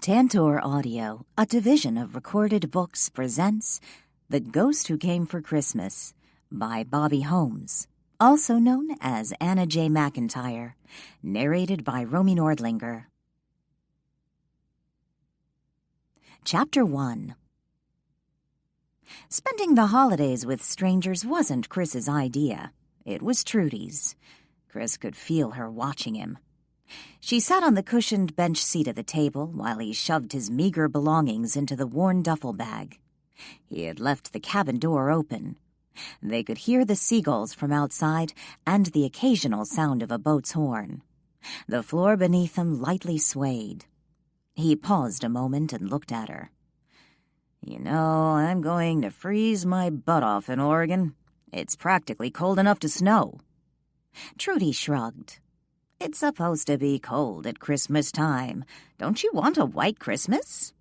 Tantor Audio, a division of Recorded Books, presents The Ghost Who Came for Christmas by Bobby Holmes, also known as Anna J. McIntyre, narrated by Romy Nordlinger. Chapter 1. Spending the holidays with strangers wasn't Chris's idea. It was Trudy's. Chris could feel her watching him. She sat on the cushioned bench seat at the table while he shoved his meager belongings into the worn duffel bag. He had left the cabin door open. They could hear the seagulls from outside and the occasional sound of a boat's horn. The floor beneath him lightly swayed. He paused a moment and looked at her. "You know, I'm going to freeze my butt off in Oregon. It's practically cold enough to snow." Trudy shrugged. "It's supposed to be cold at Christmas time. Don't you want a white Christmas?"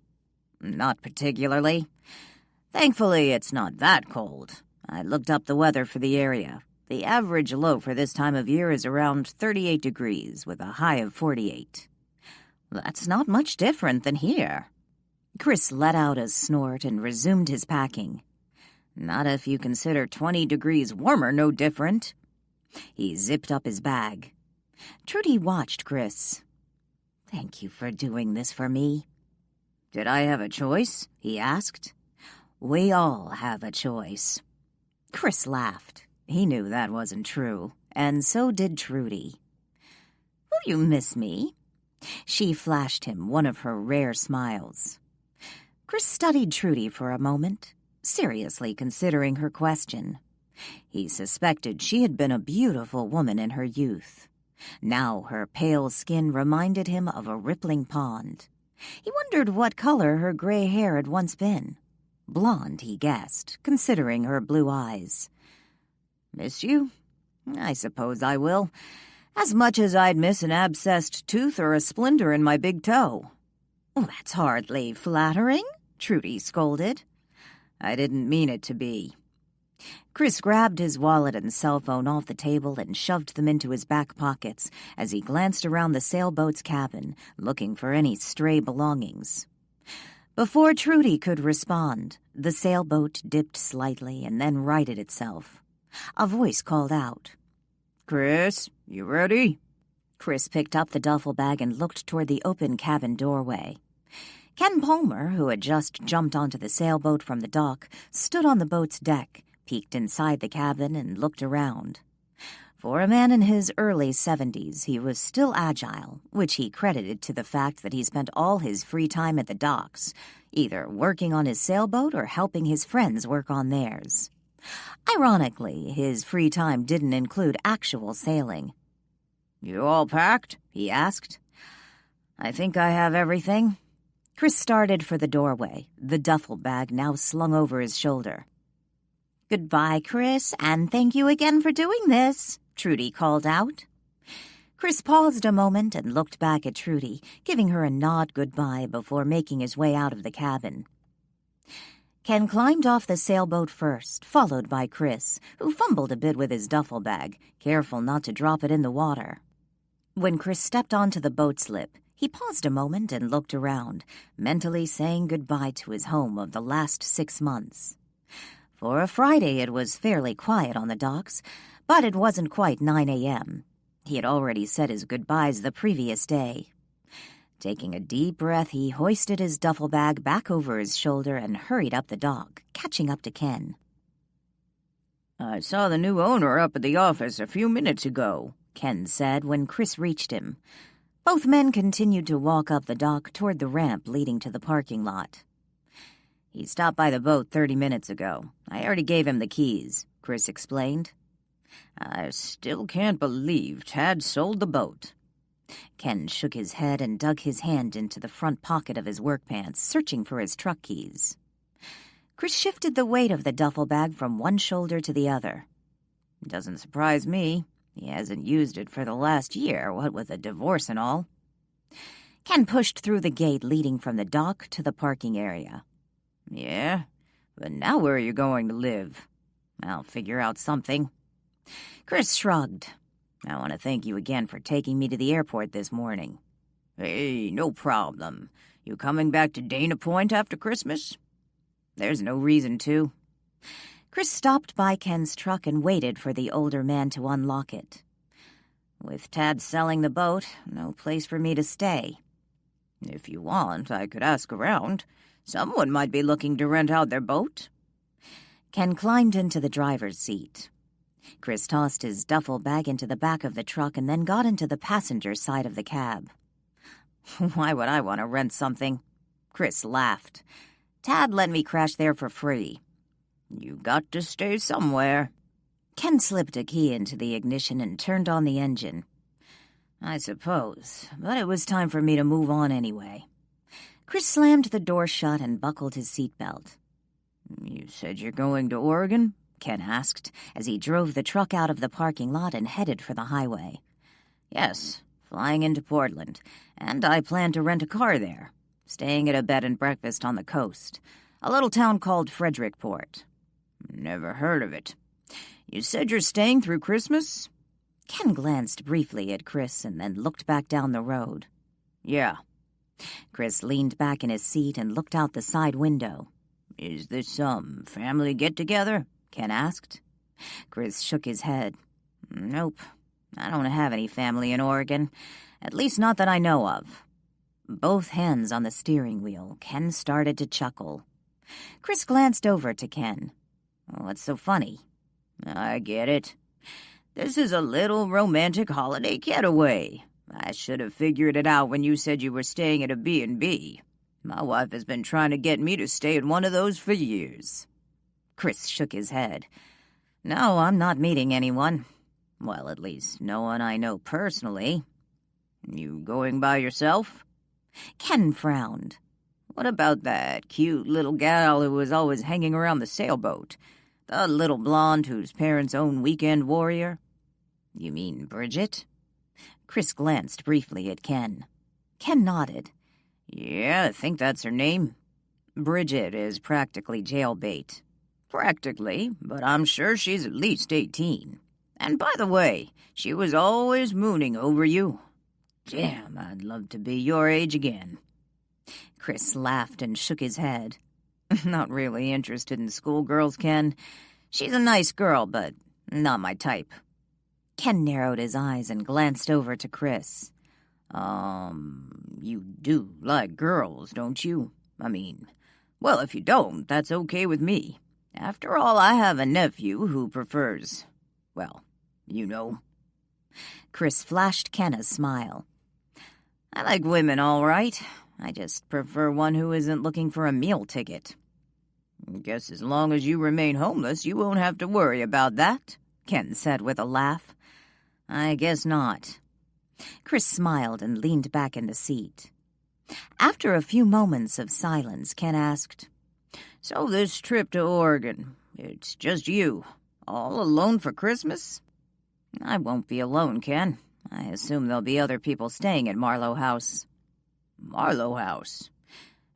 "Not particularly. Thankfully, it's not that cold. I looked up the weather for the area. The average low for this time of year is around 38 degrees, with a high of 48. That's not much different than here." Chris let out a snort and resumed his packing. "Not if you consider 20 degrees warmer no different." He zipped up his bag. Trudy watched Chris. "Thank you for doing this for me." "Did I have a choice?" he asked. "We all have a choice." Chris laughed. He knew that wasn't true, and so did Trudy. "Will you miss me?" She flashed him one of her rare smiles. Chris studied Trudy for a moment, seriously considering her question. He suspected she had been a beautiful woman in her youth. Now her pale skin reminded him of a rippling pond. He wondered what color her gray hair had once been. Blonde, he guessed, considering her blue eyes. "Miss you? I suppose I will. As much as I'd miss an abscessed tooth or a splinter in my big toe." "That's hardly flattering," Trudy scolded. "I didn't mean it to be." Chris grabbed his wallet and cell phone off the table and shoved them into his back pockets as he glanced around the sailboat's cabin, looking for any stray belongings. Before Trudy could respond, the sailboat dipped slightly and then righted itself. A voice called out. "Chris, you ready?" Chris picked up the duffel bag and looked toward the open cabin doorway. Ken Palmer, who had just jumped onto the sailboat from the dock, stood on the boat's deck, peeked inside the cabin, and looked around. For a man in his early 70s, he was still agile, which he credited to the fact that he spent all his free time at the docks, either working on his sailboat or helping his friends work on theirs. Ironically, his free time didn't include actual sailing. "You all packed?" he asked. "I think I have everything." Chris started for the doorway, the duffel bag now slung over his shoulder. "Goodbye, Chris, and thank you again for doing this," Trudy called out. Chris paused a moment and looked back at Trudy, giving her a nod goodbye before making his way out of the cabin. Ken climbed off the sailboat first, followed by Chris, who fumbled a bit with his duffel bag, careful not to drop it in the water. When Chris stepped onto the boat slip, he paused a moment and looked around, mentally saying goodbye to his home of the last 6 months. For a Friday, it was fairly quiet on the docks, but it wasn't quite 9 a.m. He had already said his goodbyes the previous day. Taking a deep breath, he hoisted his duffel bag back over his shoulder and hurried up the dock, catching up to Ken. "I saw the new owner up at the office a few minutes ago," Ken said when Chris reached him. Both men continued to walk up the dock toward the ramp leading to the parking lot. "He stopped by the boat 30 minutes ago. I already gave him the keys," Chris explained. "I still can't believe Tad sold the boat." Ken shook his head and dug his hand into the front pocket of his work pants, searching for his truck keys. Chris shifted the weight of the duffel bag from one shoulder to the other. "Doesn't surprise me. He hasn't used it for the last year, what with a divorce and all." Ken pushed through the gate leading from the dock to the parking area. "Yeah, but now where are you going to live?" "I'll figure out something." Chris shrugged. "I want to thank you again for taking me to the airport this morning." Hey, no problem. You coming back to Dana Point after Christmas? There's no reason to. Chris stopped by Ken's truck and waited for the older man to unlock it. With Tad selling the boat, no place for me to stay. If you want, I could ask around. Someone might be looking to rent out their boat. Ken climbed into the driver's seat. Chris tossed his duffel bag into the back of the truck and then got into the passenger side of the cab. Why would I want to rent something? Chris laughed. Tad let me crash there for free. You got to stay somewhere. Ken slipped a key into the ignition and turned on the engine. I suppose, but it was time for me to move on anyway. Chris slammed the door shut and buckled his seatbelt. You said you're going to Oregon? Ken asked, as he drove the truck out of the parking lot and headed for the highway. Yes, flying into Portland, and I plan to rent a car there, staying at a bed and breakfast on the coast, a little town called Frederickport. Never heard of it. You said you're staying through Christmas? Ken glanced briefly at Chris and then looked back down the road. Yeah. Chris leaned back in his seat and looked out the side window. Is this some family get-together? Ken asked. Chris shook his head. Nope. I don't have any family in Oregon. At least not that I know of. Both hands on the steering wheel, Ken started to chuckle. Chris glanced over to Ken. What's so funny? I get it. This is a little romantic holiday getaway. I should have figured it out when you said you were staying at a B&B. My wife has been trying to get me to stay at one of those for years. Chris shook his head. No, I'm not meeting anyone. Well, at least no one I know personally. You going by yourself? Ken frowned. What about that cute little gal who was always hanging around the sailboat? The little blonde whose parents own Weekend Warrior? You mean Bridget? Chris glanced briefly at Ken. Ken nodded. Yeah, I think that's her name. Bridget is practically jailbait. Practically, but I'm sure she's at least 18. And by the way, she was always mooning over you. Damn, I'd love to be your age again. Chris laughed and shook his head. Not really interested in schoolgirls, Ken. She's a nice girl, but not my type. Ken narrowed his eyes and glanced over to Chris. You do like girls, don't you? I mean, well, if you don't, that's okay with me. After all, I have a nephew who prefers, well, you know. Chris flashed Ken a smile. I like women, all right. I just prefer one who isn't looking for a meal ticket. Guess as long as you remain homeless, you won't have to worry about that, Ken said with a laugh. I guess not. Chris smiled and leaned back in the seat. After a few moments of silence, Ken asked, So this trip to Oregon, it's just you, all alone for Christmas? I won't be alone, Ken. I assume there'll be other people staying at Marlow House. Marlow House?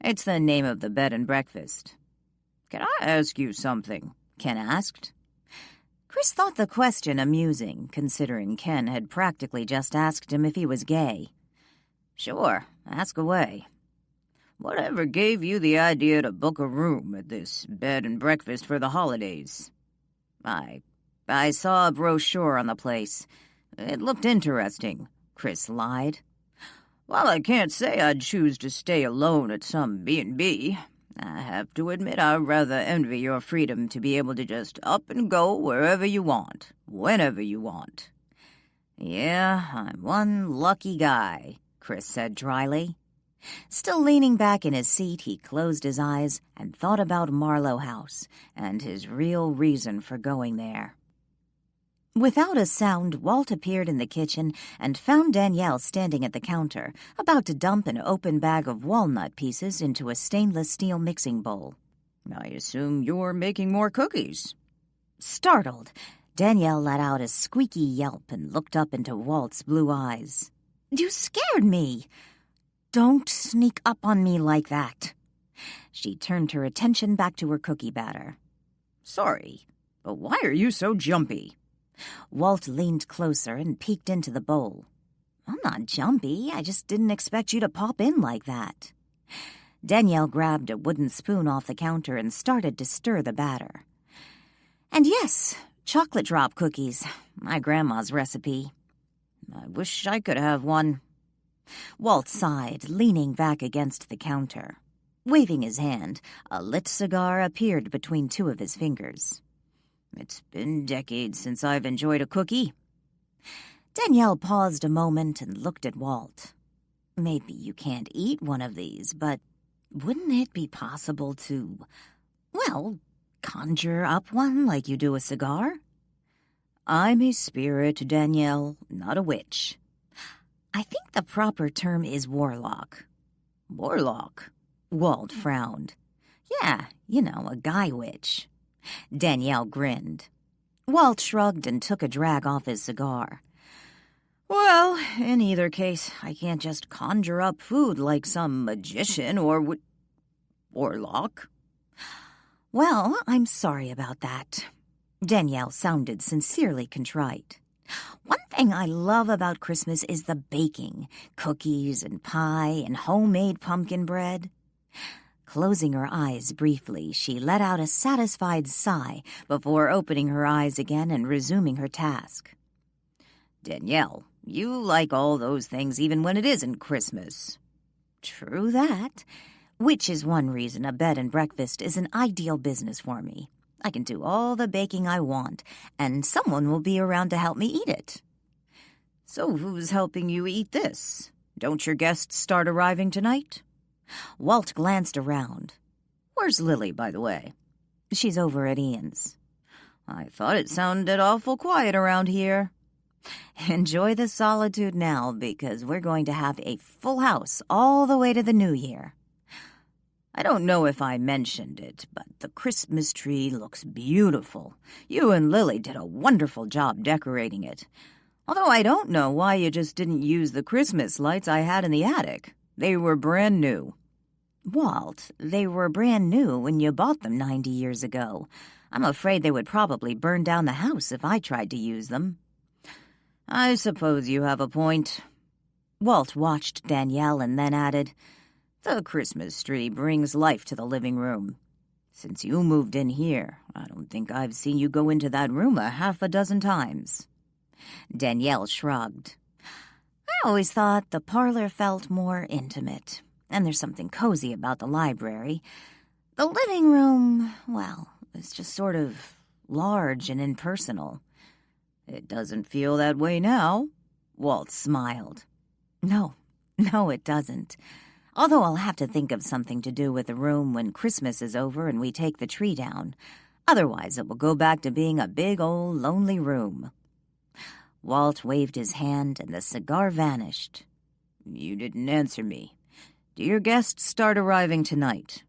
It's the name of the bed and breakfast. Can I ask you something? Ken asked. Chris thought the question amusing, considering Ken had practically just asked him if he was gay. Sure, ask away. Whatever gave you the idea to book a room at this bed and breakfast for the holidays? I saw a brochure on the place. It looked interesting, Chris lied. While I can't say I'd choose to stay alone at some B&B, I have to admit I rather envy your freedom to be able to just up and go wherever you want, whenever you want. Yeah, I'm one lucky guy, Chris said dryly. Still leaning back in his seat, he closed his eyes and thought about Marlow House and his real reason for going there. Without a sound, Walt appeared in the kitchen and found Danielle standing at the counter, about to dump an open bag of walnut pieces into a stainless steel mixing bowl. I assume you're making more cookies. Startled, Danielle let out a squeaky yelp and looked up into Walt's blue eyes. You scared me! Don't sneak up on me like that. She turned her attention back to her cookie batter. Sorry, but why are you so jumpy? Walt leaned closer and peeked into the bowl. I'm not jumpy. I just didn't expect you to pop in like that. Danielle grabbed a wooden spoon off the counter and started to stir the batter. And yes, chocolate drop cookies, my grandma's recipe. I wish I could have one. Walt sighed, leaning back against the counter. Waving his hand, a lit cigar appeared between two of his fingers. It's been decades since I've enjoyed a cookie. Danielle paused a moment and looked at Walt. Maybe you can't eat one of these, but wouldn't it be possible to, well, conjure up one like you do a cigar? I'm a spirit, Danielle, not a witch. I think the proper term is warlock. Warlock? Walt frowned. Yeah, a guy witch. Danielle grinned. Walt shrugged and took a drag off his cigar. Well, in either case, I can't just conjure up food like some magician or warlock. Well, I'm sorry about that. Danielle sounded sincerely contrite. One thing I love about Christmas is the baking, cookies and pie and homemade pumpkin bread. Closing her eyes briefly, she let out a satisfied sigh before opening her eyes again and resuming her task. Danielle, you like all those things even when it isn't Christmas. True that, which is one reason a bed and breakfast is an ideal business for me. I can do all the baking I want, and someone will be around to help me eat it. So who's helping you eat this? Don't your guests start arriving tonight? Walt glanced around. Where's Lily, by the way? She's over at Ian's. I thought it sounded awful quiet around here. Enjoy the solitude now, because we're going to have a full house all the way to the new year. I don't know if I mentioned it, but the Christmas tree looks beautiful. You and Lily did a wonderful job decorating it. Although I don't know why you just didn't use the Christmas lights I had in the attic. They were brand new. Walt, they were brand new when you bought them 90 years ago. I'm afraid they would probably burn down the house if I tried to use them. I suppose you have a point. Walt watched Danielle and then added, The Christmas tree brings life to the living room. Since you moved in here, I don't think I've seen you go into that room a half a dozen times. Danielle shrugged. I always thought the parlor felt more intimate, and there's something cozy about the library. The living room, well, it's just sort of large and impersonal. It doesn't feel that way now. Walt smiled. No, it doesn't. Although I'll have to think of something to do with the room when Christmas is over and we take the tree down. Otherwise, it will go back to being a big old lonely room. Walt waved his hand and the cigar vanished. You didn't answer me. Do your guests start arriving tonight?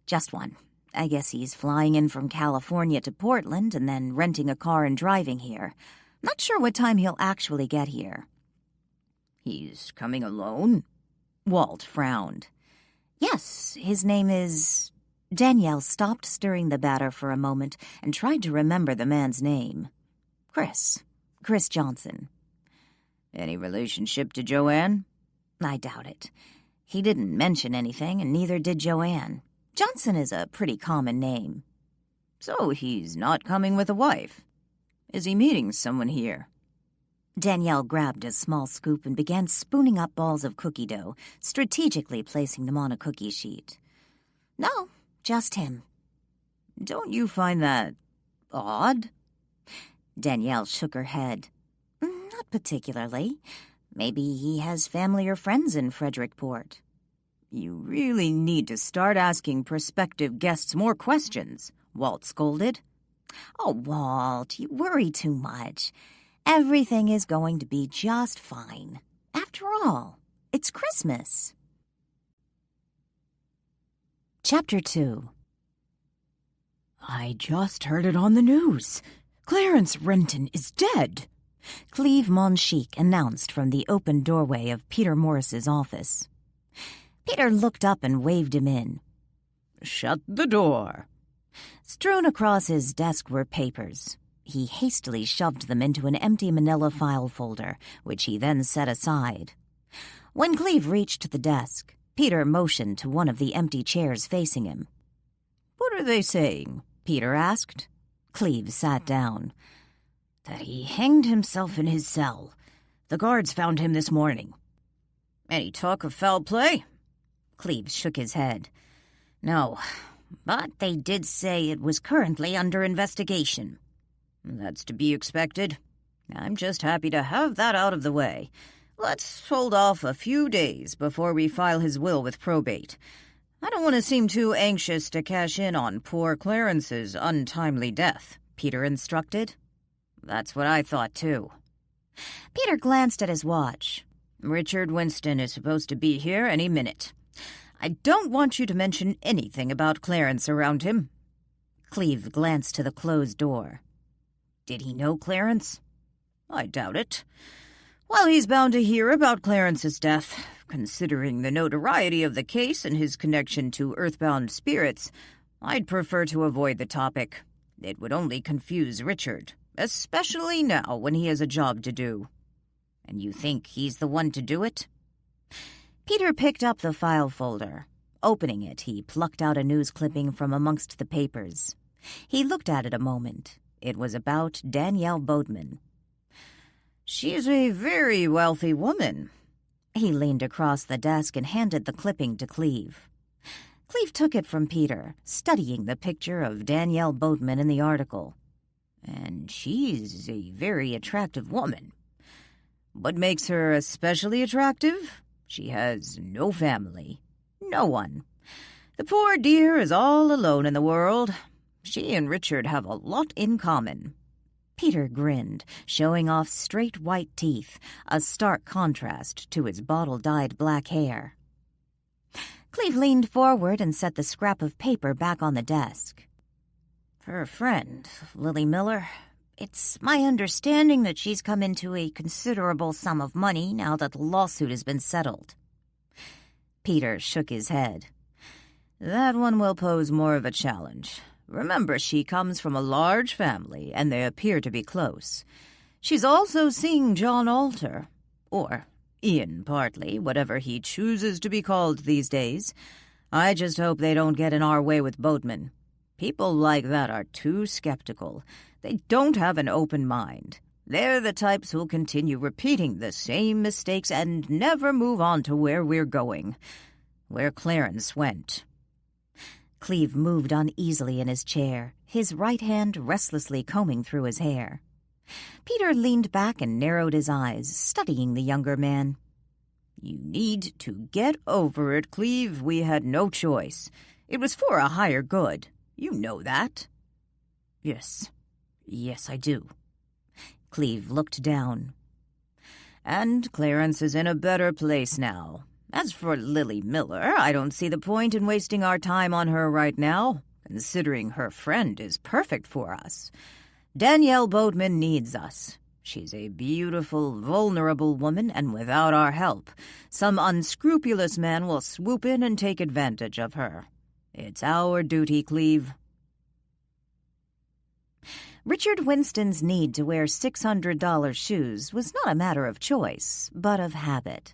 Just one. I guess he's flying in from California to Portland and then renting a car and driving here. Not sure what time he'll actually get here. He's coming alone? Walt frowned. Yes, his name is... Danielle stopped stirring the batter for a moment and tried to remember the man's name. Chris Johnson. Any relationship to Joanne? I doubt it. He didn't mention anything, and neither did Joanne. Johnson is a pretty common name. So he's not coming with a wife. Is he meeting someone here? Danielle grabbed a small scoop and began spooning up balls of cookie dough, strategically placing them on a cookie sheet. No, just him. Don't you find that odd? Danielle shook her head. Not particularly. Maybe he has family or friends in Frederickport. You really need to start asking prospective guests more questions, Walt scolded. Oh, Walt, you worry too much. Everything is going to be just fine. After all, it's Christmas. Chapter 2. I just heard it on the news. Clarence Renton is dead, Cleve Monchique announced from the open doorway of Peter Morris's office. Peter looked up and waved him in. Shut the door. Strewn across his desk were papers. He hastily shoved them into an empty manila file folder, which he then set aside. When Cleve reached the desk, Peter motioned to one of the empty chairs facing him. "What are they saying?" Peter asked. Cleve sat down. "That he hanged himself in his cell. The guards found him this morning." "Any talk of foul play?" Cleve shook his head. "No, but they did say it was currently under investigation." "That's to be expected. I'm just happy to have that out of the way. Let's hold off a few days before we file his will with probate. I don't want to seem too anxious to cash in on poor Clarence's untimely death," Peter instructed. "That's what I thought, too." Peter glanced at his watch. "Richard Winston is supposed to be here any minute. I don't want you to mention anything about Clarence around him." Cleve glanced to the closed door. "Did he know Clarence?" "I doubt it. Well, he's bound to hear about Clarence's death. Considering the notoriety of the case and his connection to earthbound spirits, I'd prefer to avoid the topic. It would only confuse Richard, especially now when he has a job to do." "And you think he's the one to do it?" Peter picked up the file folder. Opening it, he plucked out a news clipping from amongst the papers. He looked at it a moment. It was about Danielle Boatman. "She's a very wealthy woman." He leaned across the desk and handed the clipping to Cleve. Cleve took it from Peter, studying the picture of Danielle Boatman in the article. "And she's a very attractive woman. What makes her especially attractive? She has no family. No one. The poor dear is all alone in the world. She and Richard have a lot in common." Peter grinned, showing off straight white teeth, a stark contrast to his bottle-dyed black hair. Cleve leaned forward and set the scrap of paper back on the desk. "Her friend, Lily Miller. It's my understanding that she's come into a considerable sum of money now that the lawsuit has been settled." Peter shook his head. "That one will pose more of a challenge. Remember, she comes from a large family, and they appear to be close. She's also seeing John Alter, or Ian Partly, whatever he chooses to be called these days. I just hope they don't get in our way with Boatman. People like that are too skeptical. They don't have an open mind. They're the types who'll continue repeating the same mistakes and never move on to where we're going, where Clarence went." Cleve moved uneasily in his chair, his right hand restlessly combing through his hair. Peter leaned back and narrowed his eyes, studying the younger man. "You need to get over it, Cleve. We had no choice. It was for a higher good. You know that." Yes, I do." Cleve looked down. "And Clarence is in a better place now. As for Lily Miller, I don't see the point in wasting our time on her right now, considering her friend is perfect for us. Danielle Boatman needs us. She's a beautiful, vulnerable woman, and without our help, some unscrupulous man will swoop in and take advantage of her. It's our duty, Cleve." Richard Winston's need to wear $600 shoes was not a matter of choice, but of habit.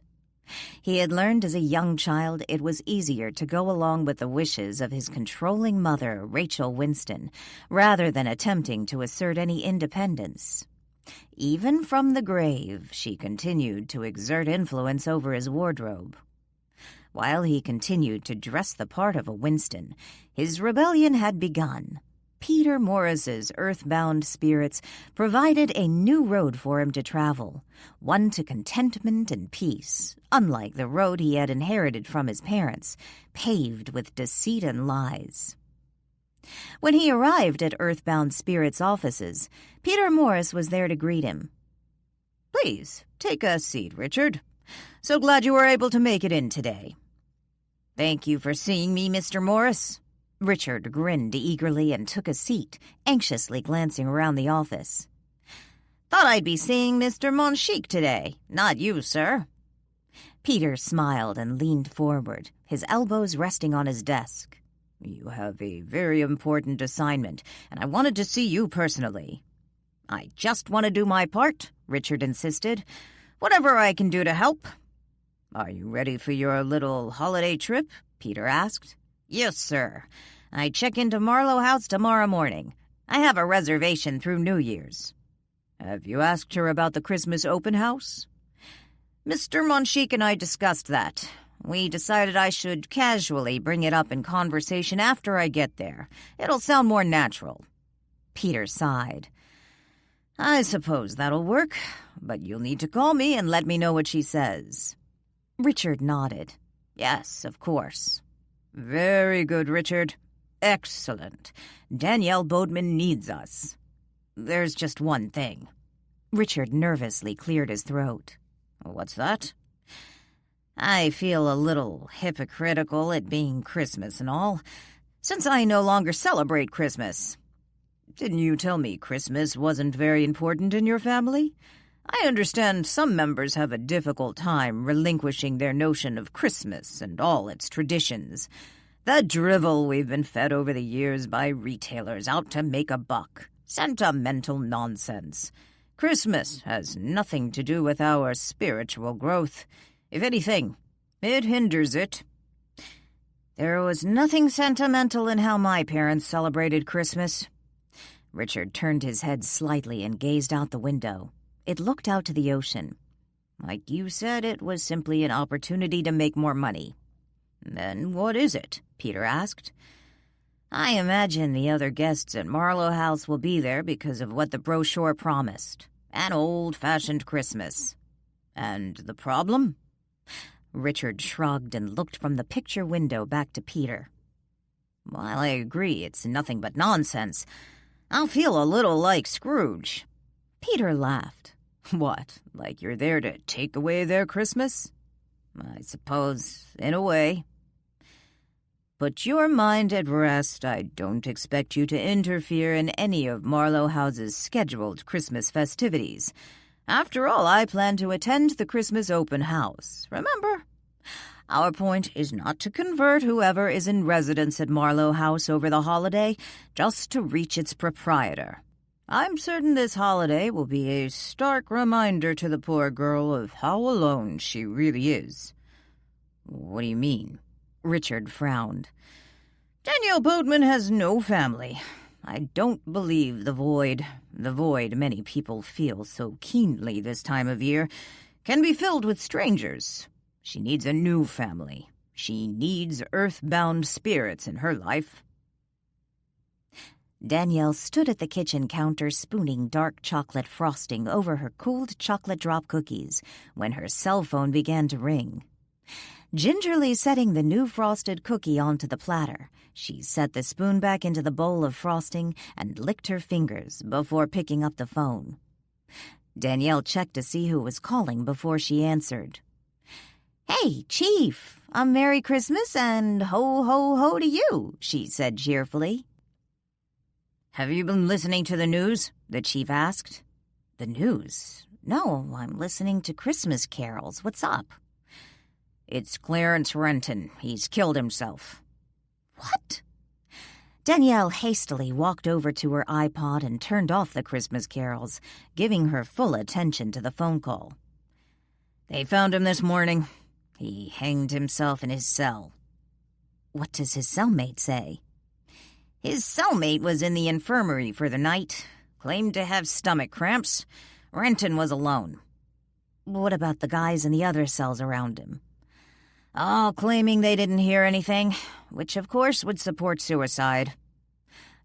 He had learned as a young child it was easier to go along with the wishes of his controlling mother, Rachel Winston, rather than attempting to assert any independence. Even from the grave, she continued to exert influence over his wardrobe. While he continued to dress the part of a Winston, his rebellion had begun. Peter Morris's earthbound spirits provided a new road for him to travel, one to contentment and peace, unlike the road he had inherited from his parents, paved with deceit and lies. When he arrived at Earthbound Spirits' offices, Peter Morris was there to greet him. "Please, take a seat, Richard. So glad you were able to make it in today." "Thank you for seeing me, Mr. Morris." Richard grinned eagerly and took a seat, anxiously glancing around the office. "Thought I'd be seeing Mr. Monchique today, not you, sir." Peter smiled and leaned forward, his elbows resting on his desk. "You have a very important assignment, and I wanted to see you personally." "I just want to do my part," Richard insisted. "Whatever I can do to help." "Are you ready for your little holiday trip?" Peter asked. "Yes, sir. I check into Marlow House tomorrow morning. I have a reservation through New Year's." "Have you asked her about the Christmas open house?" "Mr. Monchique and I discussed that. We decided I should casually bring it up in conversation after I get there. It'll sound more natural." Peter sighed. "I suppose that'll work, but you'll need to call me and let me know what she says." Richard nodded. "Yes, of course." "Very good, Richard. Excellent. Danielle Bodeman needs us." "There's just one thing." Richard nervously cleared his throat. "What's that?" "I feel a little hypocritical at being Christmas and all, since I no longer celebrate Christmas." "Didn't you tell me Christmas wasn't very important in your family? I understand some members have a difficult time relinquishing their notion of Christmas and all its traditions. The drivel we've been fed over the years by retailers out to make a buck. Sentimental nonsense. Christmas has nothing to do with our spiritual growth. If anything, it hinders it." "There was nothing sentimental in how my parents celebrated Christmas." Richard turned his head slightly and gazed out the window. It looked out to the ocean. "Like you said, it was simply an opportunity to make more money." "Then what is it?" Peter asked. "I imagine the other guests at Marlow House will be there because of what the brochure promised. An old-fashioned Christmas." "And the problem?" Richard shrugged and looked from the picture window back to Peter. "While I agree it's nothing but nonsense, I'll feel a little like Scrooge." Peter laughed. "What, like you're there to take away their Christmas?" "I suppose, in a way." "Put your mind at rest. I don't expect you to interfere in any of Marlow House's scheduled Christmas festivities. After all, I plan to attend the Christmas open house, remember? Our point is not to convert whoever is in residence at Marlow House over the holiday, just to reach its proprietor. I'm certain this holiday will be a stark reminder to the poor girl of how alone she really is." "What do you mean?" Richard frowned. "Danielle Bodeman has no family. I don't believe the void many people feel so keenly this time of year, can be filled with strangers. She needs a new family. She needs earthbound spirits in her life." Danielle stood at the kitchen counter spooning dark chocolate frosting over her cooled chocolate drop cookies when her cell phone began to ring. Gingerly setting the new frosted cookie onto the platter, she set the spoon back into the bowl of frosting and licked her fingers before picking up the phone. Danielle checked to see who was calling before she answered. "Hey, Chief, a Merry Christmas and ho, ho, ho to you," she said cheerfully. "Have you been listening to the news?" the chief asked. "The news? No, I'm listening to Christmas carols. What's up?" "It's Clarence Renton. He's killed himself." "What?" Danielle hastily walked over to her iPod and turned off the Christmas carols, giving her full attention to the phone call. "They found him this morning. He hanged himself in his cell." "What does his cellmate say?" "His cellmate was in the infirmary for the night. Claimed to have stomach cramps. Renton was alone." "What about the guys in the other cells around him?" "All claiming they didn't hear anything, which of course would support suicide."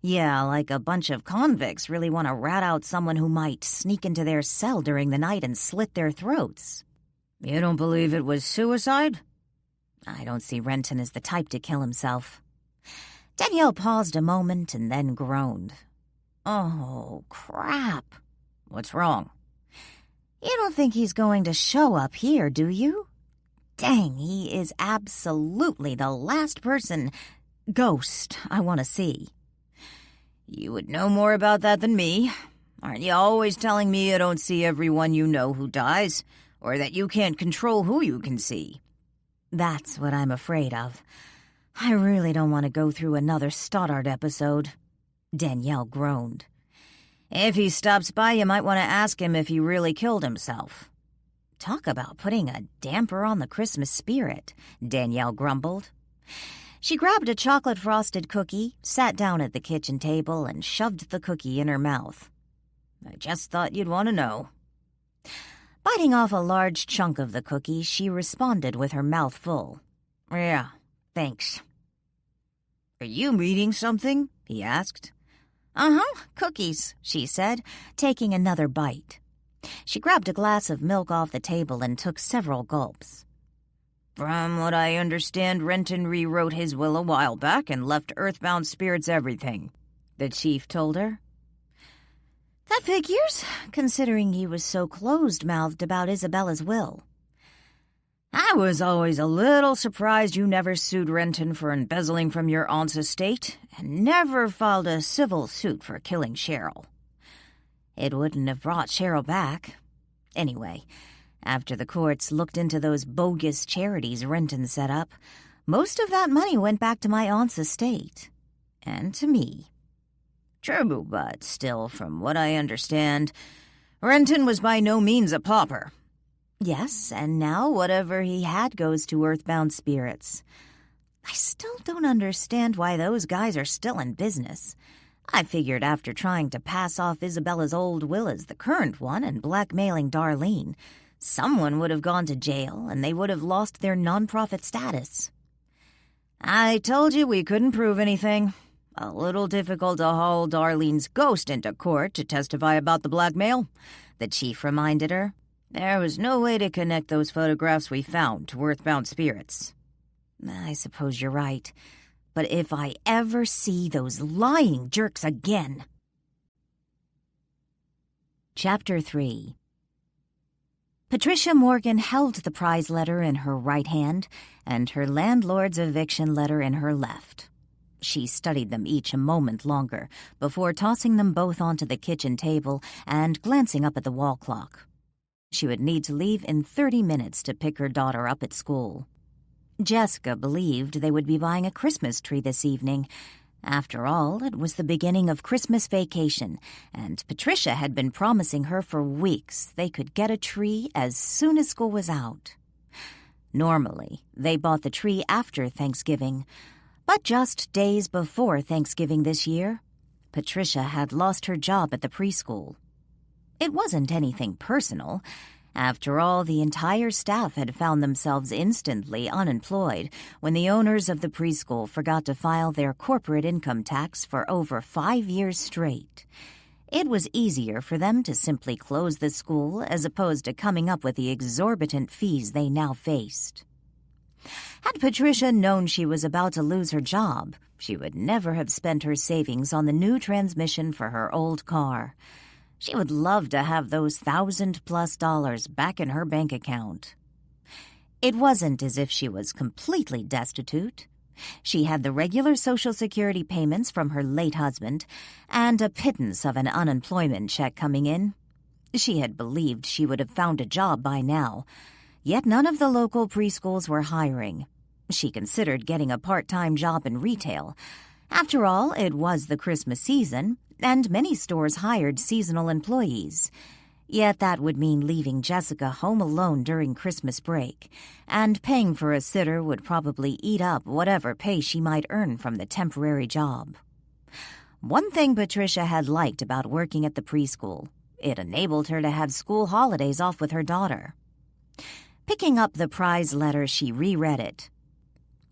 "Yeah, like a bunch of convicts really want to rat out someone who might sneak into their cell during the night and slit their throats." "You don't believe it was suicide?" "I don't see Renton as the type to kill himself." Danielle paused a moment and then groaned. "Oh, crap." "What's wrong?" "You don't think he's going to show up here, do you? Dang, he is absolutely the last ghost I want to see." "You would know more about that than me. Aren't you always telling me you don't see everyone you know who dies, or that you can't control who you can see?" "That's what I'm afraid of. I really don't want to go through another Stoddard episode." Danielle groaned. If he stops by, you might want to ask him if he really killed himself." "Talk about putting a damper on the Christmas spirit," Danielle grumbled. She grabbed a chocolate-frosted cookie, sat down at the kitchen table, and shoved the cookie in her mouth. "I just thought you'd want to know." Biting off a large chunk of the cookie, she responded with her mouth full. "Yeah, thanks." "Are you reading something?" he asked. "Uh-huh, cookies," she said, taking another bite. She grabbed a glass of milk off the table and took several gulps. "From what I understand, Renton rewrote his will a while back and left earthbound spirits everything," the chief told her. "That figures, considering he was so closed-mouthed about Isabella's will." "I was always a little surprised you never sued Renton for embezzling from your aunt's estate and never filed a civil suit for killing Cheryl." "It wouldn't have brought Cheryl back. Anyway, after the courts looked into those bogus charities Renton set up, most of that money went back to my aunt's estate. And to me." "True, but still, from what I understand, Renton was by no means a pauper." "Yes, and now whatever he had goes to earthbound spirits. I still don't understand why those guys are still in business. I figured after trying to pass off Isabella's old will as the current one and blackmailing Darlene, someone would have gone to jail and they would have lost their nonprofit status." "I told you we couldn't prove anything. A little difficult to haul Darlene's ghost into court to testify about the blackmail," the chief reminded her. "There was no way to connect those photographs we found to earthbound spirits." "I suppose you're right. But if I ever see those lying jerks again—" Chapter 3. Patricia Morgan held the prize letter in her right hand and her landlord's eviction letter in her left. She studied them each a moment longer before tossing them both onto the kitchen table and glancing up at the wall clock. She would need to leave in 30 minutes to pick her daughter up at school. Jessica believed they would be buying a Christmas tree this evening. After all, it was the beginning of Christmas vacation, and Patricia had been promising her for weeks they could get a tree as soon as school was out. Normally, they bought the tree after Thanksgiving, but just days before Thanksgiving this year, Patricia had lost her job at the preschool. It wasn't anything personal. After all, the entire staff had found themselves instantly unemployed when the owners of the preschool forgot to file their corporate income tax for over 5 years straight. It was easier for them to simply close the school as opposed to coming up with the exorbitant fees they now faced. Had Patricia known she was about to lose her job, she would never have spent her savings on the new transmission for her old car. She would love to have those $1,000+ back in her bank account. It wasn't as if she was completely destitute. She had the regular Social Security payments from her late husband and a pittance of an unemployment check coming in. She had believed she would have found a job by now, yet none of the local preschools were hiring. She considered getting a part-time job in retail. After all, it was the Christmas season, and many stores hired seasonal employees. Yet that would mean leaving Jessica home alone during Christmas break, and paying for a sitter would probably eat up whatever pay she might earn from the temporary job. One thing Patricia had liked about working at the preschool: it enabled her to have school holidays off with her daughter. Picking up the prize letter, she reread it.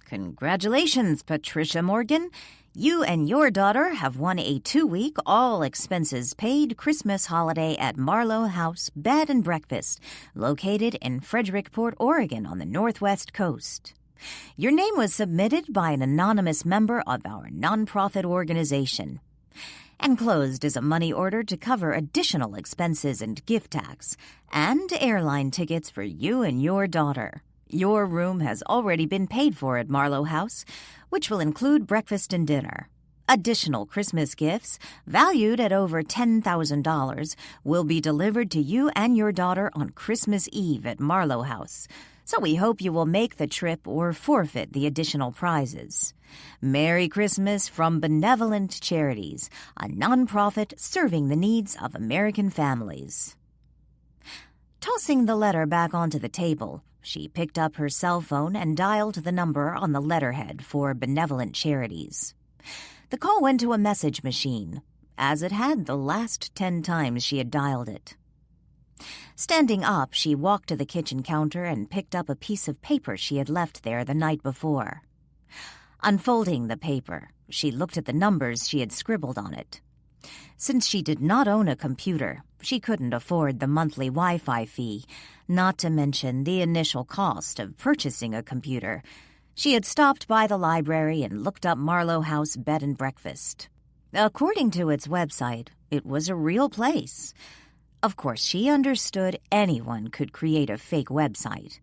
"Congratulations, Patricia Morgan. You and your daughter have won a 2-week, all-expenses-paid Christmas holiday at Marlow House Bed and Breakfast, located in Frederickport, Oregon on the Northwest Coast. Your name was submitted by an anonymous member of our nonprofit organization. Enclosed is a money order to cover additional expenses and gift tax, and airline tickets for you and your daughter. Your room has already been paid for at Marlow House, which will include breakfast and dinner. Additional Christmas gifts, valued at over $10,000, will be delivered to you and your daughter on Christmas Eve at Marlow House. So we hope you will make the trip or forfeit the additional prizes. Merry Christmas from Benevolent Charities, a nonprofit serving the needs of American families. Tossing the letter back onto the table, she picked up her cell phone and dialed the number on the letterhead for Benevolent Charities. The call went to a message machine, as it had the last 10 times she had dialed it. Standing up, she walked to the kitchen counter and picked up a piece of paper she had left there the night before. Unfolding the paper, she looked at the numbers she had scribbled on it. Since she did not own a computer, she couldn't afford the monthly Wi-Fi fee, not to mention the initial cost of purchasing a computer. She had stopped by the library and looked up Marlow House bed and breakfast. According to its website, it was a real place. Of course, she understood anyone could create a fake website.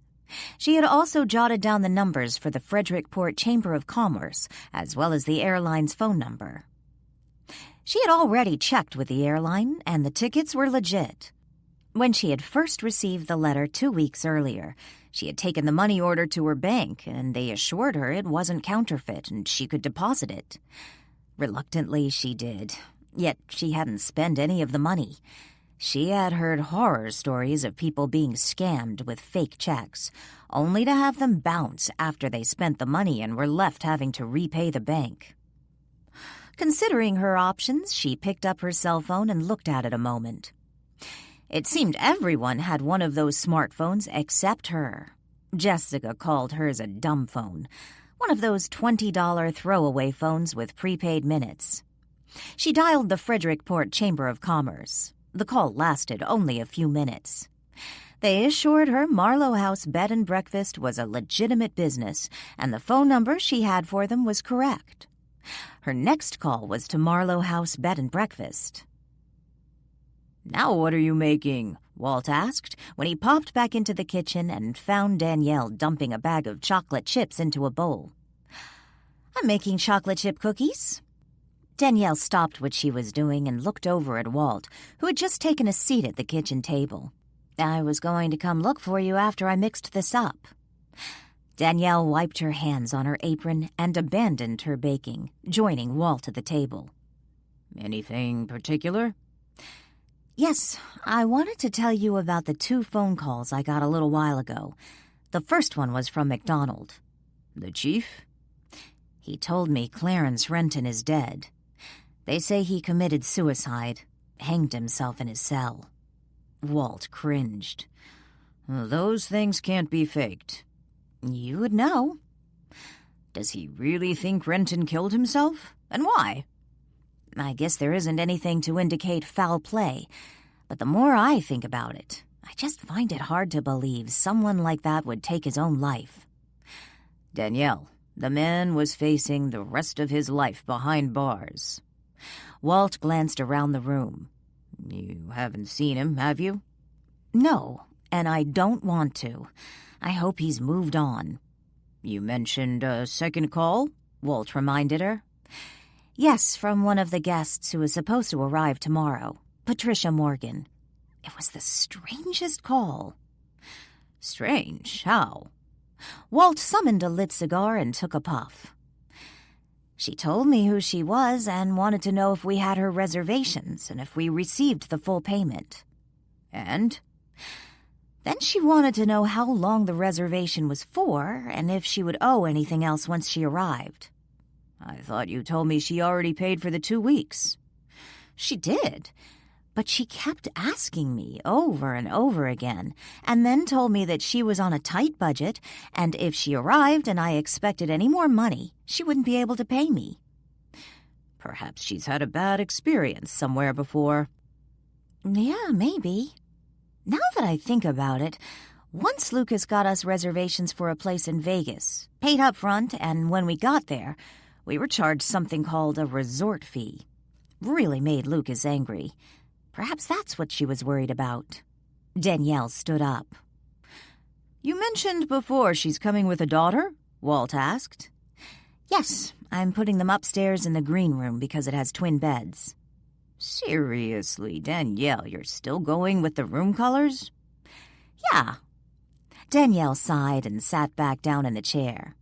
She had also jotted down the numbers for the Frederickport Chamber of Commerce, as well as the airline's phone number. She had already checked with the airline, and the tickets were legit. When she had first received the letter 2 weeks earlier, she had taken the money order to her bank, and they assured her it wasn't counterfeit and she could deposit it. Reluctantly, she did, yet she hadn't spent any of the money. She had heard horror stories of people being scammed with fake checks, only to have them bounce after they spent the money and were left having to repay the bank. Considering her options, she picked up her cell phone and looked at it a moment. It seemed everyone had one of those smartphones except her. Jessica called hers a dumb phone, one of those $20 throwaway phones with prepaid minutes. She dialed the Frederickport Chamber of Commerce. The call lasted only a few minutes. They assured her Marlow House Bed and Breakfast was a legitimate business, and the phone number she had for them was correct. Her next call was to Marlow House Bed and Breakfast. "Now what are you making?" Walt asked when he popped back into the kitchen and found Danielle dumping a bag of chocolate chips into a bowl. "I'm making chocolate chip cookies." Danielle stopped what she was doing and looked over at Walt, who had just taken a seat at the kitchen table. "I was going to come look for you after I mixed this up." Danielle wiped her hands on her apron and abandoned her baking, joining Walt at the table. "Anything particular?" "Yes, I wanted to tell you about the 2 phone calls I got a little while ago. The first one was from McDonald." "The chief?" "He told me Clarence Renton is dead. They say he committed suicide, hanged himself in his cell." Walt cringed. "Those things can't be faked." "You would know." "Does he really think Renton killed himself? And why?" "I guess there isn't anything to indicate foul play, but the more I think about it, I just find it hard to believe someone like that would take his own life." "Danielle, the man was facing the rest of his life behind bars." Walt glanced around the room. "You haven't seen him, have you?" "No, and I don't want to. I hope he's moved on." "You mentioned a second call?" Walt reminded her. "Yes, from one of the guests who is supposed to arrive tomorrow, Patricia Morgan. It was the strangest call." "Strange? How?" Walt summoned a lit cigar and took a puff. "She told me who she was and wanted to know if we had her reservations and if we received the full payment." "And?" "Then she wanted to know how long the reservation was for and if she would owe anything else once she arrived." "I thought you told me she already paid for the 2 weeks." "She did, but she kept asking me over and over again, and then told me that she was on a tight budget, and if she arrived and I expected any more money, she wouldn't be able to pay me." "Perhaps she's had a bad experience somewhere before." "Yeah, maybe. Now that I think about it, once Lucas got us reservations for a place in Vegas, paid up front, and when we got there, we were charged something called a resort fee. Really made Lucas angry. Perhaps that's what she was worried about." Danielle stood up. "You mentioned before she's coming with a daughter?" Walt asked. "Yes, I'm putting them upstairs in the green room because it has twin beds." "Seriously, Danielle, you're still going with the room colors?" "Yeah." Danielle sighed and sat back down in the chair.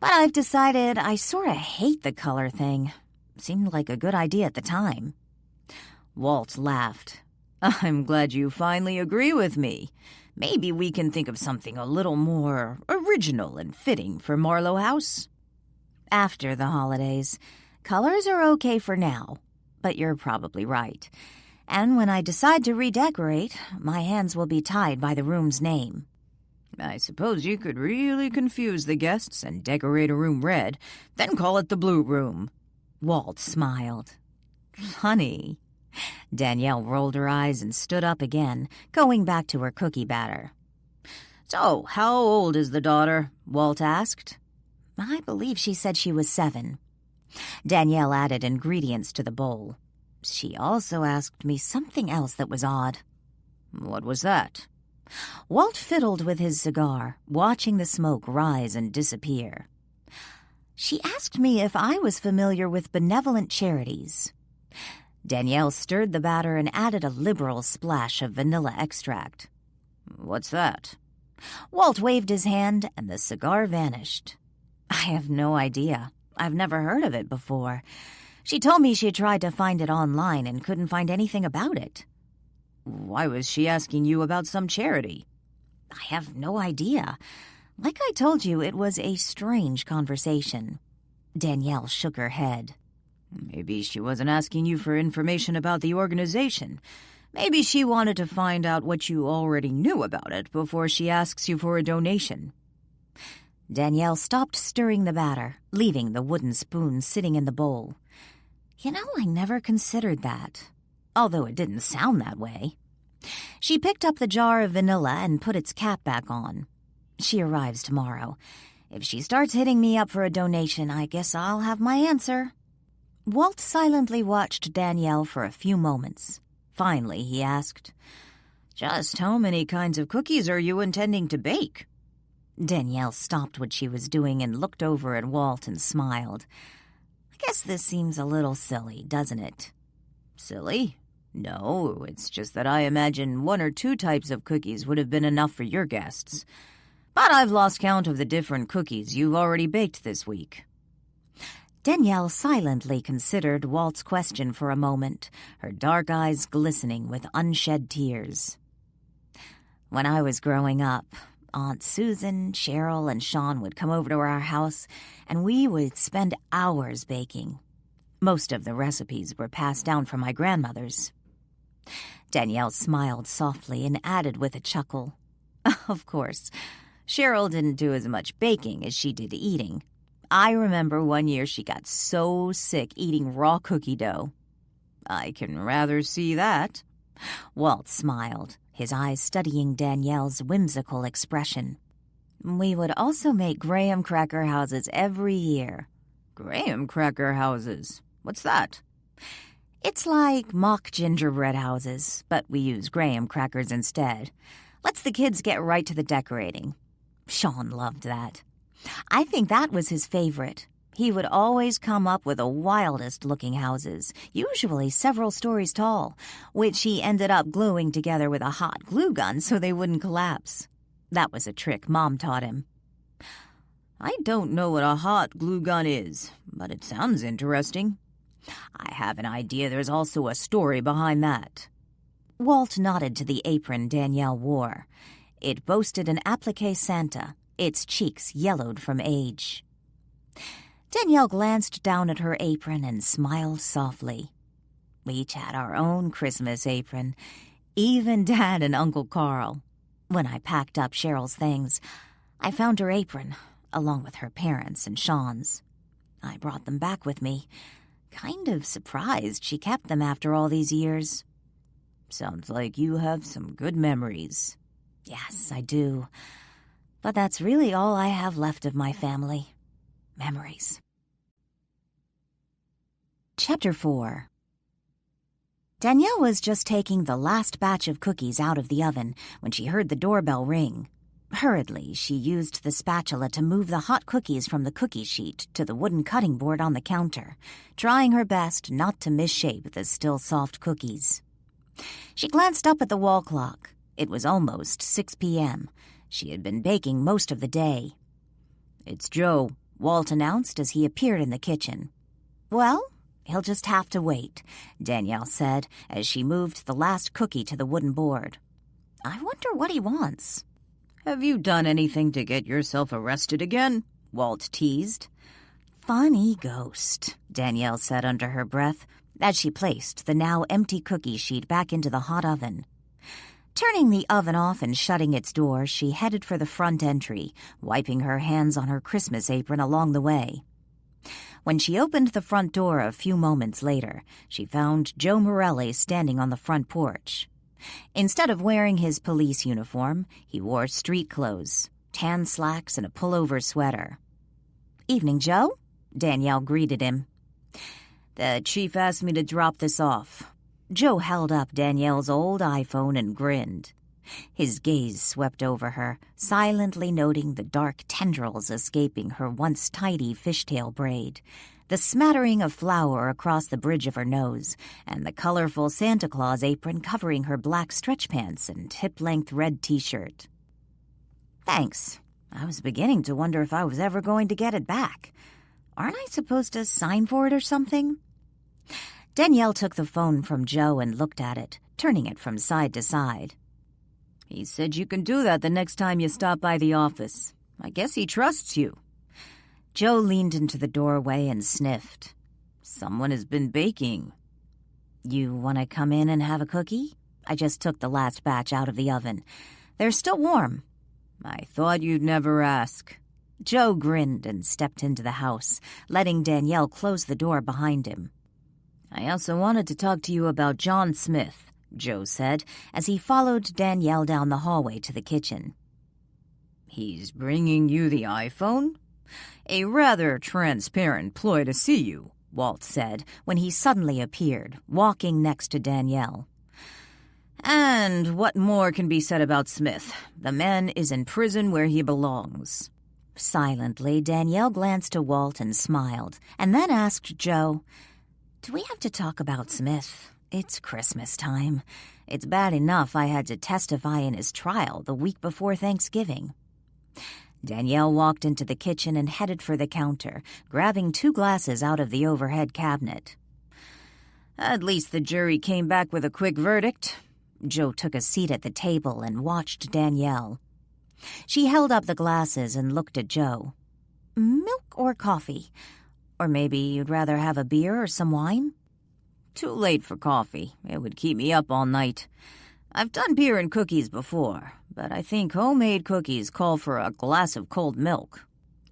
But I've decided I sorta hate the color thing. Seemed like a good idea at the time. Walt laughed. I'm glad you finally agree with me. Maybe we can think of something a little more original and fitting for Marlow House. After the holidays, colors are okay for now, but you're probably right. And when I decide to redecorate, my hands will be tied by the room's name. I suppose you could really confuse the guests and decorate a room red, then call it the Blue Room. Walt smiled. Funny. Danielle rolled her eyes and stood up again, going back to her cookie batter. So, how old is the daughter? Walt asked. I believe she said she was 7. Danielle added ingredients to the bowl. She also asked me something else that was odd. What was that? Walt fiddled with his cigar, watching the smoke rise and disappear. She asked me if I was familiar with benevolent charities. Danielle stirred the batter and added a liberal splash of vanilla extract. What's that? Walt waved his hand, and the cigar vanished. I have no idea. I've never heard of it before. She told me she tried to find it online and couldn't find anything about it. Why was she asking you about some charity? I have no idea. Like I told you, it was a strange conversation. Danielle shook her head. Maybe she wasn't asking you for information about the organization. Maybe she wanted to find out what you already knew about it before she asks you for a donation. Danielle stopped stirring the batter, leaving the wooden spoon sitting in the bowl. I never considered that, although it didn't sound that way. She picked up the jar of vanilla and put its cap back on. She arrives tomorrow. If she starts hitting me up for a donation, I guess I'll have my answer. Walt silently watched Danielle for a few moments. Finally, he asked, Just how many kinds of cookies are you intending to bake? Danielle stopped what she was doing and looked over at Walt and smiled. I guess this seems a little silly, doesn't it? Silly? No, it's just that I imagine 1 or 2 types of cookies would have been enough for your guests. But I've lost count of the different cookies you've already baked this week. Danielle silently considered Walt's question for a moment, her dark eyes glistening with unshed tears. When I was growing up, Aunt Susan, Cheryl, and Sean would come over to our house, and we would spend hours baking. Most of the recipes were passed down from my grandmother's. Danielle smiled softly and added with a chuckle, Of course, Cheryl didn't do as much baking as she did eating. I remember one year she got so sick eating raw cookie dough. I can rather see that. Walt smiled, his eyes studying Danielle's whimsical expression. We would also make graham cracker houses every year. Graham cracker houses? What's that? It's like mock gingerbread houses, but we use graham crackers instead. Lets the kids get right to the decorating. Sean loved that. I think that was his favorite. He would always come up with the wildest-looking houses, usually several stories tall, which he ended up gluing together with a hot glue gun so they wouldn't collapse. That was a trick Mom taught him. I don't know what a hot glue gun is, but it sounds interesting. I have an idea there's also a story behind that. Walt nodded to the apron Danielle wore. It boasted an appliqué Santa, its cheeks yellowed from age. Danielle glanced down at her apron and smiled softly. We each had our own Christmas apron, even Dad and Uncle Carl. When I packed up Cheryl's things, I found her apron, along with her parents' and Sean's. I brought them back with me, kind of surprised she kept them after all these years. Sounds like you have some good memories. Yes, I do. But that's really all I have left of my family. Memories. Chapter 4. Danielle was just taking the last batch of cookies out of the oven when she heard the doorbell ring. Hurriedly, she used the spatula to move the hot cookies from the cookie sheet to the wooden cutting board on the counter, trying her best not to misshape the still soft cookies. She glanced up at the wall clock. It was almost 6 p.m. She had been baking most of the day. "It's Joe," Walt announced as he appeared in the kitchen. "Well, he'll just have to wait," Danielle said as she moved the last cookie to the wooden board. "I wonder what he wants." "Have you done anything to get yourself arrested again?" Walt teased. "Funny ghost," Danielle said under her breath as she placed the now empty cookie sheet back into the hot oven. Turning the oven off and shutting its door, she headed for the front entry, wiping her hands on her Christmas apron along the way. When she opened the front door a few moments later, she found Joe Morelli standing on the front porch. Instead of wearing his police uniform, he wore street clothes, tan slacks and a pullover sweater. "Evening, Joe," Danielle greeted him. "The chief asked me to drop this off." Joe held up Danielle's old iPhone and grinned. His gaze swept over her, silently noting the dark tendrils escaping her once tidy fishtail braid, the smattering of flour across the bridge of her nose, and the colorful Santa Claus apron covering her black stretch pants and hip-length red T-shirt. "Thanks. I was beginning to wonder if I was ever going to get it back. Aren't I supposed to sign for it or something?" Danielle took the phone from Joe and looked at it, turning it from side to side. "He said you can do that the next time you stop by the office. I guess he trusts you." Joe leaned into the doorway and sniffed. "Someone has been baking." "You want to come in and have a cookie? I just took the last batch out of the oven. They're still warm." "I thought you'd never ask." Joe grinned and stepped into the house, letting Danielle close the door behind him. "I also wanted to talk to you about John Smith," Joe said as he followed Danielle down the hallway to the kitchen. "He's bringing you the iPhone? A rather transparent ploy to see you," Walt said when he suddenly appeared, walking next to Danielle. "And what more can be said about Smith? The man is in prison where he belongs." Silently, Danielle glanced to Walt and smiled, and then asked Joe, "Do we have to talk about Smith? It's Christmas time. It's bad enough I had to testify in his trial the week before Thanksgiving." Danielle walked into the kitchen and headed for the counter, grabbing 2 glasses out of the overhead cabinet. "At least the jury came back with a quick verdict." Joe took a seat at the table and watched Danielle. She held up the glasses and looked at Joe. "Milk or coffee? Or maybe you'd rather have a beer or some wine?" "Too late for coffee. It would keep me up all night. I've done beer and cookies before, but I think homemade cookies call for a glass of cold milk."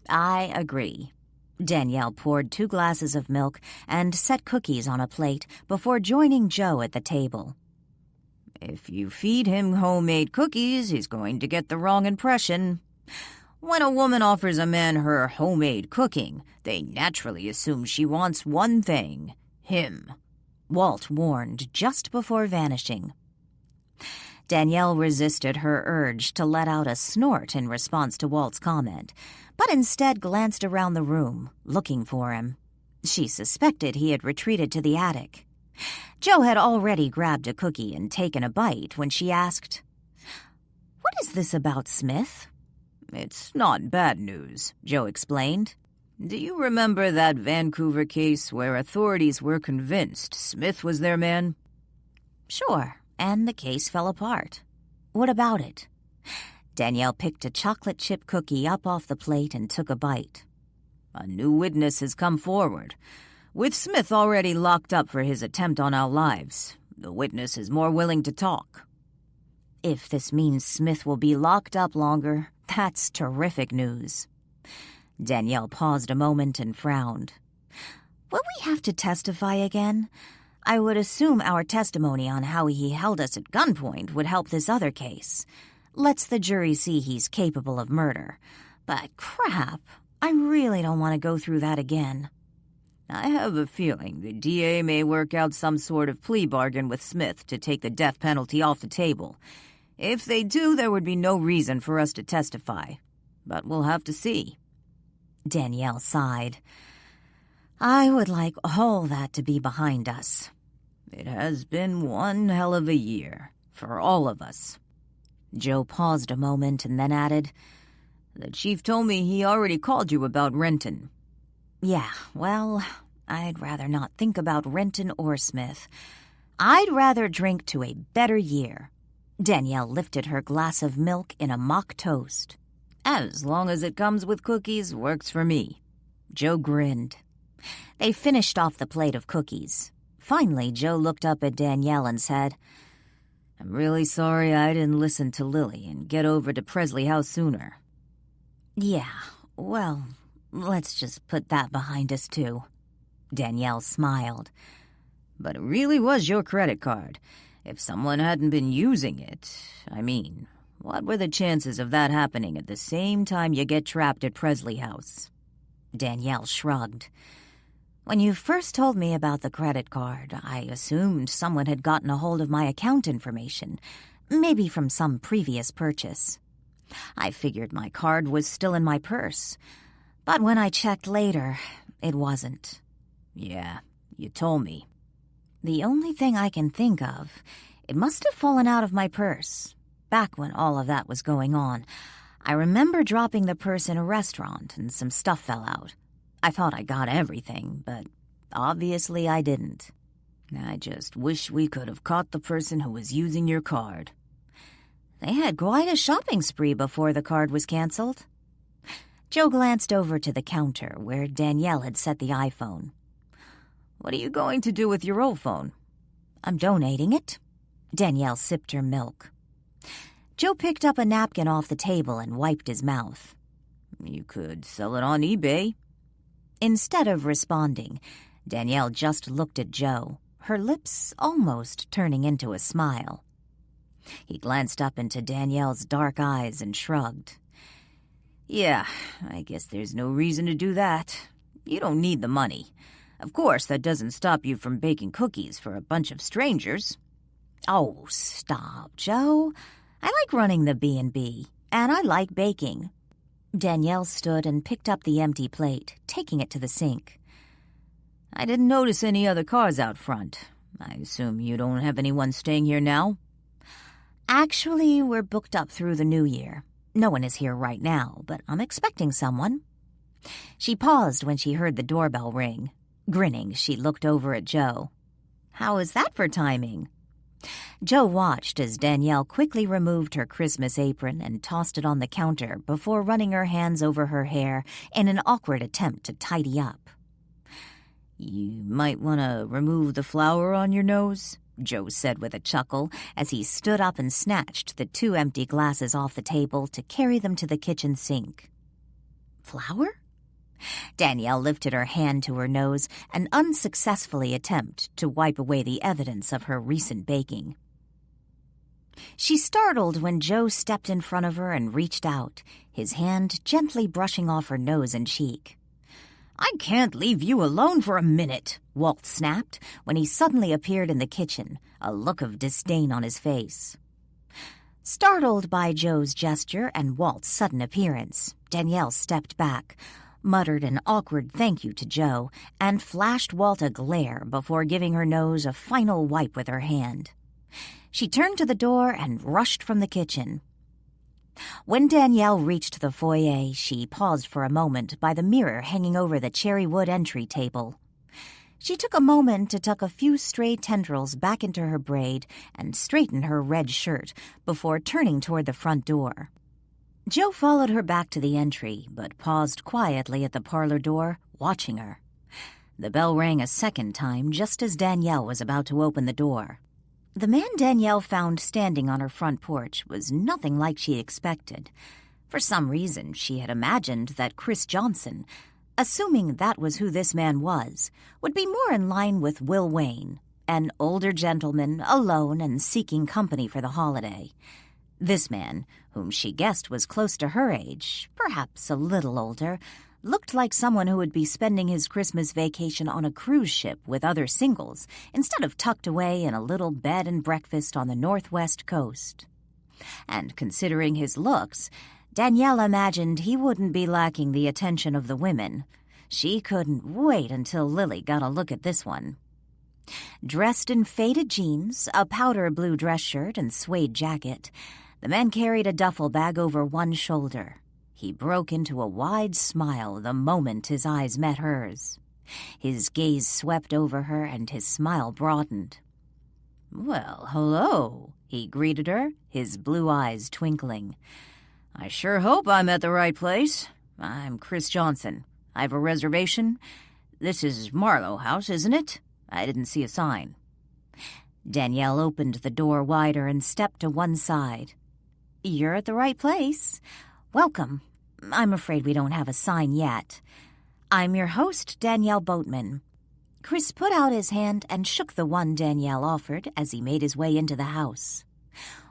"I agree." Danielle poured 2 glasses of milk and set cookies on a plate before joining Joe at the table. "If you feed him homemade cookies, he's going to get the wrong impression. When a woman offers a man her homemade cooking, they naturally assume she wants one thing, him," Walt warned just before vanishing. Danielle resisted her urge to let out a snort in response to Walt's comment, but instead glanced around the room, looking for him. She suspected he had retreated to the attic. Joe had already grabbed a cookie and taken a bite when she asked, "What is this about Smith?" "It's not bad news," Joe explained. "Do you remember that Vancouver case where authorities were convinced Smith was their man?" "Sure, and the case fell apart. What about it?" Danielle picked a chocolate chip cookie up off the plate and took a bite. "A new witness has come forward. With Smith already locked up for his attempt on our lives, the witness is more willing to talk." "If this means Smith will be locked up longer, that's terrific news." Danielle paused a moment and frowned. "Will we have to testify again? I would assume our testimony on how he held us at gunpoint would help this other case. Lets the jury see he's capable of murder. But crap, I really don't want to go through that again." "I have a feeling the DA may work out some sort of plea bargain with Smith to take the death penalty off the table. If they do, there would be no reason for us to testify. But we'll have to see." Danielle sighed. "I would like all that to be behind us." "It has been one hell of a year, for all of us." Joe paused a moment and then added, "The chief told me he already called you about Renton." "Yeah, well, I'd rather not think about Renton or Smith. I'd rather drink to a better year." Danielle lifted her glass of milk in a mock toast. "As long as it comes with cookies, works for me." Joe grinned. They finished off the plate of cookies. Finally, Joe looked up at Danielle and said, "I'm really sorry I didn't listen to Lily and get over to Presley House sooner." "Yeah, well, let's just put that behind us, too." Danielle smiled. "But it really was your credit card. If someone hadn't been using it, what were the chances of that happening at the same time you get trapped at Presley House?" Danielle shrugged. "When you first told me about the credit card, I assumed someone had gotten a hold of my account information, maybe from some previous purchase. I figured my card was still in my purse, but when I checked later, it wasn't." "Yeah, you told me." "The only thing I can think of, it must have fallen out of my purse. Back when all of that was going on, I remember dropping the purse in a restaurant and some stuff fell out. I thought I got everything, but obviously I didn't." "I just wish we could have caught the person who was using your card." "They had quite a shopping spree before the card was canceled." Joe glanced over to the counter where Danielle had set the iPhone. "What are you going to do with your old phone?" "I'm donating it." Danielle sipped her milk. Joe picked up a napkin off the table and wiped his mouth. "You could sell it on eBay." Instead of responding, Danielle just looked at Joe, her lips almost turning into a smile. He glanced up into Danielle's dark eyes and shrugged. "Yeah, I guess there's no reason to do that. You don't need the money. Of course, that doesn't stop you from baking cookies for a bunch of strangers." "Oh, stop, Joe. I like running the B&B, and I like baking." Danielle stood and picked up the empty plate, taking it to the sink. "I didn't notice any other cars out front. I assume you don't have anyone staying here now?" "Actually, we're booked up through the new year. No one is here right now, but I'm expecting someone." She paused when she heard the doorbell ring. Grinning, she looked over at Joe. "How is that for timing?" Joe watched as Danielle quickly removed her Christmas apron and tossed it on the counter before running her hands over her hair in an awkward attempt to tidy up. "You might want to remove the flour on your nose," Joe said with a chuckle as he stood up and snatched the 2 empty glasses off the table to carry them to the kitchen sink. "Flour?" Danielle lifted her hand to her nose and unsuccessfully attempted to wipe away the evidence of her recent baking. She startled when Joe stepped in front of her and reached out, his hand gently brushing off her nose and cheek. "I can't leave you alone for a minute," Walt snapped when he suddenly appeared in the kitchen, a look of disdain on his face. Startled by Joe's gesture and Walt's sudden appearance, Danielle stepped back, muttered an awkward thank you to Joe, and flashed Walt a glare before giving her nose a final wipe with her hand. She turned to the door and rushed from the kitchen. When Danielle reached the foyer, she paused for a moment by the mirror hanging over the cherry wood entry table. She took a moment to tuck a few stray tendrils back into her braid and straighten her red shirt before turning toward the front door. Joe followed her back to the entry, but paused quietly at the parlor door, watching her. The bell rang a second time just as Danielle was about to open the door. The man Danielle found standing on her front porch was nothing like she expected. For some reason, she had imagined that Chris Johnson, assuming that was who this man was, would be more in line with Will Wayne, an older gentleman alone and seeking company for the holiday. This man, whom she guessed was close to her age, perhaps a little older, looked like someone who would be spending his Christmas vacation on a cruise ship with other singles instead of tucked away in a little bed and breakfast on the northwest coast. And considering his looks, Danielle imagined he wouldn't be lacking the attention of the women. She couldn't wait until Lily got a look at this one. Dressed in faded jeans, a powder blue dress shirt, and suede jacket, The man carried a duffel bag over one shoulder. He broke into a wide smile the moment his eyes met hers. His gaze swept over her and his smile broadened. "Well, hello," he greeted her, his blue eyes twinkling. "I sure hope I'm at the right place. I'm Chris Johnson. I have a reservation. This is Marlow House, isn't it? I didn't see a sign." Danielle opened the door wider and stepped to one side. "You're at the right place. Welcome. I'm afraid we don't have a sign yet. I'm your host, Danielle Boatman." Chris put out his hand and shook the one Danielle offered as he made his way into the house.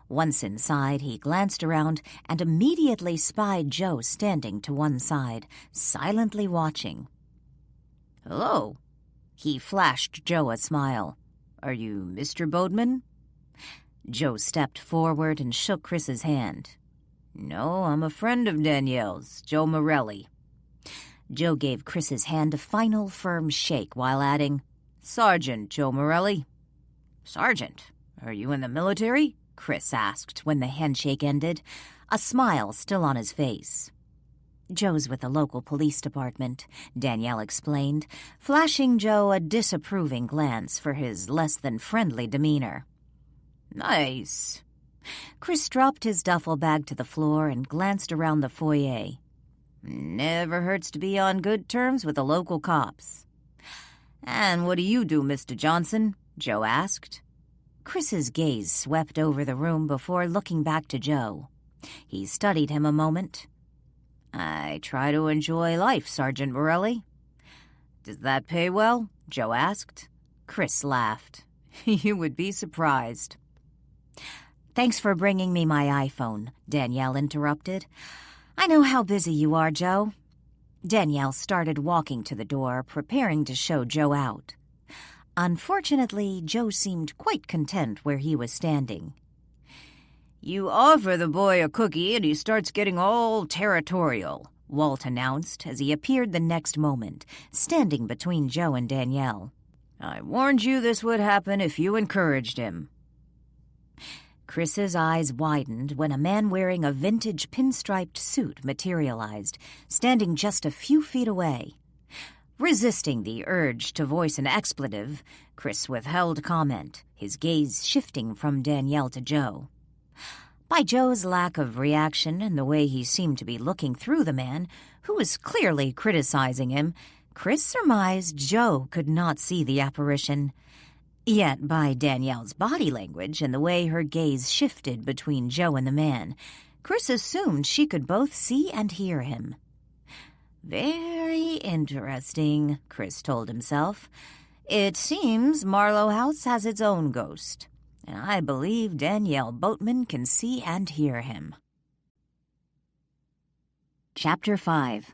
Once inside, he glanced around and immediately spied Joe standing to one side, silently watching. "Hello." He flashed Joe a smile. "Are you Mr. Boatman?" Joe stepped forward and shook Chris's hand. "No, I'm a friend of Danielle's, Joe Morelli." Joe gave Chris's hand a final firm shake while adding, "Sergeant Joe Morelli." "Sergeant? Are you in the military?" Chris asked when the handshake ended, a smile still on his face. "Joe's with the local police department," Danielle explained, flashing Joe a disapproving glance for his less-than-friendly demeanor. "Nice." Chris dropped his duffel bag to the floor and glanced around the foyer. "Never hurts to be on good terms with the local cops." "And what do you do, Mr. Johnson?" Joe asked. Chris's gaze swept over the room before looking back to Joe. He studied him a moment. "I try to enjoy life, Sergeant Morelli." "Does that pay well?" Joe asked. Chris laughed. "You would be surprised." "Thanks for bringing me my iPhone," Danielle interrupted. "I know how busy you are, Joe." Danielle started walking to the door, preparing to show Joe out. Unfortunately, Joe seemed quite content where he was standing. "You offer the boy a cookie and he starts getting all territorial," Walt announced as he appeared the next moment, standing between Joe and Danielle. "I warned you this would happen if you encouraged him." Chris's eyes widened when a man wearing a vintage pinstriped suit materialized, standing just a few feet away. Resisting the urge to voice an expletive, Chris withheld comment, his gaze shifting from Danielle to Joe. By Joe's lack of reaction and the way he seemed to be looking through the man, who was clearly criticizing him, Chris surmised Joe could not see the apparition. Yet by Danielle's body language and the way her gaze shifted between Joe and the man, Chris assumed she could both see and hear him. "Very interesting," Chris told himself. "It seems Marlow House has its own ghost, and I believe Danielle Boatman can see and hear him." Chapter 5.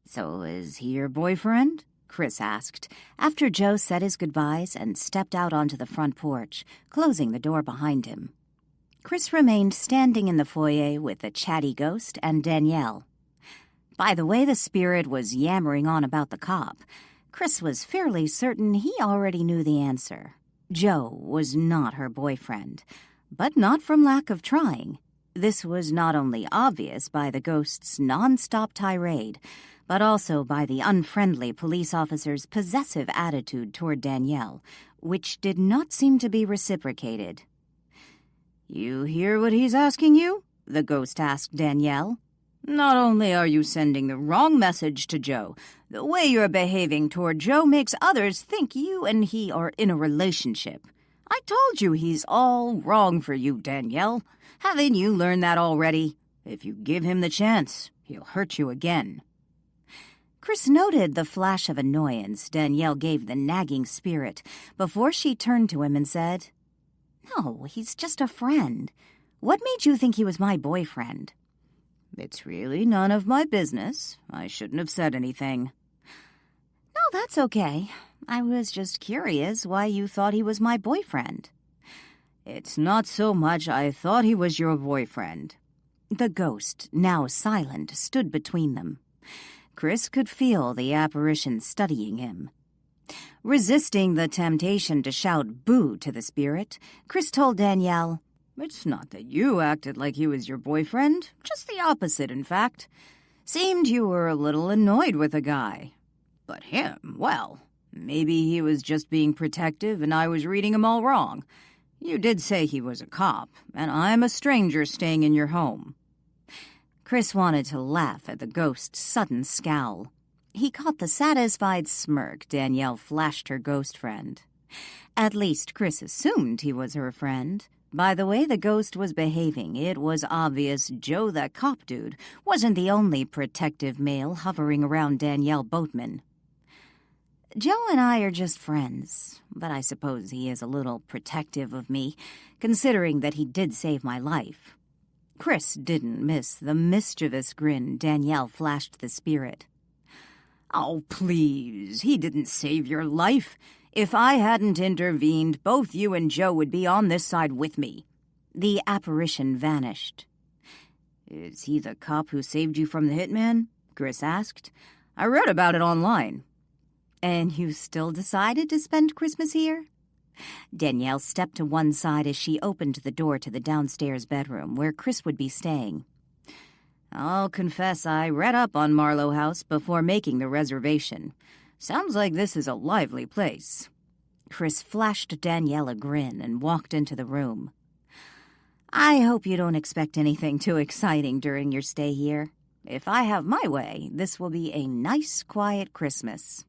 "So is he your boyfriend?" Chris asked, after Joe said his goodbyes and stepped out onto the front porch, closing the door behind him. Chris remained standing in the foyer with the chatty ghost and Danielle. By the way the spirit was yammering on about the cop, Chris was fairly certain he already knew the answer. Joe was not her boyfriend, but not from lack of trying. This was not only obvious by the ghost's non-stop tirade, but also by the unfriendly police officer's possessive attitude toward Danielle, which did not seem to be reciprocated. "You hear what he's asking you?" the ghost asked Danielle. "Not only are you sending the wrong message to Joe, the way you're behaving toward Joe makes others think you and he are in a relationship. I told you he's all wrong for you, Danielle. Haven't you learned that already? If you give him the chance, he'll hurt you again." Chris noted the flash of annoyance Danielle gave the nagging spirit before she turned to him and said, "No, he's just a friend. What made you think he was my boyfriend?" "It's really none of my business. I shouldn't have said anything." "No, that's okay. I was just curious why you thought he was my boyfriend." "It's not so much I thought he was your boyfriend." The ghost, now silent, stood between them. Chris could feel the apparition studying him. Resisting the temptation to shout boo to the spirit, Chris told Danielle, It's not that you acted like he was your boyfriend. Just the opposite, in fact. Seemed you were a little annoyed with the guy. But him, well, maybe he was just being protective and I was reading him all wrong. You did say he was a cop, and I'm a stranger staying in your home." Chris wanted to laugh at the ghost's sudden scowl. He caught the satisfied smirk Danielle flashed her ghost friend. At least Chris assumed he was her friend. By the way the ghost was behaving, it was obvious Joe that cop dude wasn't the only protective male hovering around Danielle Boatman. "Joe and I are just friends, but I suppose he is a little protective of me, considering that he did save my life." Chris didn't miss the mischievous grin Danielle flashed the spirit. "Oh, please, he didn't save your life. If I hadn't intervened, both you and Joe would be on this side with me." The apparition vanished. "Is he the cop who saved you from the hitman?" Chris asked. "I read about it online." "And you still decided to spend Christmas here?" Danielle stepped to one side as she opened the door to the downstairs bedroom where Chris would be staying. "I'll confess I read up on Marlow House before making the reservation. Sounds like this is a lively place." Chris flashed Danielle a grin and walked into the room. "I hope you don't expect anything too exciting during your stay here. If I have my way, this will be a nice, quiet Christmas."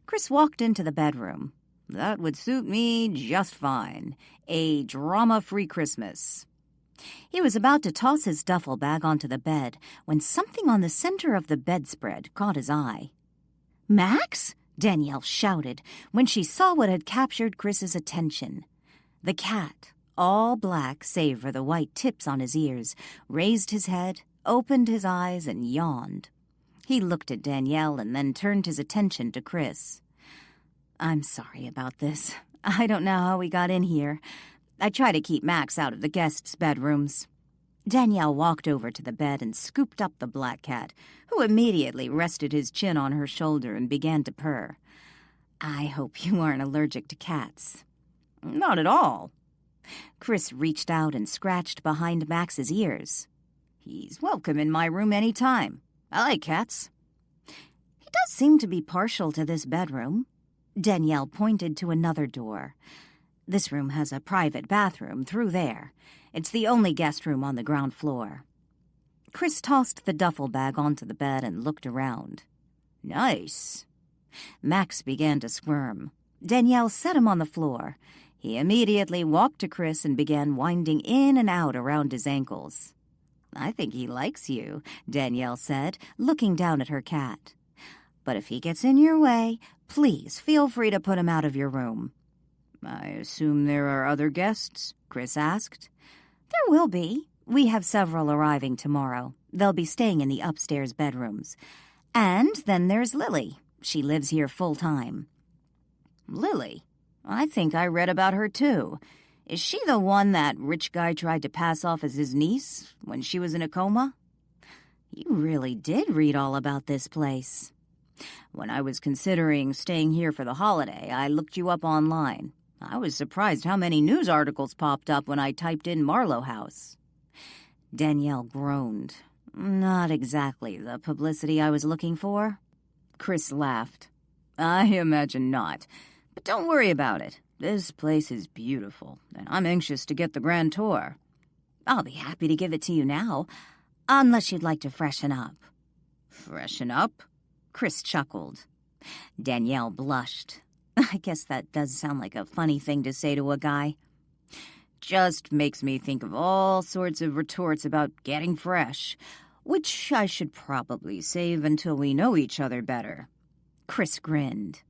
Chris walked into the bedroom. "That would suit me just fine. A drama-free Christmas." He was about to toss his duffel bag onto the bed when something on the center of the bedspread caught his eye. "Max?" Danielle shouted when she saw what had captured Chris's attention. The cat, all black save for the white tips on his ears, raised his head, opened his eyes, and yawned. He looked at Danielle and then turned his attention to Chris. "I'm sorry about this. I don't know how we got in here. I try to keep Max out of the guests' bedrooms." Danielle walked over to the bed and scooped up the black cat, who immediately rested his chin on her shoulder and began to purr. "I hope you aren't allergic to cats." "Not at all." Chris reached out and scratched behind Max's ears. "He's welcome in my room any time. I like cats." "He does seem to be partial to this bedroom." Danielle pointed to another door. "This room has a private bathroom through there. It's the only guest room on the ground floor." Chris tossed the duffel bag onto the bed and looked around. "Nice." Max began to squirm. Danielle set him on the floor. He immediately walked to Chris and began winding in and out around his ankles. "I think he likes you," Danielle said, looking down at her cat. "But if he gets in your way, please feel free to put him out of your room." "I assume there are other guests?" Chris asked. "There will be. We have several arriving tomorrow. They'll be staying in the upstairs bedrooms. And then there's Lily. She lives here full-time." "Lily? I think I read about her too. Is she the one that rich guy tried to pass off as his niece when she was in a coma?" "You really did read all about this place." "When I was considering staying here for the holiday, I looked you up online. I was surprised how many news articles popped up when I typed in Marlow House." Danielle groaned. "Not exactly the publicity I was looking for." Chris laughed. "I imagine not. But don't worry about it. This place is beautiful, and I'm anxious to get the grand tour." "I'll be happy to give it to you now, unless you'd like to freshen up." "Freshen up?" Chris chuckled. Danielle blushed. "I guess that does sound like a funny thing to say to a guy." "Just makes me think of all sorts of retorts about getting fresh, which I should probably save until we know each other better." Chris grinned.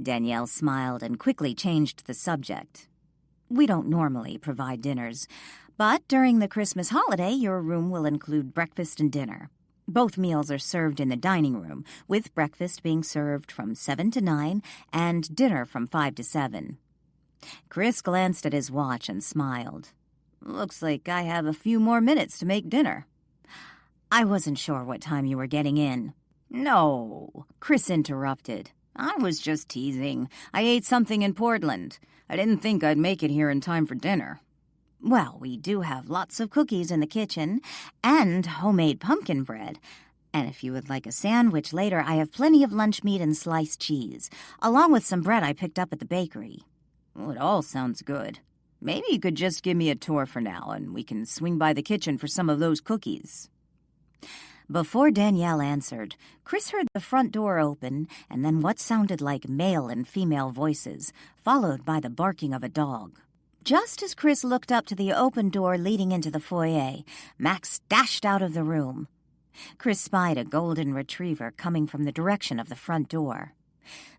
Danielle smiled and quickly changed the subject. "We don't normally provide dinners, but during the Christmas holiday, your room will include breakfast and dinner. Both meals are served in the dining room, with breakfast being served from 7 to 9 and dinner from 5 to 7. Chris glanced at his watch and smiled. "Looks like I have a few more minutes to make dinner." "I wasn't sure what time you were getting in." "No," Chris interrupted. "I was just teasing. I ate something in Portland. I didn't think I'd make it here in time for dinner." Well, we do have lots of cookies in the kitchen and homemade pumpkin bread. And if you would like a sandwich later, I have plenty of lunch meat and sliced cheese, along with some bread I picked up at the bakery. Well, it all sounds good. Maybe you could just give me a tour for now, and we can swing by the kitchen for some of those cookies. Before Danielle answered, Chris heard the front door open and then what sounded like male and female voices, followed by the barking of a dog. Just as Chris looked up to the open door leading into the foyer, Max dashed out of the room. Chris spied a golden retriever coming from the direction of the front door.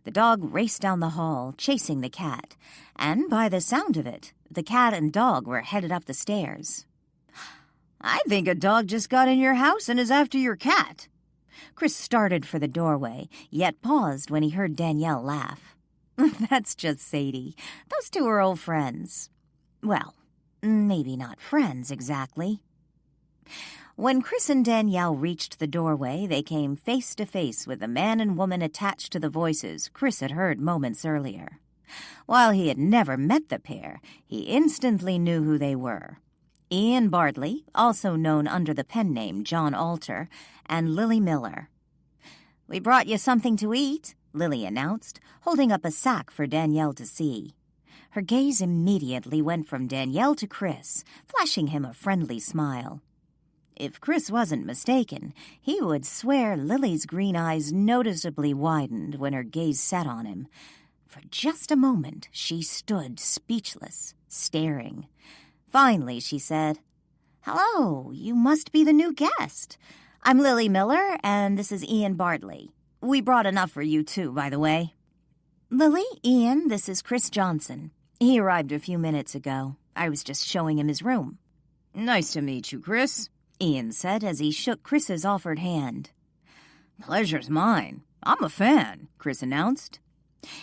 The dog raced down the hall, chasing the cat, and by the sound of it, the cat and dog were headed up the stairs. I think a dog just got in your house and is after your cat. Chris started for the doorway, yet paused when he heard Danielle laugh. That's just Sadie. Those two are old friends. Well, maybe not friends exactly. When Chris and Danielle reached the doorway, they came face to face with the man and woman attached to the voices Chris had heard moments earlier. While he had never met the pair, he instantly knew who they were. Ian Bardley, also known under the pen name John Alter, and Lily Miller. "We brought you something to eat," Lily announced, holding up a sack for Danielle to see. Her gaze immediately went from Danielle to Chris, flashing him a friendly smile. If Chris wasn't mistaken, he would swear Lily's green eyes noticeably widened when her gaze set on him. For just a moment, she stood speechless, staring. Finally, she said, "Hello, you must be the new guest. I'm Lily Miller, and this is Ian Bardley. We brought enough for you, too, by the way." "Lily, Ian, this is Chris Johnson. He arrived a few minutes ago. I was just showing him his room." "Nice to meet you, Chris," Ian said as he shook Chris's offered hand. "Pleasure's mine. I'm a fan," Chris announced.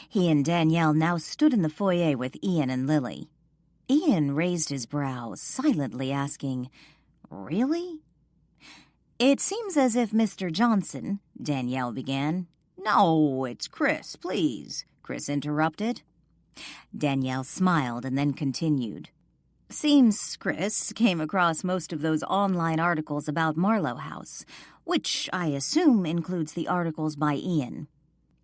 He and Danielle now stood in the foyer with Ian and Lily. Ian raised his brows, silently asking, "Really?" "It seems as if Mr. Johnson," Danielle began. "No, it's Chris, please," Chris interrupted. Danielle smiled and then continued. "Seems Chris came across most of those online articles about Marlow House, which I assume includes the articles by Ian."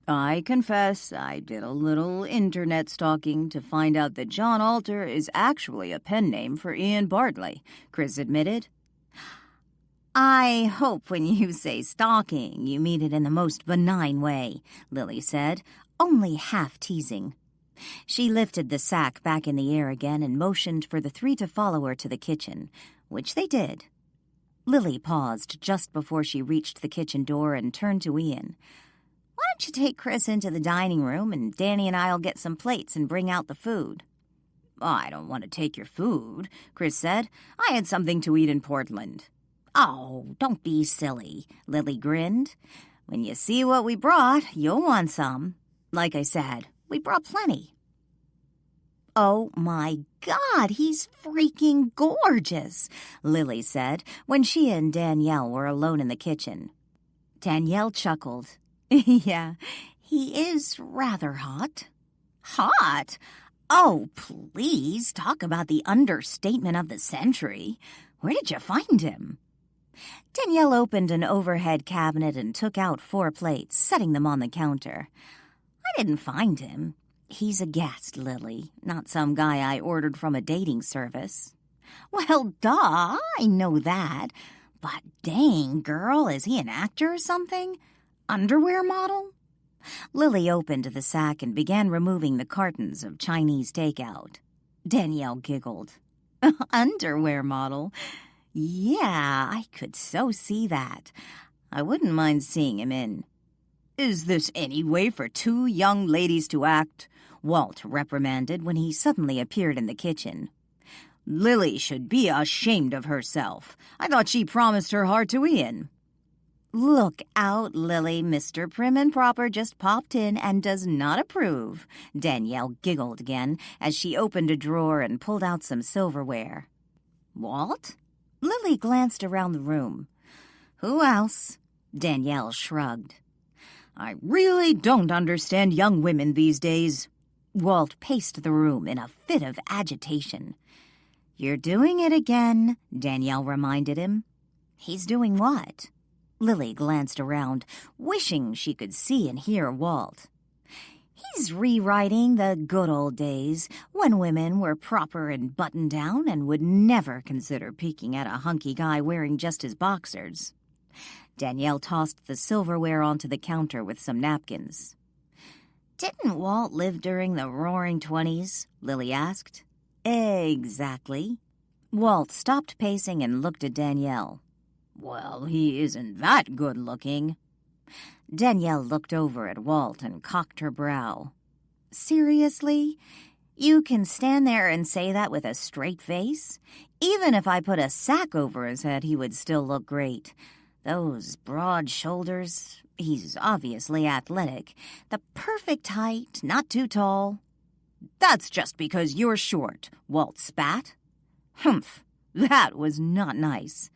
"I confess I did a little internet stalking to find out that John Alter is actually a pen name for Ian Bardley," Chris admitted. "I hope when you say stalking, you mean it in the most benign way," Lily said, only half teasing. She lifted the sack back in the air again and motioned for the three to follow her to the kitchen, which they did. Lily paused just before she reached the kitchen door and turned to Ian. "Why don't you take Chris into the dining room and Danny and I'll get some plates and bring out the food?" "I don't want to take your food," Chris said. "I had something to eat in Portland." "Oh, don't be silly," Lily grinned. "When you see what we brought, you'll want some. Like I said, we brought plenty." "Oh, my God, he's freaking gorgeous," Lily said when she and Danielle were alone in the kitchen. Danielle chuckled. "Yeah, he is rather hot." "Hot? Oh, please, talk about the understatement of the century. Where did you find him?" Danielle opened an overhead cabinet and took out 4 plates, setting them on the counter. "I didn't find him. He's a guest, Lily, not some guy I ordered from a dating service." "Well, duh, I know that. But dang, girl, is he an actor or something? Underwear model?" Lily opened the sack and began removing the cartons of Chinese takeout. Danielle giggled. "Underwear model? Yeah, I could so see that. I wouldn't mind seeing him in." "Is this any way for 2 young ladies to act?" Walt reprimanded when he suddenly appeared in the kitchen. "Lily should be ashamed of herself. I thought she promised her heart to Ian." "Look out, Lily. Mr. Prim and Proper just popped in and does not approve." Danielle giggled again as she opened a drawer and pulled out some silverware. "Walt?" Lily glanced around the room. "Who else?" Danielle shrugged. "I really don't understand young women these days." Walt paced the room in a fit of agitation. "You're doing it again," Danielle reminded him. "He's doing what?" Lily glanced around, wishing she could see and hear Walt. "He's rewriting the good old days when women were proper and buttoned down and would never consider peeking at a hunky guy wearing just his boxers." Danielle tossed the silverware onto the counter with some napkins. "Didn't Walt live during the Roaring '20s?" Lily asked. "Exactly." Walt stopped pacing and looked at Danielle. "Well, he isn't that good-looking." Danielle looked over at Walt and cocked her brow. "Seriously? You can stand there and say that with a straight face? Even if I put a sack over his head, he would still look great. Those broad shoulders, he's obviously athletic, the perfect height, not too tall." "That's just because you're short," Walt spat. "Humph, that was not nice."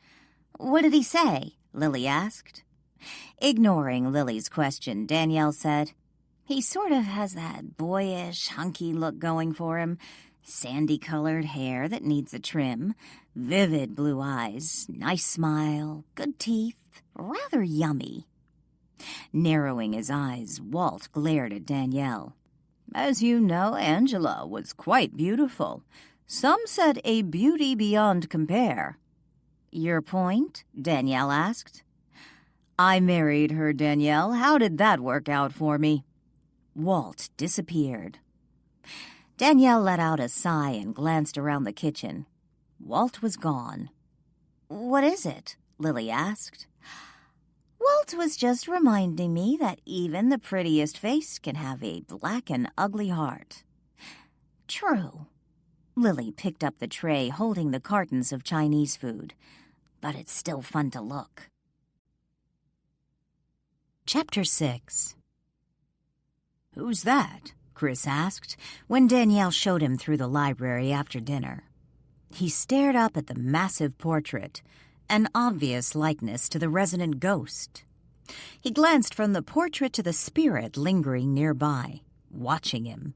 "What did he say?" Lily asked. Ignoring Lily's question, Danielle said, "He sort of has that boyish, hunky look going for him. Sandy-colored hair that needs a trim, vivid blue eyes, nice smile, good teeth, rather yummy." Narrowing his eyes, Walt glared at Danielle. "As you know, Angela was quite beautiful. Some said a beauty beyond compare." "Your point?" Danielle asked. "I married her, Danielle. How did that work out for me?" Walt disappeared. Danielle let out a sigh and glanced around the kitchen. Walt was gone. "What is it?" Lily asked. "Walt was just reminding me that even the prettiest face can have a black and ugly heart." "True." Lily picked up the tray holding the cartons of Chinese food. "But it's still fun to look." Chapter 6. "Who's that?" Chris asked when Danielle showed him through the library after dinner. He stared up at the massive portrait, an obvious likeness to the resident ghost. He glanced from the portrait to the spirit lingering nearby, watching him.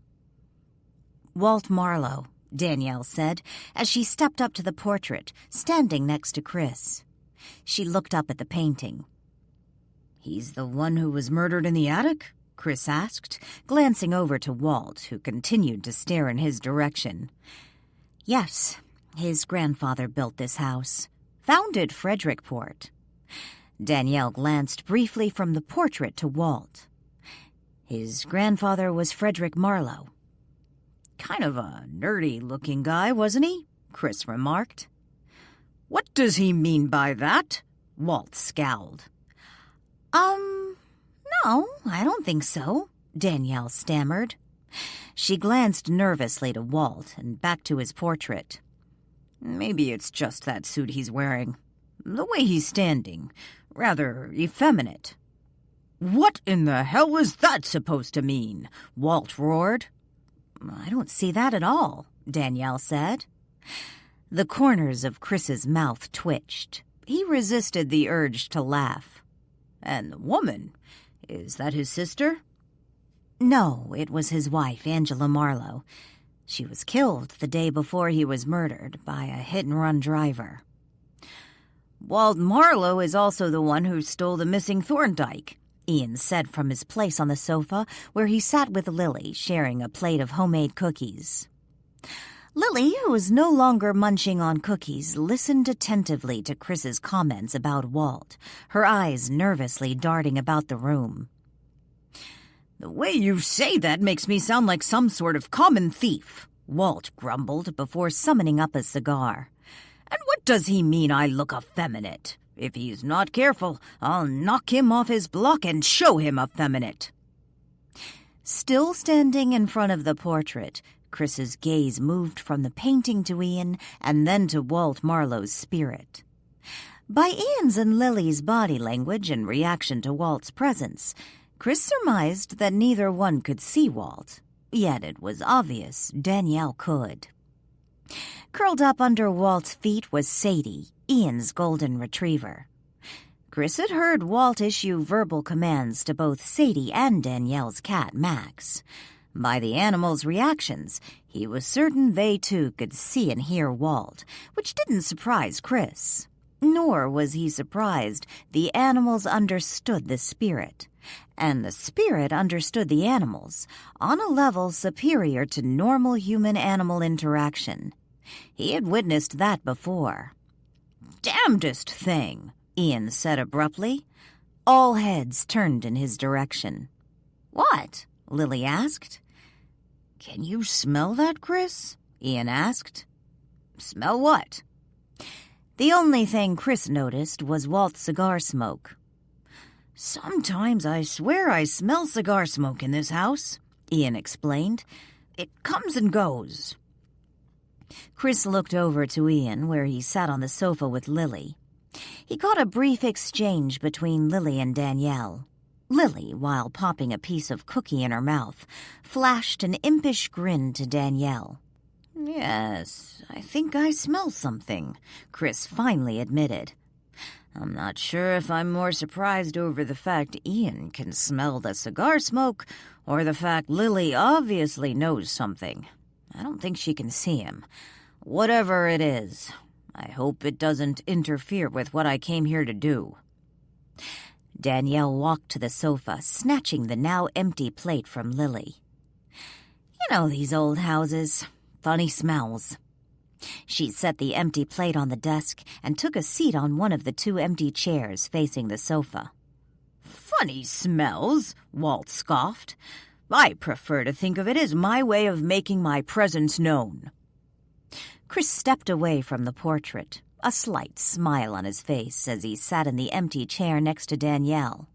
"Walt Marlow," Danielle said as she stepped up to the portrait, standing next to Chris. She looked up at the painting. "He's the one who was murdered in the attic?" Chris asked, glancing over to Walt, who continued to stare in his direction. "Yes, his grandfather built this house. Founded Frederickport." Danielle glanced briefly from the portrait to Walt. "His grandfather was Frederick Marlow." "Kind of a nerdy-looking guy, wasn't he?" Chris remarked. "What does he mean by that?" Walt scowled. No, I don't think so," Danielle stammered. She glanced nervously to Walt and back to his portrait. "Maybe it's just that suit he's wearing. The way he's standing. Rather effeminate." "What in the hell was that supposed to mean?" Walt roared. "I don't see that at all," Danielle said. The corners of Chris's mouth twitched. He resisted the urge to laugh. "And the woman, is that his sister?" "No, it was his wife, Angela Marlow. She was killed the day before he was murdered by a hit-and-run driver." "Walt Marlow is also the one who stole the missing Thorndyke," Ian said from his place on the sofa, where he sat with Lily, sharing a plate of homemade cookies. Lily, who was no longer munching on cookies, listened attentively to Chris's comments about Walt, her eyes nervously darting about the room. "The way you say that makes me sound like some sort of common thief," Walt grumbled before summoning up a cigar. "And what does he mean I look effeminate? If he's not careful, I'll knock him off his block and show him effeminate." Still standing in front of the portrait, Chris's gaze moved from the painting to Ian and then to Walt Marlow's spirit. By Ian's and Lily's body language and reaction to Walt's presence, Chris surmised that neither one could see Walt. Yet it was obvious Danielle could. Curled up under Walt's feet was Sadie, Ian's golden retriever. Chris had heard Walt issue verbal commands to both Sadie and Danielle's cat, Max. By the animals' reactions, he was certain they too could see and hear Walt, which didn't surprise Chris. Nor was he surprised the animals understood the spirit, and the spirit understood the animals on a level superior to normal human-animal interaction. He had witnessed that before. "Damnedest thing," Ian said abruptly. All heads turned in his direction. "What?" Lily asked. "Can you smell that, Chris?" Ian asked. "Smell what?" The only thing Chris noticed was Walt's cigar smoke. "Sometimes I swear I smell cigar smoke in this house," Ian explained. "It comes and goes." Chris looked over to Ian, where he sat on the sofa with Lily. He caught a brief exchange between Lily and Danielle. Lily, while popping a piece of cookie in her mouth, flashed an impish grin to Danielle. "Yes, I think I smell something," Chris finally admitted. "I'm not sure if I'm more surprised over the fact Ian can smell the cigar smoke or the fact Lily obviously knows something. I don't think she can see him. Whatever it is, I hope it doesn't interfere with what I came here to do." Danielle walked to the sofa, snatching the now empty plate from Lily. "You know these old houses. Funny smells." She set the empty plate on the desk and took a seat on one of the two empty chairs facing the sofa. "Funny smells?" Walt scoffed. "I prefer to think of it as my way of making my presence known." Chris stepped away from the portrait, a slight smile on his face as he sat in the empty chair next to Danielle.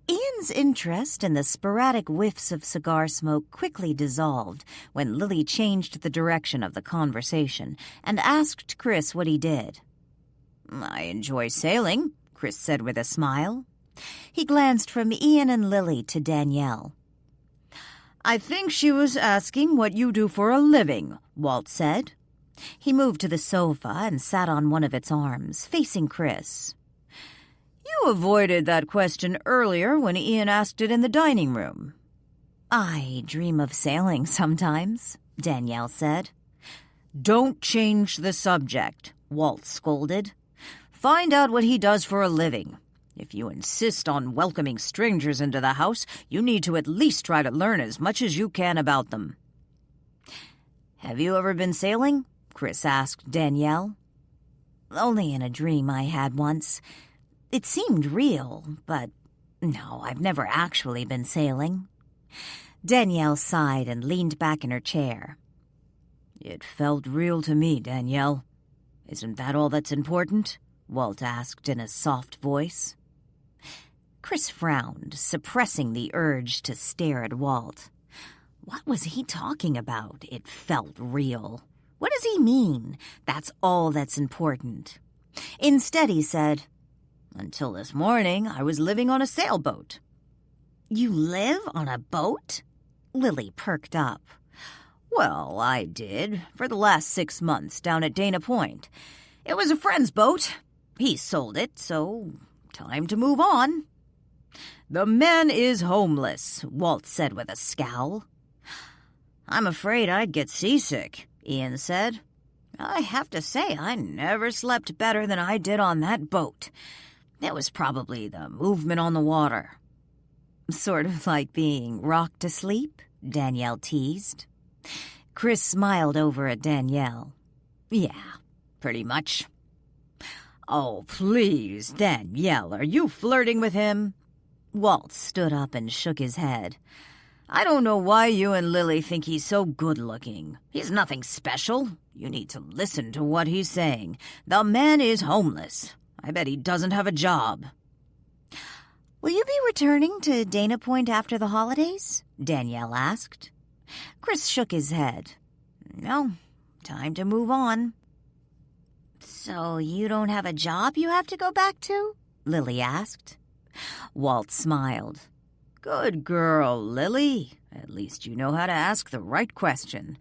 Ian's interest in the sporadic whiffs of cigar smoke quickly dissolved when Lily changed the direction of the conversation and asked Chris what he did. "I enjoy sailing," Chris said with a smile. He glanced from Ian and Lily to Danielle. "I think she was asking what you do for a living," Walt said. He moved to the sofa and sat on one of its arms, facing Chris. "You avoided that question earlier when Ian asked it in the dining room." "I dream of sailing sometimes," Danielle said. "Don't change the subject," Walt scolded. "Find out what he does for a living. If you insist on welcoming strangers into the house, you need to at least try to learn as much as you can about them." "Have you ever been sailing?" Chris asked Danielle. "Only in a dream I had once. It seemed real, but no, I've never actually been sailing." Danielle sighed and leaned back in her chair. "It felt real to me, Danielle. Isn't that all that's important?" Walt asked in a soft voice. Chris frowned, suppressing the urge to stare at Walt. What was he talking about? It felt real. What does he mean? That's all that's important. Instead, he said, "Until this morning, I was living on a sailboat." "You live on a boat?" Lily perked up. "Well, I did, for the last 6 months down at Dana Point. It was a friend's boat. He sold it, so time to move on." "The man is homeless," Walt said with a scowl. "I'm afraid I'd get seasick," Ian said. "I have to say I never slept better than I did on that boat. It was probably the movement on the water." "Sort of like being rocked to sleep?" Danielle teased. Chris smiled over at Danielle. "Yeah, pretty much." "Oh, please, Danielle, are you flirting with him?" Walt stood up and shook his head. "I don't know why you and Lily think he's so good-looking. He's nothing special. You need to listen to what he's saying. The man is homeless. I bet he doesn't have a job." "Will you be returning to Dana Point after the holidays?" Danielle asked. Chris shook his head. "No, time to move on." "So you don't have a job you have to go back to?" Lily asked. Walt smiled. "Good girl, Lily. At least you know how to ask the right question.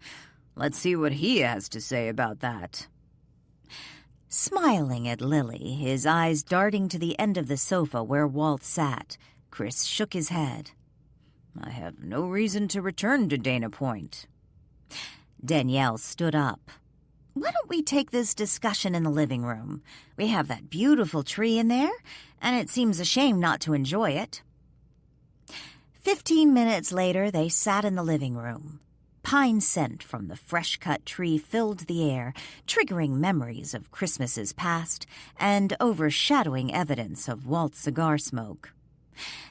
Let's see what he has to say about that." Smiling at Lily, his eyes darting to the end of the sofa where Walt sat, Chris shook his head. I have no reason to return to Dana Point. Danielle stood up. Why don't we take this discussion in the living room? We have that beautiful tree in there, and it seems a shame not to enjoy it. 15 minutes later, they sat in the living room. Pine scent from the fresh-cut tree filled the air, triggering memories of Christmases past and overshadowing evidence of Walt's cigar smoke.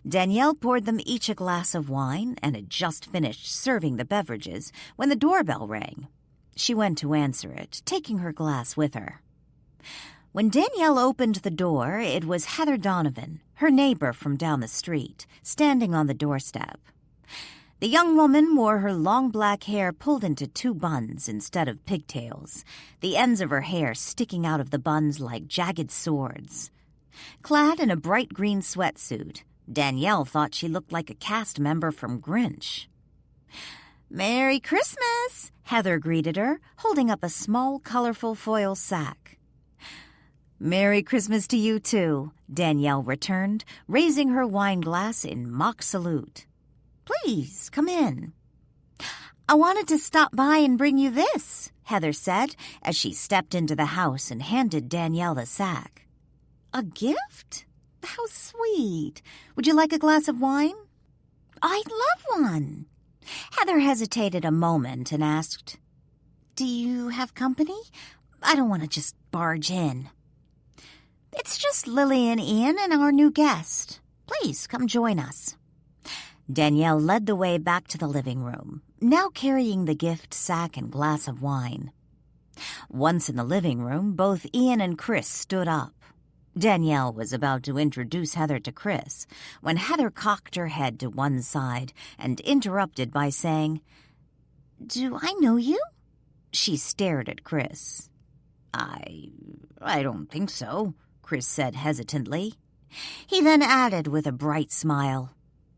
Danielle poured them each a glass of wine and had just finished serving the beverages when the doorbell rang. She went to answer it, taking her glass with her. When Danielle opened the door, it was Heather Donovan, her neighbor from down the street, standing on the doorstep. The young woman wore her long black hair pulled into 2 buns instead of pigtails, the ends of her hair sticking out of the buns like jagged swords. Clad in a bright green sweatsuit, Danielle thought she looked like a cast member from Grinch. "Merry Christmas," Heather greeted her, holding up a small, colorful foil sack. "Merry Christmas to you, too," Danielle returned, raising her wine glass in mock salute. "Please, come in." "I wanted to stop by and bring you this," Heather said as she stepped into the house and handed Danielle the sack. "A gift? How sweet. Would you like a glass of wine?" "I'd love one." Heather hesitated a moment and asked, "Do you have company? I don't want to just barge in." "It's just Lily and Ian and our new guest. Please come join us." Danielle led the way back to the living room, now carrying the gift sack and glass of wine. Once in the living room, both Ian and Chris stood up. Danielle was about to introduce Heather to Chris when Heather cocked her head to one side and interrupted by saying, "Do I know you?" She stared at Chris. I don't think so," Chris said hesitantly. He then added with a bright smile,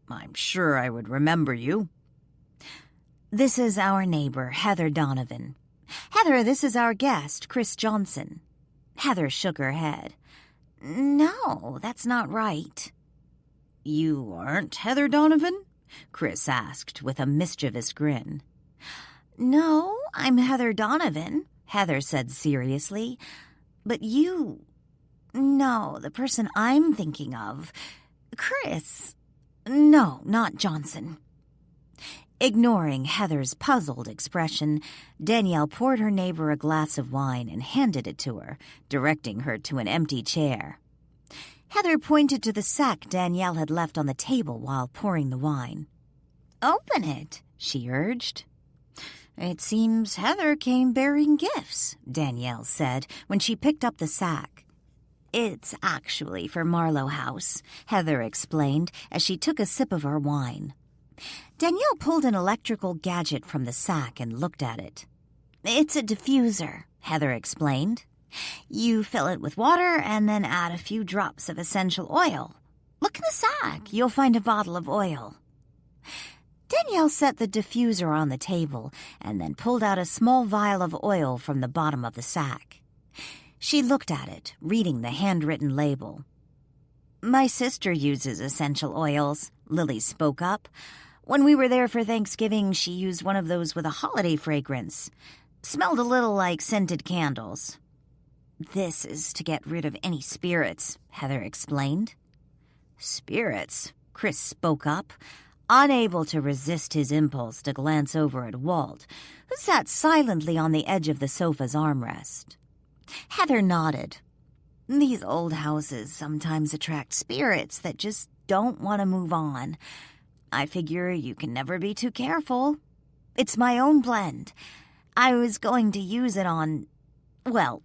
"I'm sure I would remember you." "This is our neighbor, Heather Donovan. Heather, this is our guest, Chris Johnson." Heather shook her head. "No, that's not right." "You aren't Heather Donovan?" Chris asked with a mischievous grin. "No, I'm Heather Donovan," Heather said seriously. "But you... No, the person I'm thinking of... Chris... No, not Johnson." Ignoring Heather's puzzled expression, Danielle poured her neighbor a glass of wine and handed it to her, directing her to an empty chair. Heather pointed to the sack Danielle had left on the table while pouring the wine. "Open it," she urged. "It seems Heather came bearing gifts," Danielle said when she picked up the sack. "It's actually for Marlow House," Heather explained as she took a sip of her wine. Danielle pulled an electrical gadget from the sack and looked at it. "It's a diffuser," Heather explained. "You fill it with water and then add a few drops of essential oil. Look in the sack. You'll find a bottle of oil." Danielle set the diffuser on the table and then pulled out a small vial of oil from the bottom of the sack. She looked at it, reading the handwritten label. "My sister uses essential oils," Lily spoke up. "When we were there for Thanksgiving, she used one of those with a holiday fragrance. Smelled a little like scented candles." "This is to get rid of any spirits," Heather explained. "Spirits?" Chris spoke up, unable to resist his impulse to glance over at Walt, who sat silently on the edge of the sofa's armrest. Heather nodded. "These old houses sometimes attract spirits that just don't want to move on. I figure you can never be too careful. It's my own blend. I was going to use it on... Well,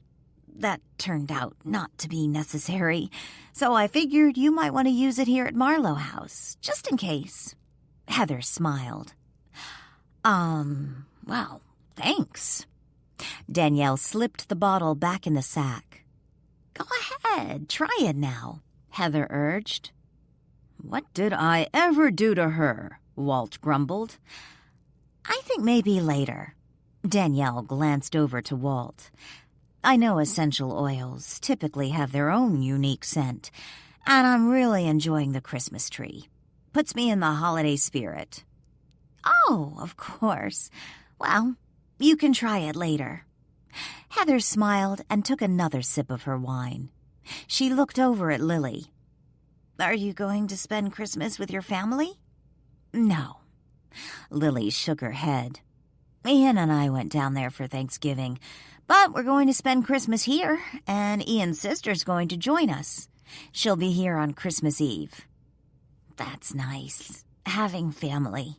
that turned out not to be necessary, so I figured you might want to use it here at Marlow House, just in case." Heather smiled. Well, thanks." Danielle slipped the bottle back in the sack. "Go ahead, try it now," Heather urged. "What did I ever do to her?" Walt grumbled. "I think maybe later." Danielle glanced over to Walt. "I know essential oils typically have their own unique scent, and I'm really enjoying the Christmas tree. Puts me in the holiday spirit. Oh, of course. Well, you can try it later. Heather smiled and took another sip of her wine. She looked over at Lily. Are you going to spend Christmas with your family? No. Lily shook her head. Ian and I went down there for Thanksgiving, but we're going to spend Christmas here, and Ian's sister's going to join us. She'll be here on Christmas Eve. That's nice, having family.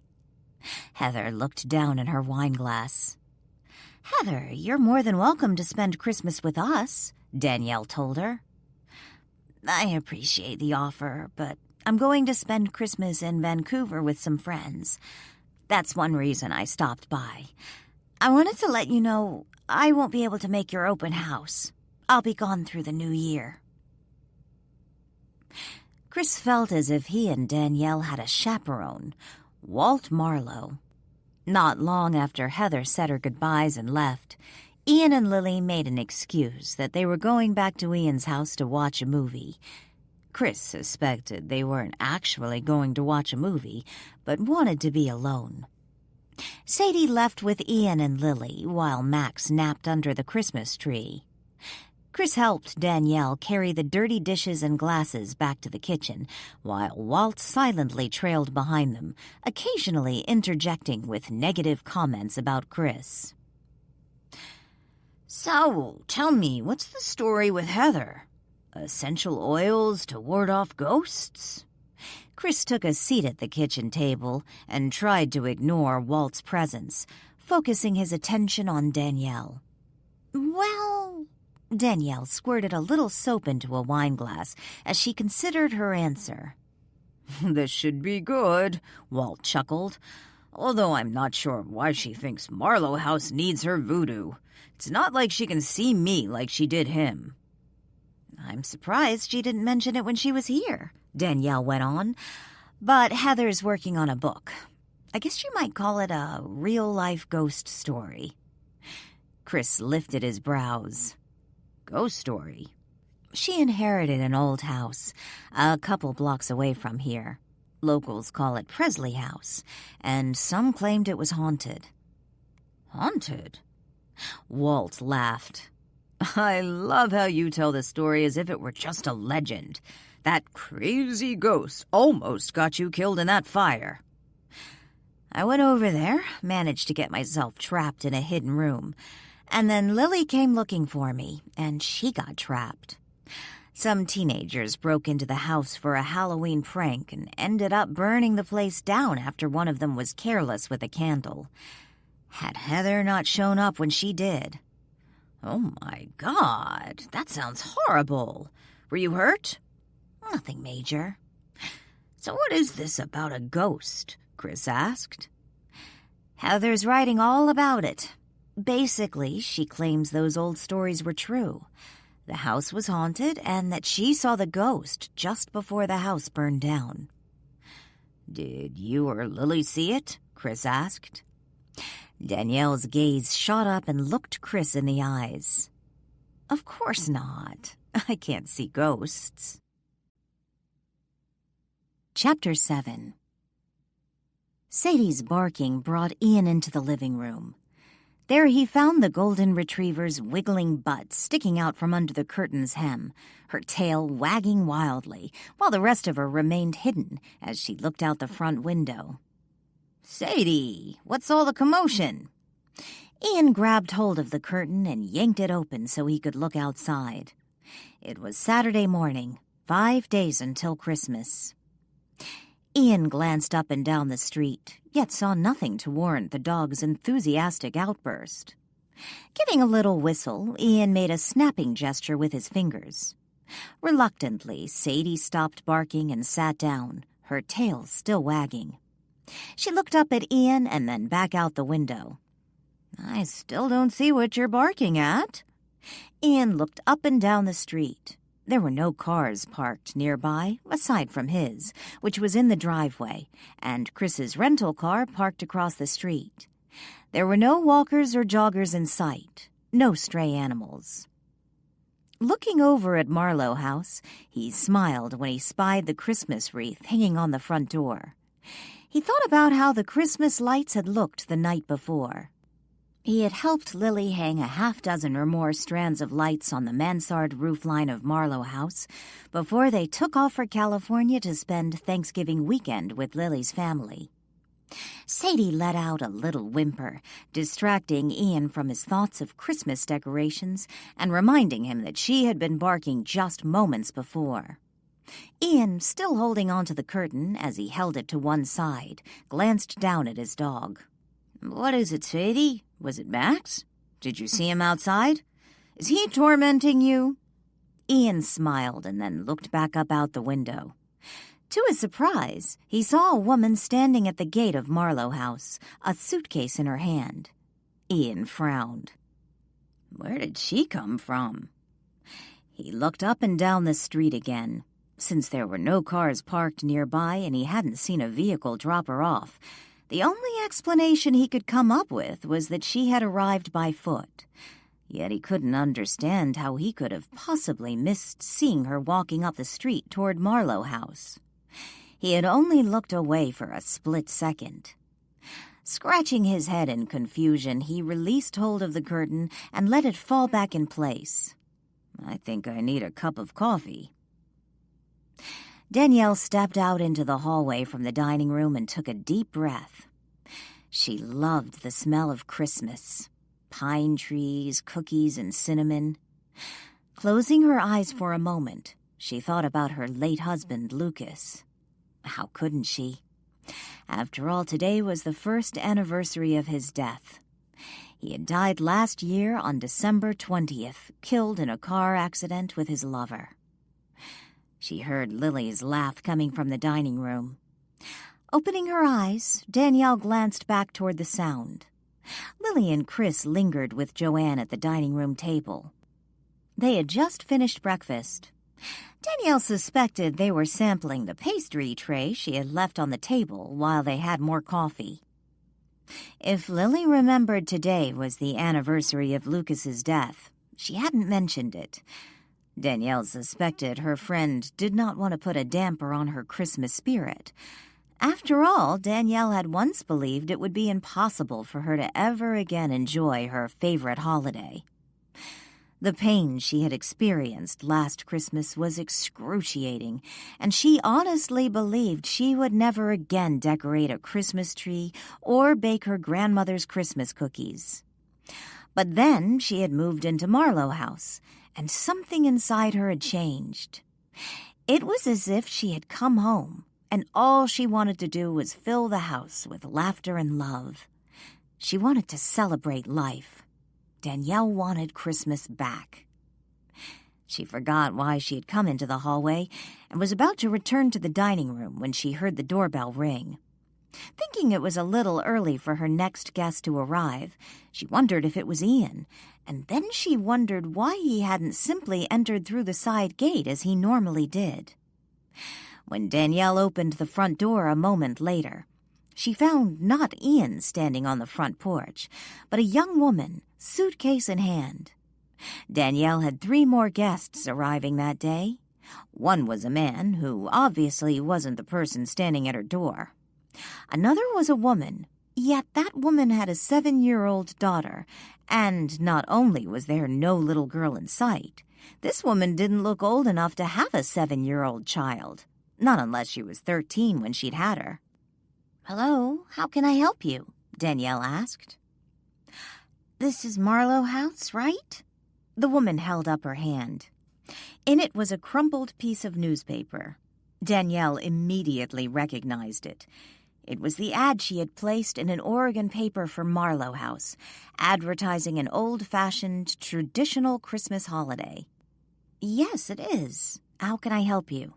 Heather looked down in her wine glass. Heather, you're more than welcome to spend Christmas with us, Danielle told her. I appreciate the offer, but I'm going to spend Christmas in Vancouver with some friends. That's one reason I stopped by. I wanted to let you know I won't be able to make your open house. I'll be gone through the new year. Chris felt as if he and Danielle had a chaperone, Walt Marlow. Not long after Heather said her goodbyes and left, Ian and Lily made an excuse that they were going back to Ian's house to watch a movie. Chris suspected they weren't actually going to watch a movie, but wanted to be alone. Sadie left with Ian and Lily while Max napped under the Christmas tree. Chris helped Danielle carry the dirty dishes and glasses back to the kitchen, while Walt silently trailed behind them, occasionally interjecting with negative comments about Chris. So, tell me, what's the story with Heather? Essential oils to ward off ghosts? Chris took a seat at the kitchen table and tried to ignore Walt's presence, focusing his attention on Danielle. Well, Danielle squirted a little soap into a wine glass as she considered her answer. This should be good, Walt chuckled, although I'm not sure why she thinks Marlow House needs her voodoo. It's not like she can see me like she did him. I'm surprised she didn't mention it when she was here, Danielle went on. But Heather's working on a book. I guess you might call it a real-life ghost story. Chris lifted his brows. Ghost story? She inherited an old house, a couple blocks away from here. Locals call it Presley House, and some claimed it was haunted. Haunted? Walt laughed. I love how you tell the story as if it were just a legend. That crazy ghost almost got you killed in that fire. I went over there, managed to get myself trapped in a hidden room, and then Lily came looking for me, and she got trapped. Some teenagers broke into the house for a Halloween prank and ended up burning the place down after one of them was careless with a candle. Had Heather not shown up when she did. Oh my God, that sounds horrible. Were you hurt? Nothing major. So what is this about a ghost? Chris asked. Heather's writing all about it. Basically, she claims those old stories were true. The house was haunted and that she saw the ghost just before the house burned down. Did you or Lily see it? Chris asked. Danielle's gaze shot up and looked Chris in the eyes. Of course not. I can't see ghosts. Chapter 7. Sadie's barking brought Ian into the living room. There he found the golden retriever's wiggling butt sticking out from under the curtain's hem, her tail wagging wildly, while the rest of her remained hidden as she looked out the front window. Sadie, what's all the commotion? Ian grabbed hold of the curtain and yanked it open so he could look outside. It was Saturday morning, 5 days until Christmas. Ian glanced up and down the street, yet saw nothing to warrant the dog's enthusiastic outburst. Giving a little whistle, Ian made a snapping gesture with his fingers. Reluctantly, Sadie stopped barking and sat down, her tail still wagging. She looked up at Ian and then back out the window. I still don't see what you're barking at. Ian looked up and down the street. There were no cars parked nearby, aside from his, which was in the driveway, and Chris's rental car parked across the street. There were no walkers or joggers in sight, no stray animals. Looking over at Marlow House, he smiled when he spied the Christmas wreath hanging on the front door. He thought about how the Christmas lights had looked the night before. He had helped Lily hang a half-dozen or more strands of lights on the mansard roofline of Marlow House before they took off for California to spend Thanksgiving weekend with Lily's family. Sadie let out a little whimper, distracting Ian from his thoughts of Christmas decorations and reminding him that she had been barking just moments before. Ian, still holding onto the curtain as he held it to one side, glanced down at his dog. "What is it, Sadie? Was it Max? Did you see him outside? Is he tormenting you?" Ian smiled and then looked back up out the window. To his surprise, he saw a woman standing at the gate of Marlow House, a suitcase in her hand. Ian frowned. Where did she come from? He looked up and down the street again. Since there were no cars parked nearby and he hadn't seen a vehicle drop her off, the only explanation he could come up with was that she had arrived by foot. Yet he couldn't understand how he could have possibly missed seeing her walking up the street toward Marlow House. He had only looked away for a split second. Scratching his head in confusion, he released hold of the curtain and let it fall back in place. I think I need a cup of coffee. Danielle stepped out into the hallway from the dining room and took a deep breath. She loved the smell of Christmas. Pine trees, cookies, and cinnamon. Closing her eyes for a moment, she thought about her late husband, Lucas. How couldn't she? After all, today was the first anniversary of his death. He had died last year on December 20th, killed in a car accident with his lover. She heard Lily's laugh coming from the dining room. Opening her eyes, Danielle glanced back toward the sound. Lily and Chris lingered with Joanne at the dining room table. They had just finished breakfast. Danielle suspected they were sampling the pastry tray she had left on the table while they had more coffee. If Lily remembered today was the anniversary of Lucas's death, she hadn't mentioned it. Danielle suspected her friend did not want to put a damper on her Christmas spirit. After all, Danielle had once believed it would be impossible for her to ever again enjoy her favorite holiday. The pain she had experienced last Christmas was excruciating, and she honestly believed she would never again decorate a Christmas tree or bake her grandmother's Christmas cookies. But then she had moved into Marlow House, and something inside her had changed. It was as if she had come home, and all she wanted to do was fill the house with laughter and love. She wanted to celebrate life. Danielle wanted Christmas back. She forgot why she had come into the hallway and was about to return to the dining room when she heard the doorbell ring. Thinking it was a little early for her next guest to arrive, she wondered if it was Ian, and then she wondered why he hadn't simply entered through the side gate as he normally did. When Danielle opened the front door a moment later, she found not Ian standing on the front porch, but a young woman, suitcase in hand. Danielle had 3 more guests arriving that day. One was a man who obviously wasn't the person standing at her door. Another was a woman, yet that woman had a 7-year-old daughter, and not only was there no little girl in sight, this woman didn't look old enough to have a 7-year-old child, not unless she was 13 when she'd had her. "Hello, how can I help you?" Danielle asked. "This is Marlow House, right?" The woman held up her hand. In it was a crumpled piece of newspaper. Danielle immediately recognized it. It was the ad she had placed in an Oregon paper for Marlow House, advertising an old-fashioned, traditional Christmas holiday. "Yes, it is. How can I help you?"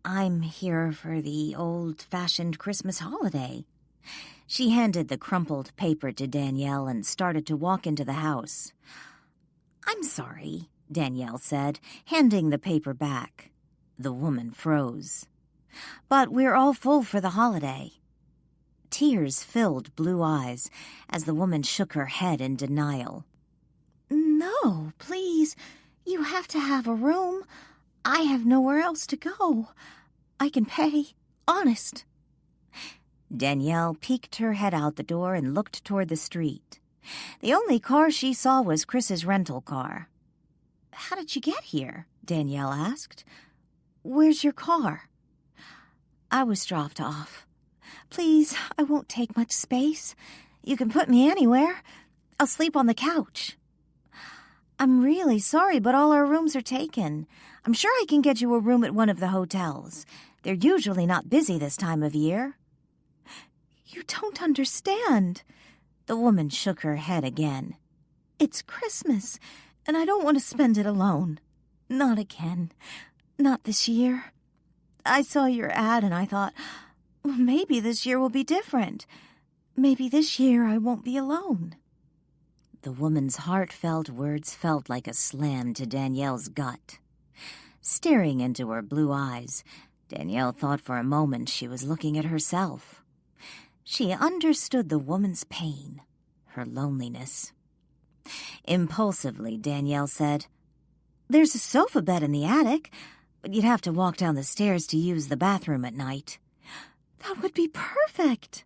"I'm here for the old-fashioned Christmas holiday." She handed the crumpled paper to Danielle and started to walk into the house. "I'm sorry," Danielle said, handing the paper back. The woman froze. "But we're all full for the holiday." Tears filled blue eyes as the woman shook her head in denial. "No, please. You have to have a room. I have nowhere else to go. I can pay. Honest. Danielle peeked her head out the door and looked toward the street. The only car she saw was Chris's rental car. How did you get here? Danielle asked. Where's your car? I was dropped off. Please, I won't take much space. You can put me anywhere. I'll sleep on the couch. I'm really sorry, but all our rooms are taken. I'm sure I can get you a room at one of the hotels. They're usually not busy this time of year. You don't understand. The woman shook her head again. It's Christmas, and I don't want to spend it alone. Not again. Not this year. I saw your ad and I thought, well, maybe this year will be different. Maybe this year I won't be alone. The woman's heartfelt words felt like a slam to Danielle's gut. Staring into her blue eyes, Danielle thought for a moment she was looking at herself. She understood the woman's pain, her loneliness. Impulsively, Danielle said, There's a sofa bed in the attic, but you'd have to walk down the stairs to use the bathroom at night. That would be perfect.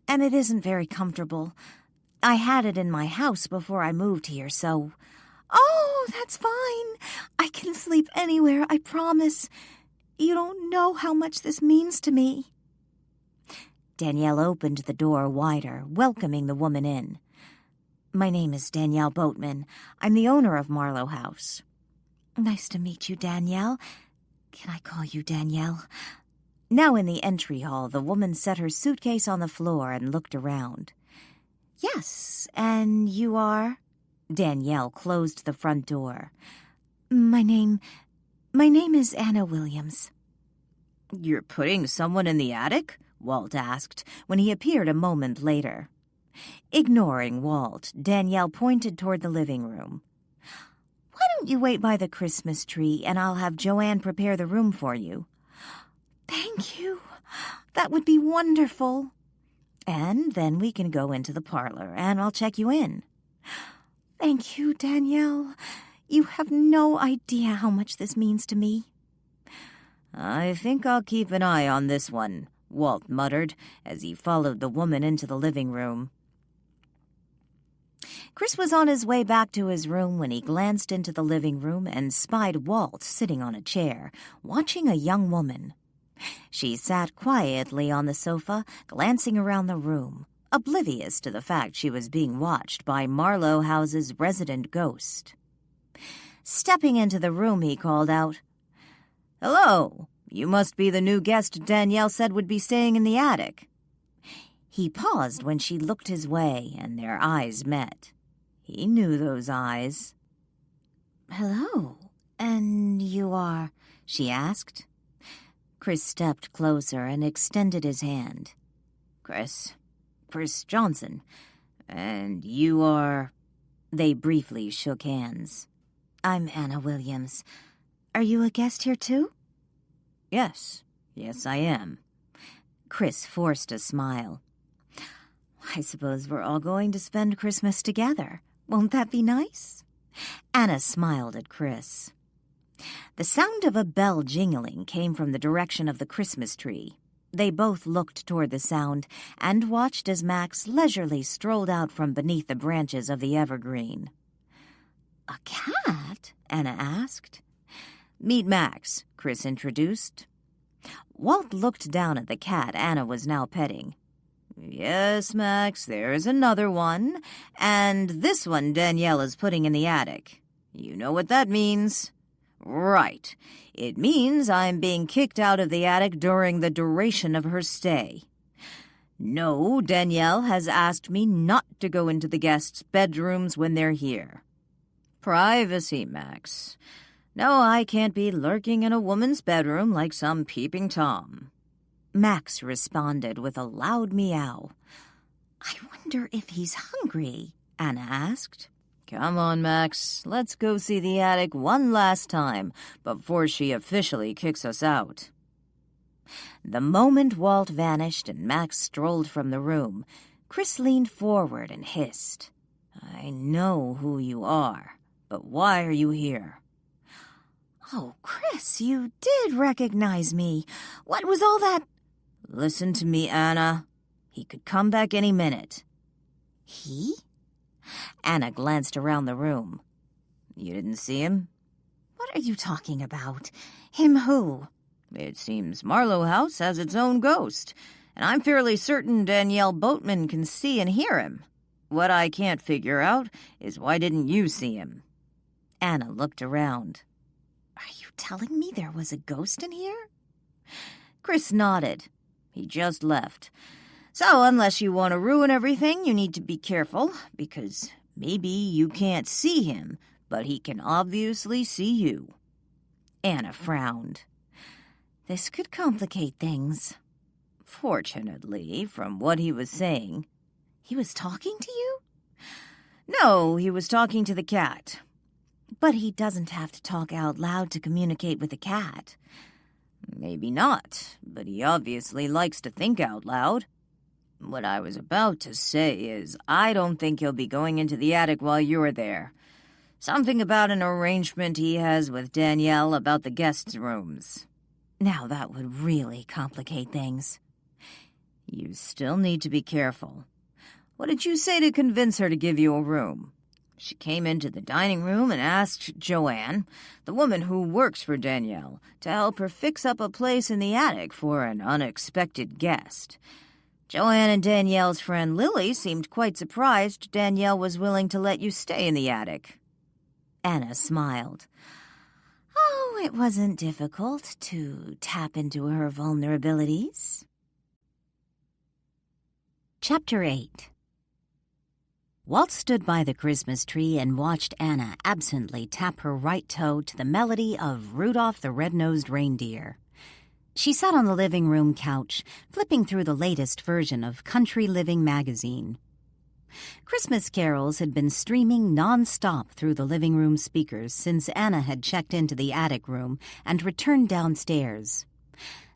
And it isn't very comfortable. I had it in my house before I moved here, so... Oh, that's fine. I can sleep anywhere, I promise. You don't know how much this means to me. Danielle opened the door wider, welcoming the woman in. My name is Danielle Boatman. I'm the owner of Marlow House. Nice to meet you, Danielle. Can I call you Danielle? Now in the entry hall, the woman set her suitcase on the floor and looked around. Yes, and you are? Danielle closed the front door. My name is Anna Williams. You're putting someone in the attic? Walt asked, when he appeared a moment later. Ignoring Walt, Danielle pointed toward the living room. Why don't you wait by the Christmas tree, and I'll have Joanne prepare the room for you? Thank you. That would be wonderful. And then we can go into the parlor, and I'll check you in. Thank you, Danielle. You have no idea how much this means to me. I think I'll keep an eye on this one, Walt muttered as he followed the woman into the living room. Chris was on his way back to his room when he glanced into the living room and spied Walt sitting on a chair, watching a young woman. She sat quietly on the sofa, glancing around the room, oblivious to the fact she was being watched by Marlow House's resident ghost. Stepping into the room, he called out, "Hello, you must be the new guest Danielle said would be staying in the attic." He paused when she looked his way, and their eyes met. He knew those eyes. "Hello, and you are?" she asked. Chris stepped closer and extended his hand. Chris Johnson. And you are..." They briefly shook hands. "I'm Anna Williams. Are you a guest here too?" Yes, I am." Chris forced a smile. "I suppose we're all going to spend Christmas together. Won't that be nice?" Anna smiled at Chris. The sound of a bell jingling came from the direction of the Christmas tree. They both looked toward the sound and watched as Max leisurely strolled out from beneath the branches of the evergreen. "A cat?" Anna asked. "Meet Max," Chris introduced. Walt looked down at the cat Anna was now petting. "Yes, Max, there's another one. And this one Danielle is putting in the attic. You know what that means?" "Right. It means I'm being kicked out of the attic during the duration of her stay. No, Danielle has asked me not to go into the guests' bedrooms when they're here. Privacy, Max. No, I can't be lurking in a woman's bedroom like some peeping Tom." Max responded with a loud meow. "I wonder if he's hungry," Anna asked. "Come on, Max. Let's go see the attic one last time before she officially kicks us out." The moment Walt vanished and Max strolled from the room, Chris leaned forward and hissed, "I know who you are, But why are you here?" "Oh, Chris, you did recognize me. What was all that—" "Listen to me, Anna. He could come back any minute." "He?" Anna glanced around the room. "You didn't see him?" "What are you talking about? Him who?" "It seems Marlow House has its own ghost, and I'm fairly certain Danielle Boatman can see and hear him. What I can't figure out is why didn't you see him?" Anna looked around. "Are you telling me there was a ghost in here?" Chris nodded. "He just left. So unless you want to ruin everything, you need to be careful, because maybe you can't see him, but he can obviously see you." Anna frowned. "This could complicate things." "Fortunately, from what he was saying—" "He was talking to you?" "No, he was talking to the cat." "But he doesn't have to talk out loud to communicate with the cat." "Maybe not, but he obviously likes to think out loud. What I was about to say is, I don't think he'll be going into the attic while you're there. Something about an arrangement he has with Danielle about the guest rooms." Now that would really complicate things. "You still need to be careful. What did you say to convince her to give you a room?" "She came into the dining room and asked Joanne, the woman who works for Danielle, to help her fix up a place in the attic for an unexpected guest. Joanne and Danielle's friend Lily seemed quite surprised Danielle was willing to let you stay in the attic." Anna smiled. "Oh, it wasn't difficult to tap into her vulnerabilities." Chapter 8. Walt stood by the Christmas tree and watched Anna absently tap her right toe to the melody of Rudolph the Red-Nosed Reindeer. She sat on the living room couch, flipping through the latest version of Country Living magazine. Christmas carols had been streaming non-stop through the living room speakers since Anna had checked into the attic room and returned downstairs.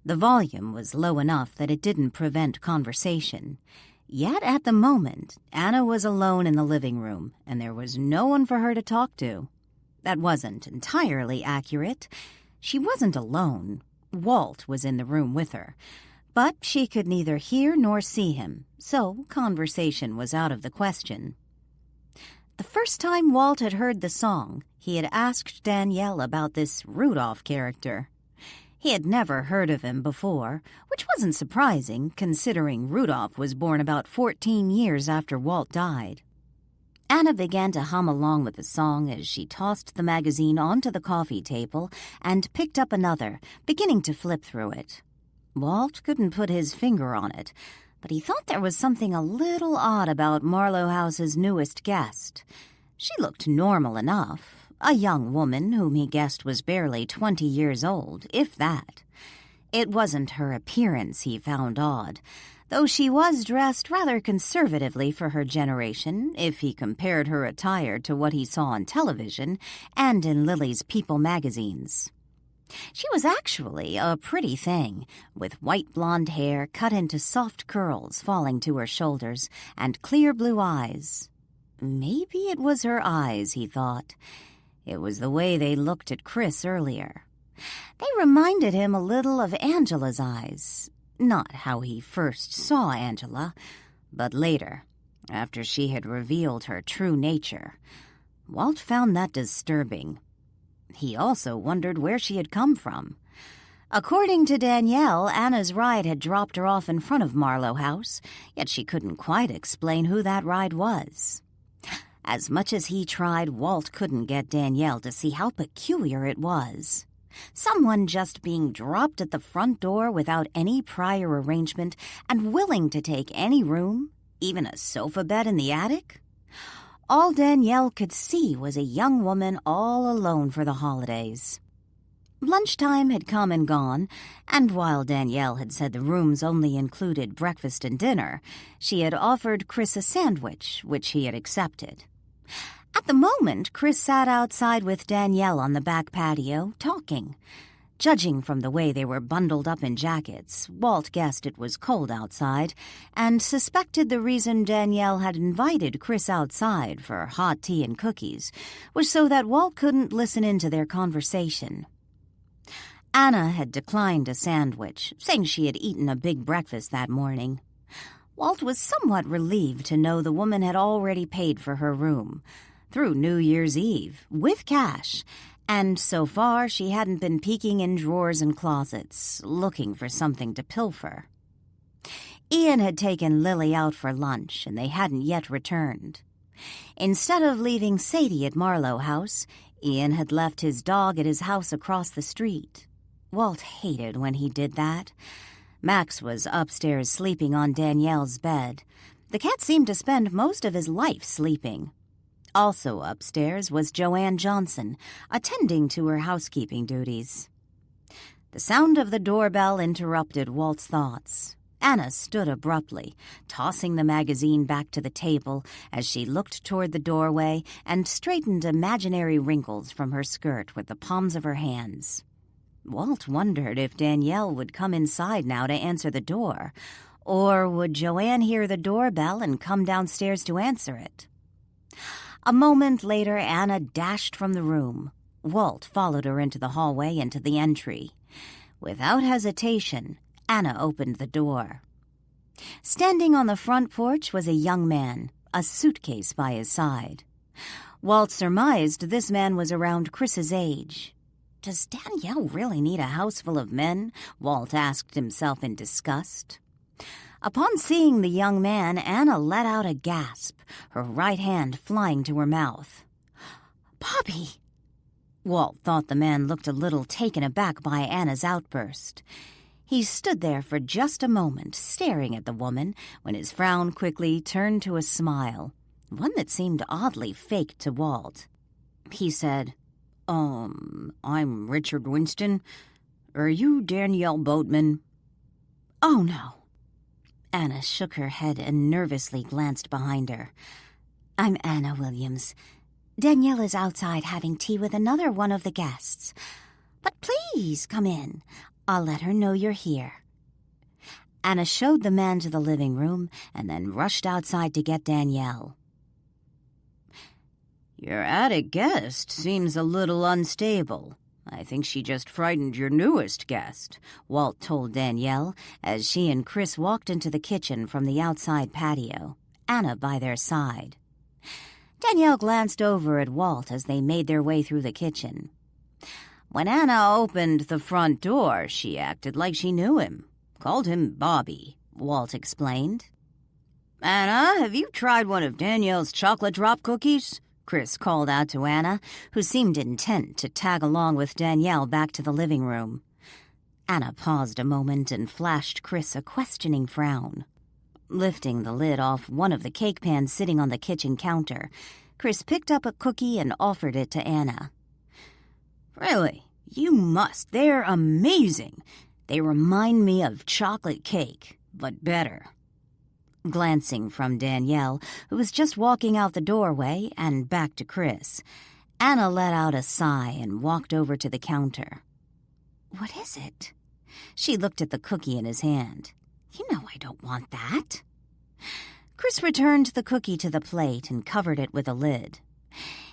The volume was low enough that it didn't prevent conversation. Yet at the moment, Anna was alone in the living room, and there was no one for her to talk to. That wasn't entirely accurate. She wasn't alone. Walt was in the room with her. But she could neither hear nor see him, so conversation was out of the question. The first time Walt had heard the song, he had asked Danielle about this Rudolph character. He had never heard of him before, which wasn't surprising, considering Rudolph was born about 14 years after Walt died. Anna began to hum along with the song as she tossed the magazine onto the coffee table and picked up another, beginning to flip through it. Walt couldn't put his finger on it, but he thought there was something a little odd about Marlow House's newest guest. She looked normal enough, a young woman whom he guessed was barely 20 years old, if that. It wasn't her appearance he found odd, though she was dressed rather conservatively for her generation if he compared her attire to what he saw on television and in Lily's People magazines. She was actually a pretty thing, with white blonde hair cut into soft curls falling to her shoulders and clear blue eyes. Maybe it was her eyes, he thought. It was the way they looked at Chris earlier. They reminded him a little of Angela's eyes. Not how he first saw Angela, but later, after she had revealed her true nature. Walt found that disturbing. He also wondered where she had come from. According to Danielle, Anna's ride had dropped her off in front of Marlow House, yet she couldn't quite explain who that ride was. As much as he tried, Walt couldn't get Danielle to see how peculiar it was. Someone just being dropped at the front door without any prior arrangement and willing to take any room, even a sofa bed in the attic? All Danielle could see was a young woman all alone for the holidays. Lunchtime had come and gone, and while Danielle had said the rooms only included breakfast and dinner, she had offered Chris a sandwich, which he had accepted. At the moment, Chris sat outside with Danielle on the back patio, talking. Judging from the way they were bundled up in jackets, Walt guessed it was cold outside and suspected the reason Danielle had invited Chris outside for hot tea and cookies was so that Walt couldn't listen into their conversation. Anna had declined a sandwich, saying she had eaten a big breakfast that morning. Walt was somewhat relieved to know the woman had already paid for her room, through New Year's Eve, with cash, and so far she hadn't been peeking in drawers and closets, looking for something to pilfer. Ian had taken Lily out for lunch, and they hadn't yet returned. Instead of leaving Sadie at Marlow House, Ian had left his dog at his house across the street. Walt hated when he did that. Max was upstairs sleeping on Danielle's bed. The cat seemed to spend most of his life sleeping. Also upstairs was Joanne Johnson, attending to her housekeeping duties. The sound of the doorbell interrupted Walt's thoughts. Anna stood abruptly, tossing the magazine back to the table as she looked toward the doorway and straightened imaginary wrinkles from her skirt with the palms of her hands. Walt wondered if Danielle would come inside now to answer the door, or would Joanne hear the doorbell and come downstairs to answer it? A moment later, Anna dashed from the room. Walt followed her into the hallway and to the entry. Without hesitation, Anna opened the door. Standing on the front porch was a young man, a suitcase by his side. Walt surmised this man was around Chris's age. Does Danielle really need a house full of men? Walt asked himself in disgust. Upon seeing the young man, Anna let out a gasp, her right hand flying to her mouth. "Bobby!" Walt thought the man looked a little taken aback by Anna's outburst. He stood there for just a moment, staring at the woman, when his frown quickly turned to a smile, one that seemed oddly fake to Walt. He said, I'm Richard Winston. Are you Danielle Boatman?" "Oh, no." Anna shook her head and nervously glanced behind her. "I'm Anna Williams. Danielle is outside having tea with another one of the guests. But please come in. I'll let her know you're here." Anna showed the man to the living room and then rushed outside to get Danielle. "Your attic guest seems a little unstable. I think she just frightened your newest guest," Walt told Danielle as she and Chris walked into the kitchen from the outside patio, Anna by their side. Danielle glanced over at Walt as they made their way through the kitchen. When Anna opened the front door, she acted like she knew him. Called him Bobby, Walt explained. "Anna, have you tried one of Danielle's chocolate drop cookies?" Chris called out to Anna, who seemed intent to tag along with Danielle back to the living room. Anna paused a moment and flashed Chris a questioning frown. Lifting the lid off one of the cake pans sitting on the kitchen counter, Chris picked up a cookie and offered it to Anna. "Really? You must. They're amazing. They remind me of chocolate cake, but better." Glancing from Danielle, who was just walking out the doorway, and back to Chris, Anna let out a sigh and walked over to the counter. "What is it?" She looked at the cookie in his hand. "You know I don't want that." Chris returned the cookie to the plate and covered it with a lid.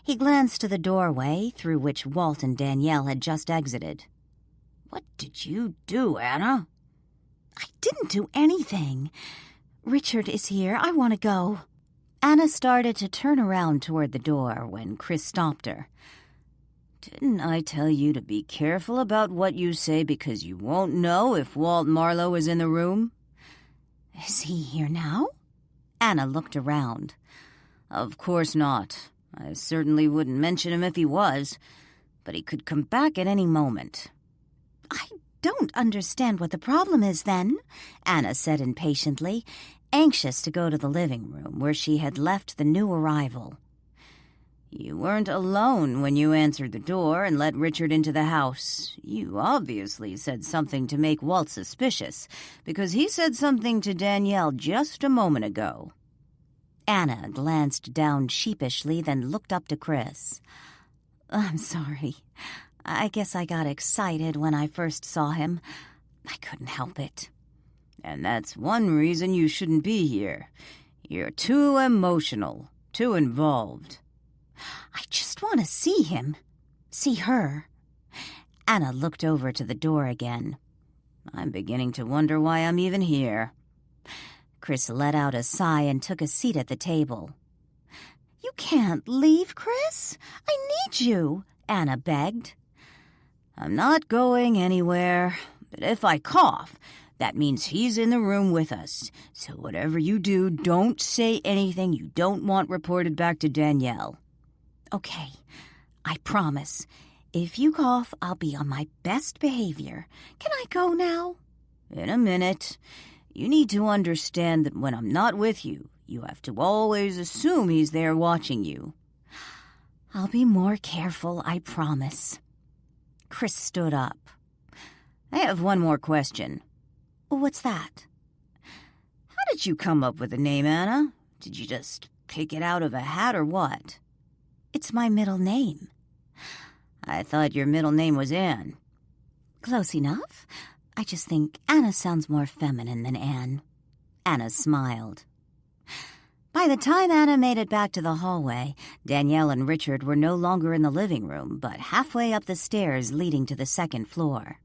He glanced to the doorway through which Walt and Danielle had just exited. "What did you do, Anna?" "I didn't do anything. Richard is here. I want to go." Anna started to turn around toward the door when Chris stopped her. "Didn't I tell you to be careful about what you say because you won't know if Walt Marlow is in the room?" "Is he here now?" Anna looked around. "Of course not. I certainly wouldn't mention him if he was, but he could come back at any moment." "I don't understand what the problem is, then," Anna said impatiently, anxious to go to the living room where she had left the new arrival. "You weren't alone when you answered the door and let Richard into the house. You obviously said something to make Walt suspicious, because he said something to Danielle just a moment ago." Anna glanced down sheepishly, then looked up to Chris. "I'm sorry. I guess I got excited when I first saw him. I couldn't help it. And that's one reason you shouldn't be here. You're too emotional, too involved. I just want to see him. See her. Anna looked over to the door again. I'm beginning to wonder why I'm even here. Chris let out a sigh and took a seat at the table. You can't leave, Chris. I need you, Anna begged. I'm not going anywhere, but if I cough, that means he's in the room with us. So whatever you do, don't say anything you don't want reported back to Danielle. Okay, I promise. If you cough, I'll be on my best behavior. Can I go now? In a minute. You need to understand that when I'm not with you, you have to always assume he's there watching you. I'll be more careful, I promise. Chris stood up. I have one more question. What's that? How did you come up with the name, Anna? Did you just pick it out of a hat or what? It's my middle name. I thought your middle name was Anne. Close enough. I just think Anna sounds more feminine than Anne. Anna smiled. By the time Anna made it back to the hallway, Danielle and Richard were no longer in the living room, but halfway up the stairs leading to the second floor.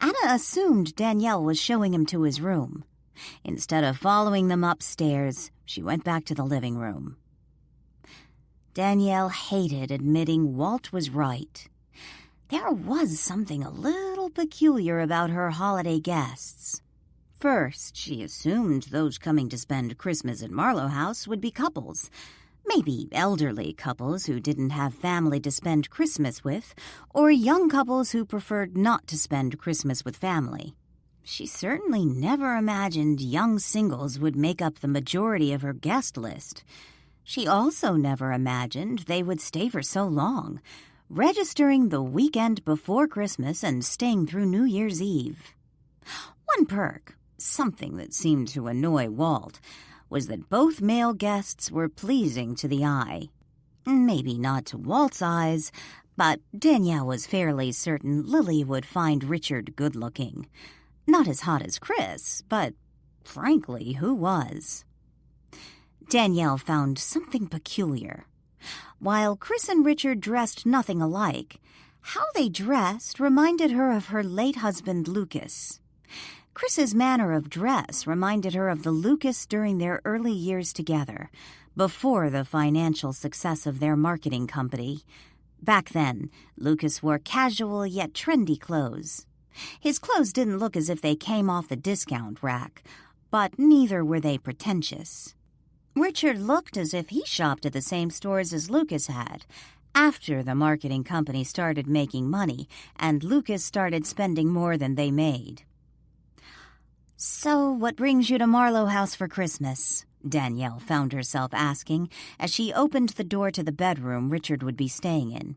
Anna assumed Danielle was showing him to his room. Instead of following them upstairs, she went back to the living room. Danielle hated admitting Walt was right. There was something a little peculiar about her holiday guests. First, she assumed those coming to spend Christmas at Marlow House would be couples. Maybe elderly couples who didn't have family to spend Christmas with, or young couples who preferred not to spend Christmas with family. She certainly never imagined young singles would make up the majority of her guest list. She also never imagined they would stay for so long, registering the weekend before Christmas and staying through New Year's Eve. One perk, something that seemed to annoy Walt, was that both male guests were pleasing to the eye. Maybe not to Walt's eyes, but Danielle was fairly certain Lily would find Richard good-looking. Not as hot as Chris, but frankly, who was? Danielle found something peculiar. While Chris and Richard dressed nothing alike, how they dressed reminded her of her late husband, Lucas. Chris's manner of dress reminded her of the Lucas during their early years together, before the financial success of their marketing company. Back then, Lucas wore casual yet trendy clothes. His clothes didn't look as if they came off the discount rack, but neither were they pretentious. Richard looked as if he shopped at the same stores as Lucas had, after the marketing company started making money and Lucas started spending more than they made. "So, what brings you to Marlow House for Christmas?" Danielle found herself asking as she opened the door to the bedroom Richard would be staying in.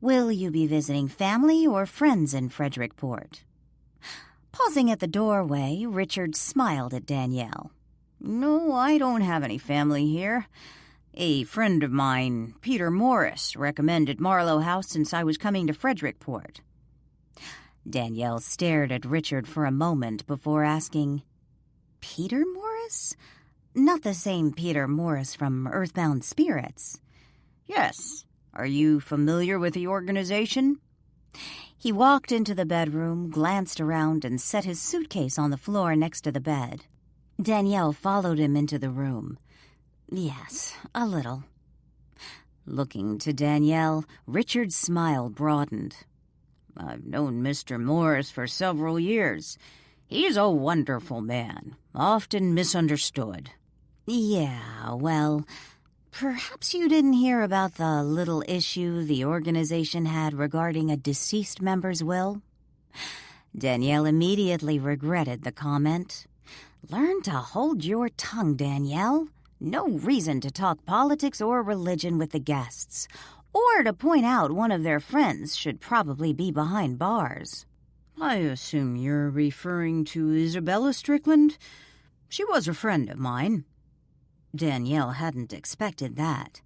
"Will you be visiting family or friends in Frederickport?" Pausing at the doorway, Richard smiled at Danielle. No, I don't have any family here. A friend of mine, Peter Morris, recommended Marlow House since I was coming to Frederickport. Danielle stared at Richard for a moment before asking, "Peter Morris? Not the same Peter Morris from Earthbound Spirits?" "Yes. Are you familiar with the organization?" He walked into the bedroom, glanced around, and set his suitcase on the floor next to the bed. Danielle followed him into the room. "Yes, a little." Looking to Danielle, Richard's smile broadened. "I've known Mr. Morris for several years. He's a wonderful man, often misunderstood." "Yeah, well, perhaps you didn't hear about the little issue the organization had regarding a deceased member's will?" Danielle immediately regretted the comment. Learn to hold your tongue, Danielle. No reason to talk politics or religion with the guests, or to point out one of their friends should probably be behind bars. "I assume you're referring to Isabella Strickland? She was a friend of mine." Danielle hadn't expected that.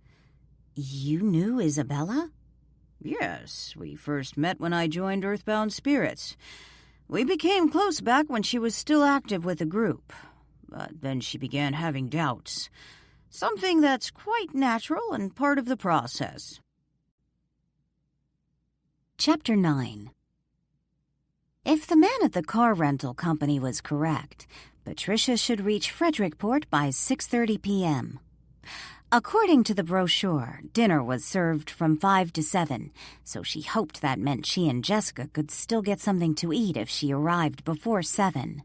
"You knew Isabella?" Yes, we first met when I joined Earthbound Spirits. We became close back when she was still active with the group. But then she began having doubts. Something that's quite natural and part of the process. Chapter 9. If the man at the car rental company was correct, Patricia should reach Frederickport by 6:30 p.m. According to the brochure, dinner was served from 5 to 7, so she hoped that meant she and Jessica could still get something to eat if she arrived before 7.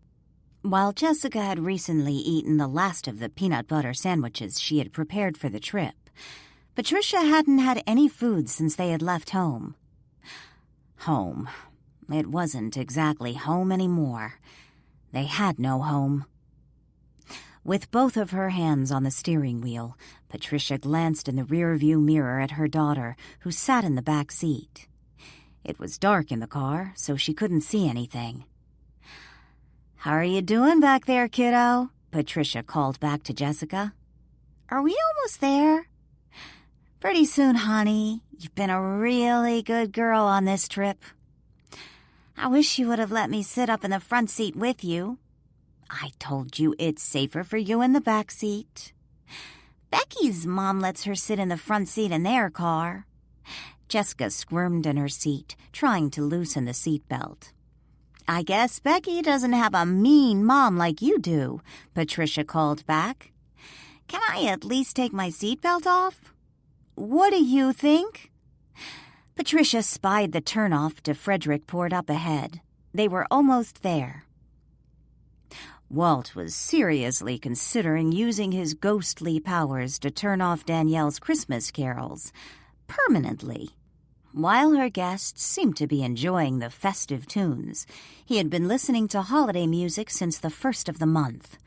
While Jessica had recently eaten the last of the peanut butter sandwiches she had prepared for the trip, Patricia hadn't had any food since they had left home. Home. It wasn't exactly home anymore. They had no home. With both of her hands on the steering wheel, Patricia glanced in the rear-view mirror at her daughter, who sat in the back seat. It was dark in the car, so she couldn't see anything. "How are you doing back there, kiddo?" Patricia called back to Jessica. "Are we almost there?" "Pretty soon, honey. You've been a really good girl on this trip." "I wish you would have let me sit up in the front seat with you." "I told you it's safer for you in the back seat." "Becky's mom lets her sit in the front seat in their car." Jessica squirmed in her seat, trying to loosen the seatbelt. "I guess Becky doesn't have a mean mom like you do," Patricia called back. "Can I at least take my seatbelt off?" "What do you think?" Patricia spied the turnoff to Frederickport up ahead. They were almost there. Walt was seriously considering using his ghostly powers to turn off Danielle's Christmas carols permanently. While her guests seemed to be enjoying the festive tunes, he had been listening to holiday music since the 1st of the month.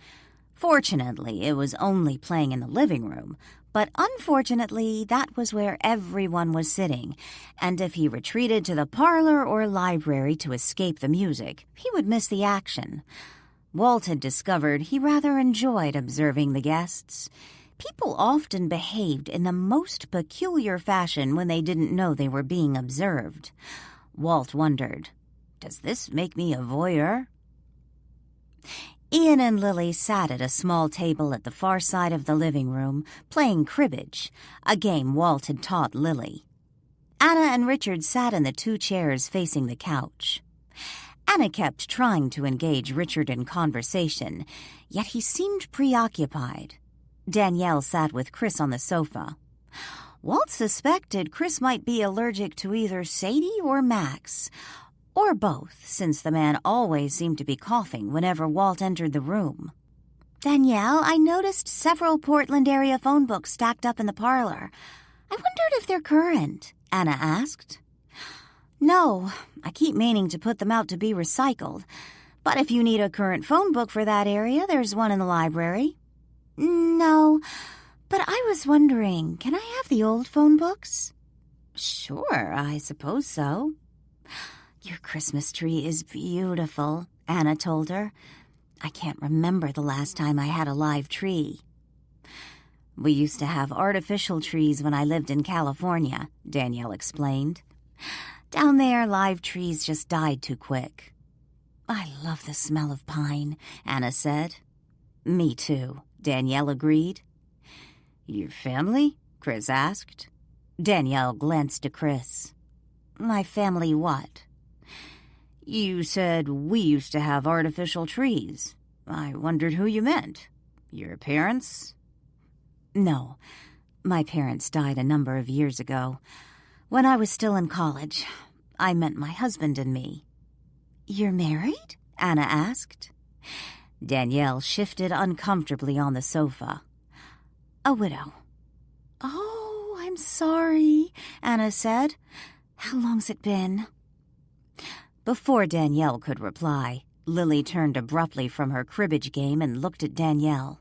Fortunately, it was only playing in the living room, but unfortunately, that was where everyone was sitting, and if he retreated to the parlor or library to escape the music, he would miss the action. Walt had discovered he rather enjoyed observing the guests. People often behaved in the most peculiar fashion when they didn't know they were being observed. Walt wondered, "Does this make me a voyeur?" Ian and Lily sat at a small table at the far side of the living room, playing cribbage, a game Walt had taught Lily. Anna and Richard sat in the 2 chairs facing the couch. Anna kept trying to engage Richard in conversation, yet he seemed preoccupied. Danielle sat with Chris on the sofa. Walt suspected Chris might be allergic to either Sadie or Max, or both, since the man always seemed to be coughing whenever Walt entered the room. "Danielle, I noticed several Portland area phone books stacked up in the parlor. I wondered if they're current," Anna asked. "No, I keep meaning to put them out to be recycled. But if you need a current phone book for that area, there's one in the library." "No, but I was wondering, can I have the old phone books?" "Sure, I suppose so." "Your Christmas tree is beautiful," Anna told her. "I can't remember the last time I had a live tree." "We used to have artificial trees when I lived in California," Danielle explained. "Down there, live trees just died too quick." "I love the smell of pine," Anna said. "Me too," Danielle agreed. "Your family?" Chris asked. Danielle glanced to Chris. "My family what?" "You said we used to have artificial trees. I wondered who you meant. Your parents?" "No, my parents died a number of years ago. When I was still in college, I meant my husband and me." "You're married?" Anna asked. Danielle shifted uncomfortably on the sofa. "A widow." "Oh, I'm sorry," Anna said. "How long's it been?" Before Danielle could reply, Lily turned abruptly from her cribbage game and looked at Danielle.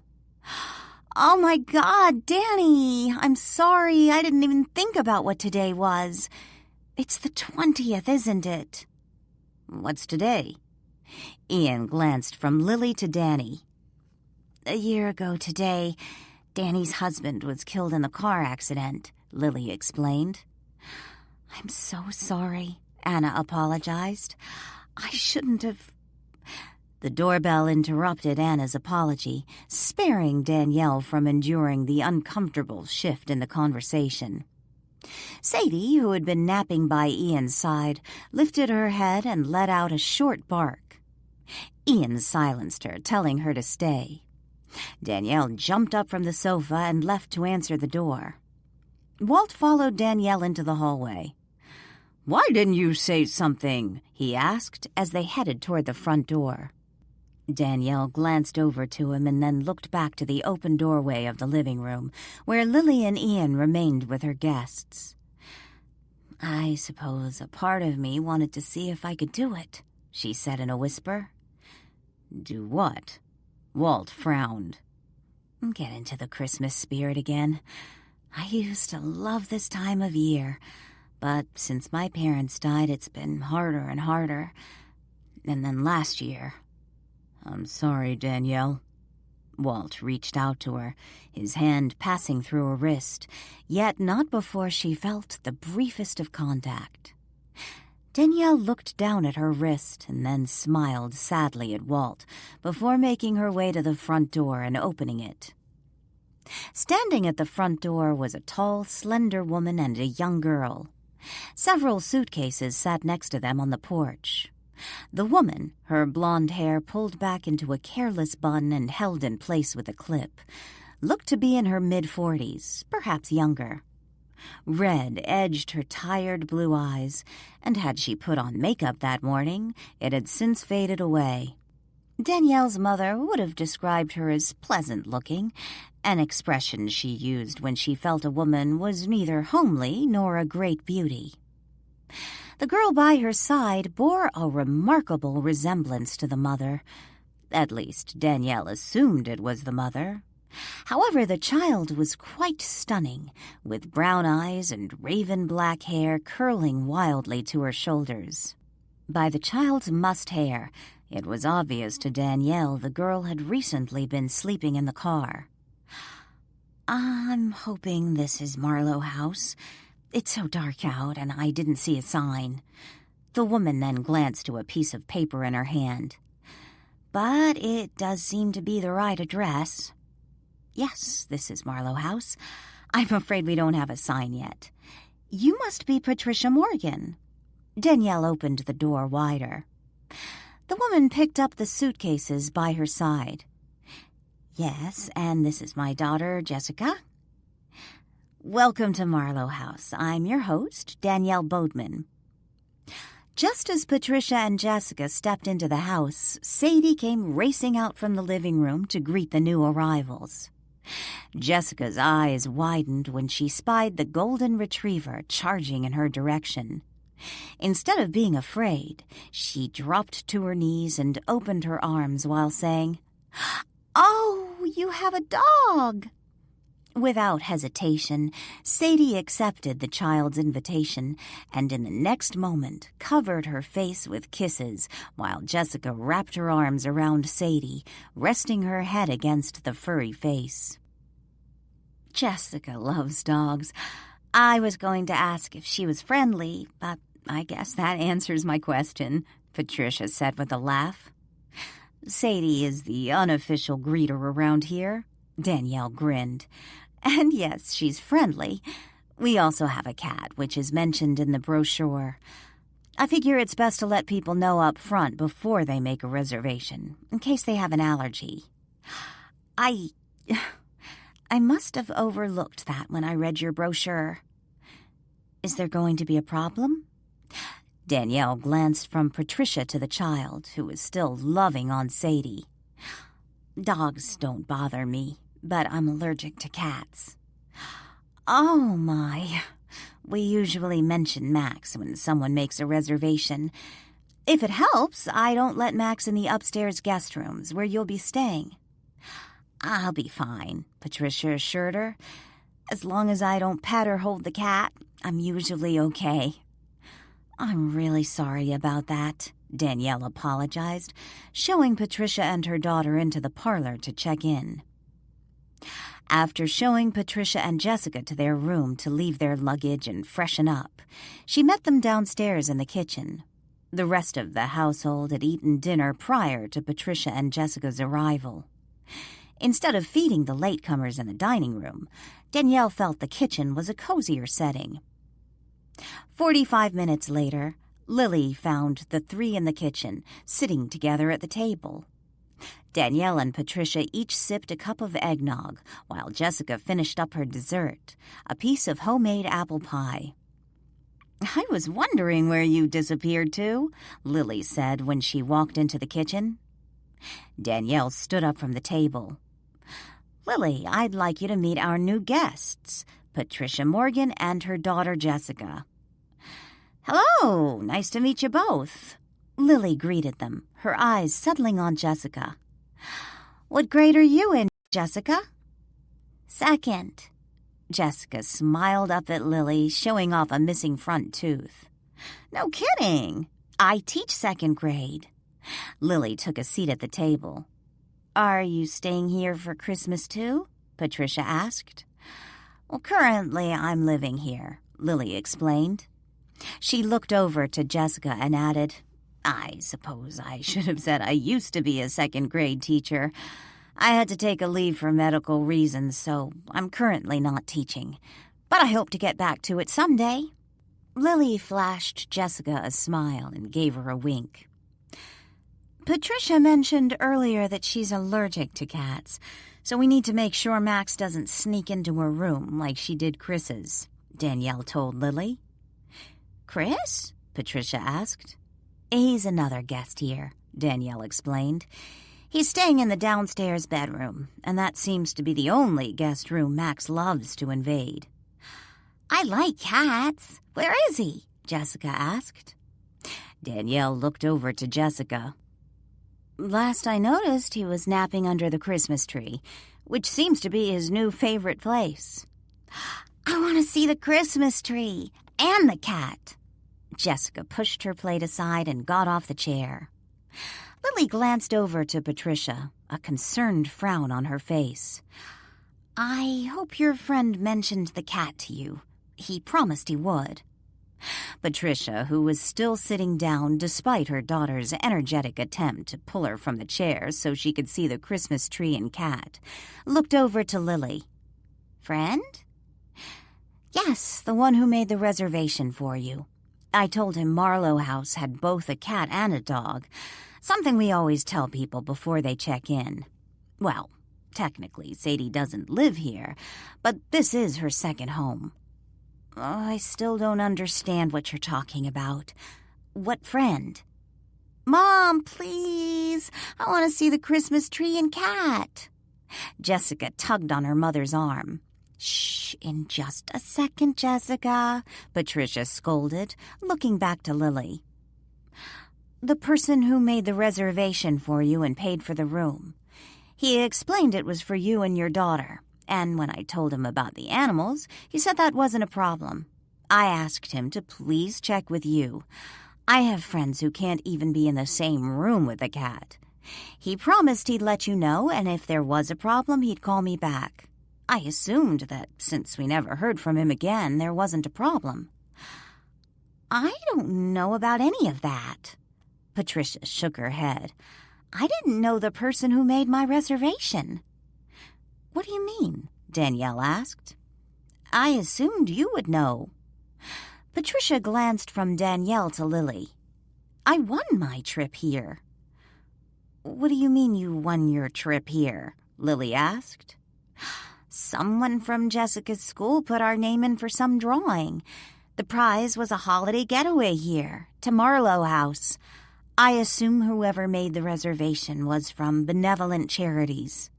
"Oh my God, Danny! I'm sorry, I didn't even think about what today was. It's the 20th, isn't it?" "What's today?" Ian glanced from Lily to Danny. "A year ago today, Danny's husband was killed in a car accident," Lily explained. "I'm so sorry," Anna apologized. "I shouldn't have—" The doorbell interrupted Anna's apology, sparing Danielle from enduring the uncomfortable shift in the conversation. Sadie, who had been napping by Ian's side, lifted her head and let out a short bark. Ian silenced her, telling her to stay. Danielle jumped up from the sofa and left to answer the door. Walt followed Danielle into the hallway. "Why didn't you say something?" he asked as they headed toward the front door. Danielle glanced over to him and then looked back to the open doorway of the living room, where Lily and Ian remained with her guests. "I suppose a part of me wanted to see if I could do it," she said in a whisper. "Do what?" Walt frowned. "Get into the Christmas spirit again. I used to love this time of year, but since my parents died, it's been harder and harder. And then last year—" "I'm sorry, Danielle." Walt reached out to her, his hand passing through her wrist, yet not before she felt the briefest of contact. Danielle looked down at her wrist and then smiled sadly at Walt before making her way to the front door and opening it. Standing at the front door was a tall, slender woman and a young girl. Several suitcases sat next to them on the porch. The woman, her blonde hair pulled back into a careless bun and held in place with a clip, looked to be in her mid-40s, perhaps younger. Red edged her tired blue eyes, and had she put on makeup that morning, it had since faded away. Danielle's mother would have described her as pleasant-looking, an expression she used when she felt a woman was neither homely nor a great beauty. The girl by her side bore a remarkable resemblance to the mother. At least, Danielle assumed it was the mother. However, the child was quite stunning, with brown eyes and raven-black hair curling wildly to her shoulders. By the child's mussed hair, it was obvious to Danielle the girl had recently been sleeping in the car. "I'm hoping this is Marlow House. It's so dark out, and I didn't see a sign." The woman then glanced to a piece of paper in her hand. "But it does seem to be the right address." "Yes, this is Marlow House. I'm afraid we don't have a sign yet. You must be Patricia Morgan." Danielle opened the door wider. The woman picked up the suitcases by her side. "Yes, and this is my daughter, Jessica." "Welcome to Marlow House. I'm your host, Danielle Bodeman." Just as Patricia and Jessica stepped into the house, Sadie came racing out from the living room to greet the new arrivals. Jessica's eyes widened when she spied the golden retriever charging in her direction. Instead of being afraid, she dropped to her knees and opened her arms while saying, "Oh, you have a dog!" Without hesitation, Sadie accepted the child's invitation and in the next moment covered her face with kisses while Jessica wrapped her arms around Sadie, resting her head against the furry face. "Jessica loves dogs. I was going to ask if she was friendly, but I guess that answers my question," Patricia said with a laugh. "Sadie is the unofficial greeter around here," Danielle grinned. "And yes, she's friendly. We also have a cat, which is mentioned in the brochure. I figure it's best to let people know up front before they make a reservation, in case they have an allergy. I must have overlooked that when I read your brochure. Is there going to be a problem?" Danielle glanced from Patricia to the child, who was still loving on Sadie. "Dogs don't bother me, but I'm allergic to cats." "Oh, my. We usually mention Max when someone makes a reservation. If it helps, I don't let Max in the upstairs guest rooms where you'll be staying." "I'll be fine," Patricia assured her. "As long as I don't pet or hold the cat, I'm usually okay." "I'm really sorry about that," Danielle apologized, showing Patricia and her daughter into the parlor to check in. After showing Patricia and Jessica to their room to leave their luggage and freshen up, she met them downstairs in the kitchen. The rest of the household had eaten dinner prior to Patricia and Jessica's arrival. Instead of feeding the latecomers in the dining room, Danielle felt the kitchen was a cozier setting. 45 minutes later, Lily found the three in the kitchen, sitting together at the table. Danielle and Patricia each sipped a cup of eggnog, while Jessica finished up her dessert, a piece of homemade apple pie. "I was wondering where you disappeared to," Lily said when she walked into the kitchen. Danielle stood up from the table. "Lily, I'd like you to meet our new guests, Patricia Morgan and her daughter Jessica." "Hello, nice to meet you both," Lily greeted them, her eyes settling on Jessica. "What grade are you in, Jessica?" "Second." Jessica smiled up at Lily, showing off a missing front tooth. "No kidding. I teach second grade." Lily took a seat at the table. "Are you staying here for Christmas too?" Patricia asked. "Well, currently I'm living here," Lily explained. She looked over to Jessica and added, "I suppose I should have said I used to be a second grade teacher. I had to take a leave for medical reasons, so I'm currently not teaching. But I hope to get back to it someday." Lily flashed Jessica a smile and gave her a wink. "Patricia mentioned earlier that she's allergic to cats, so we need to make sure Max doesn't sneak into her room like she did Chris's," Danielle told Lily. "Chris?" Patricia asked. "He's another guest here," Danielle explained. "He's staying in the downstairs bedroom, and that seems to be the only guest room Max loves to invade." "I like cats. Where is he?" Jessica asked. Danielle looked over to Jessica. "Last I noticed, he was napping under the Christmas tree, which seems to be his new favorite place." "I want to see the Christmas tree and the cat." Jessica pushed her plate aside and got off the chair. Lily glanced over to Patricia, a concerned frown on her face. "I hope your friend mentioned the cat to you. He promised he would." Patricia, who was still sitting down despite her daughter's energetic attempt to pull her from the chair so she could see the Christmas tree and cat, looked over to Lily. "Friend?" "Yes, the one who made the reservation for you. I told him Marlow House had both a cat and a dog, something we always tell people before they check in. Well, technically, Sadie doesn't live here, but this is her second home." "I still don't understand what you're talking about. What friend?" "Mom, please. I want to see the Christmas tree and cat." Jessica tugged on her mother's arm. "Shh, in just a second, Jessica," Patricia scolded, looking back to Lily. "The person who made the reservation for you and paid for the room. He explained it was for you and your daughter, and when I told him about the animals, he said that wasn't a problem. I asked him to please check with you. I have friends who can't even be in the same room with a cat. He promised he'd let you know, and if there was a problem, he'd call me back. I assumed that since we never heard from him again, there wasn't a problem." "I don't know about any of that." Patricia shook her head. "I didn't know the person who made my reservation." "What do you mean?" Danielle asked. "I assumed you would know." Patricia glanced from Danielle to Lily. "I won my trip here." "What do you mean you won your trip here?" Lily asked. "Someone from Jessica's school put our name in for some drawing. The prize was a holiday getaway here, to Marlow House. I assume whoever made the reservation was from Benevolent Charities."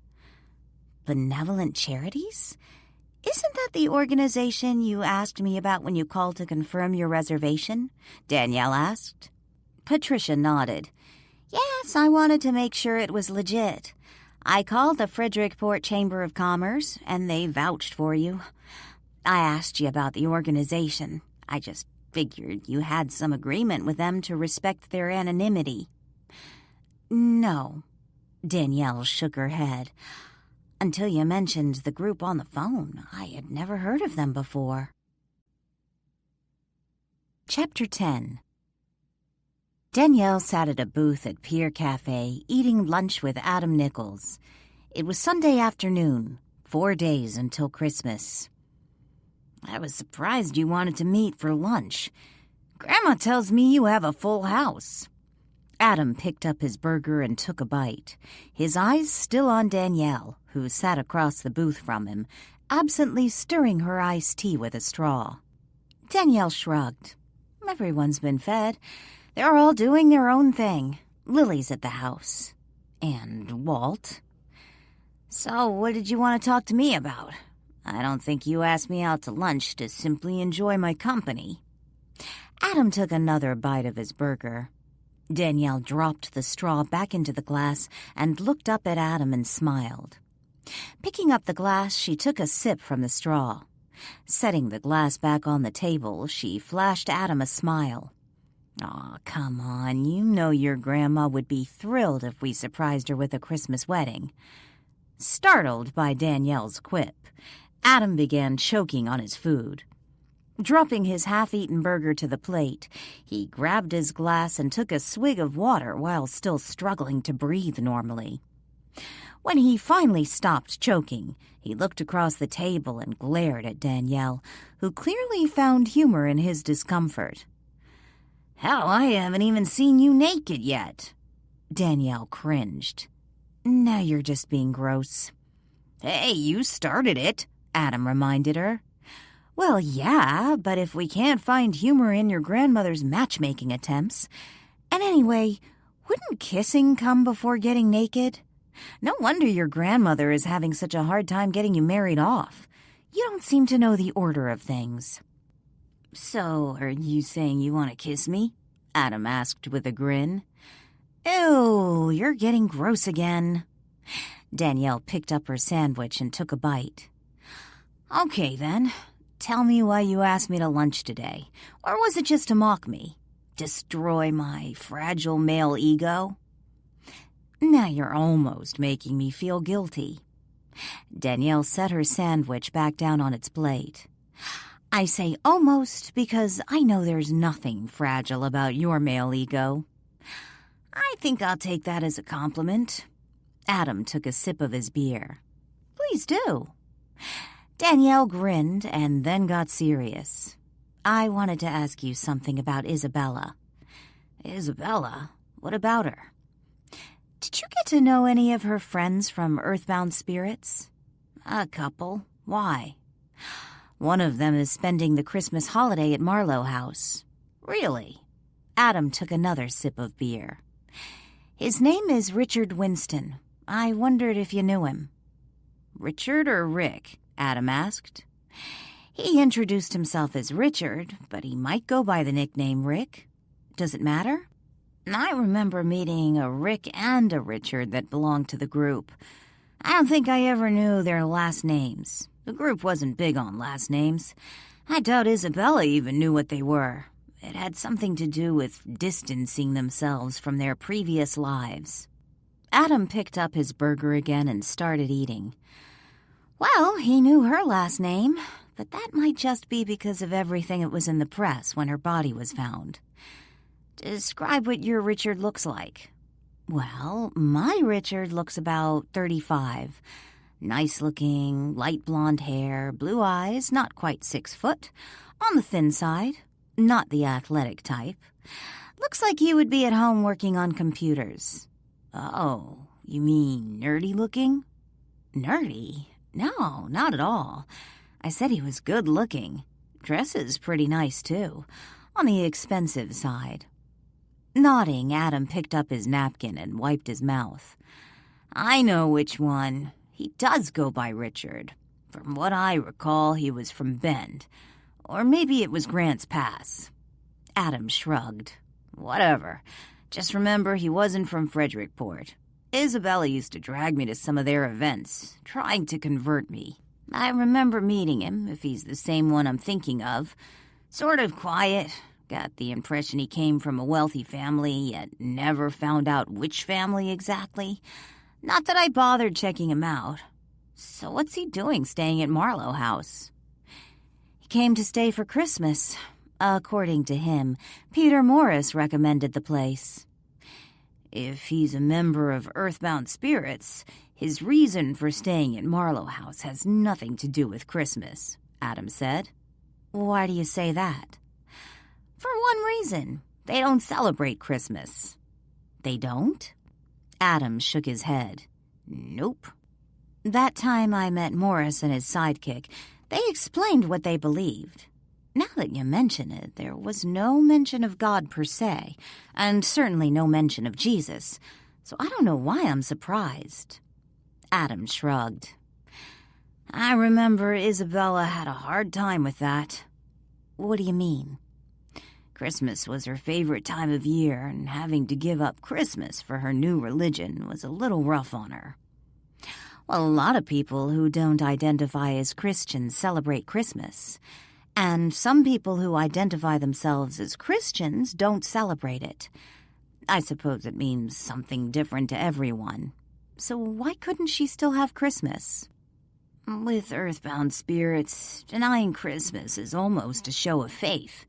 "Benevolent Charities? Isn't that the organization you asked me about when you called to confirm your reservation?" Danielle asked. Patricia nodded. "Yes, I wanted to make sure it was legit. I called the Frederickport Chamber of Commerce, and they vouched for you. I asked you about the organization. I just figured you had some agreement with them to respect their anonymity." "No." Danielle shook her head. Until you mentioned the group on the phone, I had never heard of them before. Chapter 10. Danielle sat at a booth at Pier Cafe eating lunch with Adam Nichols. It was Sunday afternoon, 4 days until Christmas. I was surprised you wanted to meet for lunch. Grandma tells me you have a full house. Adam picked up his burger and took a bite, his eyes still on Danielle, who sat across the booth from him, absently stirring her iced tea with a straw. Danielle shrugged. Everyone's been fed. They're all doing their own thing. Lily's at the house. And Walt. So what did you want to talk to me about? I don't think you asked me out to lunch to simply enjoy my company. Adam took another bite of his burger. Danielle dropped the straw back into the glass and looked up at Adam and smiled. Picking up the glass, she took a sip from the straw. Setting the glass back on the table, she flashed Adam a smile. Aw, come on, you know your grandma would be thrilled if we surprised her with a Christmas wedding. Startled by Danielle's quip, Adam began choking on his food. Dropping his half-eaten burger to the plate, he grabbed his glass and took a swig of water while still struggling to breathe normally. When he finally stopped choking, he looked across the table and glared at Danielle, who clearly found humor in his discomfort. Hell, I haven't even seen you naked yet. Danielle cringed. Now you're just being gross. Hey, you started it, Adam reminded her. Well, yeah, but if we can't find humor in your grandmother's matchmaking attempts. And anyway, wouldn't kissing come before getting naked? No wonder your grandmother is having such a hard time getting you married off. You don't seem to know the order of things. So, are you saying you want to kiss me? Adam asked with a grin. Ew, you're getting gross again. Danielle picked up her sandwich and took a bite. Okay, then. Tell me why you asked me to lunch today. Or was it just to mock me? Destroy my fragile male ego? Now you're almost making me feel guilty. Danielle set her sandwich back down on its plate. I say almost because I know there's nothing fragile about your male ego. I think I'll take that as a compliment. Adam took a sip of his beer. Please do. Danielle grinned and then got serious. I wanted to ask you something about Isabella. Isabella? What about her? Did you get to know any of her friends from Earthbound Spirits? A couple. Why? One of them is spending the Christmas holiday at Marlow House. Really? Adam took another sip of beer. His name is Richard Winston. I wondered if you knew him. Richard or Rick? Adam asked. He introduced himself as Richard, but he might go by the nickname Rick. Does it matter? I remember meeting a Rick and a Richard that belonged to the group. I don't think I ever knew their last names. The group wasn't big on last names. I doubt Isabella even knew what they were. It had something to do with distancing themselves from their previous lives. Adam picked up his burger again and started eating. Well, he knew her last name, but that might just be because of everything that was in the press when her body was found. Describe what your Richard looks like. Well, my Richard looks about 35. Nice-looking, light blonde hair, blue eyes, not quite 6 foot, on the thin side, not the athletic type. Looks like he would be at home working on computers. Oh, you mean nerdy-looking? Nerdy? No, not at all. I said he was good-looking. Dresses pretty nice, too, on the expensive side. Nodding, Adam picked up his napkin and wiped his mouth. I know which one. He does go by Richard. From what I recall, he was from Bend. Or maybe it was Grants Pass. Adam shrugged. Whatever. Just remember he wasn't from Frederickport. Isabella used to drag me to some of their events, trying to convert me. I remember meeting him, if he's the same one I'm thinking of. Sort of quiet. Got the impression he came from a wealthy family, yet never found out which family exactly. Not that I bothered checking him out. So what's he doing staying at Marlow House? He came to stay for Christmas. According to him, Peter Morris recommended the place. If he's a member of Earthbound Spirits, his reason for staying at Marlow House has nothing to do with Christmas, Adam said. Why do you say that? For one reason. They don't celebrate Christmas. They don't? Adam shook his head. Nope. That time I met Morris and his sidekick, they explained what they believed. Now that you mention it, there was no mention of God per se, and certainly no mention of Jesus, so I don't know why I'm surprised. Adam shrugged. I remember Isabella had a hard time with that. What do you mean? Christmas was her favorite time of year, and having to give up Christmas for her new religion was a little rough on her. Well, a lot of people who don't identify as Christians celebrate Christmas. And some people who identify themselves as Christians don't celebrate it. I suppose it means something different to everyone. So why couldn't she still have Christmas? With Earthbound Spirits, denying Christmas is almost a show of faith.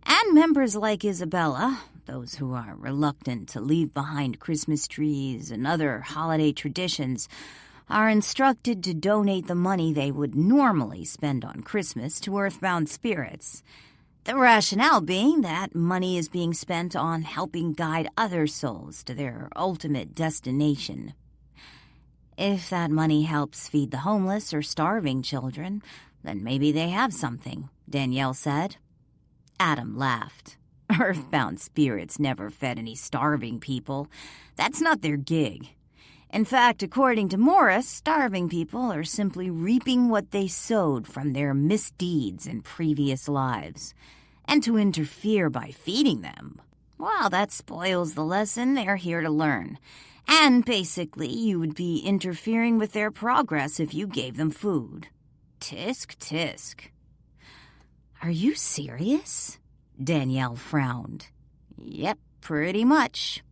And members like Isabella, those who are reluctant to leave behind Christmas trees and other holiday traditions, are instructed to donate the money they would normally spend on Christmas to Earthbound Spirits. The rationale being that money is being spent on helping guide other souls to their ultimate destination. If that money helps feed the homeless or starving children, then maybe they have something, Danielle said. Adam laughed. Earthbound Spirits never fed any starving people. That's not their gig. In fact, according to Morris, starving people are simply reaping what they sowed from their misdeeds in previous lives. And to interfere by feeding them, well, that spoils the lesson they're here to learn. And basically, you would be interfering with their progress if you gave them food. Tisk, tisk. Are you serious? Danielle frowned. Yep, pretty much.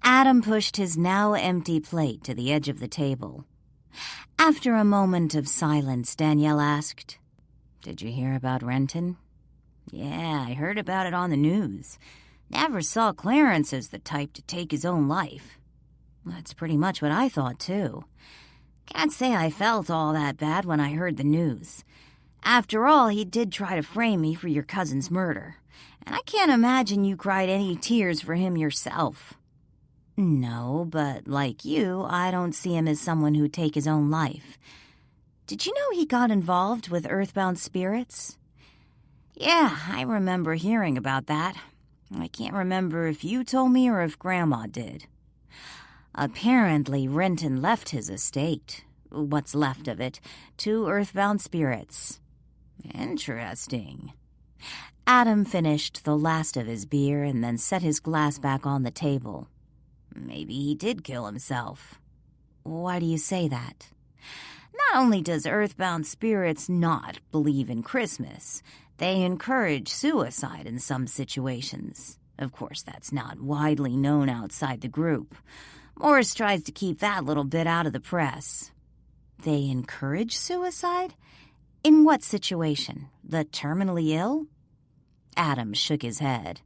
Adam pushed his now empty plate to the edge of the table. After a moment of silence, Danielle asked, Did you hear about Renton? Yeah, I heard about it on the news. Never saw Clarence as the type to take his own life. That's pretty much what I thought, too. Can't say I felt all that bad when I heard the news. After all, he did try to frame me for your cousin's murder, and I can't imagine you cried any tears for him yourself. No, but like you, I don't see him as someone who'd take his own life. Did you know he got involved with Earthbound Spirits? Yeah, I remember hearing about that. I can't remember if you told me or if Grandma did. Apparently, Renton left his estate, what's left of it, to Earthbound Spirits. Interesting. Adam finished the last of his beer and then set his glass back on the table. Maybe he did kill himself. Why do you say that? Not only does Earthbound Spirits not believe in Christmas, they encourage suicide in some situations. Of course, that's not widely known outside the group. Morris tries to keep that little bit out of the press. They encourage suicide? In what situation? The terminally ill? Adam shook his head.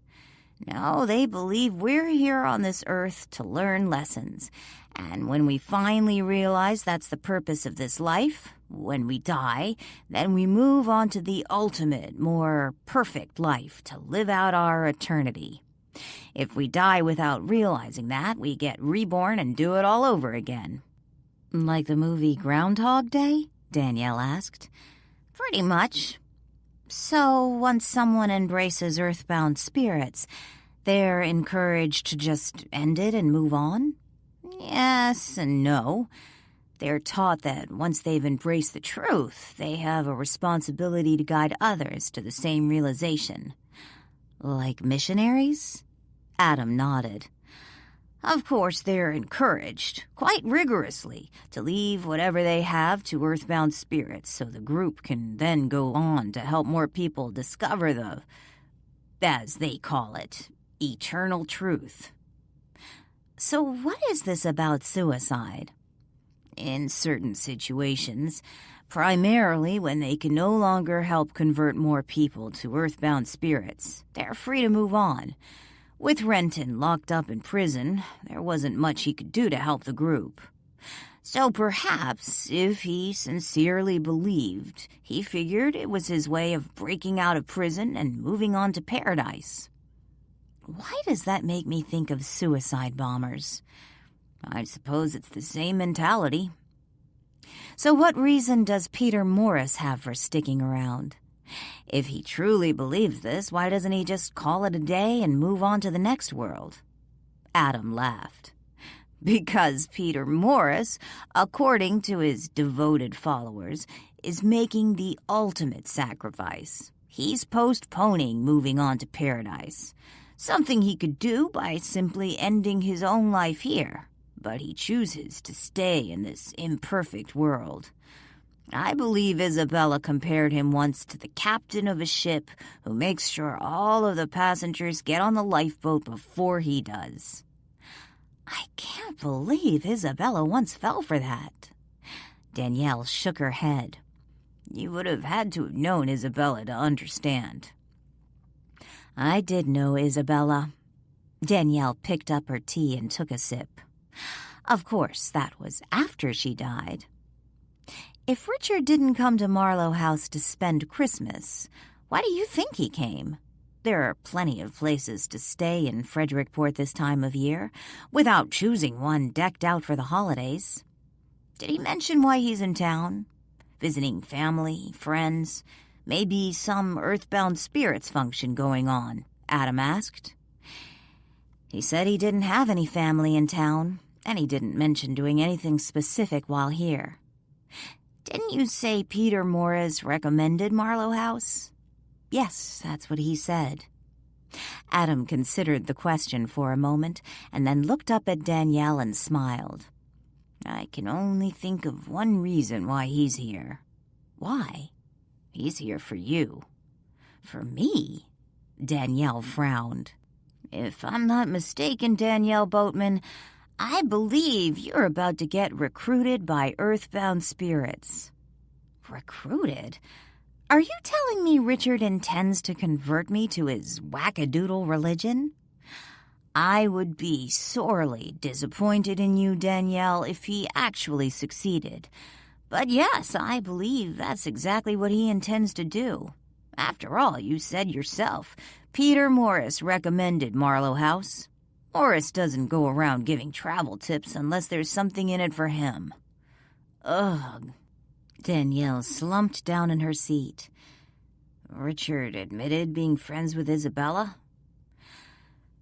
No, they believe we're here on this earth to learn lessons. And when we finally realize that's the purpose of this life, when we die, then we move on to the ultimate, more perfect life to live out our eternity. If we die without realizing that, we get reborn and do it all over again. Like the movie Groundhog Day? Danielle asked. Pretty much. So once someone embraces Earthbound Spirits, they're encouraged to just end it and move on? Yes and no. They're taught that once they've embraced the truth, they have a responsibility to guide others to the same realization. Like missionaries? Adam nodded. Of course, they're encouraged, quite rigorously, to leave whatever they have to Earthbound Spirits so the group can then go on to help more people discover the, as they call it, eternal truth. So what is this about suicide? In certain situations, primarily when they can no longer help convert more people to earthbound spirits, they're free to move on. With Renton locked up in prison, there wasn't much he could do to help the group. So perhaps, if he sincerely believed, he figured it was his way of breaking out of prison and moving on to paradise. Why does that make me think of suicide bombers? I suppose it's the same mentality. So what reason does Peter Morris have for sticking around? If he truly believes this, why doesn't he just call it a day and move on to the next world? Adam laughed. Because Peter Morris, according to his devoted followers, is making the ultimate sacrifice. He's postponing moving on to paradise, something he could do by simply ending his own life here, but he chooses to stay in this imperfect world. I believe Isabella compared him once to the captain of a ship who makes sure all of the passengers get on the lifeboat before he does. I can't believe Isabella once fell for that. Danielle shook her head. You would have had to have known Isabella to understand. I did know Isabella. Danielle picked up her tea and took a sip. Of course, that was after she died. If Richard didn't come to Marlow House to spend Christmas, why do you think he came? There are plenty of places to stay in Frederickport this time of year, without choosing one decked out for the holidays. Did he mention why he's in town? Visiting family, friends, maybe some earthbound spirits function going on, Adam asked. He said he didn't have any family in town, and he didn't mention doing anything specific while here. Didn't you say Peter Morris recommended Marlow House? Yes, that's what he said. Adam considered the question for a moment and then looked up at Danielle and smiled. I can only think of one reason why he's here. Why? He's here for you. For me? Danielle frowned. If I'm not mistaken, Danielle Boatman, I believe you're about to get recruited by earthbound spirits. Recruited? Are you telling me Richard intends to convert me to his wackadoodle religion? I would be sorely disappointed in you, Danielle, if he actually succeeded. But yes, I believe that's exactly what he intends to do. After all, you said yourself, Peter Morris recommended Marlow House. Morris doesn't go around giving travel tips unless there's something in it for him. Ugh. Danielle slumped down in her seat. Richard admitted being friends with Isabella?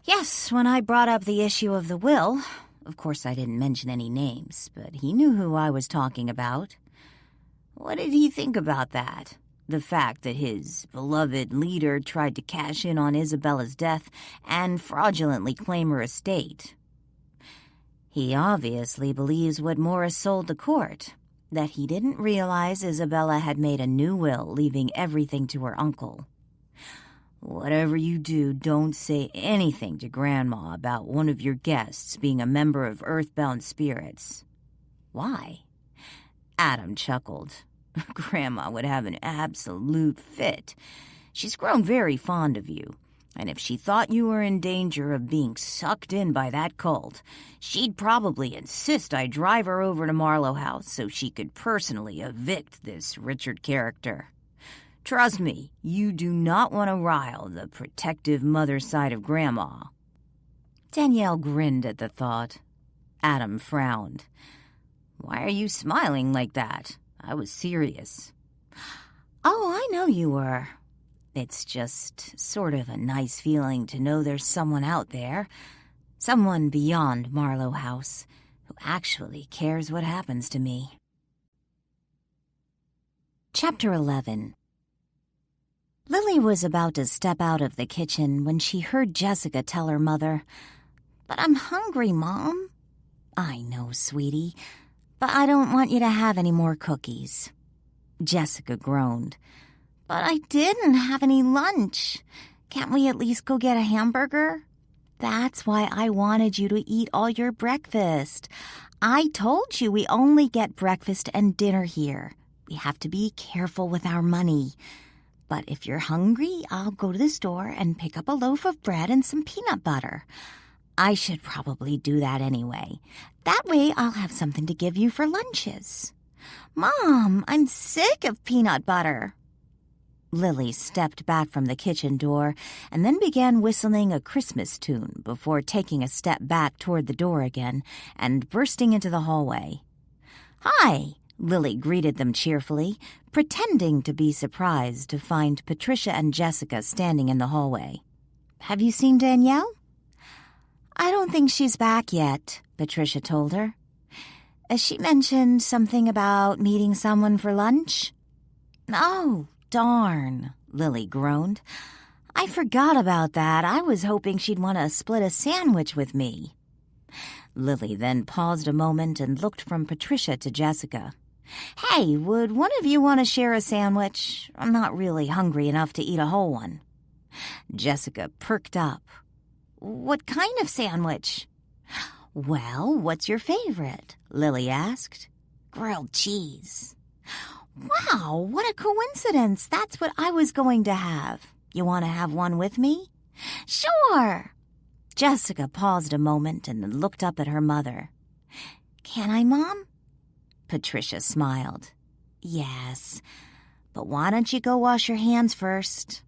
Yes, when I brought up the issue of the will. Of course, I didn't mention any names, but he knew who I was talking about. What did he think about that? The fact that his beloved leader tried to cash in on Isabella's death and fraudulently claim her estate. He obviously believes what Morris sold the court, that he didn't realize Isabella had made a new will, leaving everything to her uncle. Whatever you do, don't say anything to Grandma about one of your guests being a member of Earthbound Spirits. Why? Adam chuckled. Grandma would have an absolute fit. She's grown very fond of you, and if she thought you were in danger of being sucked in by that cult, she'd probably insist I drive her over to Marlow House so she could personally evict this Richard character. Trust me, you do not want to rile the protective mother side of Grandma. Danielle grinned at the thought. Adam frowned. Why are you smiling like that? I was serious. Oh, I know you were. It's just sort of a nice feeling to know there's someone out there, someone beyond Marlow House, who actually cares what happens to me. Chapter 11. Lily was about to step out of the kitchen when she heard Jessica tell her mother, "But I'm hungry, Mom." "I know, sweetie, but I don't want you to have any more cookies." Jessica groaned. "But I didn't have any lunch. Can't we at least go get a hamburger?" "That's why I wanted you to eat all your breakfast. I told you we only get breakfast and dinner here. We have to be careful with our money. But if you're hungry, I'll go to the store and pick up a loaf of bread and some peanut butter. I should probably do that anyway. That way I'll have something to give you for lunches. Mom, I'm sick of peanut butter. Lily stepped back from the kitchen door and then began whistling a Christmas tune before taking a step back toward the door again and bursting into the hallway. "Hi," Lily greeted them cheerfully, pretending to be surprised to find Patricia and Jessica standing in the hallway. "Have you seen Danielle?" "I don't think she's back yet," Patricia told her. "She mentioned something about meeting someone for lunch." "Oh, darn," Lily groaned. "I forgot about that. I was hoping she'd want to split a sandwich with me." Lily then paused a moment and looked from Patricia to Jessica. "Hey, would one of you want to share a sandwich? I'm not really hungry enough to eat a whole one." Jessica perked up. "What kind of sandwich?" "Well, what's your favorite?" Lily asked. "Grilled cheese." "Wow, what a coincidence. That's what I was going to have. You want to have one with me?" "Sure." Jessica paused a moment and then looked up at her mother. "Can I, Mom?" Patricia smiled. "Yes, but why don't you go wash your hands first?"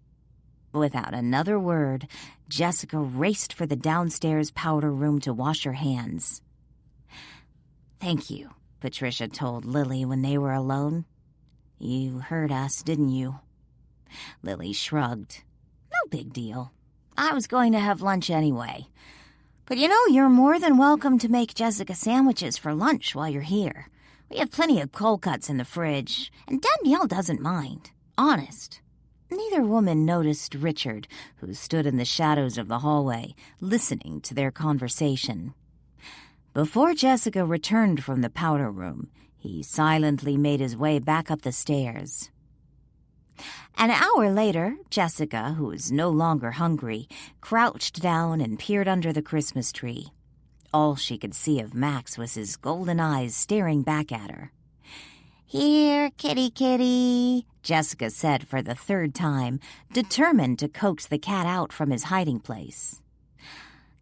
Without another word, Jessica raced for the downstairs powder room to wash her hands. "Thank you," Patricia told Lily when they were alone. "You heard us, didn't you?" Lily shrugged. "No big deal. I was going to have lunch anyway. But you're more than welcome to make Jessica sandwiches for lunch while you're here. We have plenty of cold cuts in the fridge, and Danielle doesn't mind. Honest." Neither woman noticed Richard, who stood in the shadows of the hallway, listening to their conversation. Before Jessica returned from the powder room, he silently made his way back up the stairs. An hour later, Jessica, who was no longer hungry, crouched down and peered under the Christmas tree. All she could see of Max was his golden eyes staring back at her. "Here, kitty, kitty," Jessica said for the third time, determined to coax the cat out from his hiding place.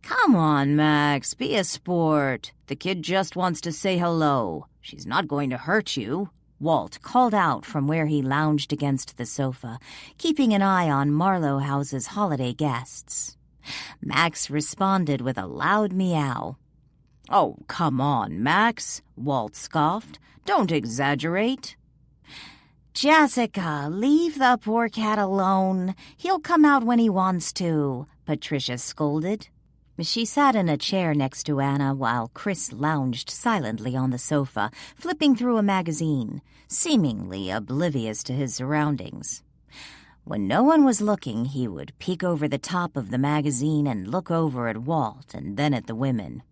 "Come on, Max, be a sport. The kid just wants to say hello. She's not going to hurt you," Walt called out from where he lounged against the sofa, keeping an eye on Marlow House's holiday guests. Max responded with a loud meow. "Oh, come on, Max," Walt scoffed. "Don't exaggerate." "Jessica, leave the poor cat alone. He'll come out when he wants to," Patricia scolded. She sat in a chair next to Anna while Chris lounged silently on the sofa, flipping through a magazine, seemingly oblivious to his surroundings. When no one was looking, he would peek over the top of the magazine and look over at Walt and then at the women.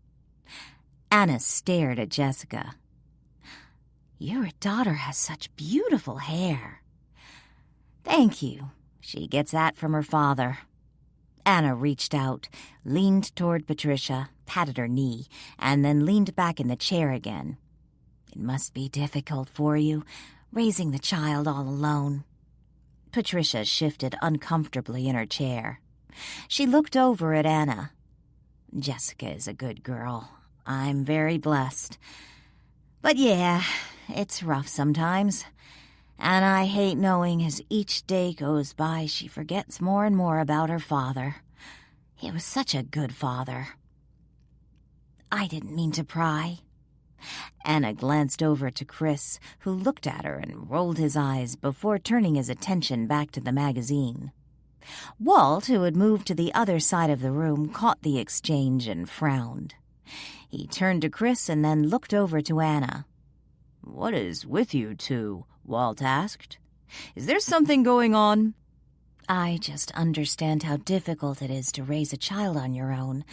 Anna stared at Jessica. "Your daughter has such beautiful hair." "Thank you. She gets that from her father." Anna reached out, leaned toward Patricia, patted her knee, and then leaned back in the chair again. "It must be difficult for you, raising the child all alone." Patricia shifted uncomfortably in her chair. She looked over at Anna. "Jessica is a good girl. I'm very blessed. But yeah, it's rough sometimes. And I hate knowing as each day goes by she forgets more and more about her father. He was such a good father." "I didn't mean to pry." Anna glanced over to Chris, who looked at her and rolled his eyes before turning his attention back to the magazine. Walt, who had moved to the other side of the room, caught the exchange and frowned. He turned to Chris and then looked over to Anna. "What is with you two?" Walt asked. "Is there something going on?" "I just understand how difficult it is to raise a child on your own.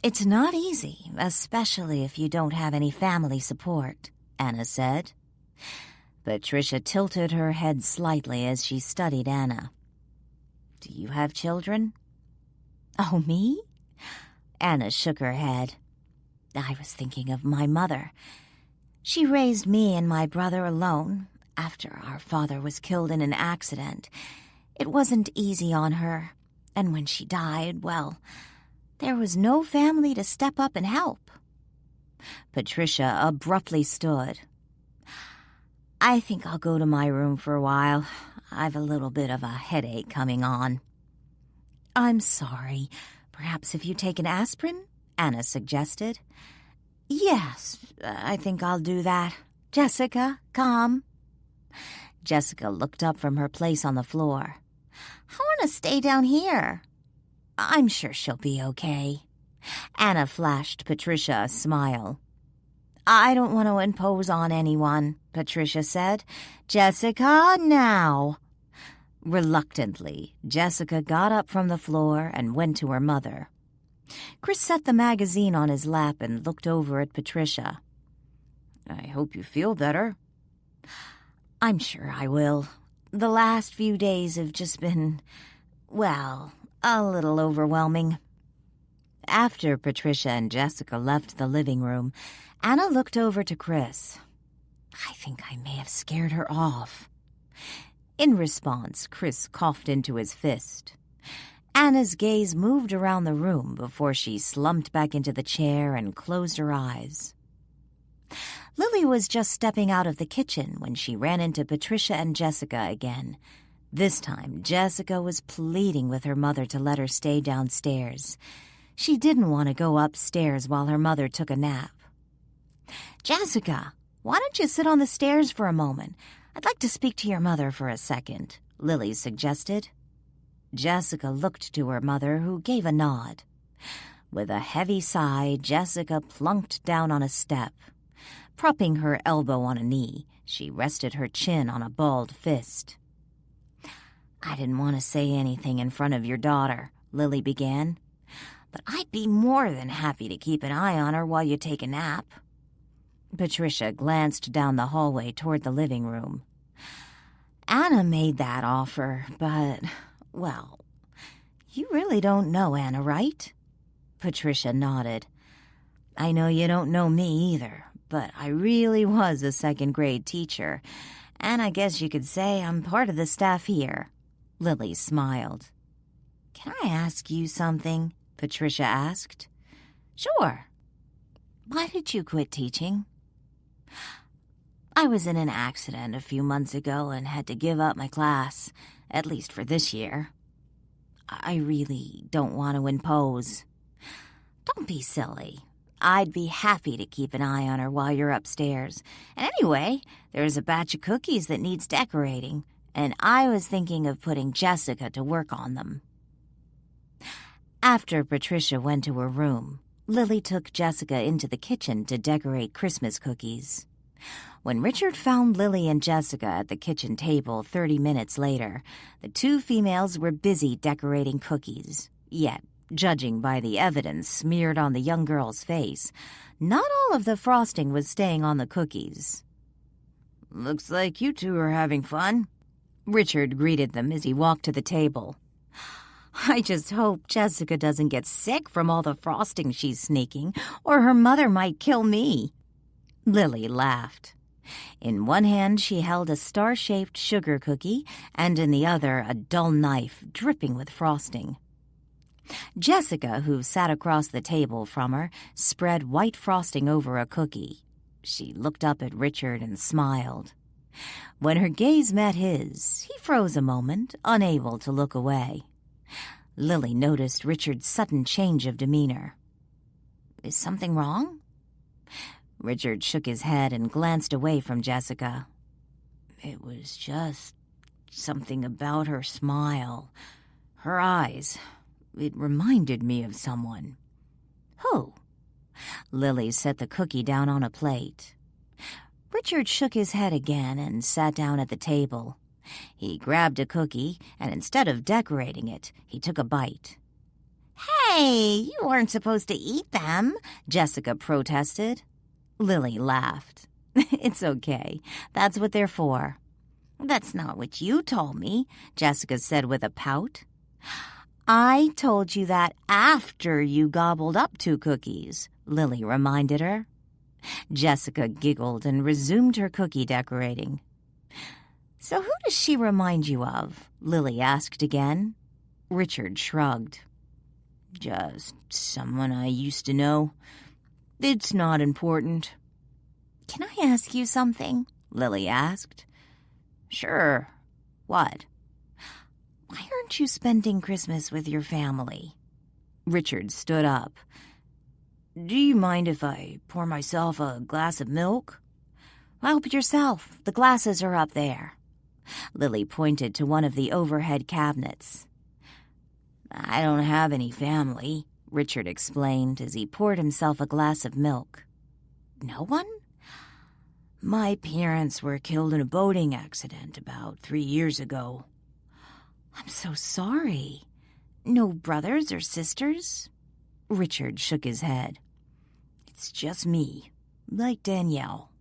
It's not easy, especially if you don't have any family support," Anna said. Patricia tilted her head slightly as she studied Anna. "Do you have children?" "Oh, me?" Anna shook her head. I was thinking of my mother. She raised me and my brother alone after our father was killed in an accident. It wasn't easy on her, and when she died, well, there was no family to step up and help. Patricia abruptly stood. I think I'll go to my room for a while. I've a little bit of a headache coming on. I'm sorry. Perhaps if you take an aspirin? Anna suggested. Yes, I think I'll do that. Jessica, come. Jessica looked up from her place on the floor. I want to stay down here. I'm sure she'll be okay. Anna flashed Patricia a smile. I don't want to impose on anyone, Patricia said. Jessica, now. Reluctantly, Jessica got up from the floor and went to her mother. Chris set the magazine on his lap and looked over at Patricia. I hope you feel better. I'm sure I will. The last few days have just been, well, a little overwhelming. After Patricia and Jessica left the living room, Anna looked over to Chris. I think I may have scared her off. In response, Chris coughed into his fist. Anna's gaze moved around the room before she slumped back into the chair and closed her eyes. Lily was just stepping out of the kitchen when she ran into Patricia and Jessica again. This time, Jessica was pleading with her mother to let her stay downstairs. She didn't want to go upstairs while her mother took a nap. Jessica, why don't you sit on the stairs for a moment? I'd like to speak to your mother for a second, Lily suggested. Jessica looked to her mother, who gave a nod. With a heavy sigh, Jessica plunked down on a step. Propping her elbow on a knee, she rested her chin on a balled fist. I didn't want to say anything in front of your daughter, Lily began, but I'd be more than happy to keep an eye on her while you take a nap. Patricia glanced down the hallway toward the living room. Anna made that offer, but, well, you really don't know Anna, right? Patricia nodded. I know you don't know me either, but I really was a second-grade teacher, and I guess you could say I'm part of the staff here. Lily smiled. Can I ask you something? Patricia asked. Sure. Why did you quit teaching? I was in an accident a few months ago and had to give up my class, at least for this year. I really don't want to impose. Don't be silly. I'd be happy to keep an eye on her while you're upstairs. And anyway, there's a batch of cookies that needs decorating, and I was thinking of putting Jessica to work on them. After Patricia went to her room, Lily took Jessica into the kitchen to decorate Christmas cookies. When Richard found Lily and Jessica at the kitchen table 30 minutes later, the two females were busy decorating cookies. Yet, judging by the evidence smeared on the young girl's face, not all of the frosting was staying on the cookies. Looks like you two are having fun, Richard greeted them as he walked to the table. I just hope Jessica doesn't get sick from all the frosting she's sneaking, or her mother might kill me. Lily laughed. In one hand she held a star-shaped sugar cookie, and in the other a dull knife dripping with frosting. Jessica, who sat across the table from her, spread white frosting over a cookie. She looked up at Richard and smiled. When her gaze met his, he froze a moment, unable to look away. Lily noticed Richard's sudden change of demeanor. Is something wrong? Richard shook his head and glanced away from Jessica. It was just something about her smile. Her eyes. It reminded me of someone. Who? Lily set the cookie down on a plate. Richard shook his head again and sat down at the table. He grabbed a cookie, and instead of decorating it, he took a bite. Hey, you weren't supposed to eat them, Jessica protested. Lily laughed. It's okay. That's what they're for. That's not what you told me, Jessica said with a pout. I told you that after you gobbled up 2 cookies, Lily reminded her. Jessica giggled and resumed her cookie decorating. So who does she remind you of? Lily asked again. Richard shrugged. Just someone I used to know. It's not important. Can I ask you something? Lily asked. Sure. What? Why aren't you spending Christmas with your family? Richard stood up. Do you mind if I pour myself a glass of milk? Help yourself. The glasses are up there. Lily pointed to one of the overhead cabinets. I don't have any family, Richard explained as he poured himself a glass of milk. No one? My parents were killed in a boating accident about 3 years ago. I'm so sorry. No brothers or sisters? Richard shook his head. It's just me, like Danielle.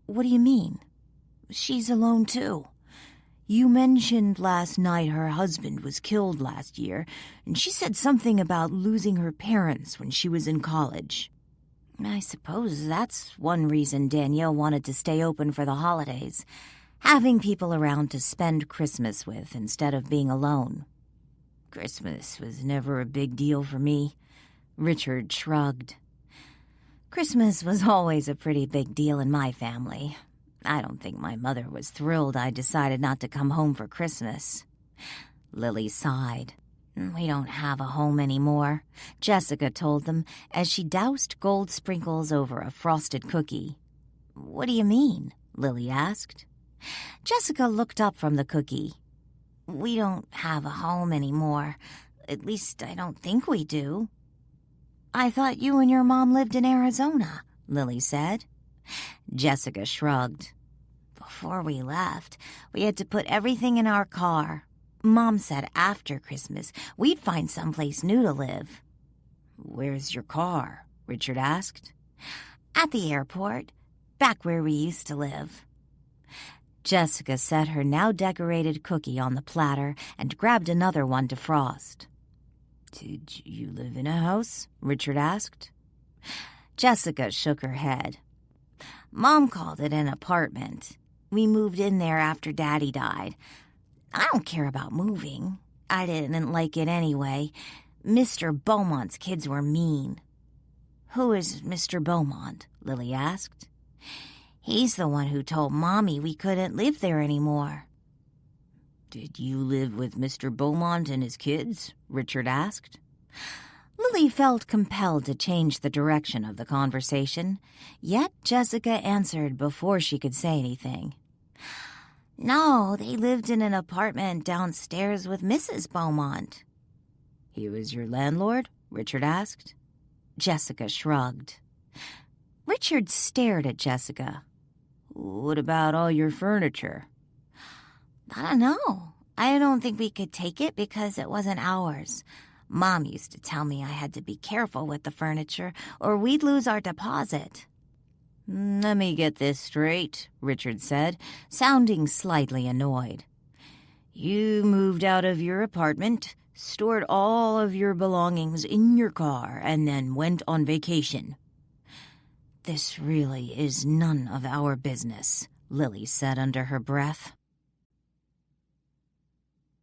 What do you mean? She's alone too. You mentioned last night her husband was killed last year, and she said something about losing her parents when she was in college. I suppose that's one reason Danielle wanted to stay open for the holidays, having people around to spend Christmas with instead of being alone. Christmas was never a big deal for me. Richard shrugged. Christmas was always a pretty big deal in my family. I don't think my mother was thrilled I decided not to come home for Christmas. Lily sighed. We don't have a home anymore, Jessica told them as she doused gold sprinkles over a frosted cookie. What do you mean? Lily asked. Jessica looked up from the cookie. We don't have a home anymore. At least I don't think we do. I thought you and your mom lived in Arizona, Lily said. Jessica shrugged. Before we left, we had to put everything in our car. Mom said after Christmas we'd find someplace new to live. Where's your car? Richard asked. At the airport, back where we used to live. Jessica set her now decorated cookie on the platter and grabbed another one to frost. Did you live in a house? Richard asked. Jessica shook her head. Mom called it an apartment. We moved in there after Daddy died. I don't care about moving. I didn't like it anyway. Mr. Beaumont's kids were mean. Who is Mr. Beaumont? Lily asked. He's the one who told Mommy we couldn't live there anymore. Did you live with Mr. Beaumont and his kids? Richard asked. Lily felt compelled to change the direction of the conversation, yet Jessica answered before she could say anything. No, they lived in an apartment downstairs with Mrs. Beaumont. He was your landlord? Richard asked. Jessica shrugged. Richard stared at Jessica. What about all your furniture? I don't know. I don't think we could take it because it wasn't ours. Mom used to tell me I had to be careful with the furniture or we'd lose our deposit. Let me get this straight, Richard said, sounding slightly annoyed. You moved out of your apartment, stored all of your belongings in your car, and then went on vacation. This really is none of our business, Lily said under her breath.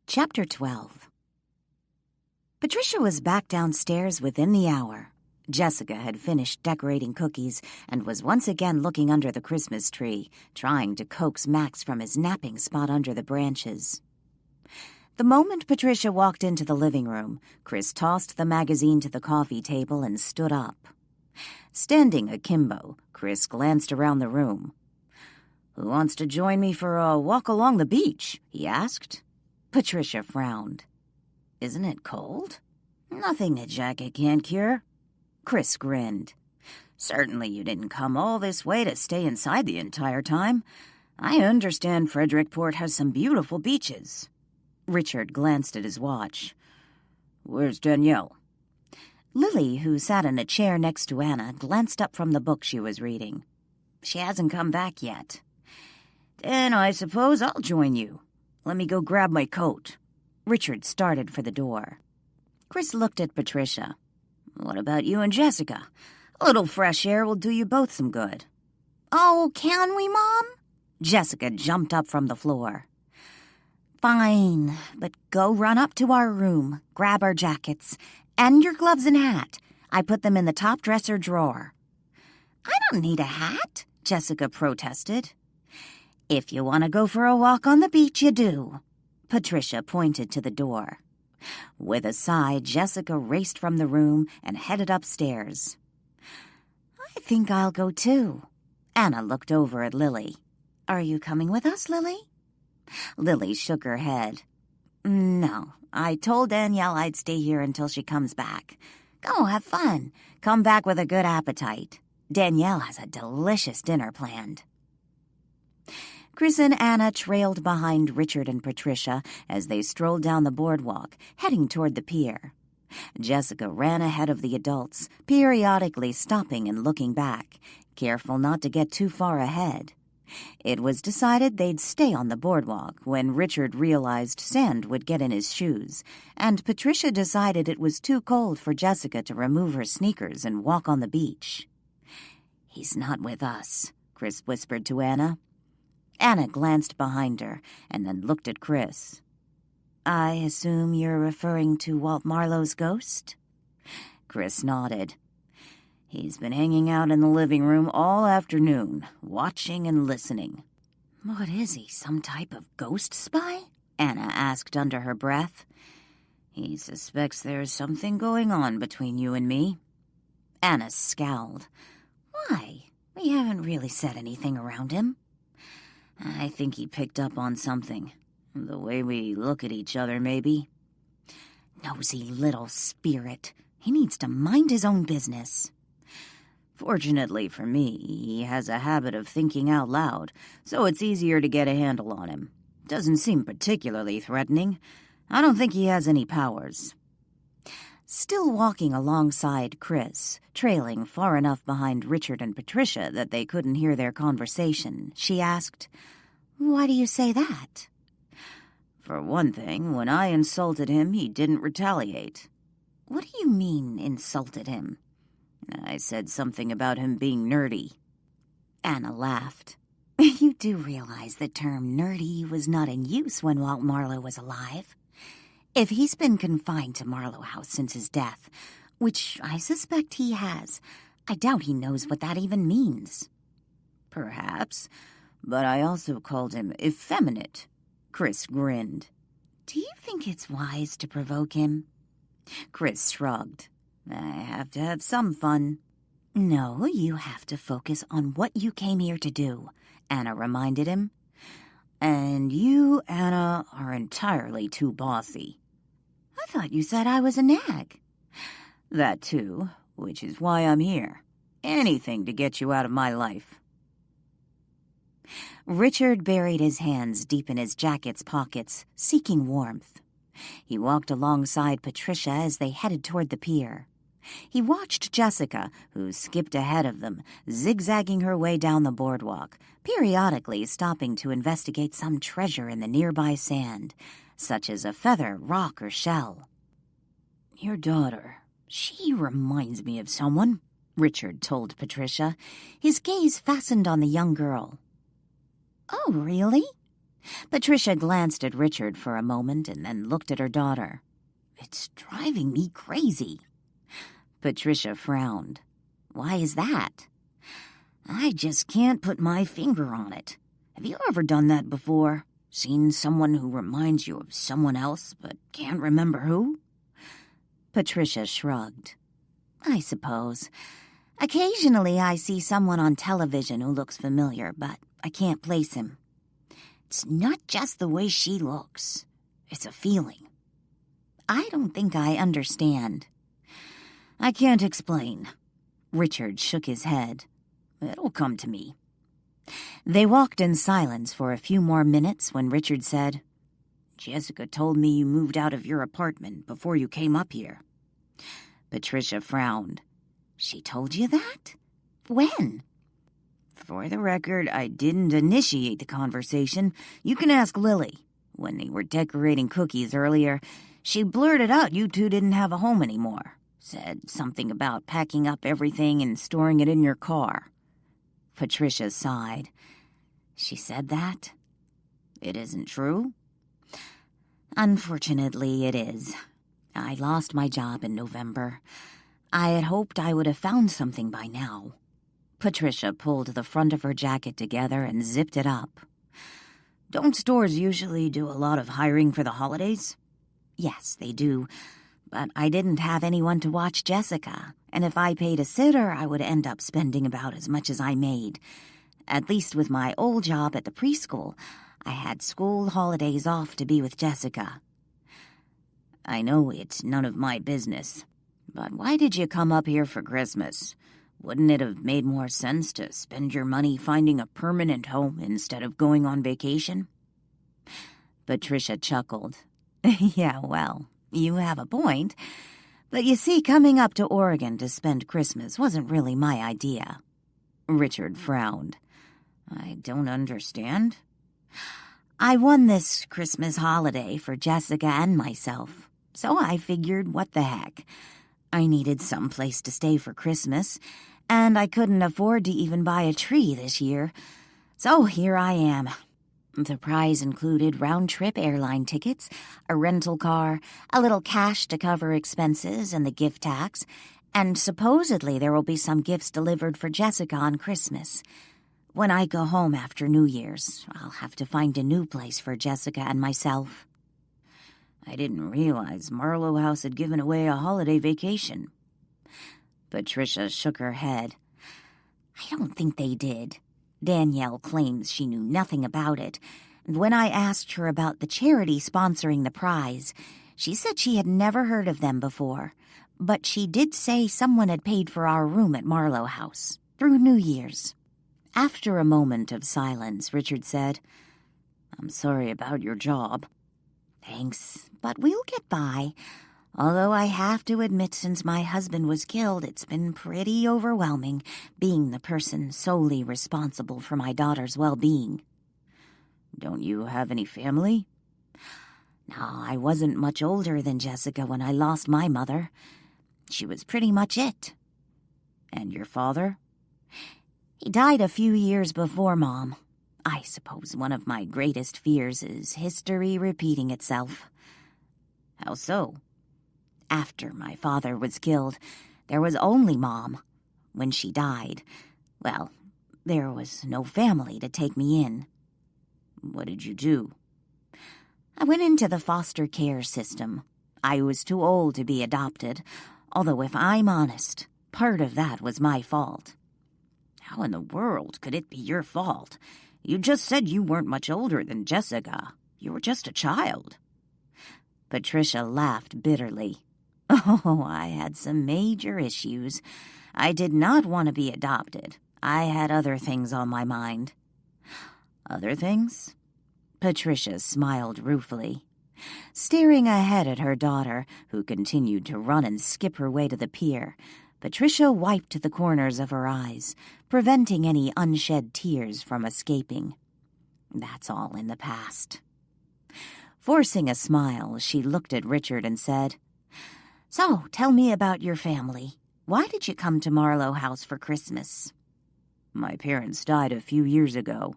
Chapter 12. Patricia was back downstairs within the hour. Jessica had finished decorating cookies and was once again looking under the Christmas tree, trying to coax Max from his napping spot under the branches. The moment Patricia walked into the living room, Chris tossed the magazine to the coffee table and stood up. Standing akimbo, Chris glanced around the room. Who wants to join me for a walk along the beach? He asked. Patricia frowned. Isn't it cold? Nothing a jacket can't cure. Chris grinned. Certainly you didn't come all this way to stay inside the entire time. I understand Frederickport has some beautiful beaches. Richard glanced at his watch. Where's Danielle? Lily, who sat in a chair next to Anna, glanced up from the book she was reading. She hasn't come back yet. Then I suppose I'll join you. Let me go grab my coat. Richard started for the door. Chris looked at Patricia. "What about you and Jessica? A little fresh air will do you both some good." "Oh, can we, Mom?" Jessica jumped up from the floor. "Fine, but go run up to our room, grab our jackets, and your gloves and hat. I put them in the top dresser drawer." "I don't need a hat," Jessica protested. "If you want to go for a walk on the beach, you do." Patricia pointed to the door. With a sigh, Jessica raced from the room and headed upstairs. "I think I'll go too." Anna looked over at Lily. "Are you coming with us, Lily?" Lily shook her head. "No, I told Danielle I'd stay here until she comes back. Go have fun. Come back with a good appetite. Danielle has a delicious dinner planned." Chris and Anna trailed behind Richard and Patricia as they strolled down the boardwalk, heading toward the pier. Jessica ran ahead of the adults, periodically stopping and looking back, careful not to get too far ahead. It was decided they'd stay on the boardwalk when Richard realized sand would get in his shoes, and Patricia decided it was too cold for Jessica to remove her sneakers and walk on the beach. "He's not with us," Chris whispered to Anna. Anna glanced behind her and then looked at Chris. "I assume you're referring to Walt Marlow's ghost?" Chris nodded. "He's been hanging out in the living room all afternoon, watching and listening." "What is he, some type of ghost spy?" Anna asked under her breath. "He suspects there's something going on between you and me." Anna scowled. "Why? We haven't really said anything around him." "I think he picked up on something. The way we look at each other, maybe." "Nosy little spirit. He needs to mind his own business." "Fortunately for me, he has a habit of thinking out loud, so it's easier to get a handle on him. Doesn't seem particularly threatening. I don't think he has any powers." Still walking alongside Chris, trailing far enough behind Richard and Patricia that they couldn't hear their conversation, she asked, "Why do you say that?" "For one thing, when I insulted him, he didn't retaliate." "What do you mean, insulted him?" "I said something about him being nerdy." Anna laughed. "You do realize the term nerdy was not in use when Walt Marlow was alive. If he's been confined to Marlow House since his death, which I suspect he has, I doubt he knows what that even means." "Perhaps, but I also called him effeminate." Chris grinned. "Do you think it's wise to provoke him?" Chris shrugged. "I have to have some fun." "No, you have to focus on what you came here to do," Anna reminded him. "And you, Anna, are entirely too bossy." "I thought you said I was a nag." "That too, which is why I'm here. Anything to get you out of my life." Richard buried his hands deep in his jacket's pockets, seeking warmth. He walked alongside Patricia as they headed toward the pier. He watched Jessica, who skipped ahead of them, zigzagging her way down the boardwalk, periodically stopping to investigate some treasure in the nearby sand, such as a feather, rock, or shell. "Your daughter, she reminds me of someone," Richard told Patricia, his gaze fastened on the young girl. "Oh, really?" Patricia glanced at Richard for a moment and then looked at her daughter. "It's driving me crazy." Patricia frowned. "Why is that?" "I just can't put my finger on it. Have you ever done that before? Seen someone who reminds you of someone else but can't remember who?" Patricia shrugged. "I suppose. Occasionally I see someone on television who looks familiar, but I can't place him. It's not just the way she looks. It's a feeling." "I don't think I understand." "I can't explain." Richard shook his head. "It'll come to me." They walked in silence for a few more minutes when Richard said, "Jessica told me you moved out of your apartment before you came up here." Patricia frowned. "She told you that? When?" "For the record, I didn't initiate the conversation. You can ask Lily. When they were decorating cookies earlier, she blurted out you two didn't have a home anymore. Said something about packing up everything and storing it in your car. Patricia sighed. She said that? It isn't true? Unfortunately, it is. I lost my job in November. I had hoped I would have found something by now. Patricia pulled the front of her jacket together and zipped it up. Don't stores usually do a lot of hiring for the holidays? Yes, they do. But I didn't have anyone to watch Jessica, and if I paid a sitter, I would end up spending about as much as I made. At least with my old job at the preschool, I had school holidays off to be with Jessica. I know it's none of my business, but why did you come up here for Christmas? Wouldn't it have made more sense to spend your money finding a permanent home instead of going on vacation? Patricia chuckled. Yeah, well, you have a point. But you see, coming up to Oregon to spend Christmas wasn't really my idea. Richard frowned. I don't understand. I won this Christmas holiday for Jessica and myself, so I figured, what the heck? I needed some place to stay for Christmas, and I couldn't afford to even buy a tree this year. So here I am. The prize included round-trip airline tickets, a rental car, a little cash to cover expenses and the gift tax, and supposedly there will be some gifts delivered for Jessica on Christmas. When I go home after New Year's, I'll have to find a new place for Jessica and myself. I didn't realize Marlow House had given away a holiday vacation. Patricia shook her head. I don't think they did. Danielle claims she knew nothing about it, and when I asked her about the charity sponsoring the prize, she said she had never heard of them before, but she did say someone had paid for our room at Marlow House through New Year's. After a moment of silence, Richard said, I'm sorry about your job. Thanks, but we'll get by. Although I have to admit, since my husband was killed, it's been pretty overwhelming being the person solely responsible for my daughter's well-being. Don't you have any family? No, I wasn't much older than Jessica when I lost my mother. She was pretty much it. And your father? He died a few years before Mom. I suppose one of my greatest fears is history repeating itself. How so? After my father was killed, there was only Mom. When she died, well, there was no family to take me in. What did you do? I went into the foster care system. I was too old to be adopted, although if I'm honest, part of that was my fault. How in the world could it be your fault? You just said you weren't much older than Jessica. You were just a child. Patricia laughed bitterly. Oh, I had some major issues. I did not want to be adopted. I had other things on my mind. Other things? Patricia smiled ruefully. Staring ahead at her daughter, who continued to run and skip her way to the pier, Patricia wiped the corners of her eyes, preventing any unshed tears from escaping. That's all in the past. Forcing a smile, she looked at Richard and said, So, tell me about your family. Why did you come to Marlow House for Christmas? My parents died a few years ago.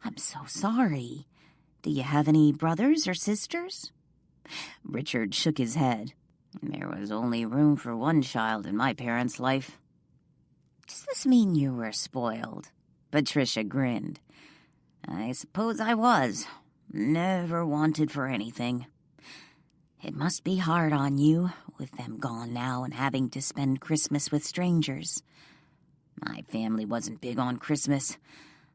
I'm so sorry. Do you have any brothers or sisters? Richard shook his head. There was only room for one child in my parents' life. Does this mean you were spoiled? Patricia grinned. I suppose I was. Never wanted for anything. It must be hard on you, with them gone now and having to spend Christmas with strangers. My family wasn't big on Christmas.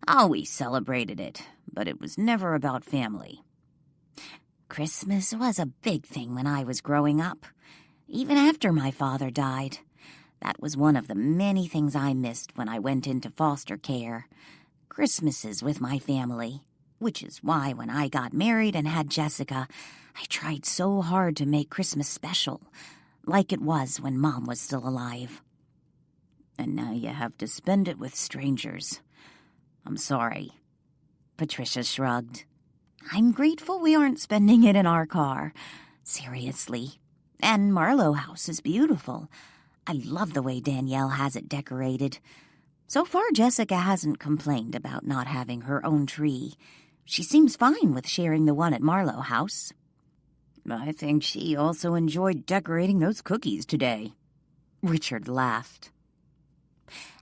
Always celebrated it, but it was never about family. Christmas was a big thing when I was growing up, even after my father died. That was one of the many things I missed when I went into foster care. Christmases with my family, which is why when I got married and had Jessica, I tried so hard to make Christmas special, like it was when Mom was still alive. And now you have to spend it with strangers. I'm sorry. Patricia shrugged. I'm grateful we aren't spending it in our car. Seriously. And Marlow House is beautiful. I love the way Danielle has it decorated. So far, Jessica hasn't complained about not having her own tree. She seems fine with sharing the one at Marlow House. I think she also enjoyed decorating those cookies today. Richard laughed.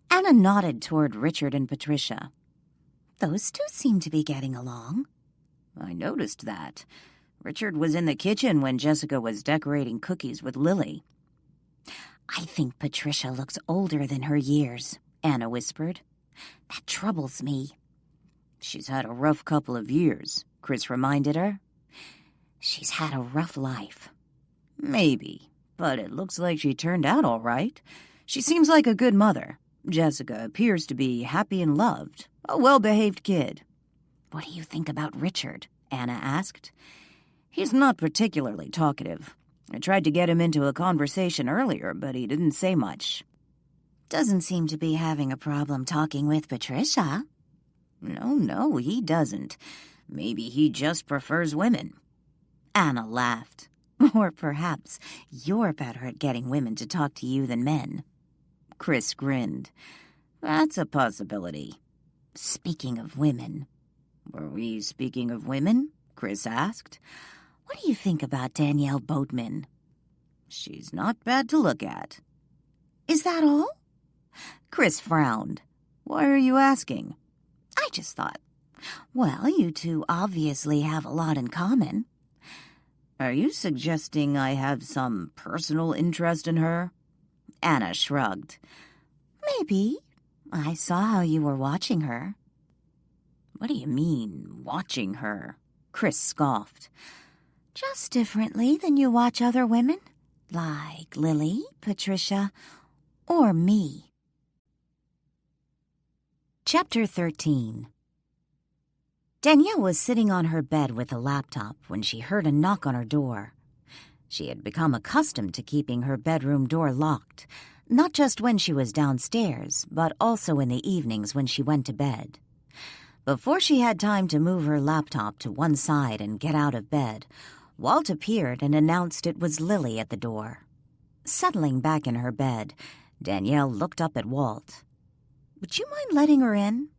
Anna nodded toward Richard and Patricia. Those two seem to be getting along. I noticed that. Richard was in the kitchen when Jessica was decorating cookies with Lily. I think Patricia looks older than her years, Anna whispered. That troubles me. She's had a rough couple of years, Chris reminded her. She's had a rough life. Maybe, but it looks like she turned out all right. She seems like a good mother. Jessica appears to be happy and loved, a well-behaved kid. What do you think about Richard? Anna asked. He's not particularly talkative. I tried to get him into a conversation earlier, but he didn't say much. Doesn't seem to be having a problem talking with Patricia. No, he doesn't. Maybe he just prefers women. Anna laughed. Or perhaps you're better at getting women to talk to you than men. Chris grinned. That's a possibility. Speaking of women. Were we speaking of women? Chris asked. What do you think about Danielle Boatman? She's not bad to look at. Is that all? Chris frowned. Why are you asking? I just thought. Well, you two obviously have a lot in common. Are you suggesting I have some personal interest in her? Anna shrugged. Maybe. I saw how you were watching her. What do you mean, watching her? Chris scoffed. Just differently than you watch other women. Like Lily, Patricia, or me. Chapter 13. Danielle was sitting on her bed with a laptop when she heard a knock on her door. She had become accustomed to keeping her bedroom door locked, not just when she was downstairs, but also in the evenings when she went to bed. Before she had time to move her laptop to one side and get out of bed, Walt appeared and announced it was Lily at the door. Settling back in her bed, Danielle looked up at Walt. Would you mind letting her in?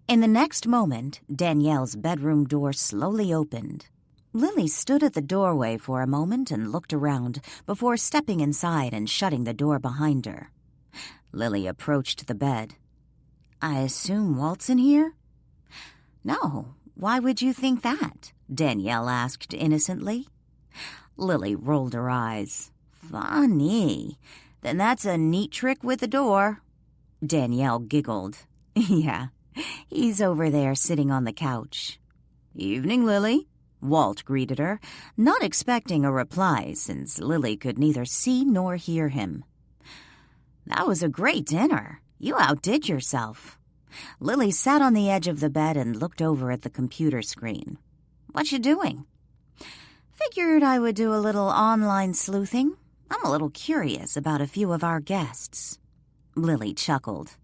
In the next moment, Danielle's bedroom door slowly opened. Lily stood at the doorway for a moment and looked around before stepping inside and shutting the door behind her. Lily approached the bed. I assume Walt's in here? No, why would you think that? Danielle asked innocently. Lily rolled her eyes. Funny. Then that's a neat trick with the door. Danielle giggled. Yeah, he's over there sitting on the couch. Evening, Lily, Walt greeted her, not expecting a reply since Lily could neither see nor hear him. That was a great dinner. You outdid yourself. Lily sat on the edge of the bed and looked over at the computer screen. What you doing? Figured I would do a little online sleuthing. I'm a little curious about a few of our guests. Lily chuckled.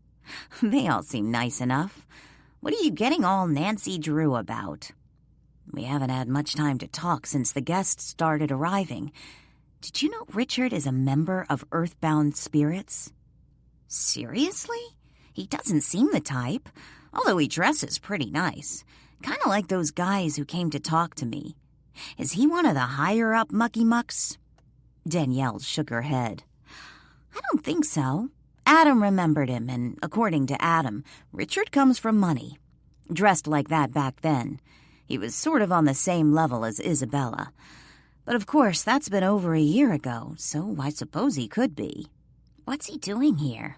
They all seem nice enough. What are you getting all Nancy Drew about? We haven't had much time to talk since the guests started arriving. Did you know Richard is a member of Earthbound Spirits? Seriously? He doesn't seem the type, although he dresses pretty nice. Kind of like those guys who came to talk to me. Is he one of the higher-up mucky-mucks? Danielle shook her head. I don't think so. Adam remembered him, and according to Adam, Richard comes from money. Dressed like that back then. He was sort of on the same level as Isabella. But of course, that's been over a year ago, so I suppose he could be. What's he doing here?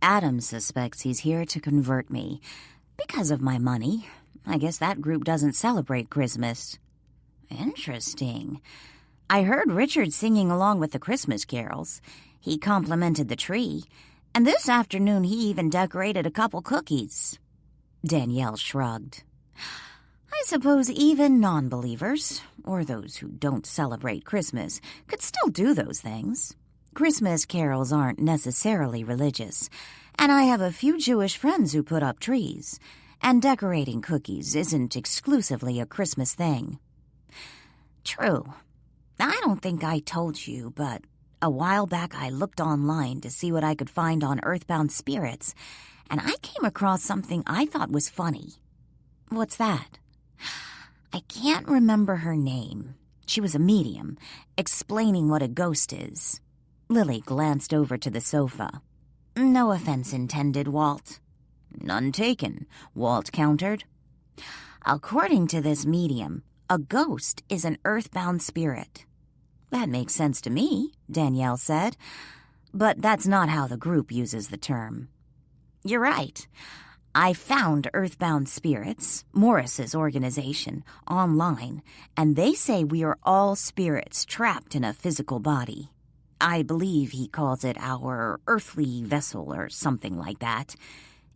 Adam suspects he's here to convert me. Because of my money. I guess that group doesn't celebrate Christmas. Interesting. I heard Richard singing along with the Christmas carols. He complimented the tree, and this afternoon he even decorated a couple cookies. Danielle shrugged. I suppose even non-believers, or those who don't celebrate Christmas, could still do those things. Christmas carols aren't necessarily religious, and I have a few Jewish friends who put up trees, and decorating cookies isn't exclusively a Christmas thing. True. I don't think I told you, but a while back I looked online to see what I could find on earthbound spirits, and I came across something I thought was funny. What's that? I can't remember her name. She was a medium, explaining what a ghost is. Lily glanced over to the sofa. No offense intended, Walt. None taken, Walt countered. According to this medium, a ghost is an earthbound spirit. That makes sense to me, Danielle said. But that's not how the group uses the term. You're right. I found Earthbound Spirits, Morris's organization, online, and they say we are all spirits trapped in a physical body. I believe he calls it our earthly vessel or something like that.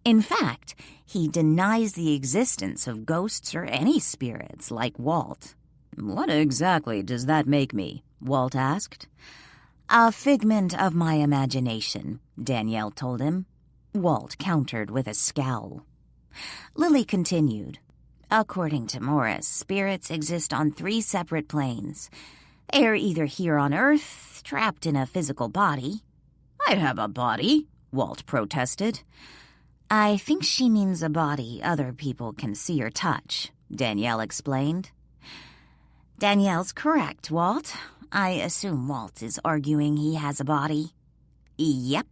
In fact, he denies the existence of ghosts or any spirits like Walt. What exactly does that make me? Walt asked. A figment of my imagination, Danielle told him. Walt countered with a scowl. Lily continued. According to Morris, spirits exist on 3 separate planes. They are either here on Earth, trapped in a physical body. I have a body, Walt protested. I think she means a body other people can see or touch, Danielle explained. Danielle's correct, Walt. I assume Walt is arguing he has a body. Yep.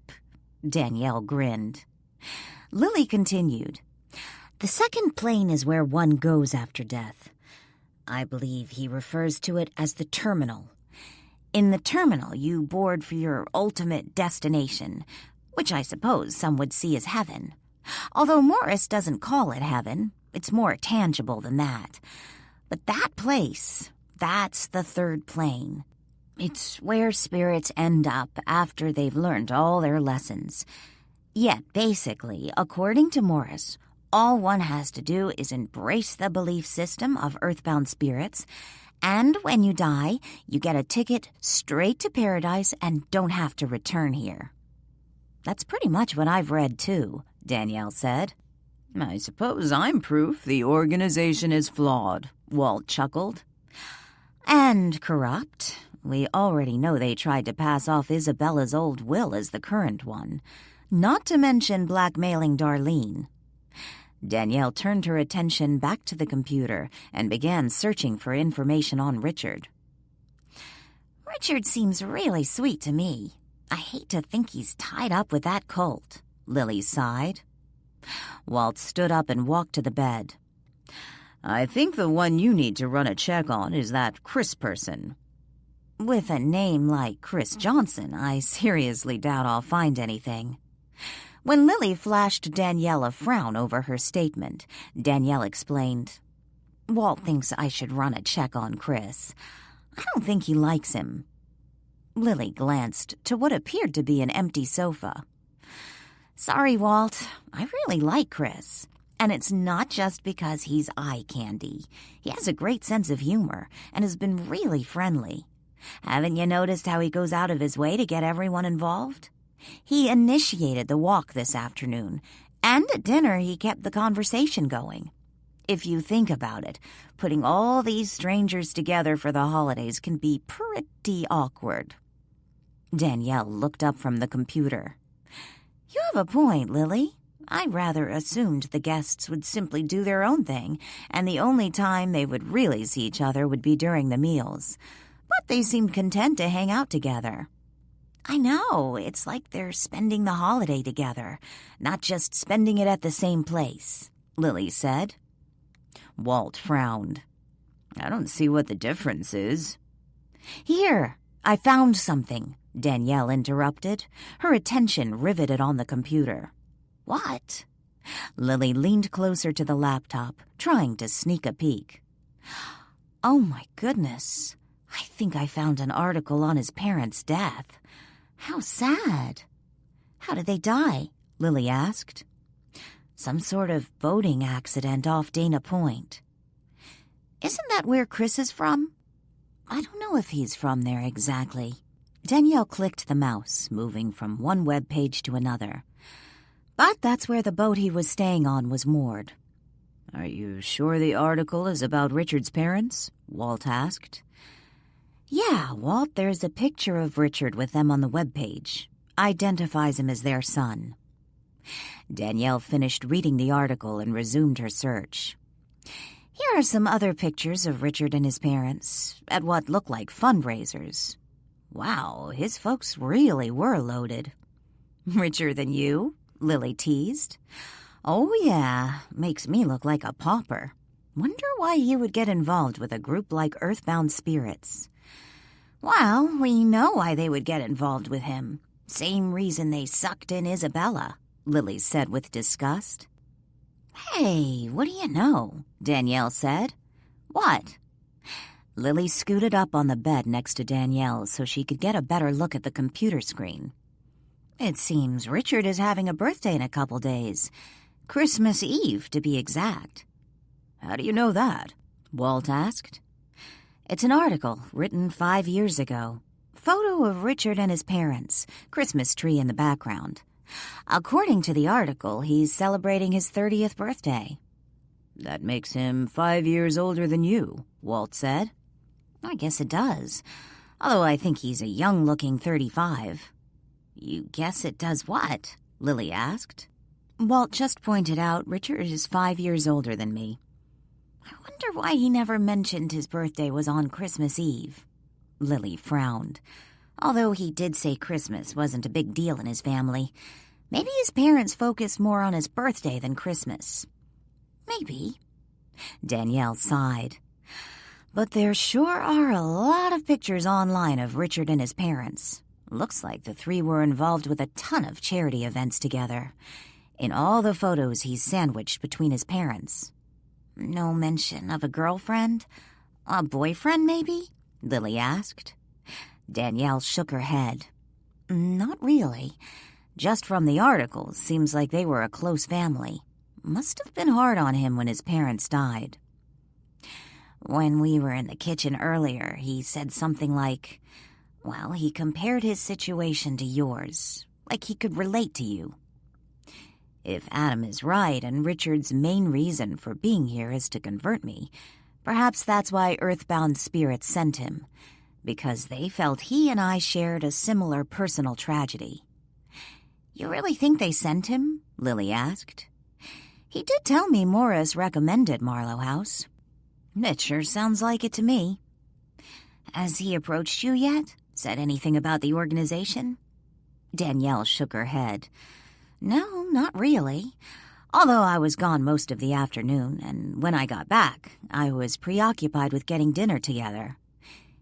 Danielle grinned. Lily continued. The second plane is where one goes after death. I believe he refers to it as the terminal. In the terminal, you board for your ultimate destination, which I suppose some would see as heaven. Although Morris doesn't call it heaven, it's more tangible than that. But that place, that's the third plane. It's where spirits end up after they've learned all their lessons. Yet, basically, according to Morris, all one has to do is embrace the belief system of earthbound spirits, and when you die, you get a ticket straight to paradise and don't have to return here. That's pretty much what I've read, too, Danielle said. I suppose I'm proof the organization is flawed, Walt chuckled. And corrupt. We already know they tried to pass off Isabella's old will as the current one, not to mention blackmailing Darlene. Danielle turned her attention back to the computer and began searching for information on Richard. Richard seems really sweet to me. I hate to think he's tied up with that cult, Lily sighed. Walt stood up and walked to the bed. I think the one you need to run a check on is that Chris person. With a name like Chris Johnson, I seriously doubt I'll find anything. When Lily flashed Danielle a frown over her statement, Danielle explained, Walt thinks I should run a check on Chris. I don't think he likes him. Lily glanced to what appeared to be an empty sofa. Sorry, Walt. I really like Chris. And it's not just because he's eye candy. He has a great sense of humor and has been really friendly. Haven't you noticed how he goes out of his way to get everyone involved? He initiated the walk this afternoon, and at dinner he kept the conversation going. If you think about it, putting all these strangers together for the holidays can be pretty awkward. Danielle looked up from the computer. You have a point, Lily. I rather assumed the guests would simply do their own thing, and the only time they would really see each other would be during the meals. But they seemed content to hang out together. I know, it's like they're spending the holiday together, not just spending it at the same place, Lily said. Walt frowned. I don't see what the difference is. Here, I found something, Danielle interrupted, her attention riveted on the computer. What? Lily leaned closer to the laptop, trying to sneak a peek. Oh my goodness. I think I found an article on his parents' death. How sad. How did they die? Lily asked. Some sort of boating accident off Dana Point. Isn't that where Chris is from? I don't know if he's from there exactly. Danielle clicked the mouse, moving from one web page to another. But that's where the boat he was staying on was moored. Are you sure the article is about Richard's parents? Walt asked. Yeah, Walt, there's a picture of Richard with them on the webpage. Identifies him as their son. Danielle finished reading the article and resumed her search. Here are some other pictures of Richard and his parents at what look like fundraisers. Wow, his folks really were loaded. Richer than you? Lily teased. Oh, yeah, makes me look like a pauper. Wonder why he would get involved with a group like Earthbound Spirits. Well, we know why they would get involved with him. Same reason they sucked in Isabella, Lily said with disgust. Hey, what do you know? Danielle said. What? Lily scooted up on the bed next to Danielle so she could get a better look at the computer screen. It seems Richard is having a birthday in a couple days. Christmas Eve, to be exact. How do you know that? Walt asked. It's an article written 5 years ago. Photo of Richard and his parents, Christmas tree in the background. According to the article, he's celebrating his 30th birthday. That makes him 5 years older than you, Walt said. I guess it does, although I think he's a young-looking 35. You guess it does what? Lily asked. Walt just pointed out Richard is 5 years older than me. I wonder why he never mentioned his birthday was on Christmas Eve. Lily frowned. Although he did say Christmas wasn't a big deal in his family, maybe his parents focused more on his birthday than Christmas. Maybe. Danielle sighed. But there sure are a lot of pictures online of Richard and his parents. Looks like the three were involved with a ton of charity events together. In all the photos, he's sandwiched between his parents. No mention of a girlfriend? A boyfriend, maybe? Lily asked. Danielle shook her head. Not really. Just from the article, seems like they were a close family. Must have been hard on him when his parents died. When we were in the kitchen earlier, he said something like, well, he compared his situation to yours, like he could relate to you. If Adam is right and Richard's main reason for being here is to convert me, perhaps that's why Earthbound Spirits sent him, because they felt he and I shared a similar personal tragedy. You really think they sent him? Lily asked. He did tell me Morris recommended Marlow House. It sure sounds like it to me. Has he approached you yet? Said anything about the organization? Danielle shook her head. No, not really. Although I was gone most of the afternoon, and when I got back, I was preoccupied with getting dinner together.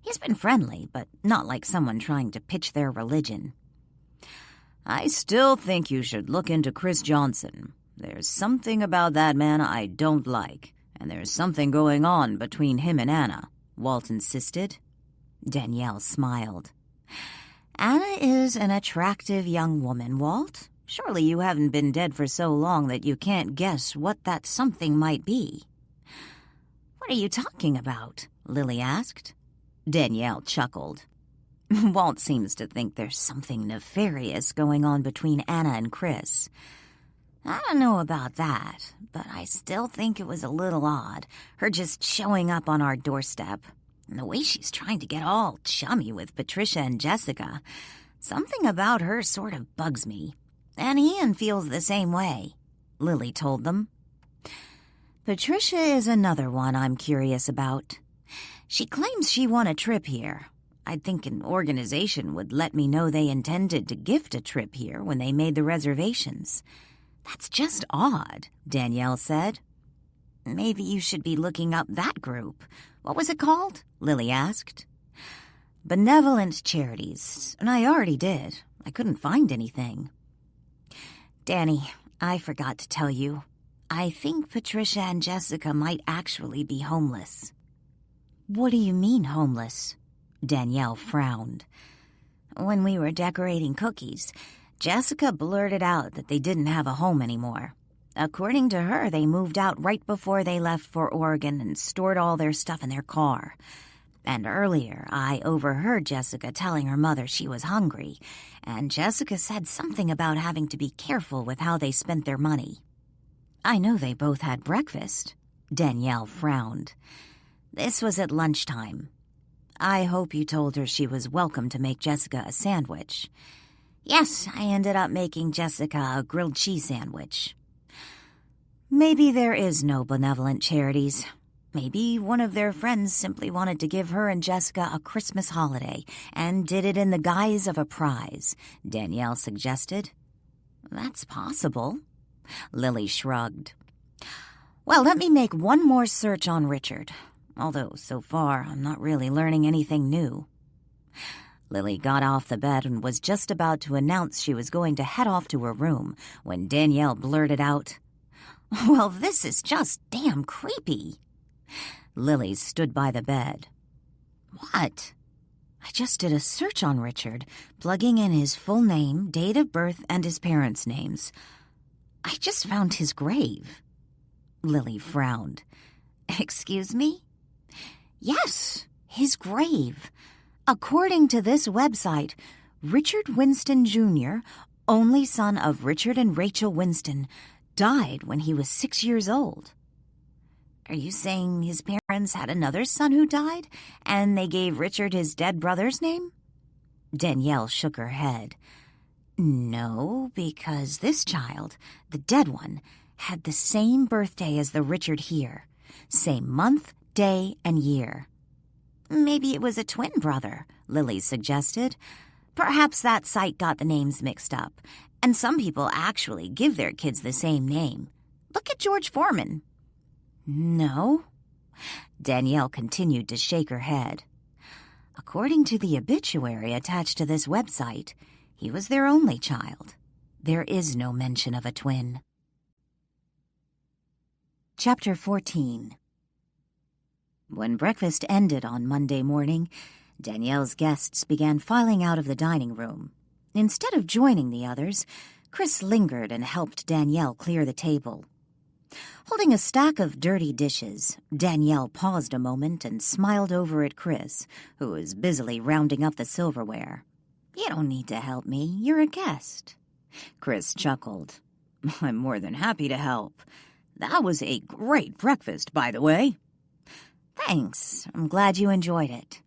He's been friendly, but not like someone trying to pitch their religion. I still think you should look into Chris Johnson. There's something about that man I don't like, and there's something going on between him and Anna, Walt insisted. Danielle smiled. Anna is an attractive young woman, Walt. Surely you haven't been dead for so long that you can't guess what that something might be. What are you talking about? Lily asked. Danielle chuckled. Walt seems to think there's something nefarious going on between Anna and Chris. I don't know about that, but I still think it was a little odd, her just showing up on our doorstep. And the way she's trying to get all chummy with Patricia and Jessica. Something about her sort of bugs me. And Ian feels the same way, Lily told them. Patricia is another one I'm curious about. She claims she won a trip here. I'd think an organization would let me know they intended to gift a trip here when they made the reservations. That's just odd, Danielle said. Maybe you should be looking up that group. What was it called? Lily asked. Benevolent Charities, and I already did. I couldn't find anything. Danny, I forgot to tell you. I think Patricia and Jessica might actually be homeless. What do you mean, homeless? Danielle frowned. When we were decorating cookies, Jessica blurted out that they didn't have a home anymore. According to her, they moved out right before they left for Oregon and stored all their stuff in their car. And earlier, I overheard Jessica telling her mother she was hungry, and Jessica said something about having to be careful with how they spent their money. I know they both had breakfast. Danielle frowned. This was at lunchtime. I hope you told her she was welcome to make Jessica a sandwich. Yes, I ended up making Jessica a grilled cheese sandwich. Maybe there is no benevolent charities. Maybe one of their friends simply wanted to give her and Jessica a Christmas holiday and did it in the guise of a prize, Danielle suggested. That's possible. Lily shrugged. Well, let me make one more search on Richard, although so far I'm not really learning anything new. Lily got off the bed and was just about to announce she was going to head off to her room when Danielle blurted out, Well, this is just damn creepy. Lily stood by the bed. What? I just did a search on Richard, plugging in his full name, date of birth, and his parents' names. I just found his grave. Lily frowned. Excuse me? Yes, his grave. According to this website, Richard Winston Jr., only son of Richard and Rachel Winston, died when he was 6 years old. Are you saying his parents had another son who died, and they gave Richard his dead brother's name? Danielle shook her head. No, because this child, the dead one, had the same birthday as the Richard here. Same month, day, and year. Maybe it was a twin brother, Lily suggested. Perhaps that site got the names mixed up, and some people actually give their kids the same name. Look at George Foreman. No. Danielle continued to shake her head. According to the obituary attached to this website, he was their only child. There is no mention of a twin. Chapter 14. When breakfast ended on Monday morning, Danielle's guests began filing out of the dining room. Instead of joining the others, Chris lingered and helped Danielle clear the table. Holding a stack of dirty dishes, Danielle paused a moment and smiled over at Chris, who was busily rounding up the silverware. You don't need to help me. You're a guest. Chris chuckled. I'm more than happy to help. That was a great breakfast, by the way. Thanks. I'm glad you enjoyed it.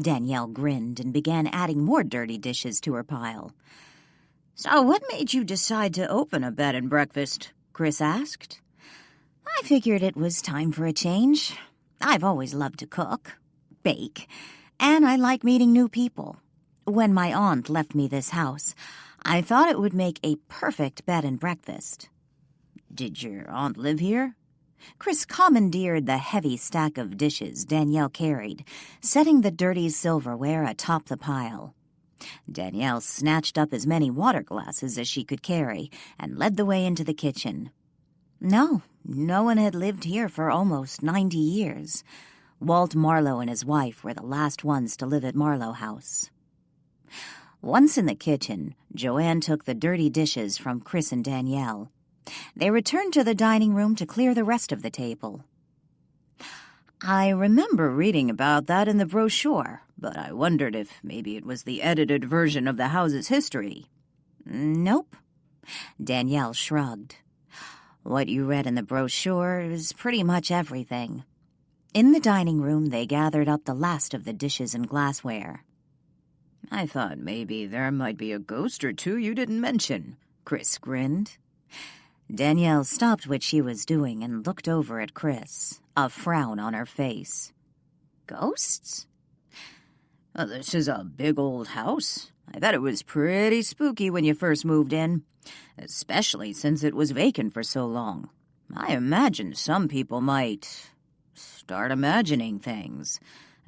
Danielle grinned and began adding more dirty dishes to her pile. So what made you decide to open a bed and breakfast? Chris asked. I figured it was time for a change. I've always loved to cook, bake, and I like meeting new people. When my aunt left me this house, I thought it would make a perfect bed and breakfast. Did your aunt live here? Chris commandeered the heavy stack of dishes Danielle carried, setting the dirty silverware atop the pile. Danielle snatched up as many water glasses as she could carry and led the way into the kitchen. No one had lived here for almost 90 years. Walt Marlow and his wife were the last ones to live at Marlow House. Once in the kitchen, Joanne took the dirty dishes from Chris and Danielle. They returned to the dining room to clear the rest of the table. I remember reading about that in the brochure, but I wondered if maybe it was the edited version of the house's history. Nope. Danielle shrugged. What you read in the brochure is pretty much everything. In the dining room, they gathered up the last of the dishes and glassware. I thought maybe there might be a ghost or two you didn't mention, Chris grinned. Danielle stopped what she was doing and looked over at Chris, a frown on her face. Ghosts? Well, this is a big old house. I bet it was pretty spooky when you first moved in, especially since it was vacant for so long. I imagine some people might start imagining things,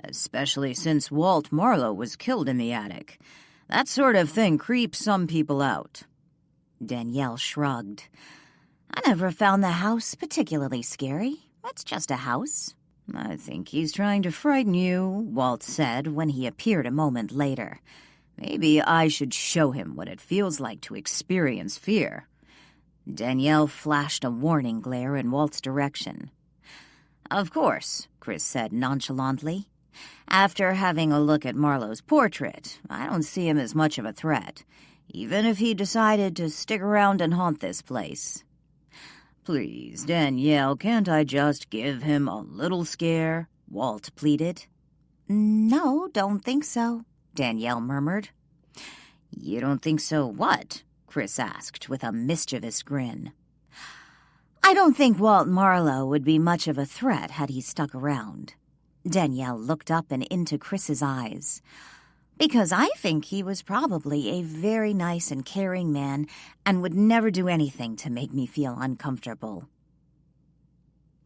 especially since Walt Marlow was killed in the attic. That sort of thing creeps some people out. Danielle shrugged. I never found the house particularly scary. It's just a house. I think he's trying to frighten you, Walt said when he appeared a moment later. Maybe I should show him what it feels like to experience fear. Danielle flashed a warning glare in Walt's direction. Of course, Chris said nonchalantly. After having a look at Marlow's portrait, I don't see him as much of a threat, even if he decided to stick around and haunt this place. Please, Danielle, can't I just give him a little scare? Walt pleaded. No, don't think so, Danielle murmured. You don't think so what? Chris asked with a mischievous grin. I don't think Walt Marlow would be much of a threat had he stuck around. Danielle looked up and into Chris's eyes. Because I think he was probably a very nice and caring man and would never do anything to make me feel uncomfortable.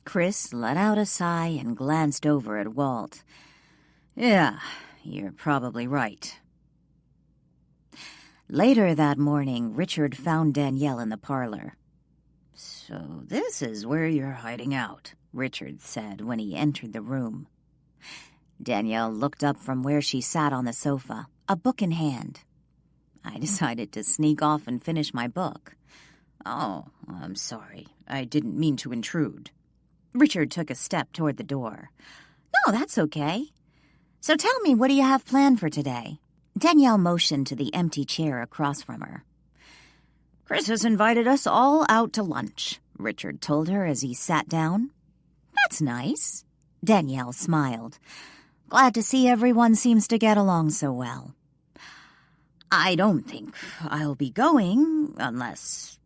Chris let out a sigh and glanced over at Walt. Yeah, you're probably right. Later that morning, Richard found Danielle in the parlor. So this is where you're hiding out, Richard said when he entered the room. Danielle looked up from where she sat on the sofa, a book in hand. I decided to sneak off and finish my book. Oh, I'm sorry. I didn't mean to intrude. Richard took a step toward the door. No, that's okay. So tell me, what do you have planned for today? Danielle motioned to the empty chair across from her. Chris has invited us all out to lunch, Richard told her as he sat down. That's nice. Danielle smiled. Glad to see everyone seems to get along so well. I don't think I'll be going unless...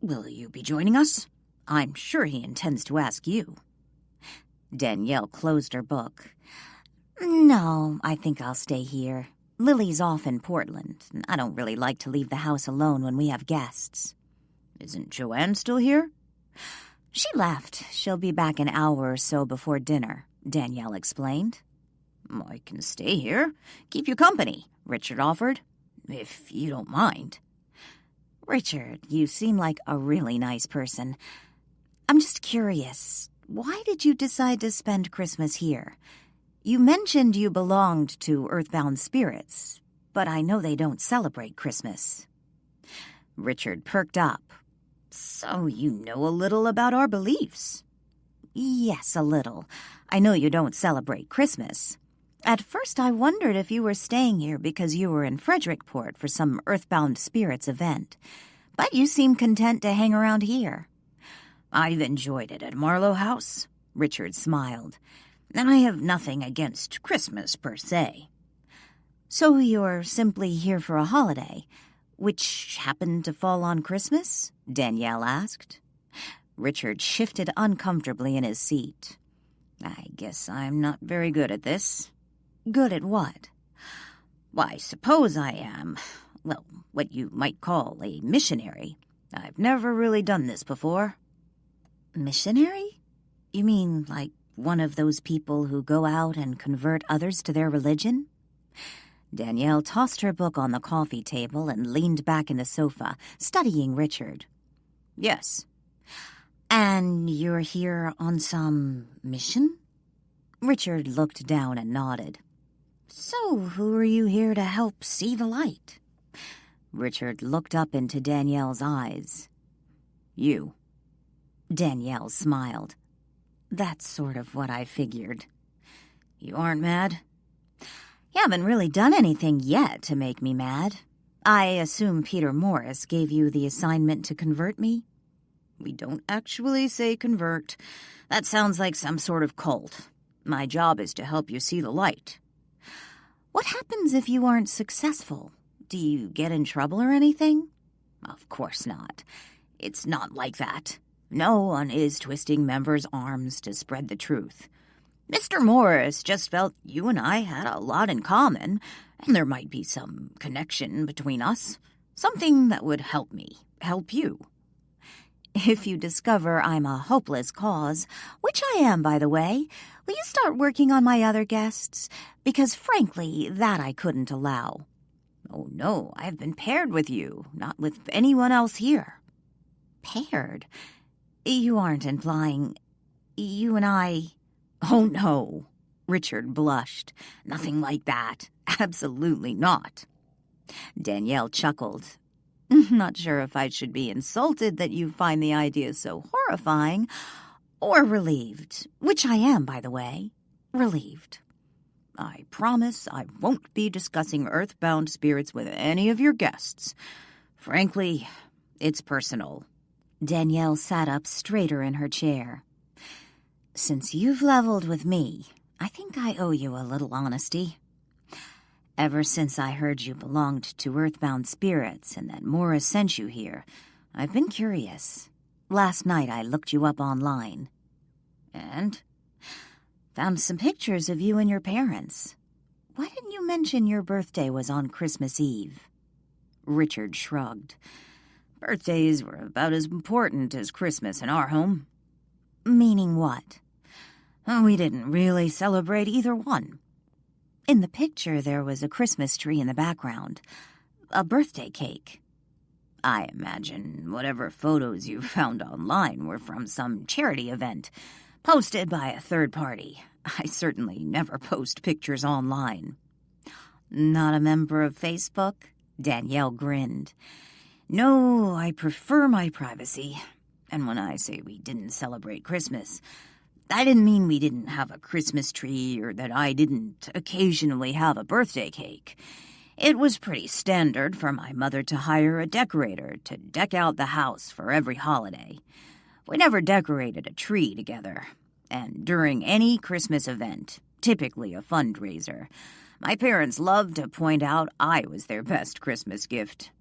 Will you be joining us? I'm sure he intends to ask you. Danielle closed her book. No, I think I'll stay here. Lily's off in Portland. I don't really like to leave the house alone when we have guests. Isn't Joanne still here? She left. She'll be back an hour or so before dinner, Danielle explained. I can stay here, keep you company, Richard offered, if you don't mind. Richard, you seem like a really nice person. I'm just curious, why did you decide to spend Christmas here? You mentioned you belonged to Earthbound Spirits, but I know they don't celebrate Christmas. Richard perked up. So you know a little about our beliefs? Yes, a little. I know you don't celebrate Christmas. At first I wondered if you were staying here because you were in Frederickport for some Earthbound Spirits event. But you seem content to hang around here. I've enjoyed it at Marlow House, Richard smiled. And I have nothing against Christmas per se. So you're simply here for a holiday, which happened to fall on Christmas? Danielle asked. Richard shifted uncomfortably in his seat. I guess I'm not very good at this. Good at what? Why, suppose I am, well, what you might call a missionary. I've never really done this before. Missionary? You mean like one of those people who go out and convert others to their religion? Danielle tossed her book on the coffee table and leaned back in the sofa, studying Richard. Yes. And you're here on some mission? Richard looked down and nodded. So who are you here to help see the light? Richard looked up into Danielle's eyes. You. Danielle smiled. That's sort of what I figured. You aren't mad? You haven't really done anything yet to make me mad. I assume Peter Morris gave you the assignment to convert me? We don't actually say convert. That sounds like some sort of cult. My job is to help you see the light. What happens if you aren't successful? Do you get in trouble or anything? Of course not. It's not like that. No one is twisting members' arms to spread the truth. Mr. Morris just felt you and I had a lot in common, and there might be some connection between us. Something that would help me, help you. If you discover I'm a hopeless cause, which I am, by the way, will you start working on my other guests? Because, frankly, that I couldn't allow. Oh, no, I've been paired with you, not with anyone else here. Paired? You aren't implying you and I... Oh, no. Richard blushed. Nothing like that. Absolutely not. Danielle chuckled. Not sure if I should be insulted that you find the idea so horrifying, or relieved, which I am, by the way. Relieved. I promise I won't be discussing earthbound spirits with any of your guests. Frankly, it's personal. Danielle sat up straighter in her chair. Since you've leveled with me, I think I owe you a little honesty. Ever since I heard you belonged to Earthbound Spirits and that Morris sent you here, I've been curious. Last night I looked you up online. And? Found some pictures of you and your parents. Why didn't you mention your birthday was on Christmas Eve? Richard shrugged. Birthdays were about as important as Christmas in our home. Meaning what? We didn't really celebrate either one. In the picture, there was a Christmas tree in the background. A birthday cake. I imagine whatever photos you found online were from some charity event, posted by a third party. I certainly never post pictures online. Not a member of Facebook? Danielle grinned. No, I prefer my privacy. And when I say we didn't celebrate Christmas, I didn't mean we didn't have a Christmas tree or that I didn't occasionally have a birthday cake. It was pretty standard for my mother to hire a decorator to deck out the house for every holiday. We never decorated a tree together. And during any Christmas event, typically a fundraiser, my parents loved to point out I was their best Christmas gift.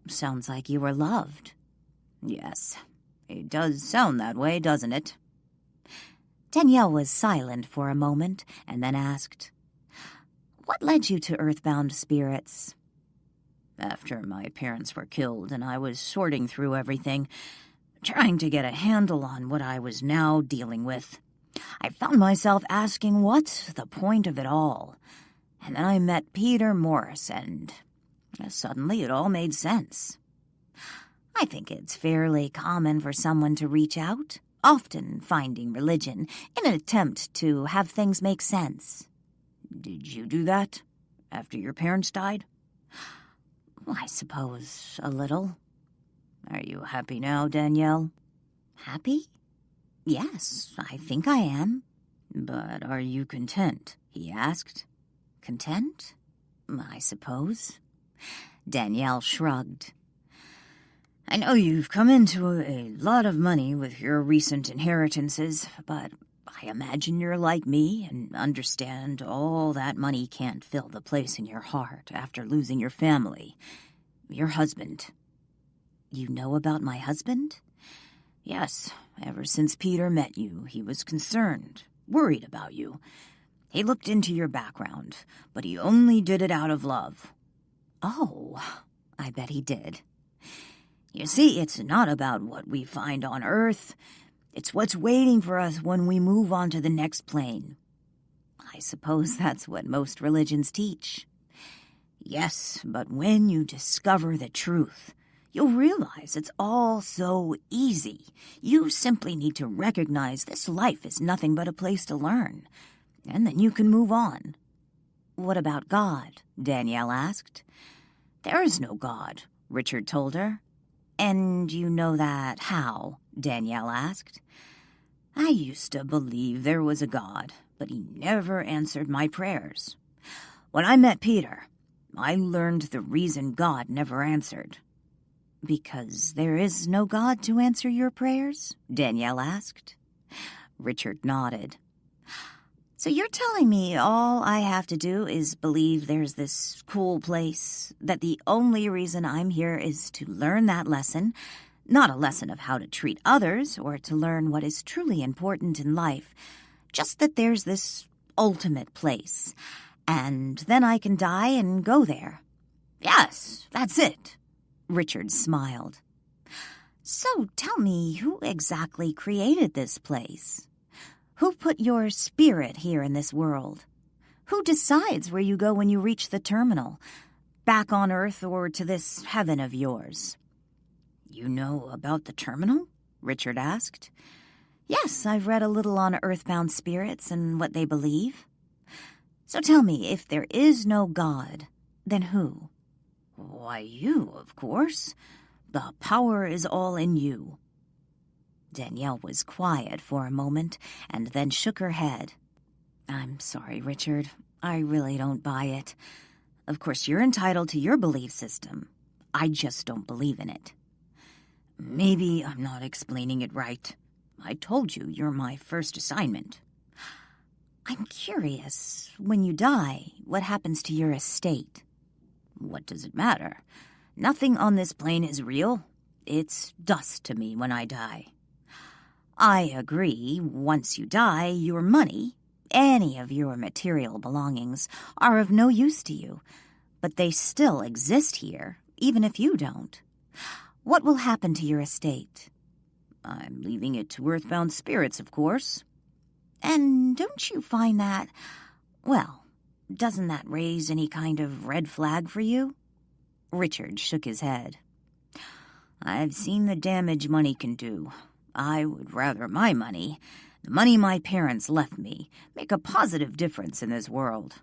Sounds like you were loved. Yes, it does sound that way, doesn't it? Danielle was silent for a moment and then asked, "What led you to Earthbound Spirits?" After my parents were killed and I was sorting through everything, trying to get a handle on what I was now dealing with, I found myself asking what's the point of it all. And then I met Peter Morris, and suddenly it all made sense. I think it's fairly common for someone to reach out, often finding religion, in an attempt to have things make sense. Did you do that after your parents died? I suppose a little. Are you happy now, Danielle? Happy? Yes, I think I am. But are you content? He asked. Content? I suppose. Danielle shrugged. I know you've come into a lot of money with your recent inheritances, but I imagine you're like me and understand all that money can't fill the place in your heart after losing your family, your husband. You know about my husband? Yes, ever since Peter met you, he was concerned, worried about you. He looked into your background, but he only did it out of love. Oh, I bet he did. You see, it's not about what we find on Earth. It's what's waiting for us when we move on to the next plane. I suppose that's what most religions teach. Yes, but when you discover the truth, you'll realize it's all so easy. You simply need to recognize this life is nothing but a place to learn, and then you can move on. What about God? Danielle asked. There is no God, Richard told her. And you know that how? Danielle asked. I used to believe there was a God, but he never answered my prayers. When I met Peter, I learned the reason God never answered. Because there is no God to answer your prayers? Danielle asked. Richard nodded. So you're telling me all I have to do is believe there's this cool place, that the only reason I'm here is to learn that lesson, not a lesson of how to treat others or to learn what is truly important in life, just that there's this ultimate place, and then I can die and go there. Yes, that's it. Richard smiled. So tell me, who exactly created this place? Who put your spirit here in this world? Who decides where you go when you reach the terminal, back on Earth or to this heaven of yours? You know about the terminal? Richard asked. Yes, I've read a little on earthbound spirits and what they believe. So tell me, if there is no God, then who? Why, you, of course. The power is all in you. Danielle was quiet for a moment and then shook her head. I'm sorry, Richard. I really don't buy it. Of course, you're entitled to your belief system. I just don't believe in it. Maybe I'm not explaining it right. I told you you're my first assignment. I'm curious, when you die, what happens to your estate? What does it matter? Nothing on this plane is real. It's dust to me when I die. I agree, once you die, your money, any of your material belongings, are of no use to you, but they still exist here, even if you don't. What will happen to your estate? I'm leaving it to earthbound spirits, of course. And don't you find that, well, doesn't that raise any kind of red flag for you? Richard shook his head. I've seen the damage money can do. I would rather my money, the money my parents left me, make a positive difference in this world.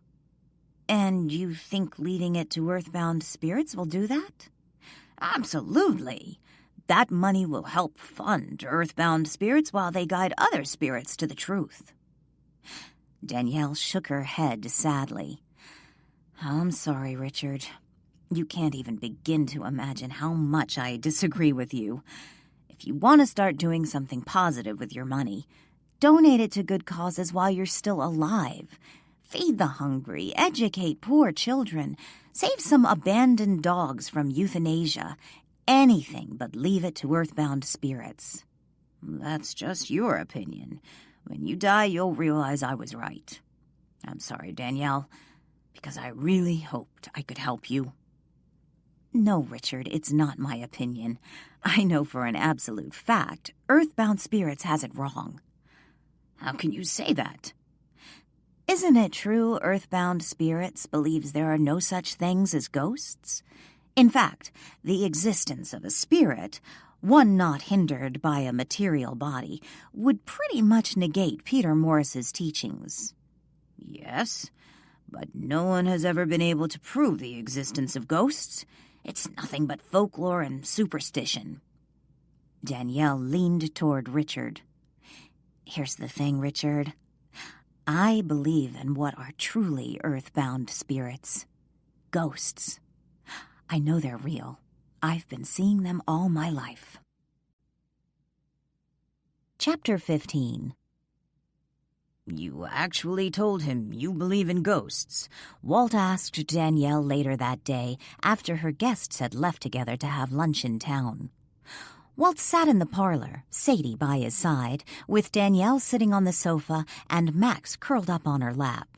And you think leaving it to earthbound spirits will do that? Absolutely. That money will help fund earthbound spirits while they guide other spirits to the truth. Danielle shook her head sadly. I'm sorry, Richard. You can't even begin to imagine how much I disagree with you. If you want to start doing something positive with your money, donate it to good causes while you're still alive. Feed the hungry, educate poor children, save some abandoned dogs from euthanasia. Anything but leave it to earthbound spirits. That's just your opinion. When you die, you'll realize I was right. I'm sorry, Danielle, because I really hoped I could help you. No, Richard, it's not my opinion. I know for an absolute fact, earthbound spirits has it wrong. How can you say that? Isn't it true earthbound spirits believes there are no such things as ghosts? In fact, the existence of a spirit, one not hindered by a material body, would pretty much negate Peter Morris's teachings. Yes, but no one has ever been able to prove the existence of ghosts. It's nothing but folklore and superstition. Danielle leaned toward Richard. Here's the thing, Richard. I believe in what are truly earthbound spirits. Ghosts. I know they're real. I've been seeing them all my life. Chapter 15. You actually told him you believe in ghosts? Walt asked Danielle later that day after her guests had left together to have lunch in town. Walt sat in the parlor, Sadie by his side, with Danielle sitting on the sofa and Max curled up on her lap.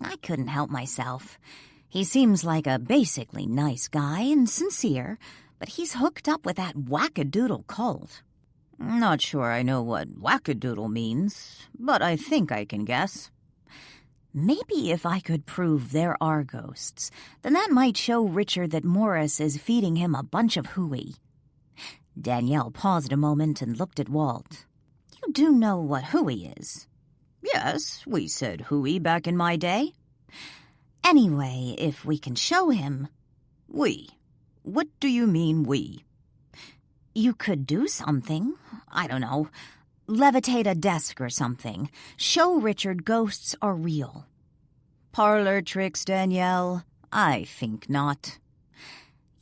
I couldn't help myself. He seems like a basically nice guy and sincere, but he's hooked up with that wackadoodle cult. Not sure I know what wackadoodle means, but I think I can guess. Maybe if I could prove there are ghosts, then that might show Richard that Morris is feeding him a bunch of hooey. Danielle paused a moment and looked at Walt. You do know what hooey is? Yes, we said hooey back in my day. Anyway, if we can show him... We? What do you mean, we? You could do something. I don't know. Levitate a desk or something. Show Richard ghosts are real. Parlor tricks, Danielle? I think not.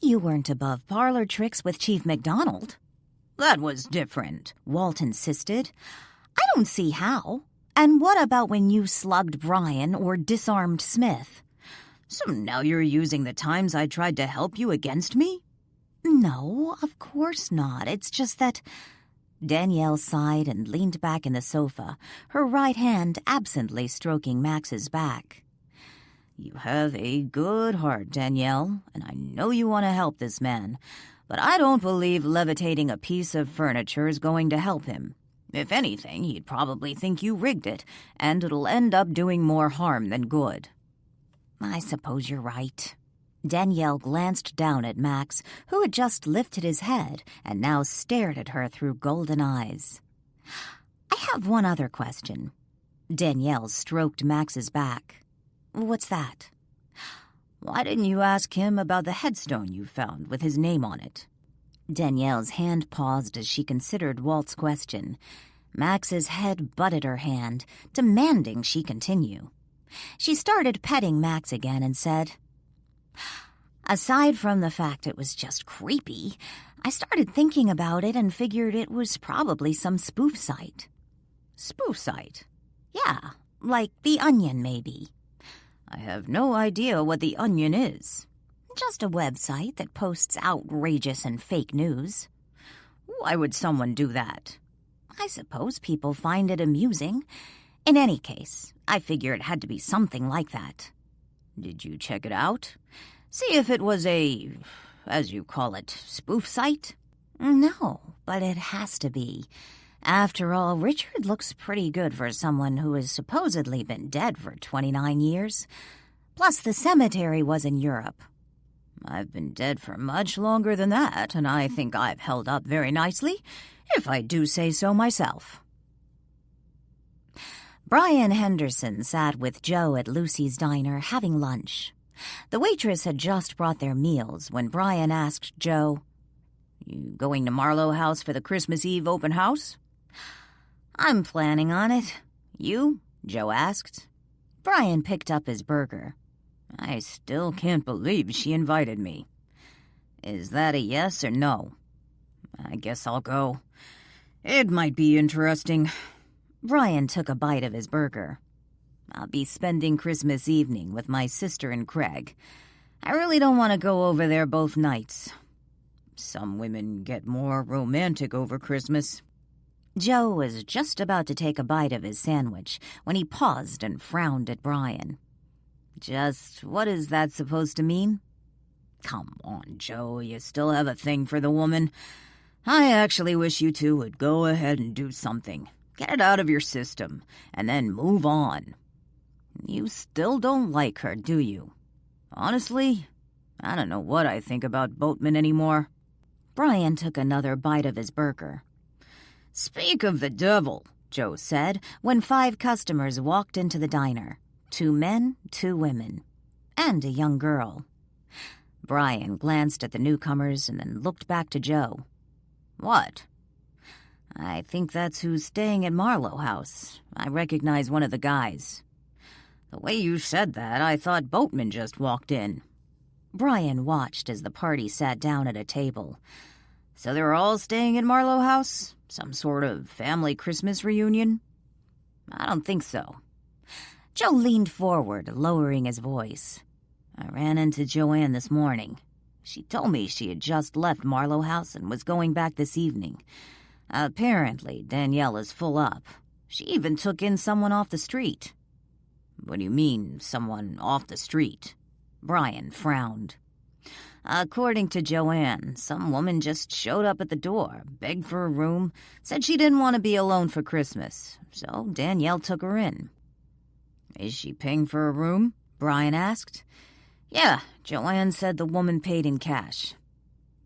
You weren't above parlor tricks with Chief MacDonald. That was different, Walt insisted. I don't see how. And what about when you slugged Brian or disarmed Smith? So now you're using the times I tried to help you against me? No, of course not. It's just that... Danielle sighed and leaned back in the sofa, her right hand absently stroking Max's back. You have a good heart, Danielle, and I know you want to help this man, but I don't believe levitating a piece of furniture is going to help him. If anything, he'd probably think you rigged it, and it'll end up doing more harm than good. I suppose you're right. Danielle glanced down at Max, who had just lifted his head and now stared at her through golden eyes. I have one other question. Danielle stroked Max's back. What's that? Why didn't you ask him about the headstone you found with his name on it? Danielle's hand paused as she considered Walt's question. Max's head butted her hand, demanding she continue. She started petting Max again and said, Aside from the fact it was just creepy, I started thinking about it and figured it was probably some spoof site. Spoof site? Yeah, like The Onion, maybe. I have no idea what The Onion is. Just a website that posts outrageous and fake news. Why would someone do that? I suppose people find it amusing. In any case, I figure it had to be something like that. Did you check it out? See if it was a, as you call it, spoof site? No, but it has to be. After all, Richard looks pretty good for someone who has supposedly been dead for 29 years. Plus, the cemetery was in Europe. I've been dead for much longer than that, and I think I've held up very nicely, if I do say so myself. Brian Henderson sat with Joe at Lucy's diner having lunch. The waitress had just brought their meals when Brian asked Joe, "You going to Marlow House for the Christmas Eve open house?" "I'm planning on it. You?" Joe asked. Brian picked up his burger. "I still can't believe she invited me. Is that a yes or no?" "I guess I'll go. It might be interesting." Brian took a bite of his burger. "I'll be spending Christmas evening with my sister and Craig. I really don't want to go over there both nights. Some women get more romantic over Christmas." Joe was just about to take a bite of his sandwich when he paused and frowned at Brian. "Just what is that supposed to mean?" "Come on, Joe, you still have a thing for the woman. I actually wish you two would go ahead and do something. Get it out of your system, and then move on. You still don't like her, do you? Honestly, I don't know what I think about Boatman anymore." Brian took another bite of his burger. "Speak of the devil," Joe said, when 5 customers walked into the diner. 2 men, 2 women, and a young girl. Brian glanced at the newcomers and then looked back to Joe. "What?" "I think that's who's staying at Marlow House. I recognize one of the guys." "The way you said that, I thought Boatman just walked in." Brian watched as the party sat down at a table. "So they're all staying at Marlow House? Some sort of family Christmas reunion?" "I don't think so." Joe leaned forward, lowering his voice. "I ran into Joanne this morning. She told me she had just left Marlow House and was going back this evening. Apparently, Danielle is full up. She even took in someone off the street." "What do you mean, someone off the street?" Brian frowned. "According to Joanne, some woman just showed up at the door, begged for a room, said she didn't want to be alone for Christmas, so Danielle took her in." "Is she paying for a room?" Brian asked. "Yeah, Joanne said the woman paid in cash."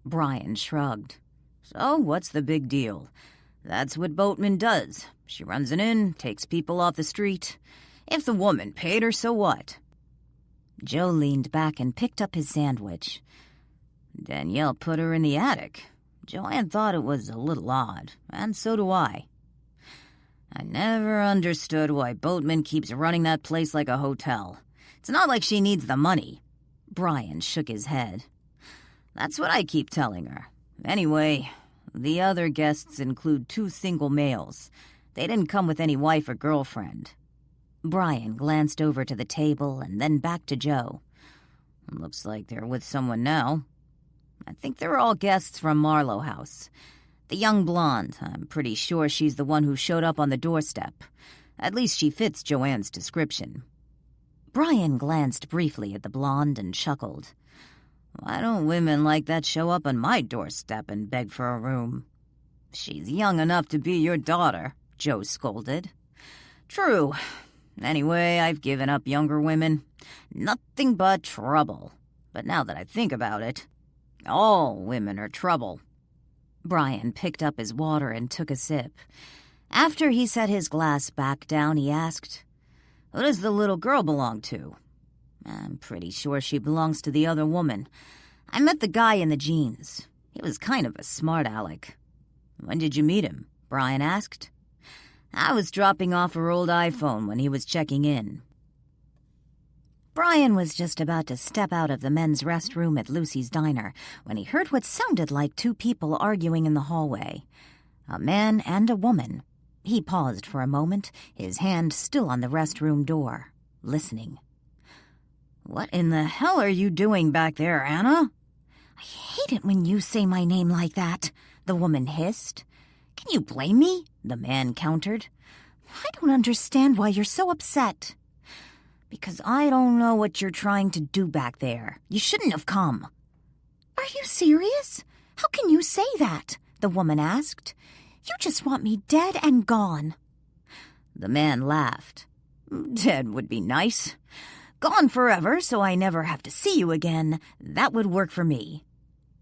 Brian shrugged. "So what's the big deal? That's what Boatman does. She runs an inn, takes people off the street. If the woman paid her, so what?" Joe leaned back and picked up his sandwich. "Danielle put her in the attic. Joanne thought it was a little odd, and so do I. I never understood why Boatman keeps running that place like a hotel. It's not like she needs the money." Brian shook his head. "That's what I keep telling her. Anyway, the other guests include 2 single males. They didn't come with any wife or girlfriend." Brian glanced over to the table and then back to Joe. "Looks like they're with someone now. I think they're all guests from Marlow House. The young blonde, I'm pretty sure she's the one who showed up on the doorstep. At least she fits Joanne's description." Brian glanced briefly at the blonde and chuckled. "Why don't women like that show up on my doorstep and beg for a room?" "She's young enough to be your daughter," Joe scolded. "True. Anyway, I've given up younger women. Nothing but trouble. But now that I think about it, all women are trouble." Brian picked up his water and took a sip. After he set his glass back down, he asked, "Who does the little girl belong to?" "I'm pretty sure she belongs to the other woman. I met the guy in the jeans. He was kind of a smart aleck." "When did you meet him?" Brian asked. "I was dropping off her old iPhone when he was checking in." Brian was just about to step out of the men's restroom at Lucy's diner when he heard what sounded like two people arguing in the hallway. A man and a woman. He paused for a moment, his hand still on the restroom door, listening. "What in the hell are you doing back there, Anna?" "I hate it when you say my name like that," the woman hissed. "Can you blame me?" the man countered. "I don't understand why you're so upset." "Because I don't know what you're trying to do back there. You shouldn't have come." "Are you serious? How can you say that?" the woman asked. "You just want me dead and gone." The man laughed. "Dead would be nice. Gone forever so I never have to see you again. That would work for me."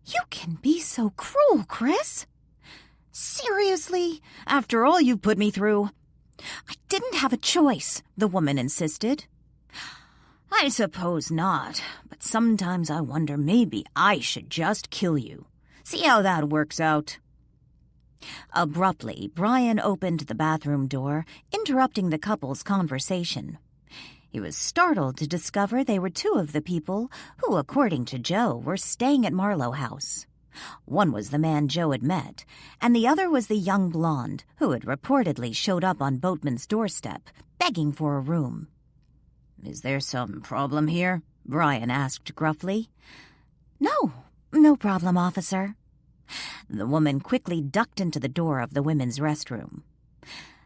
"You can be so cruel, Chris." "Seriously? After all you've put me through?" "I didn't have a choice," the woman insisted. "I suppose not, but sometimes I wonder maybe I should just kill you. See how that works out." Abruptly, Brian opened the bathroom door, interrupting the couple's conversation. He was startled to discover they were two of the people who, according to Joe, were staying at Marlow House. One was the man Joe had met, and the other was the young blonde who had reportedly showed up on Boatman's doorstep, begging for a room. "Is there some problem here?" Brian asked gruffly. No problem, officer." The woman quickly ducked into the door of the women's restroom.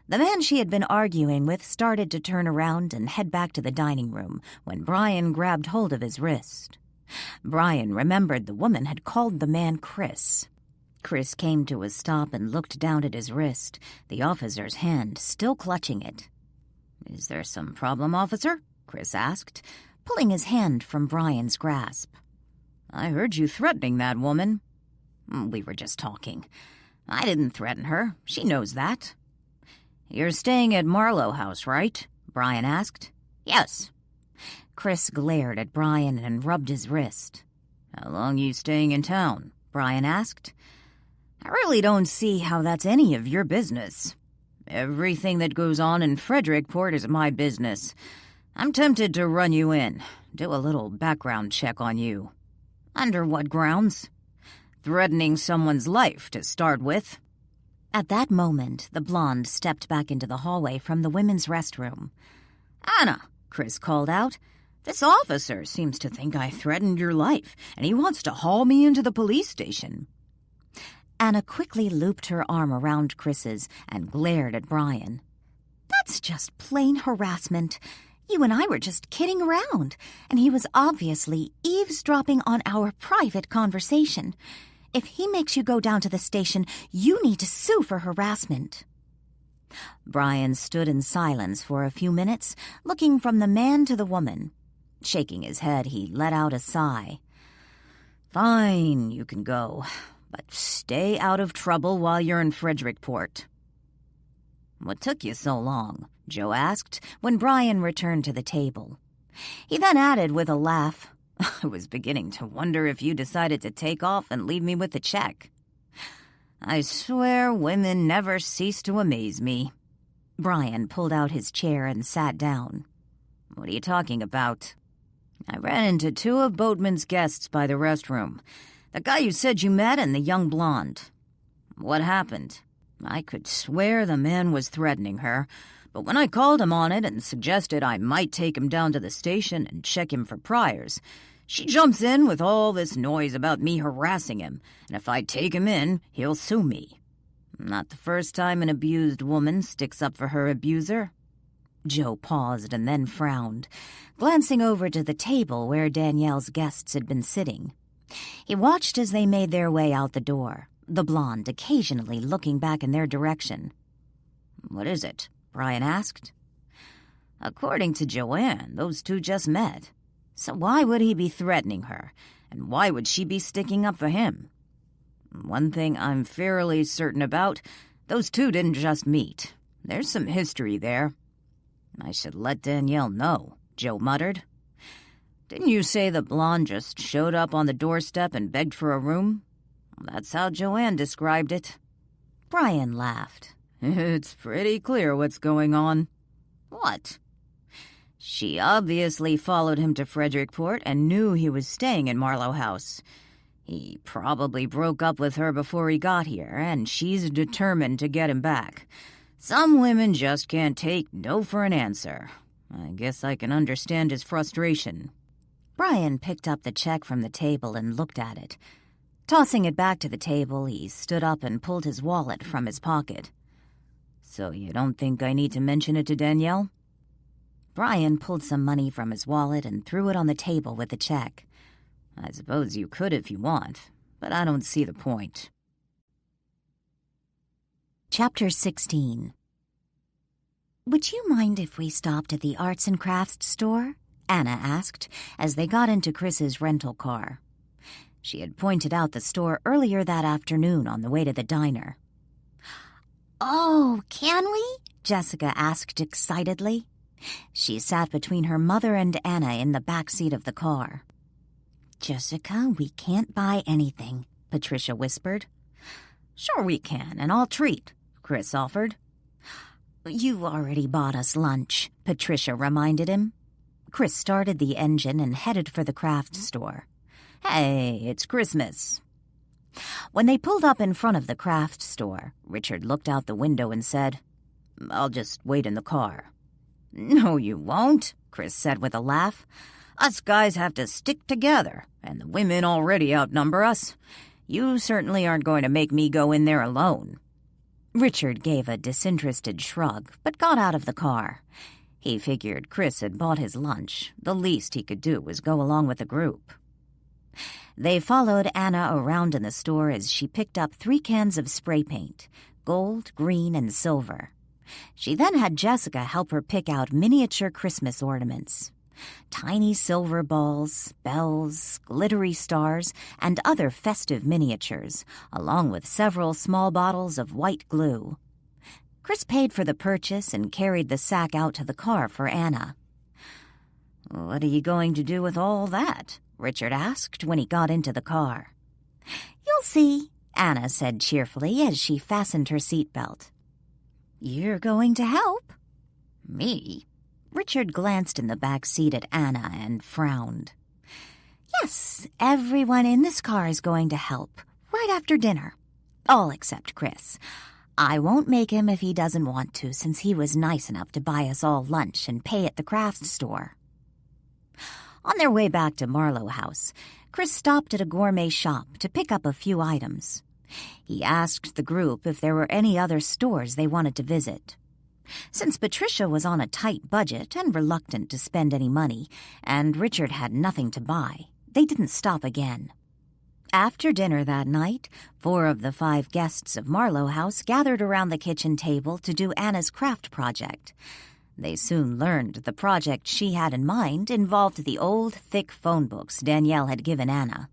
The man she had been arguing with started to turn around and head back to the dining room when Brian grabbed hold of his wrist. Brian remembered the woman had called the man Chris. Chris came to a stop and looked down at his wrist, the officer's hand still clutching it. "Is there some problem, officer?" Chris asked, pulling his hand from Brian's grasp. "I heard you threatening that woman." "We were just talking. I didn't threaten her. She knows that." "You're staying at Marlow House, right?" Brian asked. "Yes." Chris glared at Brian and rubbed his wrist. "How long you staying in town?" Brian asked. "I really don't see how that's any of your business. Everything that goes on in Frederickport is my business. I'm tempted to run you in, do a little background check on you." "Under what grounds?" "Threatening someone's life, to start with." At that moment, the blonde stepped back into the hallway from the women's restroom. "Anna," Chris called out, "this officer seems to think I threatened your life, and he wants to haul me into the police station." Anna quickly looped her arm around Chris's and glared at Brian. "That's just plain harassment. You and I were just kidding around, and he was obviously eavesdropping on our private conversation. If he makes you go down to the station, you need to sue for harassment." Brian stood in silence for a few minutes, looking from the man to the woman. Shaking his head, he let out a sigh. "Fine, you can go, but stay out of trouble while you're in Frederickport." "What took you so long?" Joe asked when Brian returned to the table. He then added with a laugh, "I was beginning to wonder if you decided to take off and leave me with the check." "I swear women never cease to amaze me." Brian pulled out his chair and sat down. "What are you talking about?" "I ran into two of Boatman's guests by the restroom. The guy you said you met and the young blonde." "What happened?" "I could swear the man was threatening her, but when I called him on it and suggested I might take him down to the station and check him for priors, she jumps in with all this noise about me harassing him, and if I take him in, he'll sue me. Not the first time an abused woman sticks up for her abuser." Joe paused and then frowned, glancing over to the table where Danielle's guests had been sitting. He watched as they made their way out the door, the blonde occasionally looking back in their direction. "What is it?" Brian asked. "According to Joanne, those two just met. So why would he be threatening her, and why would she be sticking up for him? One thing I'm fairly certain about, those two didn't just meet. There's some history there." "I should let Danielle know," Joe muttered. "Didn't you say the blonde just showed up on the doorstep and begged for a room?" "That's how Joanne described it." Brian laughed. "It's pretty clear what's going on." "What?" She obviously followed him to Frederickport and knew he was staying in Marlow House. He probably broke up with her before he got here, and she's determined to get him back. Some women just can't take no for an answer. I guess I can understand his frustration. Brian picked up the check from the table and looked at it. Tossing it back to the table, he stood up and pulled his wallet from his pocket. So you don't think I need to mention it to Danielle? Brian pulled some money from his wallet and threw it on the table with the check. I suppose you could if you want, but I don't see the point. Chapter 16. "Would you mind if we stopped at the arts and crafts store?" Anna asked as they got into Chris's rental car. She had pointed out the store earlier that afternoon on the way to the diner. "Oh, can we?" Jessica asked excitedly. She sat between her mother and Anna in the back seat of the car. "Jessica, we can't buy anything," Patricia whispered. "Sure we can, and I'll treat," Chris offered. "You already bought us lunch," Patricia reminded him. Chris started the engine and headed for the craft store. "Hey, it's Christmas." When they pulled up in front of the craft store, Richard looked out the window and said, "I'll just wait in the car." "No, you won't," Chris said with a laugh. "Us guys have to stick together, and the women already outnumber us. You certainly aren't going to make me go in there alone." Richard gave a disinterested shrug, but got out of the car. He figured Chris had bought his lunch. The least he could do was go along with the group. They followed Anna around in the store as she picked up 3 cans of spray paint, gold, green, and silver. She then had Jessica help her pick out miniature Christmas ornaments. Tiny silver balls, bells, glittery stars, and other festive miniatures, along with several small bottles of white glue. Chris paid for the purchase and carried the sack out to the car for Anna. "What are you going to do with all that?" Richard asked when he got into the car. "You'll see," Anna said cheerfully as she fastened her seatbelt. "You're going to help?" "Me?" Richard glanced in the back seat at Anna and frowned. "Yes, everyone in this car is going to help, right after dinner. All except Chris. I won't make him if he doesn't want to, since he was nice enough to buy us all lunch and pay at the crafts store." On their way back to Marlow House, Chris stopped at a gourmet shop to pick up a few items. He asked the group if there were any other stores they wanted to visit. Since Patricia was on a tight budget and reluctant to spend any money, and Richard had nothing to buy, they didn't stop again. After dinner that night, 4 of the 5 guests of Marlow House gathered around the kitchen table to do Anna's craft project. They soon learned the project she had in mind involved the old, thick phone books Danielle had given Anna.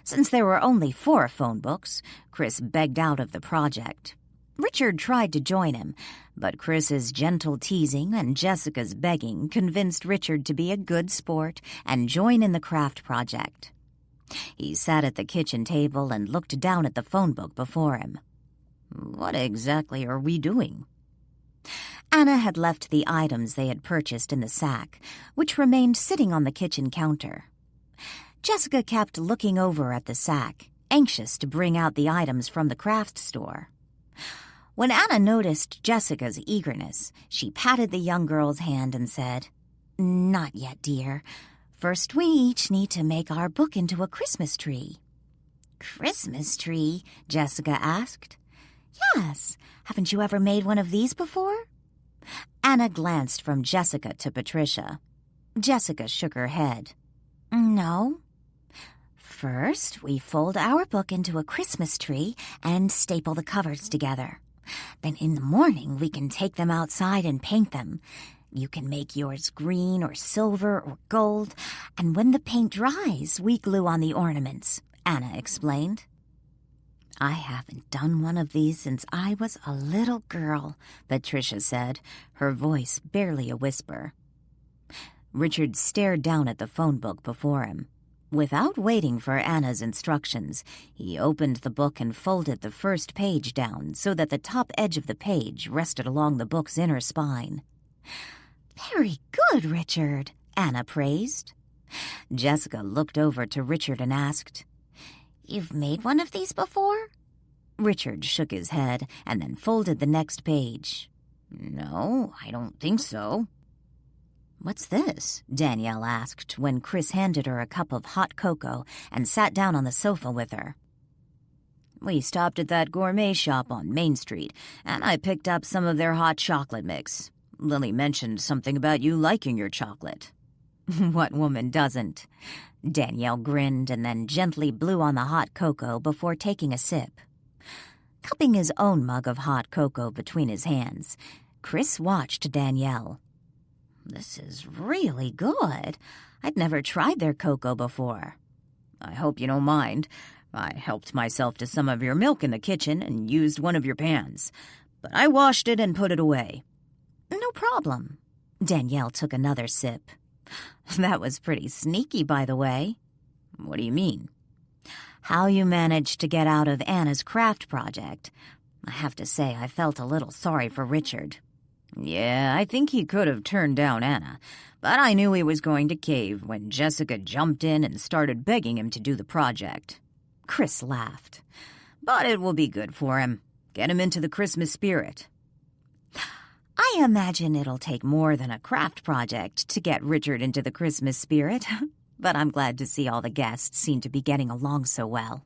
Since there were only 4 phone books, Chris begged out of the project. Richard tried to join him, but Chris's gentle teasing and Jessica's begging convinced Richard to be a good sport and join in the craft project. He sat at the kitchen table and looked down at the phone book before him. "What exactly are we doing?" Anna had left the items they had purchased in the sack, which remained sitting on the kitchen counter. Jessica kept looking over at the sack, anxious to bring out the items from the craft store. When Anna noticed Jessica's eagerness, she patted the young girl's hand and said, "Not yet, dear. First, we each need to make our book into a Christmas tree." "Christmas tree?" Jessica asked. "Yes. Haven't you ever made one of these before?" Anna glanced from Jessica to Patricia. Jessica shook her head. "No." "First, we fold our book into a Christmas tree and staple the covers together. Then in the morning, we can take them outside and paint them. You can make yours green or silver or gold, and when the paint dries, we glue on the ornaments," Anna explained. "I haven't done one of these since I was a little girl," Patricia said, her voice barely a whisper. Richard stared down at the phone book before him. Without waiting for Anna's instructions, he opened the book and folded the first page down so that the top edge of the page rested along the book's inner spine. "Very good, Richard," Anna praised. Jessica looked over to Richard and asked, "You've made one of these before?" Richard shook his head and then folded the next page. "No, I don't think so." "What's this?" Danielle asked when Chris handed her a cup of hot cocoa and sat down on the sofa with her. "We stopped at that gourmet shop on Main Street, and I picked up some of their hot chocolate mix. Lily mentioned something about you liking your chocolate." "What woman doesn't?" Danielle grinned and then gently blew on the hot cocoa before taking a sip. Cupping his own mug of hot cocoa between his hands, Chris watched Danielle. "This is really good. I'd never tried their cocoa before." "I hope you don't mind. I helped myself to some of your milk in the kitchen and used one of your pans. But I washed it and put it away." "No problem." Danielle took another sip. "That was pretty sneaky, by the way." "What do you mean?" "How you managed to get out of Anna's craft project. I have to say I felt a little sorry for Richard." "Yeah, I think he could have turned down Anna, but I knew he was going to cave when Jessica jumped in and started begging him to do the project." Chris laughed. "But it will be good for him. Get him into the Christmas spirit." "I imagine it'll take more than a craft project to get Richard into the Christmas spirit, but I'm glad to see all the guests seem to be getting along so well."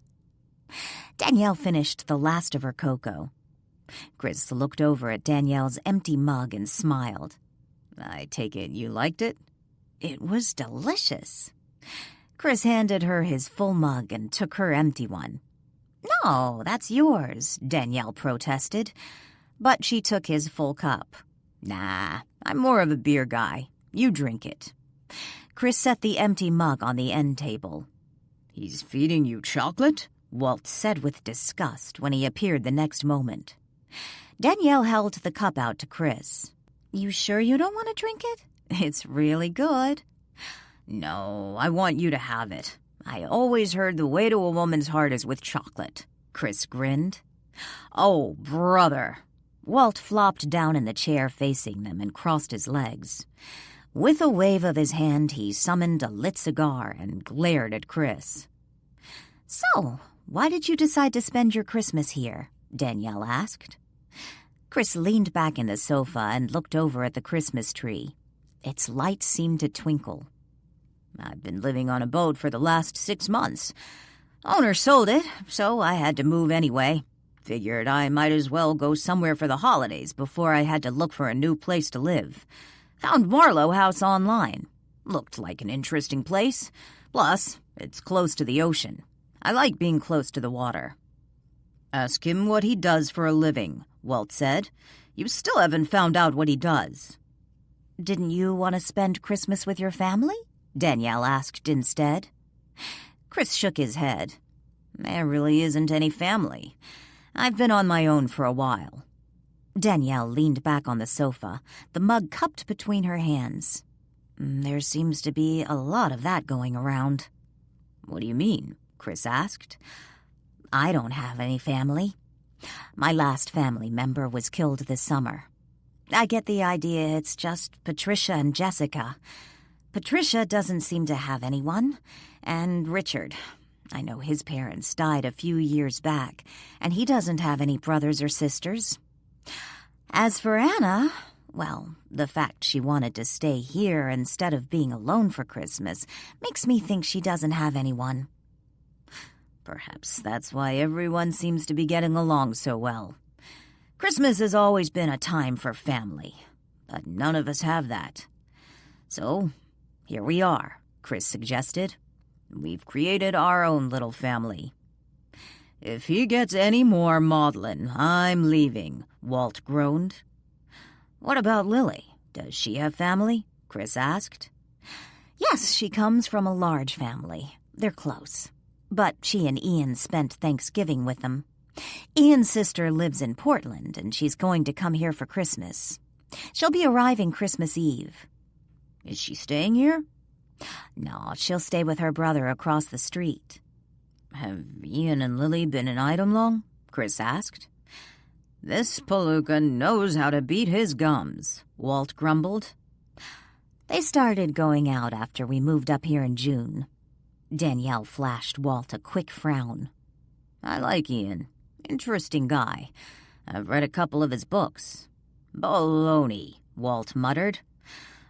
Danielle finished the last of her cocoa. Chris looked over at Danielle's empty mug and smiled. "I take it you liked it?" "It was delicious." Chris handed her his full mug and took her empty one. "No, that's yours," Danielle protested, but she took his full cup. "Nah, I'm more of a beer guy. You drink it." Chris set the empty mug on the end table. "He's feeding you chocolate?" Walt said with disgust when he appeared the next moment. Danielle held the cup out to Chris. "You sure you don't want to drink it? It's really good." "No, I want you to have it. I always heard the way to a woman's heart is with chocolate." Chris grinned. "Oh, brother." Walt flopped down in the chair facing them and crossed his legs. With a wave of his hand, he summoned a lit cigar and glared at Chris. "So, why did you decide to spend your Christmas here?" Danielle asked. Chris leaned back in the sofa and looked over at the Christmas tree. Its light seemed to twinkle. "I've been living on a boat for the last 6 months. Owner sold it, so I had to move anyway. Figured I might as well go somewhere for the holidays before I had to look for a new place to live. Found Marlow House online. Looked like an interesting place. Plus, it's close to the ocean. I like being close to the water." "Ask him what he does for a living," Walt said. "You still haven't found out what he does." "Didn't you want to spend Christmas with your family?" Danielle asked instead. Chris shook his head. "There really isn't any family. I've been on my own for a while." Danielle leaned back on the sofa, the mug cupped between her hands. "There seems to be a lot of that going around." "What do you mean?" Chris asked. "I don't have any family. My last family member was killed this summer. I get the idea it's just Patricia and Jessica. Patricia doesn't seem to have anyone, and Richard. I know his parents died a few years back, and he doesn't have any brothers or sisters. As for Anna, well, the fact she wanted to stay here instead of being alone for Christmas makes me think she doesn't have anyone." "Perhaps that's why everyone seems to be getting along so well. Christmas has always been a time for family, but none of us have that. So, here we are," Chris suggested. "We've created our own little family." "If he gets any more maudlin, I'm leaving," Walt groaned. "What about Lily? Does she have family?" Chris asked. "Yes, she comes from a large family. They're close. But she and Ian spent Thanksgiving with them. Ian's sister lives in Portland, and she's going to come here for Christmas. She'll be arriving Christmas Eve." "Is she staying here?" "No, she'll stay with her brother across the street." "Have Ian and Lily been in Item long?" Chris asked. "This Palooka knows how to beat his gums," Walt grumbled. They started going out after we moved up here in June. Danielle flashed Walt a quick frown. I like Ian. Interesting guy. I've read a couple of his books. Baloney, Walt muttered.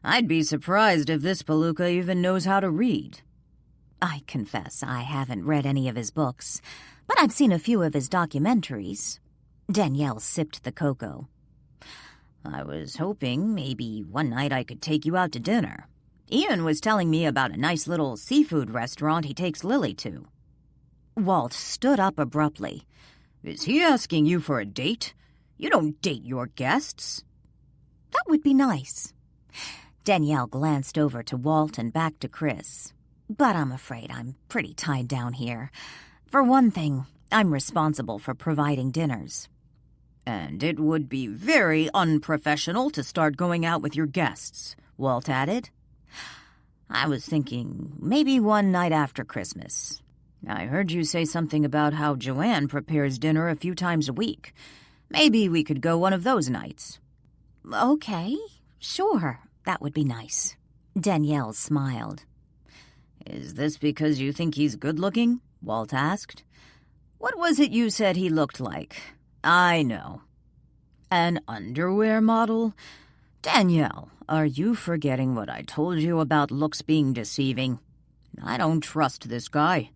I'd be surprised if this palooka even knows how to read. I confess I haven't read any of his books, but I've seen a few of his documentaries. Danielle sipped the cocoa. I was hoping maybe one night I could take you out to dinner. Ian was telling me about a nice little seafood restaurant he takes Lily to. Walt stood up abruptly. Is he asking you for a date? You don't date your guests. That would be nice. Danielle glanced over to Walt and back to Chris. But I'm afraid I'm pretty tied down here. For one thing, I'm responsible for providing dinners. And it would be very unprofessional to start going out with your guests, Walt added. I was thinking maybe one night after Christmas. I heard you say something about how Joanne prepares dinner a few times a week. Maybe we could go one of those nights. Okay, sure, that would be nice. Danielle smiled. Is this because you think he's good-looking? Walt asked. What was it you said he looked like? I know. An underwear model? Danielle, are you forgetting what I told you about looks being deceiving? I don't trust this guy.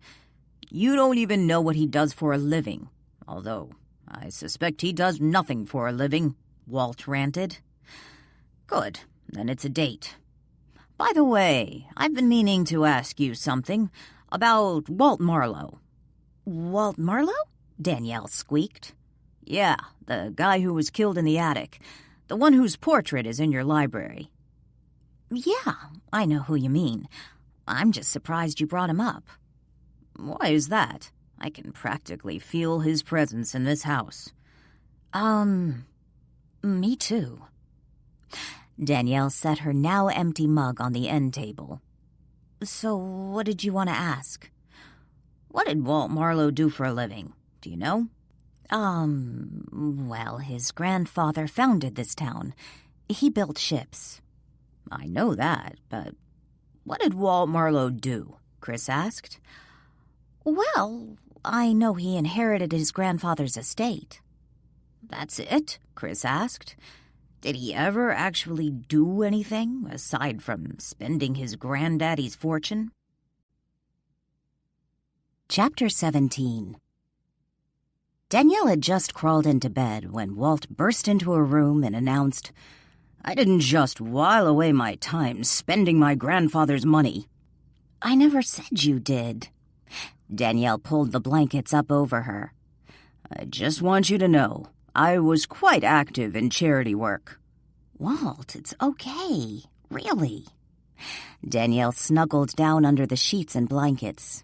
You don't even know what he does for a living. Although, I suspect he does nothing for a living, Walt ranted. Good, then it's a date. By the way, I've been meaning to ask you something about Walt Marlow. Walt Marlow? Danielle squeaked. Yeah, the guy who was killed in the attic. The one whose portrait is in your library. Yeah, I know who you mean. I'm just surprised you brought him up. Why is that? I can practically feel his presence in this house. Me too. Danielle set her now empty mug on the end table. So, what did you want to ask? What did Walt Marlow do for a living? Do you know? Well, his grandfather founded this town. He built ships. I know that, but what did Walt Marlow do? Chris asked. Well, I know he inherited his grandfather's estate. That's it? Chris asked. Did he ever actually do anything, aside from spending his granddaddy's fortune? Chapter 17. Danielle had just crawled into bed when Walt burst into her room and announced, I didn't just while away my time spending my grandfather's money. I never said you did. Danielle pulled the blankets up over her. I just want you to know, I was quite active in charity work. Walt, it's okay. Really. Danielle snuggled down under the sheets and blankets.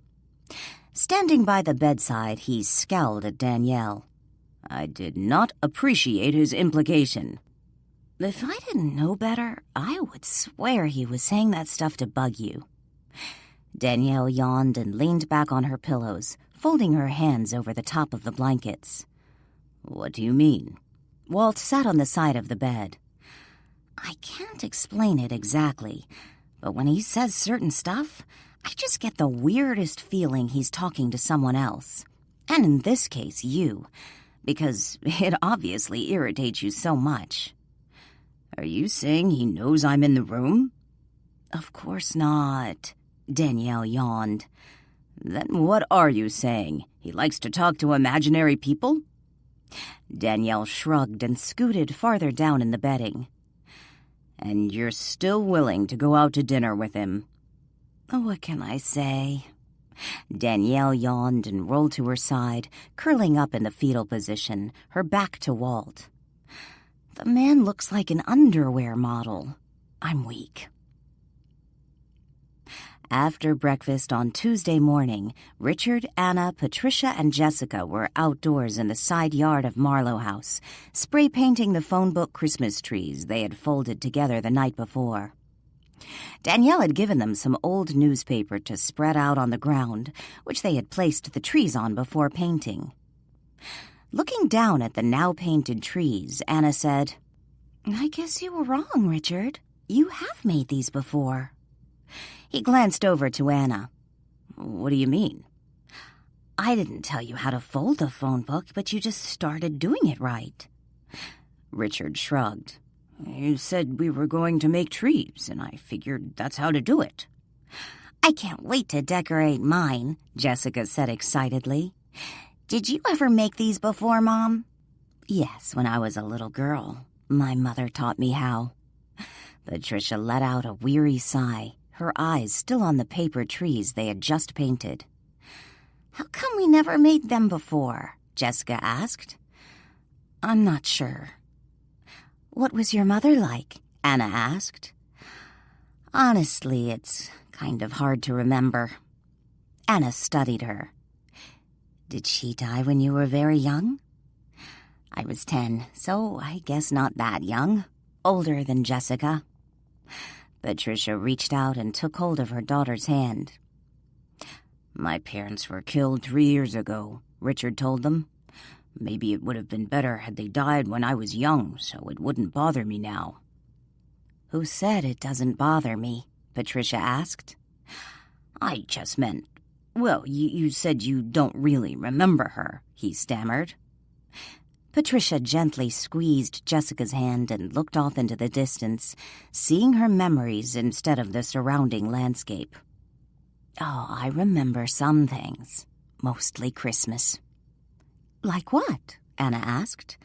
Standing by the bedside, he scowled at Danielle. I did not appreciate his implication. If I didn't know better, I would swear he was saying that stuff to bug you. Danielle yawned and leaned back on her pillows, folding her hands over the top of the blankets. What do you mean? Walt sat on the side of the bed. I can't explain it exactly, but when he says certain stuff, I just get the weirdest feeling he's talking to someone else. And in this case, you, because it obviously irritates you so much. Are you saying he knows I'm in the room? Of course not. Danielle yawned. Then what are you saying? He likes to talk to imaginary people? Danielle shrugged and scooted farther down in the bedding. And you're still willing to go out to dinner with him? What can I say? Danielle yawned and rolled to her side, curling up in the fetal position, her back to Walt. The man looks like an underwear model. I'm weak. After breakfast on Tuesday morning, Richard, Anna, Patricia, and Jessica were outdoors in the side yard of Marlow House, spray painting the phone book Christmas trees they had folded together the night before. Danielle had given them some old newspaper to spread out on the ground, which they had placed the trees on before painting. Looking down at the now painted trees, Anna said, I guess you were wrong, Richard. You have made these before. He glanced over to Anna. What do you mean? I didn't tell you how to fold a phone book, but you just started doing it right. Richard shrugged. You said we were going to make trees, and I figured that's how to do it. I can't wait to decorate mine, Jessica said excitedly. Did you ever make these before, Mom? Yes, when I was a little girl. My mother taught me how. Patricia let out a weary sigh, her eyes still on the paper trees they had just painted. How come we never made them before? Jessica asked. I'm not sure. What was your mother like? Anna asked. Honestly, it's kind of hard to remember. Anna studied her. Did she die when you were very young? I was 10, so I guess not that young. Older than Jessica. Patricia reached out and took hold of her daughter's hand. My parents were killed 3 years ago, Richard told them. Maybe it would have been better had they died when I was young, so it wouldn't bother me now. Who said it doesn't bother me? Patricia asked. I just meant, well, you said you don't really remember her, he stammered. Patricia gently squeezed Jessica's hand and looked off into the distance, seeing her memories instead of the surrounding landscape. Oh, I remember some things, mostly Christmas. Like what? Anna asked.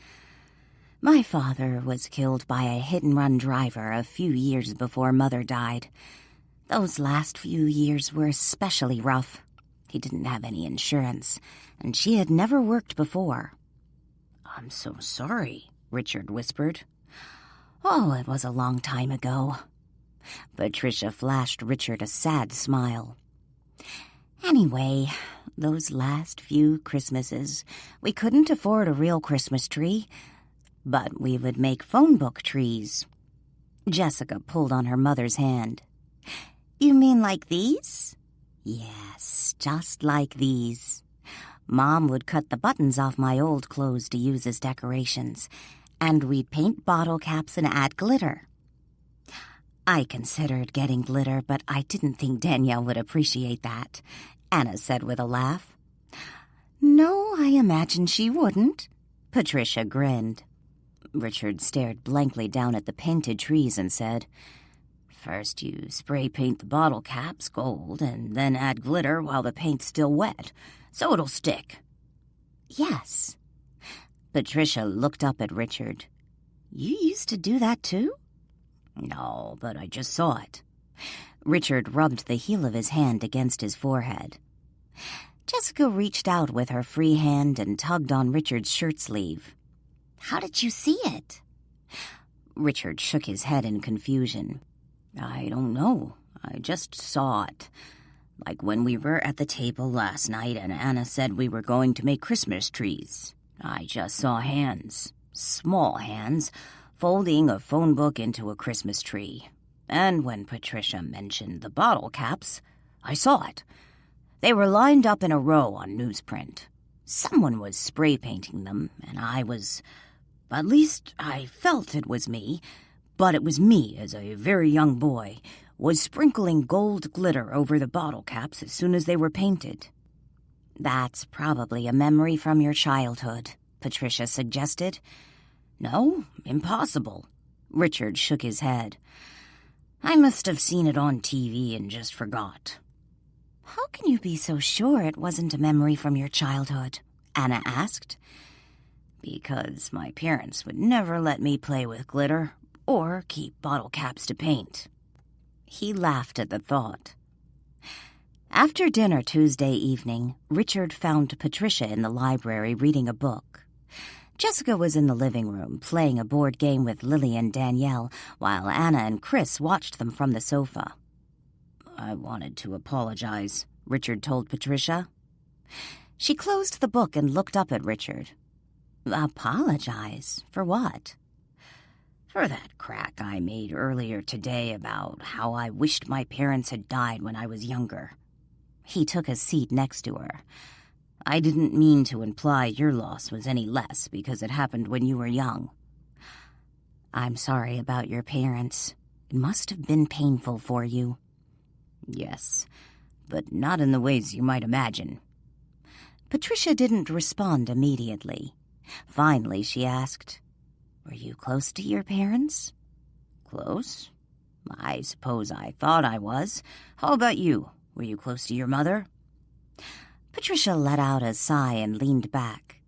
My father was killed by a hit-and-run driver a few years before Mother died. Those last few years were especially rough. He didn't have any insurance, and she had never worked before. I'm so sorry, Richard whispered. Oh, it was a long time ago. Patricia flashed Richard a sad smile. Anyway, those last few Christmases, we couldn't afford a real Christmas tree, but we would make phone book trees. Jessica pulled on her mother's hand. You mean like these? Yes, just like these. Mom would cut the buttons off my old clothes to use as decorations, and we'd paint bottle caps and add glitter. I considered getting glitter, but I didn't think Danielle would appreciate that, Anna said with a laugh. No, I imagine she wouldn't. Patricia grinned. Richard stared blankly down at the painted trees and said, First you spray paint the bottle caps gold and then add glitter while the paint's still wet, so it'll stick. Yes. Patricia looked up at Richard. You used to do that too? No, but I just saw it. Richard rubbed the heel of his hand against his forehead. Jessica reached out with her free hand and tugged on Richard's shirt sleeve. How did you see it? Richard shook his head in confusion. I don't know. I just saw it. Like when we were at the table last night and Anna said we were going to make Christmas trees. I just saw hands, small hands, folding a phone book into a Christmas tree. And when Patricia mentioned the bottle caps, I saw it. They were lined up in a row on newsprint. Someone was spray painting them, and at least I felt it was me, but it was me as a very young boy, was sprinkling gold glitter over the bottle caps as soon as they were painted. That's probably a memory from your childhood, Patricia suggested. No, impossible. Richard shook his head. I must have seen it on TV and just forgot. How can you be so sure it wasn't a memory from your childhood? Anna asked. Because my parents would never let me play with glitter or keep bottle caps to paint. He laughed at the thought. After dinner Tuesday evening, Richard found Patricia in the library reading a book. Jessica was in the living room playing a board game with Lily and Danielle, while Anna and Chris watched them from the sofa. I wanted to apologize, Richard told Patricia. She closed the book and looked up at Richard. Apologize? For what? For that crack I made earlier today about how I wished my parents had died when I was younger. He took a seat next to her. I didn't mean to imply your loss was any less because it happened when you were young. I'm sorry about your parents. It must have been painful for you. Yes, but not in the ways you might imagine. Patricia didn't respond immediately. Finally, she asked, "Were you close to your parents?" Close? I suppose I thought I was. How about you? Were you close to your mother? Patricia let out a sigh and leaned back.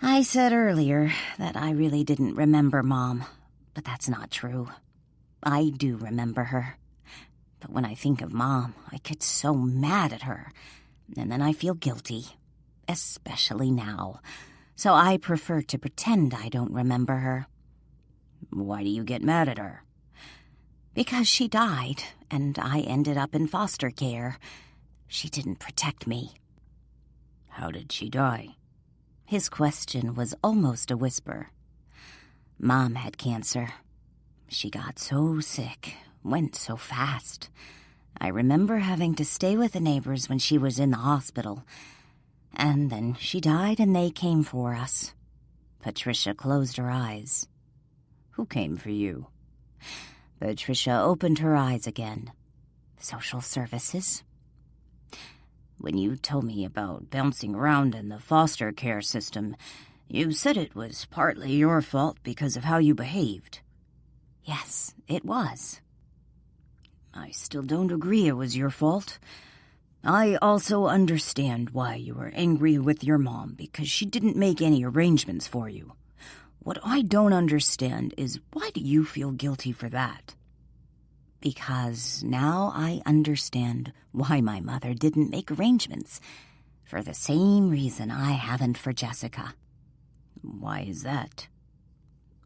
I said earlier that I really didn't remember Mom, but that's not true. I do remember her. But when I think of Mom, I get so mad at her, and then I feel guilty, especially now. So I prefer to pretend I don't remember her. Why do you get mad at her? Because she died, and I ended up in foster care. She didn't protect me. How did she die? His question was almost a whisper. Mom had cancer. She got so sick, went so fast. I remember having to stay with the neighbors when she was in the hospital. And then she died and they came for us. Patricia closed her eyes. Who came for you? Patricia opened her eyes again. Social services. When you told me about bouncing around in the foster care system, you said it was partly your fault because of how you behaved. Yes, it was. I still don't agree it was your fault. I also understand why you were angry with your mom because she didn't make any arrangements for you. What I don't understand is why do you feel guilty for that? Because now I understand why my mother didn't make arrangements, for the same reason I haven't for Jessica. Why is that?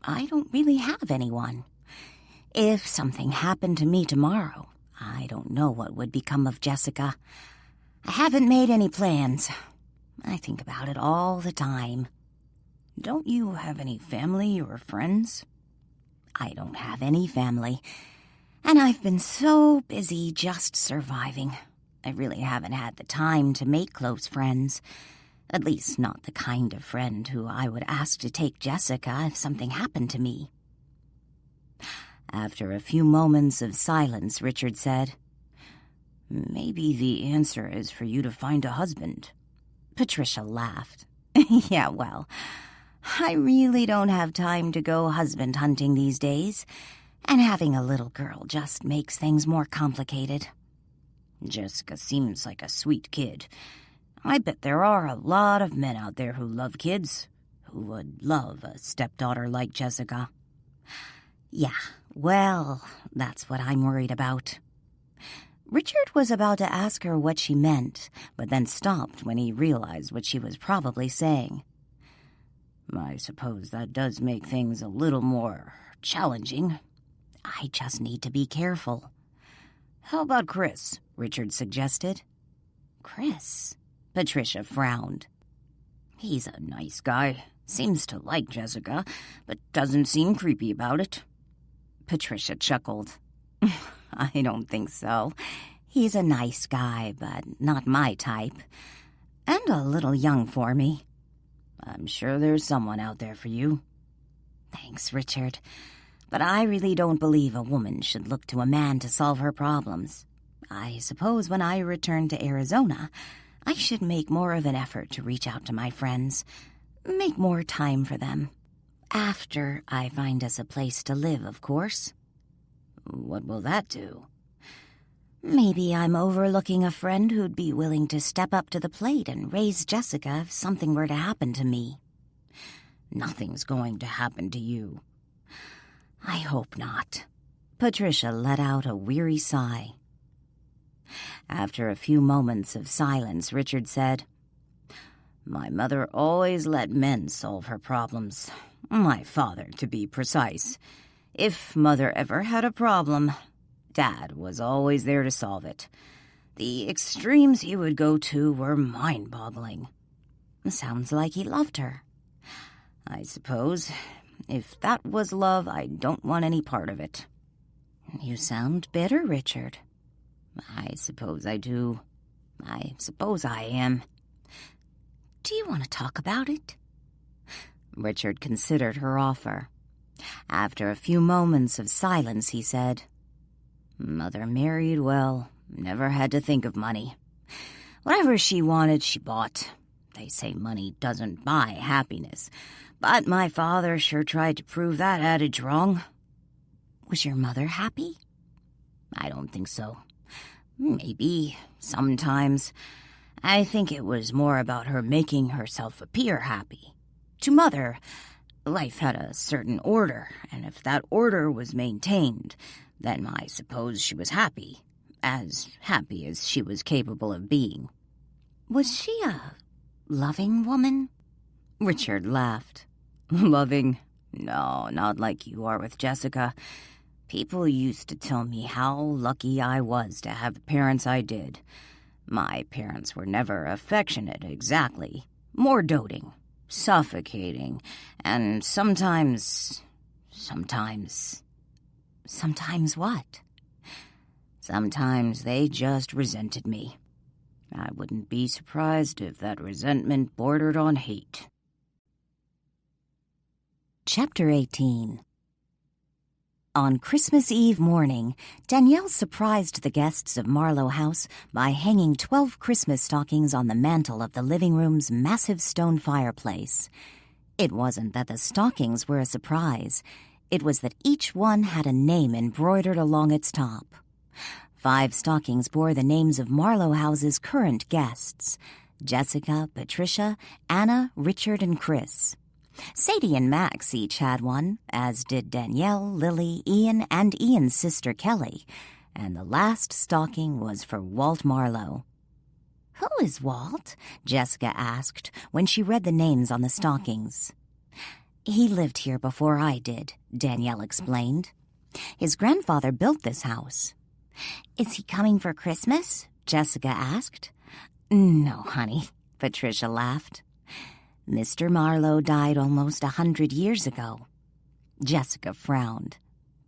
I don't really have anyone. If something happened to me tomorrow, I don't know what would become of Jessica. I haven't made any plans. I think about it all the time. Don't you have any family or friends? I don't have any family. And I've been so busy just surviving. I really haven't had the time to make close friends. At least not the kind of friend who I would ask to take Jessica if something happened to me. After a few moments of silence, Richard said, "Maybe the answer is for you to find a husband." Patricia laughed. Yeah, well, I really don't have time to go husband hunting these days. And having a little girl just makes things more complicated. Jessica seems like a sweet kid. I bet there are a lot of men out there who love kids, who would love a stepdaughter like Jessica. Yeah, well, that's what I'm worried about. Richard was about to ask her what she meant, but then stopped when he realized what she was probably saying. I suppose that does make things a little more challenging. I just need to be careful. How about Chris? Richard suggested. Chris? Patricia frowned. He's a nice guy. Seems to like Jessica, but doesn't seem creepy about it. Patricia chuckled. I don't think so. He's a nice guy, but not my type. And a little young for me. I'm sure there's someone out there for you. Thanks, Richard. But I really don't believe a woman should look to a man to solve her problems. I suppose when I return to Arizona, I should make more of an effort to reach out to my friends, make more time for them. After I find us a place to live, of course. What will that do? Maybe I'm overlooking a friend who'd be willing to step up to the plate and raise Jessica if something were to happen to me. Nothing's going to happen to you. I hope not. Patricia let out a weary sigh. After a few moments of silence, Richard said, My mother always let men solve her problems. My father, to be precise. If Mother ever had a problem, Dad was always there to solve it. The extremes he would go to were mind-boggling. Sounds like he loved her. I suppose. If that was love, I don't want any part of it. You sound bitter, Richard. I suppose I do. I suppose I am. Do you want to talk about it? Richard considered her offer. After a few moments of silence, he said, "Mother married well, never had to think of money. Whatever she wanted, she bought. They say money doesn't buy happiness, but my father sure tried to prove that adage wrong." "Was your mother happy?" "I don't think so. Maybe, sometimes. I think it was more about her making herself appear happy. To Mother, life had a certain order, and if that order was maintained, then I suppose she was happy as she was capable of being." "Was she a loving woman?" Richard laughed. "Loving? No, not like you are with Jessica. People used to tell me how lucky I was to have the parents I did. My parents were never affectionate, exactly. More doting, suffocating, and sometimes... Sometimes what?" Sometimes they just resented me. I wouldn't be surprised if that resentment bordered on hate." Chapter 18. On Christmas Eve morning, Danielle surprised the guests of Marlow House by hanging 12 Christmas stockings on the mantel of the living room's massive stone fireplace. It wasn't that the stockings were a surprise. It was that each one had a name embroidered along its top. 5 stockings bore the names of Marlow House's current guests: Jessica, Patricia, Anna, Richard, and Chris. Sadie and Max each had one, as did Danielle, Lily, Ian, and Ian's sister Kelly, and the last stocking was for Walt Marlow. "Who is Walt?" Jessica asked when she read the names on the stockings. "He lived here before I did," Danielle explained. "His grandfather built this house." "Is he coming for Christmas?" Jessica asked. "No, honey," Patricia laughed. "Mr. Marlow died almost 100 years ago." Jessica frowned.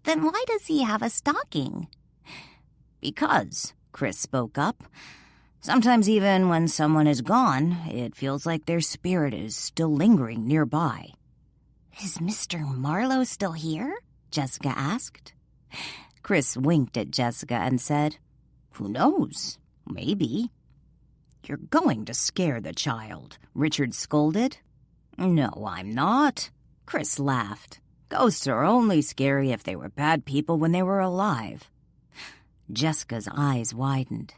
"Then why does he have a stocking?" "Because," Chris spoke up, "sometimes even when someone is gone, it feels like their spirit is still lingering nearby." "Is Mr. Marlow still here?" Jessica asked. Chris winked at Jessica and said, "Who knows? Maybe." "You're going to scare the child," Richard scolded. "No, I'm not." Chris laughed. "Ghosts are only scary if they were bad people when they were alive." Jessica's eyes widened.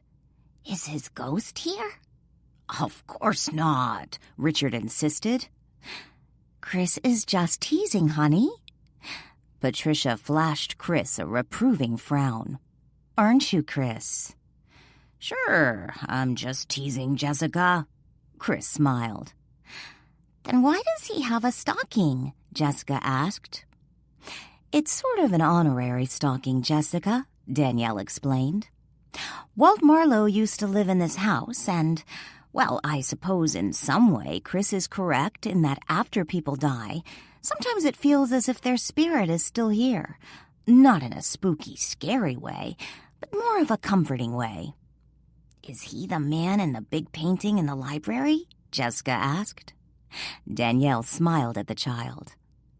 "Is his ghost here?" "Of course not," Richard insisted. "Chris is just teasing, honey." Patricia flashed Chris a reproving frown. "Aren't you, Chris?" "Sure, I'm just teasing Jessica." Chris smiled. "Then why does he have a stocking?" Jessica asked. "It's sort of an honorary stocking, Jessica," Danielle explained. "Walt Marlow used to live in this house, and, well, I suppose in some way Chris is correct in that after people die, sometimes it feels as if their spirit is still here. Not in a spooky, scary way, but more of a comforting way." "Is he the man in the big painting in the library?" Jessica asked. Danielle smiled at the child.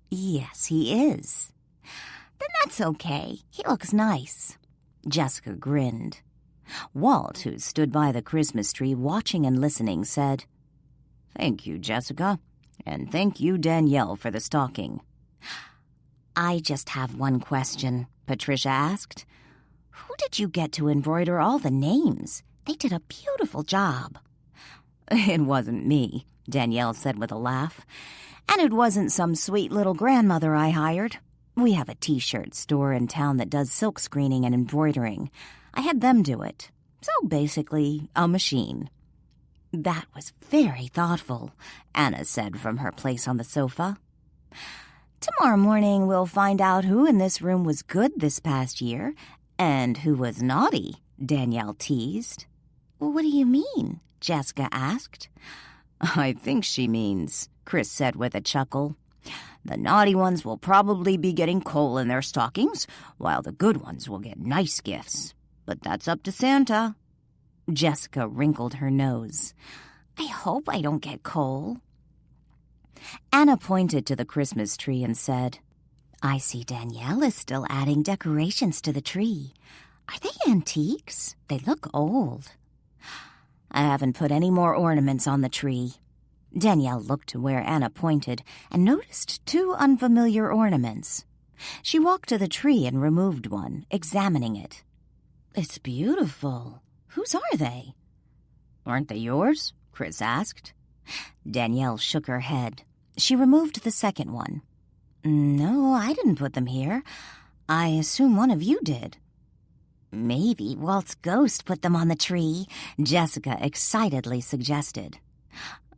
"Yes, he is." "Then that's okay. He looks nice." Jessica grinned. Walt, who stood by the Christmas tree watching and listening, said, "Thank you, Jessica, and thank you, Danielle, for the stocking." "I just have one question," Patricia asked. "Who did you get to embroider all the names? They did a beautiful job." "It wasn't me," Danielle said with a laugh. "And it wasn't some sweet little grandmother I hired. We have a T-shirt store in town that does silk screening and embroidering. I had them do it. So basically, a machine." "That was very thoughtful," Anna said from her place on the sofa. "Tomorrow morning we'll find out who in this room was good this past year and who was naughty," Danielle teased. "What do you mean?" Jessica asked. "I think she means," Chris said with a chuckle, "the naughty ones will probably be getting coal in their stockings, while the good ones will get nice gifts. But that's up to Santa." Jessica wrinkled her nose. "I hope I don't get coal." Anna pointed to the Christmas tree and said, I see Danielle is still adding decorations to the tree. Are they antiques? They look old. I haven't put any more ornaments on the tree. Danielle looked to where Anna pointed and noticed 2 unfamiliar ornaments. She walked to the tree and removed one, examining it. It's beautiful. Whose are they? Aren't they yours? Chris asked. Danielle shook her head. She removed the second one. No, I didn't put them here. I assume one of you did. Maybe Walt's ghost put them on the tree, Jessica excitedly suggested.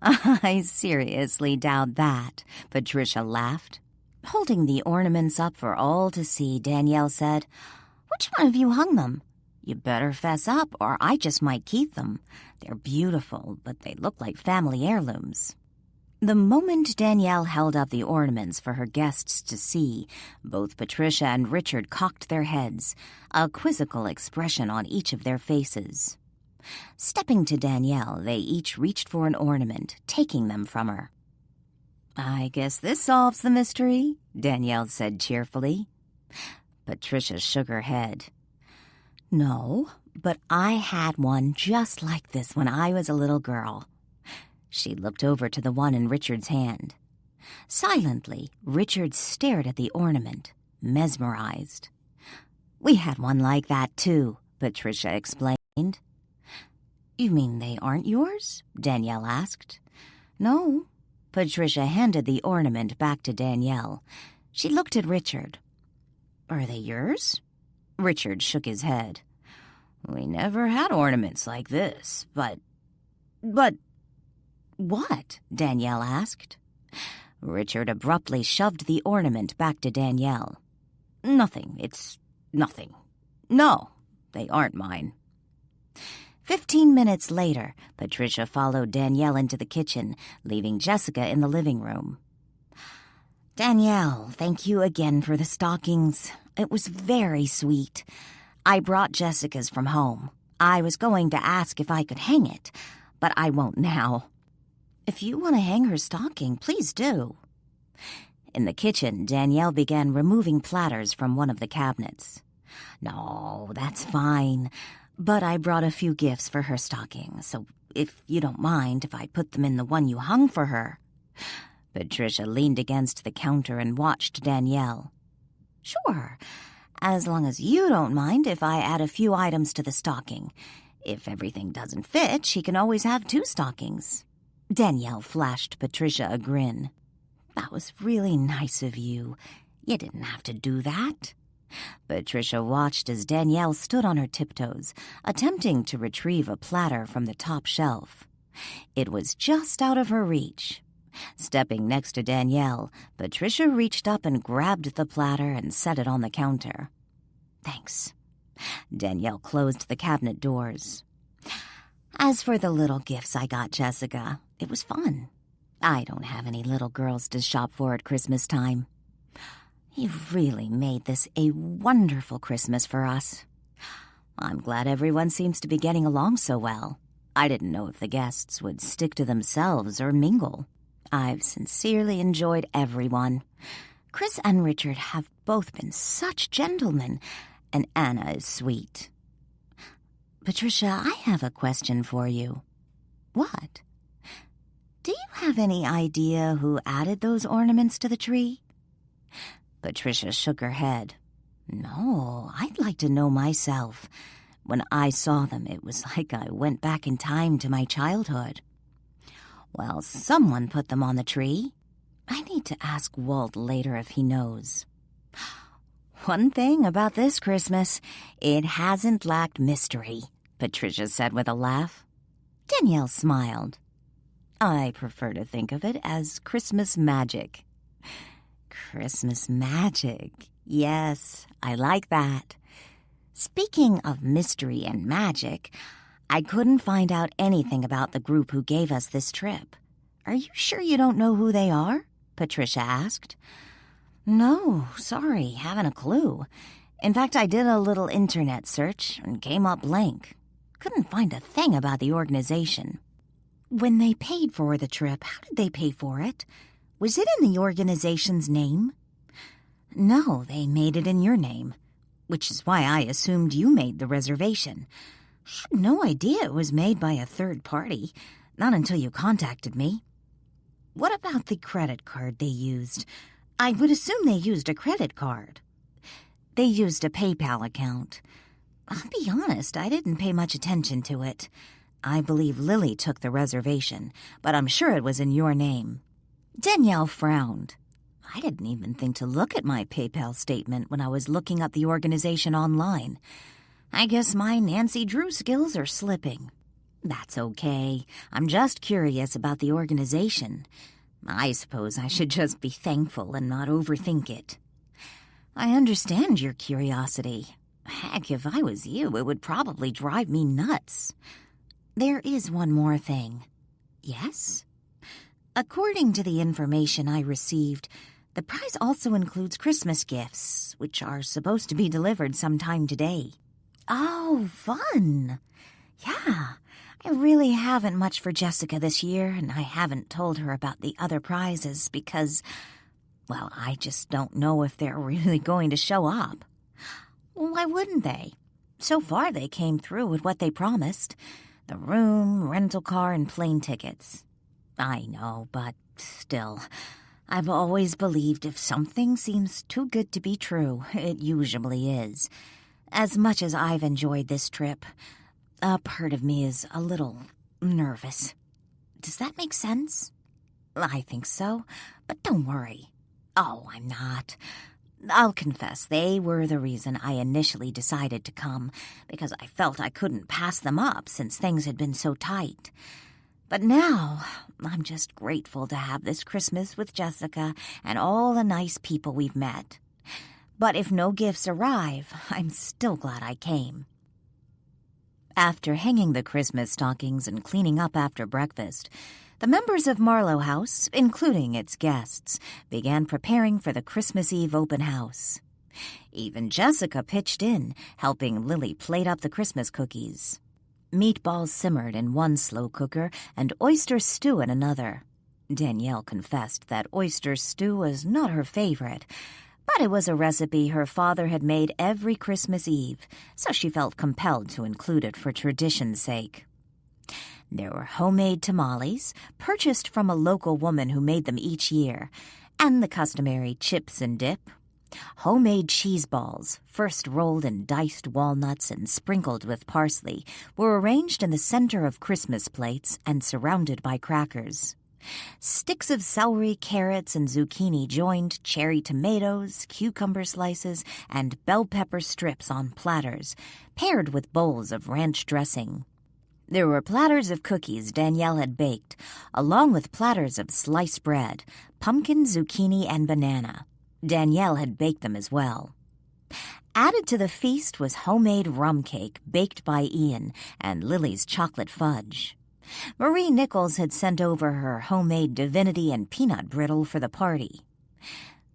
I seriously doubt that, Patricia laughed. Holding the ornaments up for all to see, Danielle said, Which one of you hung them? You better fess up, or I just might keep them. They're beautiful, but they look like family heirlooms. The moment Danielle held up the ornaments for her guests to see, both Patricia and Richard cocked their heads, a quizzical expression on each of their faces. Stepping to Danielle, they each reached for an ornament, taking them from her. I guess this solves the mystery, Danielle said cheerfully. Patricia shook her head. No, but I had one just like this when I was a little girl. She looked over to the one in Richard's hand. Silently, Richard stared at the ornament, mesmerized. We had one like that, too, Patricia explained. You mean they aren't yours? Danielle asked. No. Patricia handed the ornament back to Danielle. She looked at Richard. Are they yours? Richard shook his head. We never had ornaments like this, but... What? Danielle asked. Richard abruptly shoved the ornament back to Danielle. Nothing. It's nothing. No, they aren't mine. 15 minutes later, Patricia followed Danielle into the kitchen, leaving Jessica in the living room. Danielle, thank you again for the stockings. It was very sweet. I brought Jessica's from home. I was going to ask if I could hang it, but I won't now. If you want to hang her stocking, please do. In the kitchen, Danielle began removing platters from one of the cabinets. No, that's fine, but I brought a few gifts for her stocking, so if you don't mind if I put them in the one you hung for her. Patricia leaned against the counter and watched Danielle. Sure, as long as you don't mind if I add a few items to the stocking. If everything doesn't fit, she can always have 2 stockings. Danielle flashed Patricia a grin. That was really nice of you. You didn't have to do that. Patricia watched as Danielle stood on her tiptoes, attempting to retrieve a platter from the top shelf. It was just out of her reach. Stepping next to Danielle, Patricia reached up and grabbed the platter and set it on the counter. Thanks. Danielle closed the cabinet doors. As for the little gifts I got Jessica, it was fun. I don't have any little girls to shop for at Christmas time. You've really made this a wonderful Christmas for us. I'm glad everyone seems to be getting along so well. I didn't know if the guests would stick to themselves or mingle. I've sincerely enjoyed everyone. Chris and Richard have both been such gentlemen, and Anna is sweet. Patricia, I have a question for you. What? Do you have any idea who added those ornaments to the tree? Patricia shook her head. No, I'd like to know myself. When I saw them, it was like I went back in time to my childhood. Well, someone put them on the tree. I need to ask Walt later if he knows. One thing about this Christmas, it hasn't lacked mystery, Patricia said with a laugh. Danielle smiled. I prefer to think of it as Christmas magic. Christmas magic. Yes, I like that. Speaking of mystery and magic, I couldn't find out anything about the group who gave us this trip. Are you sure you don't know who they are? Patricia asked. No, sorry, haven't a clue. In fact, I did a little internet search and came up blank. Couldn't find a thing about the organization. When they paid for the trip, how did they pay for it? Was it in the organization's name? No, they made it in your name, which is why I assumed you made the reservation. I had no idea it was made by a third party, not until you contacted me. What about the credit card they used? I would assume they used a credit card. They used a PayPal account. I'll be honest, I didn't pay much attention to it. I believe Lily took the reservation, but I'm sure it was in your name. Danielle frowned. I didn't even think to look at my PayPal statement when I was looking up the organization online. I guess my Nancy Drew skills are slipping. That's okay. I'm just curious about the organization. I suppose I should just be thankful and not overthink it. I understand your curiosity. Heck, if I was you, it would probably drive me nuts. There is one more thing. Yes? According to the information I received, the prize also includes Christmas gifts, which are supposed to be delivered sometime today. Oh, fun! Yeah, I really haven't much for Jessica this year, and I haven't told her about the other prizes because, well, I just don't know if they're really going to show up. Why wouldn't they? So far they came through with what they promised. The room, rental car, and plane tickets. I know, but still, I've always believed if something seems too good to be true, it usually is. As much as I've enjoyed this trip, a part of me is a little nervous. Does that make sense? I think so, but don't worry. Oh, I'm not. I'll confess, they were the reason I initially decided to come, because I felt I couldn't pass them up since things had been so tight. But now, I'm just grateful to have this Christmas with Jessica and all the nice people we've met. But if no gifts arrive, I'm still glad I came. After hanging the Christmas stockings and cleaning up after breakfast, the members of Marlow House, including its guests, began preparing for the Christmas Eve open house. Even Jessica pitched in, helping Lily plate up the Christmas cookies. Meatballs simmered in one slow cooker and oyster stew in another. Danielle confessed that oyster stew was not her favorite, but it was a recipe her father had made every Christmas Eve, so she felt compelled to include it for tradition's sake. There were homemade tamales, purchased from a local woman who made them each year, and the customary chips and dip. Homemade cheese balls, first rolled in diced walnuts and sprinkled with parsley, were arranged in the center of Christmas plates and surrounded by crackers. Sticks of celery, carrots, and zucchini joined cherry tomatoes, cucumber slices, and bell pepper strips on platters, paired with bowls of ranch dressing. There were platters of cookies Danielle had baked, along with platters of sliced bread, pumpkin, zucchini, and banana. Danielle had baked them as well. Added to the feast was homemade rum cake baked by Ian and Lily's chocolate fudge. Marie Nichols had sent over her homemade divinity and peanut brittle for the party.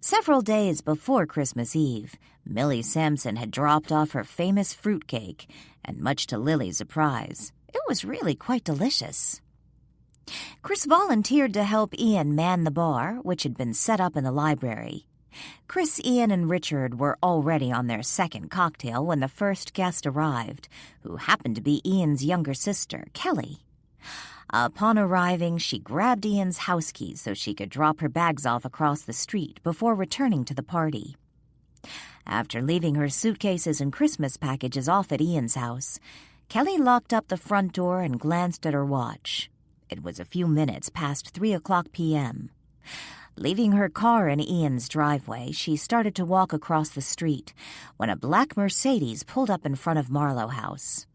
Several days before Christmas Eve, Millie Sampson had dropped off her famous fruitcake, and much to Lily's surprise, it was really quite delicious. Chris volunteered to help Ian man the bar, which had been set up in the library. Chris, Ian, and Richard were already on their second cocktail when the first guest arrived, who happened to be Ian's younger sister, Kelly. Upon arriving, she grabbed Ian's house keys so she could drop her bags off across the street before returning to the party. After leaving her suitcases and Christmas packages off at Ian's house, Kelly locked up the front door and glanced at her watch. It was a few minutes past 3:00 p.m. Leaving her car in Ian's driveway, she started to walk across the street when a black Mercedes pulled up in front of Marlow House.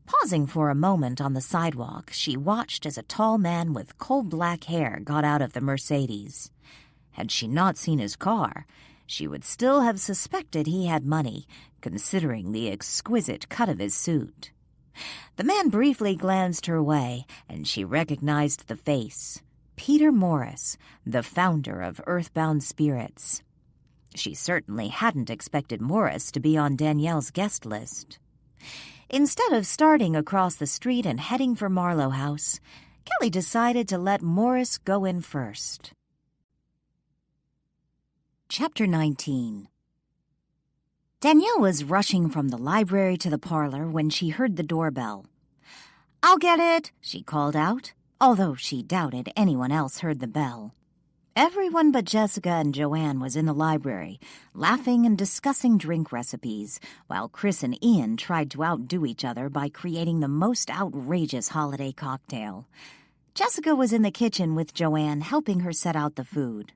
Pausing for a moment on the sidewalk, she watched as a tall man with coal-black hair got out of the Mercedes. Had she not seen his car, she would still have suspected he had money, considering the exquisite cut of his suit. The man briefly glanced her way, and she recognized the face. Peter Morris, the founder of Earthbound Spirits. She certainly hadn't expected Morris to be on Danielle's guest list. Instead of starting across the street and heading for Marlow House, Kelly decided to let Morris go in first. Chapter 19. Danielle was rushing from the library to the parlor when she heard the doorbell. "I'll get it," she called out, although she doubted anyone else heard the bell. Everyone but Jessica and Joanne was in the library, laughing and discussing drink recipes, while Chris and Ian tried to outdo each other by creating the most outrageous holiday cocktail. Jessica was in the kitchen with Joanne, helping her set out the food.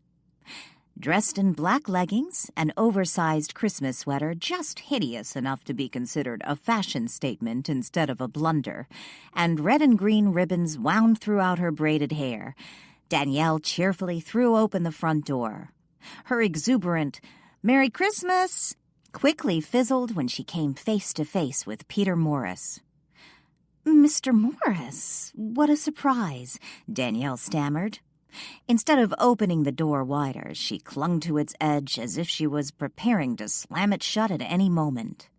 Dressed in black leggings, an oversized Christmas sweater just hideous enough to be considered a fashion statement instead of a blunder, and red and green ribbons wound throughout her braided hair, Danielle cheerfully threw open the front door. Her exuberant "Merry Christmas" quickly fizzled when she came face to face with Peter Morris. "Mr. Morris, what a surprise," Danielle stammered. Instead of opening the door wider, she clung to its edge as if she was preparing to slam it shut at any moment.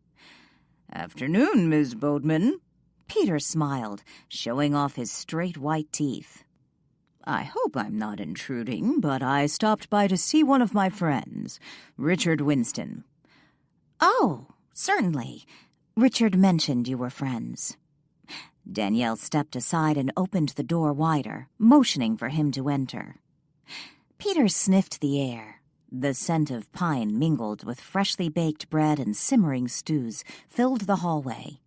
"Afternoon, Miss Boatman." Peter smiled, showing off his straight white teeth. "I hope I'm not intruding, but I stopped by to see one of my friends, Richard Winston." "Oh, certainly. Richard mentioned you were friends." Danielle stepped aside and opened the door wider, motioning for him to enter. Peter sniffed the air. The scent of pine mingled with freshly baked bread and simmering stews filled the hallway.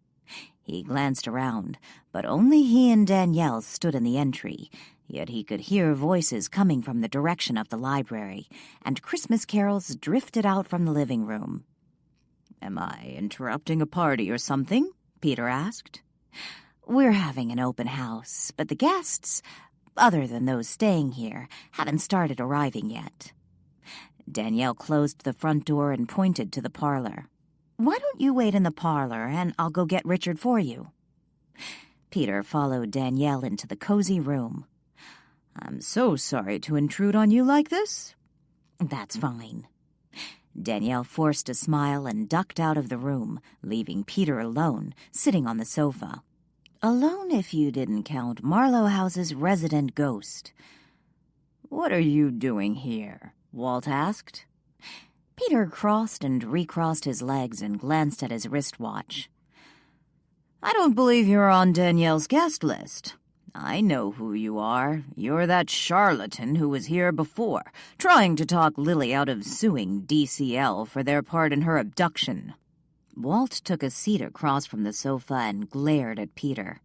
He glanced around, but only he and Danielle stood in the entry, yet he could hear voices coming from the direction of the library, and Christmas carols drifted out from the living room. "Am I interrupting a party or something?" Peter asked. "We're having an open house, but the guests, other than those staying here, haven't started arriving yet." Danielle closed the front door and pointed to the parlor. "Why don't you wait in the parlor, and I'll go get Richard for you?" Peter followed Danielle into the cozy room. "I'm so sorry to intrude on you like this." "That's fine." Danielle forced a smile and ducked out of the room, leaving Peter alone, sitting on the sofa. Alone if you didn't count Marlow House's resident ghost. "What are you doing here?" Walt asked. Peter crossed and recrossed his legs and glanced at his wristwatch. "I don't believe you're on Danielle's guest list. I know who you are. You're that charlatan who was here before, trying to talk Lily out of suing DCL for their part in her abduction." Walt took a seat across from the sofa and glared at Peter.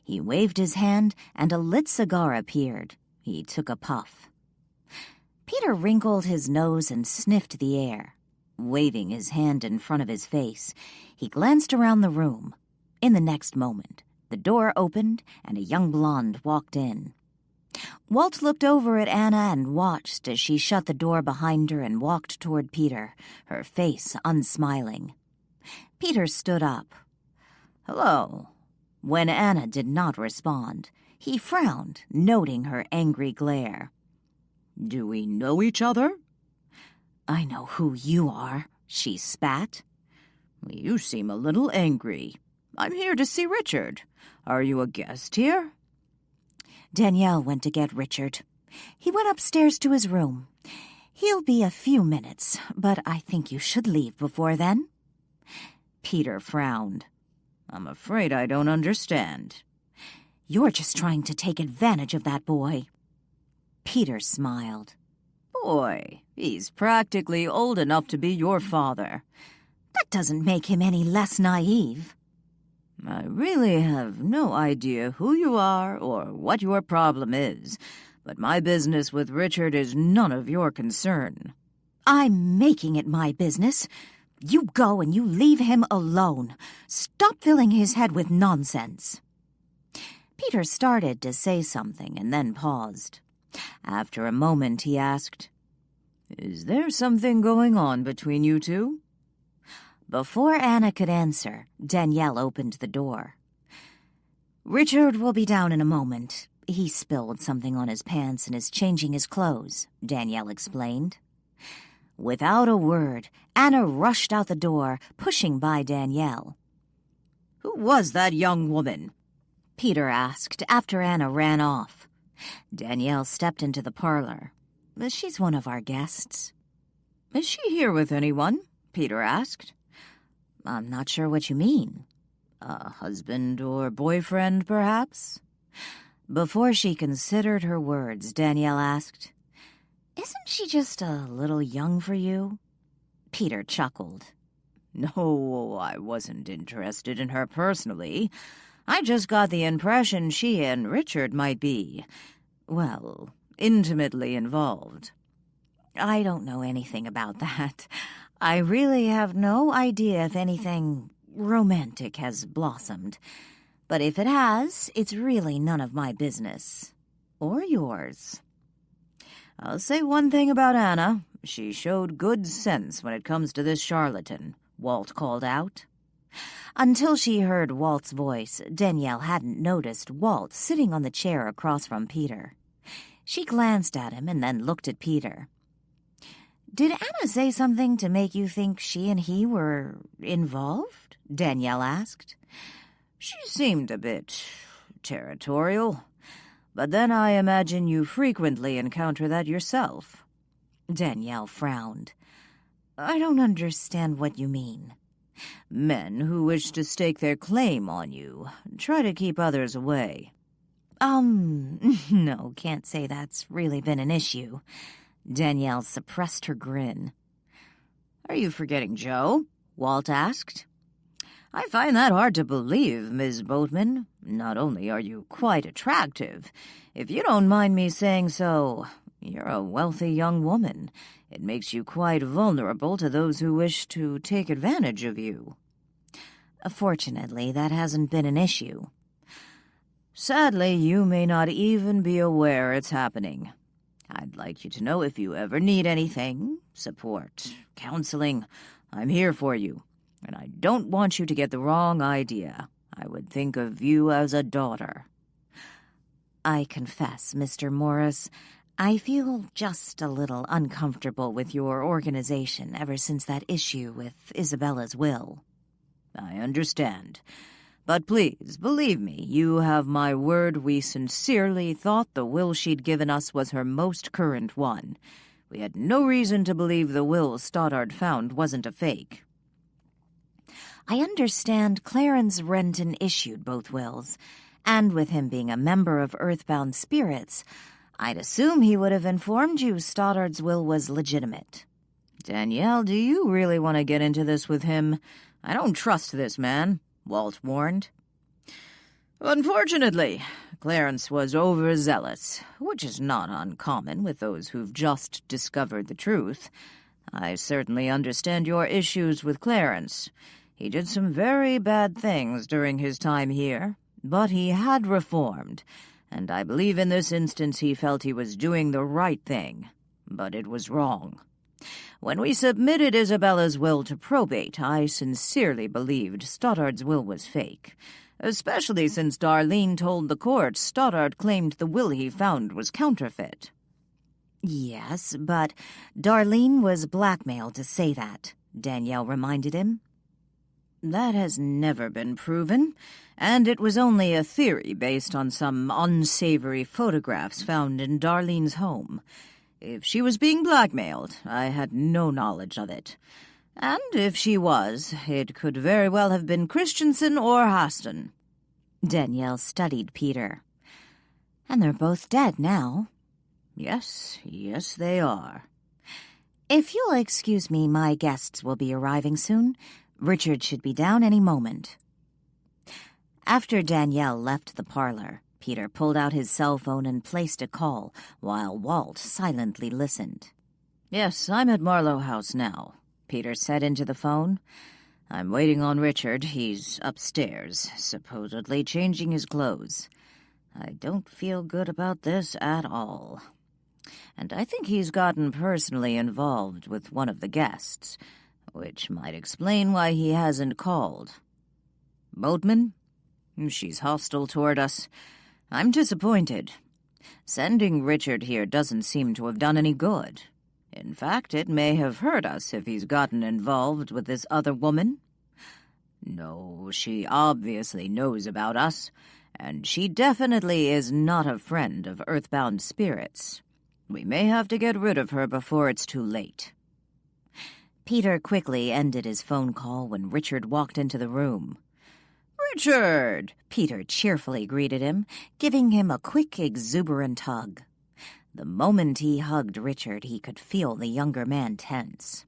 He waved his hand, and a lit cigar appeared. He took a puff. Peter wrinkled his nose and sniffed the air. Waving his hand in front of his face, he glanced around the room. In the next moment, the door opened, and a young blonde walked in. Walt looked over at Anna and watched as she shut the door behind her and walked toward Peter, her face unsmiling. Peter stood up. "Hello." When Anna did not respond, he frowned, noting her angry glare. "Do we know each other?" "I know who you are," she spat. "You seem a little angry. I'm here to see Richard. Are you a guest here?" Danielle went to get Richard. He went upstairs to his room. "He'll be a few minutes, but I think you should leave before then." Peter frowned. "I'm afraid I don't understand." "You're just trying to take advantage of that boy." Peter smiled. "Boy, he's practically old enough to be your father." "That doesn't make him any less naive." "I really have no idea who you are or what your problem is, but my business with Richard is none of your concern." "I'm making it my business. You go and you leave him alone. Stop filling his head with nonsense." Peter started to say something and then paused. After a moment, he asked, "Is there something going on between you two?" Before Anna could answer, Danielle opened the door. "Richard will be down in a moment. He spilled something on his pants and is changing his clothes," Danielle explained. Without a word, Anna rushed out the door, pushing by Danielle. "Who was that young woman?" Peter asked after Anna ran off. Danielle stepped into the parlor. "She's one of our guests." "Is she here with anyone?" Peter asked. "I'm not sure what you mean." "A husband or boyfriend, perhaps?" Before she considered her words, Danielle asked, "Isn't she just a little young for you?" Peter chuckled. "No, I wasn't interested in her personally. I just got the impression she and Richard might be, well, intimately involved." "I don't know anything about that. I really have no idea if anything romantic has blossomed. But if it has, it's really none of my business. Or yours." "I'll say one thing about Anna. She showed good sense when it comes to this charlatan," Walt called out. Until she heard Walt's voice, Danielle hadn't noticed Walt sitting on the chair across from Peter. She glanced at him and then looked at Peter. "Did Anna say something to make you think she and he were involved?" Danielle asked. "She seemed a bit territorial. But then I imagine you frequently encounter that yourself." Danielle frowned. "I don't understand what you mean." "Men who wish to stake their claim on you try to keep others away." No, can't say that's really been an issue." Danielle suppressed her grin. "Are you forgetting Joe?" Walt asked. "I find that hard to believe, Ms. Boatman. Not only are you quite attractive, if you don't mind me saying so, you're a wealthy young woman. It makes you quite vulnerable to those who wish to take advantage of you." "Fortunately, that hasn't been an issue." "Sadly, you may not even be aware it's happening. I'd like you to know if you ever need anything, support, counseling, I'm here for you. And I don't want you to get the wrong idea. I would think of you as a daughter." "I confess, Mr. Morris, I feel just a little uncomfortable with your organization ever since that issue with Isabella's will." "I understand. But please, believe me, you have my word we sincerely thought the will she'd given us was her most current one. We had no reason to believe the will Stoddard found wasn't a fake." "I understand Clarence Renton issued both wills, and with him being a member of Earthbound Spirits, I'd assume he would have informed you Stoddard's will was legitimate." "Danielle, do you really want to get into this with him? I don't trust this man," Walt warned. "Unfortunately, Clarence was overzealous, which is not uncommon with those who've just discovered the truth. I certainly understand your issues with Clarence. He did some very bad things during his time here, but he had reformed, and I believe in this instance he felt he was doing the right thing. But it was wrong. When we submitted Isabella's will to probate, I sincerely believed Stoddard's will was fake, especially since Darlene told the court Stoddard claimed the will he found was counterfeit." "Yes, but Darlene was blackmailed to say that," Danielle reminded him. "That has never been proven, and it was only a theory based on some unsavory photographs found in Darlene's home. If she was being blackmailed, I had no knowledge of it. And if she was, it could very well have been Christensen or Haston." Danielle studied Peter. "And they're both dead now." Yes, they are." "If you'll excuse me, my guests will be arriving soon. Richard should be down any moment." After Danielle left the parlor, Peter pulled out his cell phone and placed a call, while Walt silently listened. "Yes, I'm at Marlow House now," Peter said into the phone. "I'm waiting on Richard. He's upstairs, supposedly changing his clothes. I don't feel good about this at all. And I think he's gotten personally involved with one of the guests, which might explain why he hasn't called. Boatman? She's hostile toward us. I'm disappointed. Sending Richard here doesn't seem to have done any good. In fact, it may have hurt us if he's gotten involved with this other woman. No, she obviously knows about us, and she definitely is not a friend of Earthbound Spirits. We may have to get rid of her before it's too late." Peter quickly ended his phone call when Richard walked into the room. "Richard!" Peter cheerfully greeted him, giving him a quick, exuberant hug. The moment he hugged Richard, he could feel the younger man tense.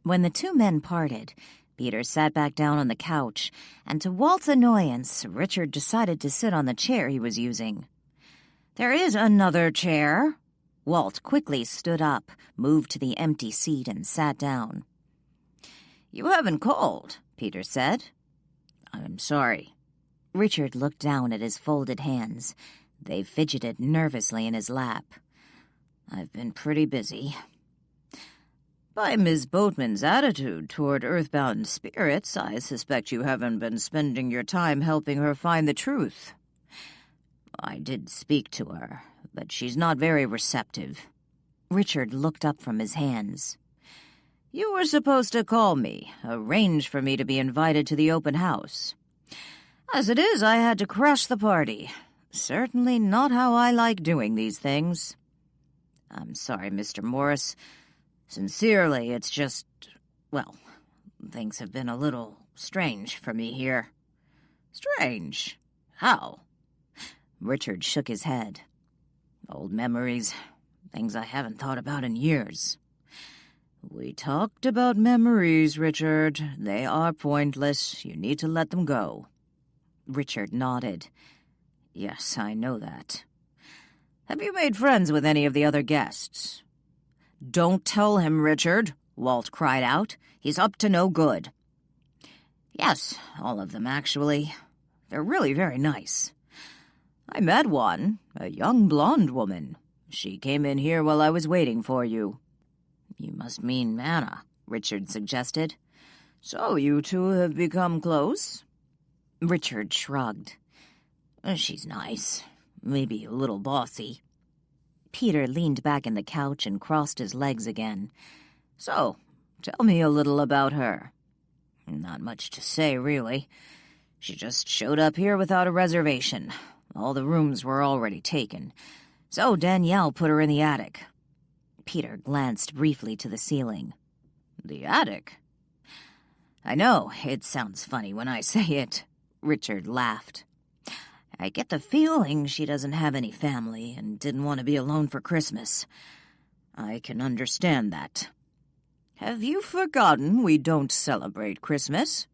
When the two men parted, Peter sat back down on the couch, and to Walt's annoyance, Richard decided to sit on the chair he was using. "There is another chair." Walt quickly stood up, moved to the empty seat, and sat down. "You haven't called," Peter said. "I'm sorry." Richard looked down at his folded hands. They fidgeted nervously in his lap. "I've been pretty busy." "By Miss Boatman's attitude toward earthbound spirits, I suspect you haven't been spending your time helping her find the truth." "I did speak to her, but she's not very receptive." Richard looked up from his hands. "You were supposed to call me, arrange for me to be invited to the open house. As it is, I had to crash the party. Certainly not how I like doing these things." "I'm sorry, Mr. Morris. Sincerely, it's just, well, things have been a little strange for me here." "Strange? How?" Richard shook his head. "Old memories, things I haven't thought about in years." "We talked about memories, Richard. They are pointless. You need to let them go." Richard nodded. "Yes, I know that." "Have you made friends with any of the other guests?" "Don't tell him, Richard," Walt cried out. "He's up to no good." "Yes, all of them, actually. They're really very nice. I met one, a young blonde woman. She came in here while I was waiting for you." "You must mean Anna," Richard suggested. "So you two have become close?" Richard shrugged. "She's nice. Maybe a little bossy." Peter leaned back in the couch and crossed his legs again. "So, tell me a little about her." "Not much to say, really. She just showed up here without a reservation. All the rooms were already taken. So Danielle put her in the attic." Peter glanced briefly to the ceiling. "The attic?" "I know, it sounds funny when I say it." Richard laughed. "I get the feeling she doesn't have any family and didn't want to be alone for Christmas. I can understand that." "Have you forgotten we don't celebrate Christmas?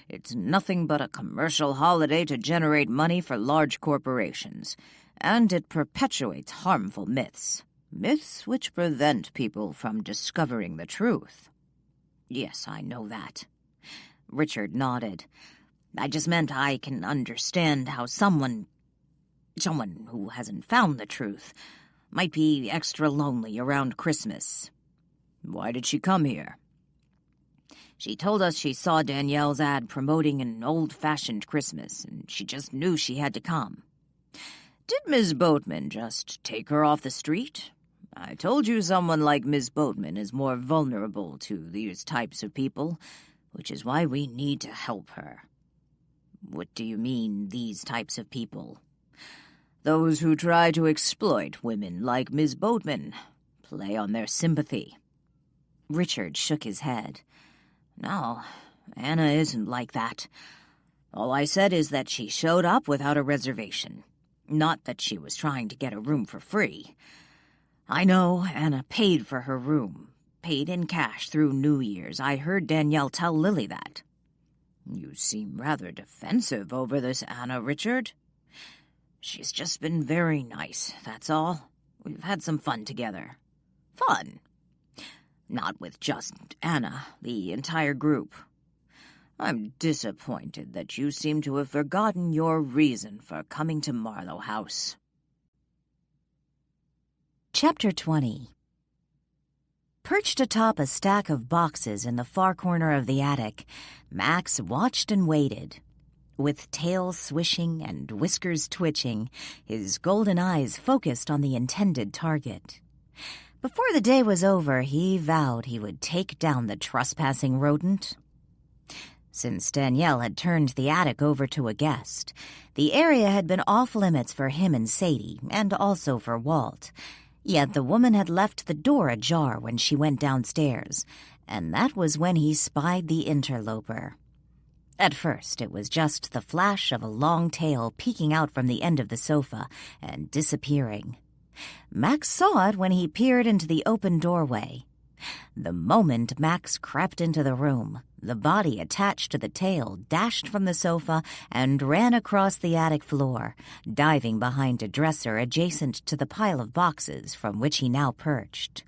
It's nothing but a commercial holiday to generate money for large corporations, and it perpetuates harmful myths. Myths which prevent people from discovering the truth." "Yes, I know that." Richard nodded. "I just meant I can understand how someone who hasn't found the truth might be extra lonely around Christmas." "Why did she come here?" "She told us she saw Danielle's ad promoting an old-fashioned Christmas, and she just knew she had to come." "Did Miss Boatman just take her off the street? I told you someone like Miss Boatman is more vulnerable to these types of people, which is why we need to help her." "What do you mean, these types of people?" "Those who try to exploit women like Miss Boatman, play on their sympathy." Richard shook his head. "No, Anna isn't like that. All I said is that she showed up without a reservation, not that she was trying to get a room for free. I know Anna paid for her room, paid in cash through New Year's. I heard Danielle tell Lily that." "You seem rather defensive over this Anna, Richard." "She's just been very nice, that's all. We've had some fun together." "Fun?" "Not with just Anna, the entire group." "I'm disappointed that you seem to have forgotten your reason for coming to Marlow House." Chapter 20. Perched atop a stack of boxes in the far corner of the attic, Max watched and waited. With tail swishing and whiskers twitching, his golden eyes focused on the intended target. Before the day was over, he vowed he would take down the trespassing rodent. Since Danielle had turned the attic over to a guest, the area had been off-limits for him and Sadie, and also for Walt. Yet the woman had left the door ajar when she went downstairs, And that was when he spied the interloper. At first, it was just the flash of a long tail peeking out from the end of the sofa and disappearing. Max saw it when he peered into the open doorway. The moment Max crept into the room, the body attached to the tail dashed from the sofa and ran across the attic floor, diving behind a dresser adjacent to the pile of boxes from which he now perched.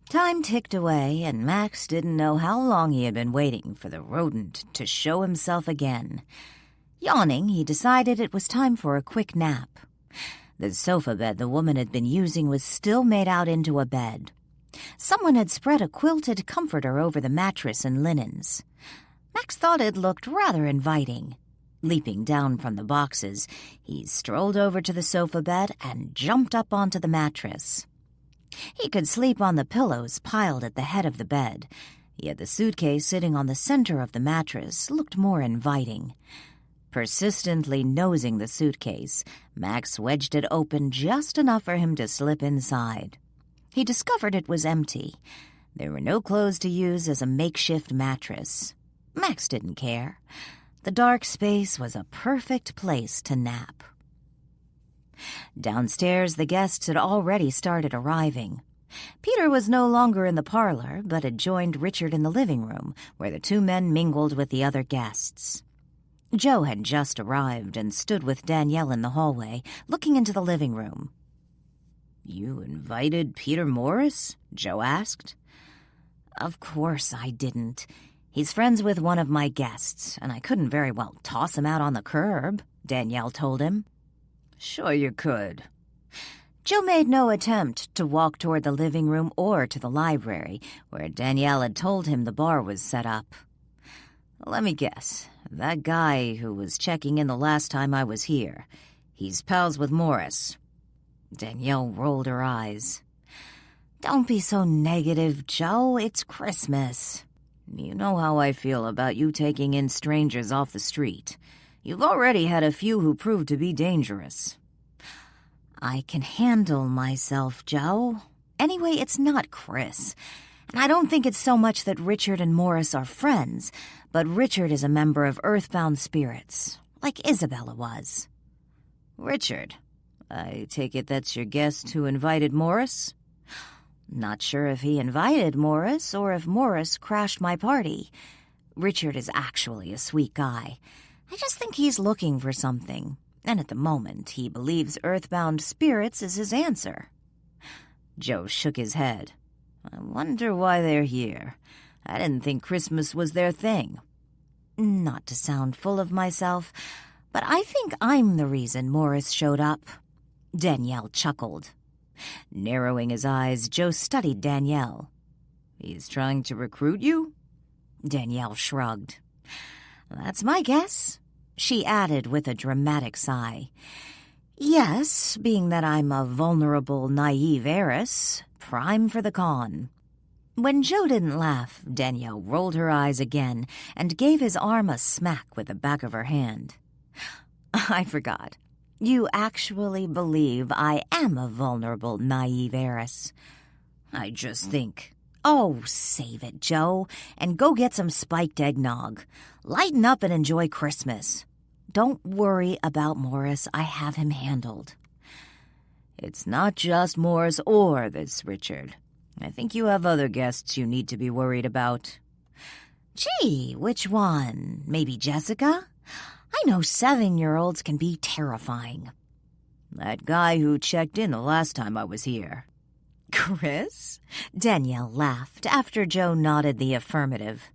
Time ticked away, and Max didn't know how long he had been waiting for the rodent to show himself again. Yawning, he decided it was time for a quick nap. The sofa bed the woman had been using was still made out into a bed. Someone had spread a quilted comforter over the mattress and linens. Max thought it looked rather inviting. Leaping down from the boxes, he strolled over to the sofa bed and jumped up onto the mattress. He could sleep on the pillows piled at the head of the bed, yet the suitcase sitting on the center of the mattress looked more inviting. Persistently nosing the suitcase, Max wedged it open just enough for him to slip inside. He discovered it was empty. There were no clothes to use as a makeshift mattress. Max didn't care. The dark space was a perfect place to nap. Downstairs, the guests had already started arriving. Peter was no longer in the parlor, but had joined Richard in the living room, where the two men mingled with the other guests. Joe had just arrived and stood with Danielle in the hallway, looking into the living room. "You invited Peter Morris?" Joe asked. "Of course I didn't. He's friends with one of my guests, and I couldn't very well toss him out on the curb," Danielle told him. "Sure you could." Joe made no attempt to walk toward the living room or to the library, where Danielle had told him the bar was set up. "Let me guess. That guy who was checking in the last time I was here, he's pals with Morris." Danielle rolled her eyes. "Don't be so negative, Joe. It's Christmas." "You know how I feel about you taking in strangers off the street. You've already had a few who proved to be dangerous." "I can handle myself, Joe. Anyway, it's not Chris. And I don't think it's so much that Richard and Morris are friends, but Richard is a member of Earthbound Spirits, like Isabella was." "Richard? I take it that's your guest who invited Morris?" "Not sure if he invited Morris or if Morris crashed my party. Richard is actually a sweet guy. I just think he's looking for something, and at the moment he believes Earthbound Spirits is his answer." Joe shook his head. "I wonder why they're here. I didn't think Christmas was their thing." "Not to sound full of myself, but I think I'm the reason Morris showed up." Danielle chuckled. Narrowing his eyes, Joe studied Danielle. "He's trying to recruit you?" Danielle shrugged. "That's my guess," she added with a dramatic sigh. "Yes, being that I'm a vulnerable, naive heiress, prime for the con." When Joe didn't laugh, Danielle rolled her eyes again and gave his arm a smack with the back of her hand. "I forgot. You actually believe I am a vulnerable, naive heiress." "I just think..." "Oh, save it, Joe, and go get some spiked eggnog. Lighten up and enjoy Christmas. Don't worry about Morris. I have him handled." "It's not just Morris or this Richard. I think you have other guests you need to be worried about." "Gee, which one? Maybe Jessica? I know 7-year-olds can be terrifying." "That guy who checked in the last time I was here." "Chris?" Danielle laughed after Joe nodded the affirmative.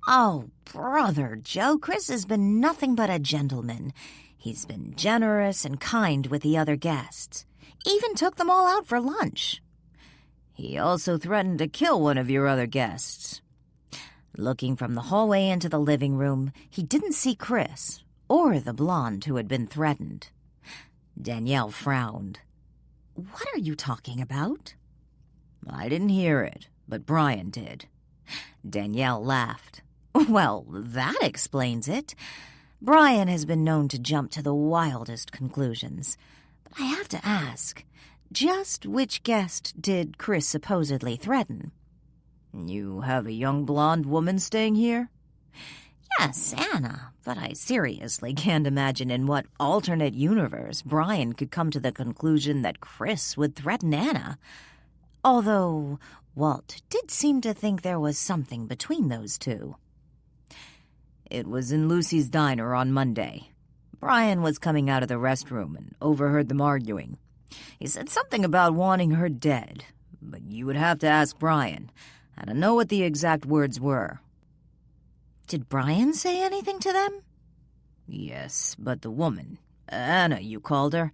"Oh, brother, Joe, Chris has been nothing but a gentleman. He's been generous and kind with the other guests. Even took them all out for lunch." "He also threatened to kill one of your other guests." Looking from the hallway into the living room, he didn't see Chris or the blonde who had been threatened. Danielle frowned. "What are you talking about?" "I didn't hear it, but Brian did." Danielle laughed. "Well, that explains it. Brian has been known to jump to the wildest conclusions. But I have to ask, just which guest did Chris supposedly threaten?" You have a young blonde woman staying here? Yes, Anna, but I seriously can't imagine in what alternate universe Brian could come to the conclusion that Chris would threaten Anna. Although Walt did seem to think there was something between those two. It was in Lucy's diner on Monday. Brian was coming out of the restroom and overheard them arguing. He said something about wanting her dead, but you would have to ask Brian. I don't know what the exact words were. Did Brian say anything to them? Yes, but the woman, Anna, you called her,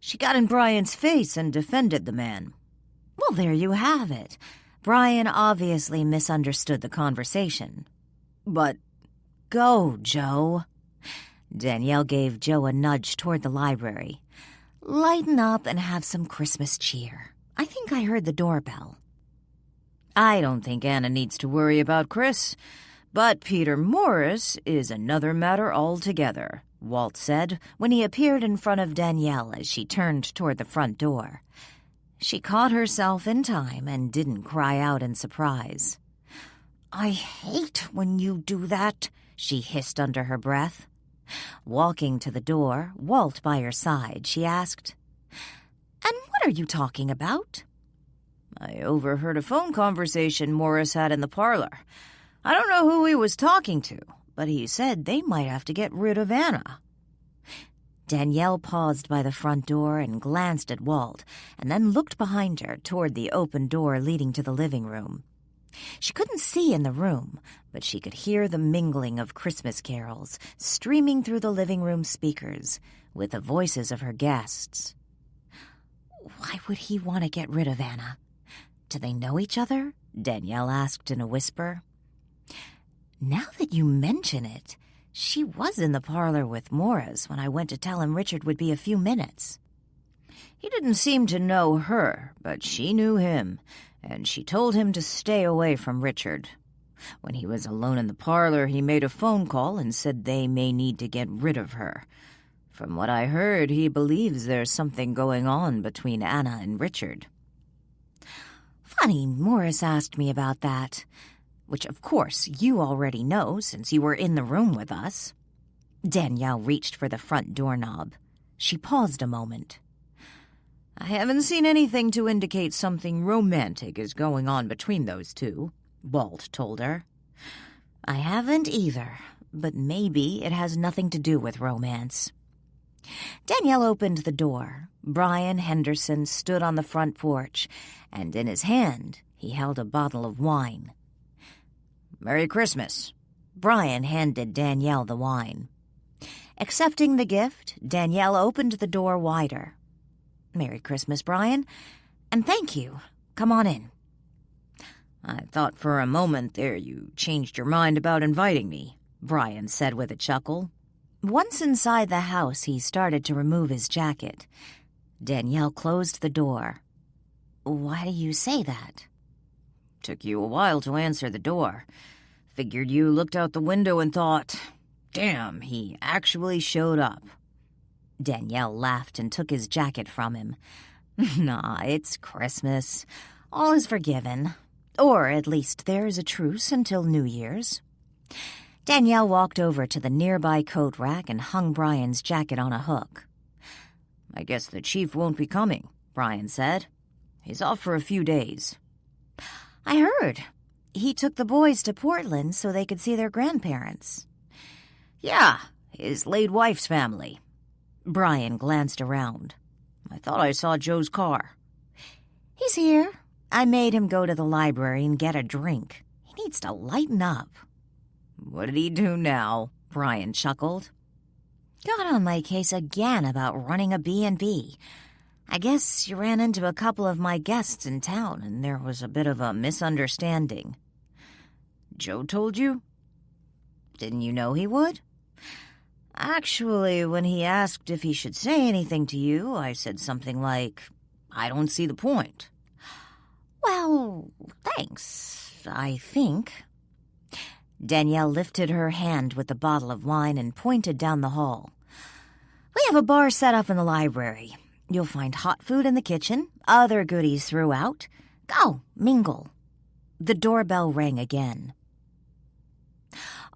she got in Brian's face and defended the man. Well, there you have it. Brian obviously misunderstood the conversation. But go, Joe. Danielle gave Joe a nudge toward the library. Lighten up and have some Christmas cheer. I think I heard the doorbell. I don't think Anna needs to worry about Chris. But Peter Morris is another matter altogether, Walt said when he appeared in front of Danielle as she turned toward the front door. She caught herself in time and didn't cry out in surprise. I hate when you do that, she hissed under her breath. Walking to the door, Walt by her side, she asked, "And what are you talking about?" "I overheard a phone conversation Morris had in the parlor. I don't know who he was talking to, but he said they might have to get rid of Anna." Danielle paused by the front door and glanced at Walt, and then looked behind her toward the open door leading to the living room. She couldn't see in the room, but she could hear the mingling of Christmas carols streaming through the living room speakers with the voices of her guests. Why would he want to get rid of Anna? Do they know each other? Danielle asked in a whisper. Now that you mention it, she was in the parlor with Morris when I went to tell him Richard would be a few minutes. He didn't seem to know her, but she knew him, and she told him to stay away from Richard. When he was alone in the parlor, he made a phone call and said they may need to get rid of her. From what I heard, he believes there's something going on between Anna and Richard. Funny, Morris asked me about that, which of course you already know since you were in the room with us. Danielle reached for the front doorknob. She paused a moment. I haven't seen anything to indicate something romantic is going on between those two, Walt told her. I haven't either, but maybe it has nothing to do with romance. Danielle opened the door. Brian Henderson stood on the front porch, and in his hand he held a bottle of wine. Merry Christmas. Brian handed Danielle the wine. Accepting the gift, Danielle opened the door wider. Merry Christmas, Brian, and thank you. Come on in. I thought for a moment there you changed your mind about inviting me, Brian said with a chuckle. Once inside the house, he started to remove his jacket. Danielle closed the door. Why do you say that? Took you a while to answer the door. Figured you looked out the window and thought, damn, he actually showed up. Danielle laughed and took his jacket from him. Nah, it's Christmas. All is forgiven. Or at least there's a truce until New Year's. Danielle walked over to the nearby coat rack and hung Brian's jacket on a hook. I guess the chief won't be coming, Brian said. He's off for a few days. I heard. He took the boys to Portland so they could see their grandparents. Yeah, his late wife's family. Brian glanced around. I thought I saw Joe's car. He's here. I made him go to the library and get a drink. He needs to lighten up. What did he do now? Brian chuckled. Got on my case again about running a B&B. I guess you ran into a couple of my guests in town, and there was a bit of a misunderstanding. Joe told you? Didn't you know he would? Actually, when he asked if he should say anything to you, I said something like, I don't see the point. Well, thanks, I think. Danielle lifted her hand with the bottle of wine and pointed down the hall. We have a bar set up in the library. You'll find hot food in the kitchen, other goodies throughout. Go, mingle. The doorbell rang again.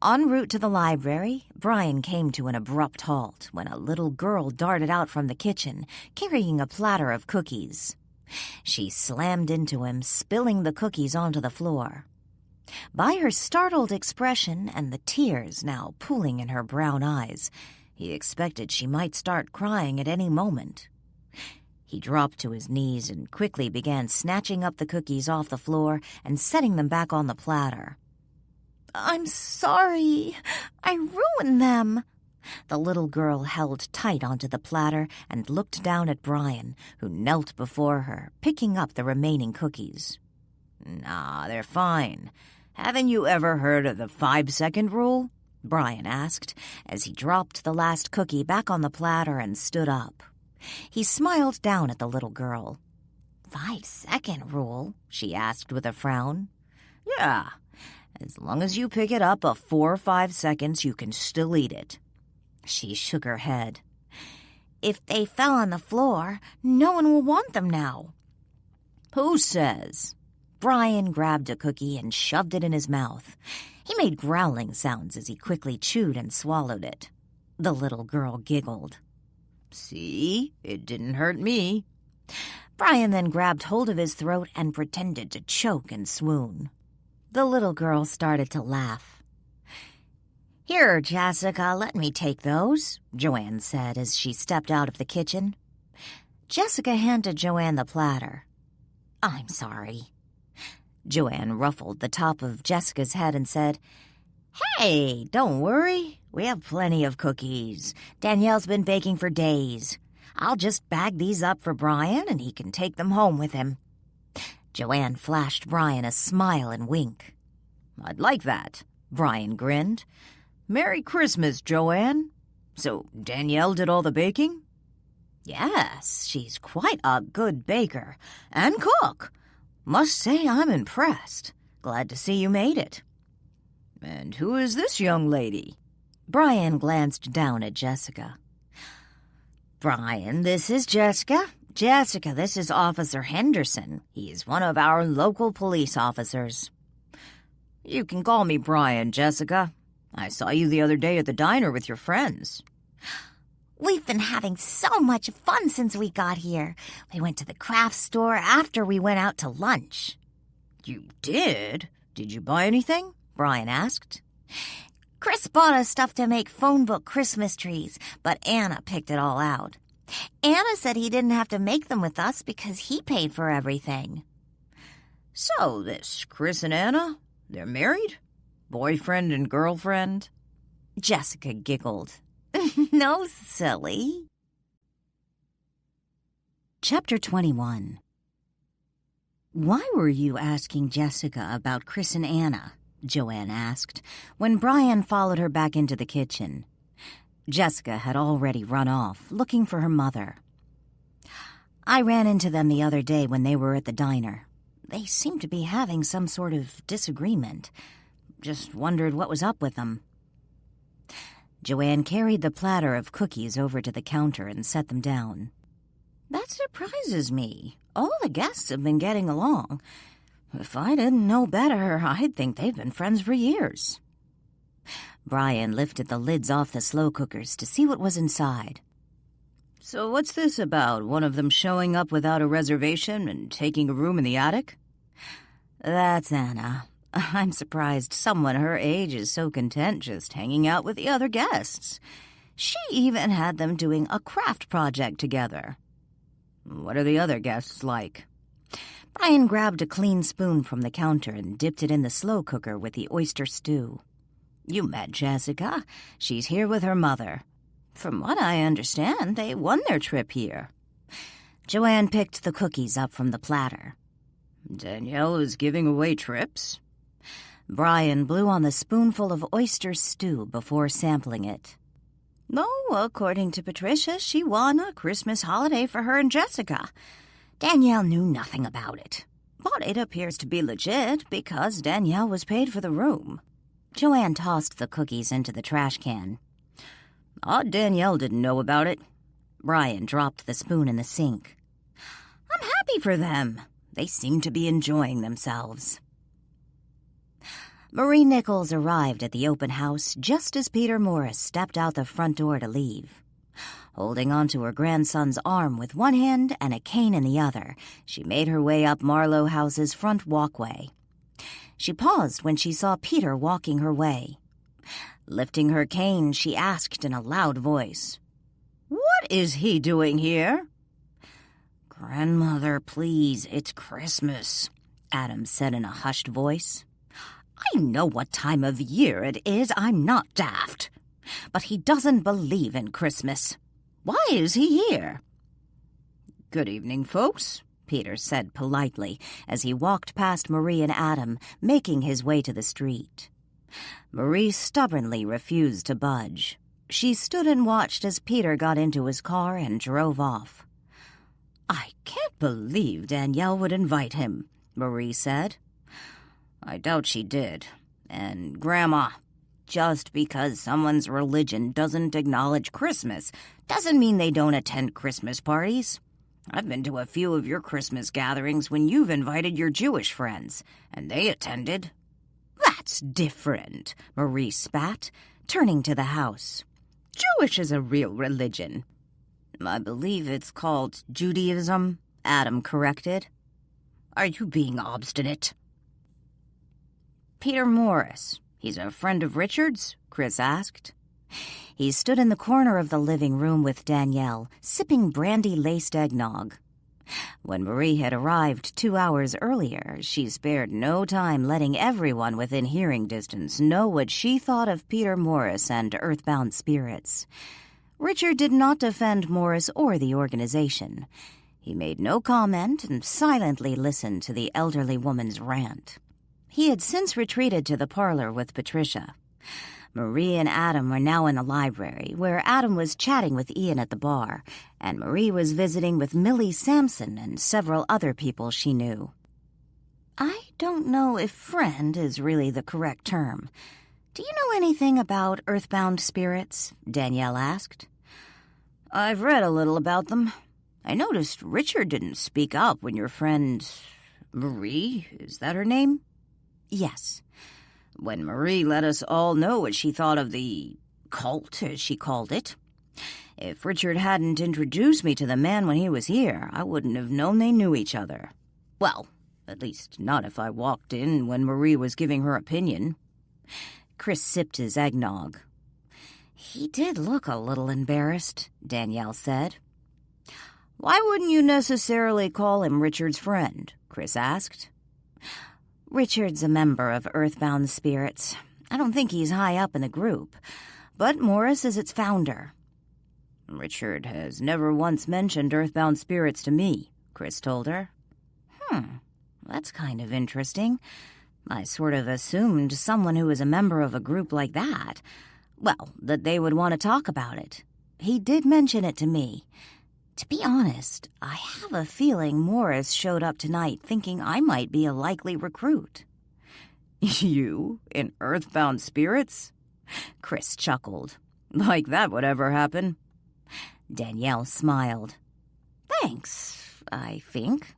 En route to the library, Brian came to an abrupt halt when a little girl darted out from the kitchen, carrying a platter of cookies. She slammed into him, spilling the cookies onto the floor. By her startled expression and the tears now pooling in her brown eyes, he expected she might start crying at any moment. He dropped to his knees and quickly began snatching up the cookies off the floor and setting them back on the platter. "I'm sorry. I ruined them." The little girl held tight onto the platter and looked down at Brian, who knelt before her, picking up the remaining cookies. "Nah, they're fine. Haven't you ever heard of the 5-second rule?" Brian asked, as he dropped the last cookie back on the platter and stood up. He smiled down at the little girl. 5-second rule?" she asked with a frown. "Yeah. As long as you pick it up 4 or 5 seconds, you can still eat it." She shook her head. "If they fell on the floor, no one will want them now." "Who says?" Brian grabbed a cookie and shoved it in his mouth. He made growling sounds as he quickly chewed and swallowed it. The little girl giggled. "See? It didn't hurt me." Brian then grabbed hold of his throat and pretended to choke and swoon. The little girl started to laugh. "Here, Jessica, let me take those," Joanne said as she stepped out of the kitchen. Jessica handed Joanne the platter. "I'm sorry." Joanne ruffled the top of Jessica's head and said, "Hey, don't worry. We have plenty of cookies. Danielle's been baking for days. I'll just bag these up for Brian and he can take them home with him." Joanne flashed Brian a smile and wink. "I'd like that," Brian grinned. "Merry Christmas, Joanne. So Danielle did all the baking?" "Yes, she's quite a good baker and cook. Must say I'm impressed. Glad to see you made it." "And who is this young lady?" Brian glanced down at Jessica. "Brian, this is Jessica. Jessica, this is Officer Henderson. He is one of our local police officers." "You can call me Brian, Jessica. I saw you the other day at the diner with your friends." "We've been having so much fun since we got here. We went to the craft store after we went out to lunch." "You did? Did you buy anything?" Brian asked. "Chris bought us stuff to make phone book Christmas trees, but Anna picked it all out. Anna said he didn't have to make them with us because he paid for everything." "So this Chris and Anna, they're married? Boyfriend and girlfriend?" Jessica giggled. "No, silly." Chapter 21. "Why were you asking Jessica about Chris and Anna?" Joanne asked, when Brian followed her back into the kitchen. Jessica had already run off, looking for her mother. "I ran into them the other day when they were at the diner. They seemed to be having some sort of disagreement. Just wondered what was up with them." Joanne carried the platter of cookies over to the counter and set them down. "That surprises me. All the guests have been getting along. If I didn't know better, I'd think they've been friends for years." Brian lifted the lids off the slow cookers to see what was inside. "So what's this about, one of them showing up without a reservation and taking a room in the attic?" "That's Anna. I'm surprised someone her age is so content just hanging out with the other guests. She even had them doing a craft project together." "What are the other guests like?" Brian grabbed a clean spoon from the counter and dipped it in the slow cooker with the oyster stew. "You met Jessica. She's here with her mother. From what I understand, they won their trip here." Joanne picked the cookies up from the platter. "Danielle is giving away trips?" Brian blew on the spoonful of oyster stew before sampling it. "No, according to Patricia, she won a Christmas holiday for her and Jessica. Danielle knew nothing about it, but it appears to be legit because Danielle was paid for the room." Joanne tossed the cookies into the trash can. "Odd Danielle didn't know about it." Brian dropped the spoon in the sink. "I'm happy for them. They seem to be enjoying themselves." Marie Nichols arrived at the open house just as Peter Morris stepped out the front door to leave. Holding onto her grandson's arm with one hand and a cane in the other, she made her way up Marlow House's front walkway. She paused when she saw Peter walking her way. Lifting her cane, she asked in a loud voice, "What is he doing here?" "Grandmother, please, it's Christmas," Adam said in a hushed voice. "I know what time of year it is, I'm not daft. But he doesn't believe in Christmas. Why is he here?" "Good evening, folks," Peter said politely as he walked past Marie and Adam, making his way to the street. Marie stubbornly refused to budge. She stood and watched as Peter got into his car and drove off. "I can't believe Danielle would invite him," Marie said. "I doubt she did. And, Grandma, just because someone's religion doesn't acknowledge Christmas doesn't mean they don't attend Christmas parties. I've been to a few of your Christmas gatherings when you've invited your Jewish friends, and they attended." "That's different," Marie spat, turning to the house. "Jewish is a real religion." "I believe it's called Judaism," Adam corrected. "Are you being obstinate?" "Peter Morris, he's a friend of Richard's?" Chris asked. He stood in the corner of the living room with Danielle, sipping brandy-laced eggnog. When Marie had arrived 2 hours earlier, she spared no time letting everyone within hearing distance know what she thought of Peter Morris and earthbound spirits. Richard did not defend Morris or the organization. He made no comment and silently listened to the elderly woman's rant. He had since retreated to the parlor with Patricia. Marie and Adam were now in the library, where Adam was chatting with Ian at the bar, and Marie was visiting with Millie Sampson and several other people she knew. "I don't know if friend is really the correct term. Do you know anything about earthbound spirits?" Danielle asked. "I've read a little about them. I noticed Richard didn't speak up when your friend... Marie, is that her name?" "Yes." "When Marie let us all know what she thought of the cult, as she called it. If Richard hadn't introduced me to the man when he was here, I wouldn't have known they knew each other. Well, at least not if I walked in when Marie was giving her opinion." Chris sipped his eggnog. "He did look a little embarrassed," Danielle said. "Why wouldn't you necessarily call him Richard's friend?" Chris asked. "Richard's a member of Earthbound Spirits. I don't think he's high up in the group, but Morris is its founder." "Richard has never once mentioned Earthbound Spirits to me," Chris told her. That's kind of interesting. I sort of assumed someone who was a member of a group like that, well, that they would want to talk about it. He did mention it to me. To be honest, I have a feeling Morris showed up tonight thinking I might be a likely recruit." "You? In Earthbound Spirits?" Chris chuckled. "Like that would ever happen." Danielle smiled. "Thanks, I think.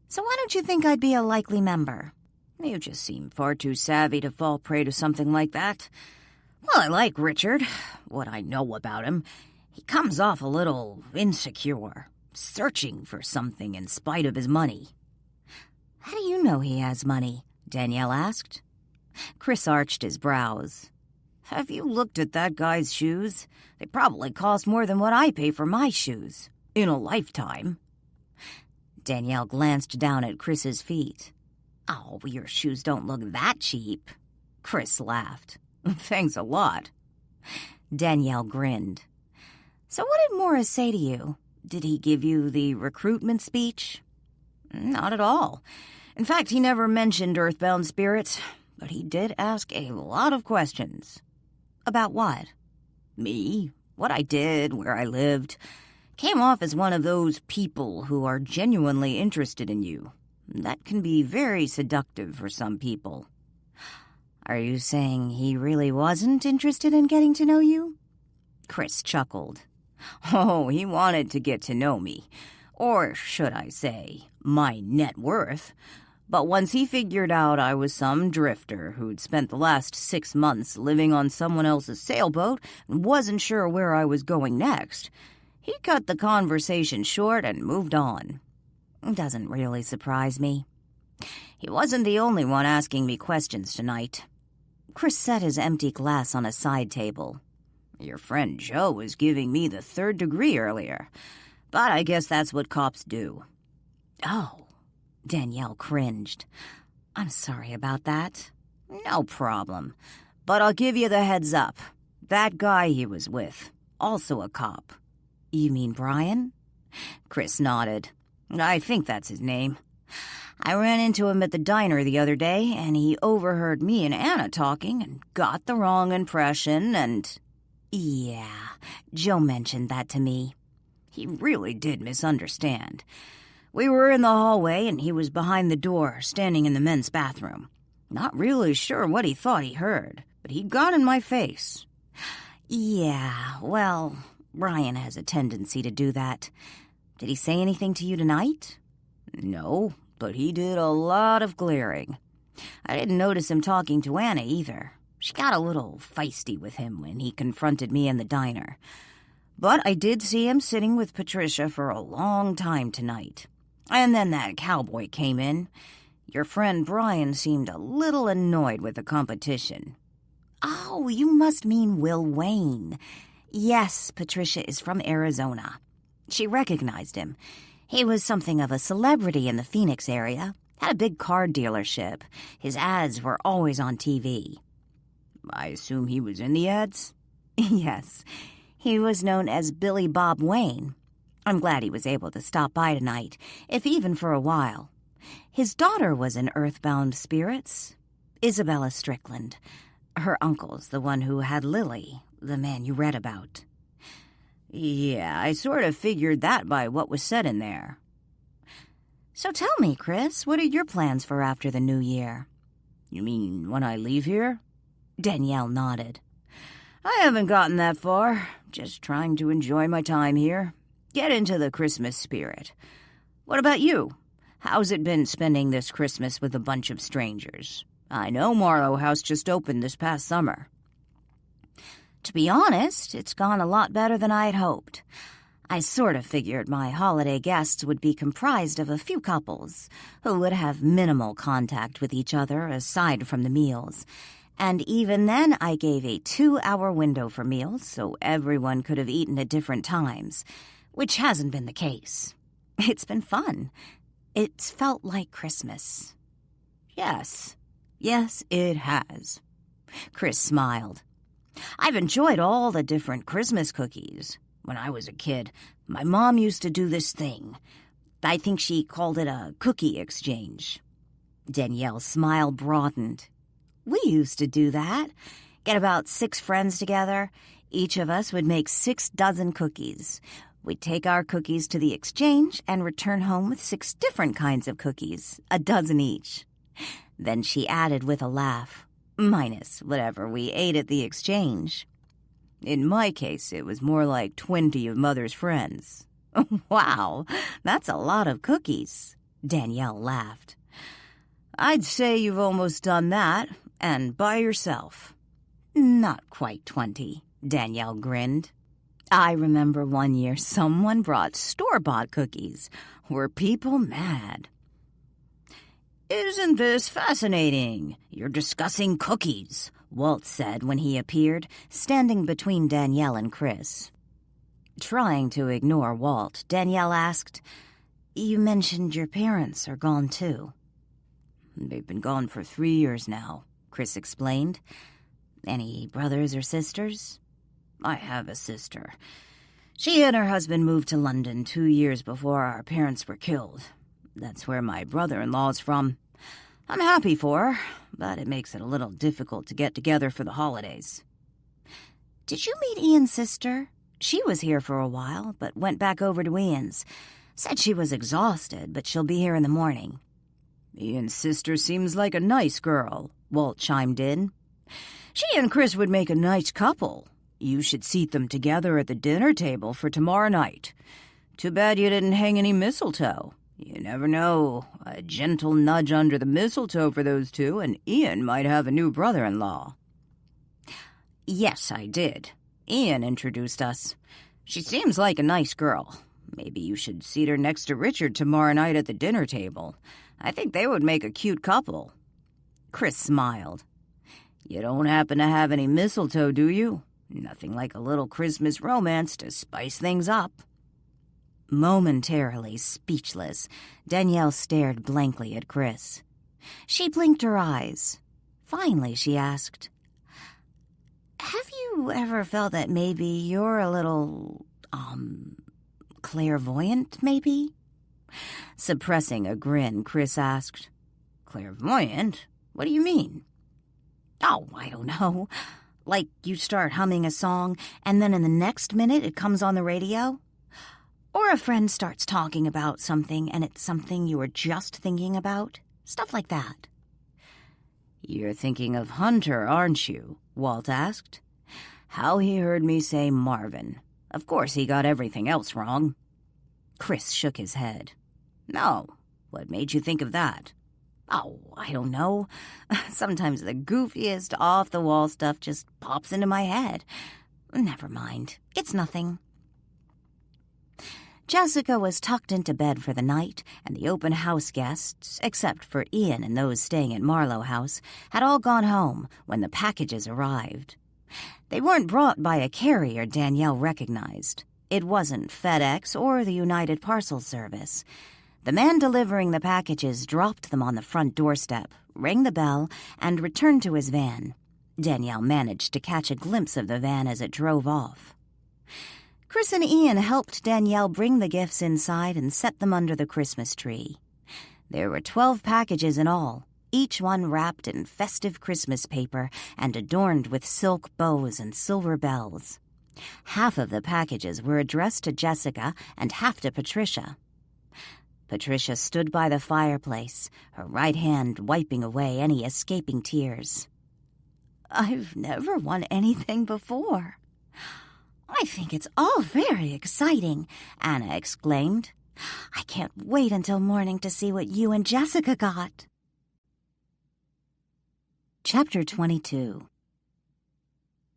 So why don't you think I'd be a likely member?" "You just seem far too savvy to fall prey to something like that. Well, I like Richard, what I know about him. He comes off a little insecure, searching for something in spite of his money." "How do you know he has money?" Danielle asked. Chris arched his brows. "Have you looked at that guy's shoes? They probably cost more than what I pay for my shoes. In a lifetime." Danielle glanced down at Chris's feet. "Oh, your shoes don't look that cheap." Chris laughed. "Thanks a lot." Danielle grinned. "So what did Morris say to you? Did he give you the recruitment speech?" "Not at all. In fact, he never mentioned Earthbound Spirits, but he did ask a lot of questions." "About what?" "Me, what I did, where I lived. Came off as one of those people who are genuinely interested in you. That can be very seductive for some people." "Are you saying he really wasn't interested in getting to know you?" Chris chuckled. "Oh, he wanted to get to know me. Or should I say, my net worth. But once he figured out I was some drifter who'd spent the last 6 months living on someone else's sailboat and wasn't sure where I was going next, he cut the conversation short and moved on. Doesn't really surprise me. He wasn't the only one asking me questions tonight. Chris set his empty glass on a side table. Your friend Joe was giving me the 3rd degree earlier, but I guess that's what cops do. Oh, Danielle cringed. I'm sorry about that. No problem, but I'll give you the heads up. That guy he was with, also a cop. You mean Brian? Chris nodded. I think that's his name. I ran into him at the diner the other day, and he overheard me and Anna talking and got the wrong impression and... Yeah, Joe mentioned that to me. He really did misunderstand. We were in the hallway, and he was behind the door, standing in the men's bathroom. Not really sure what he thought he heard, but he got in my face. Yeah, well, Brian has a tendency to do that. Did he say anything to you tonight? No, but he did a lot of glaring. I didn't notice him talking to Anna either. She got a little feisty with him when he confronted me in the diner. But I did see him sitting with Patricia for a long time tonight. And then that cowboy came in. Your friend Brian seemed a little annoyed with the competition. Oh, you must mean Will Wayne. Yes, Patricia is from Arizona. She recognized him. He was something of a celebrity in the Phoenix area. Had a big car dealership. His ads were always on TV. I assume he was in the ads? Yes. He was known as Billy Bob Wayne. I'm glad he was able to stop by tonight, if even for a while. His daughter was in Earthbound Spirits. Isabella Strickland. Her uncle's the one who had Lily, the man you read about. Yeah, I sort of figured that by what was said in there. So tell me, Chris, what are your plans for after the new year? You mean when I leave here? Danielle nodded. I haven't gotten that far. Just trying to enjoy my time here. Get into the Christmas spirit. What about you? How's it been spending this Christmas with a bunch of strangers? I know Marlow House just opened this past summer. To be honest, it's gone a lot better than I'd hoped. I sort of figured my holiday guests would be comprised of a few couples who would have minimal contact with each other aside from the meals. And even then, I gave a 2-hour window for meals so everyone could have eaten at different times, which hasn't been the case. It's been fun. It's felt like Christmas. Yes, it has. Chris smiled. I've enjoyed all the different Christmas cookies. When I was a kid, my mom used to do this thing. I think she called it a cookie exchange. Danielle's smile broadened. We used to do that. Get about 6 friends together. Each of us would make 6 dozen cookies. We'd take our cookies to the exchange and return home with 6 different kinds of cookies, a dozen each. Then she added with a laugh, minus whatever we ate at the exchange. In my case, it was more like 20 of Mother's friends. Wow, that's a lot of cookies, Danielle laughed. I'd say you've almost done that, and by yourself. Not quite 20, Danielle grinned. I remember one year someone brought store-bought cookies. Were people mad? Isn't this fascinating? You're discussing cookies, Walt said when he appeared, standing between Danielle and Chris. Trying to ignore Walt, Danielle asked, You mentioned your parents are gone too. They've been gone for 3 years now, Chris explained. Any brothers or sisters? I have a sister. She and her husband moved to London 2 years before our parents were killed. That's where my brother-in-law's from. I'm happy for her, but it makes it a little difficult to get together for the holidays. Did you meet Ian's sister? She was here for a while, but went back over to Ian's. Said she was exhausted, but she'll be here in the morning. Ian's sister seems like a nice girl, Walt chimed in. She and Chris would make a nice couple. You should seat them together at the dinner table for tomorrow night. Too bad you didn't hang any mistletoe. You never know. A gentle nudge under the mistletoe for those two, and Ian might have a new brother-in-law. Yes, I did. Ian introduced us. She seems like a nice girl. Maybe you should seat her next to Richard tomorrow night at the dinner table. I think they would make a cute couple. Chris smiled. You don't happen to have any mistletoe, do you? Nothing like a little Christmas romance to spice things up. Momentarily speechless, Danielle stared blankly at Chris. She blinked her eyes. Finally, she asked, "Have you ever felt that maybe you're a little, clairvoyant, maybe?" Suppressing a grin, Chris asked, "Clairvoyant? What do you mean?" "Oh, I don't know. Like you start humming a song, and then in the next minute it comes on the radio? Or a friend starts talking about something, and it's something you were just thinking about? Stuff like that." "You're thinking of Hunter, aren't you?" Walt asked. "How he heard me say Marvin. Of course he got everything else wrong." Chris shook his head. "No. What made you think of that?" "Oh, I don't know. Sometimes the goofiest, off-the-wall stuff just pops into my head. Never mind. It's nothing." Jessica was tucked into bed for the night, and the open house guests, except for Ian and those staying at Marlow House, had all gone home when the packages arrived. They weren't brought by a carrier Danielle recognized. It wasn't FedEx or the United Parcel Service. The man delivering the packages dropped them on the front doorstep, rang the bell, and returned to his van. Danielle managed to catch a glimpse of the van as it drove off. Chris and Ian helped Danielle bring the gifts inside and set them under the Christmas tree. There were 12 packages in all, each one wrapped in festive Christmas paper and adorned with silk bows and silver bells. Half of the packages were addressed to Jessica and half to Patricia. Patricia stood by the fireplace, her right hand wiping away any escaping tears. "I've never won anything before." "I think it's all very exciting," Anna exclaimed. "I can't wait until morning to see what you and Jessica got." Chapter 22.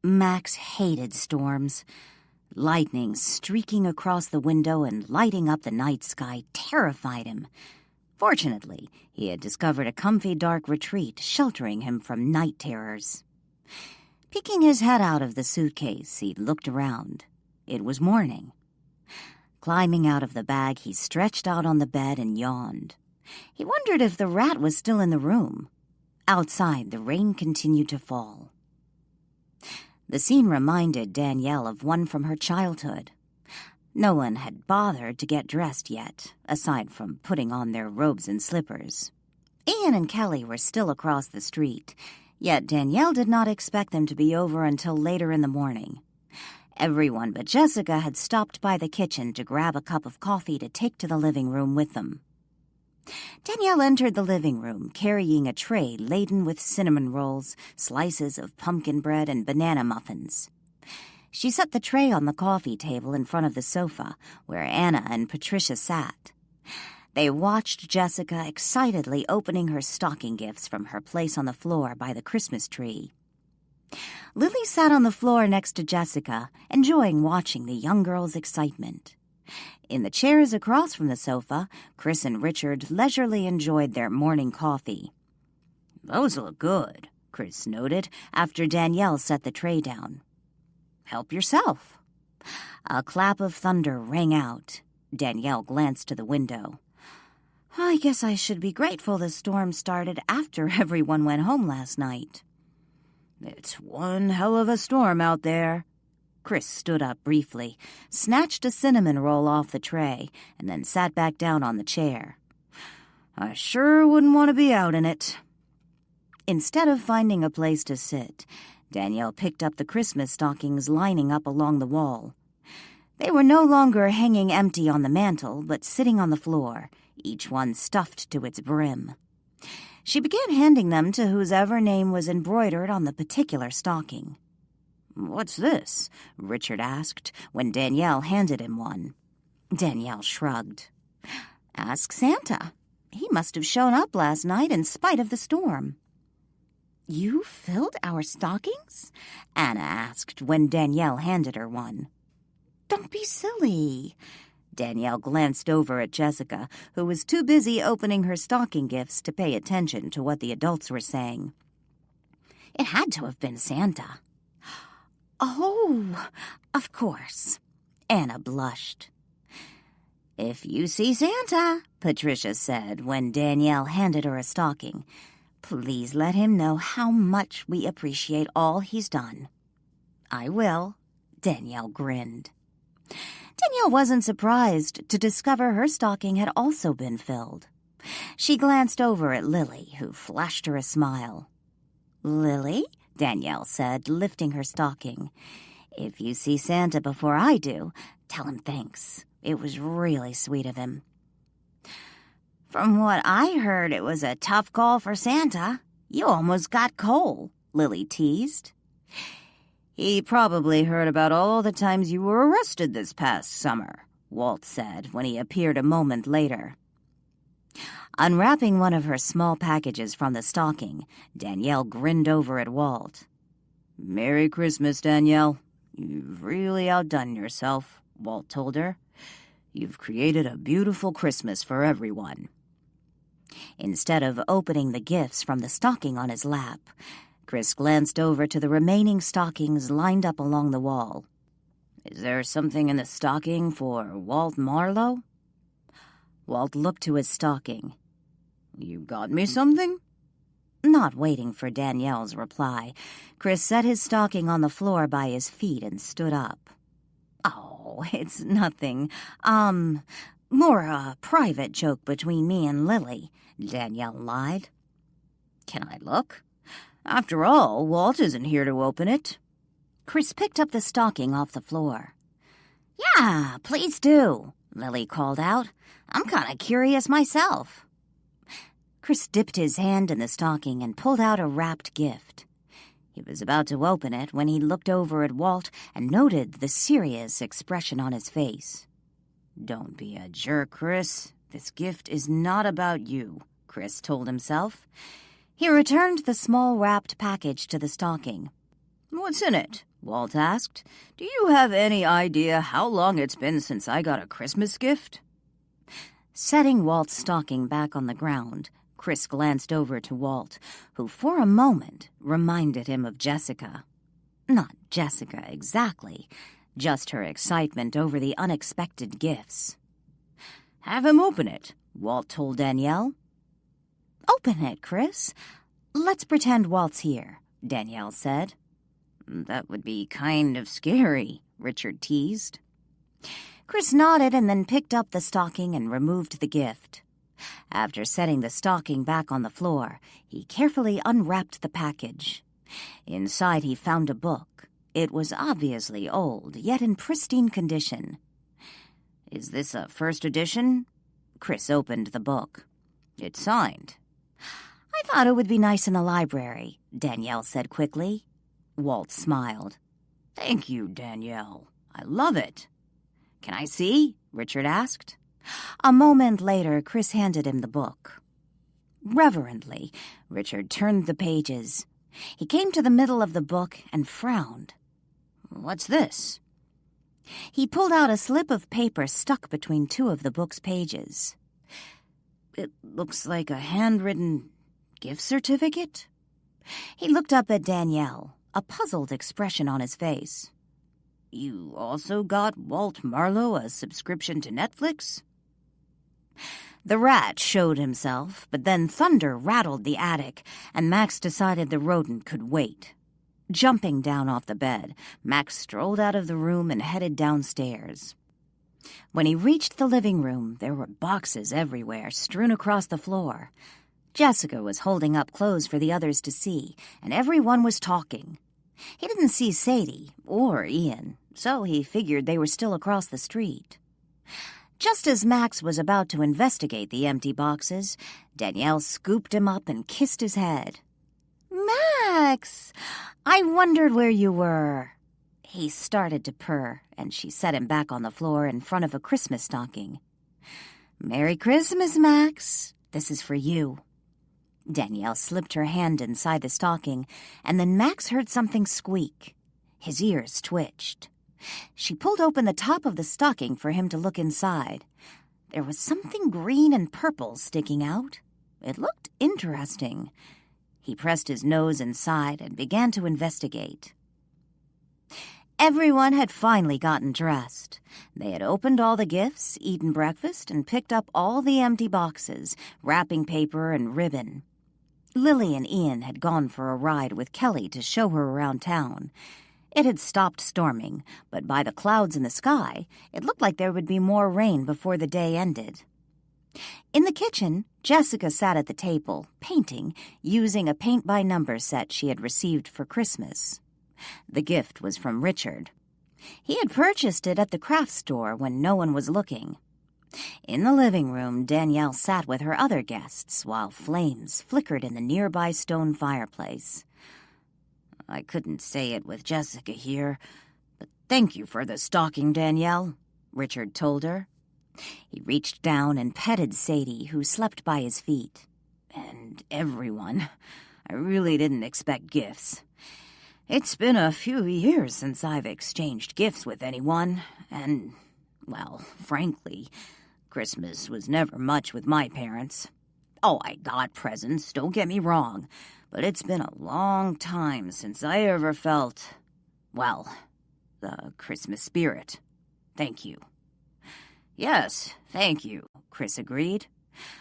Max hated storms. Lightning streaking across the window and lighting up the night sky terrified him. Fortunately, he had discovered a comfy dark retreat sheltering him from night terrors. Peeking his head out of the suitcase, he looked around. It was morning. Climbing out of the bag, he stretched out on the bed and yawned. He wondered if the rat was still in the room. Outside, the rain continued to fall. The scene reminded Danielle of one from her childhood. No one had bothered to get dressed yet, aside from putting on their robes and slippers. Ian and Kelly were still across the street, yet Danielle did not expect them to be over until later in the morning. Everyone but Jessica had stopped by the kitchen to grab a cup of coffee to take to the living room with them. Danielle entered the living room, carrying a tray laden with cinnamon rolls, slices of pumpkin bread, and banana muffins. She set the tray on the coffee table in front of the sofa, where Anna and Patricia sat. They watched Jessica excitedly opening her stocking gifts from her place on the floor by the Christmas tree. Lily sat on the floor next to Jessica, enjoying watching the young girl's excitement. In the chairs across from the sofa, Chris and Richard leisurely enjoyed their morning coffee. "Those look good," Chris noted after Danielle set the tray down. "Help yourself." A clap of thunder rang out. Danielle glanced to the window. "I guess I should be grateful the storm started after everyone went home last night." "It's one hell of a storm out there." Chris stood up briefly, snatched a cinnamon roll off the tray, and then sat back down on the chair. "I sure wouldn't want to be out in it." Instead of finding a place to sit, Danielle picked up the Christmas stockings lining up along the wall. They were no longer hanging empty on the mantel, but sitting on the floor, each one stuffed to its brim. She began handing them to whosever name was embroidered on the particular stocking. "What's this?" Richard asked when Danielle handed him one. Danielle shrugged. Ask Santa. He must have shown up last night in spite of the storm. You filled our stockings? Anna asked when Danielle handed her one. Don't be silly. Danielle glanced over at Jessica, who was too busy opening her stocking gifts to pay attention to what the adults were saying. It had to have been Santa. Oh, of course. Anna blushed. If you see Santa, Patricia said when Danielle handed her a stocking, please let him know how much we appreciate all he's done. I will, Danielle grinned. Danielle wasn't surprised to discover her stocking had also been filled. She glanced over at Lily, who flashed her a smile. Lily, Danielle said, lifting her stocking. If you see Santa before I do, tell him thanks. It was really sweet of him. From what I heard, it was a tough call for Santa. You almost got coal, Lily teased. He probably heard about all the times you were arrested this past summer, Walt said when he appeared a moment later. Unwrapping one of her small packages from the stocking, Danielle grinned over at Walt. Merry Christmas, Danielle. You've really outdone yourself, Walt told her. You've created a beautiful Christmas for everyone. Instead of opening the gifts from the stocking on his lap, Chris glanced over to the remaining stockings lined up along the wall. Is there something in the stocking for Walt Marlow? Walt looked to his stocking. You got me something? Not waiting for Danielle's reply, Chris set his stocking on the floor by his feet and stood up. Oh, it's nothing. More a private joke between me and Lily, Danielle lied. Can I look? After all, Walt isn't here to open it. Chris picked up the stocking off the floor. Yeah, please do, Lily called out. I'm kind of curious myself. Chris dipped his hand in the stocking and pulled out a wrapped gift. He was about to open it when he looked over at Walt and noted the serious expression on his face. Don't be a jerk, Chris. This gift is not about you, Chris told himself. He returned the small wrapped package to the stocking. What's in it? Walt asked. Do you have any idea how long it's been since I got a Christmas gift? Setting Walt's stocking back on the ground, Chris glanced over to Walt, who for a moment reminded him of Jessica. Not Jessica exactly, just her excitement over the unexpected gifts. Have him open it, Walt told Danielle. Open it, Chris. Let's pretend Walt's here, Danielle said. That would be kind of scary, Richard teased. Chris nodded and then picked up the stocking and removed the gift. After setting the stocking back on the floor, he carefully unwrapped the package. Inside he found a book. It was obviously old, yet in pristine condition. Is this a first edition? Chris opened the book. It's signed. I thought it would be nice in the library, Danielle said quickly. Walt smiled. Thank you, Danielle. I love it. Can I see? Richard asked. A moment later, Chris handed him the book. Reverently, Richard turned the pages. He came to the middle of the book and frowned. What's this? He pulled out a slip of paper stuck between two of the book's pages. It looks like a handwritten gift certificate. He looked up at Danielle, a puzzled expression on his face. You also got Walt Marlow a subscription to Netflix? The rat showed himself, but then thunder rattled the attic, and Max decided the rodent could wait. Jumping down off the bed, Max strolled out of the room and headed downstairs. When he reached the living room, there were boxes everywhere, strewn across the floor. Jessica was holding up clothes for the others to see, and everyone was talking. He didn't see Sadie or Ian, so he figured they were still across the street. Just as Max was about to investigate the empty boxes, Danielle scooped him up and kissed his head. Max! I wondered where you were. He started to purr, and she set him back on the floor in front of a Christmas stocking. "Merry Christmas, Max. This is for you." Danielle slipped her hand inside the stocking, and then Max heard something squeak. His ears twitched. She pulled open the top of the stocking for him to look inside. There was something green and purple sticking out. It looked interesting. He pressed his nose inside and began to investigate. Everyone had finally gotten dressed. They had opened all the gifts, eaten breakfast, and picked up all the empty boxes, wrapping paper, and ribbon. Lily and Ian had gone for a ride with Kelly to show her around town. It had stopped storming, but by the clouds in the sky, it looked like there would be more rain before the day ended. In the kitchen, Jessica sat at the table, painting, using a paint-by-number set she had received for Christmas. The gift was from Richard. He had purchased it at the craft store when no one was looking. In the living room, Danielle sat with her other guests while flames flickered in the nearby stone fireplace. "I couldn't say it with Jessica here, but thank you for the stocking, Danielle," Richard told her. He reached down and petted Sadie, who slept by his feet. "And everyone. I really didn't expect gifts. It's been a few years since I've exchanged gifts with anyone, and, well, frankly, Christmas was never much with my parents. Oh, I got presents, don't get me wrong, but it's been a long time since I ever felt, well, the Christmas spirit. Thank you." "Yes, thank you," Chris agreed.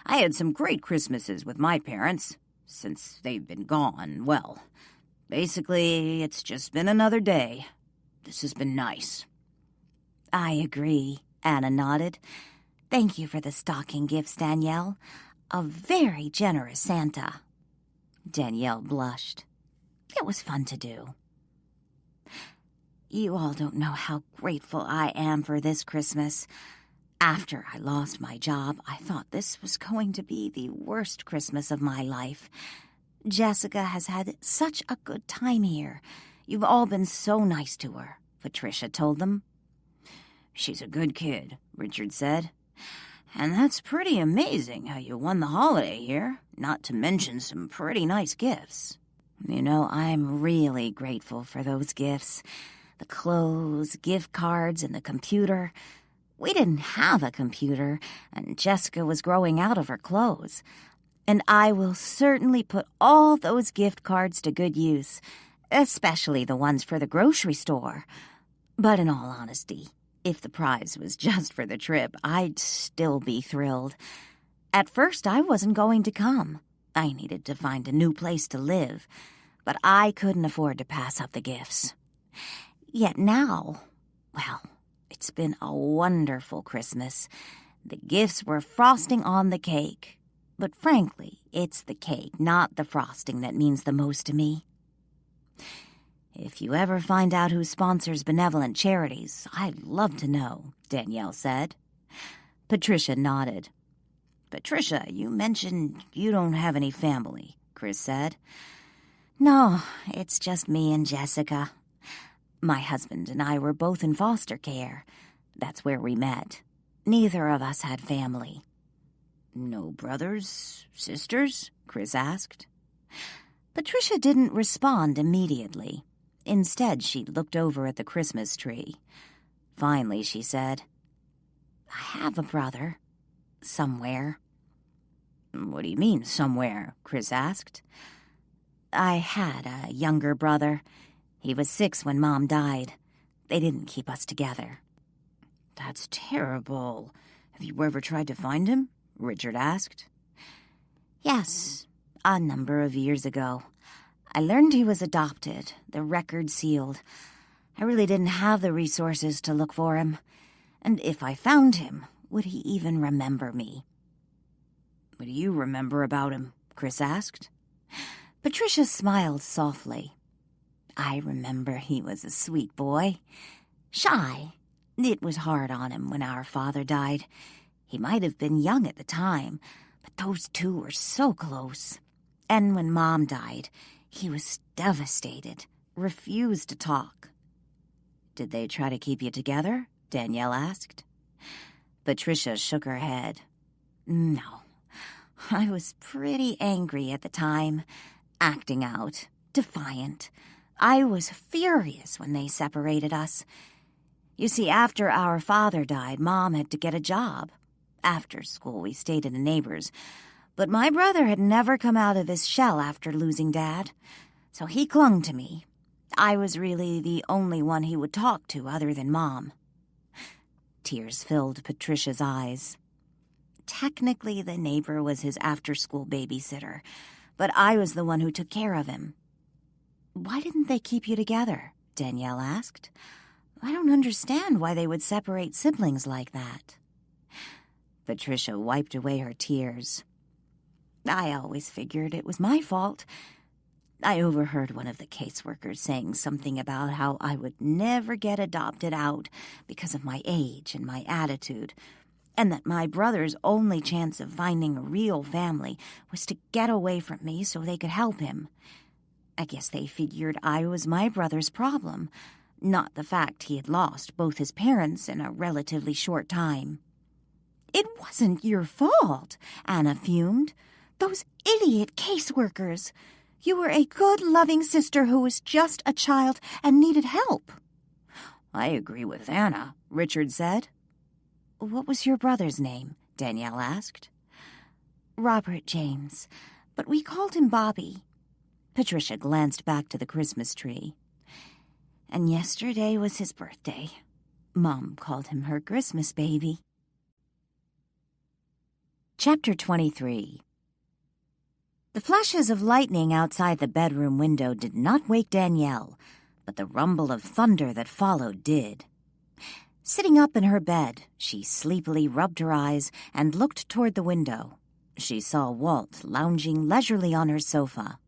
"I had some great Christmases with my parents. Since they've been gone, well, basically, it's just been another day. This has been nice." "I agree," Anna nodded. "Thank you for the stocking gifts, Danielle. A very generous Santa." Danielle blushed. It was fun to do. "You all don't know how grateful I am for this Christmas. After I lost my job, I thought this was going to be the worst Christmas of my life. Jessica has had such a good time here. You've all been so nice to her," Patricia told them. "She's a good kid," Richard said. "And that's pretty amazing how you won the holiday here, not to mention some pretty nice gifts." "You know, I'm really grateful for those gifts. The clothes, gift cards, and the computer. We didn't have a computer, and Jessica was growing out of her clothes. And I will certainly put all those gift cards to good use, especially the ones for the grocery store. But in all honesty, if the prize was just for the trip, I'd still be thrilled. At first, I wasn't going to come. I needed to find a new place to live, but I couldn't afford to pass up the gifts. Yet now, well, it's been a wonderful Christmas. The gifts were frosting on the cake. But frankly, it's the cake, not the frosting, that means the most to me. If you ever find out who sponsors benevolent charities, I'd love to know," Danielle said. Patricia nodded. "Patricia, you mentioned you don't have any family," Chris said. "No, it's just me and Jessica. My husband and I were both in foster care. That's where we met. Neither of us had family." "No brothers, sisters?" Chris asked. Patricia didn't respond immediately. Instead, she looked over at the Christmas tree. Finally, she said, "I have a brother. Somewhere." "What do you mean, somewhere?" Chris asked. "I had a younger brother. He was 6 when Mom died. They didn't keep us together." "That's terrible. Have you ever tried to find him?" Richard asked. "Yes, a number of years ago. I learned he was adopted, the record sealed. I really didn't have the resources to look for him. And if I found him, would he even remember me?" "What do you remember about him?" Chris asked. Patricia smiled softly. "I remember he was a sweet boy. Shy. It was hard on him when our father died. He might have been young at the time, but those two were so close. And when Mom died, he was devastated, refused to talk." "Did they try to keep you together?" Danielle asked. Patricia shook her head. No. I was pretty angry at the time, acting out, defiant. I was furious when they separated us. You see, after our father died, Mom had to get a job. After school, we stayed at a neighbor's. But my brother had never come out of his shell after losing Dad, so he clung to me. I was really the only one he would talk to other than Mom. Tears filled Patricia's eyes. Technically, the neighbor was his after-school babysitter, but I was the one who took care of him. Why didn't they keep you together? Danielle asked. I don't understand why they would separate siblings like that. Patricia wiped away her tears. I always figured it was my fault. I overheard one of the caseworkers saying something about how I would never get adopted out because of my age and my attitude, and that my brother's only chance of finding a real family was to get away from me so they could help him. I guess they figured I was my brother's problem, not the fact he had lost both his parents in a relatively short time. It wasn't your fault, Anna fumed. Those idiot caseworkers. You were a good, loving sister who was just a child and needed help. I agree with Anna, Richard said. What was your brother's name? Danielle asked. Robert James, but we called him Bobby. Patricia glanced back to the Christmas tree. And yesterday was his birthday. Mom called him her Christmas baby. Chapter 23. The flashes of lightning outside the bedroom window did not wake Danielle, but the rumble of thunder that followed did. Sitting up in her bed, she sleepily rubbed her eyes and looked toward the window. She saw Walt lounging leisurely on her sofa.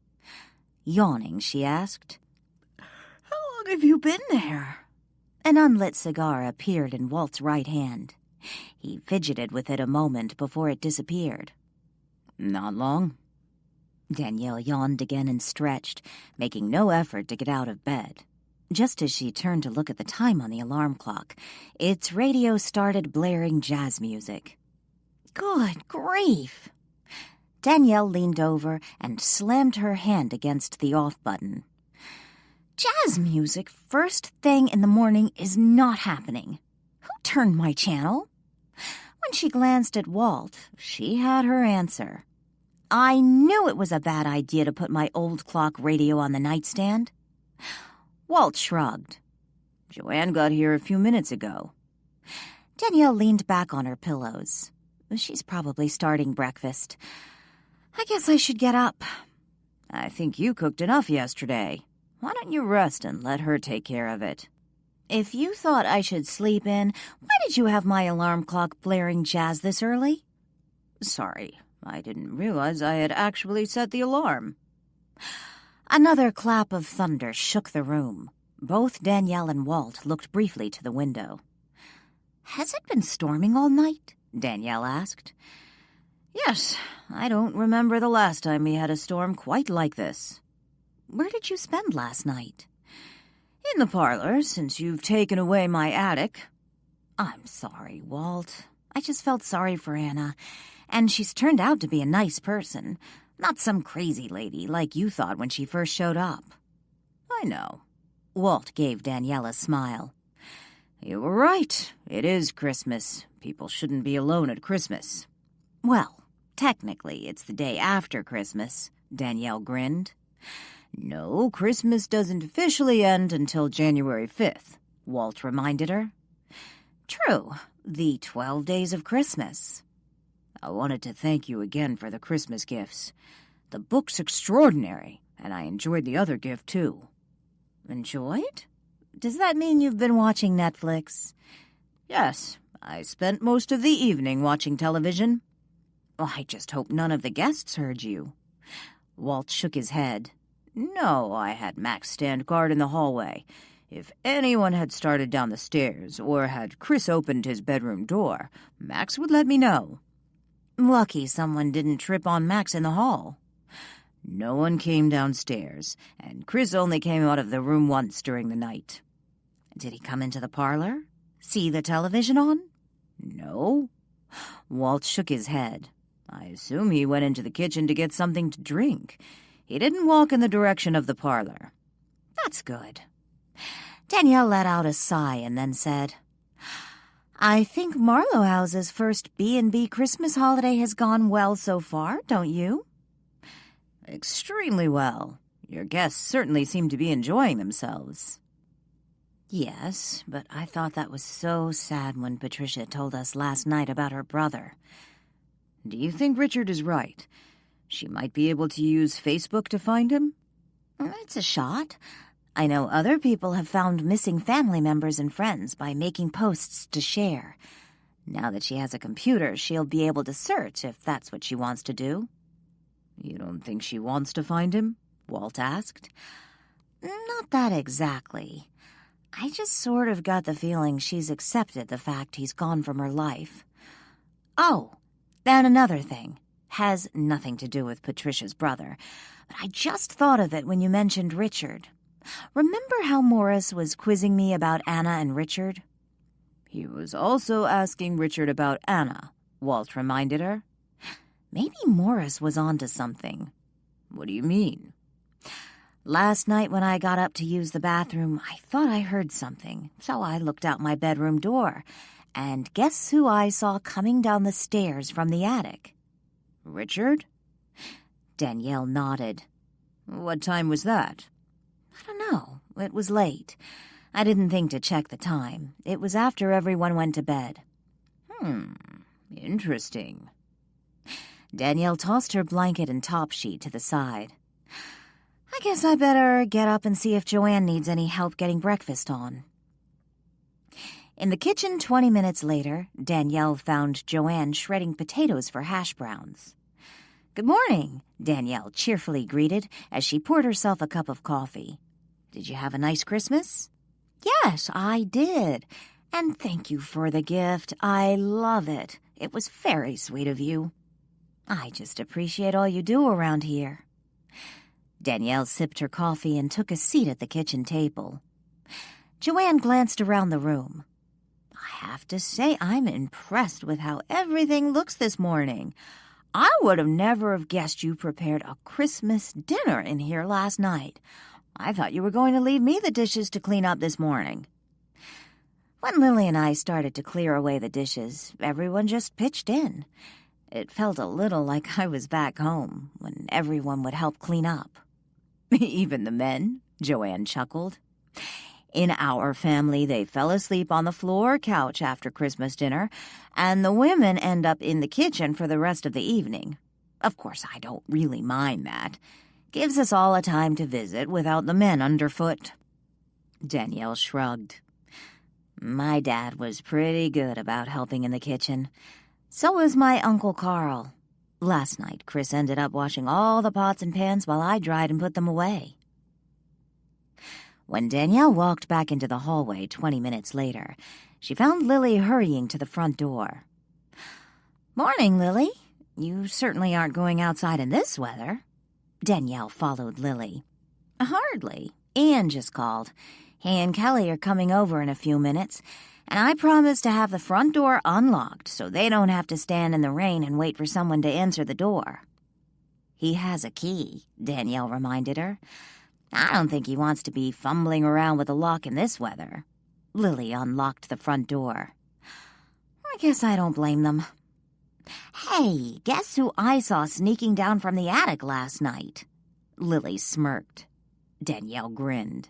Yawning, she asked, "How long have you been there?" An unlit cigar appeared in Walt's right hand. He fidgeted with it a moment before it disappeared. "Not long." Danielle yawned again and stretched, making no effort to get out of bed. Just as she turned to look at the time on the alarm clock, its radio started blaring jazz music. Good grief! Danielle leaned over and slammed her hand against the off button. Jazz music first thing in the morning is not happening. Who turned my channel? When she glanced at Walt, she had her answer. I knew it was a bad idea to put my old clock radio on the nightstand. Walt shrugged. Joanne got here a few minutes ago. Danielle leaned back on her pillows. She's probably starting breakfast. I guess I should get up. I think you cooked enough yesterday. Why don't you rest and let her take care of it? If you thought I should sleep in, why did you have my alarm clock blaring jazz this early? Sorry, I didn't realize I had actually set the alarm. Another clap of thunder shook the room. Both Danielle and Walt looked briefly to the window. Has it been storming all night? Danielle asked. Yes, I don't remember the last time we had a storm quite like this. Where did you spend last night? In the parlor, since you've taken away my attic. I'm sorry, Walt. I just felt sorry for Anna, and she's turned out to be a nice person. Not some crazy lady like you thought when she first showed up. I know. Walt gave Danielle a smile. You were right. It is Christmas. People shouldn't be alone at Christmas. Well, technically, it's the day after Christmas, Danielle grinned. No, Christmas doesn't officially end until January 5th, Walt reminded her. True, the 12 days of Christmas. I wanted to thank you again for the Christmas gifts. The book's extraordinary, and I enjoyed the other gift, too. Enjoyed? Does that mean you've been watching Netflix? Yes, I spent most of the evening watching television. Oh, I just hope none of the guests heard you. Walt shook his head. No, I had Max stand guard in the hallway. If anyone had started down the stairs, or had Chris opened his bedroom door, Max would let me know. Lucky someone didn't trip on Max in the hall. No one came downstairs, and Chris only came out of the room once during the night. Did he come into the parlor? See the television on? No. Walt shook his head. I assume he went into the kitchen to get something to drink. He didn't walk in the direction of the parlor. That's good. Danielle let out a sigh and then said, I think Marlow House's first B&B Christmas holiday has gone well so far, don't you? Extremely well. Your guests certainly seem to be enjoying themselves. Yes, but I thought that was so sad when Patricia told us last night about her brother. Do you think Richard is right? She might be able to use Facebook to find him? It's a shot. I know other people have found missing family members and friends by making posts to share. Now that she has a computer, she'll be able to search if that's what she wants to do. You don't think she wants to find him? Walt asked. Not that exactly. I just sort of got the feeling she's accepted the fact he's gone from her life. Oh, and another thing. Has nothing to do with Patricia's brother, but I just thought of it when you mentioned Richard. Remember how Morris was quizzing me about Anna and Richard? He was also asking Richard about Anna, Walt reminded her. Maybe Morris was onto something. What do you mean? Last night when I got up to use the bathroom, I thought I heard something, so I looked out my bedroom door, and guess who I saw coming down the stairs from the attic? Richard? Danielle nodded. What time was that? I don't know. It was late. I didn't think to check the time. It was after everyone went to bed. Interesting. Danielle tossed her blanket and top sheet to the side. I guess I better get up and see if Joanne needs any help getting breakfast on. In the kitchen 20 minutes later, Danielle found Joanne shredding potatoes for hash browns. Good morning, Danielle cheerfully greeted as she poured herself a cup of coffee. Did you have a nice Christmas? Yes, I did. And thank you for the gift. I love it. It was very sweet of you. I just appreciate all you do around here. Danielle sipped her coffee and took a seat at the kitchen table. Joanne glanced around the room. I have to say I'm impressed with how everything looks this morning. I would have never have guessed you prepared a Christmas dinner in here last night. I thought you were going to leave me the dishes to clean up this morning. When Lily and I started to clear away the dishes, everyone just pitched in. It felt a little like I was back home, when everyone would help clean up. Even the men? Joanne chuckled. In our family, they fell asleep on the floor couch after Christmas dinner, and the women end up in the kitchen for the rest of the evening. Of course, I don't really mind that. Gives us all a time to visit without the men underfoot. Danielle shrugged. My dad was pretty good about helping in the kitchen. So was my Uncle Carl. Last night, Chris ended up washing all the pots and pans while I dried and put them away. When Danielle walked back into the hallway 20 minutes later, she found Lily hurrying to the front door. Morning, Lily. You certainly aren't going outside in this weather. Danielle followed Lily. Hardly. Ian just called. He and Kelly are coming over in a few minutes, and I promised to have the front door unlocked so they don't have to stand in the rain and wait for someone to answer the door. He has a key, Danielle reminded her. I don't think he wants to be fumbling around with a lock in this weather. Lily unlocked the front door. I guess I don't blame them. Hey, guess who I saw sneaking down from the attic last night? Lily smirked. Danielle grinned.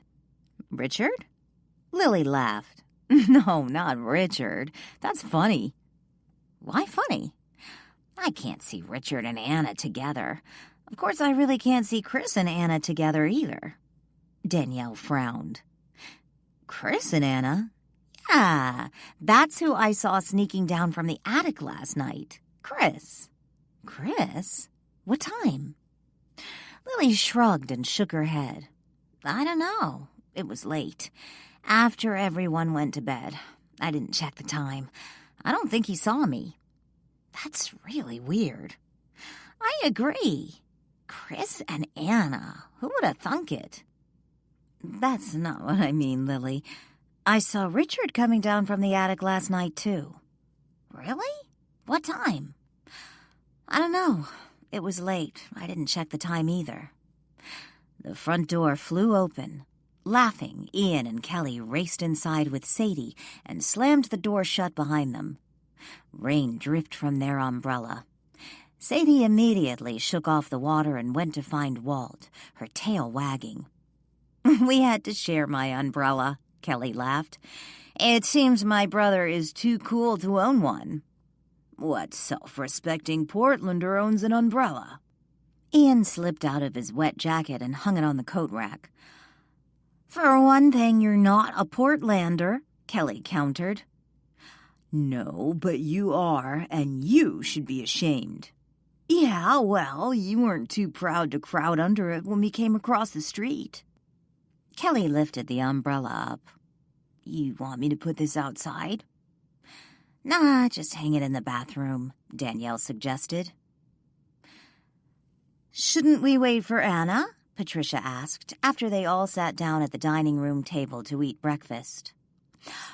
Richard? Lily laughed. No, not Richard. That's funny. Why funny? I can't see Richard and Anna together. Of course, I really can't see Chris and Anna together either. Danielle frowned. Chris and Anna? Yeah, that's who I saw sneaking down from the attic last night. Chris. Chris? What time? Lily shrugged and shook her head. I don't know. It was late. After everyone went to bed. I didn't check the time. I don't think he saw me. That's really weird. I agree. Chris and Anna. Who would have thunk it? That's not what I mean, Lily. I saw Richard coming down from the attic last night, too. Really? What time? I don't know. It was late. I didn't check the time either. The front door flew open. Laughing, Ian and Kelly raced inside with Sadie and slammed the door shut behind them. Rain dripped from their umbrella. Sadie immediately shook off the water and went to find Walt, her tail wagging. We had to share my umbrella, Kelly laughed. It seems my brother is too cool to own one. What self-respecting Portlander owns an umbrella? Ian slipped out of his wet jacket and hung it on the coat rack. For one thing, you're not a Portlander, Kelly countered. No, but you are, and you should be ashamed. Yeah, well, you weren't too proud to crowd under it when we came across the street. Kelly lifted the umbrella up. You want me to put this outside? Nah, just hang it in the bathroom, Danielle suggested. Shouldn't we wait for Anna? Patricia asked, after they all sat down at the dining room table to eat breakfast.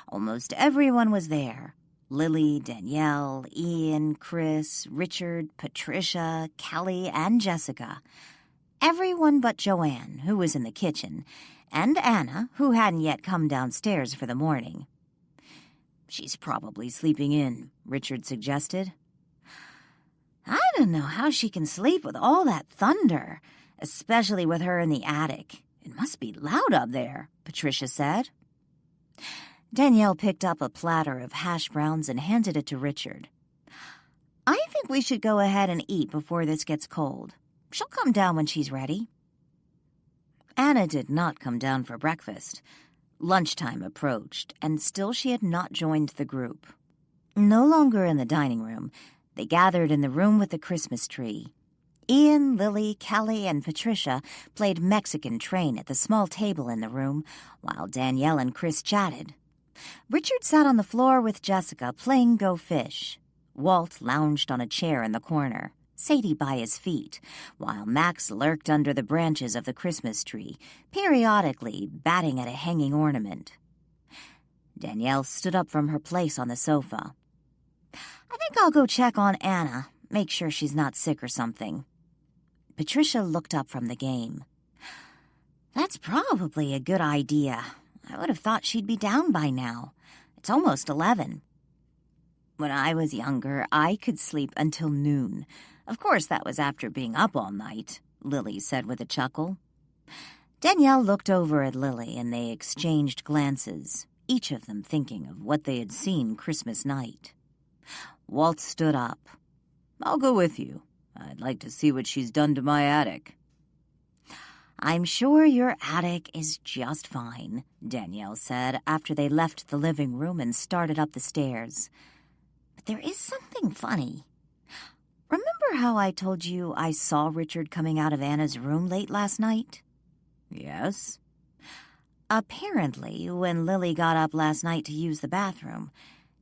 Almost everyone was there. Lily, Danielle, Ian, Chris, Richard, Patricia, Kelly, and Jessica. Everyone but Joanne, who was in the kitchen, and Anna, who hadn't yet come downstairs for the morning. She's probably sleeping in, Richard suggested. I don't know how she can sleep with all that thunder, especially with her in the attic. It must be loud up there, Patricia said. Danielle picked up a platter of hash browns and handed it to Richard. I think we should go ahead and eat before this gets cold. She'll come down when she's ready. Anna did not come down for breakfast. Lunchtime approached, and still she had not joined the group. No longer in the dining room, they gathered in the room with the Christmas tree. Ian, Lily, Kelly, and Patricia played Mexican train at the small table in the room, while Danielle and Chris chatted. Richard sat on the floor with Jessica playing Go Fish. Walt lounged on a chair in the corner, Sadie by his feet, while Max lurked under the branches of the Christmas tree, periodically batting at a hanging ornament. Danielle stood up from her place on the sofa. I think I'll go check on Anna, make sure she's not sick or something. Patricia looked up from the game. That's probably a good idea. I would have thought she'd be down by now. It's almost 11. When I was younger, I could sleep until noon. Of course, that was after being up all night, Lily said with a chuckle. Danielle looked over at Lily and they exchanged glances, each of them thinking of what they had seen Christmas night. Walt stood up. I'll go with you. I'd like to see what she's done to my attic. I'm sure your attic is just fine, Danielle said after they left the living room and started up the stairs. But there is something funny. Remember how I told you I saw Richard coming out of Anna's room late last night? Yes. Apparently, when Lily got up last night to use the bathroom,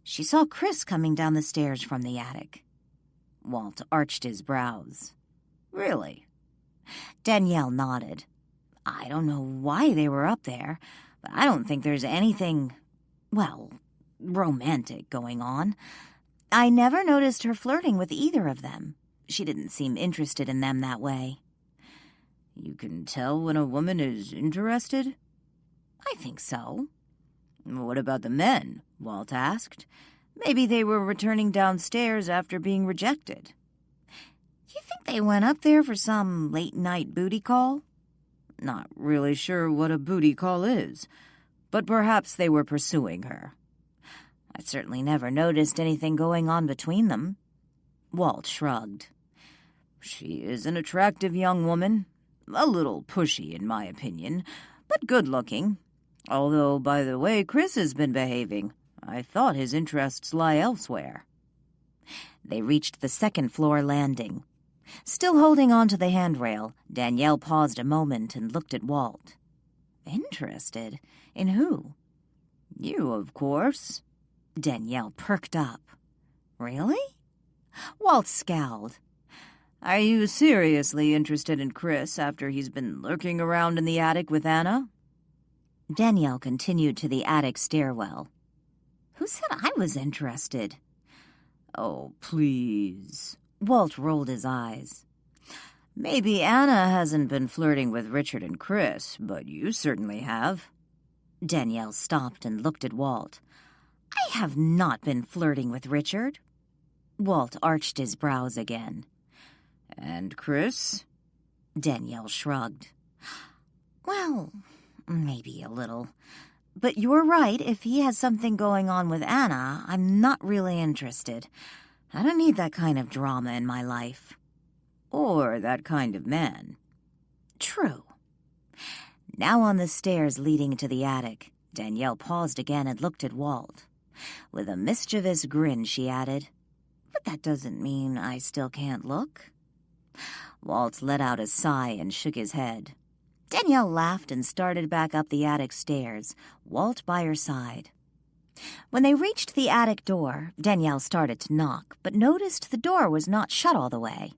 she saw Chris coming down the stairs from the attic. Walt arched his brows. Really? Danielle nodded. I don't know why they were up there, but I don't think there's anything, well, romantic going on. I never noticed her flirting with either of them. She didn't seem interested in them that way. You can tell when a woman is interested? I think so. What about the men? Walt asked. Maybe they were returning downstairs after being rejected. You think they went up there for some late-night booty call? Not really sure what a booty call is, but perhaps they were pursuing her. I certainly never noticed anything going on between them. Walt shrugged. She is an attractive young woman, a little pushy in my opinion, but good-looking. Although, by the way Chris has been behaving, I thought his interests lie elsewhere. They reached the second-floor landing. Still holding on to the handrail, Danielle paused a moment and looked at Walt. Interested? In who? You, of course. Danielle perked up. Really? Walt scowled. Are you seriously interested in Chris after he's been lurking around in the attic with Anna? Danielle continued to the attic stairwell. Who said I was interested? Oh, please. Walt rolled his eyes. Maybe Anna hasn't been flirting with Richard and Chris, but you certainly have. Danielle stopped and looked at Walt. I have not been flirting with Richard. Walt arched his brows again. And Chris? Danielle shrugged. Well, maybe a little. But you're right, if he has something going on with Anna, I'm not really interested. I don't need that kind of drama in my life. Or that kind of man. True. Now on the stairs leading to the attic, Danielle paused again and looked at Walt. With a mischievous grin, she added, But that doesn't mean I still can't look. Walt let out a sigh and shook his head. Danielle laughed and started back up the attic stairs, Walt by her side. When they reached the attic door, Danielle started to knock, but noticed the door was not shut all the way.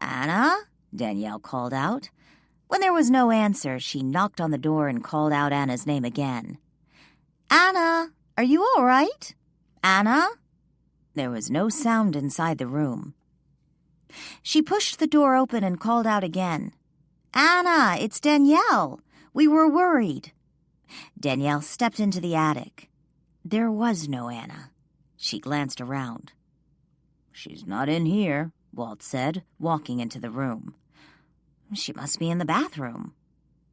Anna? Danielle called out. When there was no answer, she knocked on the door and called out Anna's name again. Anna, are you all right? Anna? There was no sound inside the room. She pushed the door open and called out again. Anna, it's Danielle. We were worried. Danielle stepped into the attic. There was no Anna. She glanced around. She's not in here, Walt said, walking into the room. She must be in the bathroom.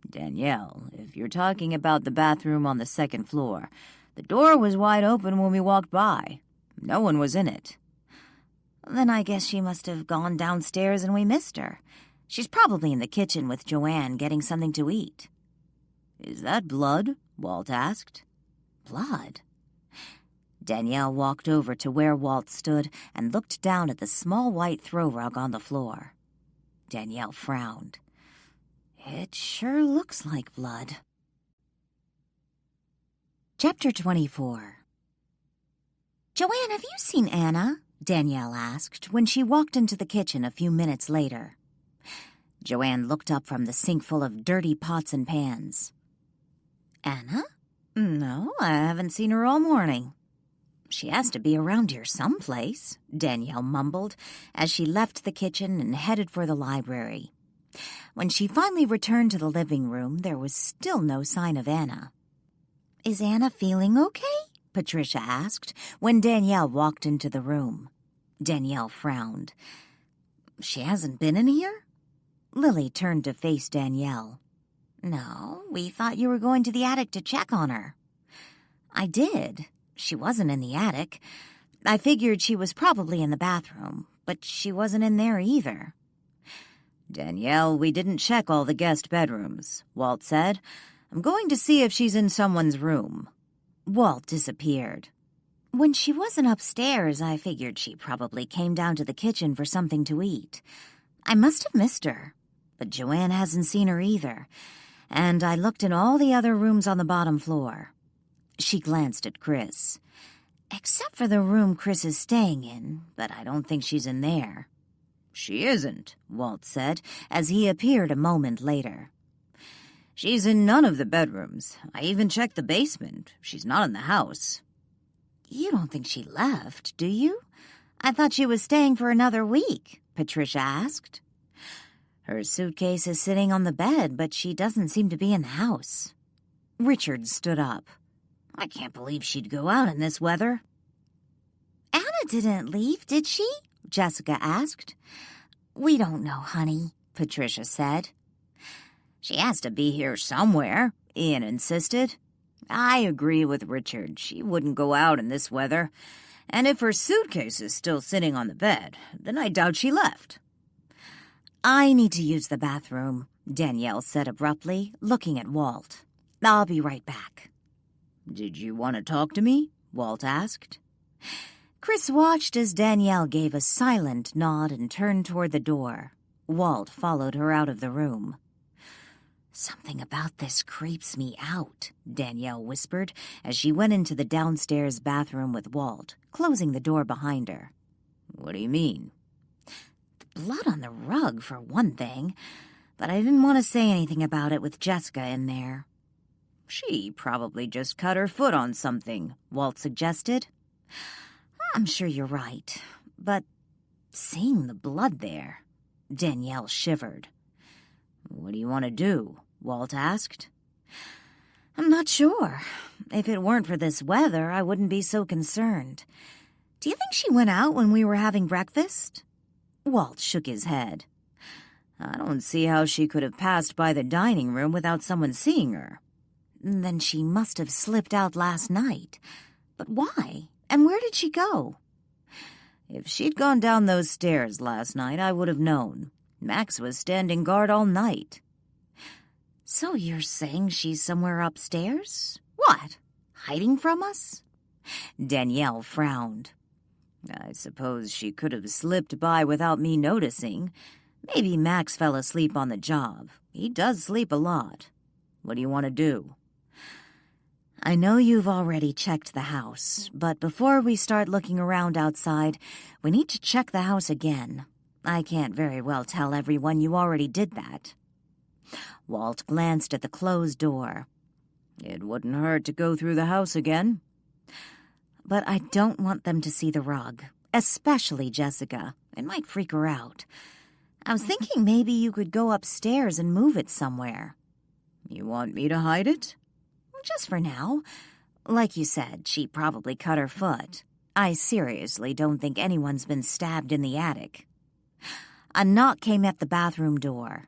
Danielle, if you're talking about the bathroom on the second floor, the door was wide open when we walked by. No one was in it. Then I guess she must have gone downstairs and we missed her. She's probably in the kitchen with Joanne getting something to eat. Is that blood? Walt asked. Blood? Danielle walked over to where Walt stood and looked down at the small white throw rug on the floor. Danielle frowned. It sure looks like blood. Chapter 24. Joanne, have you seen Anna? Danielle asked when she walked into the kitchen a few minutes later. Joanne looked up from the sink full of dirty pots and pans. Anna? No, I haven't seen her all morning. She has to be around here someplace, Danielle mumbled as she left the kitchen and headed for the library. When she finally returned to the living room, there was still no sign of Anna. Is Anna feeling okay? Patricia asked when Danielle walked into the room. Danielle frowned. She hasn't been in here? Lily turned to face Danielle. No, we thought you were going to the attic to check on her. I did. She wasn't in the attic. I figured she was probably in the bathroom, but she wasn't in there either. Danielle, we didn't check all the guest bedrooms, Walt said. I'm going to see if she's in someone's room. Walt disappeared. When she wasn't upstairs, I figured she probably came down to the kitchen for something to eat. I must have missed her, but Joanne hasn't seen her either, and I looked in all the other rooms on the bottom floor. She glanced at Chris. Except for the room Chris is staying in, but I don't think she's in there. She isn't, Walt said, as he appeared a moment later. She's in none of the bedrooms. I even checked the basement. She's not in the house. You don't think she left, do you? I thought she was staying for another week, Patricia asked. Her suitcase is sitting on the bed, but she doesn't seem to be in the house. Richard stood up. I can't believe she'd go out in this weather. Anna didn't leave, did she? Jessica asked. We don't know, honey, Patricia said. She has to be here somewhere, Ian insisted. I agree with Richard. She wouldn't go out in this weather. And if her suitcase is still sitting on the bed, then I doubt she left. I need to use the bathroom, Danielle said abruptly, looking at Walt. I'll be right back. Did you want to talk to me? Walt asked. Chris watched as Danielle gave a silent nod and turned toward the door. Walt followed her out of the room. Something about this creeps me out, Danielle whispered as she went into the downstairs bathroom with Walt, closing the door behind her. What do you mean? The blood on the rug, for one thing, but I didn't want to say anything about it with Jessica in there. She probably just cut her foot on something, Walt suggested. I'm sure you're right, but seeing the blood there, Danielle shivered. What do you want to do? Walt asked. I'm not sure. If it weren't for this weather, I wouldn't be so concerned. Do you think she went out when we were having breakfast? Walt shook his head. I don't see how she could have passed by the dining room without someone seeing her. Then she must have slipped out last night. But why? And where did she go? If she'd gone down those stairs last night, I would have known. Max was standing guard all night. So you're saying she's somewhere upstairs? What? Hiding from us? Danielle frowned. I suppose she could have slipped by without me noticing. Maybe Max fell asleep on the job. He does sleep a lot. What do you want to do? I know you've already checked the house, but before we start looking around outside, we need to check the house again. I can't very well tell everyone you already did that. Walt glanced at the closed door. It wouldn't hurt to go through the house again. But I don't want them to see the rug, especially Jessica. It might freak her out. I was thinking maybe you could go upstairs and move it somewhere. You want me to hide it? Just for now. Like you said, she probably cut her foot. I seriously don't think anyone's been stabbed in the attic. A knock came at the bathroom door.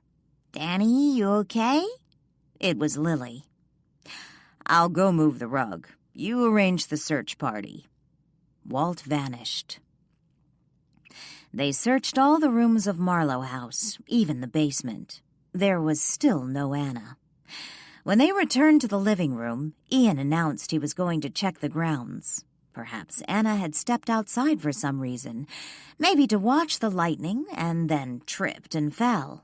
Danny, you okay? It was Lily. I'll go move the rug. You arrange the search party. Walt vanished. They searched all the rooms of Marlow House, even the basement. There was still no Anna. When they returned to the living room, Ian announced he was going to check the grounds. Perhaps Anna had stepped outside for some reason, maybe to watch the lightning, and then tripped and fell.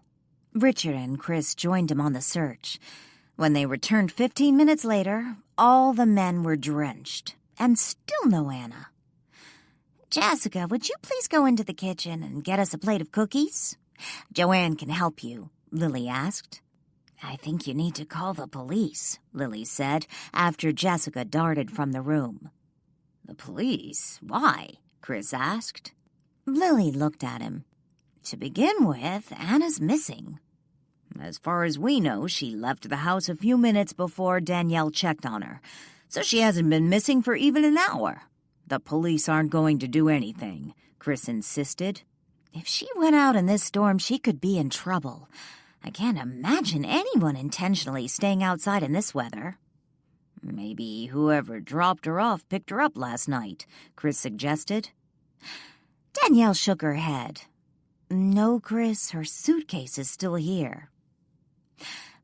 Richard and Chris joined him on the search. When they returned 15 minutes later, all the men were drenched, and still no Anna. Jessica, would you please go into the kitchen and get us a plate of cookies? Joanne can help you, Lily asked. I think you need to call the police, Lily said, after Jessica darted from the room. The police? Why? Chris asked. Lily looked at him. To begin with, Anna's missing. As far as we know, she left the house a few minutes before Danielle checked on her, so she hasn't been missing for even an hour. The police aren't going to do anything, Chris insisted. If she went out in this storm, she could be in trouble. I can't imagine anyone intentionally staying outside in this weather. Maybe whoever dropped her off picked her up last night, Chris suggested. Danielle shook her head. No, Chris, her suitcase is still here.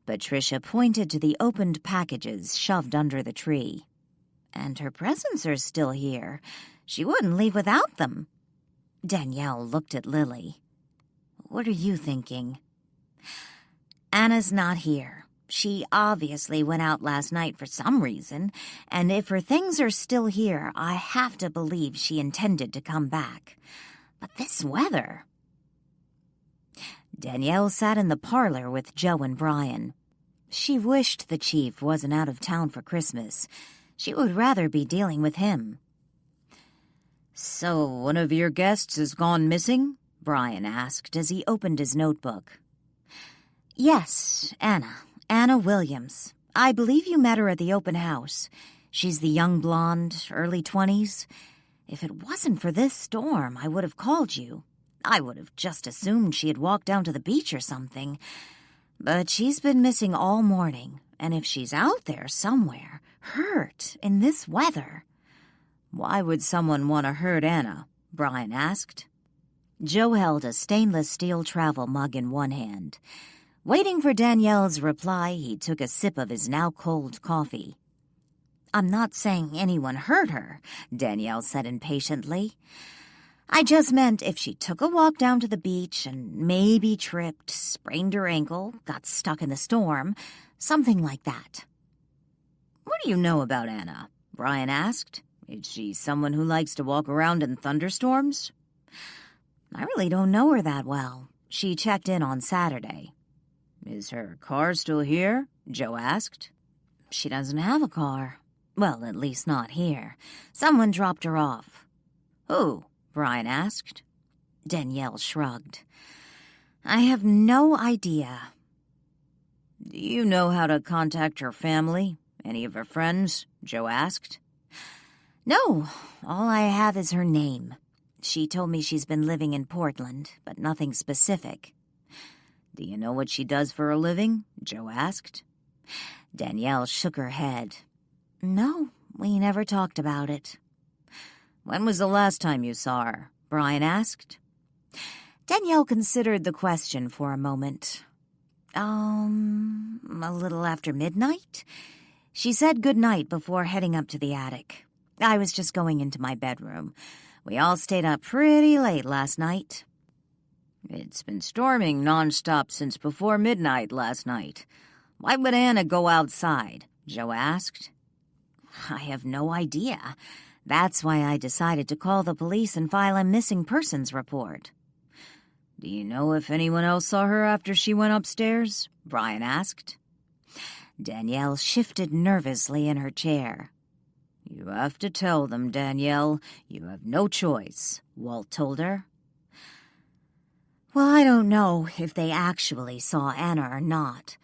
Patricia pointed to the opened packages shoved under the tree. And her presents are still here. She wouldn't leave without them. Danielle looked at Lily. What are you thinking? Anna's not here. She obviously went out last night for some reason, and if her things are still here, I have to believe she intended to come back. But this weather... Danielle sat in the parlor with Joe and Brian. She wished the chief wasn't out of town for Christmas. She would rather be dealing with him. So one of your guests has gone missing? Brian asked as he opened his notebook. Yes, Anna Williams. I believe you met her at the open house. She's the young blonde, early 20s. If it wasn't for this storm, I would have called you. I would have just assumed she had walked down to the beach or something. But she's been missing all morning, and if she's out there somewhere, hurt in this weather... Why would someone want to hurt Anna? Brian asked. Joe held a stainless steel travel mug in one hand. Waiting for Danielle's reply, he took a sip of his now cold coffee. I'm not saying anyone hurt her, Danielle said impatiently. I just meant if she took a walk down to the beach and maybe tripped, sprained her ankle, got stuck in the storm, something like that. What do you know about Anna? Brian asked. Is she someone who likes to walk around in thunderstorms? I really don't know her that well. She checked in on Saturday. Is her car still here? Joe asked. She doesn't have a car. Well, at least not here. Someone dropped her off. Who? Brian asked. Danielle shrugged. I have no idea. Do you know how to contact her family? Any of her friends? Joe asked. No, all I have is her name. She told me she's been living in Portland, but nothing specific. Do you know what she does for a living? Joe asked. Danielle shook her head. No, we never talked about it. When was the last time you saw her? Brian asked. Danielle considered the question for a moment. A little after midnight? She said goodnight before heading up to the attic. I was just going into my bedroom. We all stayed up pretty late last night. It's been storming nonstop since before midnight last night. Why would Anna go outside? Joe asked. I have no idea. That's why I decided to call the police and file a missing persons report. Do you know if anyone else saw her after she went upstairs? Brian asked. Danielle shifted nervously in her chair. You have to tell them, Danielle. You have no choice, Walt told her. Well, I don't know if they actually saw Anna or not,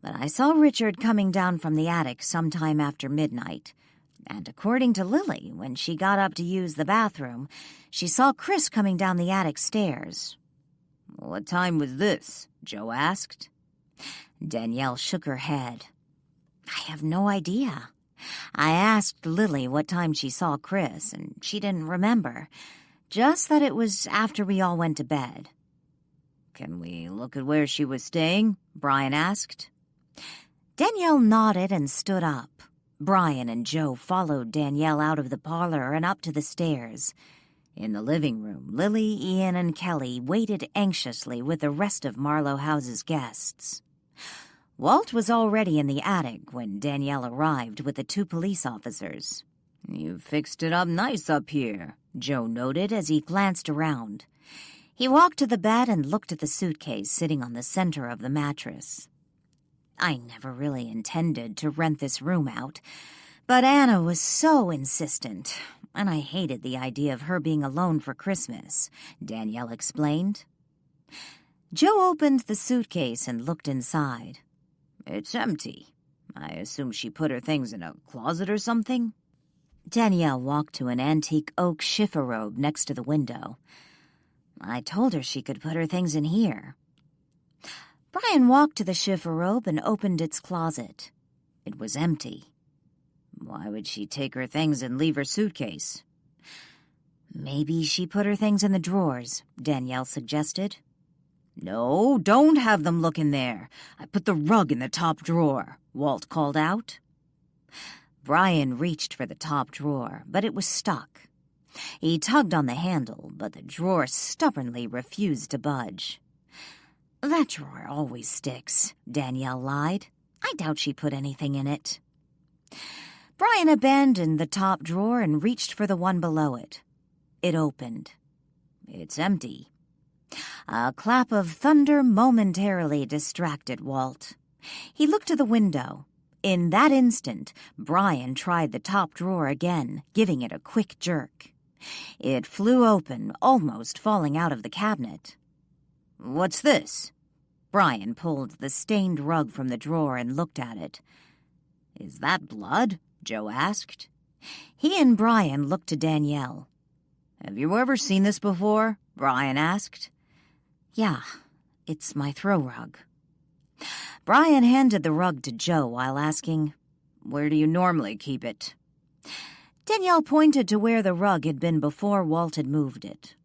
but I saw Richard coming down from the attic sometime after midnight. And according to Lily, when she got up to use the bathroom, she saw Chris coming down the attic stairs. What time was this? Joe asked. Danielle shook her head. I have no idea. I asked Lily what time she saw Chris, and she didn't remember. Just that it was after we all went to bed. Can we look at where she was staying? Brian asked. Danielle nodded and stood up. Brian and Joe followed Danielle out of the parlor and up to the stairs. In the living room, Lily, Ian, and Kelly waited anxiously with the rest of Marlow House's guests. Walt was already in the attic when Danielle arrived with the 2 police officers. You fixed it up nice up here, Joe noted as he glanced around. He walked to the bed and looked at the suitcase sitting on the center of the mattress. I never really intended to rent this room out, but Anna was so insistent, and I hated the idea of her being alone for Christmas, Danielle explained. Joe opened the suitcase and looked inside. It's empty. I assume she put her things in a closet or something? Danielle walked to an antique oak chifforobe next to the window. I told her she could put her things in here. Brian walked to the chifforobe and opened its closet. It was empty. Why would she take her things and leave her suitcase? Maybe she put her things in the drawers, Danielle suggested. No, don't have them look in there. I put the rug in the top drawer, Walt called out. Brian reached for the top drawer, but it was stuck. He tugged on the handle, but the drawer stubbornly refused to budge. That drawer always sticks, Danielle lied. I doubt she put anything in it. Brian abandoned the top drawer and reached for the one below it. It opened. It's empty. A clap of thunder momentarily distracted Walt. He looked to the window. In that instant, Brian tried the top drawer again, giving it a quick jerk. It flew open, almost falling out of the cabinet. What's this? Brian pulled the stained rug from the drawer and looked at it. Is that blood? Joe asked. He and Brian looked to Danielle. Have you ever seen this before? Brian asked. Yeah, it's my throw rug. Brian handed the rug to Joe while asking, Where do you normally keep it? Danielle pointed to where the rug had been before Walt had moved it.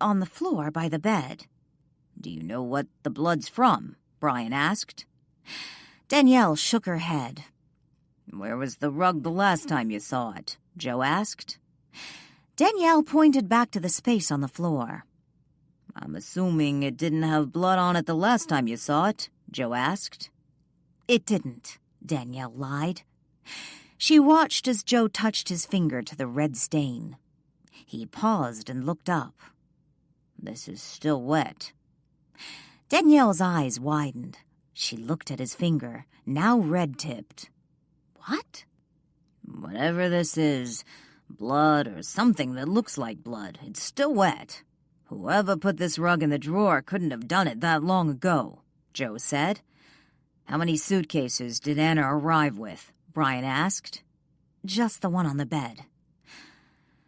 On the floor by the bed. Do you know what the blood's from? Brian asked. Danielle shook her head. Where was the rug the last time you saw it? Joe asked. Danielle pointed back to the space on the floor. I'm assuming it didn't have blood on it the last time you saw it, Joe asked. It didn't, Danielle lied. She watched as Joe touched his finger to the red stain. He paused and looked up. This is still wet. Danielle's eyes widened. She looked at his finger, now red-tipped. What? Whatever this is, Blood or something that looks like blood. It's still wet. Whoever put this rug in the drawer couldn't have done it that long ago, Joe said. How many suitcases did Anna arrive with? Brian asked. Just the one on the bed.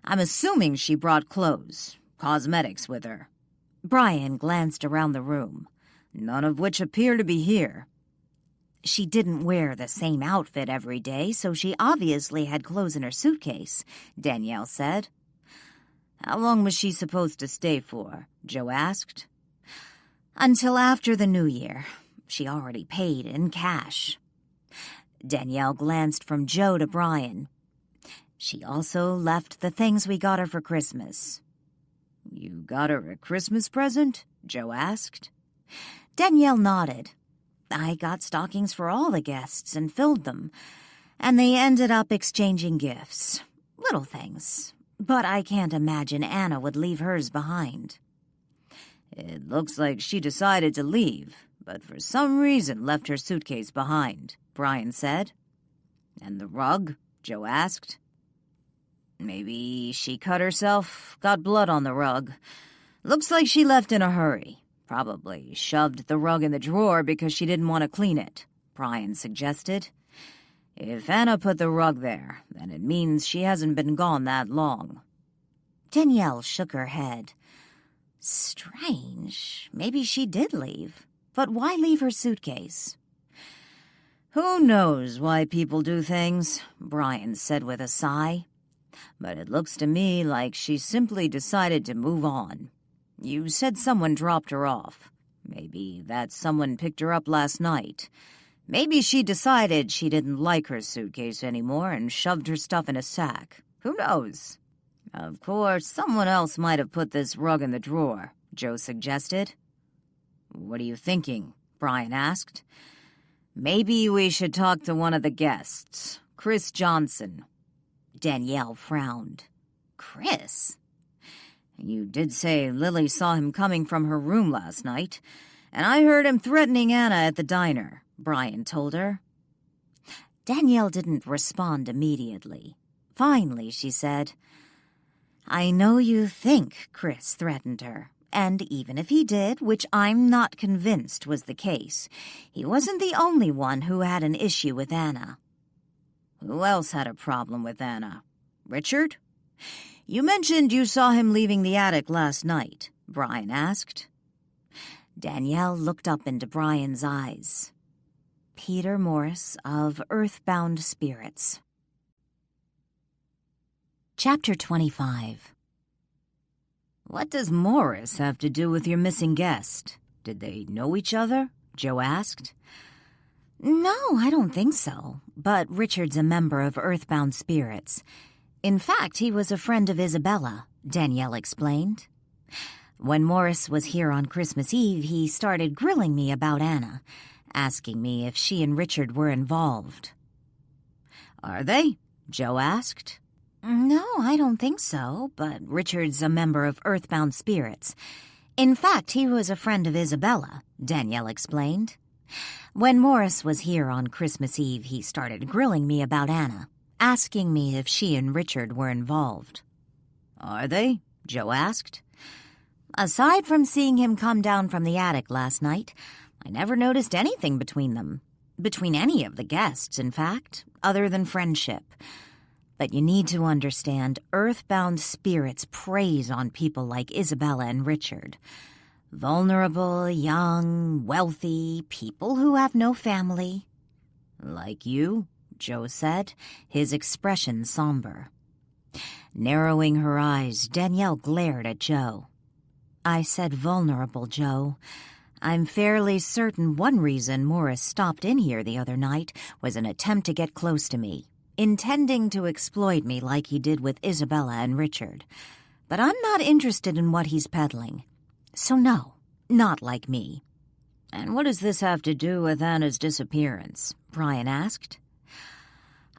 I'm assuming she brought clothes, cosmetics with her. Brian glanced around the room. None of which appear to be here. She didn't wear the same outfit every day, so she obviously had clothes in her suitcase, Danielle said. How long was she supposed to stay for? Joe asked. Until after the New Year. She already paid in cash. Danielle glanced from Joe to Brian. She also left the things we got her for Christmas. You got her a Christmas present? Joe asked. Danielle nodded. I got stockings for all the guests and filled them, and they ended up exchanging gifts. Little things. But I can't imagine Anna would leave hers behind. It looks like she decided to leave, but for some reason left her suitcase behind, Brian said. And the rug? Joe asked. Maybe she cut herself, got blood on the rug. Looks like she left in a hurry. Probably shoved the rug in the drawer because she didn't want to clean it, Brian suggested. If Anna put the rug there, then it means she hasn't been gone that long. Danielle shook her head. Strange. Maybe she did leave. But why leave her suitcase? Who knows why people do things, Brian said with a sigh. But it looks to me like she simply decided to move on. You said someone dropped her off. Maybe that someone picked her up last night. Maybe she decided she didn't like her suitcase anymore and shoved her stuff in a sack. Who knows? Of course, someone else might have put this rug in the drawer, Joe suggested. What are you thinking? Brian asked. Maybe we should talk to one of the guests, Chris Johnson. Danielle frowned. Chris? You did say Lily saw him coming from her room last night, and I heard him threatening Anna at the diner, Brian told her. Danielle didn't respond immediately. Finally, she said, I know you think Chris threatened her, and even if he did, which I'm not convinced was the case, he wasn't the only one who had an issue with Anna. Who else had a problem with Anna? Richard? You mentioned you saw him leaving the attic last night, Brian asked. Danielle looked up into Brian's eyes. Peter Morris of Earthbound Spirits. Chapter 25. What does Morris have to do with your missing guest? Did they know each other? Joe asked. No, I don't think so. But Richard's a member of Earthbound Spirits. In fact, he was a friend of Isabella, Danielle explained. When Morris was here on Christmas Eve, he started grilling me about Anna, asking me if she and Richard were involved. Are they? Joe asked. No, I don't think so, but Richard's a member of Earthbound Spirits. In fact, he was a friend of Isabella, Danielle explained. When Morris was here on Christmas Eve, he started grilling me about Anna, asking me if she and Richard were involved. Are they? Joe asked. Aside from seeing him come down from the attic last night, I never noticed anything between them. Between any of the guests, in fact, other than friendship. But you need to understand, Earthbound Spirits preys on people like Isabella and Richard. Vulnerable, young, wealthy, people who have no family. Like you? Joe said, his expression somber. Narrowing her eyes, Danielle glared at Joe. I said vulnerable, Joe. I'm fairly certain one reason Morris stopped in here the other night was an attempt to get close to me, intending to exploit me like he did with Isabella and Richard. But I'm not interested in what he's peddling. So no, not like me. And what does this have to do with Anna's disappearance? Brian asked.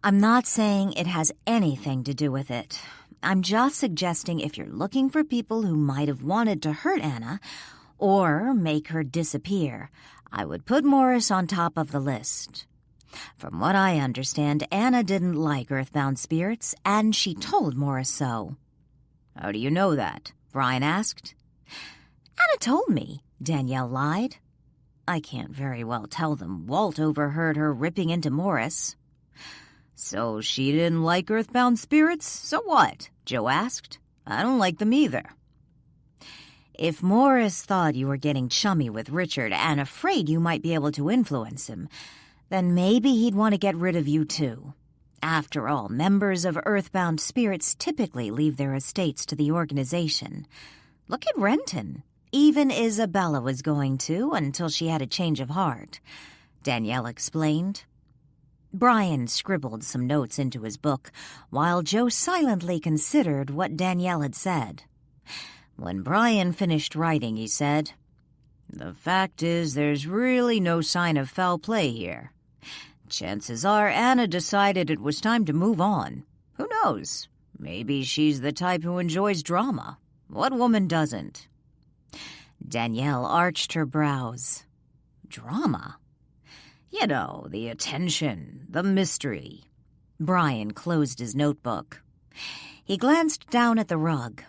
I'm not saying it has anything to do with it. I'm just suggesting if you're looking for people who might have wanted to hurt Anna or make her disappear, I would put Morris on top of the list. From what I understand, Anna didn't like earthbound spirits, and she told Morris so. How do you know that? Brian asked. Anna told me, Danielle lied. I can't very well tell them Walt overheard her ripping into Morris. So she didn't like earthbound spirits? So what? Joe asked. I don't like them either. If Morris thought you were getting chummy with Richard and afraid you might be able to influence him, then maybe he'd want to get rid of you too. After all, members of earthbound spirits typically leave their estates to the organization. Look at Renton. Even Isabella was going to until she had a change of heart, Danielle explained. Brian scribbled some notes into his book, while Joe silently considered what Danielle had said. When Brian finished writing, he said, "The fact is, there's really no sign of foul play here. Chances are Anna decided it was time to move on. Who knows? Maybe she's the type who enjoys drama. What woman doesn't?" Danielle arched her brows. Drama? You know, the attention, the mystery. Brian closed his notebook. He glanced down at the rug.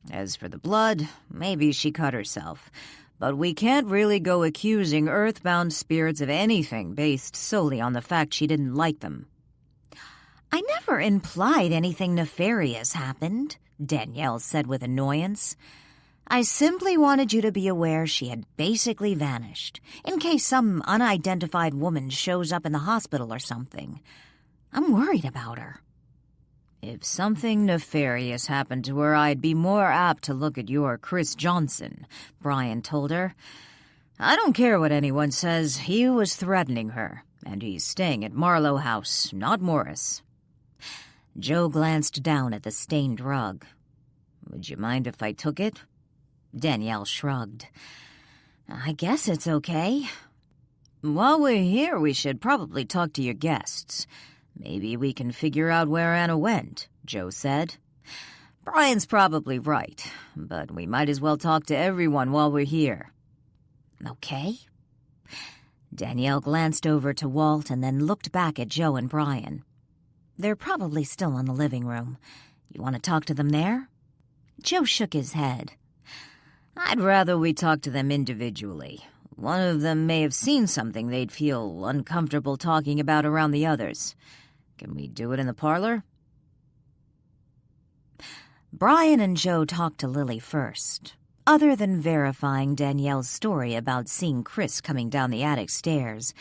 As for the blood, maybe she cut herself. But we can't really go accusing earthbound spirits of anything based solely on the fact she didn't like them. I never implied anything nefarious happened, Danielle said with annoyance. I simply wanted you to be aware she had basically vanished, in case some unidentified woman shows up in the hospital or something. I'm worried about her. If something nefarious happened to her, I'd be more apt to look at your Chris Johnson, Brian told her. I don't care what anyone says, he was threatening her, and he's staying at Marlow House, not Morris. Joe glanced down at the stained rug. Would you mind if I took it? Danielle shrugged. I guess it's okay. While we're here, we should probably talk to your guests. Maybe we can figure out where Anna went, Joe said. Brian's probably right, but we might as well talk to everyone while we're here. Okay. Danielle glanced over to Walt and then looked back at Joe and Brian. They're probably still in the living room. You want to talk to them there? Joe shook his head. I'd rather we talk to them individually. One of them may have seen something they'd feel uncomfortable talking about around the others. Can we do it in the parlor? Brian and Joe talked to Lily first. Other than verifying Danielle's story about seeing Chris coming down the attic stairs,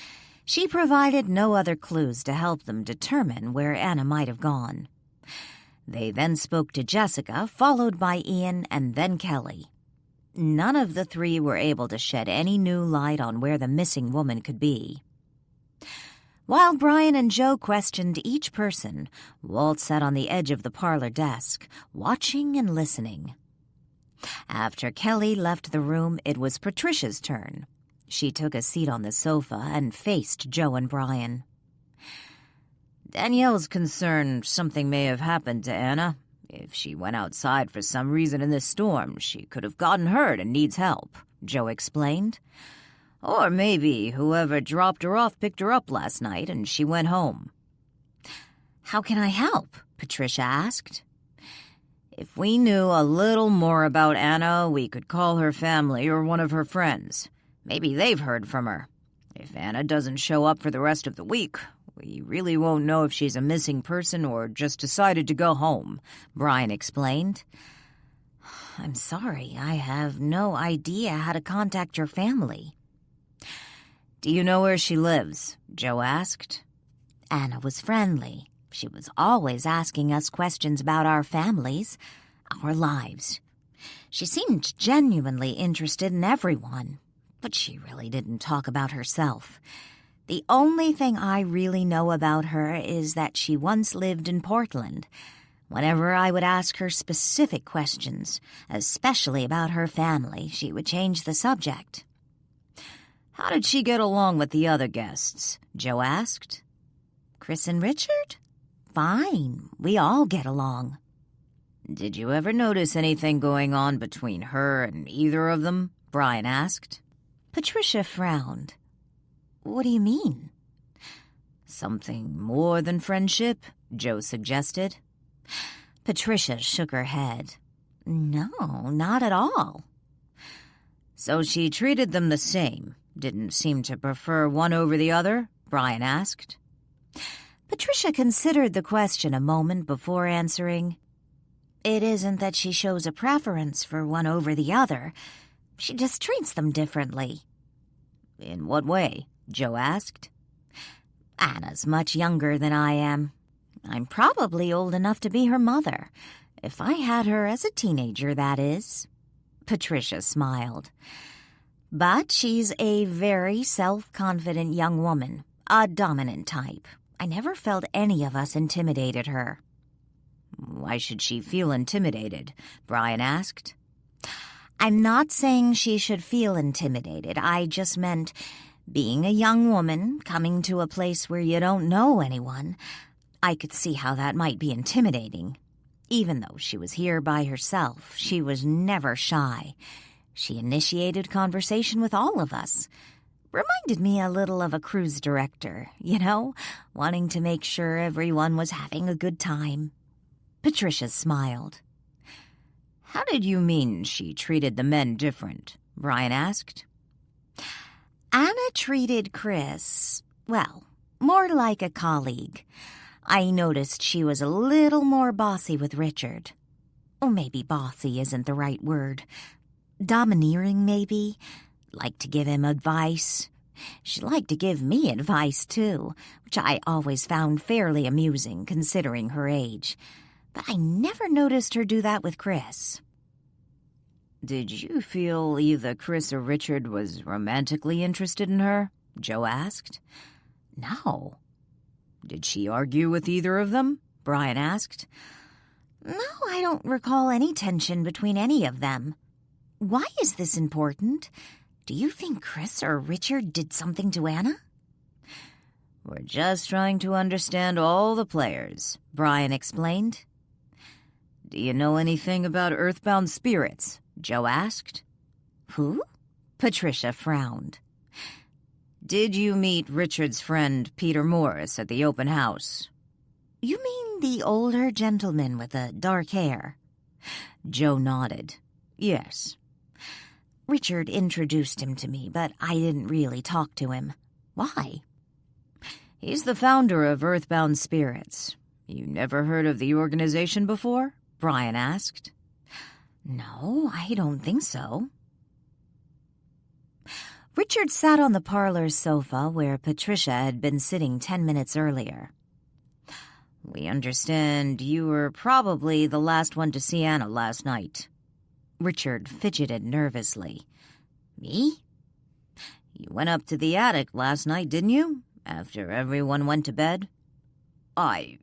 she provided no other clues to help them determine where Anna might have gone. They then spoke to Jessica, followed by Ian and then Kelly. None of the three were able to shed any new light on where the missing woman could be. While Brian and Joe questioned each person, Walt sat on the edge of the parlor desk, watching and listening. After Kelly left the room, it was Patricia's turn. She took a seat on the sofa and faced Joe and Brian. Danielle's concerned something may have happened to Anna. If she went outside for some reason in this storm, she could have gotten hurt and needs help, Joe explained. Or maybe whoever dropped her off picked her up last night and she went home. How can I help? Patricia asked. If we knew a little more about Anna, we could call her family or one of her friends. Maybe they've heard from her. If Anna doesn't show up for the rest of the week, we really won't know if she's a missing person or just decided to go home, Brian explained. I'm sorry, I have no idea how to contact your family. Do you know where she lives? Joe asked. Anna was friendly. She was always asking us questions about our families, our lives. She seemed genuinely interested in everyone, but she really didn't talk about herself. The only thing I really know about her is that she once lived in Portland. Whenever I would ask her specific questions, especially about her family, she would change the subject. How did she get along with the other guests? Joe asked. Chris and Richard? Fine. We all get along. Did you ever notice anything going on between her and either of them? Brian asked. Patricia frowned. What do you mean? Something more than friendship? Joe suggested. Patricia shook her head. No, not at all. So she treated them the same, didn't seem to prefer one over the other? Brian asked. Patricia considered the question a moment before answering. It isn't that she shows a preference for one over the other. She just treats them differently. In what way? Joe asked. Anna's much younger than I am. I'm probably old enough to be her mother. If I had her as a teenager, that is. Patricia smiled. But she's a very self-confident young woman, a dominant type. I never felt any of us intimidated her. Why should she feel intimidated? Brian asked. I'm not saying she should feel intimidated. I just meant being a young woman, coming to a place where you don't know anyone. I could see how that might be intimidating. Even though she was here by herself, she was never shy. She initiated conversation with all of us. Reminded me a little of a cruise director, wanting to make sure everyone was having a good time. Patricia smiled. How did you mean she treated the men different? Brian asked. Anna treated Chris, well, more like a colleague. I noticed she was a little more bossy with Richard. Or maybe bossy isn't the right word. Domineering, maybe. Liked to give him advice. She liked to give me advice, too, which I always found fairly amusing, considering her age. But I never noticed her do that with Chris. Did you feel either Chris or Richard was romantically interested in her? Joe asked. No. Did she argue with either of them? Brian asked. No, I don't recall any tension between any of them. Why is this important? Do you think Chris or Richard did something to Anna? We're just trying to understand all the players, Brian explained. Do you know anything about earthbound spirits? Joe asked. Who? Patricia frowned. Did you meet Richard's friend Peter Morris at the open house? You mean the older gentleman with the dark hair? Joe nodded. Yes. Richard introduced him to me, but I didn't really talk to him. Why? He's the founder of Earthbound Spirits. You never heard of the organization before? Brian asked. No, I don't think so. Richard sat on the parlor's sofa where Patricia had been sitting 10 minutes earlier. We understand you were probably the last one to see Anna last night. Richard fidgeted nervously. Me? You went up to the attic last night, didn't you? After everyone went to bed? I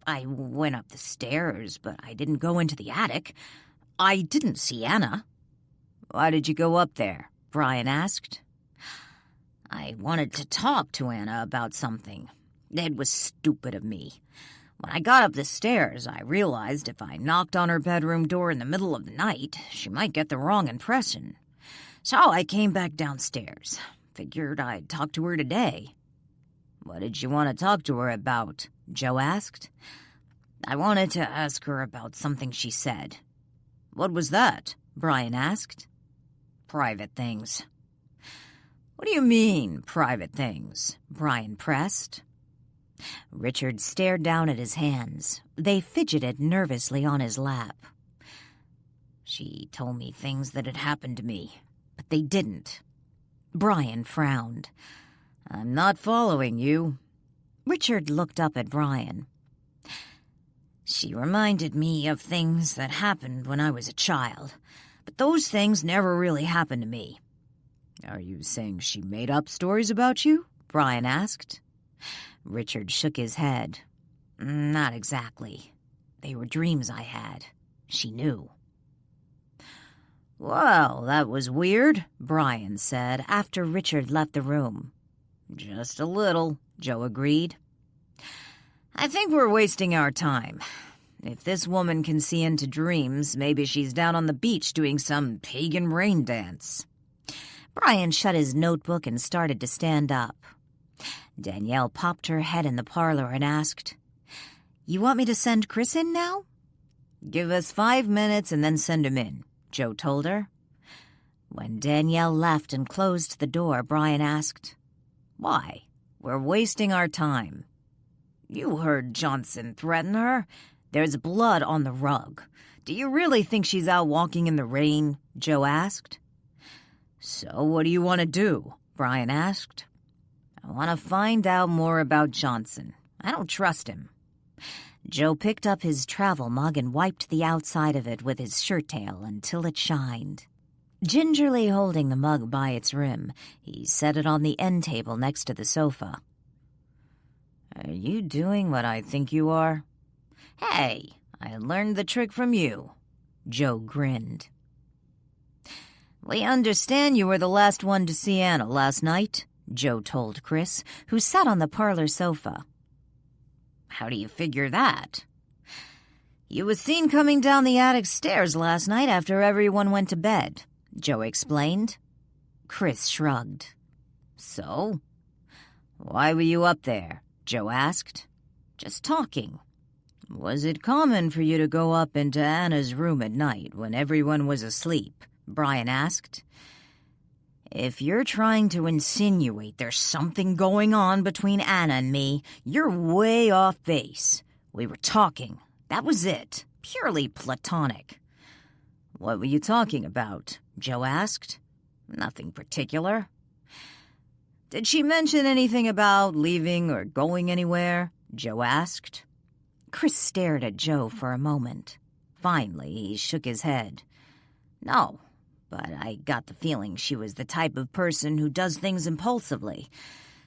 went up the stairs, but I didn't go into the attic. I didn't see Anna. Why did you go up there? Brian asked. I wanted to talk to Anna about something. It was stupid of me. When I got up the stairs, I realized if I knocked on her bedroom door in the middle of the night, she might get the wrong impression. So I came back downstairs. Figured I'd talk to her today. What did you want to talk to her about? Joe asked. I wanted to ask her about something she said. What was that? Brian asked. Private things. What do you mean, private things? Brian pressed. Richard stared down at his hands. They fidgeted nervously on his lap. She told me things that had happened to me, but they didn't. Brian frowned. I'm not following you. Richard looked up at Brian. She reminded me of things that happened when I was a child, but those things never really happened to me. Are you saying she made up stories about you? Brian asked. Richard shook his head. Not exactly. They were dreams I had. She knew. Well, that was weird, Brian said after Richard left the room. Just a little, Joe agreed. I think we're wasting our time. If this woman can see into dreams, maybe she's down on the beach doing some pagan rain dance. Brian shut his notebook and started to stand up. Danielle popped her head in the parlor and asked, "You want me to send Chris in now?" "Give us 5 minutes and then send him in," Joe told her. When Danielle left and closed the door, Brian asked, "Why? We're wasting our time." "You heard Johnson threaten her. There's blood on the rug. Do you really think she's out walking in the rain?" Joe asked. "So what do you want to do?" Brian asked. "I want to find out more about Johnson. I don't trust him." Joe picked up his travel mug and wiped the outside of it with his shirt tail until it shined. Gingerly holding the mug by its rim, he set it on the end table next to the sofa. "Are you doing what I think you are?" "Hey, I learned the trick from you." Joe grinned. "We understand you were the last one to see Anna last night," Joe told Chris, who sat on the parlor sofa. "How do you figure that?" "You was seen coming down the attic stairs last night after everyone went to bed," Joe explained. Chris shrugged. "So? Why were you up there?" Joe asked. "Just talking." "Was it common for you to go up into Anna's room at night when everyone was asleep?" Brian asked. "If you're trying to insinuate there's something going on between Anna and me, you're way off base. We were talking. That was it. Purely platonic." "What were you talking about?" Joe asked. "Nothing particular." "Did she mention anything about leaving or going anywhere?" Joe asked. Chris stared at Joe for a moment. Finally, he shook his head. "No, but I got the feeling she was the type of person who does things impulsively.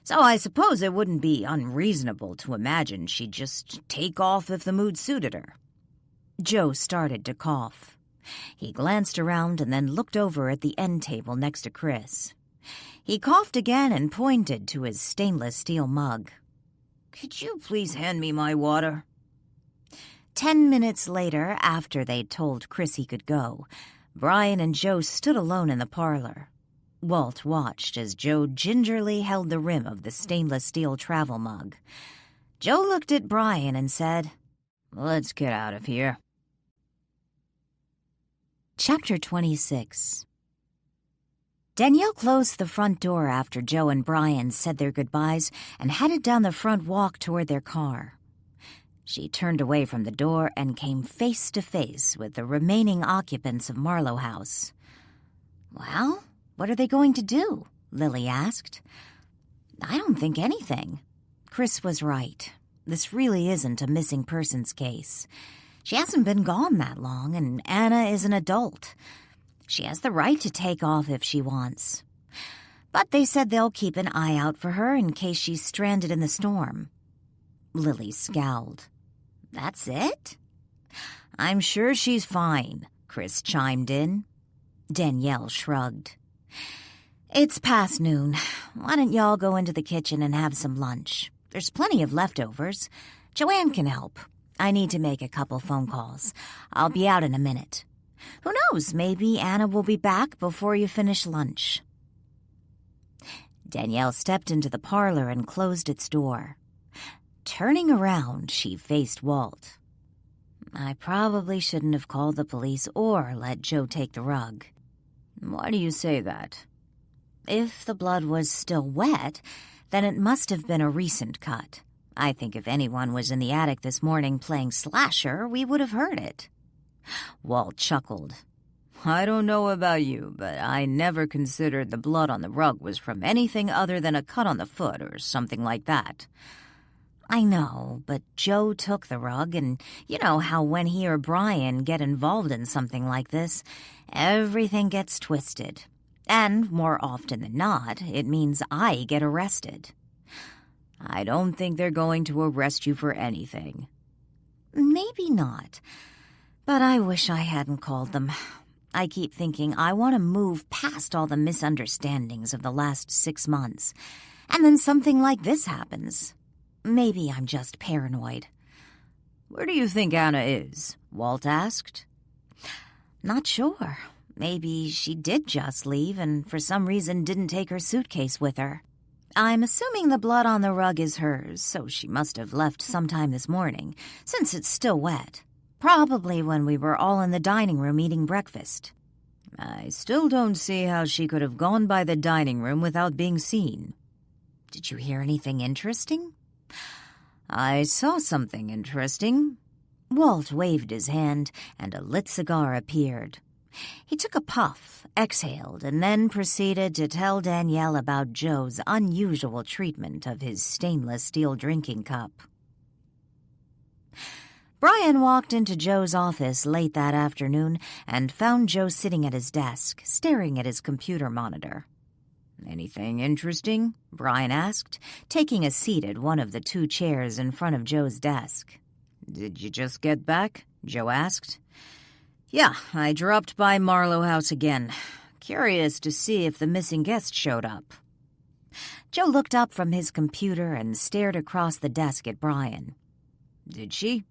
So I suppose it wouldn't be unreasonable to imagine she'd just take off if the mood suited her." Joe started to cough. He glanced around and then looked over at the end table next to Chris. He coughed again and pointed to his stainless steel mug. "Could you please hand me my water?" 10 minutes later, after they'd told Chris he could go, Brian and Joe stood alone in the parlor. Walt watched as Joe gingerly held the rim of the stainless steel travel mug. Joe looked at Brian and said, "Let's get out of here." Chapter 26. Danielle closed the front door after Joe and Brian said their goodbyes and headed down the front walk toward their car. She turned away from the door and came face to face with the remaining occupants of Marlow House. "Well, what are they going to do?" Lily asked. "I don't think anything." Chris was right. This really isn't a missing persons case. She hasn't been gone that long, and Anna is an adult. She has the right to take off if she wants. But they said they'll keep an eye out for her in case she's stranded in the storm. Lily scowled. "That's it?" "I'm sure she's fine," Chris chimed in. Danielle shrugged. "It's past noon. Why don't y'all go into the kitchen and have some lunch? There's plenty of leftovers. Joanne can help. I need to make a couple phone calls. I'll be out in a minute. Who knows, maybe Anna will be back before you finish lunch." Danielle stepped into the parlor and closed its door. Turning around, she faced Walt. "I probably shouldn't have called the police or let Joe take the rug." "Why do you say that?" "If the blood was still wet, then it must have been a recent cut. I think if anyone was in the attic this morning playing slasher, we would have heard it." Walt chuckled. "I don't know about you, but I never considered the blood on the rug was from anything other than a cut on the foot or something like that." "I know, but Joe took the rug, and you know how when he or Brian get involved in something like this, everything gets twisted. And more often than not, it means I get arrested." "I don't think they're going to arrest you for anything." "Maybe not, but I wish I hadn't called them. I keep thinking I want to move past all the misunderstandings of the last 6 months, and then something like this happens. Maybe I'm just paranoid." "Where do you think Anna is?" Walt asked. "Not sure. Maybe she did just leave and for some reason didn't take her suitcase with her." I'm assuming the blood on the rug is hers, so she must have left sometime this morning, since it's still wet. Probably when we were all in the dining room eating breakfast. I still don't see how she could have gone by the dining room without being seen. Did you hear anything interesting? I saw something interesting. Walt waved his hand, and a lit cigar appeared. He took a puff, exhaled, and then proceeded to tell Danielle about Joe's unusual treatment of his stainless steel drinking cup. Brian walked into Joe's office late that afternoon and found Joe sitting at his desk, staring at his computer monitor. "Anything interesting?" Brian asked, taking a seat at one of the two chairs in front of Joe's desk. "Did you just get back?" Joe asked. "Yeah, I dropped by Marlow House again. Curious to see if the missing guest showed up." Joe looked up from his computer and stared across the desk at Brian. "Did she?"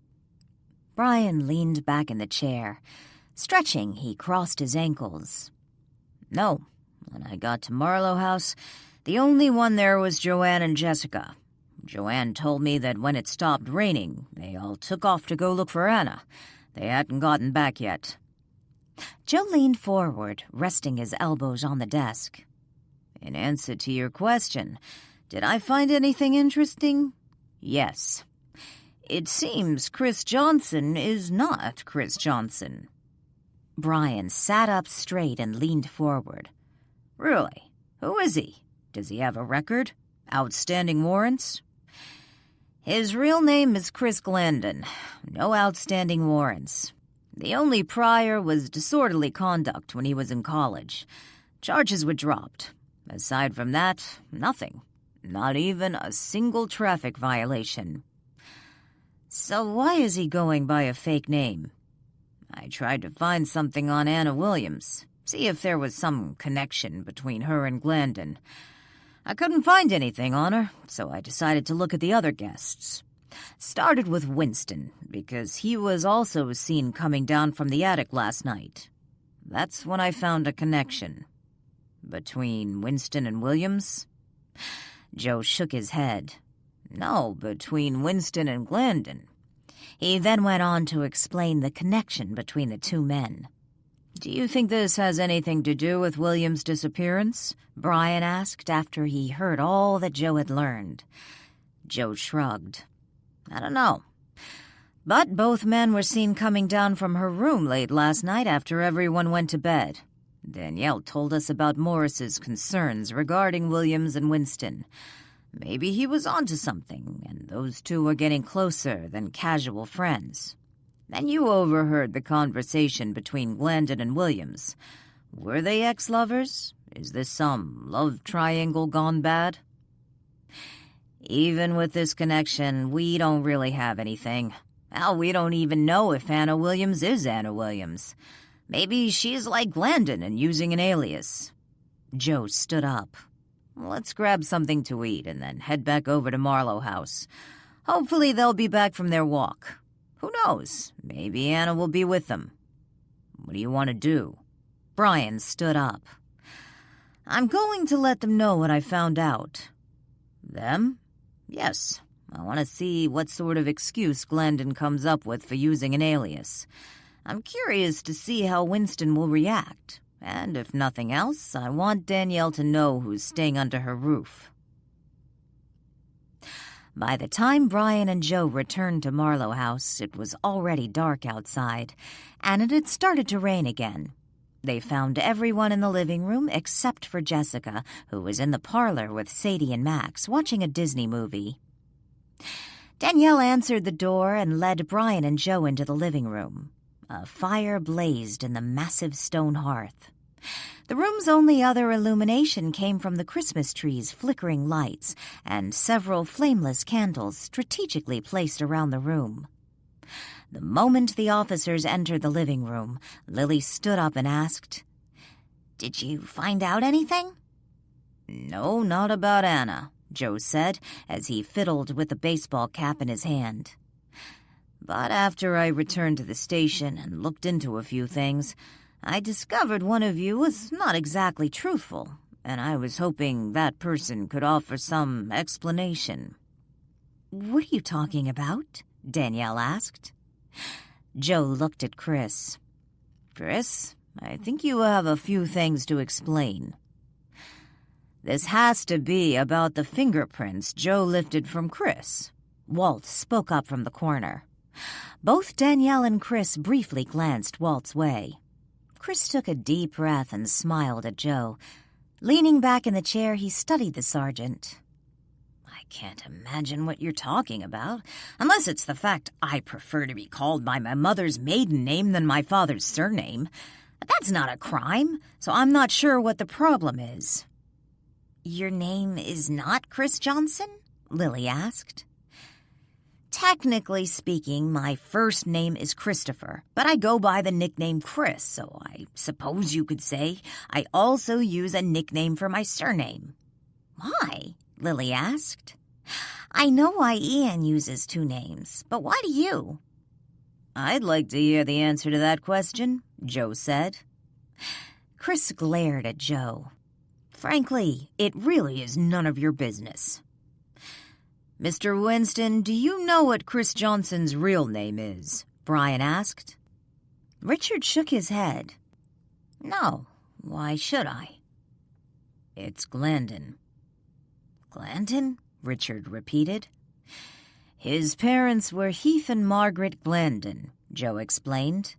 Brian leaned back in the chair. Stretching, he crossed his ankles. "No. When I got to Marlow House, the only one there was Joanne and Jessica. Joanne told me that when it stopped raining, they all took off to go look for Anna. They hadn't gotten back yet." Joe leaned forward, resting his elbows on the desk. "In answer to your question, did I find anything interesting? Yes. It seems Chris Johnson is not Chris Johnson." Brian sat up straight and leaned forward. "Really? Who is he? Does he have a record? Outstanding warrants?" "His real name is Chris Glendon. No outstanding warrants. The only prior was disorderly conduct when he was in college. Charges were dropped. Aside from that, nothing. Not even a single traffic violation." "So why is he going by a fake name?" "I tried to find something on Anna Williams, see if there was some connection between her and Glendon. I couldn't find anything on her, so I decided to look at the other guests. Started with Winston, because he was also seen coming down from the attic last night. That's when I found a connection." "Between Winston and Williams?" Joe shook his head. "No, between Winston and Glendon." He then went on to explain the connection between the two men. "Do you think this has anything to do with Williams' disappearance?" Brian asked after he heard all that Joe had learned. Joe shrugged. "I don't know. But both men were seen coming down from her room late last night after everyone went to bed. Danielle told us about Morris's concerns regarding Williams and Winston. Maybe he was onto something, and those two were getting closer than casual friends. Then you overheard the conversation between Glendon and Williams. Were they ex-lovers? Is this some love triangle gone bad?" "Even with this connection, we don't really have anything. Hell, we don't even know if Anna Williams is Anna Williams. Maybe she's like Glendon and using an alias." Joe stood up. "Let's grab something to eat and then head back over to Marlow House. Hopefully they'll be back from their walk. Who knows? Maybe Anna will be with them." "What do you want to do?" Brian stood up. "I'm going to let them know what I found out." "Them?" "Yes. I want to see what sort of excuse Glendon comes up with for using an alias. I'm curious to see how Winston will react. And if nothing else, I want Danielle to know who's staying under her roof." By the time Brian and Joe returned to Marlow House, it was already dark outside, and it had started to rain again. They found everyone in the living room except for Jessica, who was in the parlor with Sadie and Max, watching a Disney movie. Danielle answered the door and led Brian and Joe into the living room. A fire blazed in the massive stone hearth. The room's only other illumination came from the Christmas tree's flickering lights and several flameless candles strategically placed around the room. The moment the officers entered the living room, Lily stood up and asked, "Did you find out anything?" "No, not about Anna," Joe said as he fiddled with the baseball cap in his hand. "But after I returned to the station and looked into a few things, I discovered one of you was not exactly truthful. and I was hoping that person could offer some explanation." "What are you talking about?" Danielle asked. Joe looked at Chris. "Chris, I think you have a few things to explain. This has to be about the fingerprints Joe lifted from Chris." Walt spoke up from the corner. Both Danielle and Chris briefly glanced Walt's way. Chris took a deep breath and smiled at Joe. Leaning back in the chair, he studied the sergeant. "I can't imagine what you're talking about, unless it's the fact I prefer to be called by my mother's maiden name than my father's surname. But that's not a crime, so I'm not sure what the problem is." "Your name is not Chris Johnson?" Lily asked. "Technically speaking, my first name is Christopher, but I go by the nickname Chris, so I suppose you could say I also use a nickname for my surname." "Why?" Lily asked. "I know why Ian uses two names, but why do you?" "I'd like to hear the answer to that question," Joe said. Chris glared at Joe. "Frankly, it really is none of your business. Mr. Winston, do you know what Chris Johnson's real name is?" Brian asked. Richard shook his head. "No, why should I?" "It's Glandon." "Glandon?" Richard repeated. "His parents were Heath and Margaret Glandon," Joe explained.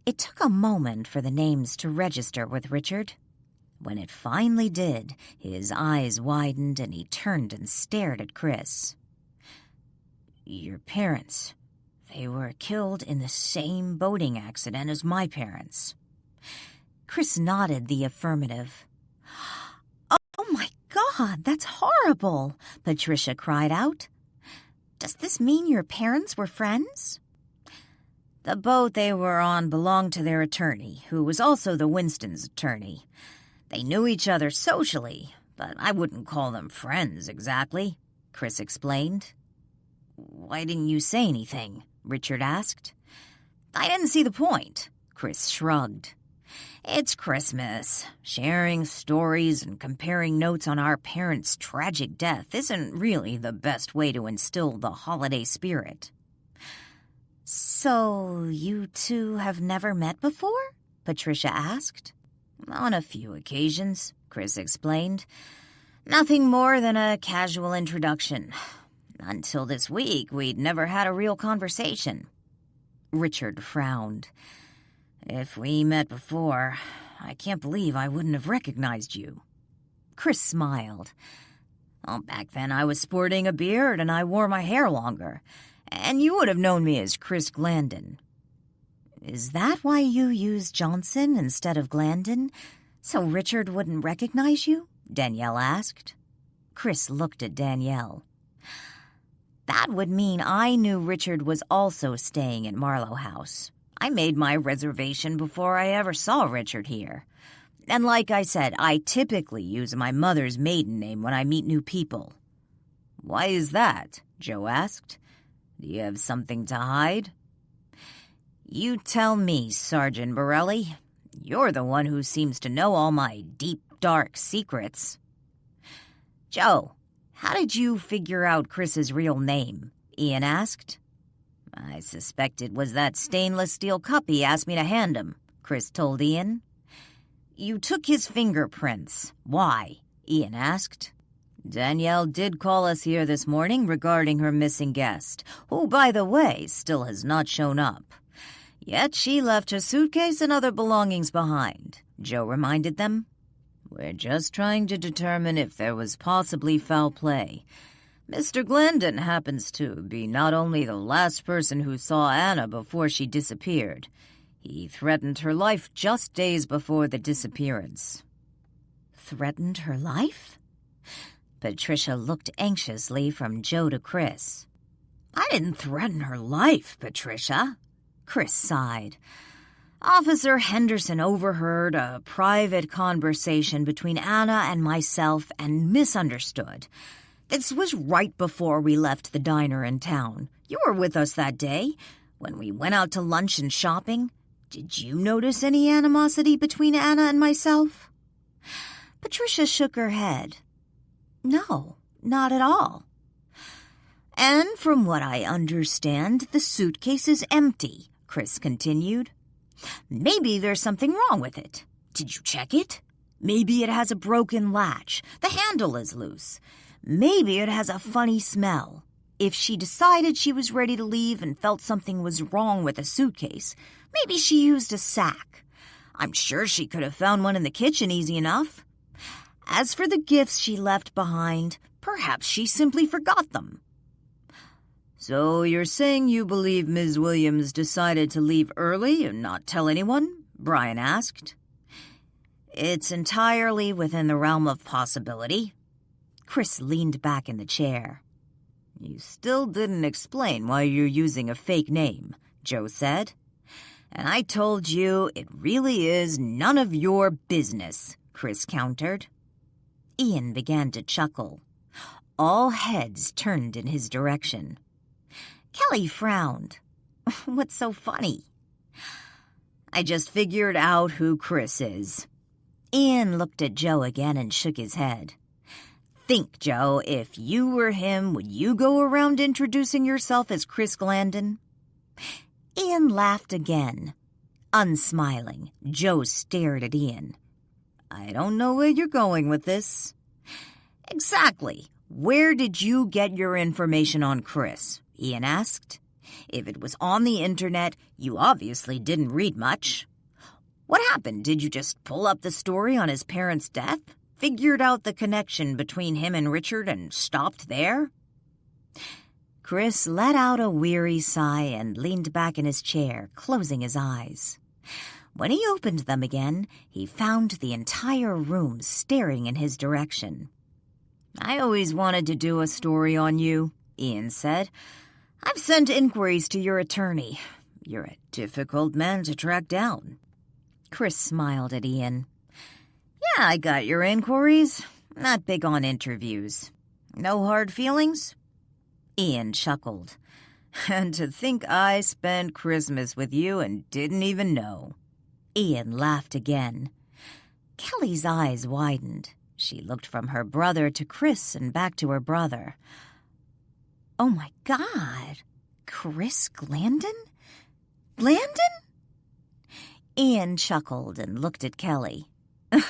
It took a moment for the names to register with Richard. When it finally did, his eyes widened and he turned and stared at Chris. "Your parents, they were killed in the same boating accident as my parents." Chris nodded the affirmative. "Oh my God, that's horrible!" Patricia cried out. "Does this mean your parents were friends?" "The boat they were on belonged to their attorney, who was also the Winstons' attorney. They knew each other socially, but I wouldn't call them friends exactly," Chris explained. "Why didn't you say anything?" Richard asked. "I didn't see the point," Chris shrugged. "It's Christmas. Sharing stories and comparing notes on our parents' tragic death isn't really the best way to instill the holiday spirit." "So you two have never met before?" Patricia asked. "On a few occasions," Chris explained. "Nothing more than a casual introduction. Until this week, we'd never had a real conversation." Richard frowned. "If we met before, I can't believe I wouldn't have recognized you." Chris smiled. "Well, back then I was sporting a beard and I wore my hair longer, and you would have known me as Chris Glandon." "Is that why you used Johnson instead of Glandon? So Richard wouldn't recognize you?" Danielle asked. Chris looked at Danielle. "That would mean I knew Richard was also staying at Marlow House. I made my reservation before I ever saw Richard here. And like I said, I typically use my mother's maiden name when I meet new people." "Why is that?" Joe asked. "Do you have something to hide?" "You tell me, Sergeant Borelli. You're the one who seems to know all my deep, dark secrets." "Joe, how did you figure out Chris's real name?" Ian asked. "I suspect it was that stainless steel cup he asked me to hand him," Chris told Ian. "You took his fingerprints. Why?" Ian asked. "Danielle did call us here this morning regarding her missing guest, who, by the way, still has not shown up. Yet she left her suitcase and other belongings behind," Joe reminded them. "We're just trying to determine if there was possibly foul play. Mr. Glandon happens to be not only the last person who saw Anna before she disappeared. He threatened her life just days before the disappearance." "Threatened her life?" Patricia looked anxiously from Joe to Chris. "I didn't threaten her life, Patricia." Chris sighed. "Officer Henderson overheard a private conversation between Anna and myself and misunderstood. This was right before we left the diner in town. You were with us that day, when we went out to lunch and shopping. Did you notice any animosity between Anna and myself?" Patricia shook her head. No, not at all. And from what I understand, the suitcase is empty, Chris continued. Maybe there's something wrong with it. Did you check it? Maybe it has a broken latch. The handle is loose. Maybe it has a funny smell. If she decided she was ready to leave and felt something was wrong with the suitcase, maybe she used a sack. I'm sure she could have found one in the kitchen easy enough. As for the gifts she left behind, perhaps she simply forgot them. So you're saying you believe Ms. Williams decided to leave early and not tell anyone? Brian asked. It's entirely within the realm of possibility. Chris leaned back in the chair. You still didn't explain why you're using a fake name, Joe said. And I told you it really is none of your business, Chris countered. Ian began to chuckle. All heads turned in his direction. Kelly frowned. What's so funny? I just figured out who Chris is. Ian looked at Joe again and shook his head. Think, Joe, if you were him, would you go around introducing yourself as Chris Glandon? Ian laughed again. Unsmiling, Joe stared at Ian. I don't know where you're going with this. Exactly. Where did you get your information on Chris? Ian asked. If it was on the internet, you obviously didn't read much. What happened? Did you just pull up the story on his parents' death? Figured out the connection between him and Richard and stopped there? Chris let out a weary sigh and leaned back in his chair, closing his eyes. When he opened them again, he found the entire room staring in his direction. I always wanted to do a story on you, Ian said. I've sent inquiries to your attorney. You're a difficult man to track down. Chris smiled at Ian. Yeah, I got your inquiries. Not big on interviews. No hard feelings? Ian chuckled. And to think I spent Christmas with you and didn't even know. Ian laughed again. Kelly's eyes widened. She looked from her brother to Chris and back to her brother. Oh my God! Chris Glandon? Glandon? Ian chuckled and looked at Kelly.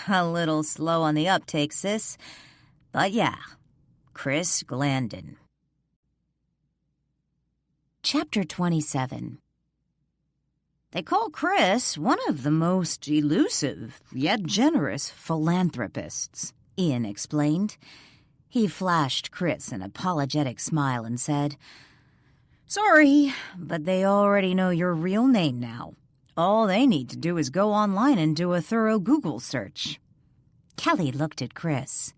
A little slow on the uptake, sis. But yeah, Chris Glandon. Chapter 27. They call Chris one of the most elusive, yet generous philanthropists, Ian explained. He flashed Chris an apologetic smile and said, Sorry, but they already know your real name now. All they need to do is go online and do a thorough Google search. Kelly looked at Chris.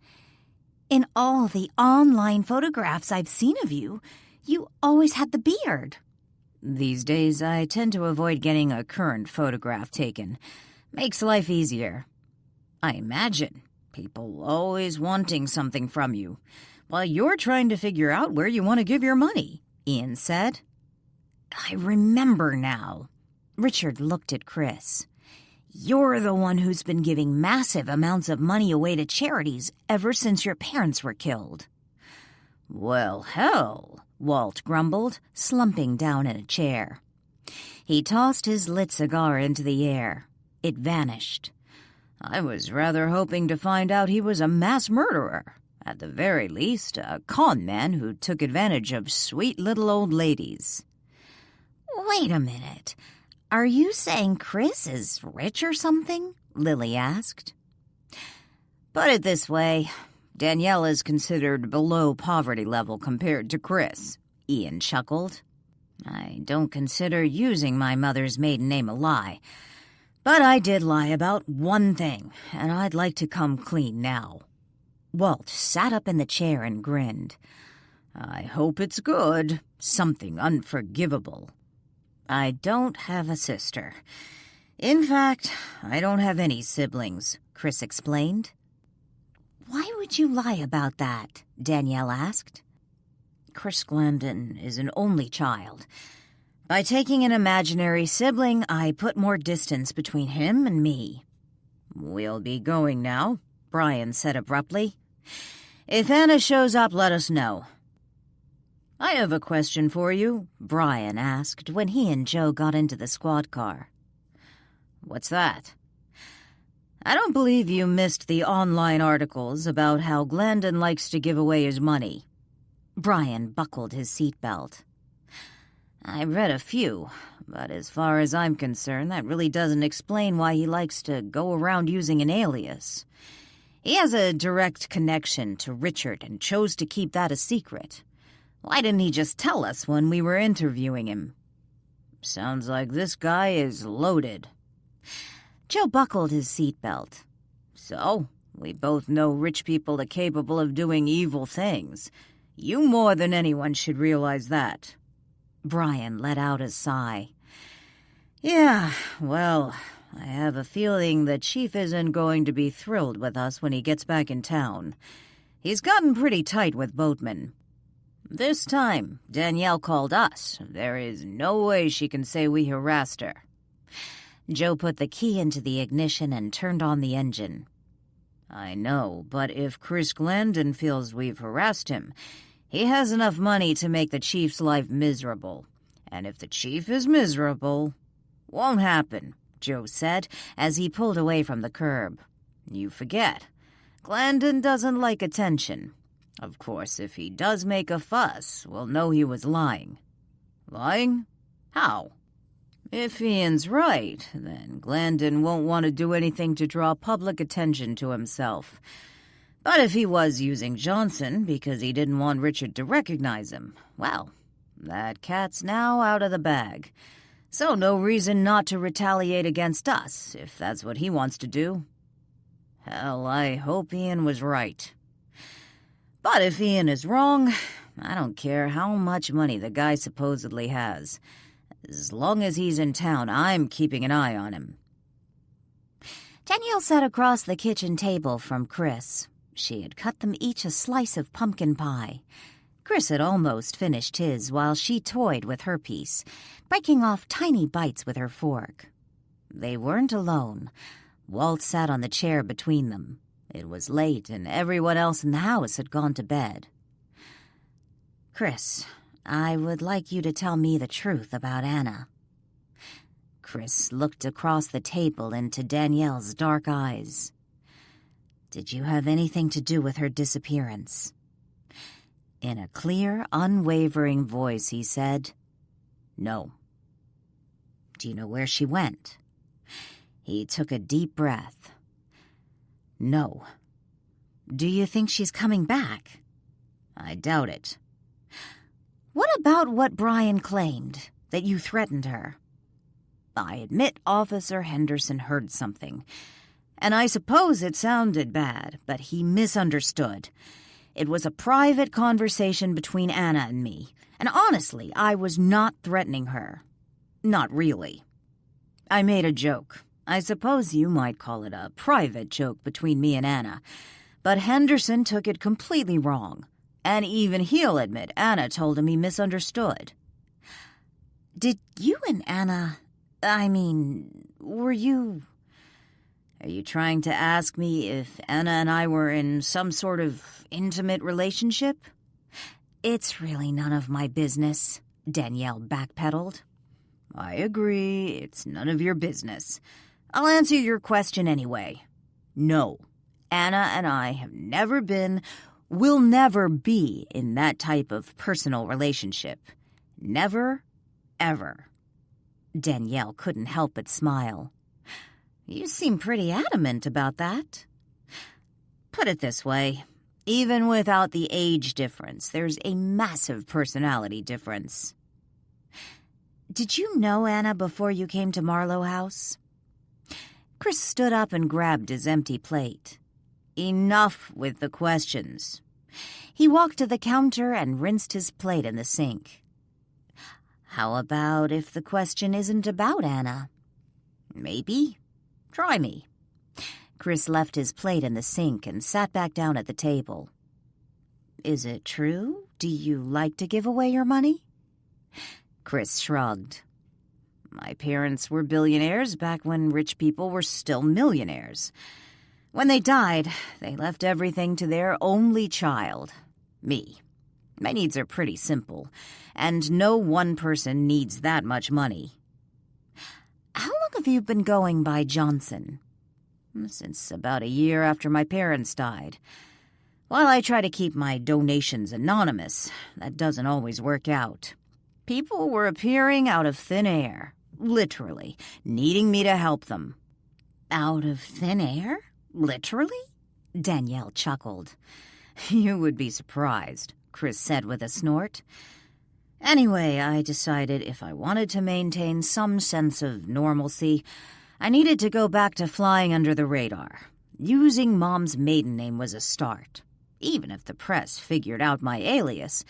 In all the online photographs I've seen of you, you always had the beard. These days, I tend to avoid getting a current photograph taken. Makes life easier. I imagine people always wanting something from you, while you're trying to figure out where you want to give your money, Ian said. I remember now. Richard looked at Chris. You're the one who's been giving massive amounts of money away to charities ever since your parents were killed. Well, hell, Walt grumbled, slumping down in a chair. He tossed his lit cigar into the air. It vanished. I was rather hoping to find out he was a mass murderer. At the very least, a con man who took advantage of sweet little old ladies. Wait a minute. Are you saying Chris is rich or something? Lily asked. Put it this way. Danielle is considered below poverty level compared to Chris, Ian chuckled. I don't consider using my mother's maiden name a lie, but I did lie about one thing, and I'd like to come clean now. Walt sat up in the chair and grinned. I hope it's good, something unforgivable. I don't have a sister. In fact, I don't have any siblings, Chris explained. Why would you lie about that? Danielle asked. Chris Glandon is an only child. By taking an imaginary sibling, I put more distance between him and me. We'll be going now, Brian said abruptly. "If Anna shows up, let us know." "I have a question for you," Brian asked when he and Joe got into the squad car. "What's that?" "I don't believe you missed the online articles about how Glandon likes to give away his money." Brian buckled his seatbelt. "I read a few, but as far as I'm concerned, that really doesn't explain why he likes to go around using an alias. He has a direct connection to Richard and chose to keep that a secret. Why didn't he just tell us when we were interviewing him?" "Sounds like this guy is loaded." Joe buckled his seatbelt. "So, we both know rich people are capable of doing evil things. You more than anyone should realize that." Brian let out a sigh. "Yeah, well, I have a feeling the chief isn't going to be thrilled with us when he gets back in town. He's gotten pretty tight with boatmen. This time, Danielle called us. There is no way she can say we harassed her." Joe put the key into the ignition and turned on the engine. "I know, but if Chris Glandon feels we've harassed him, he has enough money to make the chief's life miserable. And if the chief is miserable..." "Won't happen," Joe said as he pulled away from the curb. "You forget. Glandon doesn't like attention. Of course, if he does make a fuss, we'll know he was lying." "Lying? How?" "If Ian's right, then Glandon won't want to do anything to draw public attention to himself. But if he was using Johnson because he didn't want Richard to recognize him, well, that cat's now out of the bag. So no reason not to retaliate against us, if that's what he wants to do." "Hell, I hope Ian was right." "But if Ian is wrong, I don't care how much money the guy supposedly has. As long as he's in town, I'm keeping an eye on him." Danielle sat across the kitchen table from Chris. She had cut them each a slice of pumpkin pie. Chris had almost finished his while she toyed with her piece, breaking off tiny bites with her fork. They weren't alone. Walt sat on the chair between them. It was late, and everyone else in the house had gone to bed. "Chris, I would like you to tell me the truth about Anna." Chris looked across the table into Danielle's dark eyes. "Did you have anything to do with her disappearance?" In a clear, unwavering voice, he said, "No." "Do you know where she went?" He took a deep breath. "No." "Do you think she's coming back?" "I doubt it." "What about what Brian claimed, that you threatened her?" "I admit Officer Henderson heard something, and I suppose it sounded bad, but he misunderstood. It was a private conversation between Anna and me, and honestly, I was not threatening her. Not really. I made a joke. I suppose you might call it a private joke between me and Anna, but Henderson took it completely wrong. And even he'll admit Anna told him he misunderstood." "Did you and Anna... were you..." "Are you trying to ask me if Anna and I were in some sort of intimate relationship?" "It's really none of my business," Danielle backpedaled. "I agree, it's none of your business. I'll answer your question anyway. No, Anna and I have never been... will never be in that type of personal relationship. Never, ever." Danielle couldn't help but smile. "You seem pretty adamant about that." "Put it this way. Even without the age difference, there's a massive personality difference." "Did you know Anna before you came to Marlow House?" Chris stood up and grabbed his empty plate. "Enough with the questions." He walked to the counter and rinsed his plate in the sink. "How about if the question isn't about Anna?" "Maybe. Try me." Chris left his plate in the sink and sat back down at the table. "Is it true? Do you like to give away your money?" Chris shrugged. "My parents were billionaires back when rich people were still millionaires. When they died, they left everything to their only child, me. My needs are pretty simple, and no one person needs that much money. How long have you been going by Johnson? Since about a year after my parents died. While I try to keep my donations anonymous, that doesn't always work out. People were appearing out of thin air, literally, needing me to help them. Out of thin air? Literally? Danielle chuckled. You would be surprised, Chris said with a snort. Anyway, I decided if I wanted to maintain some sense of normalcy, I needed to go back to flying under the radar. Using Mom's maiden name was a start. Even if the press figured out my alias,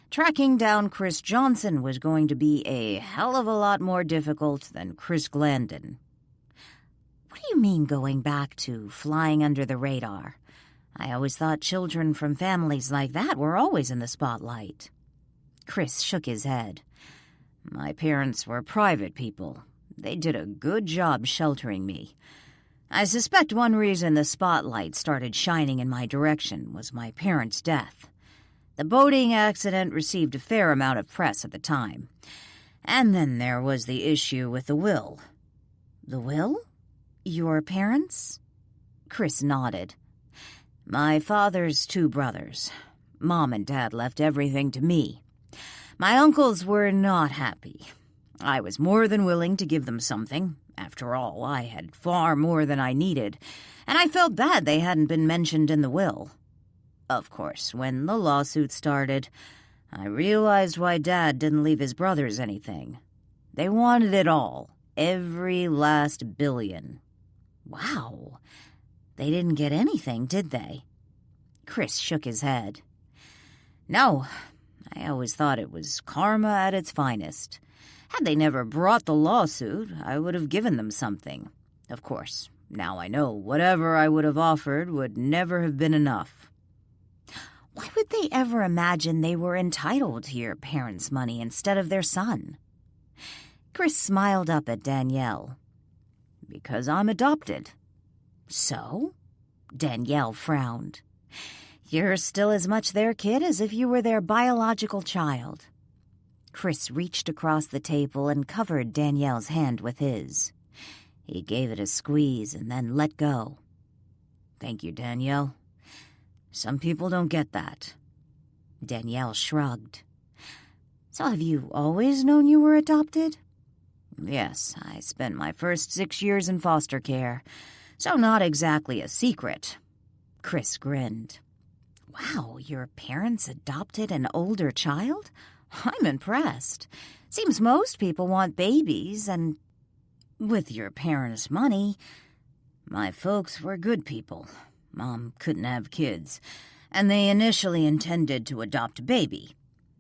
tracking down Chris Johnson was going to be a hell of a lot more difficult than Chris Glandon. What do you mean going back to flying under the radar? I always thought children from families like that were always in the spotlight. Chris shook his head. My parents were private people. They did a good job sheltering me. I suspect one reason the spotlight started shining in my direction was my parents' death. The boating accident received a fair amount of press at the time. And then there was the issue with the will. The will? Your parents? Chris nodded. My father's 2 brothers. Mom and Dad left everything to me. My uncles were not happy. I was more than willing to give them something. After all, I had far more than I needed, and I felt bad they hadn't been mentioned in the will. Of course, when the lawsuit started, I realized why Dad didn't leave his brothers anything. They wanted it all, every last billion. Wow. They didn't get anything, did they? Chris shook his head. No, I always thought it was karma at its finest. Had they never brought the lawsuit, I would have given them something. Of course, now I know whatever I would have offered would never have been enough. Why would they ever imagine they were entitled to your parents' money instead of their son? Chris smiled up at Danielle. Because I'm adopted. So? Danielle frowned. You're still as much their kid as if you were their biological child. Chris reached across the table and covered Danielle's hand with his. He gave it a squeeze and then let go. Thank you, Danielle. Some people don't get that. Danielle shrugged. So have you always known you were adopted? Yes, I spent my first 6 years in foster care, so not exactly a secret. Chris grinned. Wow, your parents adopted an older child? I'm impressed. Seems most people want babies, and with your parents' money, my folks were good people. Mom couldn't have kids, and they initially intended to adopt a baby.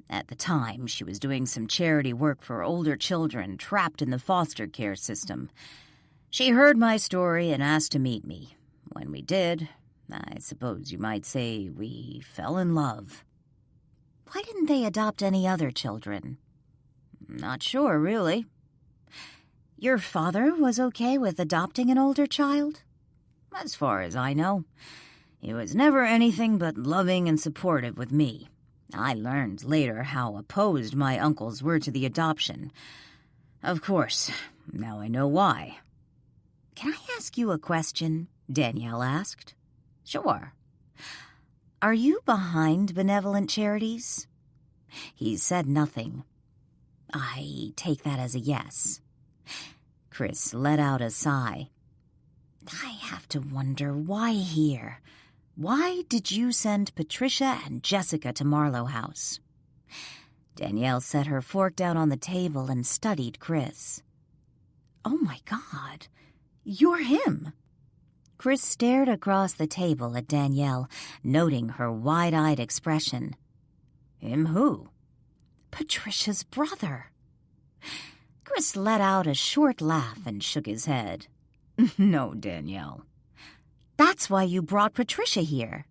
At the time, she was doing some charity work for older children trapped in the foster care system. She heard my story and asked to meet me. When we did, I suppose you might say we fell in love. Why didn't they adopt any other children? Not sure, really. Your father was okay with adopting an older child? As far as I know. He was never anything but loving and supportive with me. I learned later how opposed my uncles were to the adoption. Of course, now I know why. Can I ask you a question? Danielle asked. Sure. Are you behind benevolent charities? He said nothing. I take that as a yes. Chris let out a sigh. I have to wonder why here. Why did you send Patricia and Jessica to Marlow House? Danielle set her fork down on the table and studied Chris. Oh my God, you're him. Chris stared across the table at Danielle, noting her wide-eyed expression. Him who? Patricia's brother. Chris let out a short laugh and shook his head. No, Danielle. That's why you brought Patricia here.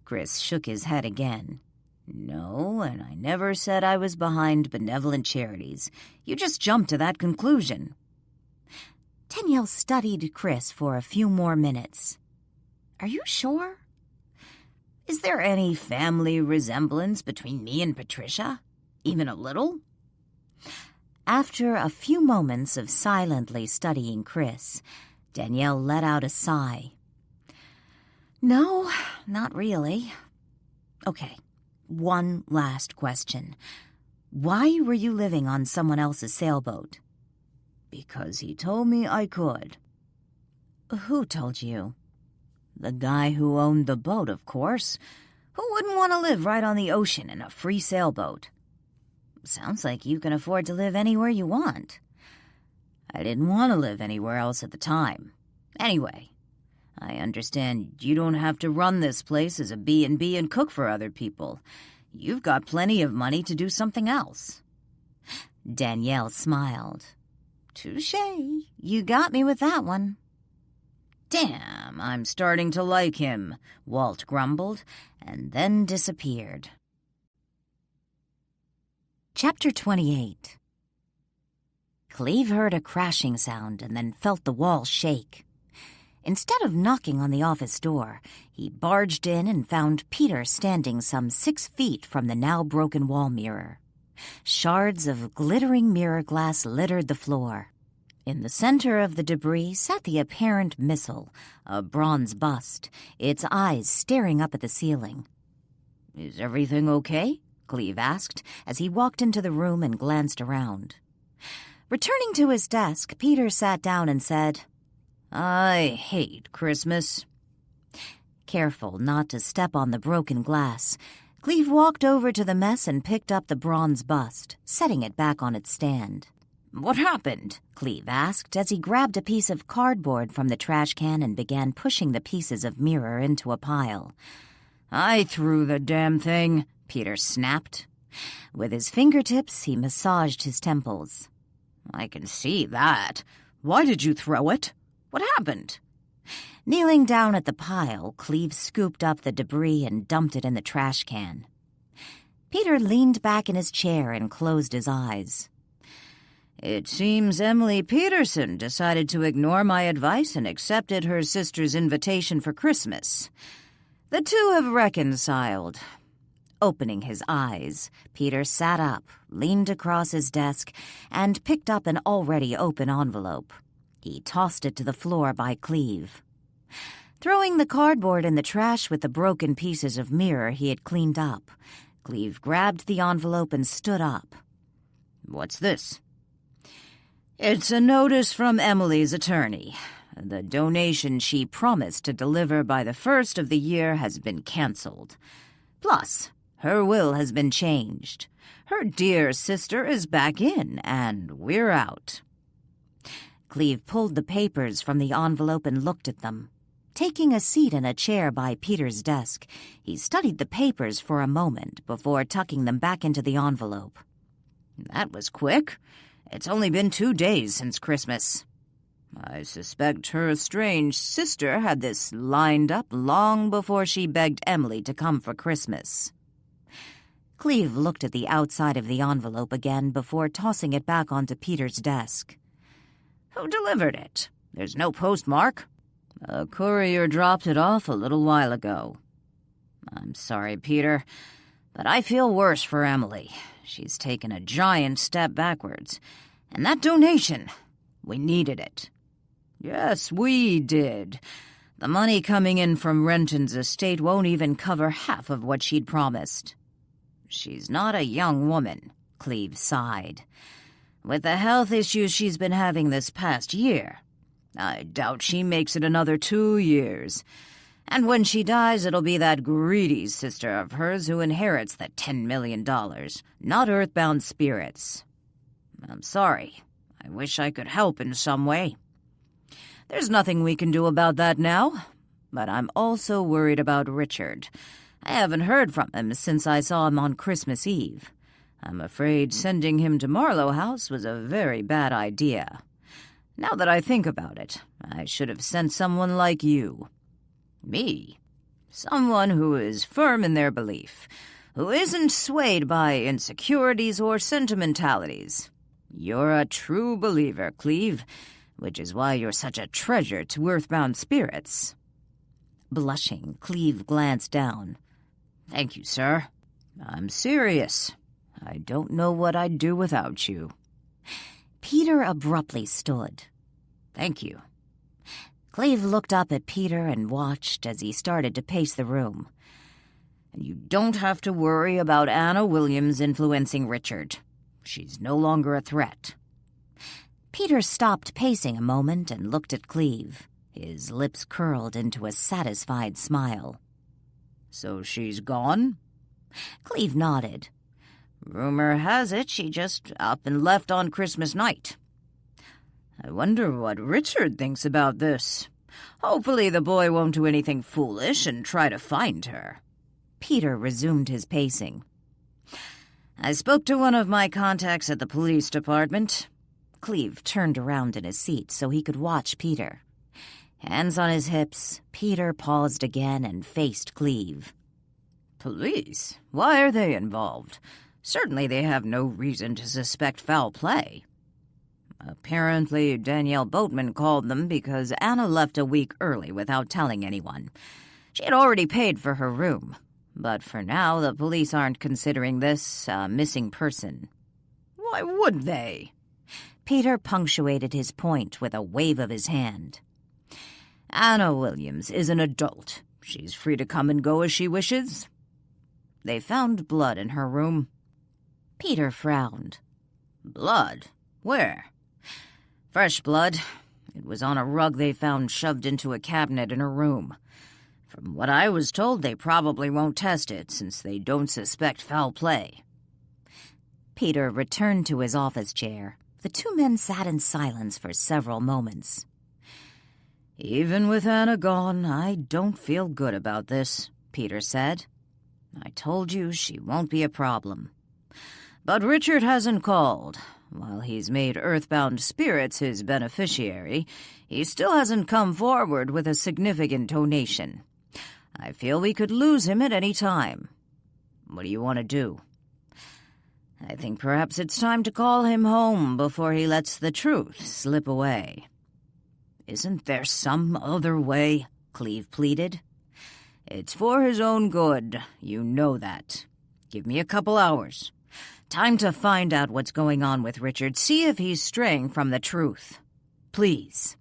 Chris shook his head again. No, and I never said I was behind benevolent charities. You just jumped to that conclusion. Danielle studied Chris for a few more minutes. Are you sure? Is there any family resemblance between me and Patricia? Even a little? After a few moments of silently studying Chris, Danielle let out a sigh. No, not really. Okay, one last question. Why were you living on someone else's sailboat? Because he told me I could. Who told you? The guy who owned the boat, of course. Who wouldn't want to live right on the ocean in a free sailboat? Sounds like you can afford to live anywhere you want. I didn't want to live anywhere else at the time. Anyway, I understand you don't have to run this place as a B&B and cook for other people. You've got plenty of money to do something else. Danielle smiled. Touché. You got me with that one. Damn, I'm starting to like him, Walt grumbled, and then disappeared. Chapter 28. Cleve heard a crashing sound and then felt the wall shake. Instead of knocking on the office door, he barged in and found Peter standing some 6 feet from the now broken wall mirror. Shards of glittering mirror glass littered the floor. In the center of the debris sat the apparent missile, a bronze bust, its eyes staring up at the ceiling. Is everything okay? Cleve asked as he walked into the room and glanced around. Returning to his desk, Peter sat down and said, I hate Christmas. Careful not to step on the broken glass, Cleve walked over to the mess and picked up the bronze bust, setting it back on its stand. What happened? Cleve asked as he grabbed a piece of cardboard from the trash can and began pushing the pieces of mirror into a pile. I threw the damn thing, Peter snapped. With his fingertips, he massaged his temples. I can see that. Why did you throw it? What happened? Kneeling down at the pile, Cleve scooped up the debris and dumped it in the trash can. Peter leaned back in his chair and closed his eyes. It seems Emily Peterson decided to ignore my advice and accepted her sister's invitation for Christmas. The two have reconciled. Opening his eyes, Peter sat up, leaned across his desk, and picked up an already open envelope. He tossed it to the floor by Cleve. Throwing the cardboard in the trash with the broken pieces of mirror he had cleaned up, Cleve grabbed the envelope and stood up. What's this? It's a notice from Emily's attorney. The donation she promised to deliver by the 1st of the year has been canceled. Plus, her will has been changed. Her dear sister is back in, and we're out. Cleve pulled the papers from the envelope and looked at them. Taking a seat in a chair by Peter's desk, he studied the papers for a moment before tucking them back into the envelope. That was quick. It's only been 2 days since Christmas. I suspect her estranged sister had this lined up long before she begged Emily to come for Christmas. Cleve looked at the outside of the envelope again before tossing it back onto Peter's desk. Who delivered it? There's no postmark. A courier dropped it off a little while ago. I'm sorry, Peter, but I feel worse for Emily. She's taken a giant step backwards. And that donation, we needed it. Yes, we did. The money coming in from Renton's estate won't even cover half of what she'd promised. She's not a young woman, Cleve sighed. With the health issues she's been having this past year, I doubt she makes it another 2 years. And when she dies, it'll be that greedy sister of hers who inherits the $10 million, not earthbound spirits. I'm sorry. I wish I could help in some way. There's nothing we can do about that now, but I'm also worried about Richard. I haven't heard from him since I saw him on Christmas Eve. I'm afraid sending him to Marlow House was a very bad idea. Now that I think about it, I should have sent someone like you. Me? Someone who is firm in their belief, who isn't swayed by insecurities or sentimentalities. You're a true believer, Cleve, which is why you're such a treasure to earthbound spirits. Blushing, Cleve glanced down. "Thank you, sir. I'm serious. I don't know what I'd do without you." Peter abruptly stood. "Thank you." Cleve looked up at Peter and watched as he started to pace the room. "And you don't have to worry about Anna Williams influencing Richard. She's no longer a threat." Peter stopped pacing a moment and looked at Cleve. His lips curled into a satisfied smile. "So she's gone?" Cleve nodded. "Rumor has it she just up and left on Christmas night. I wonder what Richard thinks about this. Hopefully the boy won't do anything foolish and try to find her." Peter resumed his pacing. "I spoke to one of my contacts at the police department." Cleve turned around in his seat so he could watch Peter. Hands on his hips, Peter paused again and faced Cleve. "Police? Why are they involved? Certainly they have no reason to suspect foul play." "Apparently Danielle Boatman called them because Anna left a week early without telling anyone. She had already paid for her room. But for now, the police aren't considering this a missing person." "Why would they?" Peter punctuated his point with a wave of his hand. "Anna Williams is an adult. She's free to come and go as she wishes. They found blood in her room." Peter frowned. "Blood? Where?" "Fresh blood. It was on a rug they found shoved into a cabinet in her room. From what I was told, they probably won't test it since they don't suspect foul play." Peter returned to his office chair. The two men sat in silence for several moments. "Even with Anna gone, I don't feel good about this," Peter said. "I told you she won't be a problem. But Richard hasn't called. While he's made Earthbound Spirits his beneficiary, he still hasn't come forward with a significant donation. I feel we could lose him at any time. What do you want to do?" "I think perhaps it's time to call him home before he lets the truth slip away." "Isn't there some other way?" Cleve pleaded. "It's for his own good. You know that. Give me a couple hours. Time to find out what's going on with Richard. See if he's straying from the truth. Please."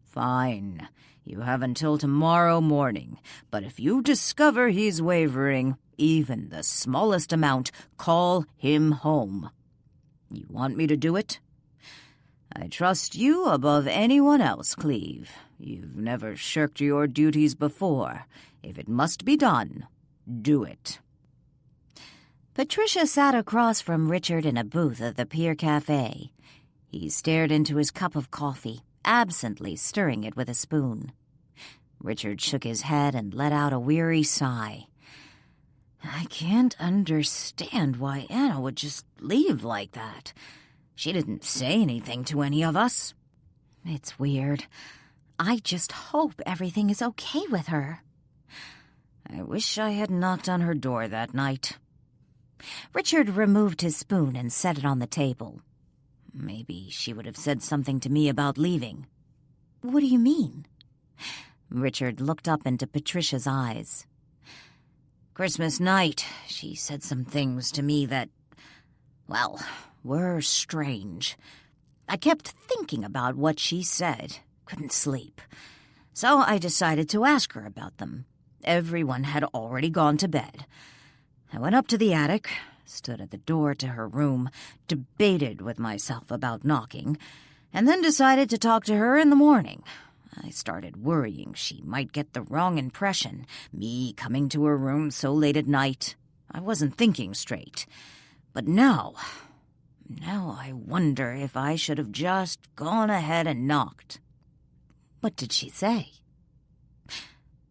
"Fine. You have until tomorrow morning. But if you discover he's wavering, even the smallest amount, call him home. You want me to do it?" "I trust you above anyone else, Cleve. You've never shirked your duties before. If it must be done, do it." Patricia sat across from Richard in a booth at the Pier Cafe. He stared into his cup of coffee, absently stirring it with a spoon. Richard shook his head and let out a weary sigh. "I can't understand why Anna would just leave like that. She didn't say anything to any of us." "It's weird. I just hope everything is okay with her." "I wish I had knocked on her door that night." Richard removed his spoon and set it on the table. "Maybe she would have said something to me about leaving." "What do you mean?" Richard looked up into Patricia's eyes. "Christmas night, she said some things to me that, well, were strange. I kept thinking about what she said, couldn't sleep. So I decided to ask her about them. Everyone had already gone to bed. I went up to the attic, stood at the door to her room, debated with myself about knocking, and then decided to talk to her in the morning. I started worrying she might get the wrong impression, me coming to her room so late at night. I wasn't thinking straight. But now I wonder if I should have just gone ahead and knocked." "What did she say?"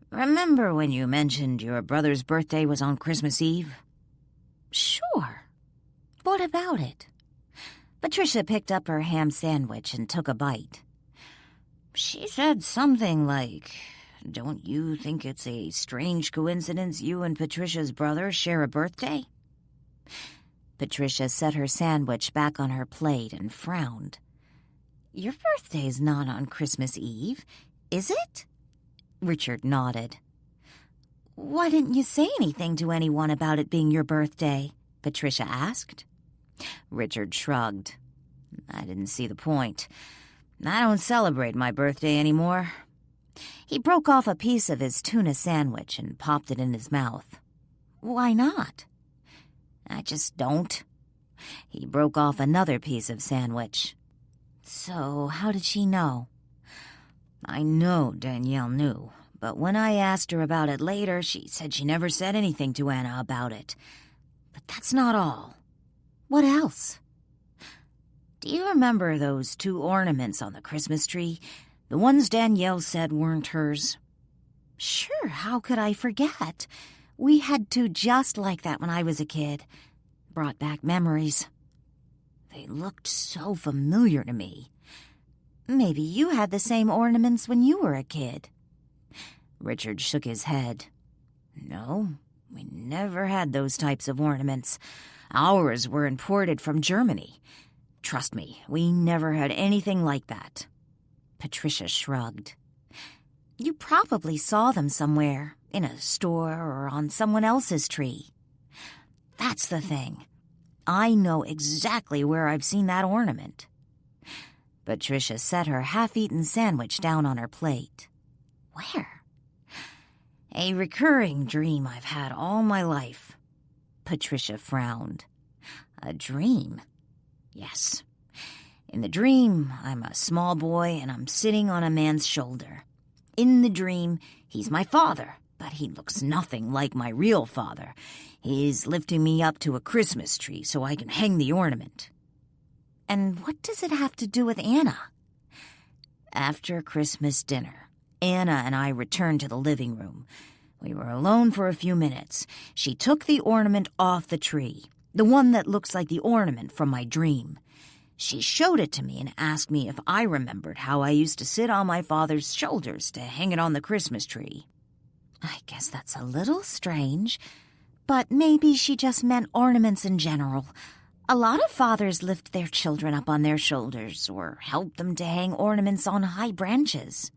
"Remember when you mentioned your brother's birthday was on Christmas Eve?" "Sure. What about it?" Patricia picked up her ham sandwich and took a bite. "She said something like, 'Don't you think it's a strange coincidence you and Patricia's brother share a birthday?'" Patricia set her sandwich back on her plate and frowned. "Your birthday's not on Christmas Eve, is it?" Richard nodded. Why didn't you say anything to anyone about it being your birthday? Patricia asked. Richard shrugged. I didn't see the point. I don't celebrate my birthday anymore. He broke off a piece of his tuna sandwich and popped it in his mouth. Why not? I just don't. He broke off another piece of sandwich. So how did she know? I know Danielle knew, but when I asked her about it later, she said she never said anything to Anna about it. But that's not all. What else? Do you remember those 2 ornaments on the Christmas tree? The ones Danielle said weren't hers? Sure, how could I forget? We had 2 just like that when I was a kid. Brought back memories. They looked so familiar to me. Maybe you had the same ornaments when you were a kid. Richard shook his head. No, we never had those types of ornaments. Ours were imported from Germany. Trust me, we never had anything like that. Patricia shrugged. You probably saw them somewhere, in a store or on someone else's tree. That's the thing. I know exactly where I've seen that ornament. Patricia set her half-eaten sandwich down on her plate. Where? A recurring dream I've had all my life. Patricia frowned. A dream? Yes. In the dream, I'm a small boy and I'm sitting on a man's shoulder. In the dream, he's my father, but he looks nothing like my real father. He's lifting me up to a Christmas tree so I can hang the ornament. And what does it have to do with Anna? After Christmas dinner, Anna and I returned to the living room. We were alone for a few minutes. She took the ornament off the tree, the one that looks like the ornament from my dream. She showed it to me and asked me if I remembered how I used to sit on my father's shoulders to hang it on the Christmas tree. I guess that's a little strange, but maybe she just meant ornaments in general. A lot of fathers lift their children up on their shoulders or help them to hang ornaments on high branches.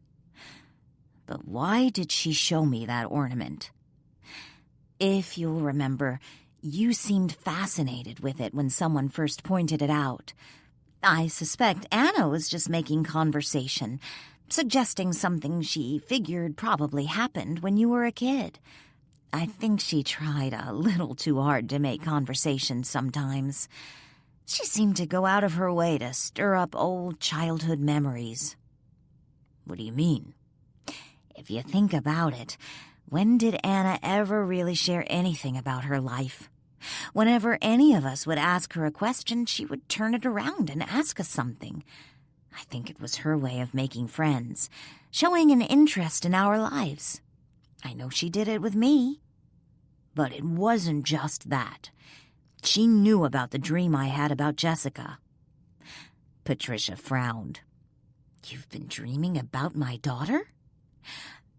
But why did she show me that ornament? If you'll remember, you seemed fascinated with it when someone first pointed it out. I suspect Anna was just making conversation, suggesting something she figured probably happened when you were a kid. I think she tried a little too hard to make conversation sometimes. She seemed to go out of her way to stir up old childhood memories. What do you mean? If you think about it, when did Anna ever really share anything about her life? Whenever any of us would ask her a question, she would turn it around and ask us something. I think it was her way of making friends, showing an interest in our lives. I know she did it with me. But it wasn't just that. She knew about the dream I had about Jessica. Patricia frowned. You've been dreaming about my daughter?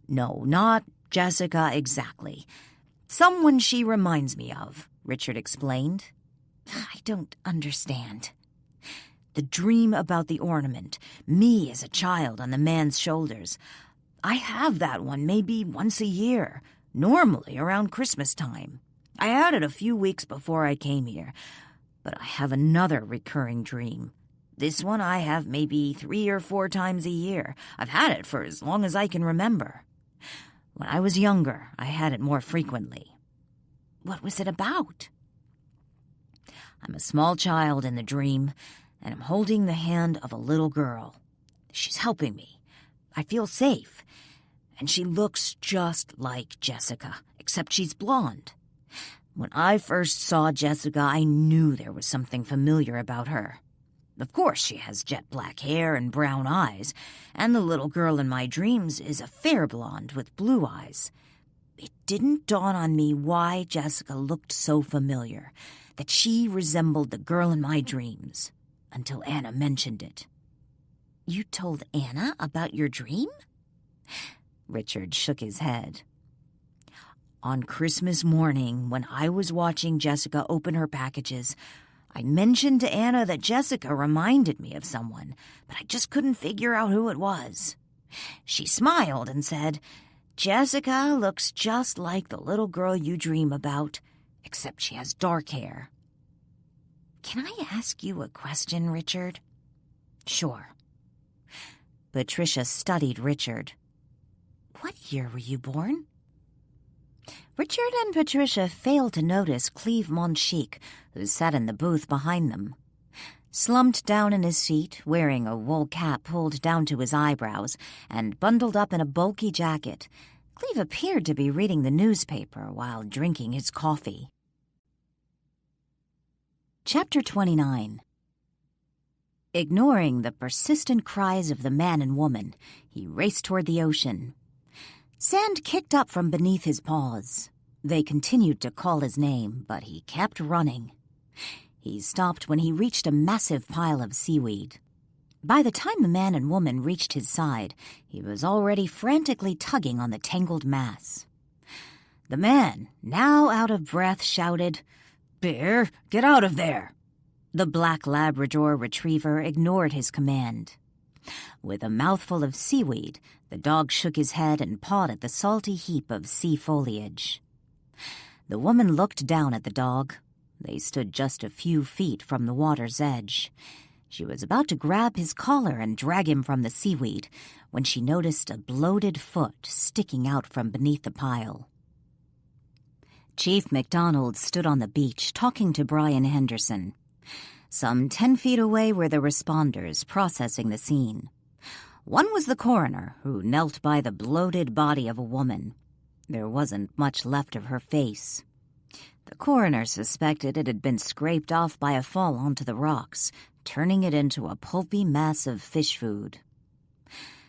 No, not Jessica exactly. Someone she reminds me of, Richard explained. I don't understand. The dream about the ornament, me as a child on the man's shoulders. I have that one maybe once a year, normally around Christmas time. I had it a few weeks before I came here, but I have another recurring dream. This one I have maybe 3 or 4 times a year. I've had it for as long as I can remember. When I was younger, I had it more frequently. What was it about? I'm a small child in the dream, and I'm holding the hand of a little girl. She's helping me. I feel safe. And she looks just like Jessica, except she's blonde. When I first saw Jessica, I knew there was something familiar about her. Of course, she has jet black hair and brown eyes, and the little girl in my dreams is a fair blonde with blue eyes. It didn't dawn on me why Jessica looked so familiar, that she resembled the girl in my dreams, until Anna mentioned it. You told Anna about your dream? Richard shook his head. On Christmas morning, when I was watching Jessica open her packages, I mentioned to Anna that Jessica reminded me of someone, but I just couldn't figure out who it was. She smiled and said, Jessica looks just like the little girl you dream about, except she has dark hair. Can I ask you a question, Richard? Sure. Patricia studied Richard. What year were you born? Richard and Patricia failed to notice Cleve Monchique, who sat in the booth behind them. Slumped down in his seat, wearing a wool cap pulled down to his eyebrows and bundled up in a bulky jacket, Cleve appeared to be reading the newspaper while drinking his coffee. Chapter 29. Ignoring the persistent cries of the man and woman, he raced toward the ocean. Sand kicked up from beneath his paws. They continued to call his name, but he kept running. He stopped when he reached a massive pile of seaweed. By the time the man and woman reached his side, he was already frantically tugging on the tangled mass. The man, now out of breath, shouted, "Bear, get out of there!" The black Labrador retriever ignored his command. With a mouthful of seaweed, the dog shook his head and pawed at the salty heap of sea foliage. The woman looked down at the dog. They stood just a few feet from the water's edge. She was about to grab his collar and drag him from the seaweed when she noticed a bloated foot sticking out from beneath the pile. Chief MacDonald stood on the beach talking to Brian Henderson. Some 10 feet away were the responders processing the scene. One was the coroner, who knelt by the bloated body of a woman. There wasn't much left of her face. The coroner suspected it had been scraped off by a fall onto the rocks, turning it into a pulpy mass of fish food.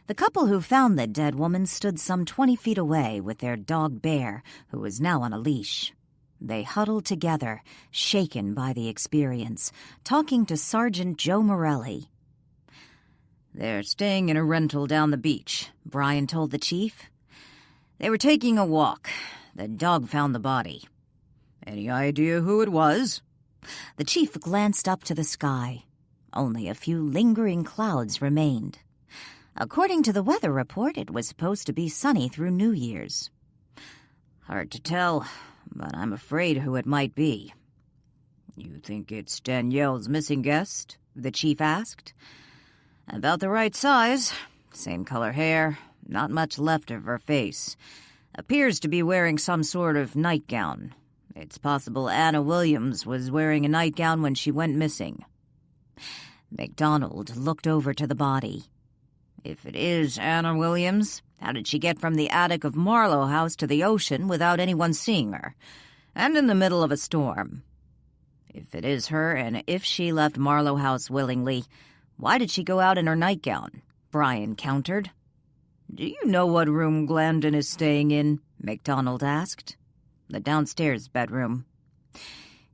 The couple who found the dead woman stood some 20 feet away with their dog Bear, who was now on a leash. They huddled together, shaken by the experience, talking to Sergeant Joe Morelli. "They're staying in a rental down the beach," Brian told the chief. "They were taking a walk. The dog found the body." "Any idea who it was?" The chief glanced up to the sky. Only a few lingering clouds remained. According to the weather report, it was supposed to be sunny through New Year's. "Hard to tell, but I'm afraid who it might be." "You think it's Danielle's missing guest?" the chief asked. "About the right size. Same color hair. Not much left of her face. Appears to be wearing some sort of nightgown. It's possible Anna Williams was wearing a nightgown when she went missing." MacDonald looked over to the body. "If it is Anna Williams, how did she get from the attic of Marlow House to the ocean without anyone seeing her? And in the middle of a storm? If it is her, and if she left Marlow House willingly, why did she go out in her nightgown?" Brian countered. "Do you know what room Glandon is staying in?" MacDonald asked. "The downstairs bedroom."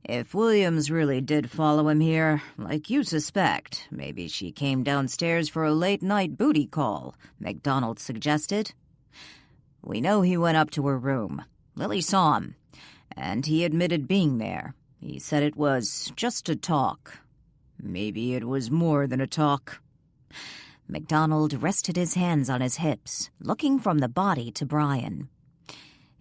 "If Williams really did follow him here, like you suspect, maybe she came downstairs for a late-night booty call," MacDonald suggested. "We know he went up to her room. Lily saw him, and he admitted being there. He said it was just a talk. Maybe it was more than a talk." MacDonald rested his hands on his hips, looking from the body to Brian.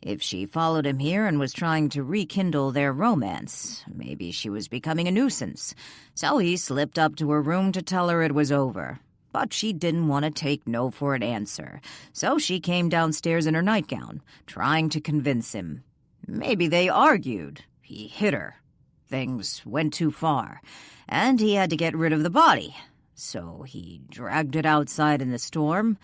"If she followed him here and was trying to rekindle their romance, maybe she was becoming a nuisance, so he slipped up to her room to tell her it was over. But she didn't want to take no for an answer, so she came downstairs in her nightgown, trying to convince him. Maybe they argued. He hit her. Things went too far, and he had to get rid of the body. So he dragged it outside in the storm,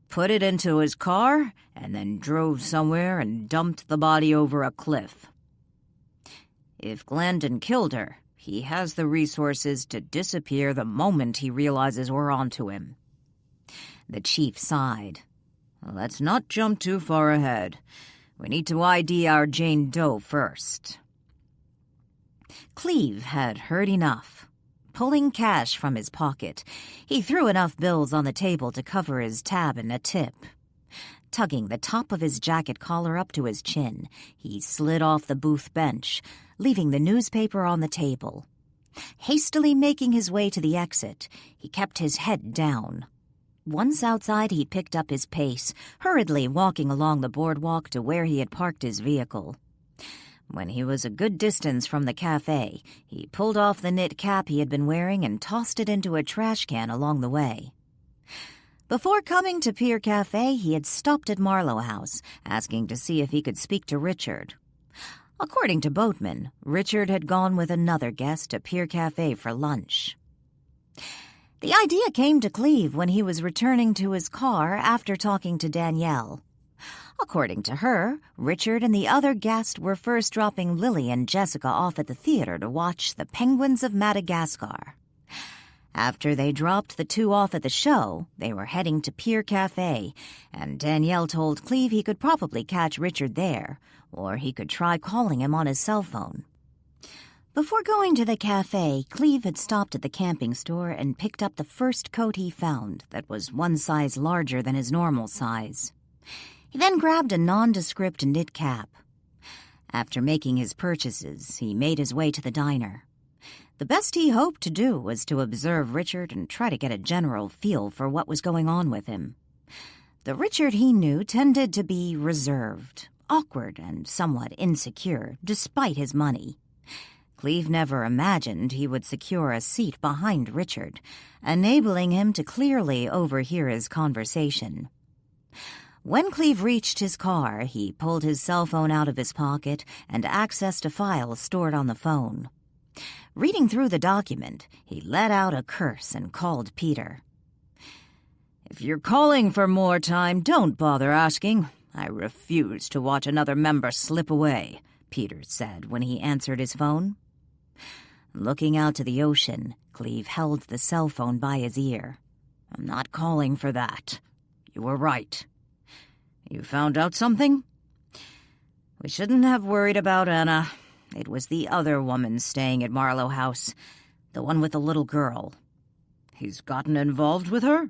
put it into his car, and then drove somewhere and dumped the body over a cliff. If Glandon killed her, he has the resources to disappear the moment he realizes we're onto him." The chief sighed. "Let's not jump too far ahead. We need to ID our Jane Doe first." Cleve had heard enough. Pulling cash from his pocket, he threw enough bills on the table to cover his tab and a tip. Tugging the top of his jacket collar up to his chin, he slid off the booth bench, leaving the newspaper on the table. Hastily making his way to the exit, he kept his head down. Once outside, he picked up his pace, hurriedly walking along the boardwalk to where he had parked his vehicle. When he was a good distance from the cafe, he pulled off the knit cap he had been wearing and tossed it into a trash can along the way. Before coming to Pier Cafe, he had stopped at Marlow House, asking to see if he could speak to Richard. According to Boatman, Richard had gone with another guest to Pier Cafe for lunch. The idea came to Cleve when he was returning to his car after talking to Danielle. According to her, Richard and the other guest were first dropping Lily and Jessica off at the theater to watch The Penguins of Madagascar. After they dropped the two off at the show, they were heading to Pier Cafe, and Danielle told Cleve he could probably catch Richard there, or he could try calling him on his cell phone. Before going to the cafe, Cleve had stopped at the camping store and picked up the first coat he found that was one size larger than his normal size. He then grabbed a nondescript knit cap. After making his purchases, he made his way to the diner. The best he hoped to do was to observe Richard and try to get a general feel for what was going on with him. The Richard he knew tended to be reserved, awkward, and somewhat insecure, despite his money. Cleve never imagined he would secure a seat behind Richard, enabling him to clearly overhear his conversation. When Cleve reached his car, he pulled his cell phone out of his pocket and accessed a file stored on the phone. Reading through the document, he let out a curse and called Peter. "If you're calling for more time, don't bother asking. I refuse to watch another member slip away," Peter said when he answered his phone. Looking out to the ocean, Cleve held the cell phone by his ear. "I'm not calling for that. You were right. You found out something? We shouldn't have worried about Anna. It was the other woman staying at Marlow House, the one with the little girl. He's gotten involved with her?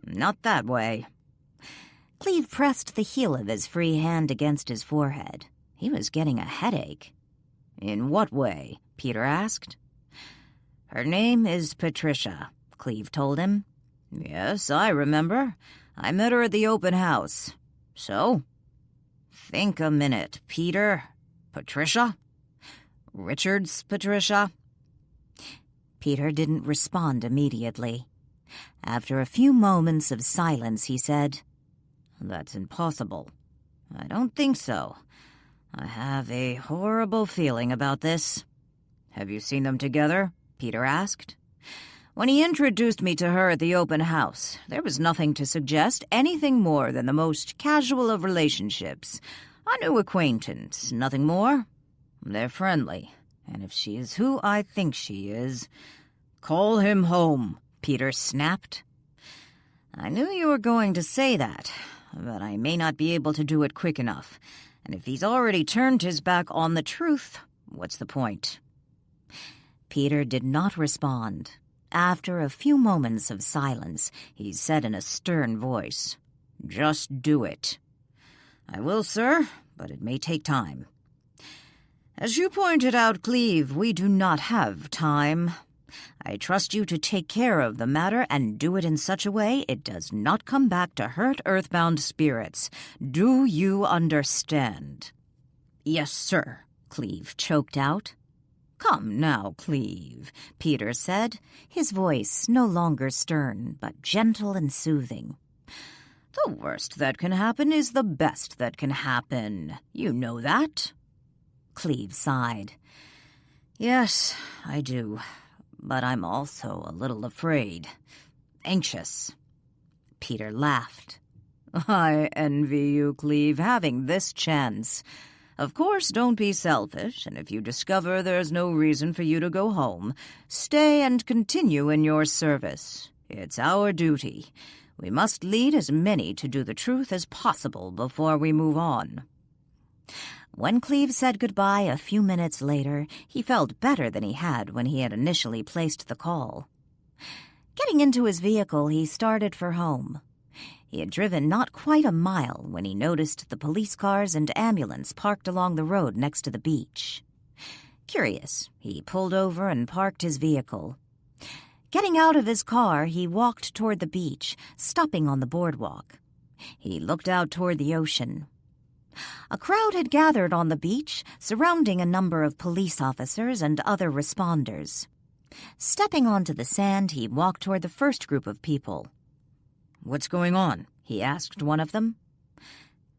Not that way." Cleve pressed the heel of his free hand against his forehead. He was getting a headache. "In what way?" Peter asked. "Her name is Patricia," Cleve told him. "Yes, I remember. I met her at the open house. So?" "Think a minute, Peter. Patricia? Richard's Patricia?" Peter didn't respond immediately. After a few moments of silence, he said, "That's impossible. I don't think so. I have a horrible feeling about this." "Have you seen them together?" Peter asked. "When he introduced me to her at the open house, there was nothing to suggest anything more than the most casual of relationships. A new acquaintance, nothing more. They're friendly, and if she is who I think she is—" "Call him home," Peter snapped. "I knew you were going to say that, but I may not be able to do it quick enough. And if he's already turned his back on the truth, what's the point?" Peter did not respond. After a few moments of silence, he said in a stern voice, "Just do it." "I will, sir, but it may take time." "As you pointed out, Cleve, we do not have time. I trust you to take care of the matter and do it in such a way it does not come back to hurt earthbound spirits. Do you understand?" "Yes, sir," Cleve choked out. "Come now, Cleve," Peter said, his voice no longer stern, but gentle and soothing. "The worst that can happen is the best that can happen. You know that?" Cleve sighed. "Yes, I do. But I'm also a little afraid. Anxious." Peter laughed. "I envy you, Cleve, having this chance. Of course, don't be selfish, and if you discover there's no reason for you to go home, stay and continue in your service. It's our duty. We must lead as many to do the truth as possible before we move on." When Cleve said goodbye a few minutes later, he felt better than he had when he had initially placed the call. Getting into his vehicle, he started for home. He had driven not quite a mile when he noticed the police cars and ambulance parked along the road next to the beach. Curious, he pulled over and parked his vehicle. Getting out of his car, he walked toward the beach, stopping on the boardwalk. He looked out toward the ocean. A crowd had gathered on the beach, surrounding a number of police officers and other responders. Stepping onto the sand, he walked toward the first group of people. "What's going on?" he asked one of them.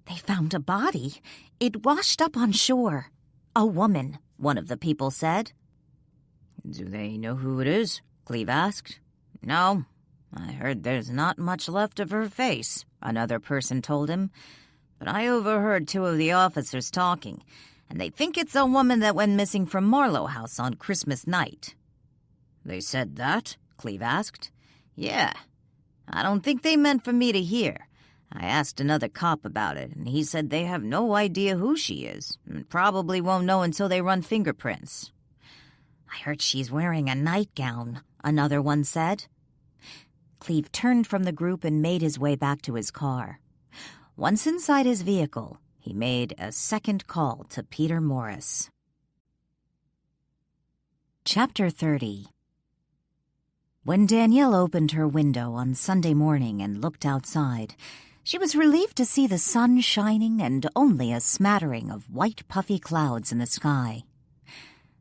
"They found a body. It washed up on shore. A woman," one of the people said. "Do they know who it is?" Cleve asked. "No. I heard there's not much left of her face," another person told him. "But I overheard two of the officers talking, and they think it's a woman that went missing from Marlow House on Christmas night." "They said that?" Cleve asked. "Yeah. I don't think they meant for me to hear. I asked another cop about it, and he said they have no idea who she is, and probably won't know until they run fingerprints." "I heard she's wearing a nightgown," another one said. Cleve turned from the group and made his way back to his car. Once inside his vehicle, he made a second call to Peter Morris. Chapter 30. When Danielle opened her window on Sunday morning and looked outside, she was relieved to see the sun shining and only a smattering of white puffy clouds in the sky.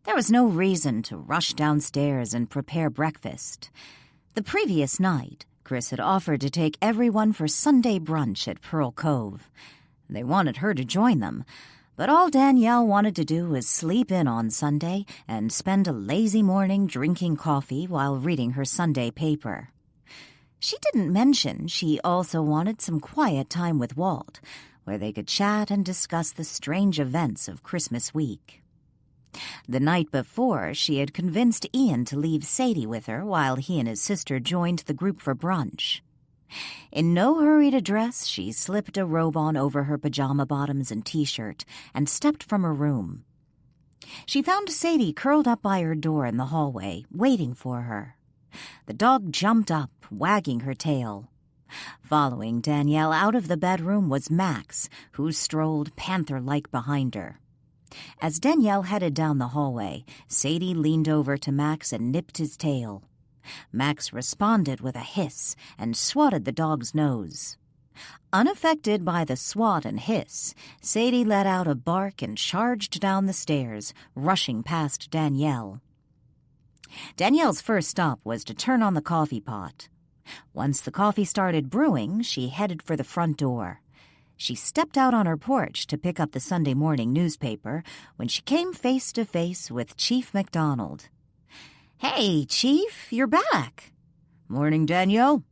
There was no reason to rush downstairs and prepare breakfast. The previous night, Chris had offered to take everyone for Sunday brunch at Pearl Cove. They wanted her to join them, but all Danielle wanted to do was sleep in on Sunday and spend a lazy morning drinking coffee while reading her Sunday paper. She didn't mention she also wanted some quiet time with Walt, where they could chat and discuss the strange events of Christmas week. The night before, she had convinced Ian to leave Sadie with her while he and his sister joined the group for brunch. In no hurry to dress, she slipped a robe on over her pajama bottoms and T-shirt and stepped from her room. She found Sadie curled up by her door in the hallway, waiting for her. The dog jumped up, wagging her tail. Following Danielle out of the bedroom was Max, who strolled panther-like behind her. As Danielle headed down the hallway, Sadie leaned over to Max and nipped his tail. Max responded with a hiss and swatted the dog's nose. Unaffected by the swat and hiss, Sadie let out a bark and charged down the stairs, rushing past Danielle. Danielle's first stop was to turn on the coffee pot. Once the coffee started brewing, she headed for the front door. She stepped out on her porch to pick up the Sunday morning newspaper when she came face to face with Chief MacDonald. "Hey, Chief, you're back." "Morning, Danielle."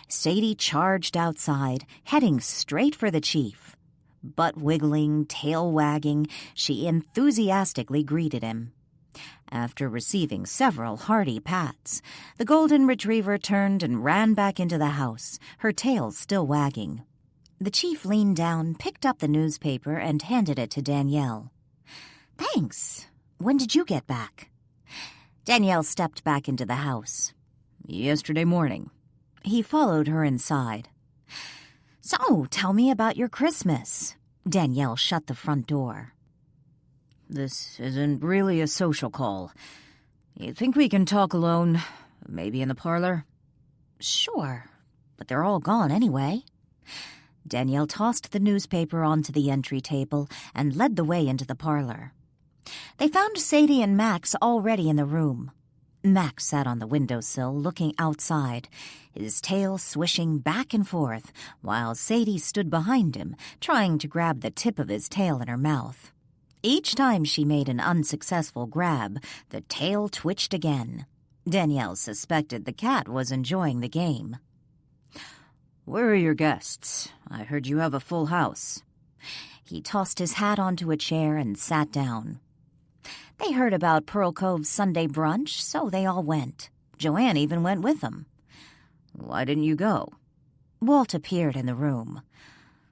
Sadie charged outside, heading straight for the chief. Butt wiggling, tail wagging, she enthusiastically greeted him. After receiving several hearty pats, the golden retriever turned and ran back into the house, her tail still wagging. The chief leaned down, picked up the newspaper, and handed it to Danielle. "Thanks. When did you get back?" Danielle stepped back into the house. "Yesterday morning." He followed her inside. "So, tell me about your Christmas." Danielle shut the front door. "This isn't really a social call. You think we can talk alone? Maybe in the parlor?" "Sure, but they're all gone anyway." Danielle tossed the newspaper onto the entry table and led the way into the parlor. They found Sadie and Max already in the room. Max sat on the windowsill looking outside, his tail swishing back and forth, while Sadie stood behind him, trying to grab the tip of his tail in her mouth. Each time she made an unsuccessful grab, the tail twitched again. Danielle suspected the cat was enjoying the game. "Where are your guests? I heard you have a full house." He tossed his hat onto a chair and sat down. They heard about Pearl Cove's Sunday brunch, so they all went. Joanne even went with them. "Why didn't you go?" Walt appeared in the room.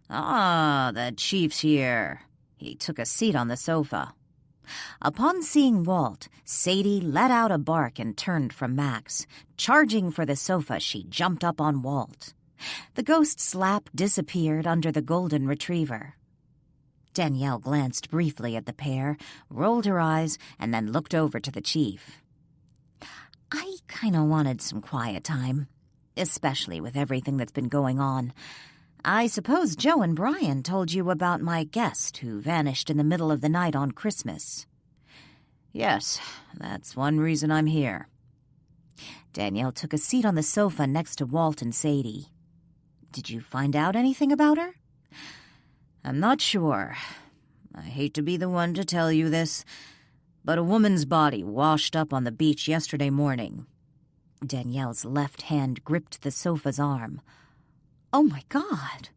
"Ah, the chief's here." He took a seat on the sofa. Upon seeing Walt, Sadie let out a bark and turned from Max. Charging for the sofa, she jumped up on Walt. The ghost's lap disappeared under the golden retriever. Danielle glanced briefly at the pair, rolled her eyes, and then looked over to the chief. I kinda wanted some quiet time, especially with everything that's been going on. I suppose Joe and Brian told you about my guest who vanished in the middle of the night on Christmas. Yes, that's one reason I'm here. Danielle took a seat on the sofa next to Walt and Sadie. Did you find out anything about her? I'm not sure. I hate to be the one to tell you this, but a woman's body washed up on the beach yesterday morning. Danielle's left hand gripped the sofa's arm. Oh my God!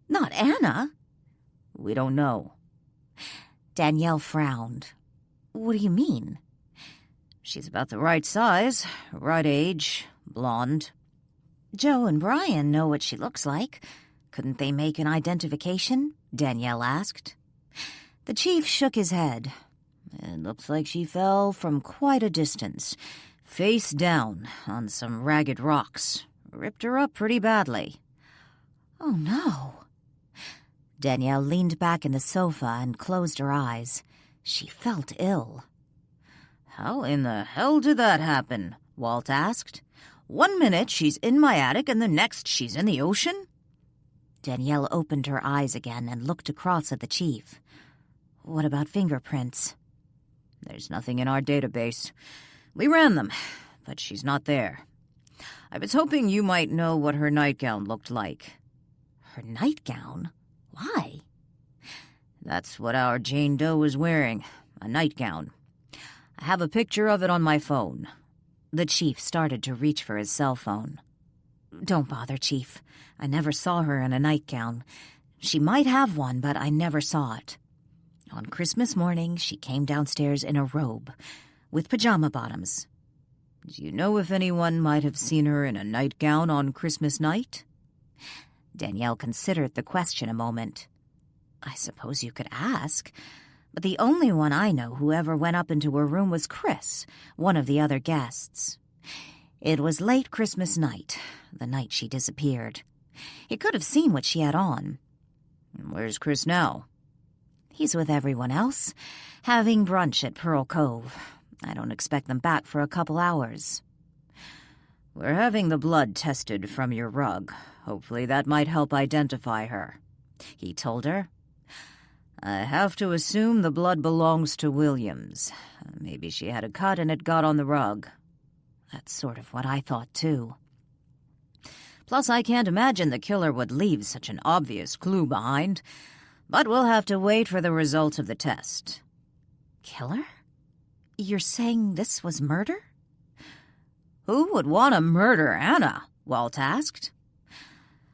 Not Anna! We don't know. Danielle frowned. What do you mean? She's about the right size, right age, blonde. Joe and Brian know what she looks like. Couldn't they make an identification? Danielle asked. The chief shook his head. It looks like she fell from quite a distance, face down on some ragged rocks. Ripped her up pretty badly. Oh, no. Danielle leaned back in the sofa and closed her eyes. She felt ill. How in the hell did that happen? Walt asked. 1 minute she's in my attic and the next she's in the ocean? Danielle opened her eyes again and looked across at the chief. What about fingerprints? There's nothing in our database. We ran them, but she's not there. I was hoping you might know what her nightgown looked like. Her nightgown? Why? That's what our Jane Doe was wearing, a nightgown. I have a picture of it on my phone. The chief started to reach for his cell phone. Don't bother, Chief. I never saw her in a nightgown. She might have one, but I never saw it. On Christmas morning, she came downstairs in a robe, with pajama bottoms. Do you know if anyone might have seen her in a nightgown on Christmas night? Danielle considered the question a moment. I suppose you could ask, but the only one I know who ever went up into her room was Chris, one of the other guests. It was late Christmas night, the night she disappeared. He could have seen what she had on. Where's Chris now? He's with everyone else, having brunch at Pearl Cove. I don't expect them back for a couple hours. We're having the blood tested from your rug. Hopefully that might help identify her, he told her. I have to assume the blood belongs to Williams. Maybe she had a cut and it got on the rug. That's sort of what I thought, too. Plus, I can't imagine the killer would leave such an obvious clue behind. But we'll have to wait for the results of the test. Killer? You're saying this was murder? Who would want to murder Anna? Walt asked.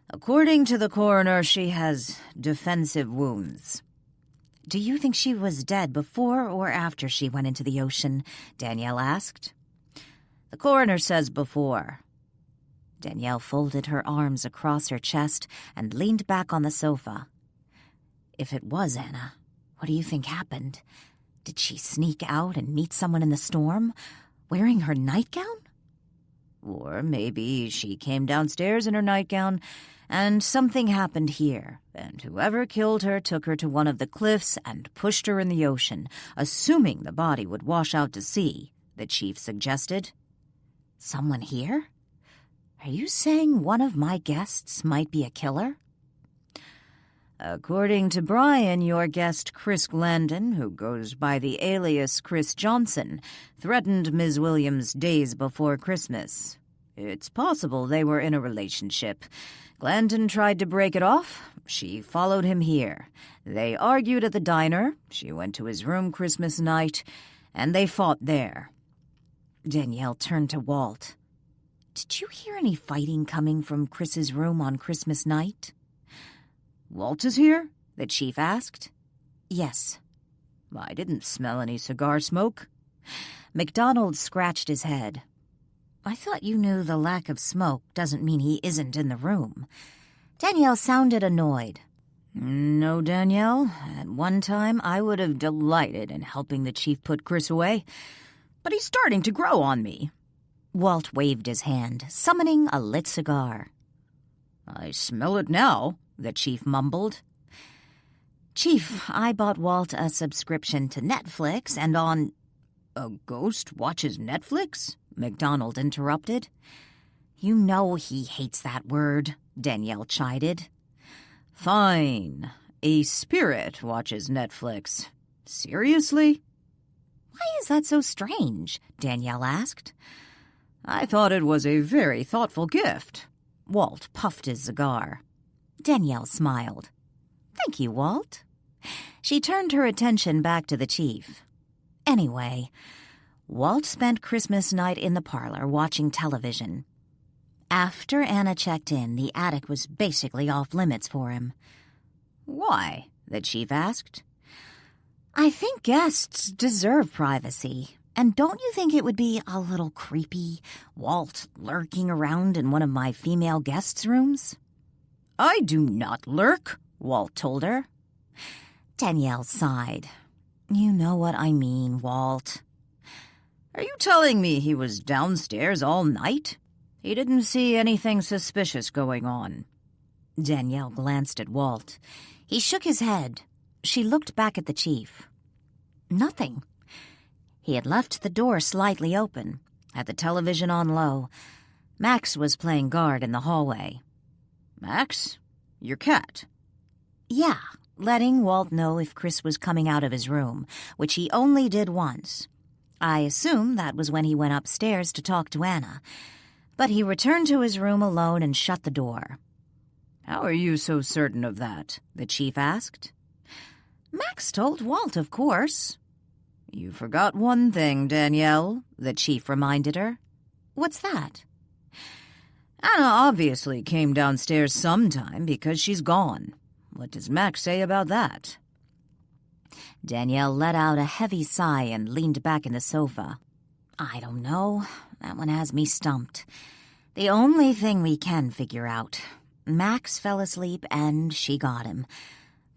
According to the coroner, she has defensive wounds. Do you think she was dead before or after she went into the ocean? Danielle asked. The coroner says before. Danielle folded her arms across her chest and leaned back on the sofa. If it was Anna, what do you think happened? Did she sneak out and meet someone in the storm, wearing her nightgown? Or maybe she came downstairs in her nightgown, and something happened here, and whoever killed her took her to one of the cliffs and pushed her in the ocean, assuming the body would wash out to sea, the chief suggested. Someone here? Are you saying one of my guests might be a killer? According to Brian, your guest Chris Glandon, who goes by the alias Chris Johnson, threatened Ms. Williams days before Christmas. It's possible they were in a relationship. Glandon tried to break it off. She followed him here. They argued at the diner. She went to his room Christmas night, and they fought there. Danielle turned to Walt. Did you hear any fighting coming from Chris's room on Christmas night? Walt is here? The chief asked. Yes. I didn't smell any cigar smoke. MacDonald scratched his head. I thought you knew the lack of smoke doesn't mean he isn't in the room. Danielle sounded annoyed. No, Danielle. At one time, I would have delighted in helping the chief put Chris away. But he's starting to grow on me. Walt waved his hand, summoning a lit cigar. I smell it now, the chief mumbled. Chief, I bought Walt a subscription to Netflix and on... A ghost watches Netflix? MacDonald interrupted. You know he hates that word, Danielle chided. Fine. A spirit watches Netflix. Seriously? Why is that so strange? Danielle asked. I thought it was a very thoughtful gift. Walt puffed his cigar. Danielle smiled. Thank you, Walt. She turned her attention back to the chief. Anyway, Walt spent Christmas night in the parlor watching television. After Anna checked in, the attic was basically off limits for him. Why? The chief asked. I think guests deserve privacy. And don't you think it would be a little creepy, Walt lurking around in one of my female guests' rooms? I do not lurk, Walt told her. Danielle sighed. You know what I mean, Walt. Are you telling me he was downstairs all night? He didn't see anything suspicious going on. Danielle glanced at Walt. He shook his head. She looked back at the chief. Nothing. He had left the door slightly open, had the television on low. Max was playing guard in the hallway. Max? Your cat? Yeah, letting Walt know if Chris was coming out of his room, which he only did once. I assume that was when he went upstairs to talk to Anna. But he returned to his room alone and shut the door. How are you so certain of that? The chief asked. Max told Walt, of course. You forgot one thing, Danielle, the chief reminded her. What's that? Anna obviously came downstairs sometime because she's gone. What does Max say about that? Danielle let out a heavy sigh and leaned back in the sofa. I don't know. That one has me stumped. The only thing we can figure out. Max fell asleep and she got him.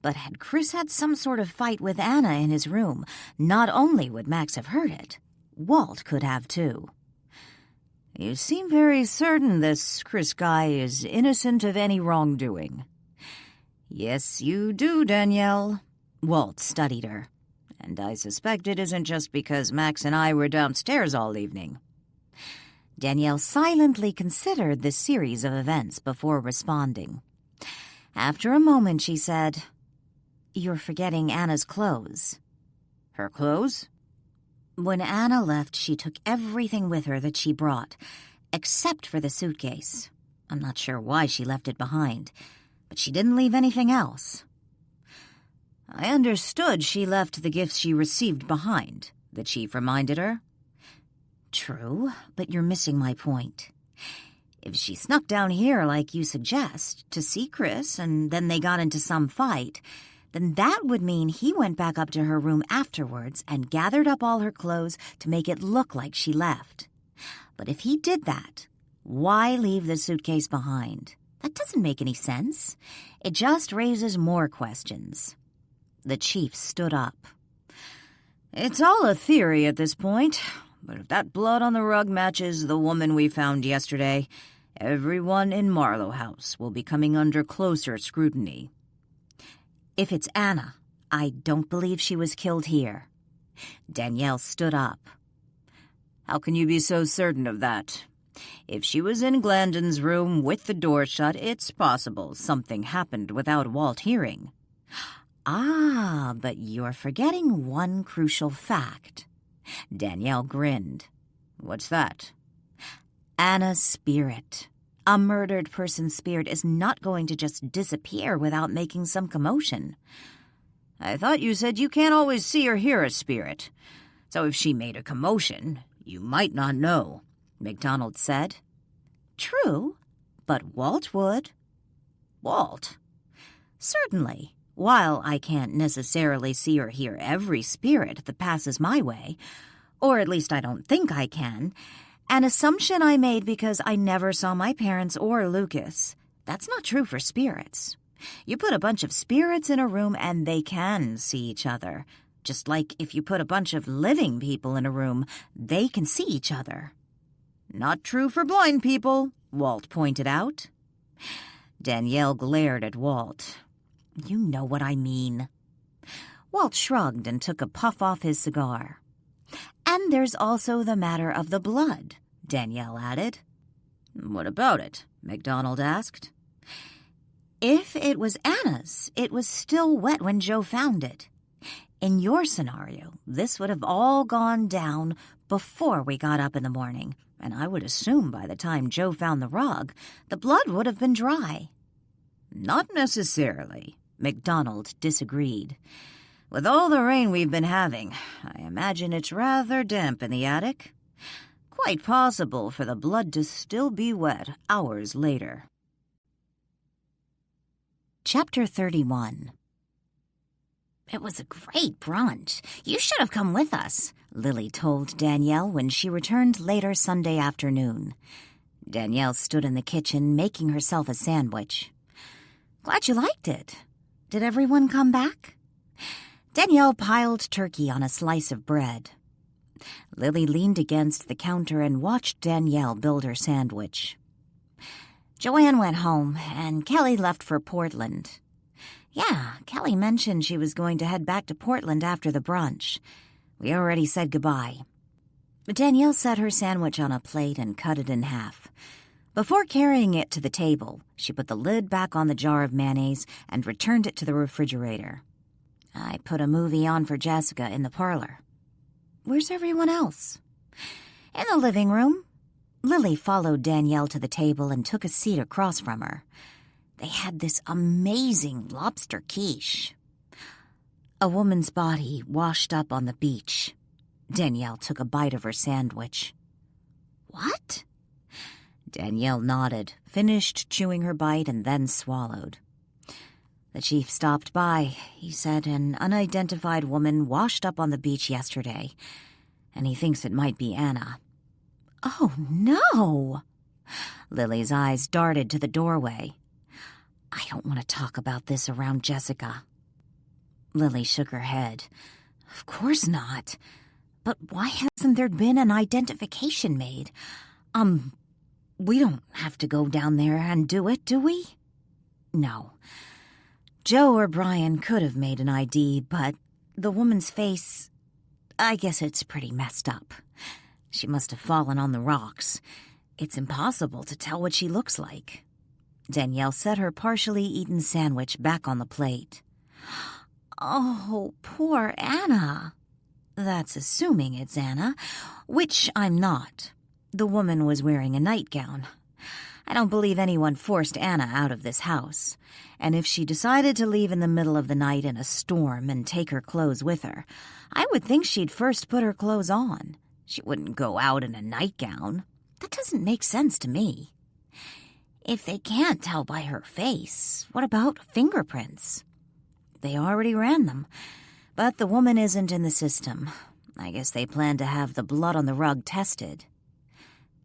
But had Chris had some sort of fight with Anna in his room, not only would Max have heard it, Walt could have too. You seem very certain this Chris guy is innocent of any wrongdoing. Yes, you do, Danielle. Walt studied her. And I suspect it isn't just because Max and I were downstairs all evening. Danielle silently considered this series of events before responding. After a moment, she said, You're forgetting Anna's clothes. Her clothes? When Anna left, she took everything with her that she brought, except for the suitcase. I'm not sure why she left it behind, but she didn't leave anything else. I understood she left the gifts she received behind, the chief reminded her. True, but you're missing my point. If she snuck down here like you suggest, to see Chris, and then they got into some fight, then that would mean he went back up to her room afterwards and gathered up all her clothes to make it look like she left. But if he did that, why leave the suitcase behind? That doesn't make any sense. It just raises more questions. The chief stood up. It's all a theory at this point, but if that blood on the rug matches the woman we found yesterday, everyone in Marlow House will be coming under closer scrutiny. If it's Anna, I don't believe she was killed here. Danielle stood up. How can you be so certain of that? If she was in Glandon's room with the door shut, it's possible something happened without Walt hearing. Ah, but you're forgetting one crucial fact. Danielle grinned. What's that? Anna's spirit. A murdered person's spirit is not going to just disappear without making some commotion. I thought you said you can't always see or hear a spirit. So if she made a commotion, you might not know, MacDonald said. True, but Walt would. Walt? Certainly. While I can't necessarily see or hear every spirit that passes my way, or at least I don't think I can, an assumption I made because I never saw my parents or Lucas. That's not true for spirits. You put a bunch of spirits in a room and they can see each other. Just like if you put a bunch of living people in a room, they can see each other. Not true for blind people, Walt pointed out. Danielle glared at Walt. You know what I mean. Walt shrugged and took a puff off his cigar. And there's also the matter of the blood, Danielle added. What about it? MacDonald asked. If it was Anna's, it was still wet when Joe found it. In your scenario, this would have all gone down before we got up in the morning, and I would assume by the time Joe found the rug, the blood would have been dry. Not necessarily, MacDonald disagreed. With all the rain we've been having, I imagine it's rather damp in the attic. Quite possible for the blood to still be wet hours later. Chapter 31. It was a great brunch. You should have come with us, Lily told Danielle when she returned later Sunday afternoon. Danielle stood in the kitchen making herself a sandwich. Glad you liked it. Did everyone come back? Danielle piled turkey on a slice of bread. Lily leaned against the counter and watched Danielle build her sandwich. Joanne went home, and Kelly left for Portland. Yeah, Kelly mentioned she was going to head back to Portland after the brunch. We already said goodbye. Danielle set her sandwich on a plate and cut it in half. Before carrying it to the table, she put the lid back on the jar of mayonnaise and returned it to the refrigerator. I put a movie on for Jessica in the parlor. Where's everyone else? In the living room. Lily followed Danielle to the table and took a seat across from her. They had this amazing lobster quiche. A woman's body washed up on the beach. Danielle took a bite of her sandwich. What? Danielle nodded, finished chewing her bite, and then swallowed. The chief stopped by. He said an unidentified woman washed up on the beach yesterday, and he thinks it might be Anna. Oh, no! Lily's eyes darted to the doorway. I don't want to talk about this around Jessica. Lily shook her head. Of course not. But why hasn't there been an identification made? We don't have to go down there and do it, do we? No. Joe or Brian could have made an ID, but the woman's face, I guess it's pretty messed up. She must have fallen on the rocks. It's impossible to tell what she looks like. Danielle set her partially eaten sandwich back on the plate. Oh, poor Anna. That's assuming it's Anna, which I'm not. The woman was wearing a nightgown. I don't believe anyone forced Anna out of this house. And if she decided to leave in the middle of the night in a storm and take her clothes with her, I would think she'd first put her clothes on. She wouldn't go out in a nightgown. That doesn't make sense to me. If they can't tell by her face, what about fingerprints? They already ran them, but the woman isn't in the system. I guess they plan to have the blood on the rug tested.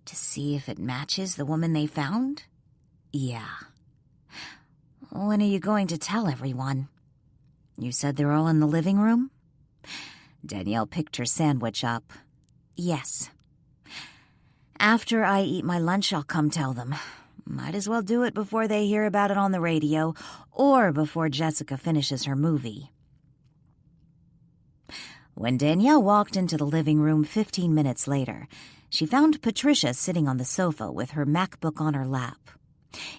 To see if it matches the woman they found? Yeah. When are you going to tell everyone? You said they're all in the living room? Danielle picked her sandwich up. Yes. After I eat my lunch, I'll come tell them. Might as well do it before they hear about it on the radio or before Jessica finishes her movie. When Danielle walked into the living room 15 minutes later, she found Patricia sitting on the sofa with her MacBook on her lap.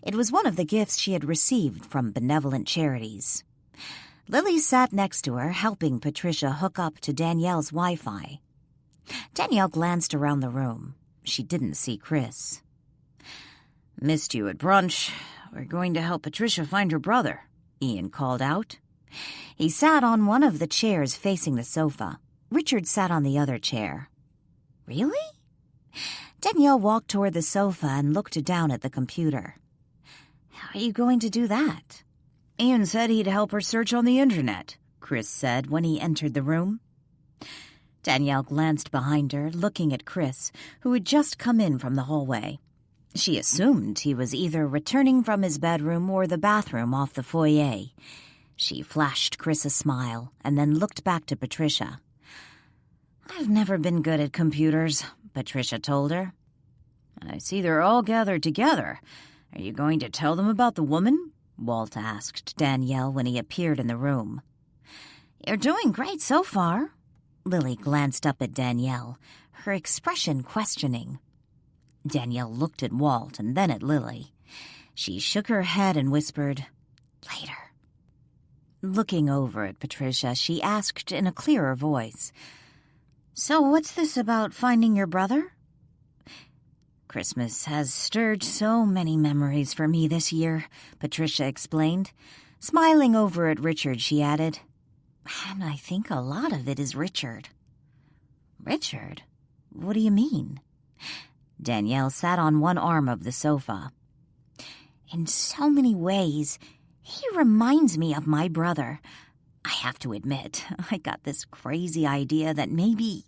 It was one of the gifts she had received from benevolent charities. Lily sat next to her, helping Patricia hook up to Danielle's Wi-Fi. Danielle glanced around the room. She didn't see Chris. Missed you at brunch. We're going to help Patricia find her brother, Ian called out. He sat on one of the chairs facing the sofa. Richard sat on the other chair. Really? Danielle walked toward the sofa and looked down at the computer. How are you going to do that? Ian said he'd help her search on the internet, Chris said when he entered the room. Danielle glanced behind her, looking at Chris, who had just come in from the hallway. She assumed he was either returning from his bedroom or the bathroom off the foyer. She flashed Chris a smile and then looked back to Patricia. I've never been good at computers, Patricia told her. I see they're all gathered together. Are you going to tell them about the woman? Walt asked Danielle when he appeared in the room. You're doing great so far. Lily glanced up at Danielle, her expression questioning. Danielle looked at Walt and then at Lily. She shook her head and whispered, "Later." Looking over at Patricia, she asked in a clearer voice, "So what's this about finding your brother?" "Christmas has stirred so many memories for me this year," Patricia explained. Smiling over at Richard, she added, "And I think a lot of it is Richard." "Richard? What do you mean?" Danielle sat on one arm of the sofa. "In so many ways, he reminds me of my brother. I have to admit, I got this crazy idea that maybe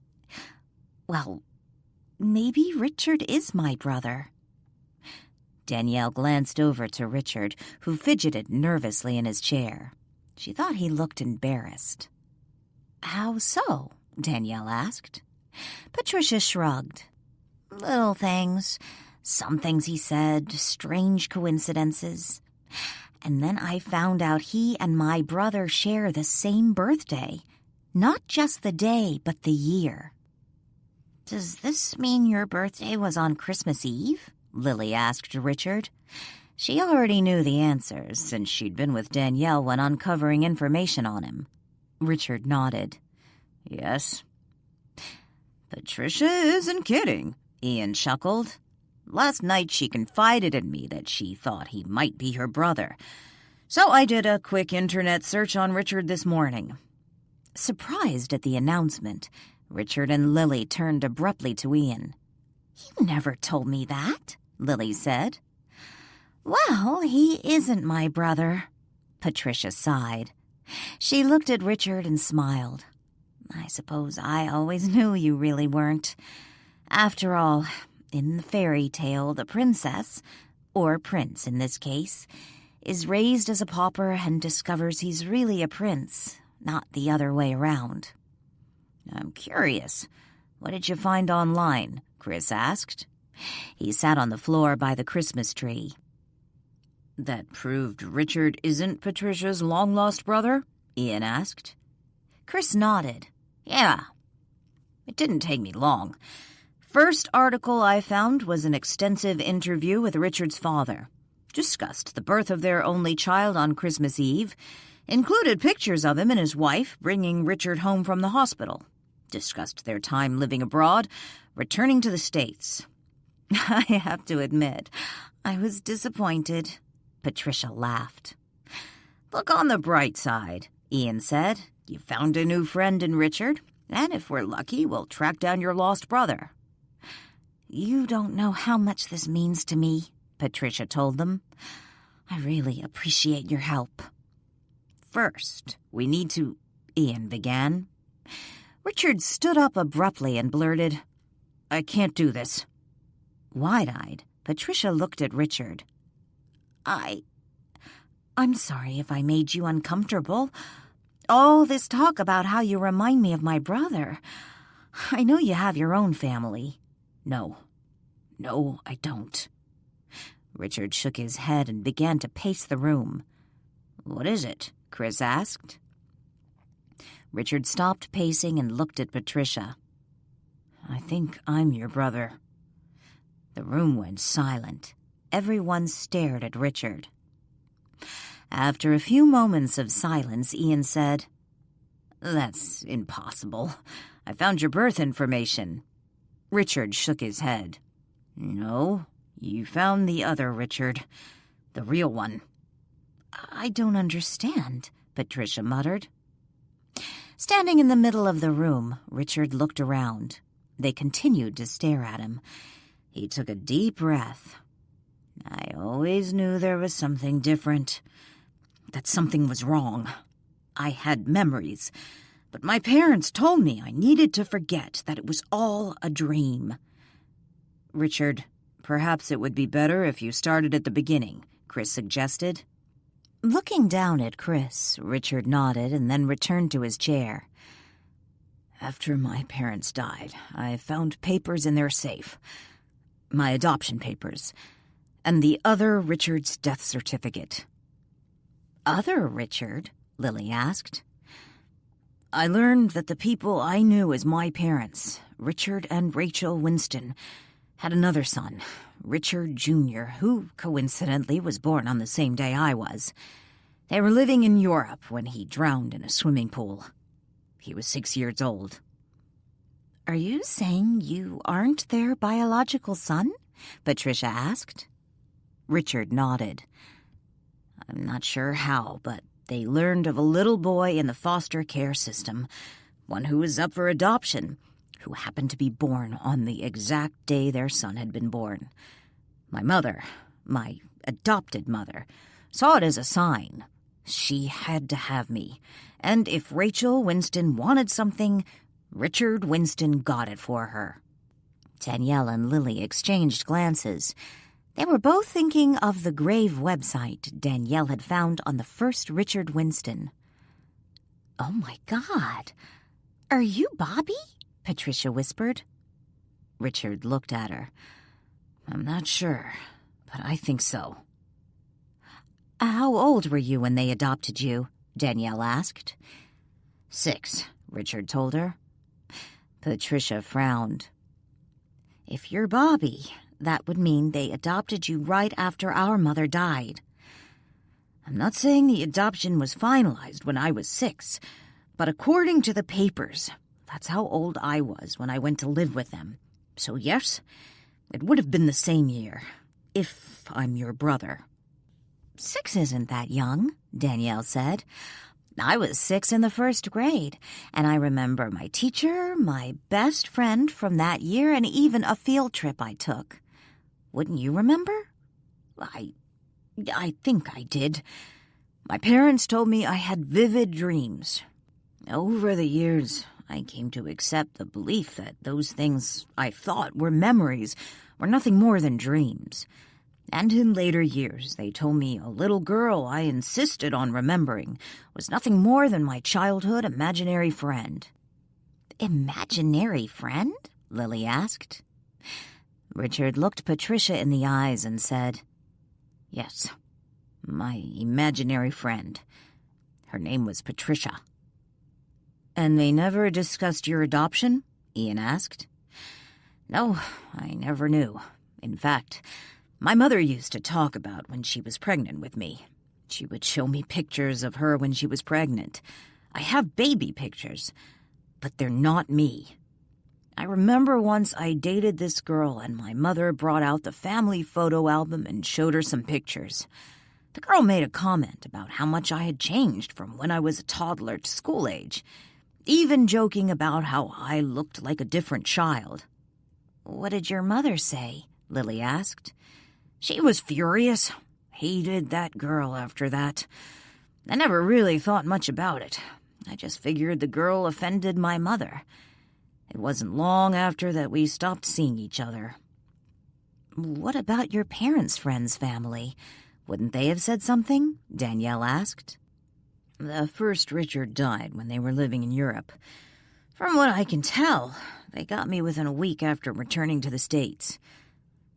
Richard is my brother." Danielle glanced over to Richard, who fidgeted nervously in his chair. She thought he looked embarrassed. "How so?" Danielle asked. Patricia shrugged. "Little things. Some things he said, strange coincidences. And then I found out he and my brother share the same birthday. Not just the day, but the year." "Does this mean your birthday was on Christmas Eve?" Lily asked Richard. She already knew the answers, since she'd been with Danielle when uncovering information on him. Richard nodded. "Yes." "Patricia isn't kidding," Ian chuckled. "Last night she confided in me that she thought he might be her brother. So I did a quick internet search on Richard this morning." Surprised at the announcement, Richard and Lily turned abruptly to Ian. "You never told me that," Lily said. "Well, he isn't my brother," Patricia sighed. She looked at Richard and smiled. "I suppose I always knew you really weren't. After all, in the fairy tale, the princess, or prince in this case, is raised as a pauper and discovers he's really a prince, not the other way around." "I'm curious. What did you find online?" Chris asked. He sat on the floor by the Christmas tree. "That proved Richard isn't Patricia's long-lost brother?" Ian asked. Chris nodded. "Yeah. It didn't take me long. First article I found was an extensive interview with Richard's father. Discussed the birth of their only child on Christmas Eve. Included pictures of him and his wife bringing Richard home from the hospital. Discussed their time living abroad, returning to the States. I have to admit, I was disappointed." Patricia laughed. "Look on the bright side," Ian said. "You found a new friend in Richard, and if we're lucky, we'll track down your lost brother." "You don't know how much this means to me," Patricia told them. "I really appreciate your help." "First, we need to—" Ian began. Richard stood up abruptly and blurted, "I can't do this." Wide-eyed, Patricia looked at Richard. I'm sorry if I made you uncomfortable. All this talk about how you remind me of my brother. I know you have your own family." No, I don't." Richard shook his head and began to pace the room. "What is it?" Chris asked. Richard stopped pacing and looked at Patricia. "I think I'm your brother." The room went silent. Everyone stared at Richard. After a few moments of silence, Ian said, "That's impossible. I found your birth information." Richard shook his head. "No, you found the other Richard. The real one." "I don't understand," Patricia muttered. Standing in the middle of the room, Richard looked around. They continued to stare at him. He took a deep breath. "I always knew there was something different. That something was wrong. I had memories, but my parents told me I needed to forget that it was all a dream." "Richard, perhaps it would be better if you started at the beginning," Chris suggested. Looking down at Chris, Richard nodded and then returned to his chair. "After my parents died, I found papers in their safe. My adoption papers. And the other Richard's death certificate." "Other Richard?" Lily asked. "I learned that the people I knew as my parents, Richard and Rachel Winston, had another son, Richard Jr., who coincidentally was born on the same day I was. They were living in Europe when he drowned in a swimming pool. He was 6 years old. Are you saying you aren't their biological son? Patricia asked. Richard nodded. I'm not sure how, but they learned of a little boy in the foster care system, one who was up for adoption, who happened to be born on the exact day their son had been born. My mother, my adopted mother, saw it as a sign. She had to have me, and if Rachel Winston wanted something, Richard Winston got it for her. Danielle and Lily exchanged glances. They were both thinking of the grave website Danielle had found on the first Richard Winston. "Oh, my God! Are you Bobby?" Patricia whispered. Richard looked at her. I'm not sure, but I think so. How old were you when they adopted you? Danielle asked. 6, Richard told her. Patricia frowned. If you're Bobby, that would mean they adopted you right after our mother died. I'm not saying the adoption was finalized when I was 6, but according to the papers, that's how old I was when I went to live with them. So yes, it would have been the same year, if I'm your brother. 6 isn't that young, Danielle said. I was 6 in the first grade, and I remember my teacher, my best friend from that year, and even a field trip I took. Wouldn't you remember? I think I did. My parents told me I had vivid dreams. Over the years, I came to accept the belief that those things I thought were memories were nothing more than dreams. And in later years, they told me a little girl I insisted on remembering was nothing more than my childhood imaginary friend. Imaginary friend? Lily asked. Richard looked Patricia in the eyes and said, Yes, my imaginary friend. Her name was Patricia. And they never discussed your adoption? Ian asked. No, I never knew. In fact, my mother used to talk about when she was pregnant with me. She would show me pictures of her when she was pregnant. I have baby pictures, but they're not me. I remember once I dated this girl and my mother brought out the family photo album and showed her some pictures. The girl made a comment about how much I had changed from when I was a toddler to school age, even joking about how I looked like a different child. What did your mother say? Lily asked. She was furious. Hated that girl after that. I never really thought much about it. I just figured the girl offended my mother. It wasn't long after that we stopped seeing each other. What about your parents' friends' family? Wouldn't they have said something? Danielle asked. The first Richard died when they were living in Europe. From what I can tell, they got me within a week after returning to the States.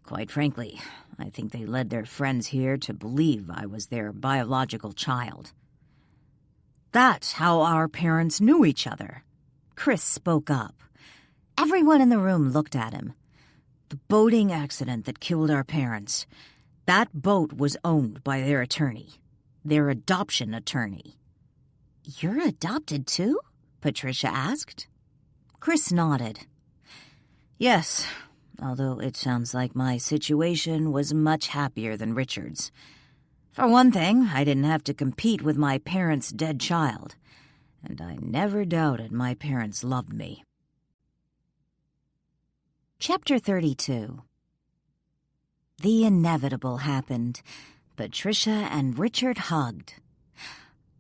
Quite frankly, I think they led their friends here to believe I was their biological child. That's how our parents knew each other. Chris spoke up. Everyone in the room looked at him. The boating accident that killed our parents, that boat was owned by their attorney, their adoption attorney. You're adopted too? Patricia asked. Chris nodded. Yes, although it sounds like my situation was much happier than Richard's. For one thing, I didn't have to compete with my parents' dead child, and I never doubted my parents loved me. Chapter 32. The inevitable happened. Patricia and Richard hugged.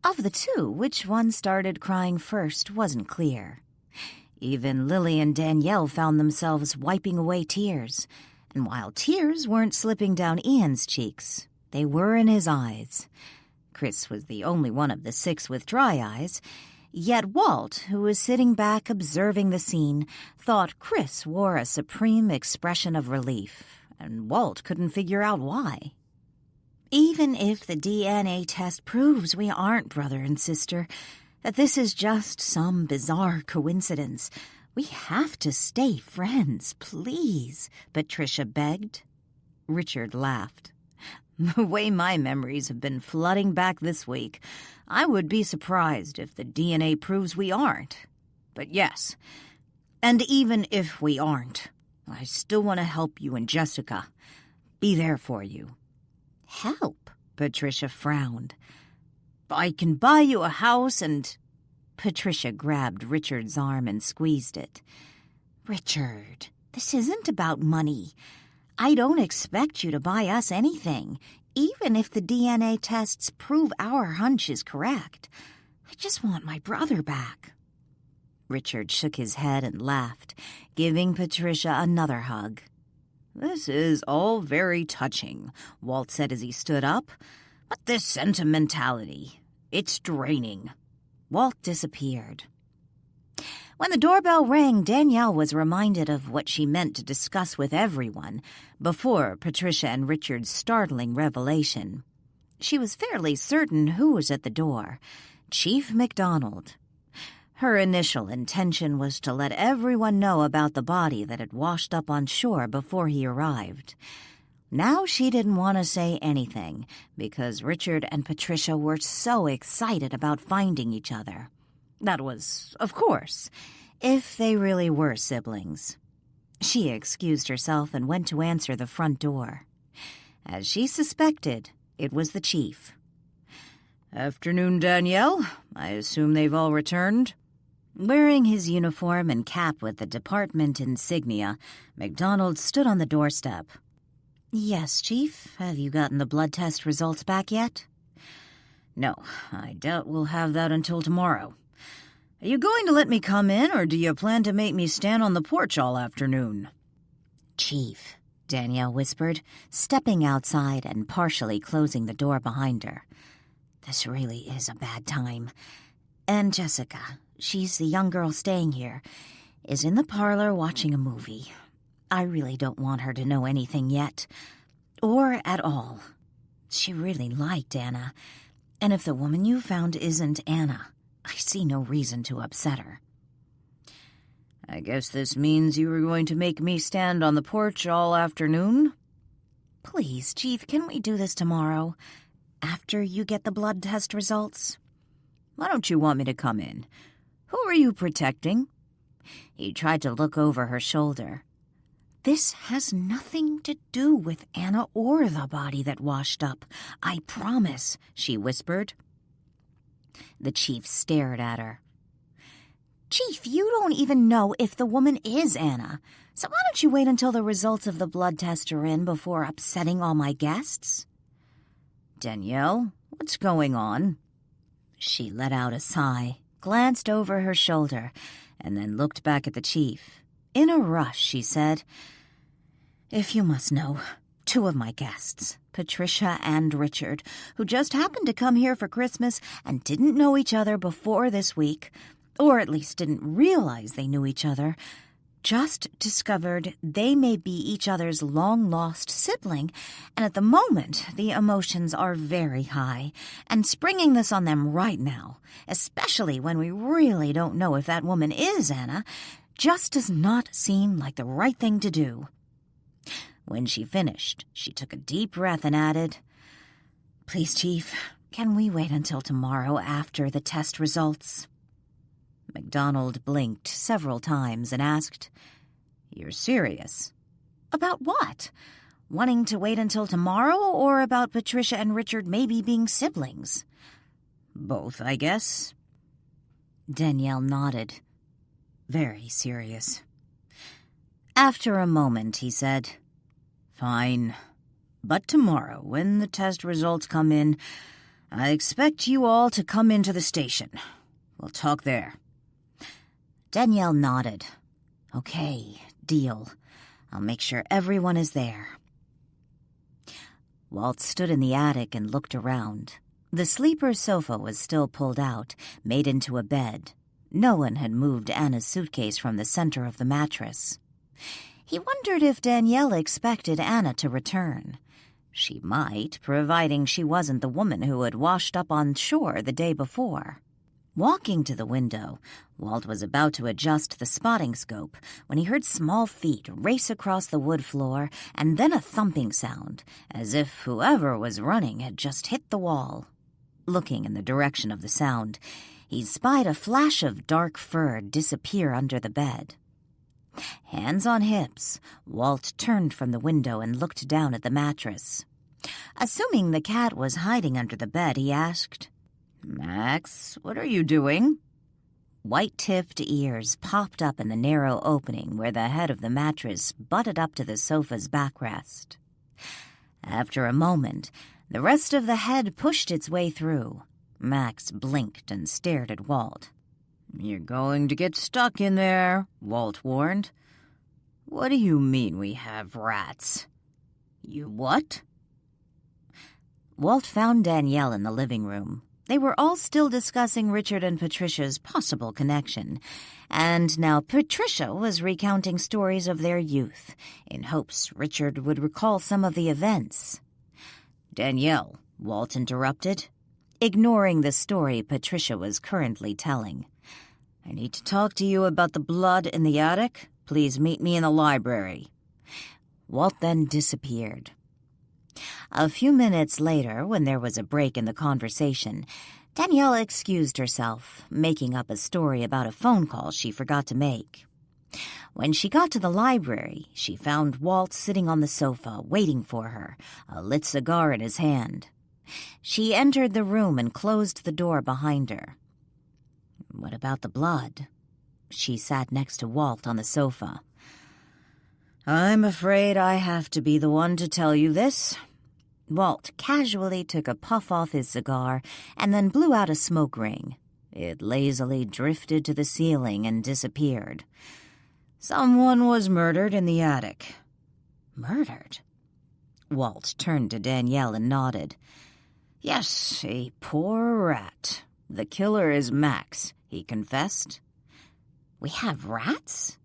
Of the two, which one started crying first wasn't clear. Even Lily and Danielle found themselves wiping away tears, and while tears weren't slipping down Ian's cheeks, they were in his eyes. Chris was the only one of the 6 with dry eyes, yet Walt, who was sitting back observing the scene, thought Chris wore a supreme expression of relief, and Walt couldn't figure out why. Even if the DNA test proves we aren't brother and sister, that this is just some bizarre coincidence, "We have to stay friends, please," Patricia begged. Richard laughed. "The way my memories have been flooding back this week, I would be surprised if the DNA proves we aren't. But yes, and even if we aren't, I still want to help you and Jessica. Be there for you." "Help?" Patricia frowned. "I can buy you a house and—" Patricia grabbed Richard's arm and squeezed it. "Richard, this isn't about money. I don't expect you to buy us anything, even if the DNA tests prove our hunch is correct. I just want my brother back." Richard shook his head and laughed, giving Patricia another hug. "This is all very touching," Walt said as he stood up. "But this sentimentality, it's draining." Walt disappeared. When the doorbell rang, Danielle was reminded of what she meant to discuss with everyone before Patricia and Richard's startling revelation. She was fairly certain who was at the door: Chief MacDonald. Her initial intention was to let everyone know about the body that had washed up on shore before he arrived. Now she didn't want to say anything because Richard and Patricia were so excited about finding each other. That was, of course, if they really were siblings. She excused herself and went to answer the front door. As she suspected, it was the chief. "Afternoon, Danielle. I assume they've all returned?" Wearing his uniform and cap with the department insignia, MacDonald stood on the doorstep. "Yes, Chief. Have you gotten the blood test results back yet?" "No, I doubt we'll have that until tomorrow. Are you going to let me come in, or do you plan to make me stand on the porch all afternoon?" "Chief," Danielle whispered, stepping outside and partially closing the door behind her. "This really is a bad time. And Jessica, she's the young girl staying here, is in the parlor watching a movie. I really don't want her to know anything yet, or at all. She really liked Anna, and if the woman you found isn't Anna, I see no reason to upset her." "I guess this means you were going to make me stand on the porch all afternoon?" "Please, Chief, can we do this tomorrow, after you get the blood test results?" "Why don't you want me to come in? Who are you protecting?" He tried to look over her shoulder. "This has nothing to do with Anna or the body that washed up, I promise," she whispered. The chief stared at her. "Chief, you don't even know if the woman is Anna, so why don't you wait until the results of the blood test are in before upsetting all my guests?" "Danielle, what's going on?" She let out a sigh, glanced over her shoulder, and then looked back at the chief. In a rush, she said, "If you must know, 2 of my guests, Patricia and Richard, who just happened to come here for Christmas and didn't know each other before this week, or at least didn't realize they knew each other, just discovered they may be each other's long-lost sibling, and at the moment the emotions are very high, and springing this on them right now, especially when we really don't know if that woman is Anna, just does not seem like the right thing to do." When she finished, she took a deep breath and added, "Please, Chief, can we wait until tomorrow after the test results?" MacDonald blinked several times and asked, "You're serious?" "About what? Wanting to wait until tomorrow, or about Patricia and Richard maybe being siblings?" "Both, I guess." Danielle nodded. Very serious. After a moment, he said, "Fine. But tomorrow, when the test results come in, I expect you all to come into the station. We'll talk there." Danielle nodded. "Okay, deal. I'll make sure everyone is there." Walt stood in the attic and looked around. The sleeper sofa was still pulled out, made into a bed. No one had moved Anna's suitcase from the center of the mattress. He wondered if Danielle expected Anna to return. She might, providing she wasn't the woman who had washed up on shore the day before. Walking to the window, Walt was about to adjust the spotting scope when he heard small feet race across the wood floor and then a thumping sound, as if whoever was running had just hit the wall. Looking in the direction of the sound, he spied a flash of dark fur disappear under the bed. Hands on hips, Walt turned from the window and looked down at the mattress. Assuming the cat was hiding under the bed, he asked, "Max, what are you doing?" White-tipped ears popped up in the narrow opening where the head of the mattress butted up to the sofa's backrest. After a moment, the rest of the head pushed its way through. Max blinked and stared at Walt. "You're going to get stuck in there," Walt warned. "What do you mean we have rats?" "You what?" Walt found Danielle in the living room. They were all still discussing Richard and Patricia's possible connection, and now Patricia was recounting stories of their youth, in hopes Richard would recall some of the events. "Danielle," Walt interrupted, ignoring the story Patricia was currently telling. "I need to talk to you about the blood in the attic. Please meet me in the library." Walt then disappeared. A few minutes later, when there was a break in the conversation, Danielle excused herself, making up a story about a phone call she forgot to make. When she got to the library, she found Walt sitting on the sofa, waiting for her, a lit cigar in his hand. She entered the room and closed the door behind her. "What about the blood?" She sat next to Walt on the sofa. "I'm afraid I have to be the one to tell you this." Walt casually took a puff off his cigar and then blew out a smoke ring. It lazily drifted to the ceiling and disappeared. "Someone was murdered in the attic." "Murdered?" Walt turned to Danielle and nodded. "Yes, a poor rat. The killer is Max," he confessed. "We have rats?"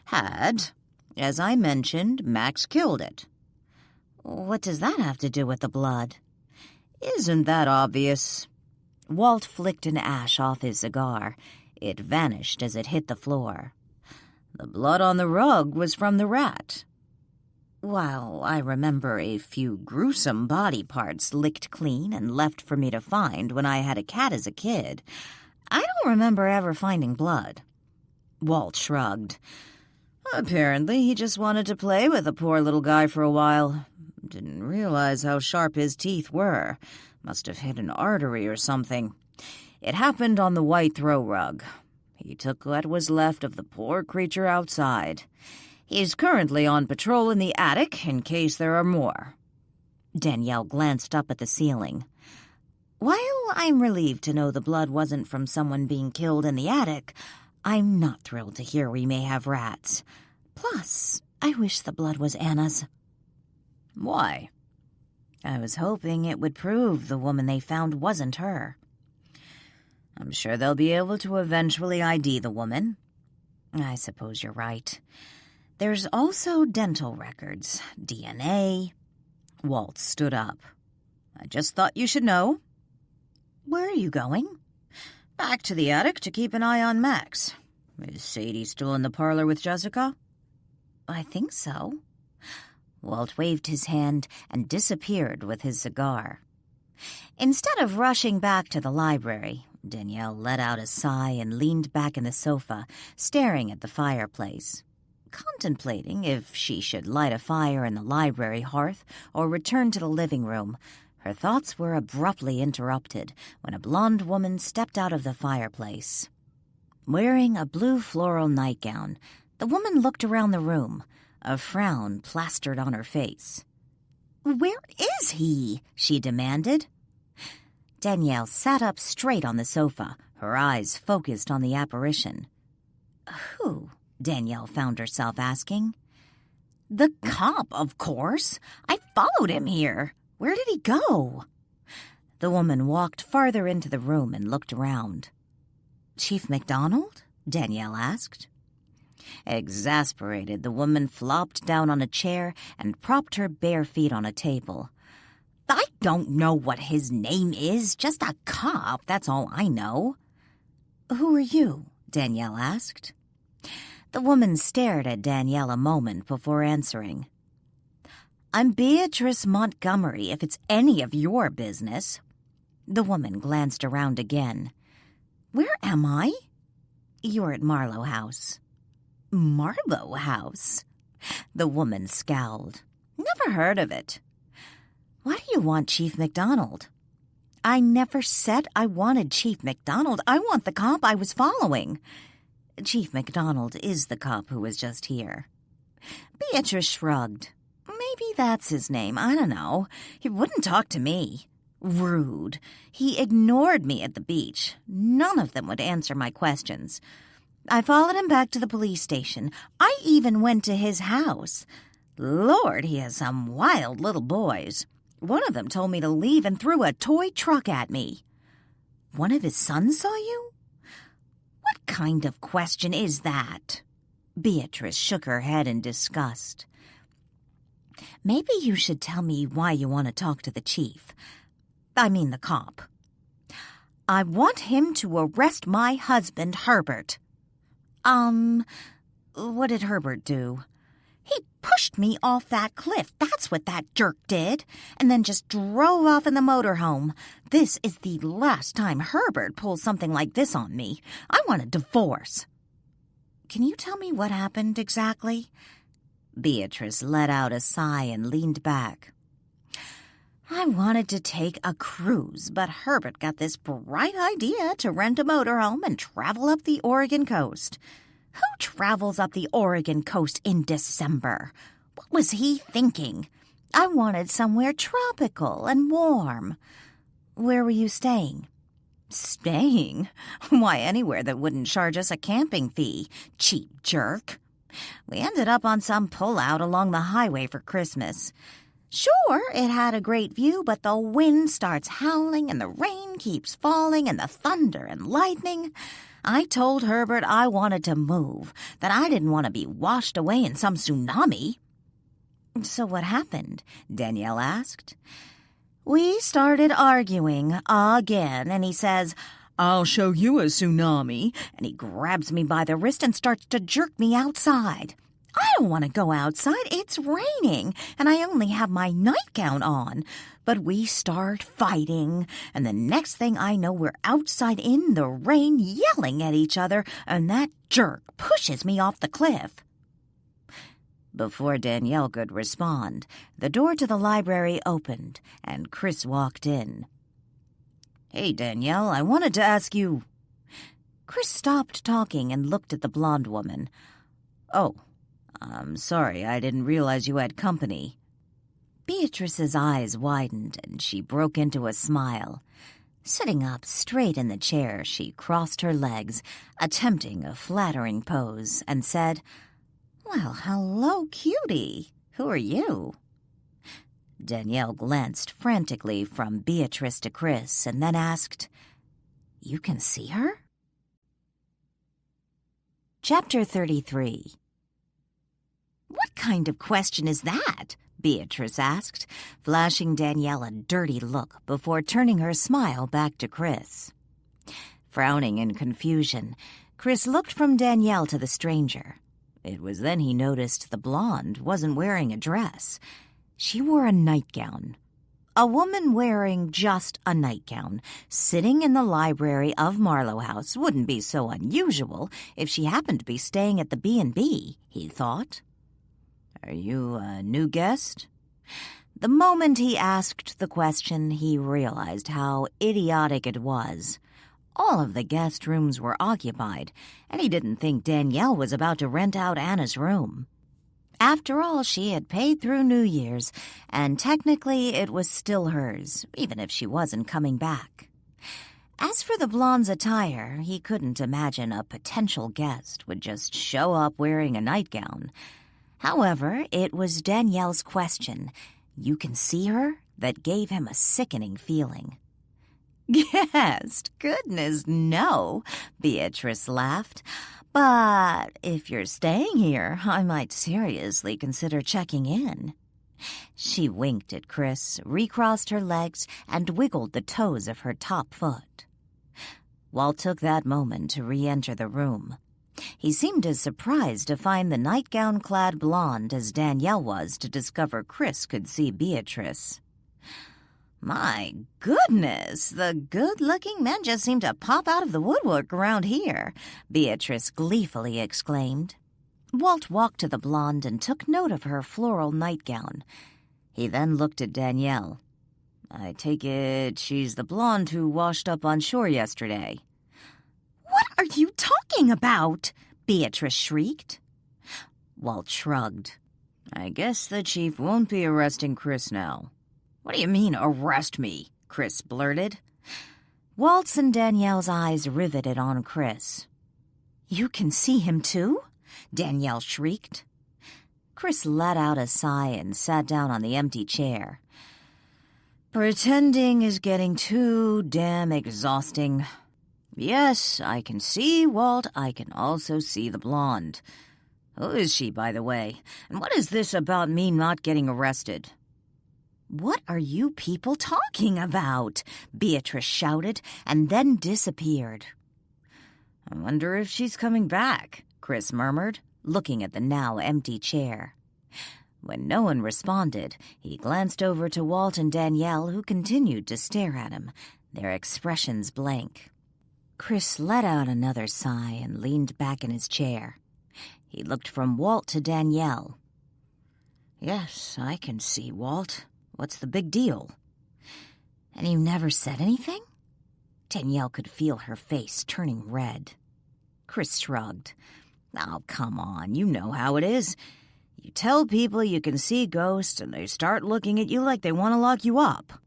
"Had. As I mentioned, Max killed it." "What does that have to do with the blood?" "Isn't that obvious?" Walt flicked an ash off his cigar. It vanished as it hit the floor. "The blood on the rug was from the rat." "While I remember a few gruesome body parts licked clean and left for me to find when I had a cat as a kid, I don't remember ever finding blood." Walt shrugged. "Apparently he just wanted to play with the poor little guy for a while. Didn't realize how sharp his teeth were. Must have hit an artery or something. It happened on the white throw rug. He took what was left of the poor creature outside. He's currently on patrol in the attic in case there are more." Danielle glanced up at the ceiling. "While I'm relieved to know the blood wasn't from someone being killed in the attic, I'm not thrilled to hear we may have rats. Plus, I wish the blood was Anna's." "Why?" "I was hoping it would prove the woman they found wasn't her." "I'm sure they'll be able to eventually ID the woman." "I suppose you're right. There's also dental records, DNA." Walt stood up. "I just thought you should know." "Where are you going?" "Back to the attic to keep an eye on Max. Is Sadie still in the parlor with Jessica?" "I think so." Walt waved his hand and disappeared with his cigar. Instead of rushing back to the library, Danielle let out a sigh and leaned back in the sofa, staring at the fireplace. Contemplating if she should light a fire in the library hearth or return to the living room, her thoughts were abruptly interrupted when a blonde woman stepped out of the fireplace. Wearing a blue floral nightgown, the woman looked around the room, a frown plastered on her face. "Where is he?" she demanded. Danielle sat up straight on the sofa, her eyes focused on the apparition. "Who?" Danielle found herself asking. "The cop, of course. I followed him here. Where did he go?" The woman walked farther into the room and looked around. "Chief MacDonald?" Danielle asked. Exasperated, the woman flopped down on a chair and propped her bare feet on a table. "I don't know what his name is, just a cop, that's all I know." "Who are you?" Danielle asked. The woman stared at Danielle a moment before answering. "I'm Beatrice Montgomery, if it's any of your business." The woman glanced around again. "Where am I?" "You're at Marlow House." "Marlow House?" The woman scowled. "Never heard of it." "Why do you want Chief MacDonald?" "I never said I wanted Chief MacDonald. I want the cop I was following." "Chief MacDonald is the cop who was just here." Beatrice shrugged. "Maybe that's his name. I don't know. He wouldn't talk to me." "Rude. He ignored me at the beach. None of them would answer my questions. I followed him back to the police station. I even went to his house. Lord, he has some wild little boys. One of them told me to leave and threw a toy truck at me." "One of his sons saw you?" "What kind of question is that?" Beatrice shook her head in disgust. "Maybe you should tell me why you want to talk to the chief. I mean the cop." "I want him to arrest my husband, Herbert." What did Herbert do?" "He pushed me off that cliff. That's what that jerk did. And then just drove off in the motorhome. This is the last time Herbert pulls something like this on me. I want a divorce." "Can you tell me what happened exactly?" Beatrice let out a sigh and leaned back. "I wanted to take a cruise, but Herbert got this bright idea to rent a motorhome and travel up the Oregon coast. Who travels up the Oregon coast in December? What was he thinking? I wanted somewhere tropical and warm." "Where were you staying?" "Staying? Why, anywhere that wouldn't charge us a camping fee. Cheap jerk. We ended up on some pullout along the highway for Christmas. Sure, it had a great view, but the wind starts howling and the rain keeps falling and the thunder and lightning. I told Herbert I wanted to move, that I didn't want to be washed away in some tsunami." "So what happened?" Danielle asked. "We started arguing again, and he says, 'I'll show you a tsunami,' and he grabs me by the wrist and starts to jerk me outside. I don't want to go outside. It's raining, and I only have my nightgown on. But we start fighting, and the next thing I know, we're outside in the rain yelling at each other, and that jerk pushes me off the cliff." Before Danielle could respond, the door to the library opened, and Chris walked in. "Hey, Danielle, I wanted to ask you—" Chris stopped talking and looked at the blonde woman. "Oh, I'm sorry, I didn't realize you had company." Beatrice's eyes widened, and she broke into a smile. Sitting up straight in the chair, she crossed her legs, attempting a flattering pose, and said, "Well, hello, cutie. Who are you?" Danielle glanced frantically from Beatrice to Chris and then asked, "You can see her?" Chapter 33. "What kind of question is that?" Beatrice asked, flashing Danielle a dirty look before turning her smile back to Chris. Frowning in confusion, Chris looked from Danielle to the stranger. It was then he noticed the blonde wasn't wearing a dress. She wore a nightgown. A woman wearing just a nightgown, sitting in the library of Marlow House, wouldn't be so unusual if she happened to be staying at the B&B, he thought. "Are you a new guest?" The moment he asked the question, he realized how idiotic it was. All of the guest rooms were occupied, and he didn't think Danielle was about to rent out Anna's room. After all, she had paid through New Year's, and technically it was still hers, even if she wasn't coming back. As for the blonde's attire, he couldn't imagine a potential guest would just show up wearing a nightgown. However, it was Danielle's question, "You can see her?" that gave him a sickening feeling. "Guest? Goodness, no," Beatrice laughed. "But if you're staying here, I might seriously consider checking in." She winked at Chris, recrossed her legs, and wiggled the toes of her top foot. Walt took that moment to re-enter the room. He seemed as surprised to find the nightgown-clad blonde as Danielle was to discover Chris could see Beatrice. My goodness, the good-looking men just seem to pop out of the woodwork around here, Beatrice gleefully exclaimed. Walt walked to the blonde and took note of her floral nightgown. He then looked at Danielle. I take it she's the blonde who washed up on shore yesterday. "What are you talking about?" Beatrice shrieked. Walt shrugged. I guess the chief won't be arresting Chris now. What do you mean, arrest me? Chris blurted. Walt's and Danielle's eyes riveted on Chris. "You can see him too?" Danielle shrieked. Chris let out a sigh and sat down on the empty chair. Pretending is getting too damn exhausting. Yes, I can see Walt. I can also see the blonde. Who is she, by the way? And what is this about me not getting arrested? "What are you people talking about?" Beatrice shouted and then disappeared. I wonder if she's coming back, Chris murmured, looking at the now empty chair. When no one responded, he glanced over to Walt and Danielle, who continued to stare at him, their expressions blank. Chris let out another sigh and leaned back in his chair. He looked from Walt to Danielle. Yes, I can see, Walt. What's the big deal? "And you never said anything?" Danielle could feel her face turning red. Chris shrugged. Oh, come on, you know how it is. You tell people you can see ghosts and they start looking at you like they want to lock you up.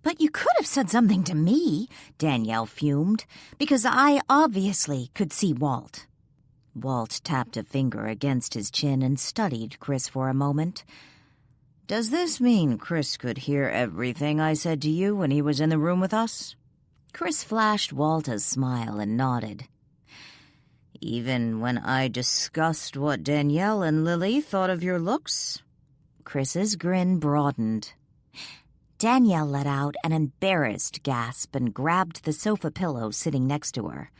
"But you could have said something to me," Danielle fumed, "because I obviously could see Walt." Walt tapped a finger against his chin and studied Chris for a moment. Does this mean Chris could hear everything I said to you when he was in the room with us? Chris flashed Walt a smile and nodded. Even when I discussed what Danielle and Lily thought of your looks? Chris's grin broadened. Danielle let out an embarrassed gasp and grabbed the sofa pillow sitting next to her.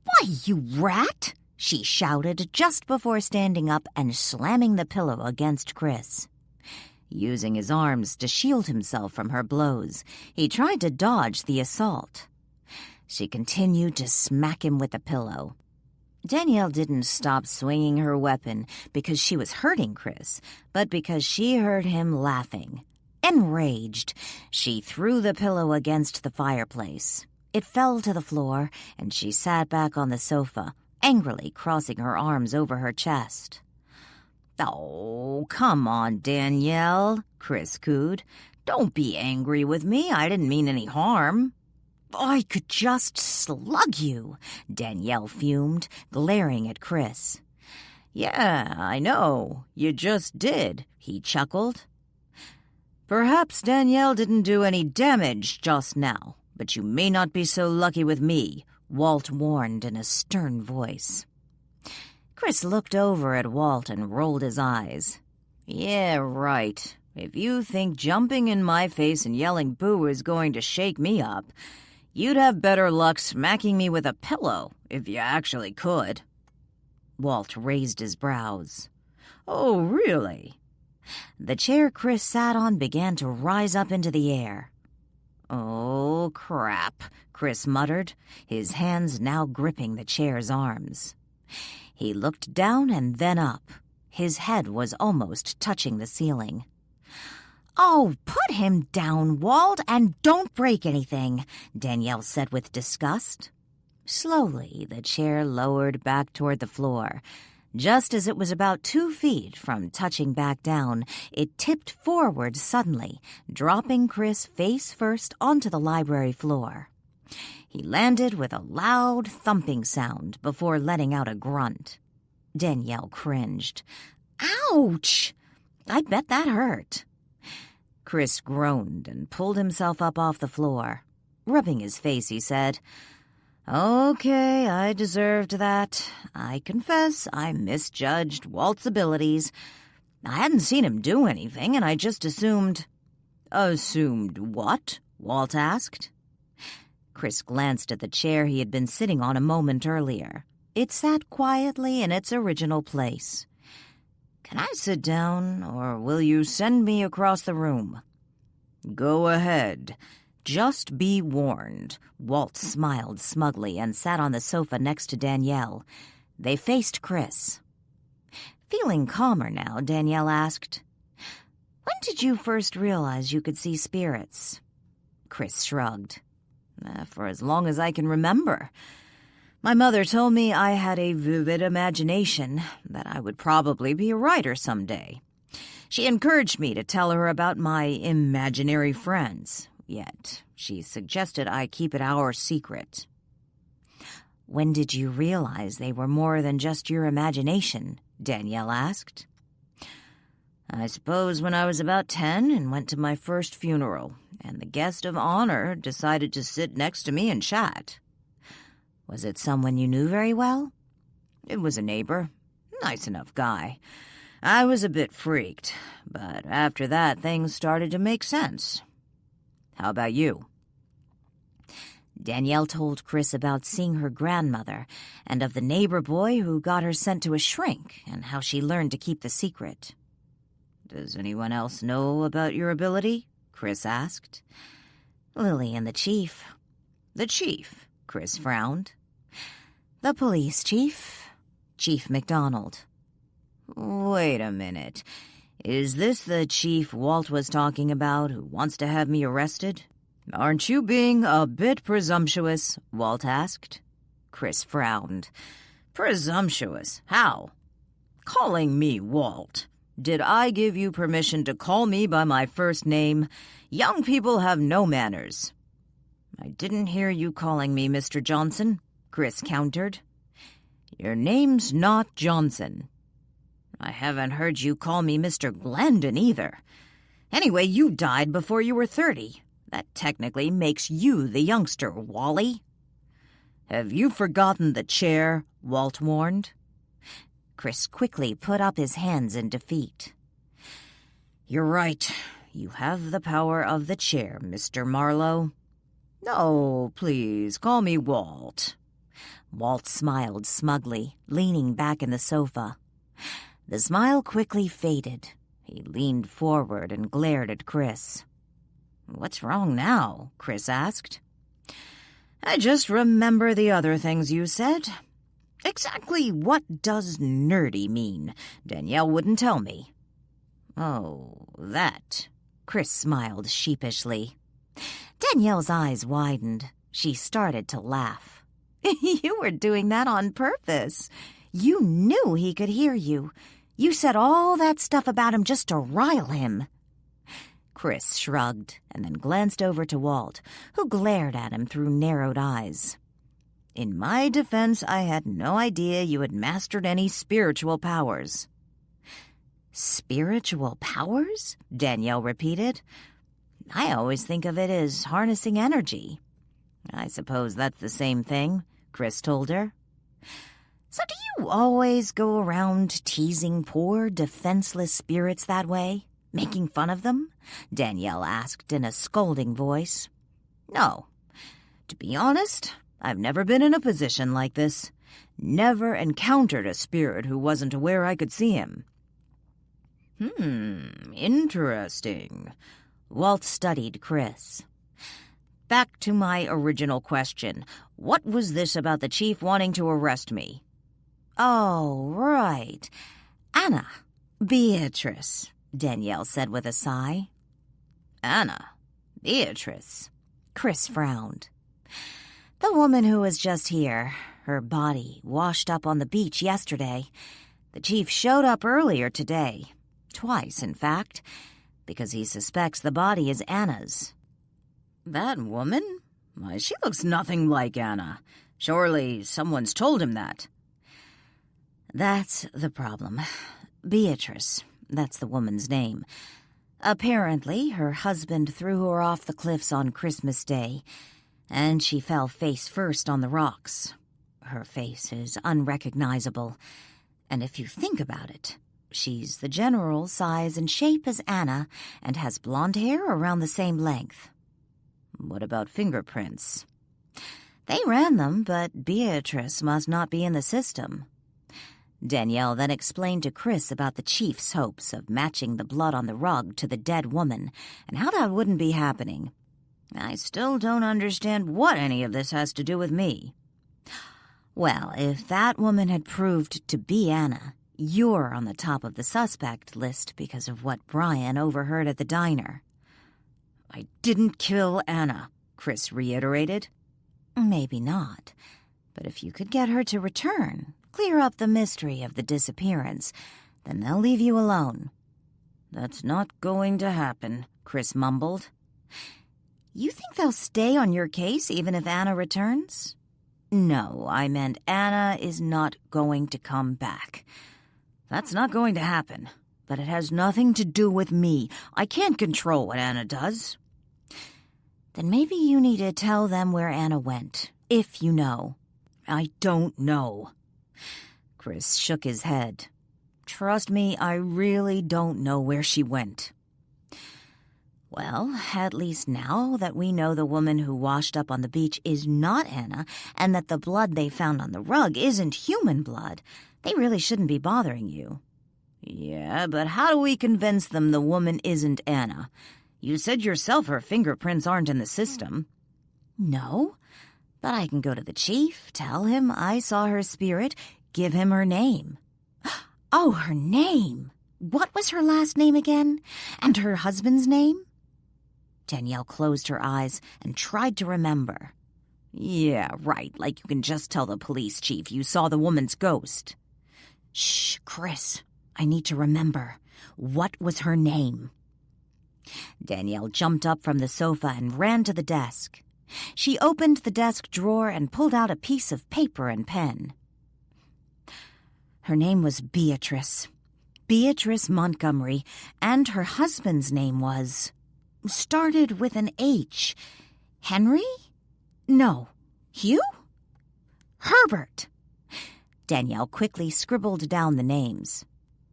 "Why, you rat!" she shouted just before standing up and slamming the pillow against Chris. Using his arms to shield himself from her blows, he tried to dodge the assault. She continued to smack him with the pillow. Danielle didn't stop swinging her weapon because she was hurting Chris, but because she heard him laughing. Enraged, she threw the pillow against the fireplace. It fell to the floor, and she sat back on the sofa, angrily crossing her arms over her chest. "Oh, come on, Danielle," Chris cooed. "Don't be angry with me. I didn't mean any harm." "I could just slug you," Danielle fumed, glaring at Chris. "Yeah, I know. You just did," he chuckled. "Perhaps Danielle didn't do any damage just now, but you may not be so lucky with me," Walt warned in a stern voice. Chris looked over at Walt and rolled his eyes. "Yeah, right. If you think jumping in my face and yelling boo is going to shake me up, you'd have better luck smacking me with a pillow, if you actually could." Walt raised his brows. "Oh, really?" The chair Chris sat on began to rise up into the air. "Oh, crap," Chris muttered, his hands now gripping the chair's arms. He looked down and then up. His head was almost touching the ceiling. "Oh, put him down, Walt, and don't break anything," Danielle said with disgust. Slowly, the chair lowered back toward the floor. Just as it was about 2 feet from touching back down, it tipped forward suddenly, dropping Chris face first onto the library floor. He landed with a loud thumping sound before letting out a grunt. Danielle cringed. "Ouch! I bet that hurt." Chris groaned and pulled himself up off the floor. Rubbing his face, he said, "Okay, I deserved that. I confess I misjudged Walt's abilities. I hadn't seen him do anything, and I just assumed—" "Assumed what?" Walt asked. Chris glanced at the chair he had been sitting on a moment earlier. It sat quietly in its original place. "Can I sit down, or will you send me across the room?" "Go ahead. Just be warned." Walt smiled smugly and sat on the sofa next to Danielle. They faced Chris. Feeling calmer now, Danielle asked, "When did you first realize you could see spirits?" Chris shrugged. For as long as I can remember. My mother told me I had a vivid imagination, that I would probably be a writer someday. She encouraged me to tell her about my imaginary friends, yet she suggested I keep it our secret. "When did you realize they were more than just your imagination?" Danielle asked. "I suppose when I was about 10 and went to my first funeral, and the guest of honor decided to sit next to me and chat." "Was it someone you knew very well?" "It was a neighbor. Nice enough guy. I was a bit freaked, but after that things started to make sense. How about you?" Danielle told Chris about seeing her grandmother and of the neighbor boy who got her sent to a shrink and how she learned to keep the secret. "Does anyone else know about your ability?" Chris asked. "Lily and the chief." "The chief?" Chris frowned. "The police chief, Chief McDonald." "Wait a minute. Is this the chief Walt was talking about who wants to have me arrested?" "Aren't you being a bit presumptuous?" Walt asked. Chris frowned. "Presumptuous? How?" "Calling me Walt. Did I give you permission to call me by my first name? Young people have no manners." "I didn't hear you calling me Mr. Johnson," Chris countered. "Your name's not Johnson." "I haven't heard you call me Mr. Glendon either. Anyway, you died before you were 30. That technically makes you the youngster, Wally." "Have you forgotten the chair?" Walt warned. Chris quickly put up his hands in defeat. "You're right. You have the power of the chair, Mr. Marlow." "No, please, call me Walt." Walt smiled smugly, leaning back in the sofa. The smile quickly faded. He leaned forward and glared at Chris. "What's wrong now?" Chris asked. "I just remember the other things you said. Exactly what does nerdy mean? Danielle wouldn't tell me." "Oh, that." Chris smiled sheepishly. Danielle's eyes widened. She started to laugh. "You were doing that on purpose. You knew he could hear you. You said all that stuff about him just to rile him." Chris shrugged and then glanced over to Walt, who glared at him through narrowed eyes. "In my defense, I had no idea you had mastered any spiritual powers." "Spiritual powers?" Danielle repeated. "I always think of it as harnessing energy." "I suppose that's the same thing," Chris told her. "So do you always go around teasing poor, defenseless spirits that way? Making fun of them?" Danielle asked in a scolding voice. "No. To be honest, I've never been in a position like this. Never encountered a spirit who wasn't aware I could see him." Interesting." Walt studied Chris. "Back to my original question. What was this about the chief wanting to arrest me?" "Oh, right. Anna. Beatrice," Danielle said with a sigh. "Anna. Beatrice." Chris frowned. "The woman who was just here. Her body washed up on the beach yesterday. The chief showed up earlier today. Twice, in fact, because he suspects the body is Anna's." "That woman? Why, she looks nothing like Anna. Surely someone's told him that." "That's the problem. Beatrice, that's the woman's name. Apparently, her husband threw her off the cliffs on Christmas Day, and she fell face first on the rocks. Her face is unrecognizable, and if you think about it, she's the general size and shape as Anna and has blonde hair around the same length." "What about fingerprints?" They ran them, but Beatrice must not be in the system. Danielle then explained to Chris about the chief's hopes of matching the blood on the rug to the dead woman, and how that wouldn't be happening. I still don't understand what any of this has to do with me. Well, if that woman had proved to be Anna, you're on the top of the suspect list because of what Brian overheard at the diner. I didn't kill Anna, Chris reiterated. Maybe not, but if you could get her to return, clear up the mystery of the disappearance, then they'll leave you alone. That's not going to happen, Chris mumbled. You think they'll stay on your case even if Anna returns? No, I meant Anna is not going to come back. That's not going to happen, but it has nothing to do with me. I can't control what Anna does. Then maybe you need to tell them where Anna went, if you know. I don't know. Chris shook his head. Trust me, I really don't know where she went. Well, at least now that we know the woman who washed up on the beach is not Anna, and that the blood they found on the rug isn't human blood, they really shouldn't be bothering you. Yeah, but how do we convince them the woman isn't Anna? You said yourself her fingerprints aren't in the system. No, but I can go to the chief, tell him I saw her spirit, give him her name. Oh, her name! What was her last name again? And her husband's name? Danielle closed her eyes and tried to remember. Yeah, right, like you can just tell the police chief you saw the woman's ghost. Shh, Chris, I need to remember. What was her name? Danielle jumped up from the sofa and ran to the desk. She opened the desk drawer and pulled out a piece of paper and pen. Her name was Beatrice. Beatrice Montgomery, and her husband's name started with an H. Henry? No. Hugh? Herbert. Danielle quickly scribbled down the names.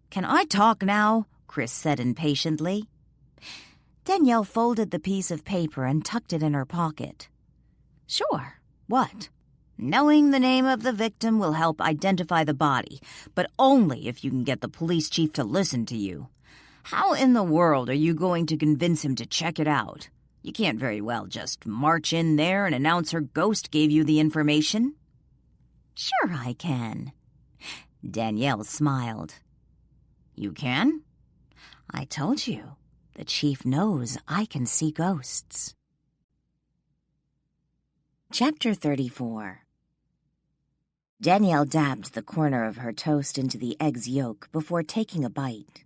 Can I talk now? Chris said impatiently. Danielle folded the piece of paper and tucked it in her pocket. Sure. What? Knowing the name of the victim will help identify the body, but only if you can get the police chief to listen to you. How in the world are you going to convince him to check it out? You can't very well just march in there and announce her ghost gave you the information. Sure I can. Danielle smiled. You can? I told you. The chief knows I can see ghosts. Chapter 34. Danielle dabbed the corner of her toast into the egg's yolk before taking a bite.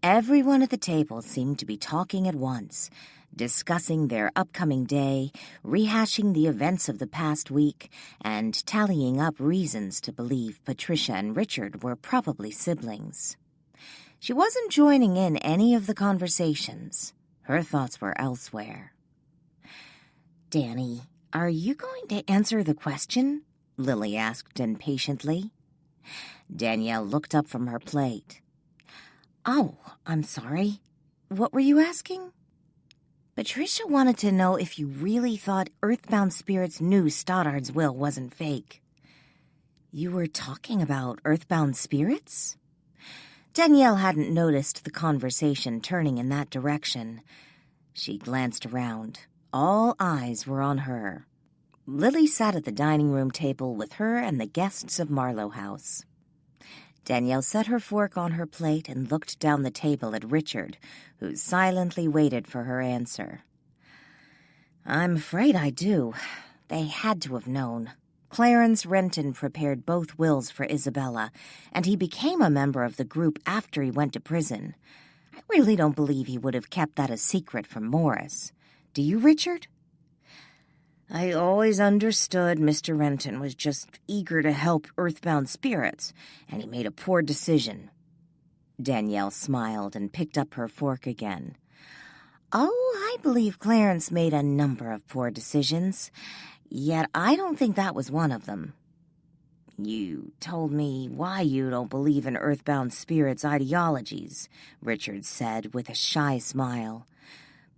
Everyone at the table seemed to be talking at once, discussing their upcoming day, rehashing the events of the past week, and tallying up reasons to believe Patricia and Richard were probably siblings. She wasn't joining in any of the conversations. Her thoughts were elsewhere. Danny, are you going to answer the question? Lily asked impatiently. Danielle looked up from her plate. Oh, I'm sorry. What were you asking? Patricia wanted to know if you really thought Earthbound Spirits knew Stoddard's will wasn't fake. You were talking about Earthbound Spirits? Danielle hadn't noticed the conversation turning in that direction. She glanced around. All eyes were on her. Lily sat at the dining room table with her and the guests of Marlow House. Danielle set her fork on her plate and looked down the table at Richard, who silently waited for her answer. I'm afraid I do. They had to have known. Clarence Renton prepared both wills for Isabella, and he became a member of the group after he went to prison. I really don't believe he would have kept that a secret from Morris. Do you, Richard? I always understood Mr. Renton was just eager to help Earthbound Spirits, and he made a poor decision. Danielle smiled and picked up her fork again. Oh, I believe Clarence made a number of poor decisions. Yet I don't think that was one of them. You told me why you don't believe in Earthbound Spirits' ideologies, Richard said with a shy smile.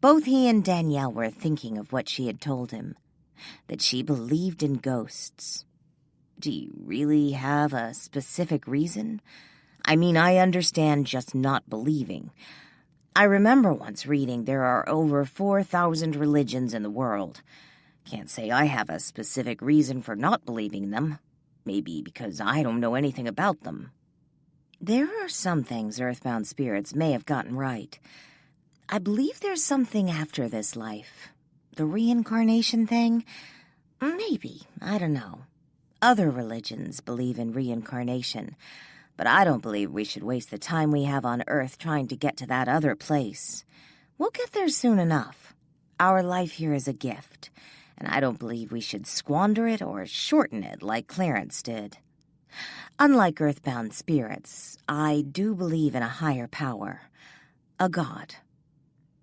Both he and Danielle were thinking of what she had told him. that she believed in ghosts. Do you really have a specific reason? I mean, I understand just not believing. I remember once reading there are over 4,000 religions in the world. Can't say I have a specific reason for not believing them. Maybe because I don't know anything about them. There are some things earthbound spirits may have gotten right. I believe there's something after this life. The reincarnation thing? Maybe. I don't know. Other religions believe in reincarnation, but I don't believe we should waste the time we have on Earth trying to get to that other place. We'll get there soon enough. Our life here is a gift, and I don't believe we should squander it or shorten it like Clarence did. Unlike earthbound spirits, I do believe in a higher power, a god.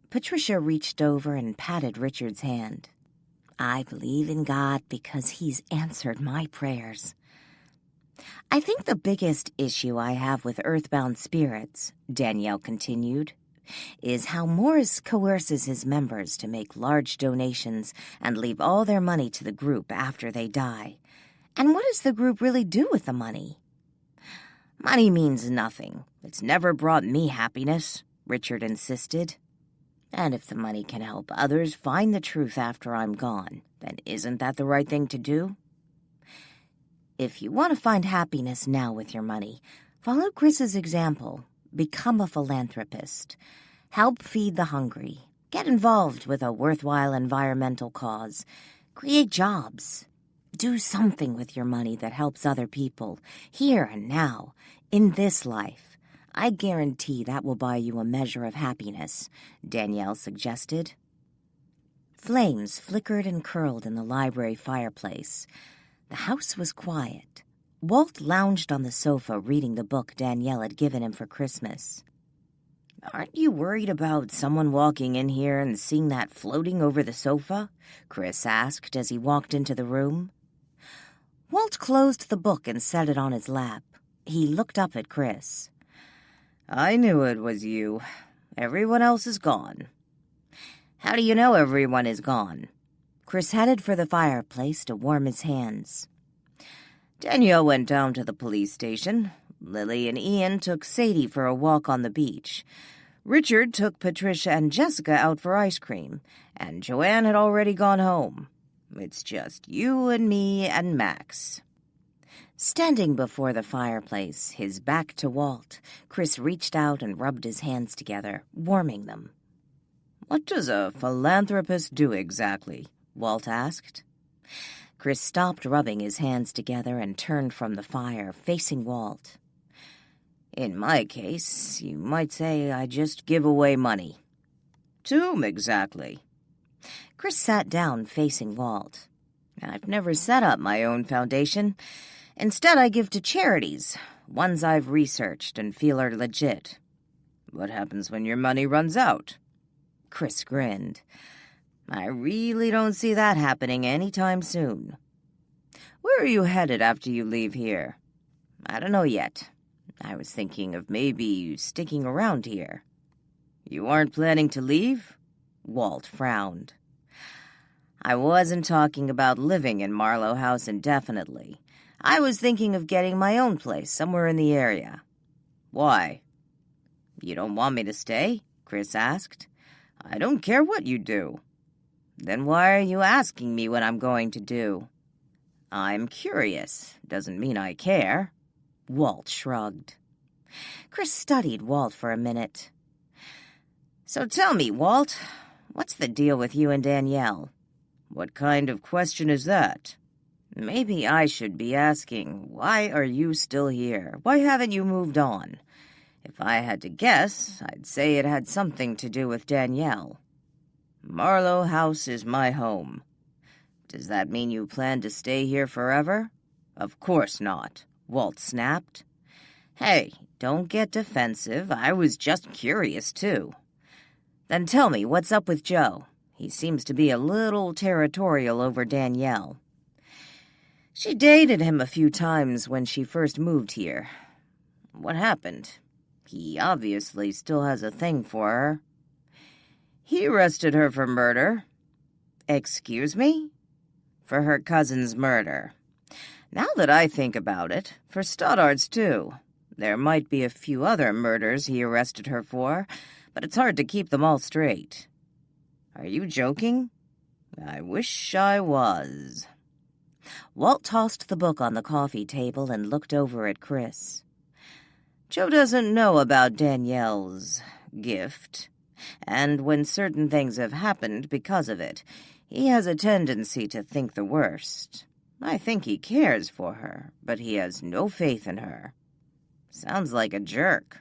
Patricia reached over and patted Richard's hand. I believe in God because he's answered my prayers. I think the biggest issue I have with earthbound spirits, Danielle continued, is how Morris coerces his members to make large donations and leave all their money to the group after they die. And what does the group really do with the money? Money means nothing. It's never brought me happiness, Richard insisted. And if the money can help others find the truth after I'm gone, then isn't that the right thing to do? If you want to find happiness now with your money, follow Chris's example. Become a philanthropist. Help feed the hungry. Get involved with a worthwhile environmental cause. Create jobs. Do something with your money that helps other people, here and now, in this life. I guarantee that will buy you a measure of happiness, Danielle suggested. Flames flickered and curled in the library fireplace. The house was quiet. Walt lounged on the sofa reading the book Danielle had given him for Christmas. Aren't you worried about someone walking in here and seeing that floating over the sofa? Chris asked as he walked into the room. Walt closed the book and set it on his lap. He looked up at Chris. I knew it was you. Everyone else is gone. How do you know everyone is gone? Chris headed for the fireplace to warm his hands. Danielle went down to the police station. Lily and Ian took Sadie for a walk on the beach. Richard took Patricia and Jessica out for ice cream, and Joanne had already gone home. It's just you and me and Max. Standing before the fireplace, his back to Walt, Chris reached out and rubbed his hands together, warming them. What does a philanthropist do exactly? Walt asked. Chris stopped rubbing his hands together and turned from the fire, facing Walt. In my case, you might say I just give away money. To whom exactly? Chris sat down facing Walt. I've never set up my own foundation. Instead, I give to charities, ones I've researched and feel are legit. What happens when your money runs out? Chris grinned. I really don't see that happening anytime soon. Where are you headed after you leave here? I don't know yet. I was thinking of maybe sticking around here. You aren't planning to leave? Walt frowned. I wasn't talking about living in Marlow House indefinitely. I was thinking of getting my own place somewhere in the area. Why? You don't want me to stay? Chris asked. I don't care what you do. Then why are you asking me what I'm going to do? I'm curious. Doesn't mean I care. Walt shrugged. Chris studied Walt for a minute. So tell me, Walt, what's the deal with you and Danielle? What kind of question is that? Maybe I should be asking, why are you still here? Why haven't you moved on? If I had to guess, I'd say it had something to do with Danielle. Marlow House is my home. Does that mean you plan to stay here forever? Of course not, Walt snapped. Hey, don't get defensive. I was just curious, too. Then tell me, what's up with Joe? He seems to be a little territorial over Danielle. She dated him a few times when she first moved here. What happened? He obviously still has a thing for her. He arrested her for murder. Excuse me? for her cousin's murder. Now that I think about it, for Stoddard's too. There might be a few other murders he arrested her for, but it's hard to keep them all straight. Are you joking? I wish I was. Walt tossed the book on the coffee table and looked over at Chris. Joe doesn't know about Danielle's gift, and when certain things have happened because of it, he has a tendency to think the worst. I think he cares for her, but he has no faith in her. Sounds like a jerk.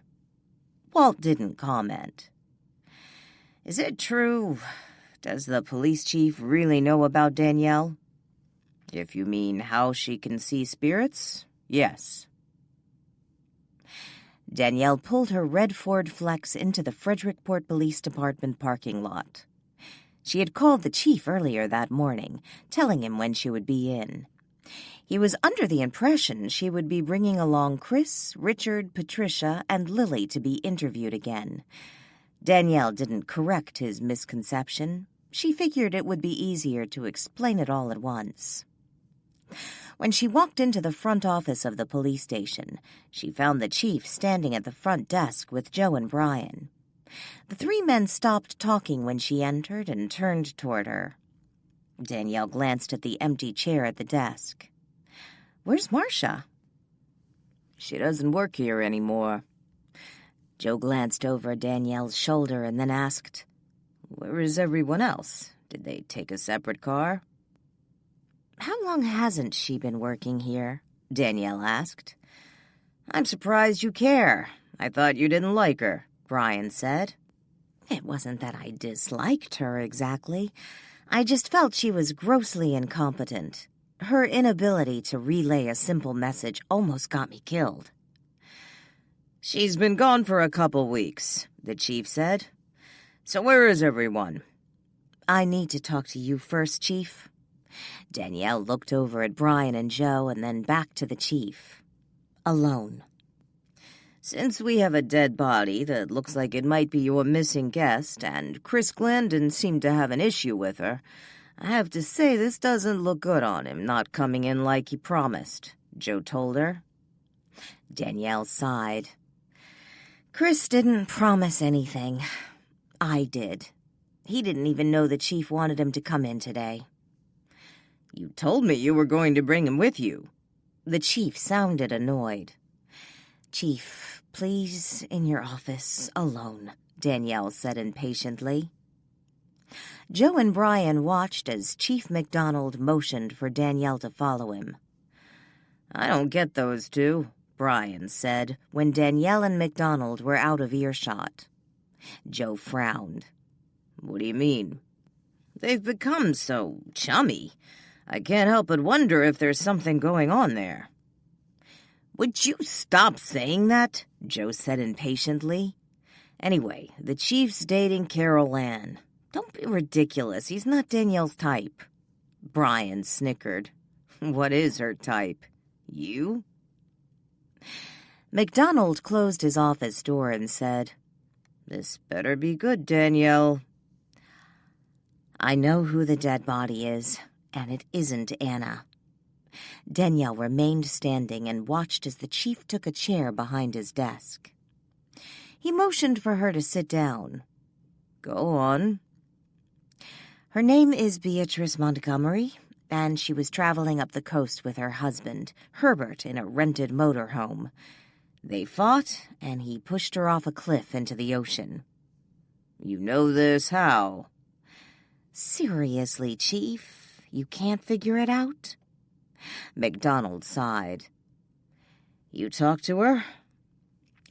Walt didn't comment. Is it true? Does the police chief really know about Danielle? If you mean how she can see spirits, yes. Danielle pulled her red Ford Flex into the Frederickport Police Department parking lot. She had called the chief earlier that morning, telling him when she would be in. He was under the impression she would be bringing along Chris, Richard, Patricia, and Lily to be interviewed again. Danielle didn't correct his misconception. She figured it would be easier to explain it all at once. When she walked into the front office of the police station, she found the chief standing at the front desk with Joe and Brian. The three men stopped talking when she entered and turned toward her. Danielle glanced at the empty chair at the desk. "Where's Marcia?" "She doesn't work here anymore." Joe glanced over Danielle's shoulder and then asked, "Where is everyone else? Did they take a separate car?" "How long hasn't she been working here?" Danielle asked. "I'm surprised you care. I thought you didn't like her," Brian said. "It wasn't that I disliked her exactly. I just felt she was grossly incompetent. Her inability to relay a simple message almost got me killed." "She's been gone for a couple weeks," the chief said. "So where is everyone?" "I need to talk to you first, Chief." Danielle looked over at Brian and Joe and then back to the chief. "Alone." "Since we have a dead body that looks like it might be your missing guest, and Chris Glandon seemed to have an issue with her, I have to say this doesn't look good on him, not coming in like he promised," Joe told her. Danielle sighed. "Chris didn't promise anything. I did. He didn't even know the chief wanted him to come in today." "You told me you were going to bring him with you." The chief sounded annoyed. "Chief, please, in your office, alone," Danielle said impatiently. Joe and Brian watched as Chief McDonald motioned for Danielle to follow him. "I don't get those two," Brian said when Danielle and McDonald were out of earshot. Joe frowned. "What do you mean?" "They've become so chummy. I can't help but wonder if there's something going on there." "Would you stop saying that?" Joe said impatiently. "Anyway, the chief's dating Carol Ann. Don't be ridiculous. He's not Danielle's type." Brian snickered. "What is her type? You?" McDonald closed his office door and said, "This better be good, Danielle." "I know who the dead body is, and it isn't Anna." Danielle remained standing and watched as the chief took a chair behind his desk. He motioned for her to sit down. "Go on." "Her name is Beatrice Montgomery, and she was traveling up the coast with her husband, Herbert, in a rented motorhome. They fought, and he pushed her off a cliff into the ocean." "You know this how?" "Seriously, Chief, you can't figure it out?" McDonald sighed. "You talked to her?"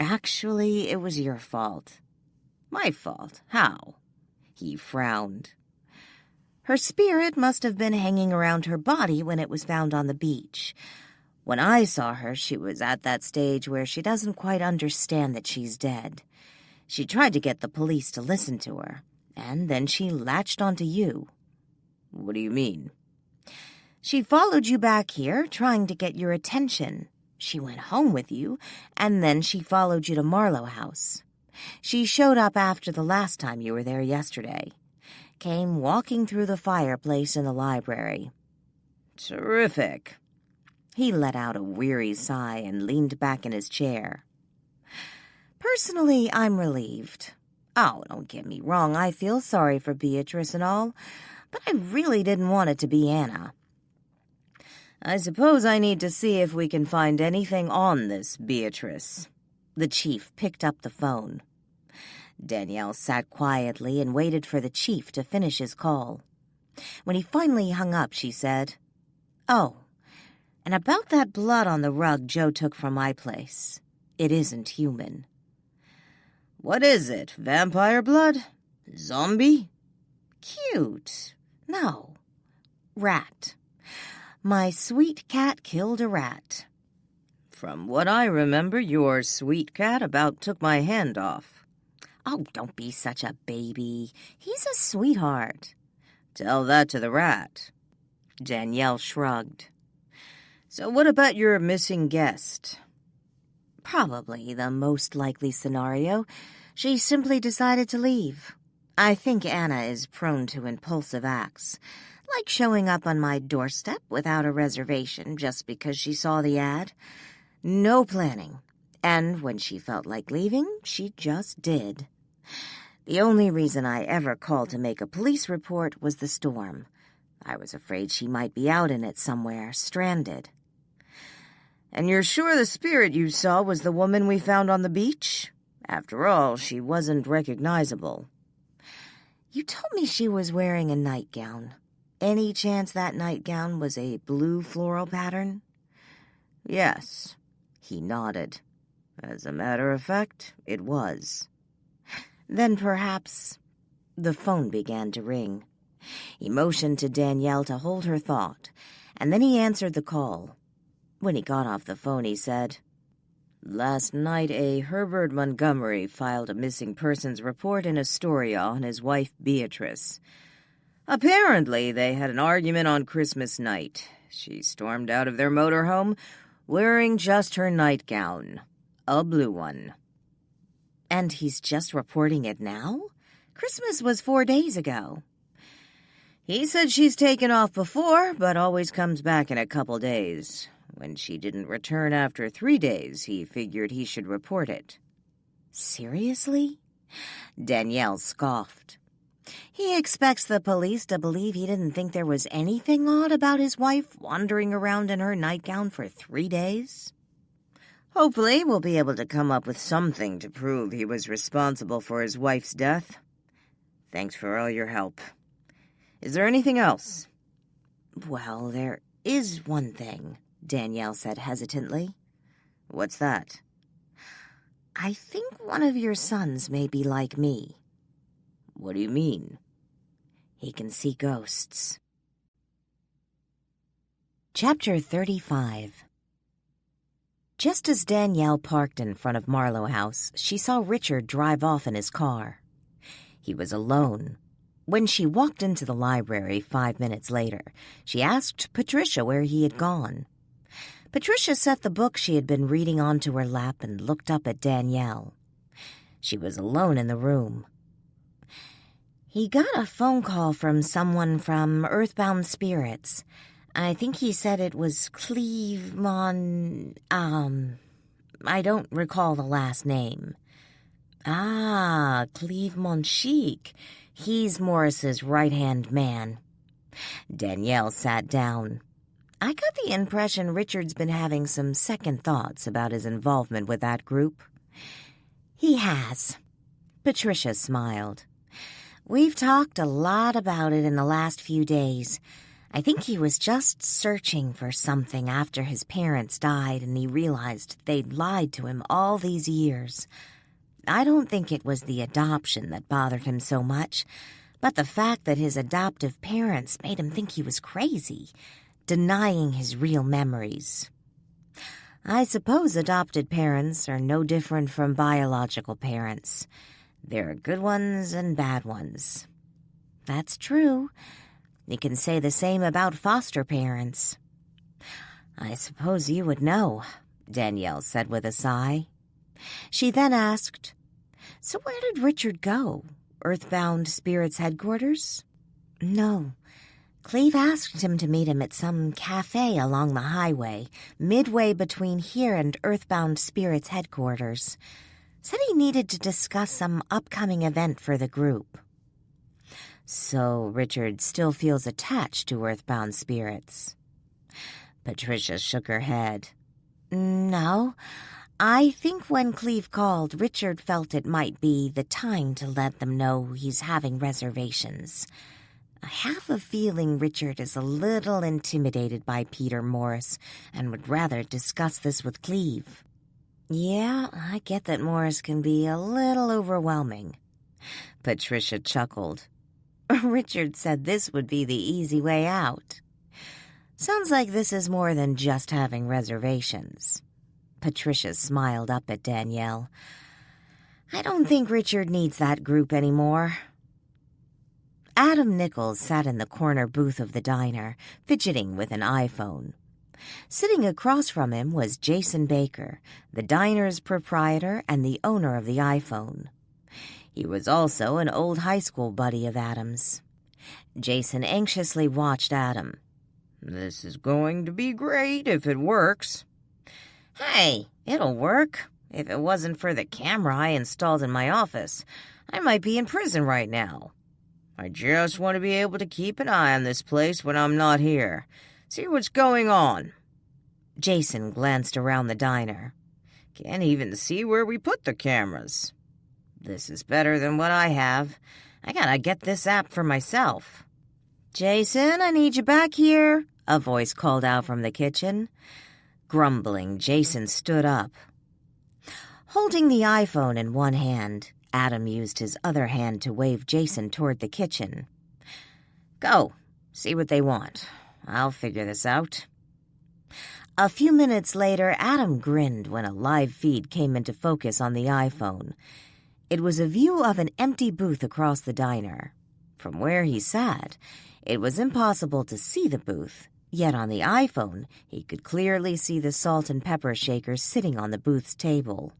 "Actually, it was your fault." "My fault? How?" He frowned. "Her spirit must have been hanging around her body when it was found on the beach. When I saw her, she was at that stage where she doesn't quite understand that she's dead. She tried to get the police to listen to her, and then she latched onto you." "What do you mean?" "She followed you back here, trying to get your attention. She went home with you, and then she followed you to Marlow House. She showed up after the last time you were there yesterday. Came walking through the fireplace in the library." Terrific. He let out a weary sigh and leaned back in his chair. Personally, I'm relieved. Oh, don't get me wrong, I feel sorry for Beatrice and all, but I really didn't want it to be Anna. I suppose I need to see if we can find anything on this Beatrice. The chief picked up the phone. Danielle sat quietly and waited for the chief to finish his call. When he finally hung up, she said, "Oh, and about that blood on the rug Joe took from my place. It isn't human." "What is it? Vampire blood? Zombie?" "Cute. No. Rat. My sweet cat killed a rat." "From what I remember, your sweet cat about took my hand off." "Oh, don't be such a baby. He's a sweetheart." "Tell that to the rat." Danielle shrugged. "So what about your missing guest?" "Probably the most likely scenario. She simply decided to leave. I think Anna is prone to impulsive acts, like showing up on my doorstep without a reservation just because she saw the ad. No planning. And when she felt like leaving, she just did. The only reason I ever called to make a police report was the storm. I was afraid she might be out in it somewhere, stranded." "And you're sure the spirit you saw was the woman we found on the beach? After all, she wasn't recognizable." "You told me she was wearing a nightgown. Any chance that nightgown was a blue floral pattern?" "Yes." He nodded. "As a matter of fact, it was." "Then perhaps—" The phone began to ring. He motioned to Danielle to hold her thought, and then he answered the call. When he got off the phone, he said, "Last night, a Herbert Montgomery filed a missing persons report in Astoria on his wife Beatrice. Apparently, they had an argument on Christmas night. She stormed out of their motorhome wearing just her nightgown, a blue one." "And he's just reporting it now? Christmas was 4 days ago." "He said she's taken off before, but always comes back in a couple days. When she didn't return after 3 days, he figured he should report it." "Seriously?" Danielle scoffed. "He expects the police to believe he didn't think there was anything odd about his wife wandering around in her nightgown for 3 days?" "Hopefully we'll be able to come up with something to prove he was responsible for his wife's death. Thanks for all your help. Is there anything else?" "Well, there is one thing," Danielle said hesitantly. "What's that?" "I think one of your sons may be like me." "What do you mean?" "He can see ghosts." Chapter 35. Just as Danielle parked in front of Marlow House, she saw Richard drive off in his car. He was alone. When she walked into the library 5 minutes later, she asked Patricia where he had gone. Patricia set the book she had been reading onto her lap and looked up at Danielle. She was alone in the room. "He got a phone call from someone from Earthbound Spirits. I think he said it was I don't recall the last name." "Ah, Cleve Monchique. He's Morris's right-hand man." Danielle sat down. "I got the impression Richard's been having some second thoughts about his involvement with that group." "He has." Patricia smiled. "We've talked a lot about it in the last few days. I think he was just searching for something after his parents died and he realized they'd lied to him all these years. I don't think it was the adoption that bothered him so much, but the fact that his adoptive parents made him think he was crazy, denying his real memories. I suppose adopted parents are no different from biological parents. There are good ones and bad ones." "That's true. You can say the same about foster parents." "I suppose you would know," Danielle said with a sigh. She then asked, "So where did Richard go? Earthbound Spirits headquarters?" "No. Cleve asked him to meet him at some cafe along the highway, midway between here and Earthbound Spirits headquarters. Said he needed to discuss some upcoming event for the group. So Richard still feels attached to Earthbound Spirits. Patricia shook her head. No, I think when Cleve called, Richard felt it might be the time to let them know he's having reservations. I have a feeling Richard is a little intimidated by Peter Morris and would rather discuss this with Cleve. Yeah, I get that Morris can be a little overwhelming. Patricia chuckled. Richard said this would be the easy way out. Sounds like this is more than just having reservations. Patricia smiled up at Danielle. I don't think Richard needs that group anymore. Adam Nichols sat in the corner booth of the diner, fidgeting with an iPhone. Sitting across from him was Jason Baker, the diner's proprietor and the owner of the iPhone. He was also an old high school buddy of Adam's. Jason anxiously watched Adam. This is going to be great if it works. Hey, it'll work. If it wasn't for the camera I installed in my office, I might be in prison right now. I just want to be able to keep an eye on this place when I'm not here. See what's going on. Jason glanced around the diner. Can't even see where we put the cameras. This is better than what I have. I gotta get this app for myself. Jason, I need you back here, a voice called out from the kitchen. Grumbling, Jason stood up. Holding the iPhone in one hand, Adam used his other hand to wave Jason toward the kitchen. Go, see what they want. I'll figure this out. A few minutes later, Adam grinned when a live feed came into focus on the iPhone. It was a view of an empty booth across the diner. From where he sat, it was impossible to see the booth, yet on the iPhone, he could clearly see the salt and pepper shaker sitting on the booth's table.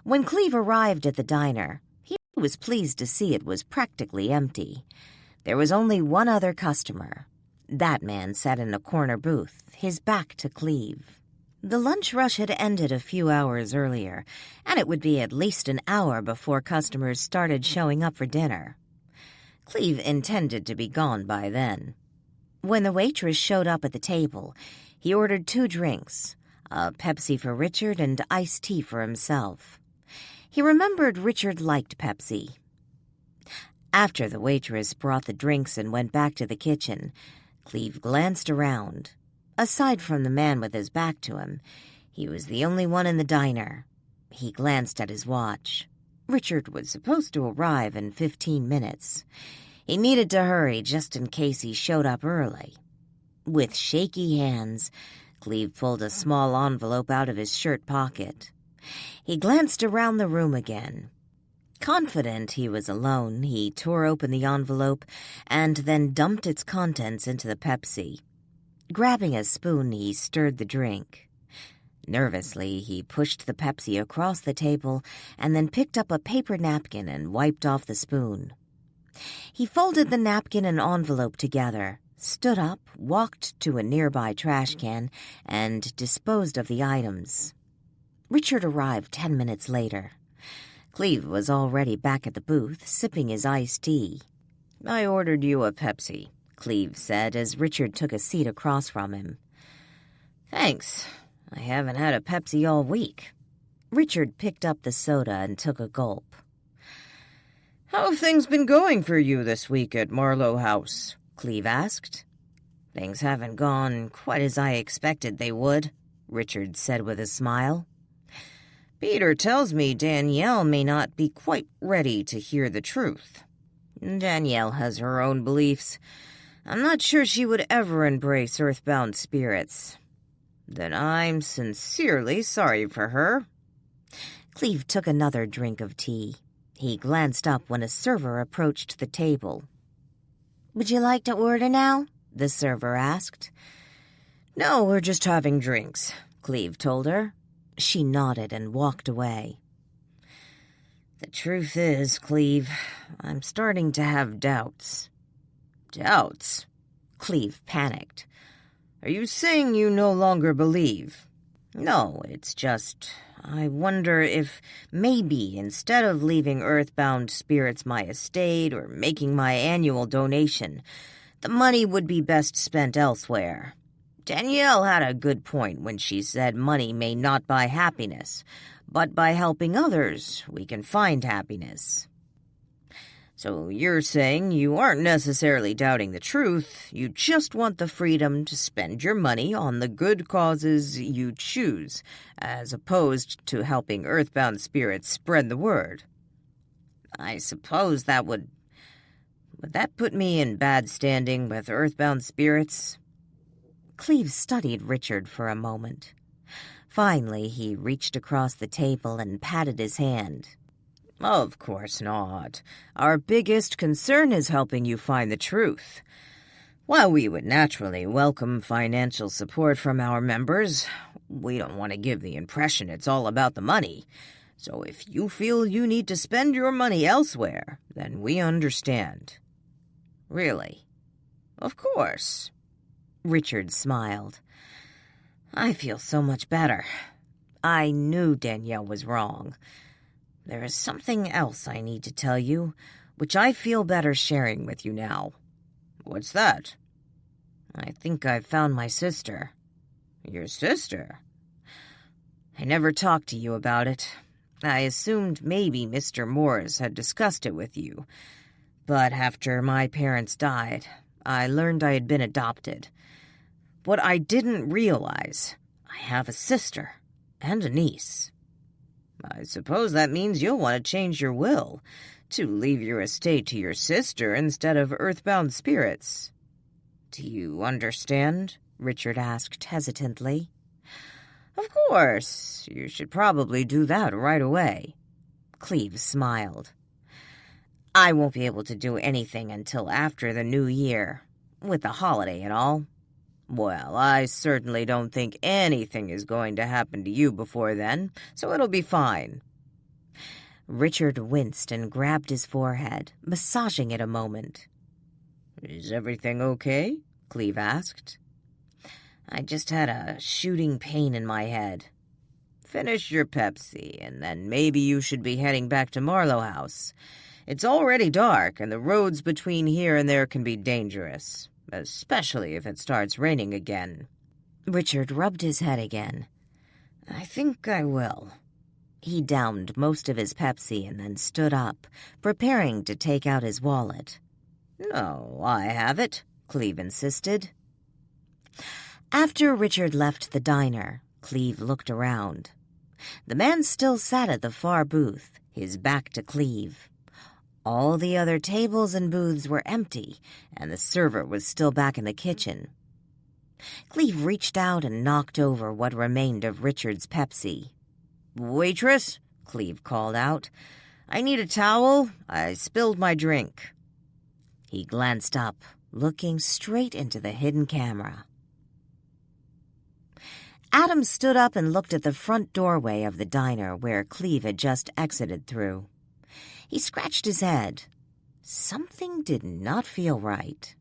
When Cleve arrived at the diner, he was pleased to see it was practically empty. There was only one other customer. That man sat in a corner booth, his back to Cleve. The lunch rush had ended a few hours earlier, and it would be at least an hour before customers started showing up for dinner. Cleve intended to be gone by then. When the waitress showed up at the table, he ordered 2 drinks, a Pepsi for Richard and iced tea for himself. He remembered Richard liked Pepsi. After the waitress brought the drinks and went back to the kitchen, Cleve glanced around. Aside from the man with his back to him, he was the only one in the diner. He glanced at his watch. Richard was supposed to arrive in 15 minutes. He needed to hurry just in case he showed up early. With shaky hands, Cleve pulled a small envelope out of his shirt pocket. He glanced around the room again. Confident he was alone, he tore open the envelope and then dumped its contents into the Pepsi. Grabbing a spoon, he stirred the drink. Nervously, he pushed the Pepsi across the table and then picked up a paper napkin and wiped off the spoon. He folded the napkin and envelope together, stood up, walked to a nearby trash can, and disposed of the items. Richard arrived 10 minutes later. Cleve was already back at the booth, sipping his iced tea. I ordered you a Pepsi, Cleve said as Richard took a seat across from him. Thanks. I haven't had a Pepsi all week. Richard picked up the soda and took a gulp. How have things been going for you this week at Marlow House? Cleve asked. Things haven't gone quite as I expected they would, Richard said with a smile. Peter tells me Danielle may not be quite ready to hear the truth. Danielle has her own beliefs. I'm not sure she would ever embrace earthbound spirits. Then I'm sincerely sorry for her. Cleve took another drink of tea. He glanced up when a server approached the table. Would you like to order now? The server asked. No, we're just having drinks, Cleve told her. She nodded and walked away. The truth is, Cleve, I'm starting to have doubts. Doubts? Cleve panicked. Are you saying you no longer believe? No, it's just, I wonder if maybe instead of leaving earthbound spirits my estate or making my annual donation, the money would be best spent elsewhere. Danielle had a good point when she said money may not buy happiness, but by helping others, we can find happiness. So you're saying you aren't necessarily doubting the truth, you just want the freedom to spend your money on the good causes you choose, as opposed to helping earthbound spirits spread the word. I suppose that would that put me in bad standing with earthbound spirits? Cleve studied Richard for a moment. Finally, he reached across the table and patted his hand. Of course not. Our biggest concern is helping you find the truth. While we would naturally welcome financial support from our members, we don't want to give the impression it's all about the money. So if you feel you need to spend your money elsewhere, then we understand. Really? Of course. Richard smiled. I feel so much better. I knew Danielle was wrong. There is something else I need to tell you, which I feel better sharing with you now. What's that? I think I've found my sister. Your sister? I never talked to you about it. I assumed maybe Mr. Morris had discussed it with you. But after my parents died, I learned I had been adopted. What I didn't realize, I have a sister and a niece. I suppose that means you'll want to change your will, to leave your estate to your sister instead of earthbound spirits. Do you understand? Richard asked hesitantly. Of course, you should probably do that right away. Cleve smiled. I won't be able to do anything until after the new year, with the holiday and all. Well, I certainly don't think anything is going to happen to you before then, so it'll be fine. Richard winced and grabbed his forehead, massaging it a moment. Is everything okay? Cleve asked. I just had a shooting pain in my head. Finish your Pepsi, and then maybe you should be heading back to Marlow House. It's already dark, and the roads between here and there can be dangerous. Especially if it starts raining again. Richard rubbed his head again. I think I will. He downed most of his Pepsi and then stood up, preparing to take out his wallet. No, I have it, Cleve insisted. After Richard left the diner, Cleve looked around. The man still sat at the far booth, his back to Cleve. All the other tables and booths were empty, and the server was still back in the kitchen. Cleve reached out and knocked over what remained of Richard's Pepsi. Waitress, Cleve called out. I need a towel. I spilled my drink. He glanced up, looking straight into the hidden camera. Adam stood up and looked at the front doorway of the diner where Cleve had just exited through. He scratched his head. Something did not feel right.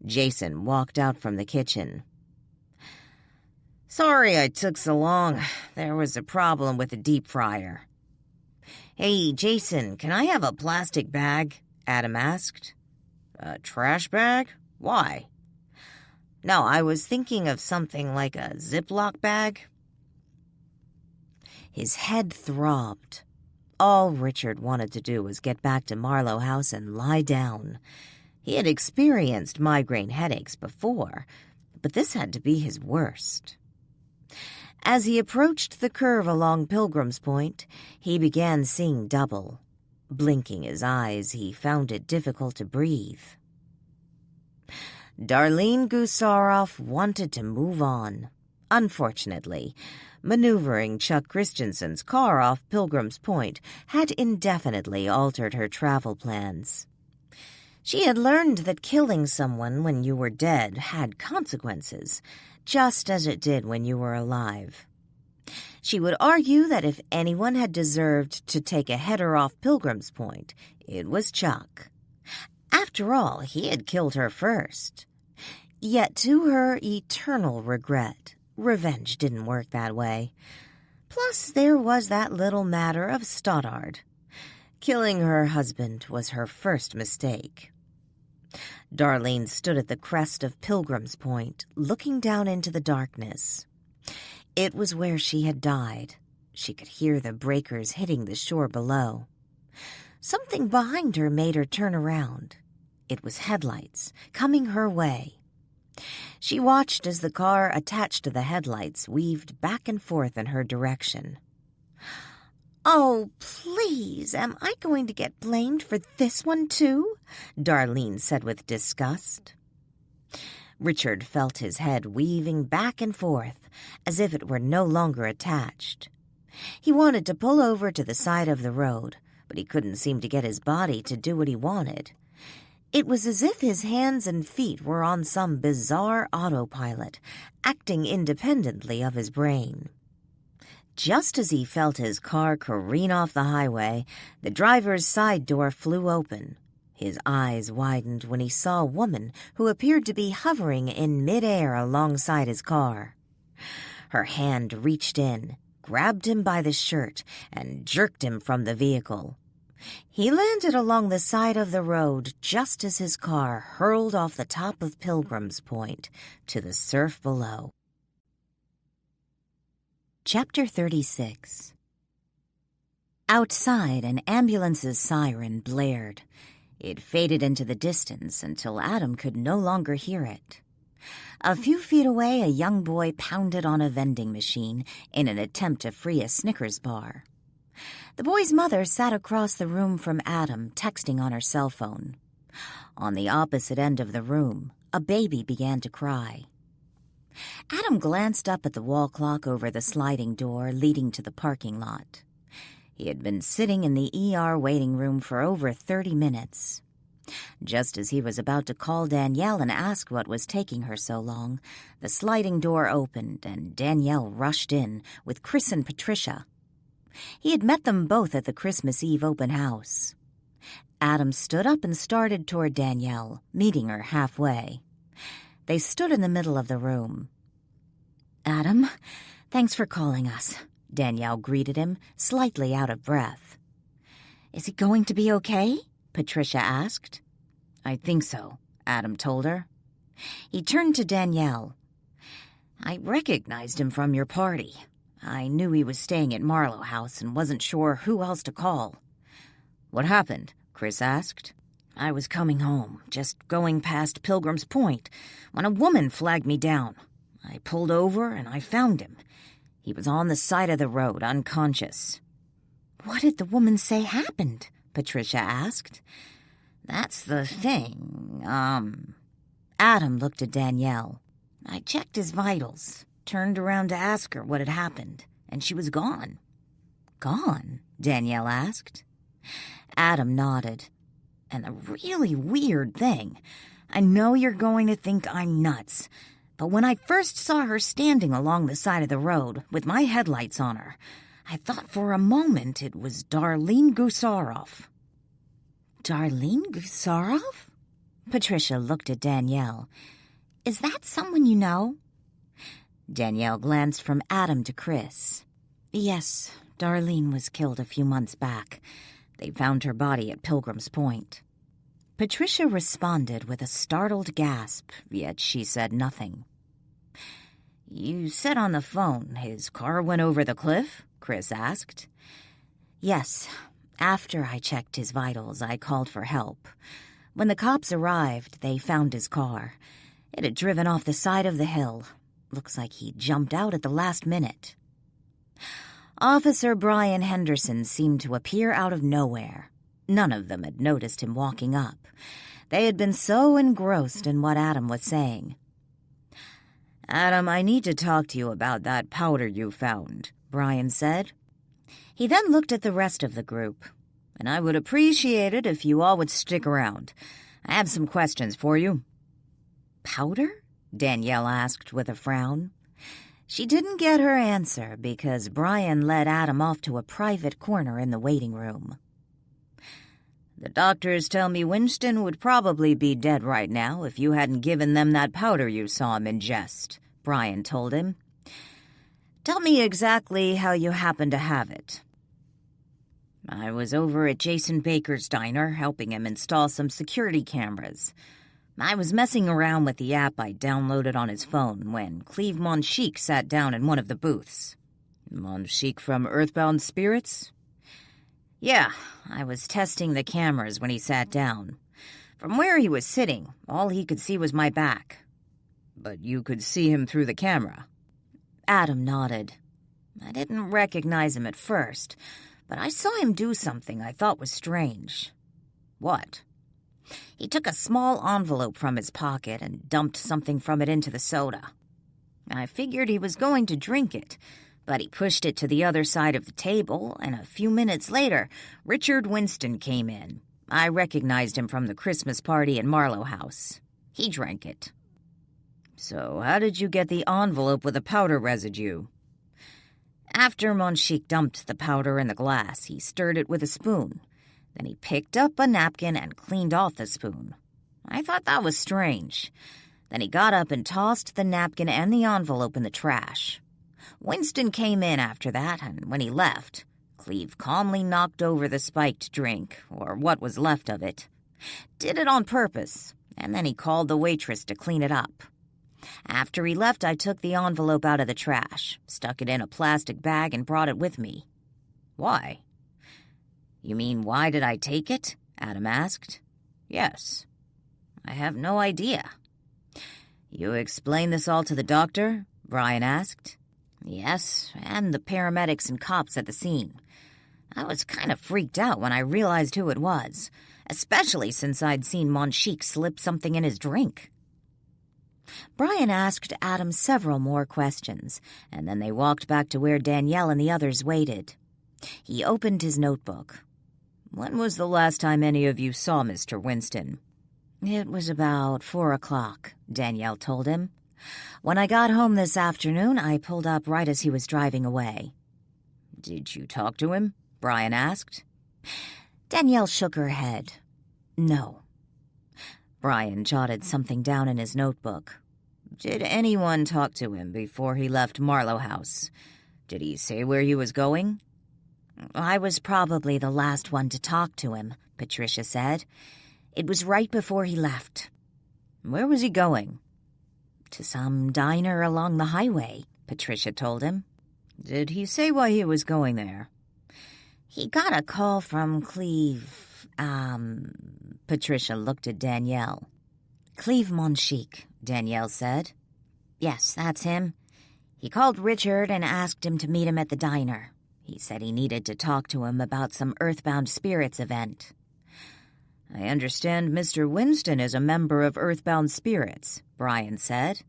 Jason walked out from the kitchen. Sorry I took so long. There was a problem with the deep fryer. Hey, Jason, can I have a plastic bag? Adam asked. A trash bag? Why? No, I was thinking of something like a Ziploc bag. His head throbbed. All Richard wanted to do was get back to Marlow House and lie down. He had experienced migraine headaches before, but this had to be his worst. As he approached the curve along Pilgrim's Point, he began seeing double. Blinking his eyes, he found it difficult to breathe. Darlene Gusaroff wanted to move on. Unfortunately, maneuvering Chuck Christensen's car off Pilgrim's Point had indefinitely altered her travel plans. She had learned that killing someone when you were dead had consequences, just as it did when you were alive. She would argue that if anyone had deserved to take a header off Pilgrim's Point, it was Chuck. After all, he had killed her first. Yet to her eternal regret, revenge didn't work that way. Plus, there was that little matter of Stoddard. Killing her husband was her first mistake. Darlene stood at the crest of Pilgrim's Point, looking down into the darkness. It was where she had died. She could hear the breakers hitting the shore below. Something behind her made her turn around. It was headlights, coming her way. She watched as the car attached to the headlights weaved back and forth in her direction. "Oh, please, am I going to get blamed for this one, too?" Darlene said with disgust. Richard felt his head weaving back and forth, as if it were no longer attached. He wanted to pull over to the side of the road, but he couldn't seem to get his body to do what he wanted. It was as if his hands and feet were on some bizarre autopilot, acting independently of his brain. Just as he felt his car careen off the highway, the driver's side door flew open. His eyes widened when he saw a woman who appeared to be hovering in midair alongside his car. Her hand reached in, grabbed him by the shirt, and jerked him from the vehicle. He landed along the side of the road just as his car hurled off the top of Pilgrim's Point to the surf below. Chapter 36. Outside, an ambulance's siren blared. It faded into the distance until Adam could no longer hear it. A few feet away, a young boy pounded on a vending machine in an attempt to free a Snickers bar. The boy's mother sat across the room from Adam, texting on her cell phone. On the opposite end of the room, a baby began to cry. Adam glanced up at the wall clock over the sliding door leading to the parking lot. He had been sitting in the ER waiting room for over 30 minutes. Just as he was about to call Danielle and ask what was taking her so long, the sliding door opened and Danielle rushed in with Chris and Patricia. He had met them both at the Christmas Eve open house. Adam stood up and started toward Danielle, meeting her halfway. They stood in the middle of the room. "Adam, thanks for calling us," Danielle greeted him, slightly out of breath. "Is he going to be okay?" Patricia asked. "I think so," Adam told her. He turned to Danielle. "I recognized him from your party. I knew he was staying at Marlow House and wasn't sure who else to call." "What happened?" Chris asked. "I was coming home, just going past Pilgrim's Point, when a woman flagged me down. I pulled over and I found him. He was on the side of the road, unconscious." "What did the woman say happened?" Patricia asked. "That's the thing, Adam looked at Danielle. "I checked his vitals, turned around to ask her what had happened, and she was gone." "Gone?" Danielle asked. Adam nodded. "And the really weird thing, I know you're going to think I'm nuts, but when I first saw her standing along the side of the road with my headlights on her, I thought for a moment it was Darlene Gusarov." "Darlene Gusarov?" Patricia looked at Danielle. "Is that someone you know?" Danielle glanced from Adam to Chris. "Yes, Darlene was killed a few months back. They found her body at Pilgrim's Point." Patricia responded with a startled gasp, yet she said nothing. "You said on the phone his car went over the cliff?" Chris asked. "Yes. After I checked his vitals, I called for help. When the cops arrived, they found his car. It had driven off the side of the hill. Looks like he jumped out at the last minute." Officer Brian Henderson seemed to appear out of nowhere. None of them had noticed him walking up. They had been so engrossed in what Adam was saying. "Adam, I need to talk to you about that powder you found," Brian said. He then looked at the rest of the group. "And I would appreciate it if you all would stick around. I have some questions for you." "Powder?" Danielle asked with a frown. She didn't get her answer because Brian led Adam off to a private corner in the waiting room. The doctors tell me Winston would probably be dead right now if you hadn't given them that powder you saw him ingest, Brian told him. Tell me exactly how you happened to have it. I was over at Jason Baker's diner helping him install some security cameras. I was messing around with the app I downloaded on his phone when Cleve Monchique sat down in one of the booths. Monchique from Earthbound Spirits? Yeah, I was testing the cameras when he sat down. From where he was sitting, all he could see was my back. But you could see him through the camera. Adam nodded. I didn't recognize him at first, but I saw him do something I thought was strange. What? He took a small envelope from his pocket and dumped something from it into the soda. I figured he was going to drink it, but he pushed it to the other side of the table, and a few minutes later, Richard Winston came in. I recognized him from the Christmas party at Marlow House. He drank it. So how did you get the envelope with the powder residue? After Monchique dumped the powder in the glass, he stirred it with a spoon. Then he picked up a napkin and cleaned off the spoon. I thought that was strange. Then he got up and tossed the napkin and the envelope in the trash. Winston came in after that, and when he left, Cleve calmly knocked over the spiked drink, or what was left of it. Did it on purpose, and then he called the waitress to clean it up. After he left, I took the envelope out of the trash, stuck it in a plastic bag, and brought it with me. Why? You mean, why did I take it? Adam asked. Yes. I have no idea. You explained this all to the doctor? Brian asked. Yes, and the paramedics and cops at the scene. I was kind of freaked out when I realized who it was, especially since I'd seen Monchique slip something in his drink. Brian asked Adam several more questions, and then they walked back to where Danielle and the others waited. He opened his notebook. When was the last time any of you saw Mr. Winston? It was about 4 o'clock, Danielle told him. When I got home this afternoon, I pulled up right as he was driving away. Did you talk to him? Brian asked. Danielle shook her head. No. Brian jotted something down in his notebook. Did anyone talk to him before he left Marlow House? Did he say where he was going? I was probably the last one to talk to him, Patricia said. It was right before he left. Where was he going? To some diner along the highway, Patricia told him. Did he say why he was going there? He got a call from Cleve, Patricia looked at Danielle. Cleve Monchique, Danielle said. Yes, that's him. He called Richard and asked him to meet him at the diner. He said he needed to talk to him about some Earthbound Spirits event. I understand Mr. Winston is a member of Earthbound Spirits, Brian said.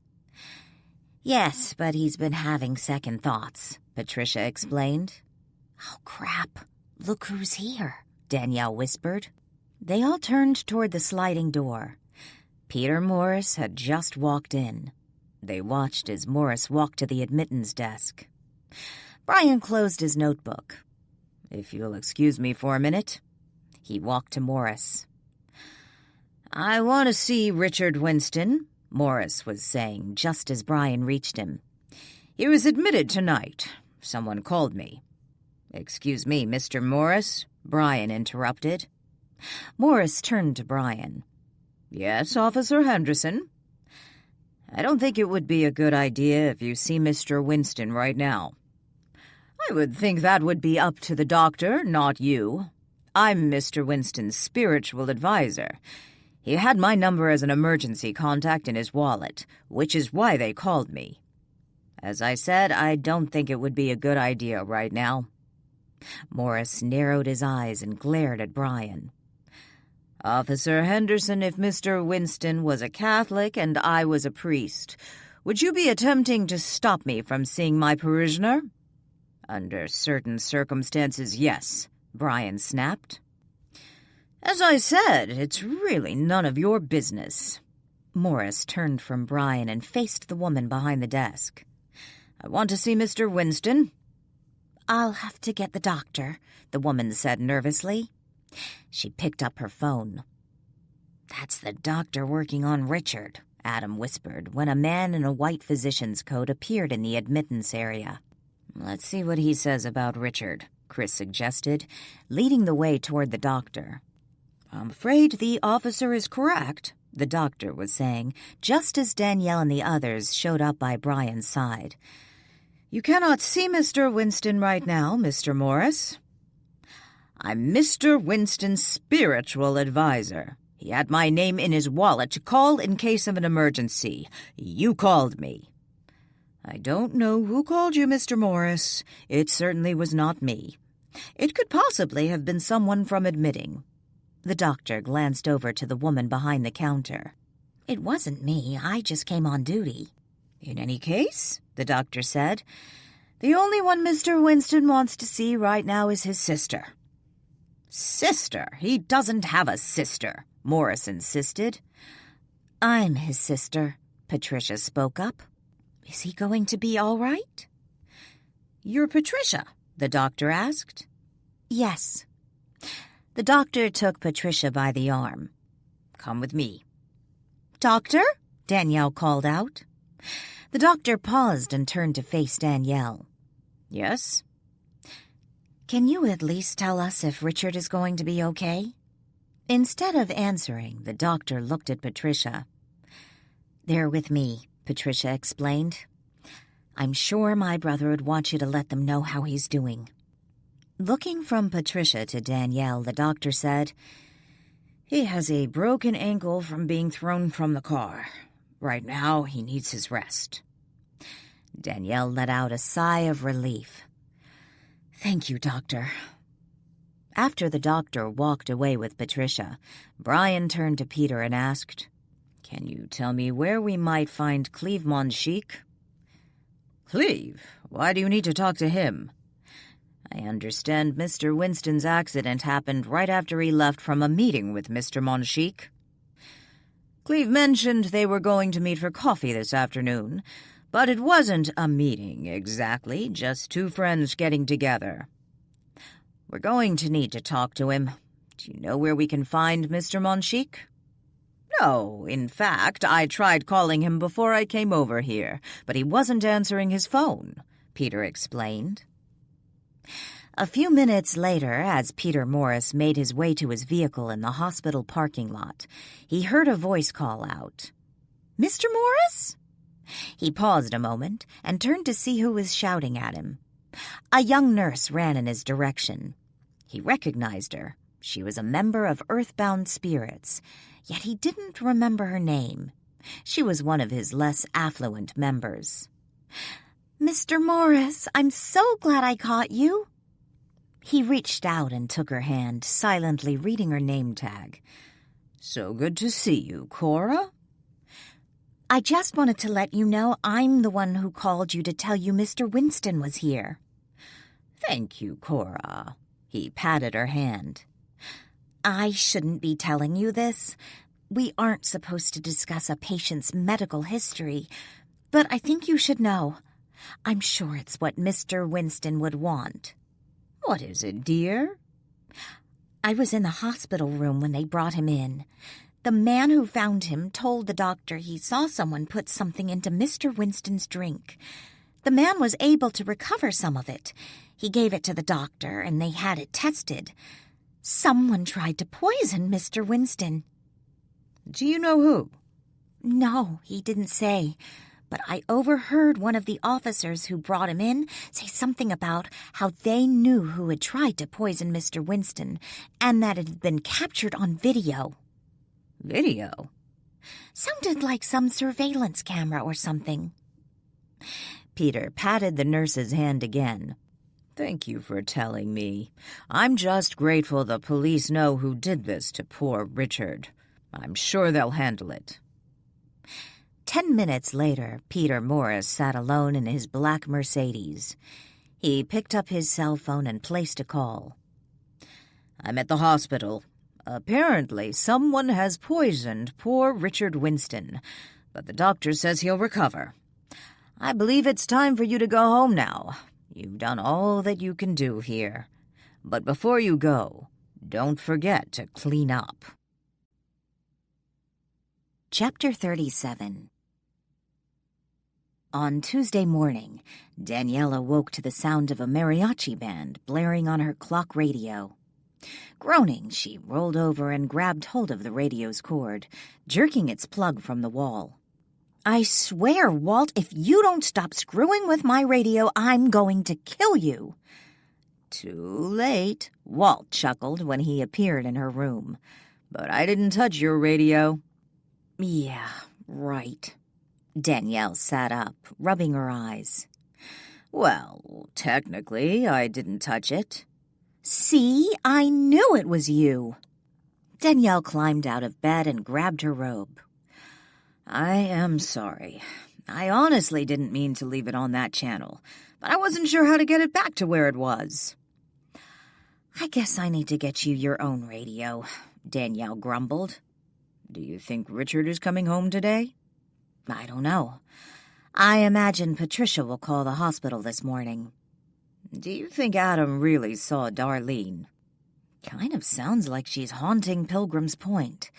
Yes, but he's been having second thoughts, Patricia explained. Oh, crap. Look who's here, Danielle whispered. They all turned toward the sliding door. Peter Morris had just walked in. They watched as Morris walked to the admittance desk. Brian closed his notebook. If you'll excuse me for a minute. He walked to Morris. I want to see Richard Winston, Morris was saying just as Brian reached him. He was admitted tonight. Someone called me. Excuse me, Mr. Morris, Brian interrupted. Morris turned to Brian. Yes, Officer Henderson. I don't think it would be a good idea if you see Mr. Winston right now. I would think that would be up to the doctor, not you. I'm Mr. Winston's spiritual advisor. He had my number as an emergency contact in his wallet, which is why they called me. As I said, I don't think it would be a good idea right now. Morris narrowed his eyes and glared at Brian. Officer Henderson, if Mr. Winston was a Catholic and I was a priest, would you be attempting to stop me from seeing my parishioner? Under certain circumstances, yes, Brian snapped. As I said, it's really none of your business. Morris turned from Brian and faced the woman behind the desk. I want to see Mr. Winston. I'll have to get the doctor, the woman said nervously. She picked up her phone. "That's the doctor working on Richard," Adam whispered when a man in a white physician's coat appeared in the admittance area. "Let's see what he says about Richard," Chris suggested, leading the way toward the doctor. "I'm afraid the officer is correct," the doctor was saying, just as Danielle and the others showed up by Brian's side. "You cannot see Mr. Winston right now, Mr. Morris." "I'm Mr. Winston's spiritual advisor. He had my name in his wallet to call in case of an emergency. You called me." "I don't know who called you, Mr. Morris. It certainly was not me. It could possibly have been someone from admitting." The doctor glanced over to the woman behind the counter. "It wasn't me. I just came on duty." "In any case," the doctor said, "the only one Mr. Winston wants to see right now is his sister." "Sister? He doesn't have a sister," Morris insisted. "I'm his sister," Patricia spoke up. "Is he going to be all right?" "You're Patricia?" the doctor asked. "Yes." The doctor took Patricia by the arm. "Come with me." "Doctor?" Danielle called out. The doctor paused and turned to face Danielle. "Yes?" "Can you at least tell us if Richard is going to be okay?" Instead of answering, the doctor looked at Patricia. "They're with me," Patricia explained. "I'm sure my brother would want you to let them know how he's doing." Looking from Patricia to Danielle, the doctor said, "He has a broken ankle from being thrown from the car. Right now, he needs his rest." Danielle let out a sigh of relief. "Thank you, doctor." After the doctor walked away with Patricia, Brian turned to Peter and asked, "Can you tell me where we might find Cleve Monchique?" "Cleve? Why do you need to talk to him?" "I understand Mr. Winston's accident happened right after he left from a meeting with Mr. Monchique. Cleve mentioned they were going to meet for coffee this afternoon, but it wasn't a meeting exactly, just two friends getting together. We're going to need to talk to him. Do you know where we can find Mr. Monchique?" "No, in fact, I tried calling him before I came over here, but he wasn't answering his phone," Peter explained. A few minutes later, as Peter Morris made his way to his vehicle in the hospital parking lot, he heard a voice call out, "Mr. Morris?" He paused a moment and turned to see who was shouting at him. A young nurse ran in his direction. He recognized her. She was a member of Earthbound Spirits, yet he didn't remember her name. She was one of his less affluent members. "Mr. Morris, I'm so glad I caught you." He reached out and took her hand, silently reading her name tag. "So good to see you, Cora." "I just wanted to let you know I'm the one who called you to tell you Mr. Winston was here." "Thank you, Cora." He patted her hand. "I shouldn't be telling you this. We aren't supposed to discuss a patient's medical history, but I think you should know. I'm sure it's what Mr. Winston would want." "What is it, dear?" "I was in the hospital room when they brought him in. The man who found him told the doctor he saw someone put something into Mr. Winston's drink. The man was able to recover some of it. He gave it to the doctor, and they had it tested. Someone tried to poison Mr. Winston." "Do you know who?" "No, he didn't say. But I overheard one of the officers who brought him in say something about how they knew who had tried to poison Mr. Winston, and that it had been captured on video." "Video?" "Sounded like some surveillance camera or something." Peter patted the nurse's hand again. "Thank you for telling me. I'm just grateful the police know who did this to poor Richard. I'm sure they'll handle it." 10 minutes later, Peter Morris sat alone in his black Mercedes. He picked up his cell phone and placed a call. "I'm at the hospital. Apparently, someone has poisoned poor Richard Winston, but the doctor says he'll recover. I believe it's time for you to go home now. You've done all that you can do here. But before you go, Don't forget to clean up. Chapter 37. On Tuesday morning, Danielle awoke to the sound of a mariachi band blaring on her clock radio. Groaning, she rolled over and grabbed hold of the radio's cord, jerking its plug from the wall. "I swear, Walt, if you don't stop screwing with my radio, I'm going to kill you." Too late, Walt chuckled when he appeared in her room. "But I didn't touch your radio." "Yeah, right." Danielle sat up, rubbing her eyes. "Well, technically, I didn't touch it." "See? I knew it was you." Danielle climbed out of bed and grabbed her robe. "I am sorry. I honestly didn't mean to leave it on that channel, but I wasn't sure how to get it back to where it was." "I guess I need to get you your own radio," Danielle grumbled. "Do you think Richard is coming home today?" "I don't know. I imagine Patricia will call the hospital this morning." "Do you think Adam really saw Darlene?" "Kind of sounds like she's haunting Pilgrim's Point.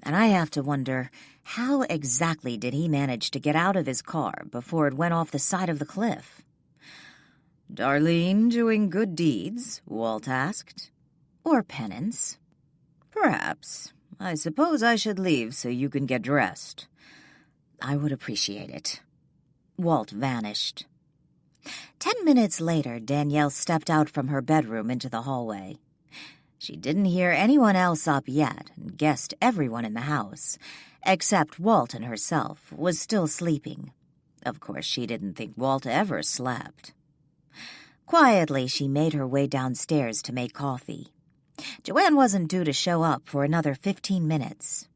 And I have to wonder, how exactly did he manage to get out of his car before it went off the side of the cliff?" "Darlene doing good deeds?" Walt asked. "Or penance." "Perhaps. I suppose I should leave so you can get dressed." "I would appreciate it." Walt vanished. 10 minutes later, Danielle stepped out from her bedroom into the hallway. She didn't hear anyone else up yet and guessed everyone in the house, except Walt and herself, was still sleeping. Of course, she didn't think Walt ever slept. Quietly, she made her way downstairs to make coffee. Joanne wasn't due to show up for another 15 minutes.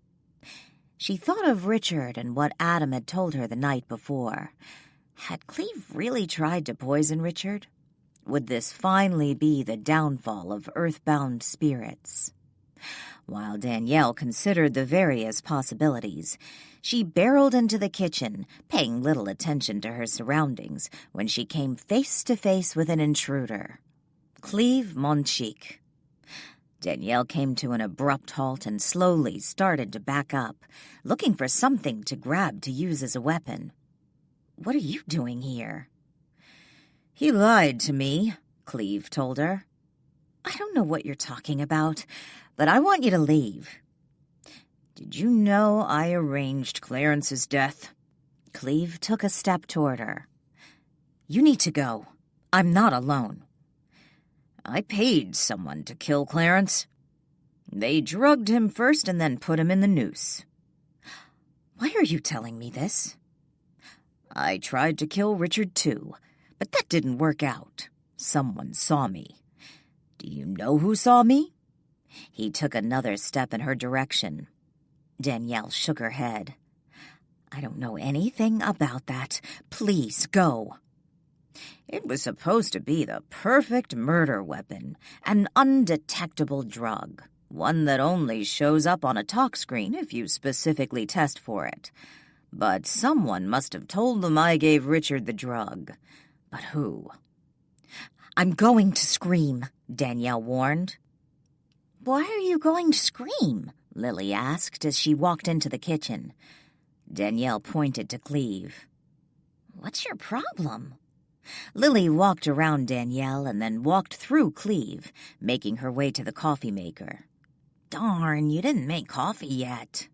She thought of Richard and what Adam had told her the night before. Had Cleve really tried to poison Richard? Would this finally be the downfall of earthbound spirits? While Danielle considered the various possibilities, she barreled into the kitchen, paying little attention to her surroundings, when she came face to face with an intruder. Cleve Monchique. Danielle came to an abrupt halt and slowly started to back up, looking for something to grab to use as a weapon. "What are you doing here?" "He lied to me," Cleve told her. "I don't know what you're talking about, but I want you to leave." "Did you know I arranged Clarence's death?" Cleve took a step toward her. "You need to go. I'm not alone." "I paid someone to kill Clarence. They drugged him first and then put him in the noose." "Why are you telling me this?" "I tried to kill Richard too, but that didn't work out. Someone saw me. Do you know who saw me?" He took another step in her direction. Danielle shook her head. "I don't know anything about that. Please go." "It was supposed to be the perfect murder weapon, an undetectable drug, one that only shows up on a talk screen if you specifically test for it. But someone must have told them I gave Richard the drug. But who?" "I'm going to scream," Danielle warned. "Why are you going to scream?" Lily asked as she walked into the kitchen. Danielle pointed to Cleve. "What's your problem?" Lily walked around Danielle and then walked through Cleve, making her way to the coffee maker. "Darn, you didn't make coffee yet."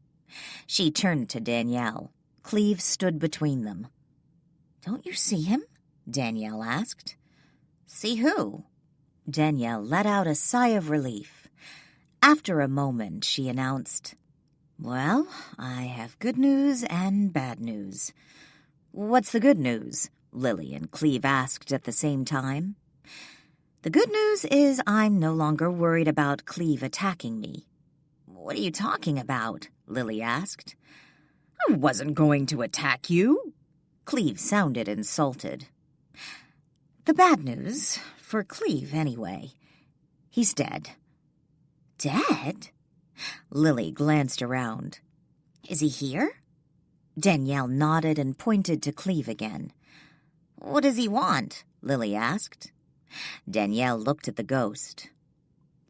She turned to Danielle. Cleve stood between them. "Don't you see him?" Danielle asked. "See who?" Danielle let out a sigh of relief. After a moment, she announced, "Well, I have good news and bad news." "What's the good news?" Lily and Cleve asked at the same time. "The good news is I'm no longer worried about Cleve attacking me." "What are you talking about?" Lily asked. "I wasn't going to attack you." Cleve sounded insulted. "The bad news, for Cleve anyway, he's dead." "Dead?" Lily glanced around. "Is he here?" Danielle nodded and pointed to Cleve again. "What does he want?" Lily asked. Danielle looked at the ghost.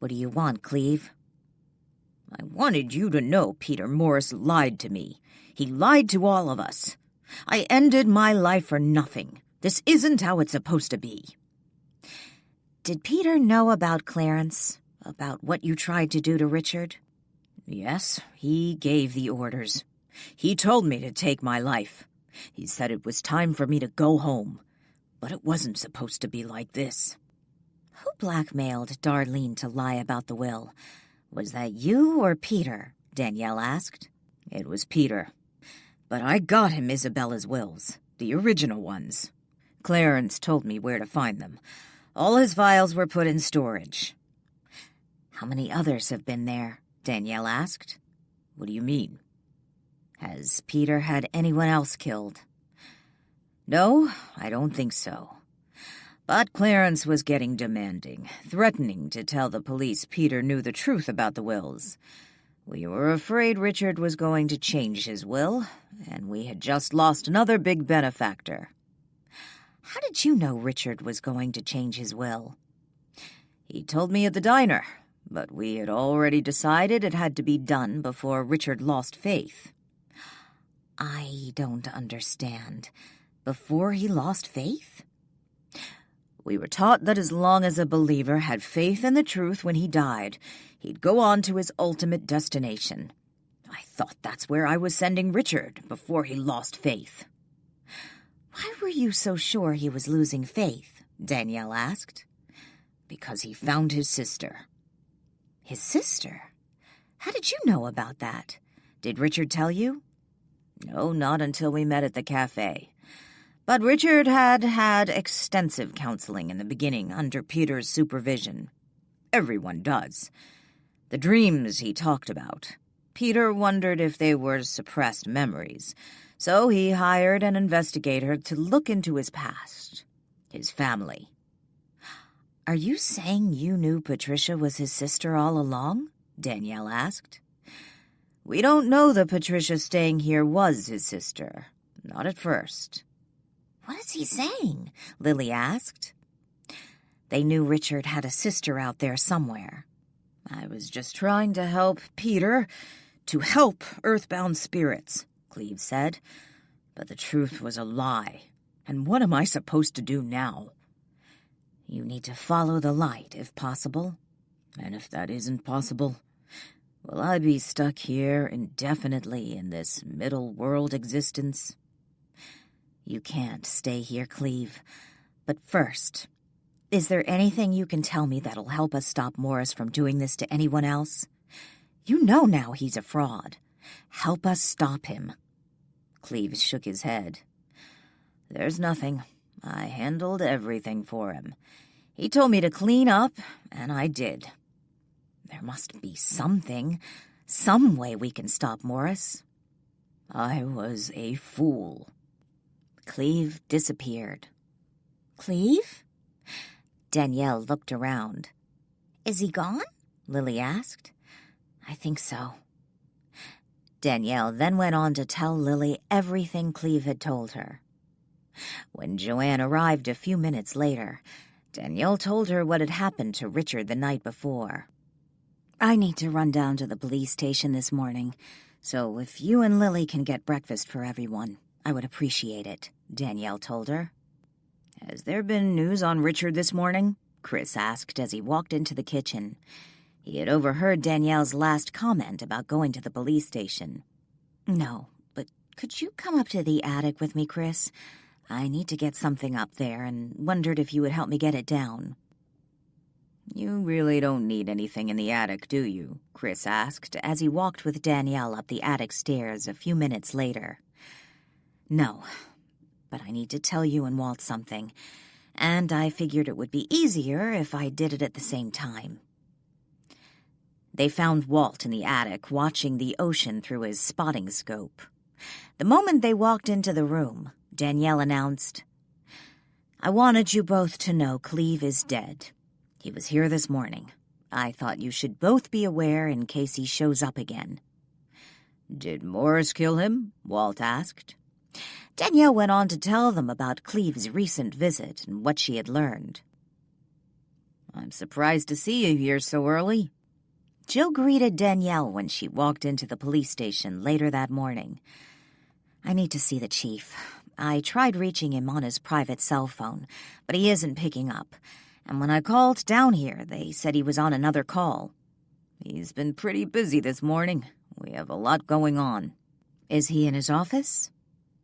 What do you want, Cleve? I wanted you to know Peter Morris lied to me. He lied to all of us. I ended my life for nothing. This isn't how it's supposed to be. Did Peter know about Clarence? About what you tried to do to Richard? Yes, he gave the orders. He told me to take my life. He said it was time for me to go home. But it wasn't supposed to be like this. Who blackmailed Darlene to lie about the will? Was that you or Peter? Danielle asked. It was Peter. But I got him Isabella's wills, the original ones. Clarence told me where to find them. All his files were put in storage. How many others have been there? Danielle asked. What do you mean? Has Peter had anyone else killed? No, I don't think so. But Clarence was getting demanding, threatening to tell the police Peter knew the truth about the wills. We were afraid Richard was going to change his will, and we had just lost another big benefactor. How did you know Richard was going to change his will? He told me at the diner, but we had already decided it had to be done before Richard lost faith. I don't understand. Before he lost faith? We were taught that as long as a believer had faith in the truth when he died, he'd go on to his ultimate destination. I thought that's where I was sending Richard before he lost faith. Why were you so sure he was losing faith? Danielle asked. Because he found his sister. His sister? How did you know about that? Did Richard tell you? No, not until we met at the cafe. But Richard had extensive counseling in the beginning under Peter's supervision. Everyone does. The dreams he talked about. Peter wondered if they were suppressed memories, so he hired an investigator to look into his past, his family. Are you saying you knew Patricia was his sister all along? Danielle asked. We don't know that Patricia staying here was his sister. Not at first. What is he saying? Lily asked. They knew Richard had a sister out there somewhere. I was just trying to help Peter, to help earthbound spirits, Cleve said. But the truth was a lie. And what am I supposed to do now? You need to follow the light, if possible. And if that isn't possible, will I be stuck here indefinitely in this middle world existence? You can't stay here, Cleve. But first, is there anything you can tell me that'll help us stop Morris from doing this to anyone else? You know now he's a fraud. Help us stop him. Cleve shook his head. There's nothing. I handled everything for him. He told me to clean up, and I did. There must be something, some way we can stop Morris. I was a fool. Cleve disappeared. Cleve? Danielle looked around. Is he gone? Lily asked. I think so. Danielle then went on to tell Lily everything Cleve had told her. When Joanne arrived a few minutes later, Danielle told her what had happened to Richard the night before. I need to run down to the police station this morning, so if you and Lily can get breakfast for everyone, I would appreciate it, Danielle told her. Has there been news on Richard this morning? Chris asked as he walked into the kitchen. He had overheard Danielle's last comment about going to the police station. No, but could you come up to the attic with me, Chris? I need to get something up there and wondered if you would help me get it down. You really don't need anything in the attic, do you? Chris asked as he walked with Danielle up the attic stairs a few minutes later. No, but I need to tell you and Walt something, and I figured it would be easier if I did it at the same time. They found Walt in the attic watching the ocean through his spotting scope. The moment they walked into the room, Danielle announced, I wanted you both to know Cleve is dead. He was here this morning. I thought you should both be aware in case he shows up again. Did Morris kill him? Walt asked. Danielle went on to tell them about Cleve's recent visit and what she had learned. I'm surprised to see you here so early." Joe greeted Danielle when she walked into the police station later that morning. "I need to see the chief. I tried reaching him on his private cell phone, but he isn't picking up. And when I called down here, they said he was on another call." "He's been pretty busy this morning. We have a lot going on." "Is he in his office?"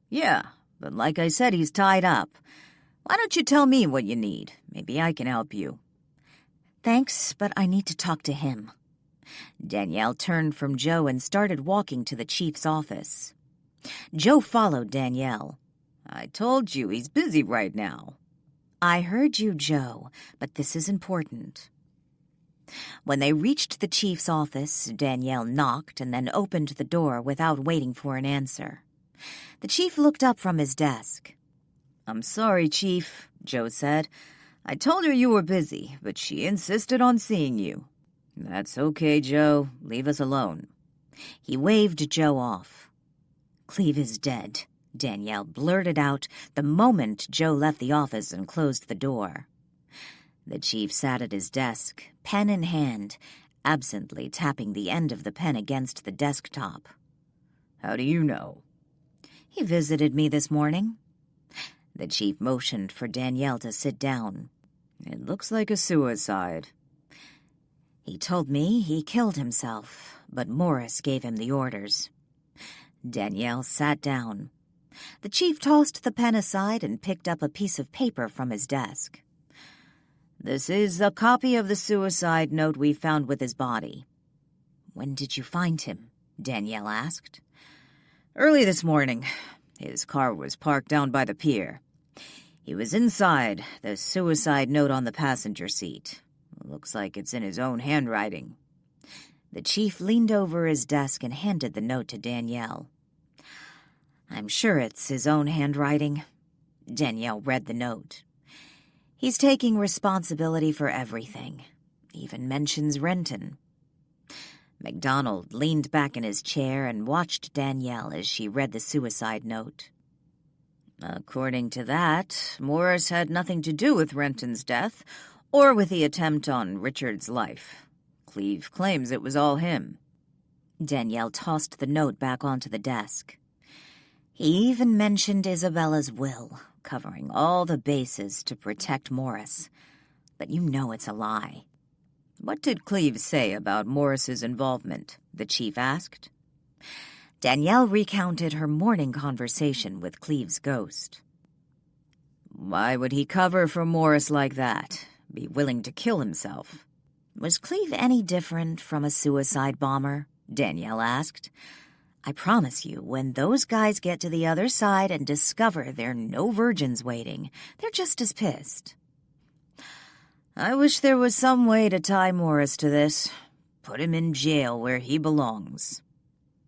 "Yeah, but like I said, he's tied up. Why don't you tell me what you need? Maybe I can help you." "Thanks, but I need to talk to him." Danielle turned from Joe and started walking to the chief's office. Joe followed Danielle. "I told you he's busy right now." "I heard you, Joe, but this is important." When they reached the chief's office, Danielle knocked and then opened the door without waiting for an answer. The chief looked up from his desk. "I'm sorry, Chief," Joe said. "I told her you were busy, but she insisted on seeing you." "That's okay, Joe. Leave us alone." He waved Joe off. "Cleve is dead," Danielle blurted out the moment Joe left the office and closed the door. The chief sat at his desk, pen in hand, absently tapping the end of the pen against the desktop. "How do you know?" "He visited me this morning." The chief motioned for Danielle to sit down. "It looks like a suicide." "He told me he killed himself, but Morris gave him the orders." Danielle sat down. The chief tossed the pen aside and picked up a piece of paper from his desk. "This is a copy of the suicide note we found with his body." "When did you find him?" Danielle asked. "Early this morning. His car was parked down by the pier. He was inside, the suicide note on the passenger seat. Looks like it's in his own handwriting." The chief leaned over his desk and handed the note to Danielle. "I'm sure it's his own handwriting." Danielle read the note. "He's taking responsibility for everything. Even mentions Renton." MacDonald leaned back in his chair and watched Danielle as she read the suicide note. "According to that, Morris had nothing to do with Renton's death or with the attempt on Richard's life. Cleve claims it was all him." Danielle tossed the note back onto the desk. "He even mentioned Isabella's will, covering all the bases to protect Morris. But you know it's a lie." "What did Cleve say about Morris's involvement?" the chief asked. Danielle recounted her morning conversation with Cleve's ghost. "Why would he cover for Morris like that? Be willing to kill himself?" "Was Cleve any different from a suicide bomber?" Danielle asked. "I promise you, when those guys get to the other side and discover there are no virgins waiting, they're just as pissed." "I wish there was some way to tie Morris to this. Put him in jail where he belongs."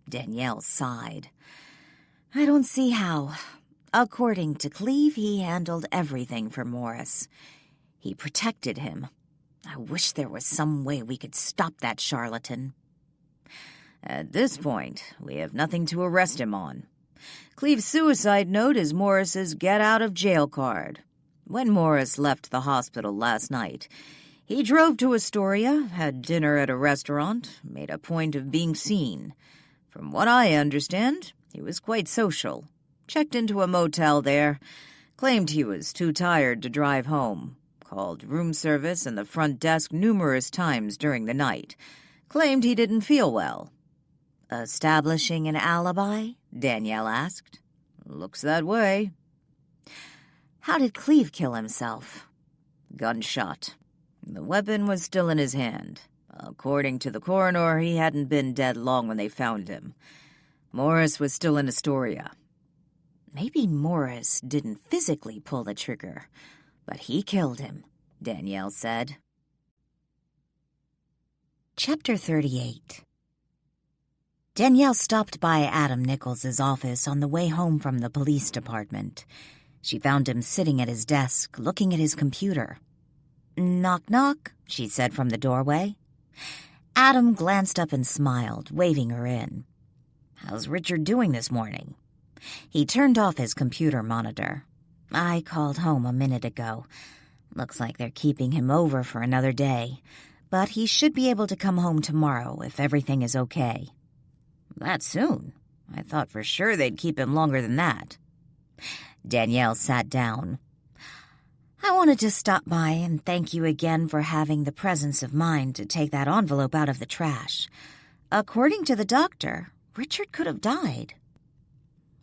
Danielle sighed. "I don't see how. According to Cleve, he handled everything for Morris. He protected him. I wish there was some way we could stop that charlatan." "At this point, we have nothing to arrest him on. Cleve's suicide note is Morris's get-out-of-jail card. When Morris left the hospital last night, he drove to Astoria, had dinner at a restaurant, made a point of being seen. From what I understand, he was quite social. Checked into a motel there, claimed he was too tired to drive home, called room service and the front desk numerous times during the night, claimed he didn't feel well." "Establishing an alibi?" Danielle asked. "Looks that way." "How did Cleve kill himself?" "Gunshot. The weapon was still in his hand. According to the coroner, he hadn't been dead long when they found him. Morris was still in Astoria." "Maybe Morris didn't physically pull the trigger, but he killed him," Danielle said. Chapter 38. Danielle stopped by Adam Nichols's office on the way home from the police department. She found him sitting at his desk, looking at his computer. "Knock, knock," she said from the doorway. Adam glanced up and smiled, waving her in. "How's Richard doing this morning?" He turned off his computer monitor. "I called home a minute ago. Looks like they're keeping him over for another day, but he should be able to come home tomorrow if everything is okay." "That soon? I thought for sure they'd keep him longer than that." Danielle sat down. "I wanted to stop by and thank you again for having the presence of mind to take that envelope out of the trash. According to the doctor, Richard could have died."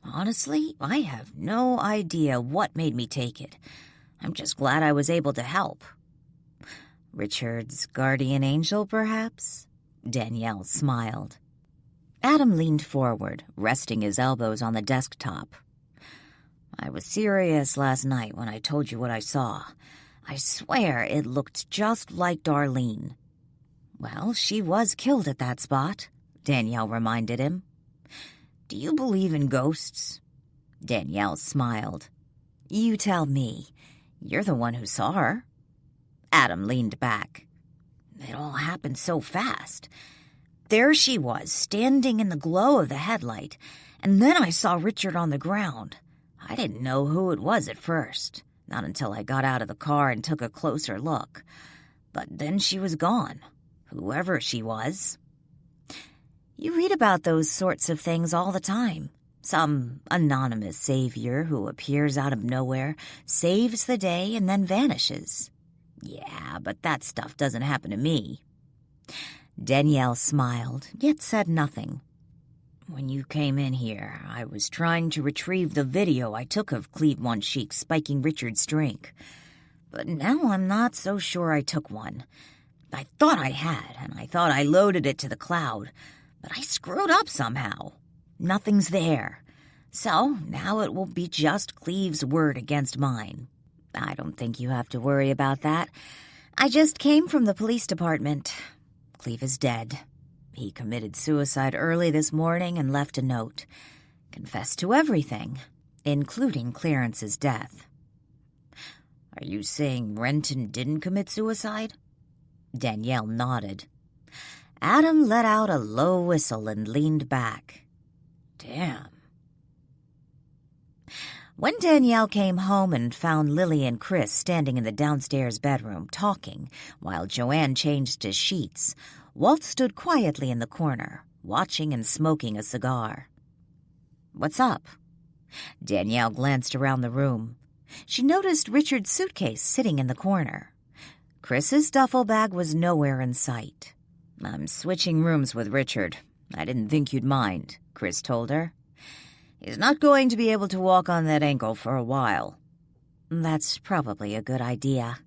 "Honestly, I have no idea what made me take it. I'm just glad I was able to help." "Richard's guardian angel, perhaps?" Danielle smiled. Adam leaned forward, resting his elbows on the desktop. "I was serious last night when I told you what I saw. I swear it looked just like Darlene." "Well, she was killed at that spot," Danielle reminded him. "Do you believe in ghosts?" Danielle smiled. "You tell me. You're the one who saw her." Adam leaned back. "It all happened so fast. There she was, standing in the glow of the headlight, and then I saw Richard on the ground. I didn't know who it was at first, not until I got out of the car and took a closer look. But then she was gone, whoever she was." "You read about those sorts of things all the time. Some anonymous savior who appears out of nowhere, saves the day, and then vanishes." "Yeah, but that stuff doesn't happen to me." Danielle smiled, yet said nothing. "When you came in here, I was trying to retrieve the video I took of Cleve One Cheek spiking Richard's drink. But now I'm not so sure I took one. I thought I had, and I thought I loaded it to the cloud, but I screwed up somehow. Nothing's there. So now it will be just Cleve's word against mine." "I don't think you have to worry about that. I just came from the police department. Cleve is dead. He committed suicide early this morning and left a note. Confessed to everything, including Clarence's death." "Are you saying Renton didn't commit suicide?" Danielle nodded. Adam let out a low whistle and leaned back. "Damn." When Danielle came home and found Lily and Chris standing in the downstairs bedroom talking while Joanne changed to sheets, Walt stood quietly in the corner, watching and smoking a cigar. "What's up?" Danielle glanced around the room. She noticed Richard's suitcase sitting in the corner. Chris's duffel bag was nowhere in sight. "I'm switching rooms with Richard. I didn't think you'd mind," Chris told her. "He's not going to be able to walk on that ankle for a while." "That's probably a good idea.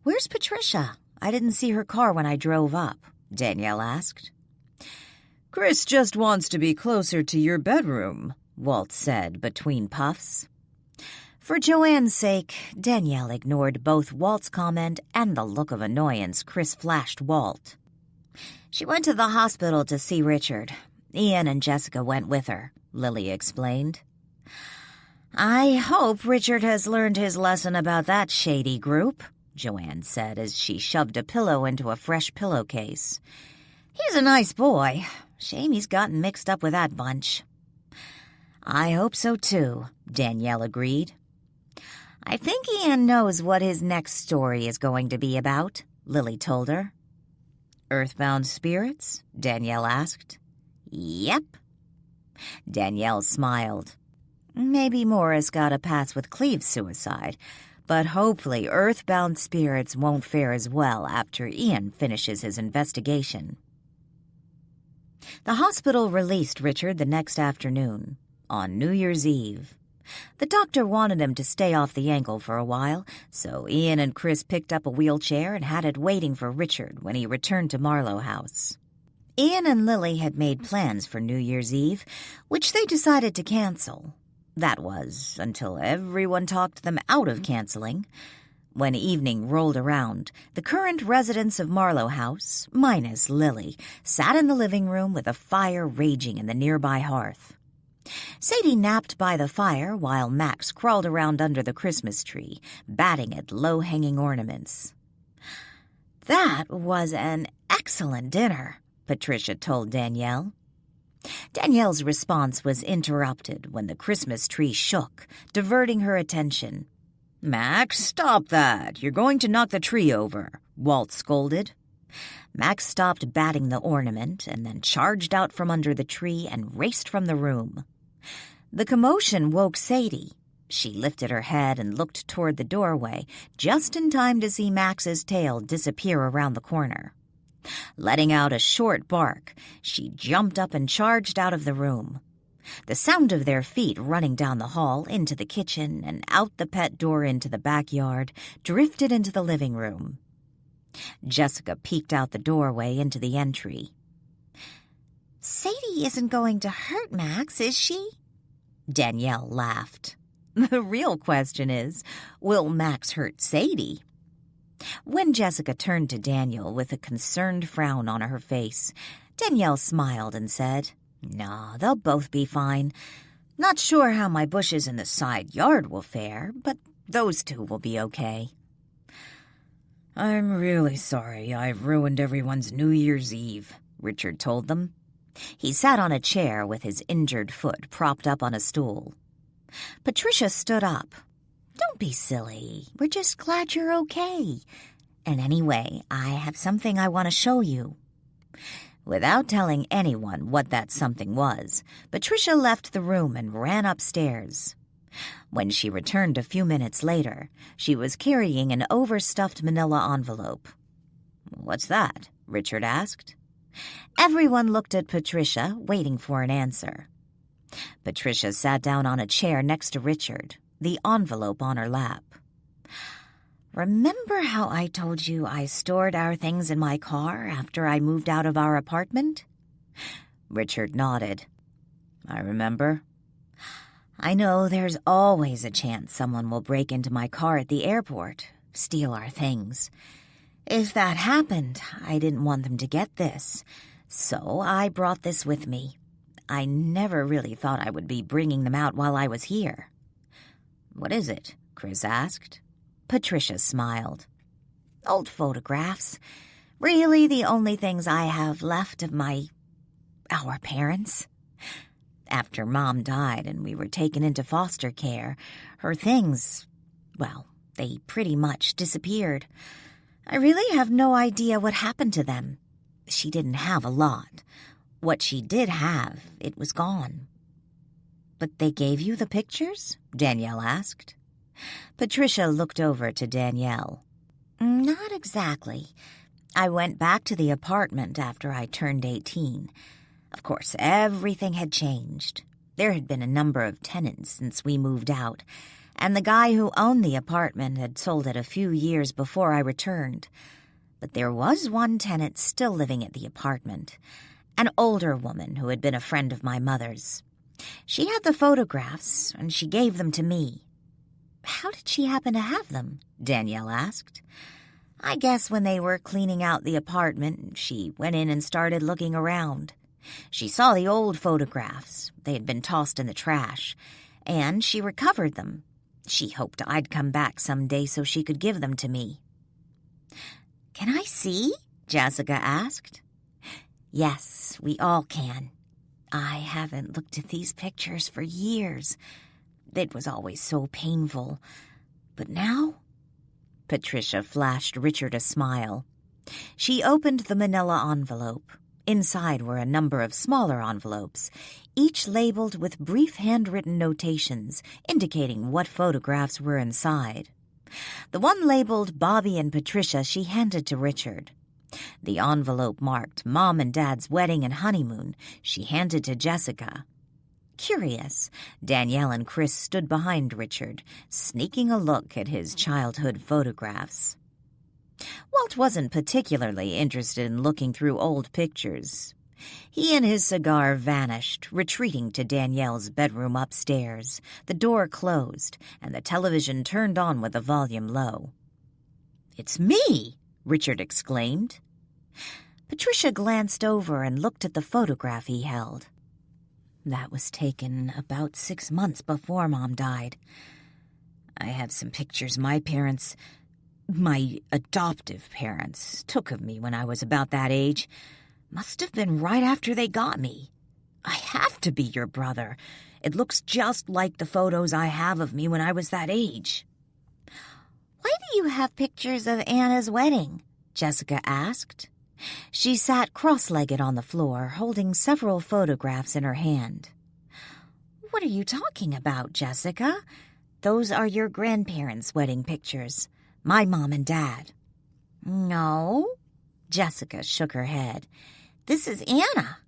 Where's Patricia? I didn't see her car when I drove up," Danielle asked. "Chris just wants to be closer to your bedroom," Walt said between puffs. For Joanne's sake, Danielle ignored both Walt's comment and the look of annoyance Chris flashed Walt. "She went to the hospital to see Richard. Ian and Jessica went with her," Lily explained. "I hope Richard has learned his lesson about that shady group," Joanne said as she shoved a pillow into a fresh pillowcase. "He's a nice boy. Shame he's gotten mixed up with that bunch." "I hope so, too," Danielle agreed. "I think Ian knows what his next story is going to be about," Lily told her. "Earthbound spirits?" Danielle asked. "Yep." Danielle smiled. "Maybe Morris got a pass with Cleve's suicide, but hopefully earthbound spirits won't fare as well after Ian finishes his investigation." The hospital released Richard the next afternoon, on New Year's Eve. The doctor wanted him to stay off the ankle for a while, so Ian and Chris picked up a wheelchair and had it waiting for Richard when he returned to Marlow House. Ian and Lily had made plans for New Year's Eve, which they decided to cancel. That was until everyone talked them out of canceling. When evening rolled around, the current residents of Marlow House, minus Lily, sat in the living room with a fire raging in the nearby hearth. Sadie napped by the fire while Max crawled around under the Christmas tree, batting at low-hanging ornaments. "That was an excellent dinner," Patricia told Danielle. Danielle's response was interrupted when the Christmas tree shook, diverting her attention. "Max, stop that. You're going to knock the tree over," Walt scolded. Max stopped batting the ornament and then charged out from under the tree and raced from the room. The commotion woke Sadie. She lifted her head and looked toward the doorway, just in time to see Max's tail disappear around the corner. Letting out a short bark, she jumped up and charged out of the room. The sound of their feet running down the hall into the kitchen and out the pet door into the backyard drifted into the living room. Jessica peeked out the doorway into the entry. "Sadie isn't going to hurt Max, is she?" Danielle laughed. The real question is, will Max hurt Sadie? When Jessica turned to Daniel with a concerned frown on her face, Danielle smiled and said, "No, they'll both be fine. Not sure how my bushes in the side yard will fare, but those two will be okay." "I'm really sorry I've ruined everyone's New Year's Eve," Richard told them. He sat on a chair with his injured foot propped up on a stool. Patricia stood up. "Don't be silly. We're just glad you're okay. And anyway, I have something I want to show you." Without telling anyone what that something was, Patricia left the room and ran upstairs. When she returned a few minutes later, she was carrying an overstuffed manila envelope. "What's that?" Richard asked. Everyone looked at Patricia, waiting for an answer. Patricia sat down on a chair next to Richard, the envelope on her lap. "Remember how I told you I stored our things in my car after I moved out of our apartment?" Richard nodded. "I remember." "I know there's always a chance someone will break into my car at the airport, steal our things. If that happened, I didn't want them to get this, so I brought this with me. I never really thought I would be bringing them out while I was here." "What is it?" Chris asked. Patricia smiled. "Old photographs. Really the only things I have left of our parents. After Mom died and we were taken into foster care, her things, well, they pretty much disappeared. I really have no idea what happened to them. She didn't have a lot. What she did have, it was gone." "But they gave you the pictures?" Danielle asked. Patricia looked over to Danielle. "Not exactly. I went back to the apartment after I turned 18. Of course, everything had changed. There had been a number of tenants since we moved out, and the guy who owned the apartment had sold it a few years before I returned. But there was one tenant still living at the apartment, an older woman who had been a friend of my mother's. She had the photographs, and she gave them to me." "How did she happen to have them?" Danielle asked. "I guess when they were cleaning out the apartment, she went in and started looking around. She saw the old photographs. They had been tossed in the trash, and she recovered them. She hoped I'd come back someday so she could give them to me." "Can I see?" Jessica asked. "Yes, we all can. I haven't looked at these pictures for years. It was always so painful. But now?" Patricia flashed Richard a smile. She opened the manila envelope. Inside were a number of smaller envelopes, each labeled with brief handwritten notations indicating what photographs were inside. The one labeled Bobby and Patricia she handed to Richard. The envelope marked Mom and Dad's wedding and honeymoon she handed to Jessica. Curious, Danielle and Chris stood behind Richard, sneaking a look at his childhood photographs. Walt wasn't particularly interested in looking through old pictures. He and his cigar vanished, retreating to Danielle's bedroom upstairs, the door closed, and the television turned on with the volume low. "It's me!" Richard exclaimed. Patricia glanced over and looked at the photograph he held. "That was taken about 6 months before Mom died. I have some pictures my adoptive parents, took of me when I was about that age. Must have been right after they got me. I have to be your brother. It looks just like the photos I have of me when I was that age." Why do you have pictures of Anna's wedding? Jessica asked. She sat cross-legged on the floor, holding several photographs in her hand. What are you talking about, Jessica? Those are your grandparents' wedding pictures. My mom and dad. No, Jessica shook her head. This is Anna.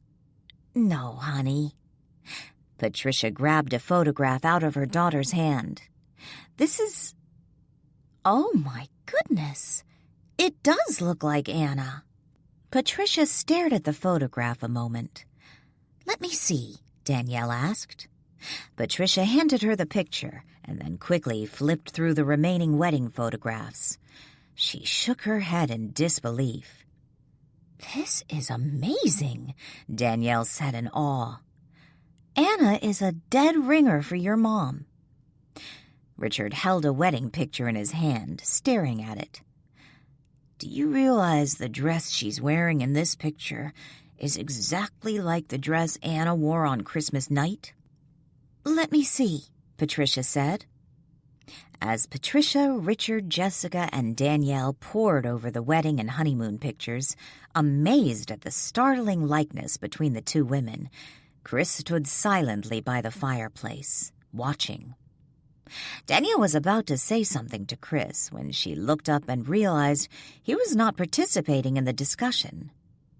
No, honey. Patricia grabbed a photograph out of her daughter's hand. This is... Oh, my goodness. It does look like Anna. Patricia stared at the photograph a moment. Let me see, Danielle asked. Patricia handed her the picture and then quickly flipped through the remaining wedding photographs. She shook her head in disbelief. This is amazing, Danielle said in awe. Anna is a dead ringer for your mom. Richard held a wedding picture in his hand, staring at it. Do you realize the dress she's wearing in this picture is exactly like the dress Anna wore on Christmas night? Let me see, Patricia said. As Patricia, Richard, Jessica, and Danielle pored over the wedding and honeymoon pictures, amazed at the startling likeness between the two women, Chris stood silently by the fireplace, watching. Danielle was about to say something to Chris when she looked up and realized he was not participating in the discussion.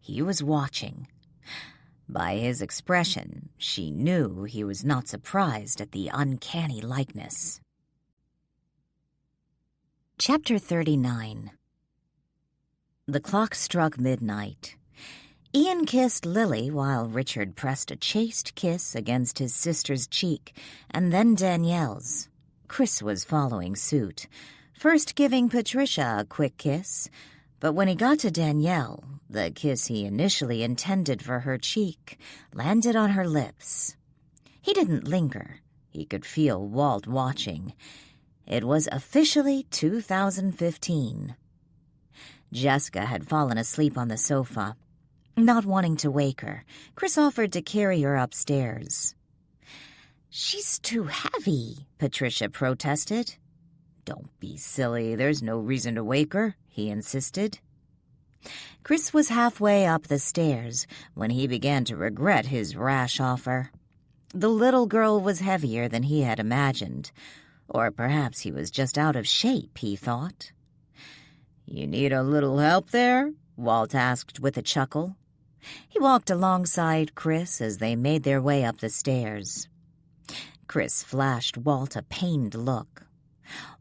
He was watching. By his expression, she knew he was not surprised at the uncanny likeness. Chapter 39. The clock struck midnight. Ian kissed Lily while Richard pressed a chaste kiss against his sister's cheek, and then Danielle's. Chris was following suit, first giving Patricia a quick kiss, but when he got to Danielle, the kiss he initially intended for her cheek landed on her lips. He didn't linger. He could feel Walt watching. It was officially 2015. Jessica had fallen asleep on the sofa. Not wanting to wake her, Chris offered to carry her upstairs. She's too heavy, Patricia protested. Don't be silly, there's no reason to wake her, he insisted. Chris was halfway up the stairs when he began to regret his rash offer. The little girl was heavier than he had imagined, or perhaps he was just out of shape, he thought. You need a little help there? Walt asked with a chuckle. He walked alongside Chris as they made their way up the stairs. Chris flashed Walt a pained look.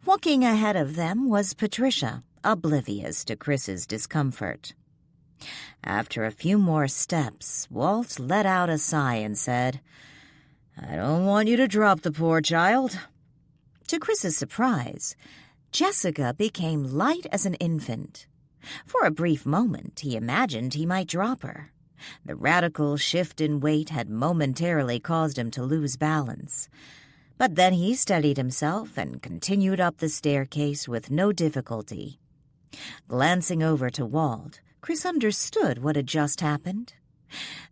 Walking ahead of them was Patricia, oblivious to Chris's discomfort. After a few more steps, Walt let out a sigh and said, I don't want you to drop the poor child. To Chris's surprise, Jessica became light as an infant. For a brief moment, he imagined he might drop her. The radical shift in weight had momentarily caused him to lose balance. But then he steadied himself and continued up the staircase with no difficulty. Glancing over to Walt, Chris understood what had just happened.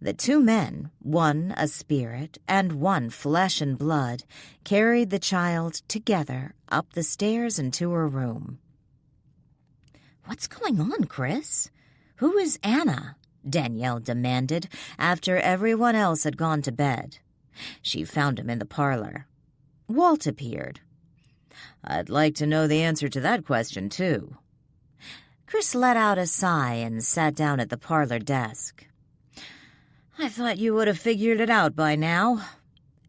The two men, one a spirit and one flesh and blood, carried the child together up the stairs and to her room. What's going on, Chris? Who is Anna? Danielle demanded after everyone else had gone to bed. She found him in the parlor. Walt appeared. I'd like to know the answer to that question, too. Chris let out a sigh and sat down at the parlor desk. I thought you would have figured it out by now.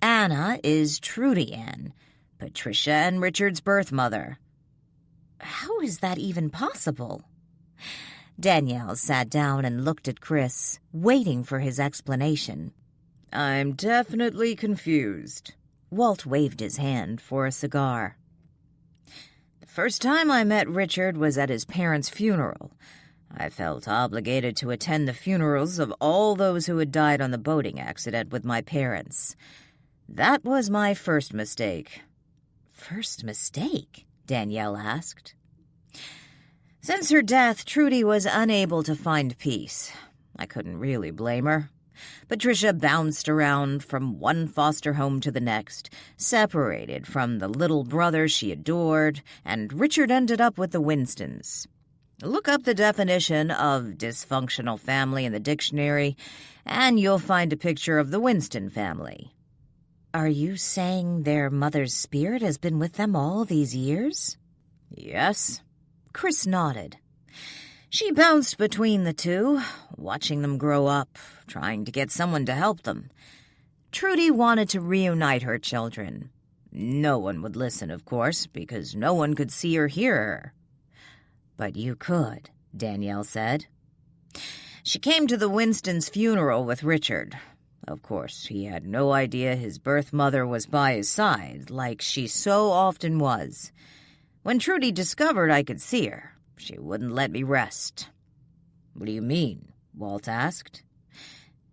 Anna is Trudy Ann, Patricia and Richard's birth mother. How is that even possible? Danielle sat down and looked at Chris, waiting for his explanation. I'm definitely confused. Walt waved his hand for a cigar. The first time I met Richard was at his parents' funeral. I felt obligated to attend the funerals of all those who had died on the boating accident with my parents. That was my first mistake. First mistake? Danielle asked. Since her death, Trudy was unable to find peace. I couldn't really blame her. Patricia bounced around from one foster home to the next, separated from the little brother she adored, and Richard ended up with the Winstons. Look up the definition of dysfunctional family in the dictionary, and you'll find a picture of the Winston family. Are you saying their mother's spirit has been with them all these years? Yes. Chris nodded. She bounced between the two, watching them grow up, trying to get someone to help them. Trudy wanted to reunite her children. No one would listen, of course, because no one could see or hear her. But you could, Danielle said. She came to the Winstons' funeral with Richard. Of course, he had no idea his birth mother was by his side, like she so often was. When Trudy discovered I could see her, she wouldn't let me rest. What do you mean? Walt asked.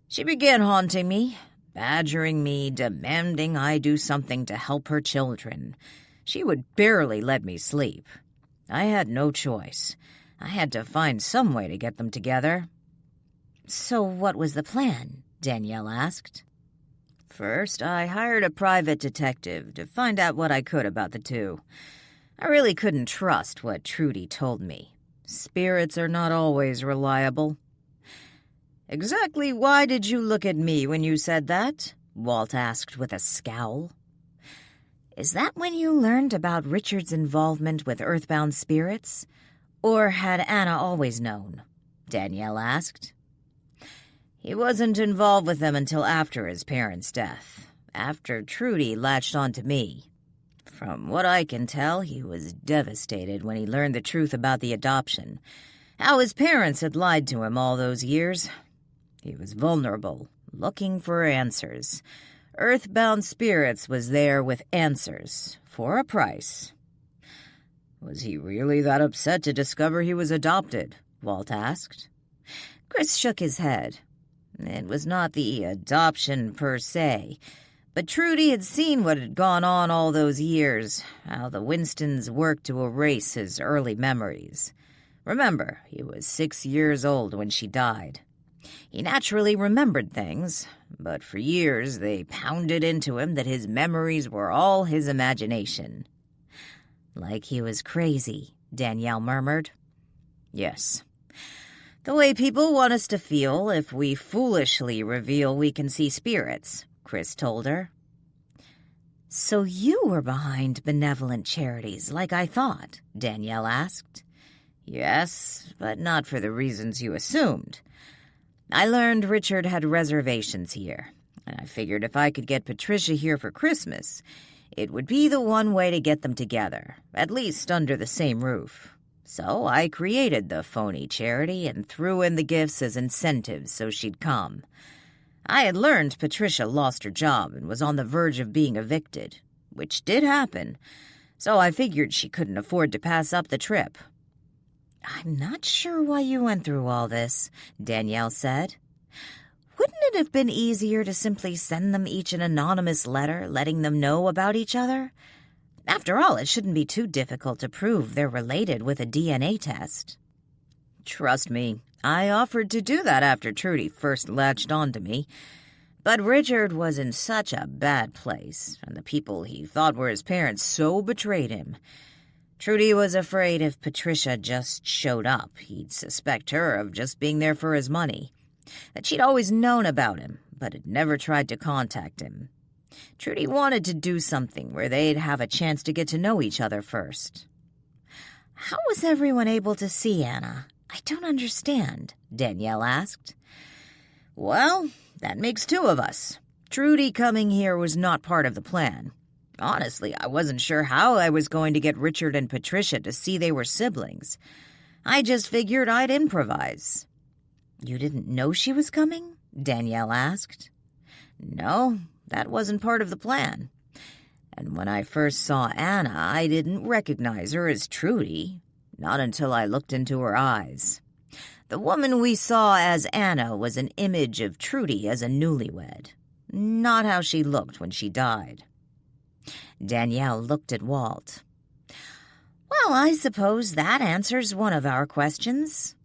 She began haunting me, badgering me, demanding I do something to help her children. She would barely let me sleep. I had no choice. I had to find some way to get them together. So what was the plan? Danielle asked. First, I hired a private detective to find out what I could about the two. I really couldn't trust what Trudy told me. Spirits are not always reliable. Exactly why did you look at me when you said that? Walt asked with a scowl. Is that when you learned about Richard's involvement with earthbound spirits? Or had Anna always known? Danielle asked. He wasn't involved with them until after his parents' death, after Trudy latched on to me. From what I can tell, he was devastated when he learned the truth about the adoption, how his parents had lied to him all those years. He was vulnerable, looking for answers. Earthbound Spirits was there with answers, for a price. Was he really that upset to discover he was adopted? Walt asked. Chris shook his head. It was not the adoption per se, but Trudy had seen what had gone on all those years, how the Winstons worked to erase his early memories. Remember, he was 6 years old when she died. He naturally remembered things, but for years they pounded into him that his memories were all his imagination. Like he was crazy, Danielle murmured. Yes. The way people want us to feel if we foolishly reveal we can see spirits, Chris told her. So you were behind benevolent charities, like I thought, Danielle asked. Yes, but not for the reasons you assumed. I learned Richard had reservations here, and I figured if I could get Patricia here for Christmas, it would be the one way to get them together, at least under the same roof. So I created the phony charity and threw in the gifts as incentives so she'd come. I had learned Patricia lost her job and was on the verge of being evicted, which did happen, so I figured she couldn't afford to pass up the trip. I'm not sure why you went through all this, Danielle said. Wouldn't it have been easier to simply send them each an anonymous letter letting them know about each other? After all, it shouldn't be too difficult to prove they're related with a DNA test. Trust me, I offered to do that after Trudy first latched on to me. But Richard was in such a bad place, and the people he thought were his parents so betrayed him. Trudy was afraid if Patricia just showed up, he'd suspect her of just being there for his money. That she'd always known about him, but had never tried to contact him. Trudy wanted to do something where they'd have a chance to get to know each other first. How was everyone able to see Anna? I don't understand, Danielle asked. Well, that makes two of us. Trudy coming here was not part of the plan. Honestly, I wasn't sure how I was going to get Richard and Patricia to see they were siblings. I just figured I'd improvise. You didn't know she was coming? Danielle asked. No, that wasn't part of the plan. And when I first saw Anna, I didn't recognize her as Trudy, not until I looked into her eyes. The woman we saw as Anna was an image of Trudy as a newlywed, not how she looked when she died. Danielle looked at Walt. Well, I suppose that answers one of our questions.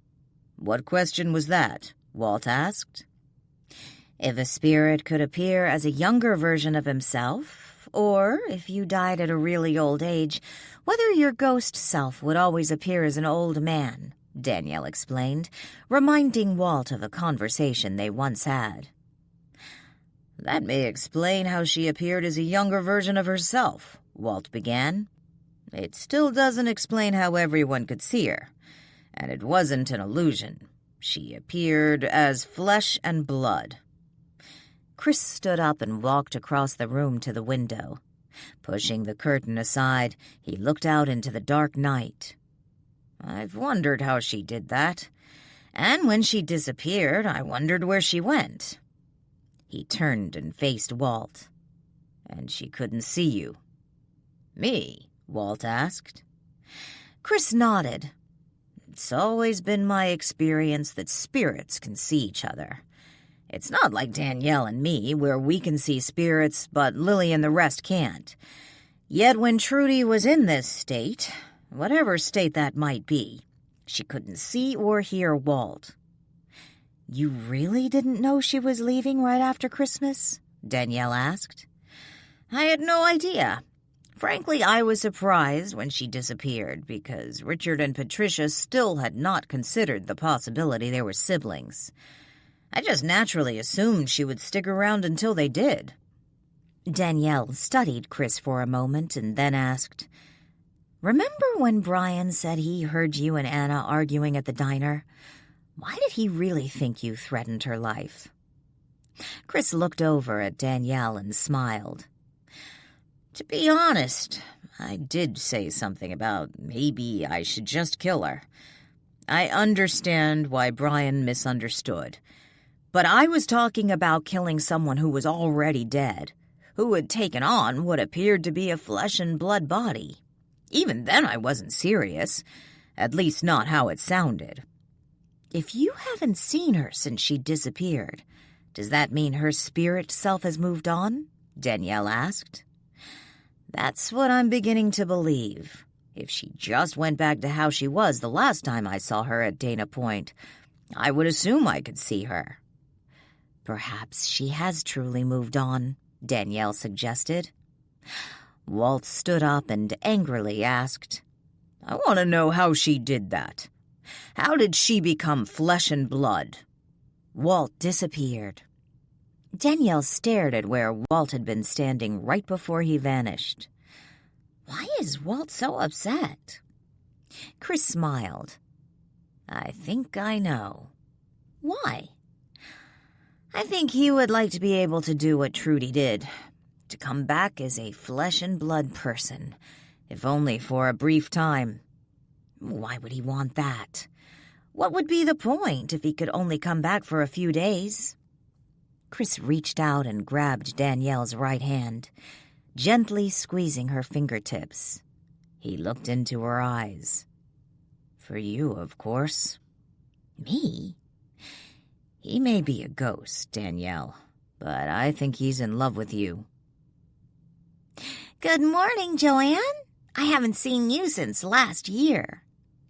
What question was that? Walt asked. If a spirit could appear as a younger version of himself, or if you died at a really old age, whether your ghost self would always appear as an old man, Danielle explained, reminding Walt of a conversation they once had. That may explain how she appeared as a younger version of herself, Walt began. It still doesn't explain how everyone could see her, and it wasn't an illusion. She appeared as flesh and blood. Chris stood up and walked across the room to the window. Pushing the curtain aside, he looked out into the dark night. I've wondered how she did that, and when she disappeared, I wondered where she went. He turned and faced Walt. And she couldn't see you. Me? Walt asked. Chris nodded. It's always been my experience that spirits can see each other. It's not like Danielle and me, where we can see spirits, but Lily and the rest can't. Yet when Trudy was in this state, whatever state that might be, she couldn't see or hear Walt. You really didn't know she was leaving right after Christmas? Danielle asked. I had no idea. Frankly, I was surprised when she disappeared because Richard and Patricia still had not considered the possibility they were siblings. I just naturally assumed she would stick around until they did. Danielle studied Chris for a moment and then asked, Remember when Brian said he heard you and Anna arguing at the diner? Why did he really think you threatened her life? Chris looked over at Danielle and smiled. To be honest, I did say something about maybe I should just kill her. I understand why Brian misunderstood. But I was talking about killing someone who was already dead, who had taken on what appeared to be a flesh and blood body. Even then I wasn't serious, at least not how it sounded. If you haven't seen her since she disappeared, does that mean her spirit self has moved on? Danielle asked. That's what I'm beginning to believe. If she just went back to how she was the last time I saw her at Dana Point, I would assume I could see her. Perhaps she has truly moved on, Danielle suggested. Walt stood up and angrily asked, I want to know how she did that. How did she become flesh and blood? Walt disappeared. Danielle stared at where Walt had been standing right before he vanished. Why is Walt so upset? Chris smiled. I think I know. Why? I think he would like to be able to do what Trudy did, to come back as a flesh and blood person, if only for a brief time. Why would he want that? What would be the point if he could only come back for a few days? Chris reached out and grabbed Danielle's right hand, gently squeezing her fingertips. He looked into her eyes. For you, of course. Me? He may be a ghost, Danielle, but I think he's in love with you. Good morning, Joanne. I haven't seen you since last year.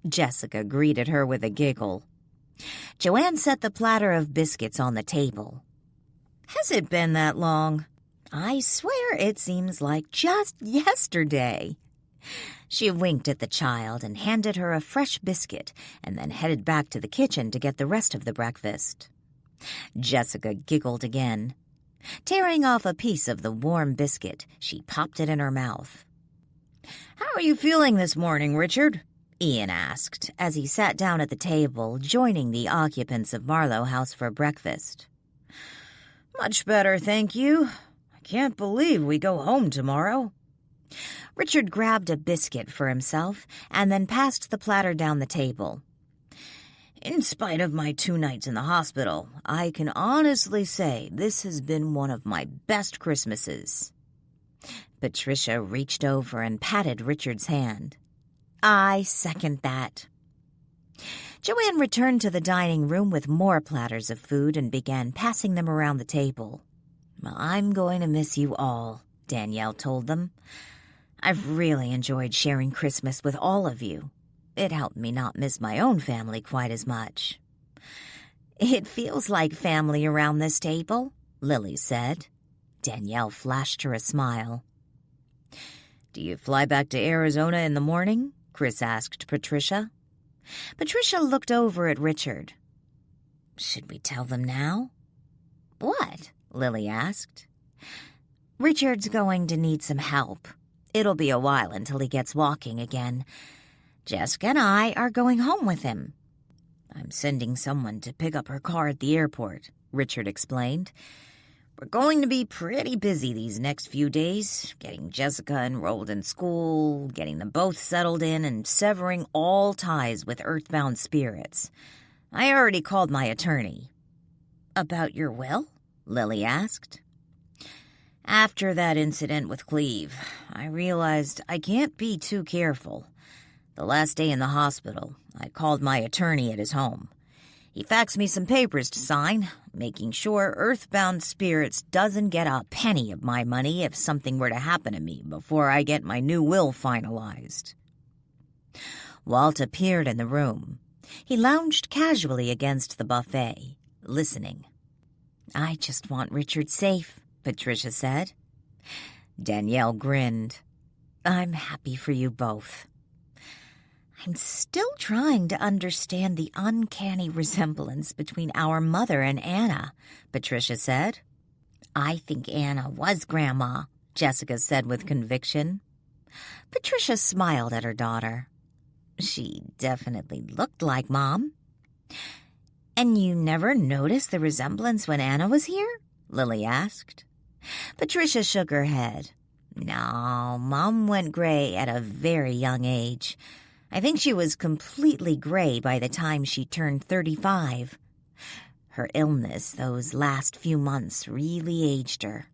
Jessica greeted her with a giggle. Joanne set the platter of biscuits on the table. Has it been that long? I swear it seems like just yesterday. She winked at the child and handed her a fresh biscuit and then headed back to the kitchen to get the rest of the breakfast. Jessica giggled again. Tearing off a piece of the warm biscuit, she popped it in her mouth. How are you feeling this morning, Richard? Ian asked as he sat down at the table, joining the occupants of Marlow House for breakfast. Much better, thank you. I can't believe we go home tomorrow. Richard grabbed a biscuit for himself and then passed the platter down the table. In spite of my 2 nights in the hospital, I can honestly say this has been one of my best Christmases. Patricia reached over and patted Richard's hand. I second that. Joanne returned to the dining room with more platters of food and began passing them around the table. I'm going to miss you all, Danielle told them. I've really enjoyed sharing Christmas with all of you. It helped me not miss my own family quite as much. It feels like family around this table, Lily said. Danielle flashed her a smile. Do you fly back to Arizona in the morning? Chris asked Patricia. Patricia looked over at Richard. Should we tell them now? What? Lily asked. Richard's going to need some help. It'll be a while until he gets walking again. Jessica and I are going home with him. I'm sending someone to pick up her car at the airport, Richard explained. We're going to be pretty busy these next few days, getting Jessica enrolled in school, getting them both settled in, and severing all ties with earthbound spirits. I already called my attorney. About your will? Lily asked. After that incident with Cleve, I realized I can't be too careful. The last day in the hospital, I called my attorney at his home. He faxed me some papers to sign, making sure Earthbound Spirits doesn't get a penny of my money if something were to happen to me before I get my new will finalized. Walt appeared in the room. He lounged casually against the buffet, listening. I just want Richard safe, Patricia said. Danielle grinned. I'm happy for you both. I'm still trying to understand the uncanny resemblance between our mother and Anna, Patricia said. I think Anna was Grandma, Jessica said with conviction. Patricia smiled at her daughter. She definitely looked like Mom. And you never noticed the resemblance when Anna was here? Lily asked. Patricia shook her head. No, Mom went gray at a very young age. I think she was completely gray by the time she turned 35. Her illness those last few months really aged her.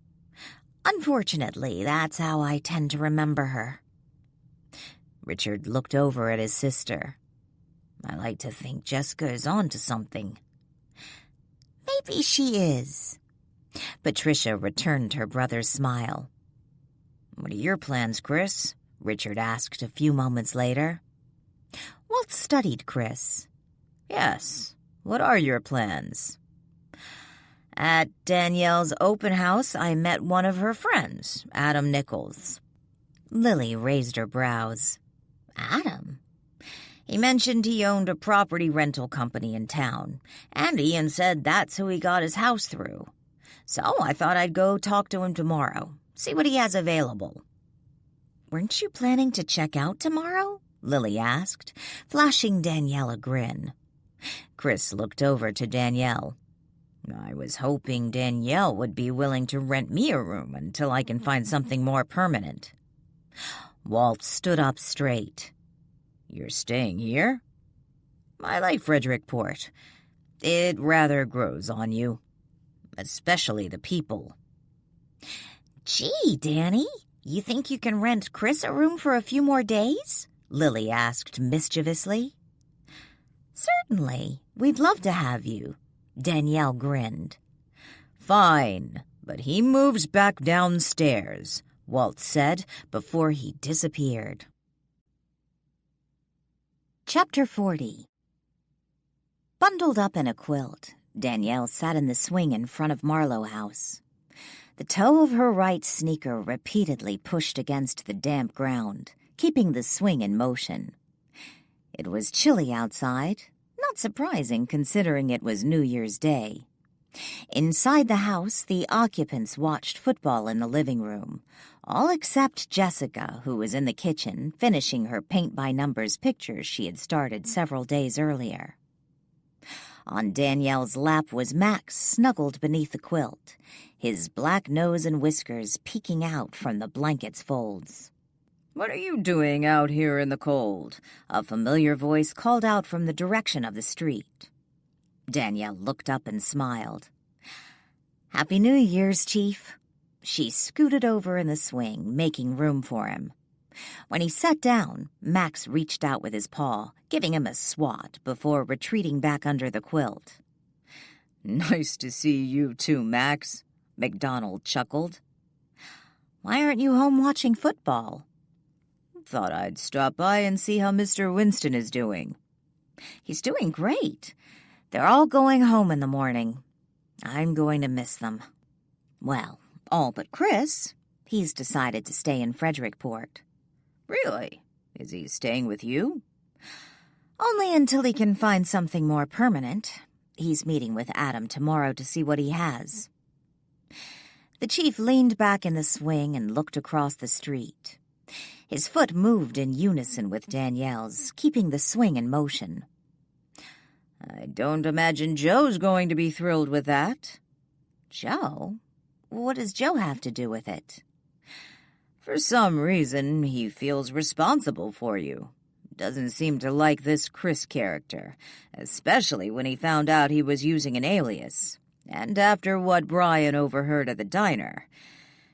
Unfortunately, that's how I tend to remember her. Richard looked over at his sister. I like to think Jessica is on to something. Maybe she is. Patricia returned her brother's smile. What are your plans, Chris? Richard asked a few moments later. Walt studied Chris. Yes, what are your plans? At Danielle's open house, I met one of her friends, Adam Nichols. Lily raised her brows. Adam? He mentioned he owned a property rental company in town, and Ian said that's who he got his house through. So I thought I'd go talk to him tomorrow, see what he has available. Weren't you planning to check out tomorrow? Lily asked, flashing Danielle a grin. Chris looked over to Danielle. I was hoping Danielle would be willing to rent me a room until I can find something more permanent. Walt stood up straight. You're staying here? I like Frederickport. It rather grows on you, especially the people. Gee, Danny, you think you can rent Chris a room for a few more days? Lily asked mischievously. Certainly. We'd love to have you. Danielle grinned. Fine, but he moves back downstairs, Walt said before he disappeared. Chapter 40. Bundled up in a quilt, Danielle sat in the swing in front of Marlow House. The toe of her right sneaker repeatedly pushed against the damp ground, keeping the swing in motion. It was chilly outside, not surprising considering it was New Year's Day. Inside the house, the occupants watched football in the living room, all except Jessica, who was in the kitchen finishing her paint-by-numbers pictures she had started several days earlier. On Danielle's lap was Max, snuggled beneath the quilt, his black nose and whiskers peeking out from the blanket's folds. What are you doing out here in the cold? A familiar voice called out from the direction of the street. Danielle looked up and smiled. Happy New Year's, Chief. She scooted over in the swing, making room for him. When he sat down, Max reached out with his paw, giving him a swat before retreating back under the quilt. Nice to see you too, Max, McDonald chuckled. Why aren't you home watching football? Thought I'd stop by and see how Mr. Winston is doing. He's doing great. They're all going home in the morning. I'm going to miss them. Well, all but Chris. He's decided to stay in Frederickport. Really? Is he staying with you? Only until he can find something more permanent. He's meeting with Adam tomorrow to see what he has. The chief leaned back in the swing and looked across the street. His foot moved in unison with Danielle's, keeping the swing in motion. I don't imagine Joe's going to be thrilled with that. Joe? What does Joe have to do with it? For some reason, he feels responsible for you. Doesn't seem to like this Chris character, especially when he found out he was using an alias, and after what Brian overheard at the diner.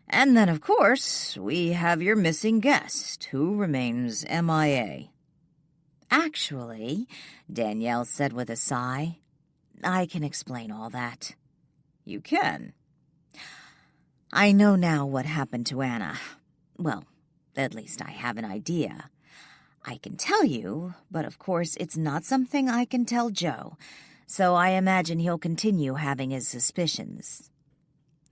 And then, of course, we have your missing guest, who remains MIA. Actually, Danielle said with a sigh, I can explain all that. You can. I know now what happened to Anna. Well, at least I have an idea. I can tell you, but of course it's not something I can tell Joe, so I imagine he'll continue having his suspicions.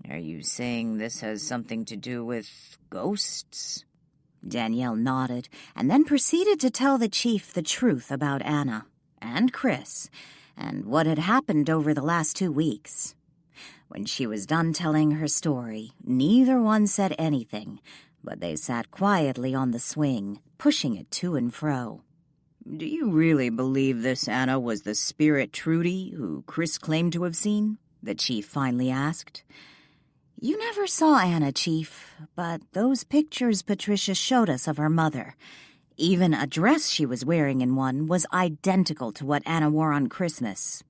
Are you saying this has something to do with ghosts? Danielle nodded and then proceeded to tell the chief the truth about Anna and Chris and what had happened over the last 2 weeks. When she was done telling her story, neither one said anything, but they sat quietly on the swing, pushing it to and fro. Do you really believe this Anna was the spirit Trudy who Chris claimed to have seen? The chief finally asked. You never saw Anna, Chief, but those pictures Patricia showed us of her mother, even a dress she was wearing in one, was identical to what Anna wore on Christmas.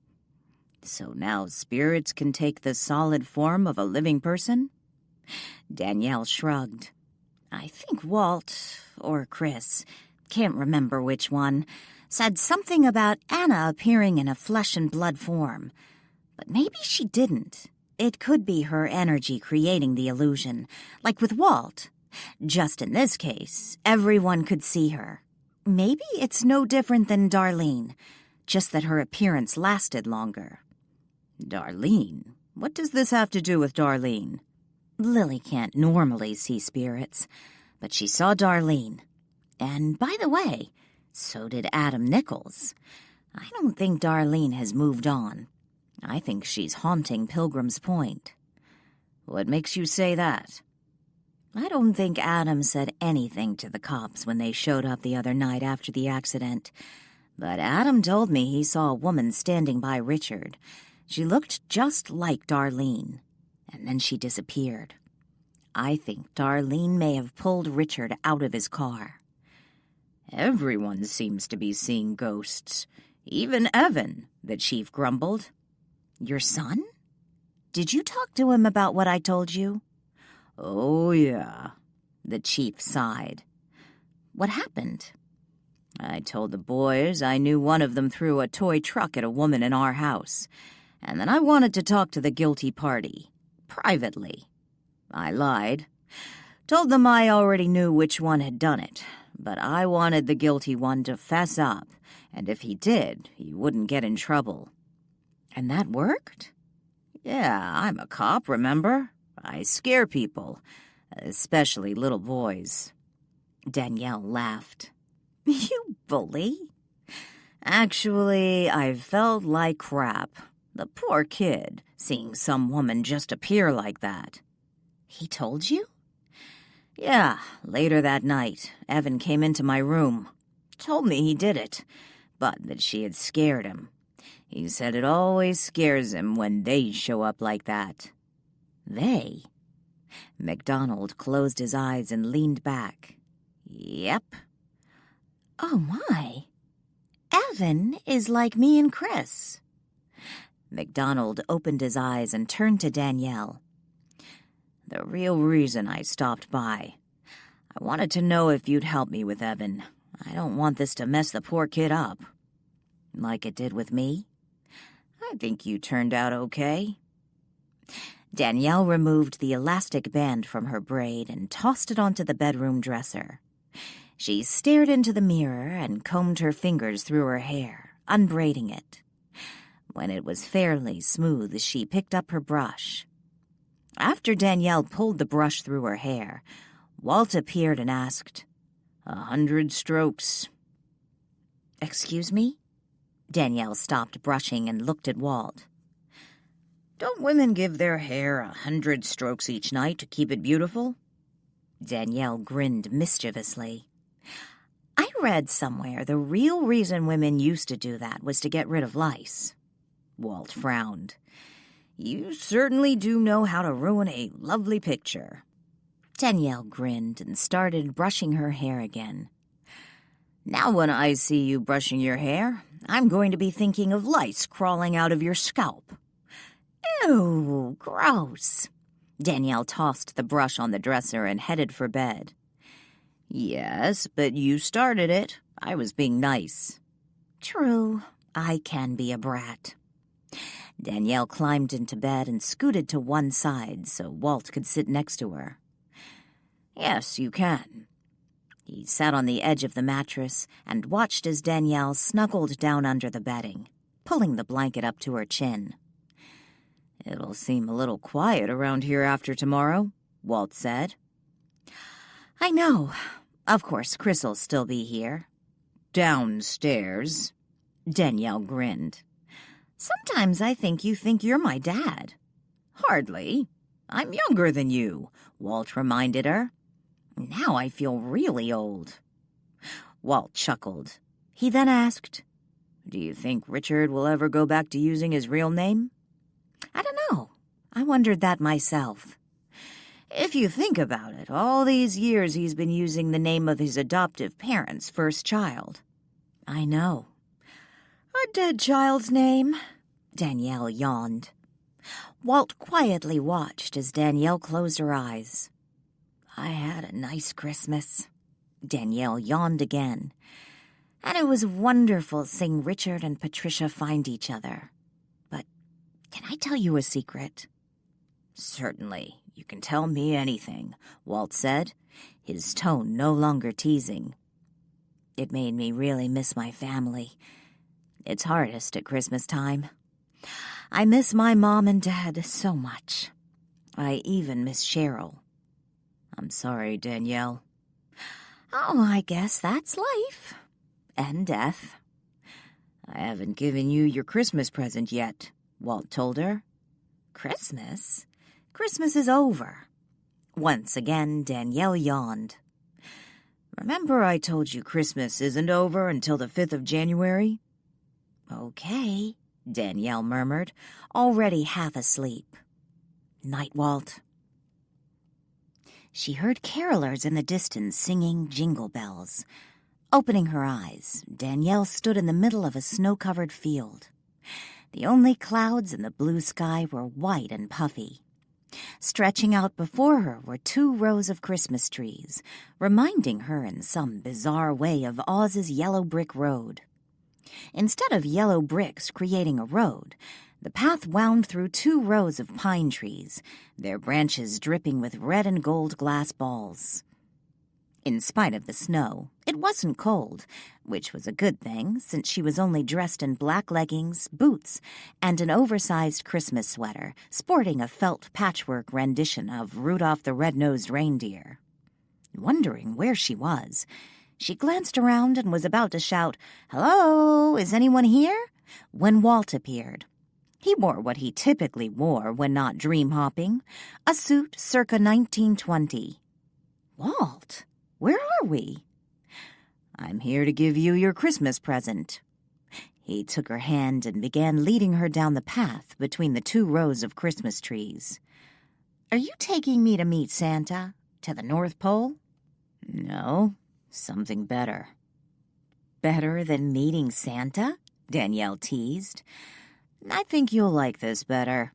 So now spirits can take the solid form of a living person? Danielle shrugged. I think Walt, or Chris, can't remember which one, said something about Anna appearing in a flesh and blood form. But maybe she didn't. It could be her energy creating the illusion, like with Walt. Just in this case, everyone could see her. Maybe it's no different than Darlene, just that her appearance lasted longer. Darlene? What does this have to do with Darlene? Lily can't normally see spirits, but she saw Darlene. And by the way, so did Adam Nichols. I don't think Darlene has moved on. I think she's haunting Pilgrim's Point. What makes you say that? I don't think Adam said anything to the cops when they showed up the other night after the accident, but Adam told me he saw a woman standing by Richard. She looked just like Darlene, and then she disappeared. I think Darlene may have pulled Richard out of his car. Everyone seems to be seeing ghosts. Even Evan, the chief grumbled. Your son? Did you talk to him about what I told you? Oh, yeah, the chief sighed. What happened? I told the boys I knew one of them threw a toy truck at a woman in our house, and then I wanted to talk to the guilty party, privately. I lied. Told them I already knew which one had done it, but I wanted the guilty one to fess up, and if he did, he wouldn't get in trouble. And that worked? Yeah, I'm a cop, remember? I scare people, especially little boys. Danielle laughed. You bully? Actually, I felt like crap. The poor kid, seeing some woman just appear like that. He told you? Yeah, later that night, Evan came into my room. Told me he did it, but that she had scared him. He said it always scares him when they show up like that. They? MacDonald closed his eyes and leaned back. Yep. Oh, my. Evan is like me and Chris. MacDonald opened his eyes and turned to Danielle. The real reason I stopped by. I wanted to know if you'd help me with Evan. I don't want this to mess the poor kid up. Like it did with me. I think you turned out okay. Danielle removed the elastic band from her braid and tossed it onto the bedroom dresser. She stared into the mirror and combed her fingers through her hair, unbraiding it. When it was fairly smooth, she picked up her brush. After Danielle pulled the brush through her hair, Walt appeared and asked, 100 strokes. Excuse me? Danielle stopped brushing and looked at Walt. Don't women give their hair 100 strokes each night to keep it beautiful? Danielle grinned mischievously. I read somewhere the real reason women used to do that was to get rid of lice. Walt frowned. You certainly do know how to ruin a lovely picture. Danielle grinned and started brushing her hair again. Now when I see you brushing your hair, I'm going to be thinking of lice crawling out of your scalp. Ew, gross. Danielle tossed the brush on the dresser and headed for bed. Yes, but you started it. I was being nice. True, I can be a brat. Danielle climbed into bed and scooted to one side so Walt could sit next to her. Yes, you can. He sat on the edge of the mattress and watched as Danielle snuggled down under the bedding, pulling the blanket up to her chin. It'll seem a little quiet around here after tomorrow, Walt said. I know. Of course, Chris'll still be here. Downstairs. Danielle grinned. Sometimes I think you think you're my dad. Hardly. I'm younger than you, Walt reminded her. Now I feel really old. Walt chuckled. He then asked, Do you think Richard will ever go back to using his real name? I don't know. I wondered that myself. If you think about it, all these years he's been using the name of his adoptive parents' first child. I know. A dead child's name, Danielle yawned. Walt quietly watched as Danielle closed her eyes. I had a nice Christmas. Danielle yawned again. And it was wonderful seeing Richard and Patricia find each other. But can I tell you a secret? Certainly. You can tell me anything, Walt said, his tone no longer teasing. It made me really miss my family. It's hardest at Christmas time. I miss my mom and dad so much. I even miss Cheryl. I'm sorry, Danielle. Oh, I guess that's life. And death. I haven't given you your Christmas present yet, Walt told her. Christmas? Christmas is over. Once again, Danielle yawned. Remember I told you Christmas isn't over until the 5th of January? Okay, Danielle murmured, already half asleep. Night, Walt. She heard carolers in the distance singing jingle bells. Opening her eyes, Danielle stood in the middle of a snow-covered field. The only clouds in the blue sky were white and puffy. Stretching out before her were 2 rows of Christmas trees, reminding her in some bizarre way of Oz's yellow brick road. Instead of yellow bricks creating a road, the path wound through 2 rows of pine trees, their branches dripping with red and gold glass balls. In spite of the snow, it wasn't cold, which was a good thing since she was only dressed in black leggings, boots, and an oversized Christmas sweater, sporting a felt patchwork rendition of Rudolph the Red-Nosed Reindeer. Wondering where she was, she glanced around and was about to shout, "Hello, is anyone here?" when Walt appeared. He wore what he typically wore when not dream-hopping, a suit circa 1920. Walt? Where are we? I'm here to give you your Christmas present. He took her hand and began leading her down the path between the 2 rows of Christmas trees. Are you taking me to meet Santa? To the North Pole? No, something better. Better than meeting Santa? Danielle teased. I think you'll like this better.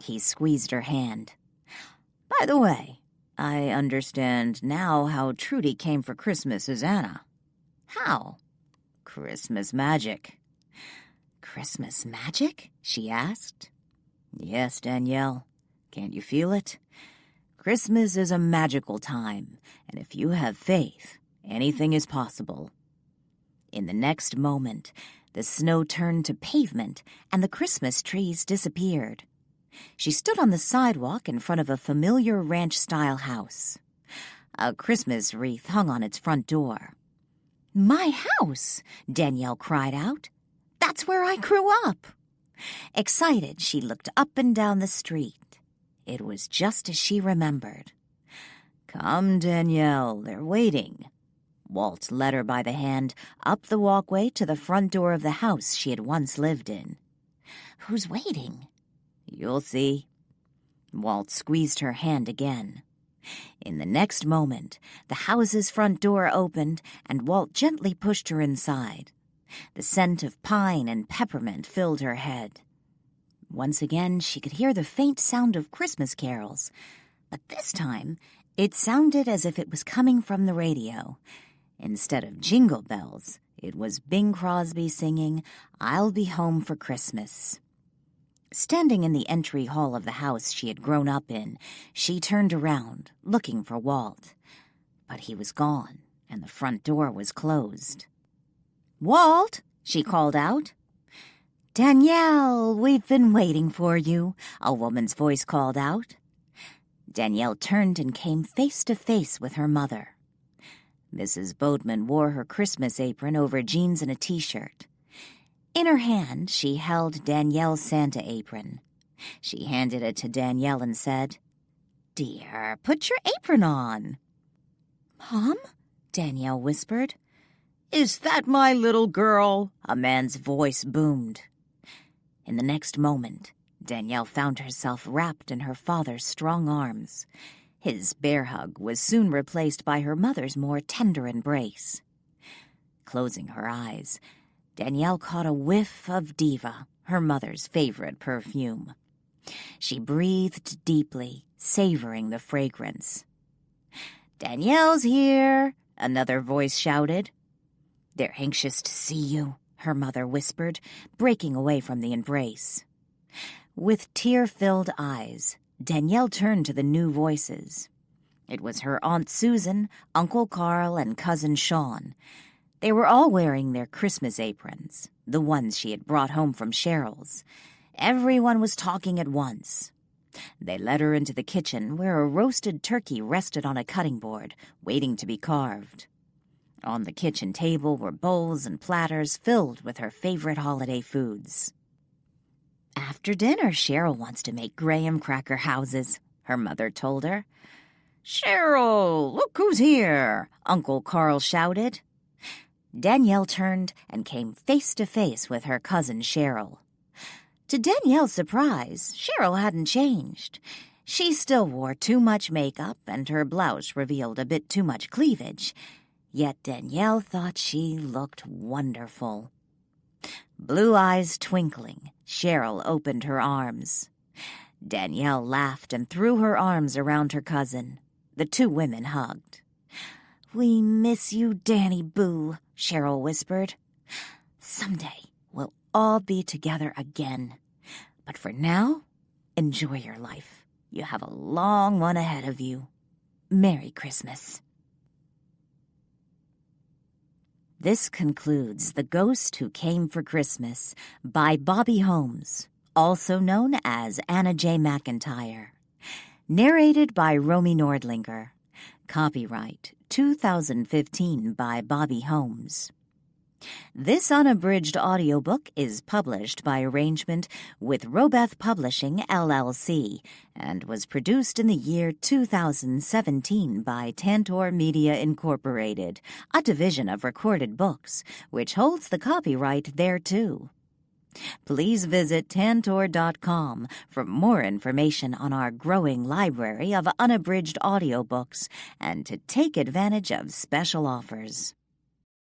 He squeezed her hand. By the way, I understand now how Trudy came for Christmas as Anna. How? Christmas magic. Christmas magic? She asked. Yes, Danielle. Can't you feel it? Christmas is a magical time, and if you have faith, anything is possible. In the next moment, the snow turned to pavement, and the Christmas trees disappeared. She stood on the sidewalk in front of a familiar ranch-style house. A Christmas wreath hung on its front door. "My house!" Danielle cried out. "That's where I grew up!" Excited, she looked up and down the street. It was just as she remembered. "Come, Danielle, they're waiting." Walt led her by the hand up the walkway to the front door of the house she had once lived in. "Who's waiting?" "You'll see." Walt squeezed her hand again. In the next moment, the house's front door opened and Walt gently pushed her inside. The scent of pine and peppermint filled her head. Once again, she could hear the faint sound of Christmas carols, but this time it sounded as if it was coming from the radio. Instead of jingle bells, it was Bing Crosby singing, "I'll Be Home for Christmas." Standing in the entry hall of the house she had grown up in, she turned around, looking for Walt. But he was gone, and the front door was closed. "Walt!" she called out. "Danielle, we've been waiting for you," a woman's voice called out. Danielle turned and came face to face with her mother. Mrs. Boatman wore her Christmas apron over jeans and a T-shirt. In her hand, she held Danielle's Santa apron. She handed it to Danielle and said, "Dear, put your apron on." "Mom?" Danielle whispered. "Is that my little girl?" a man's voice boomed. In the next moment, Danielle found herself wrapped in her father's strong arms. His bear hug was soon replaced by her mother's more tender embrace. Closing her eyes, Danielle caught a whiff of Diva, her mother's favorite perfume. She breathed deeply, savoring the fragrance. "Danielle's here," another voice shouted. "They're anxious to see you," her mother whispered, breaking away from the embrace. With tear-filled eyes, Danielle turned to the new voices. It was her Aunt Susan, Uncle Carl, and Cousin Sean. They were all wearing their Christmas aprons, the ones she had brought home from Cheryl's. Everyone was talking at once. They led her into the kitchen, where a roasted turkey rested on a cutting board, waiting to be carved. On the kitchen table were bowls and platters filled with her favorite holiday foods. "After dinner, Cheryl wants to make graham cracker houses," her mother told her. "Cheryl, look who's here!" Uncle Carl shouted. Danielle turned and came face to face with her cousin Cheryl. To Danielle's surprise, Cheryl hadn't changed. She still wore too much makeup and her blouse revealed a bit too much cleavage. Yet Danielle thought she looked wonderful. Blue eyes twinkling, Cheryl opened her arms. Danielle laughed and threw her arms around her cousin. The two women hugged. "We miss you, Danny Boo," Cheryl whispered. "Someday we'll all be together again. But for now, enjoy your life. You have a long one ahead of you. Merry Christmas." This concludes The Ghost Who Came for Christmas by Bobby Holmes, also known as Anna J. McIntyre. Narrated by Romy Nordlinger. Copyright 2015 by Bobby Holmes. This unabridged audiobook is published by arrangement with Robeth Publishing, LLC, and was produced in the year 2017 by Tantor Media Incorporated, a division of Recorded Books, which holds the copyright thereto. Please visit Tantor.com for more information on our growing library of unabridged audiobooks and to take advantage of special offers.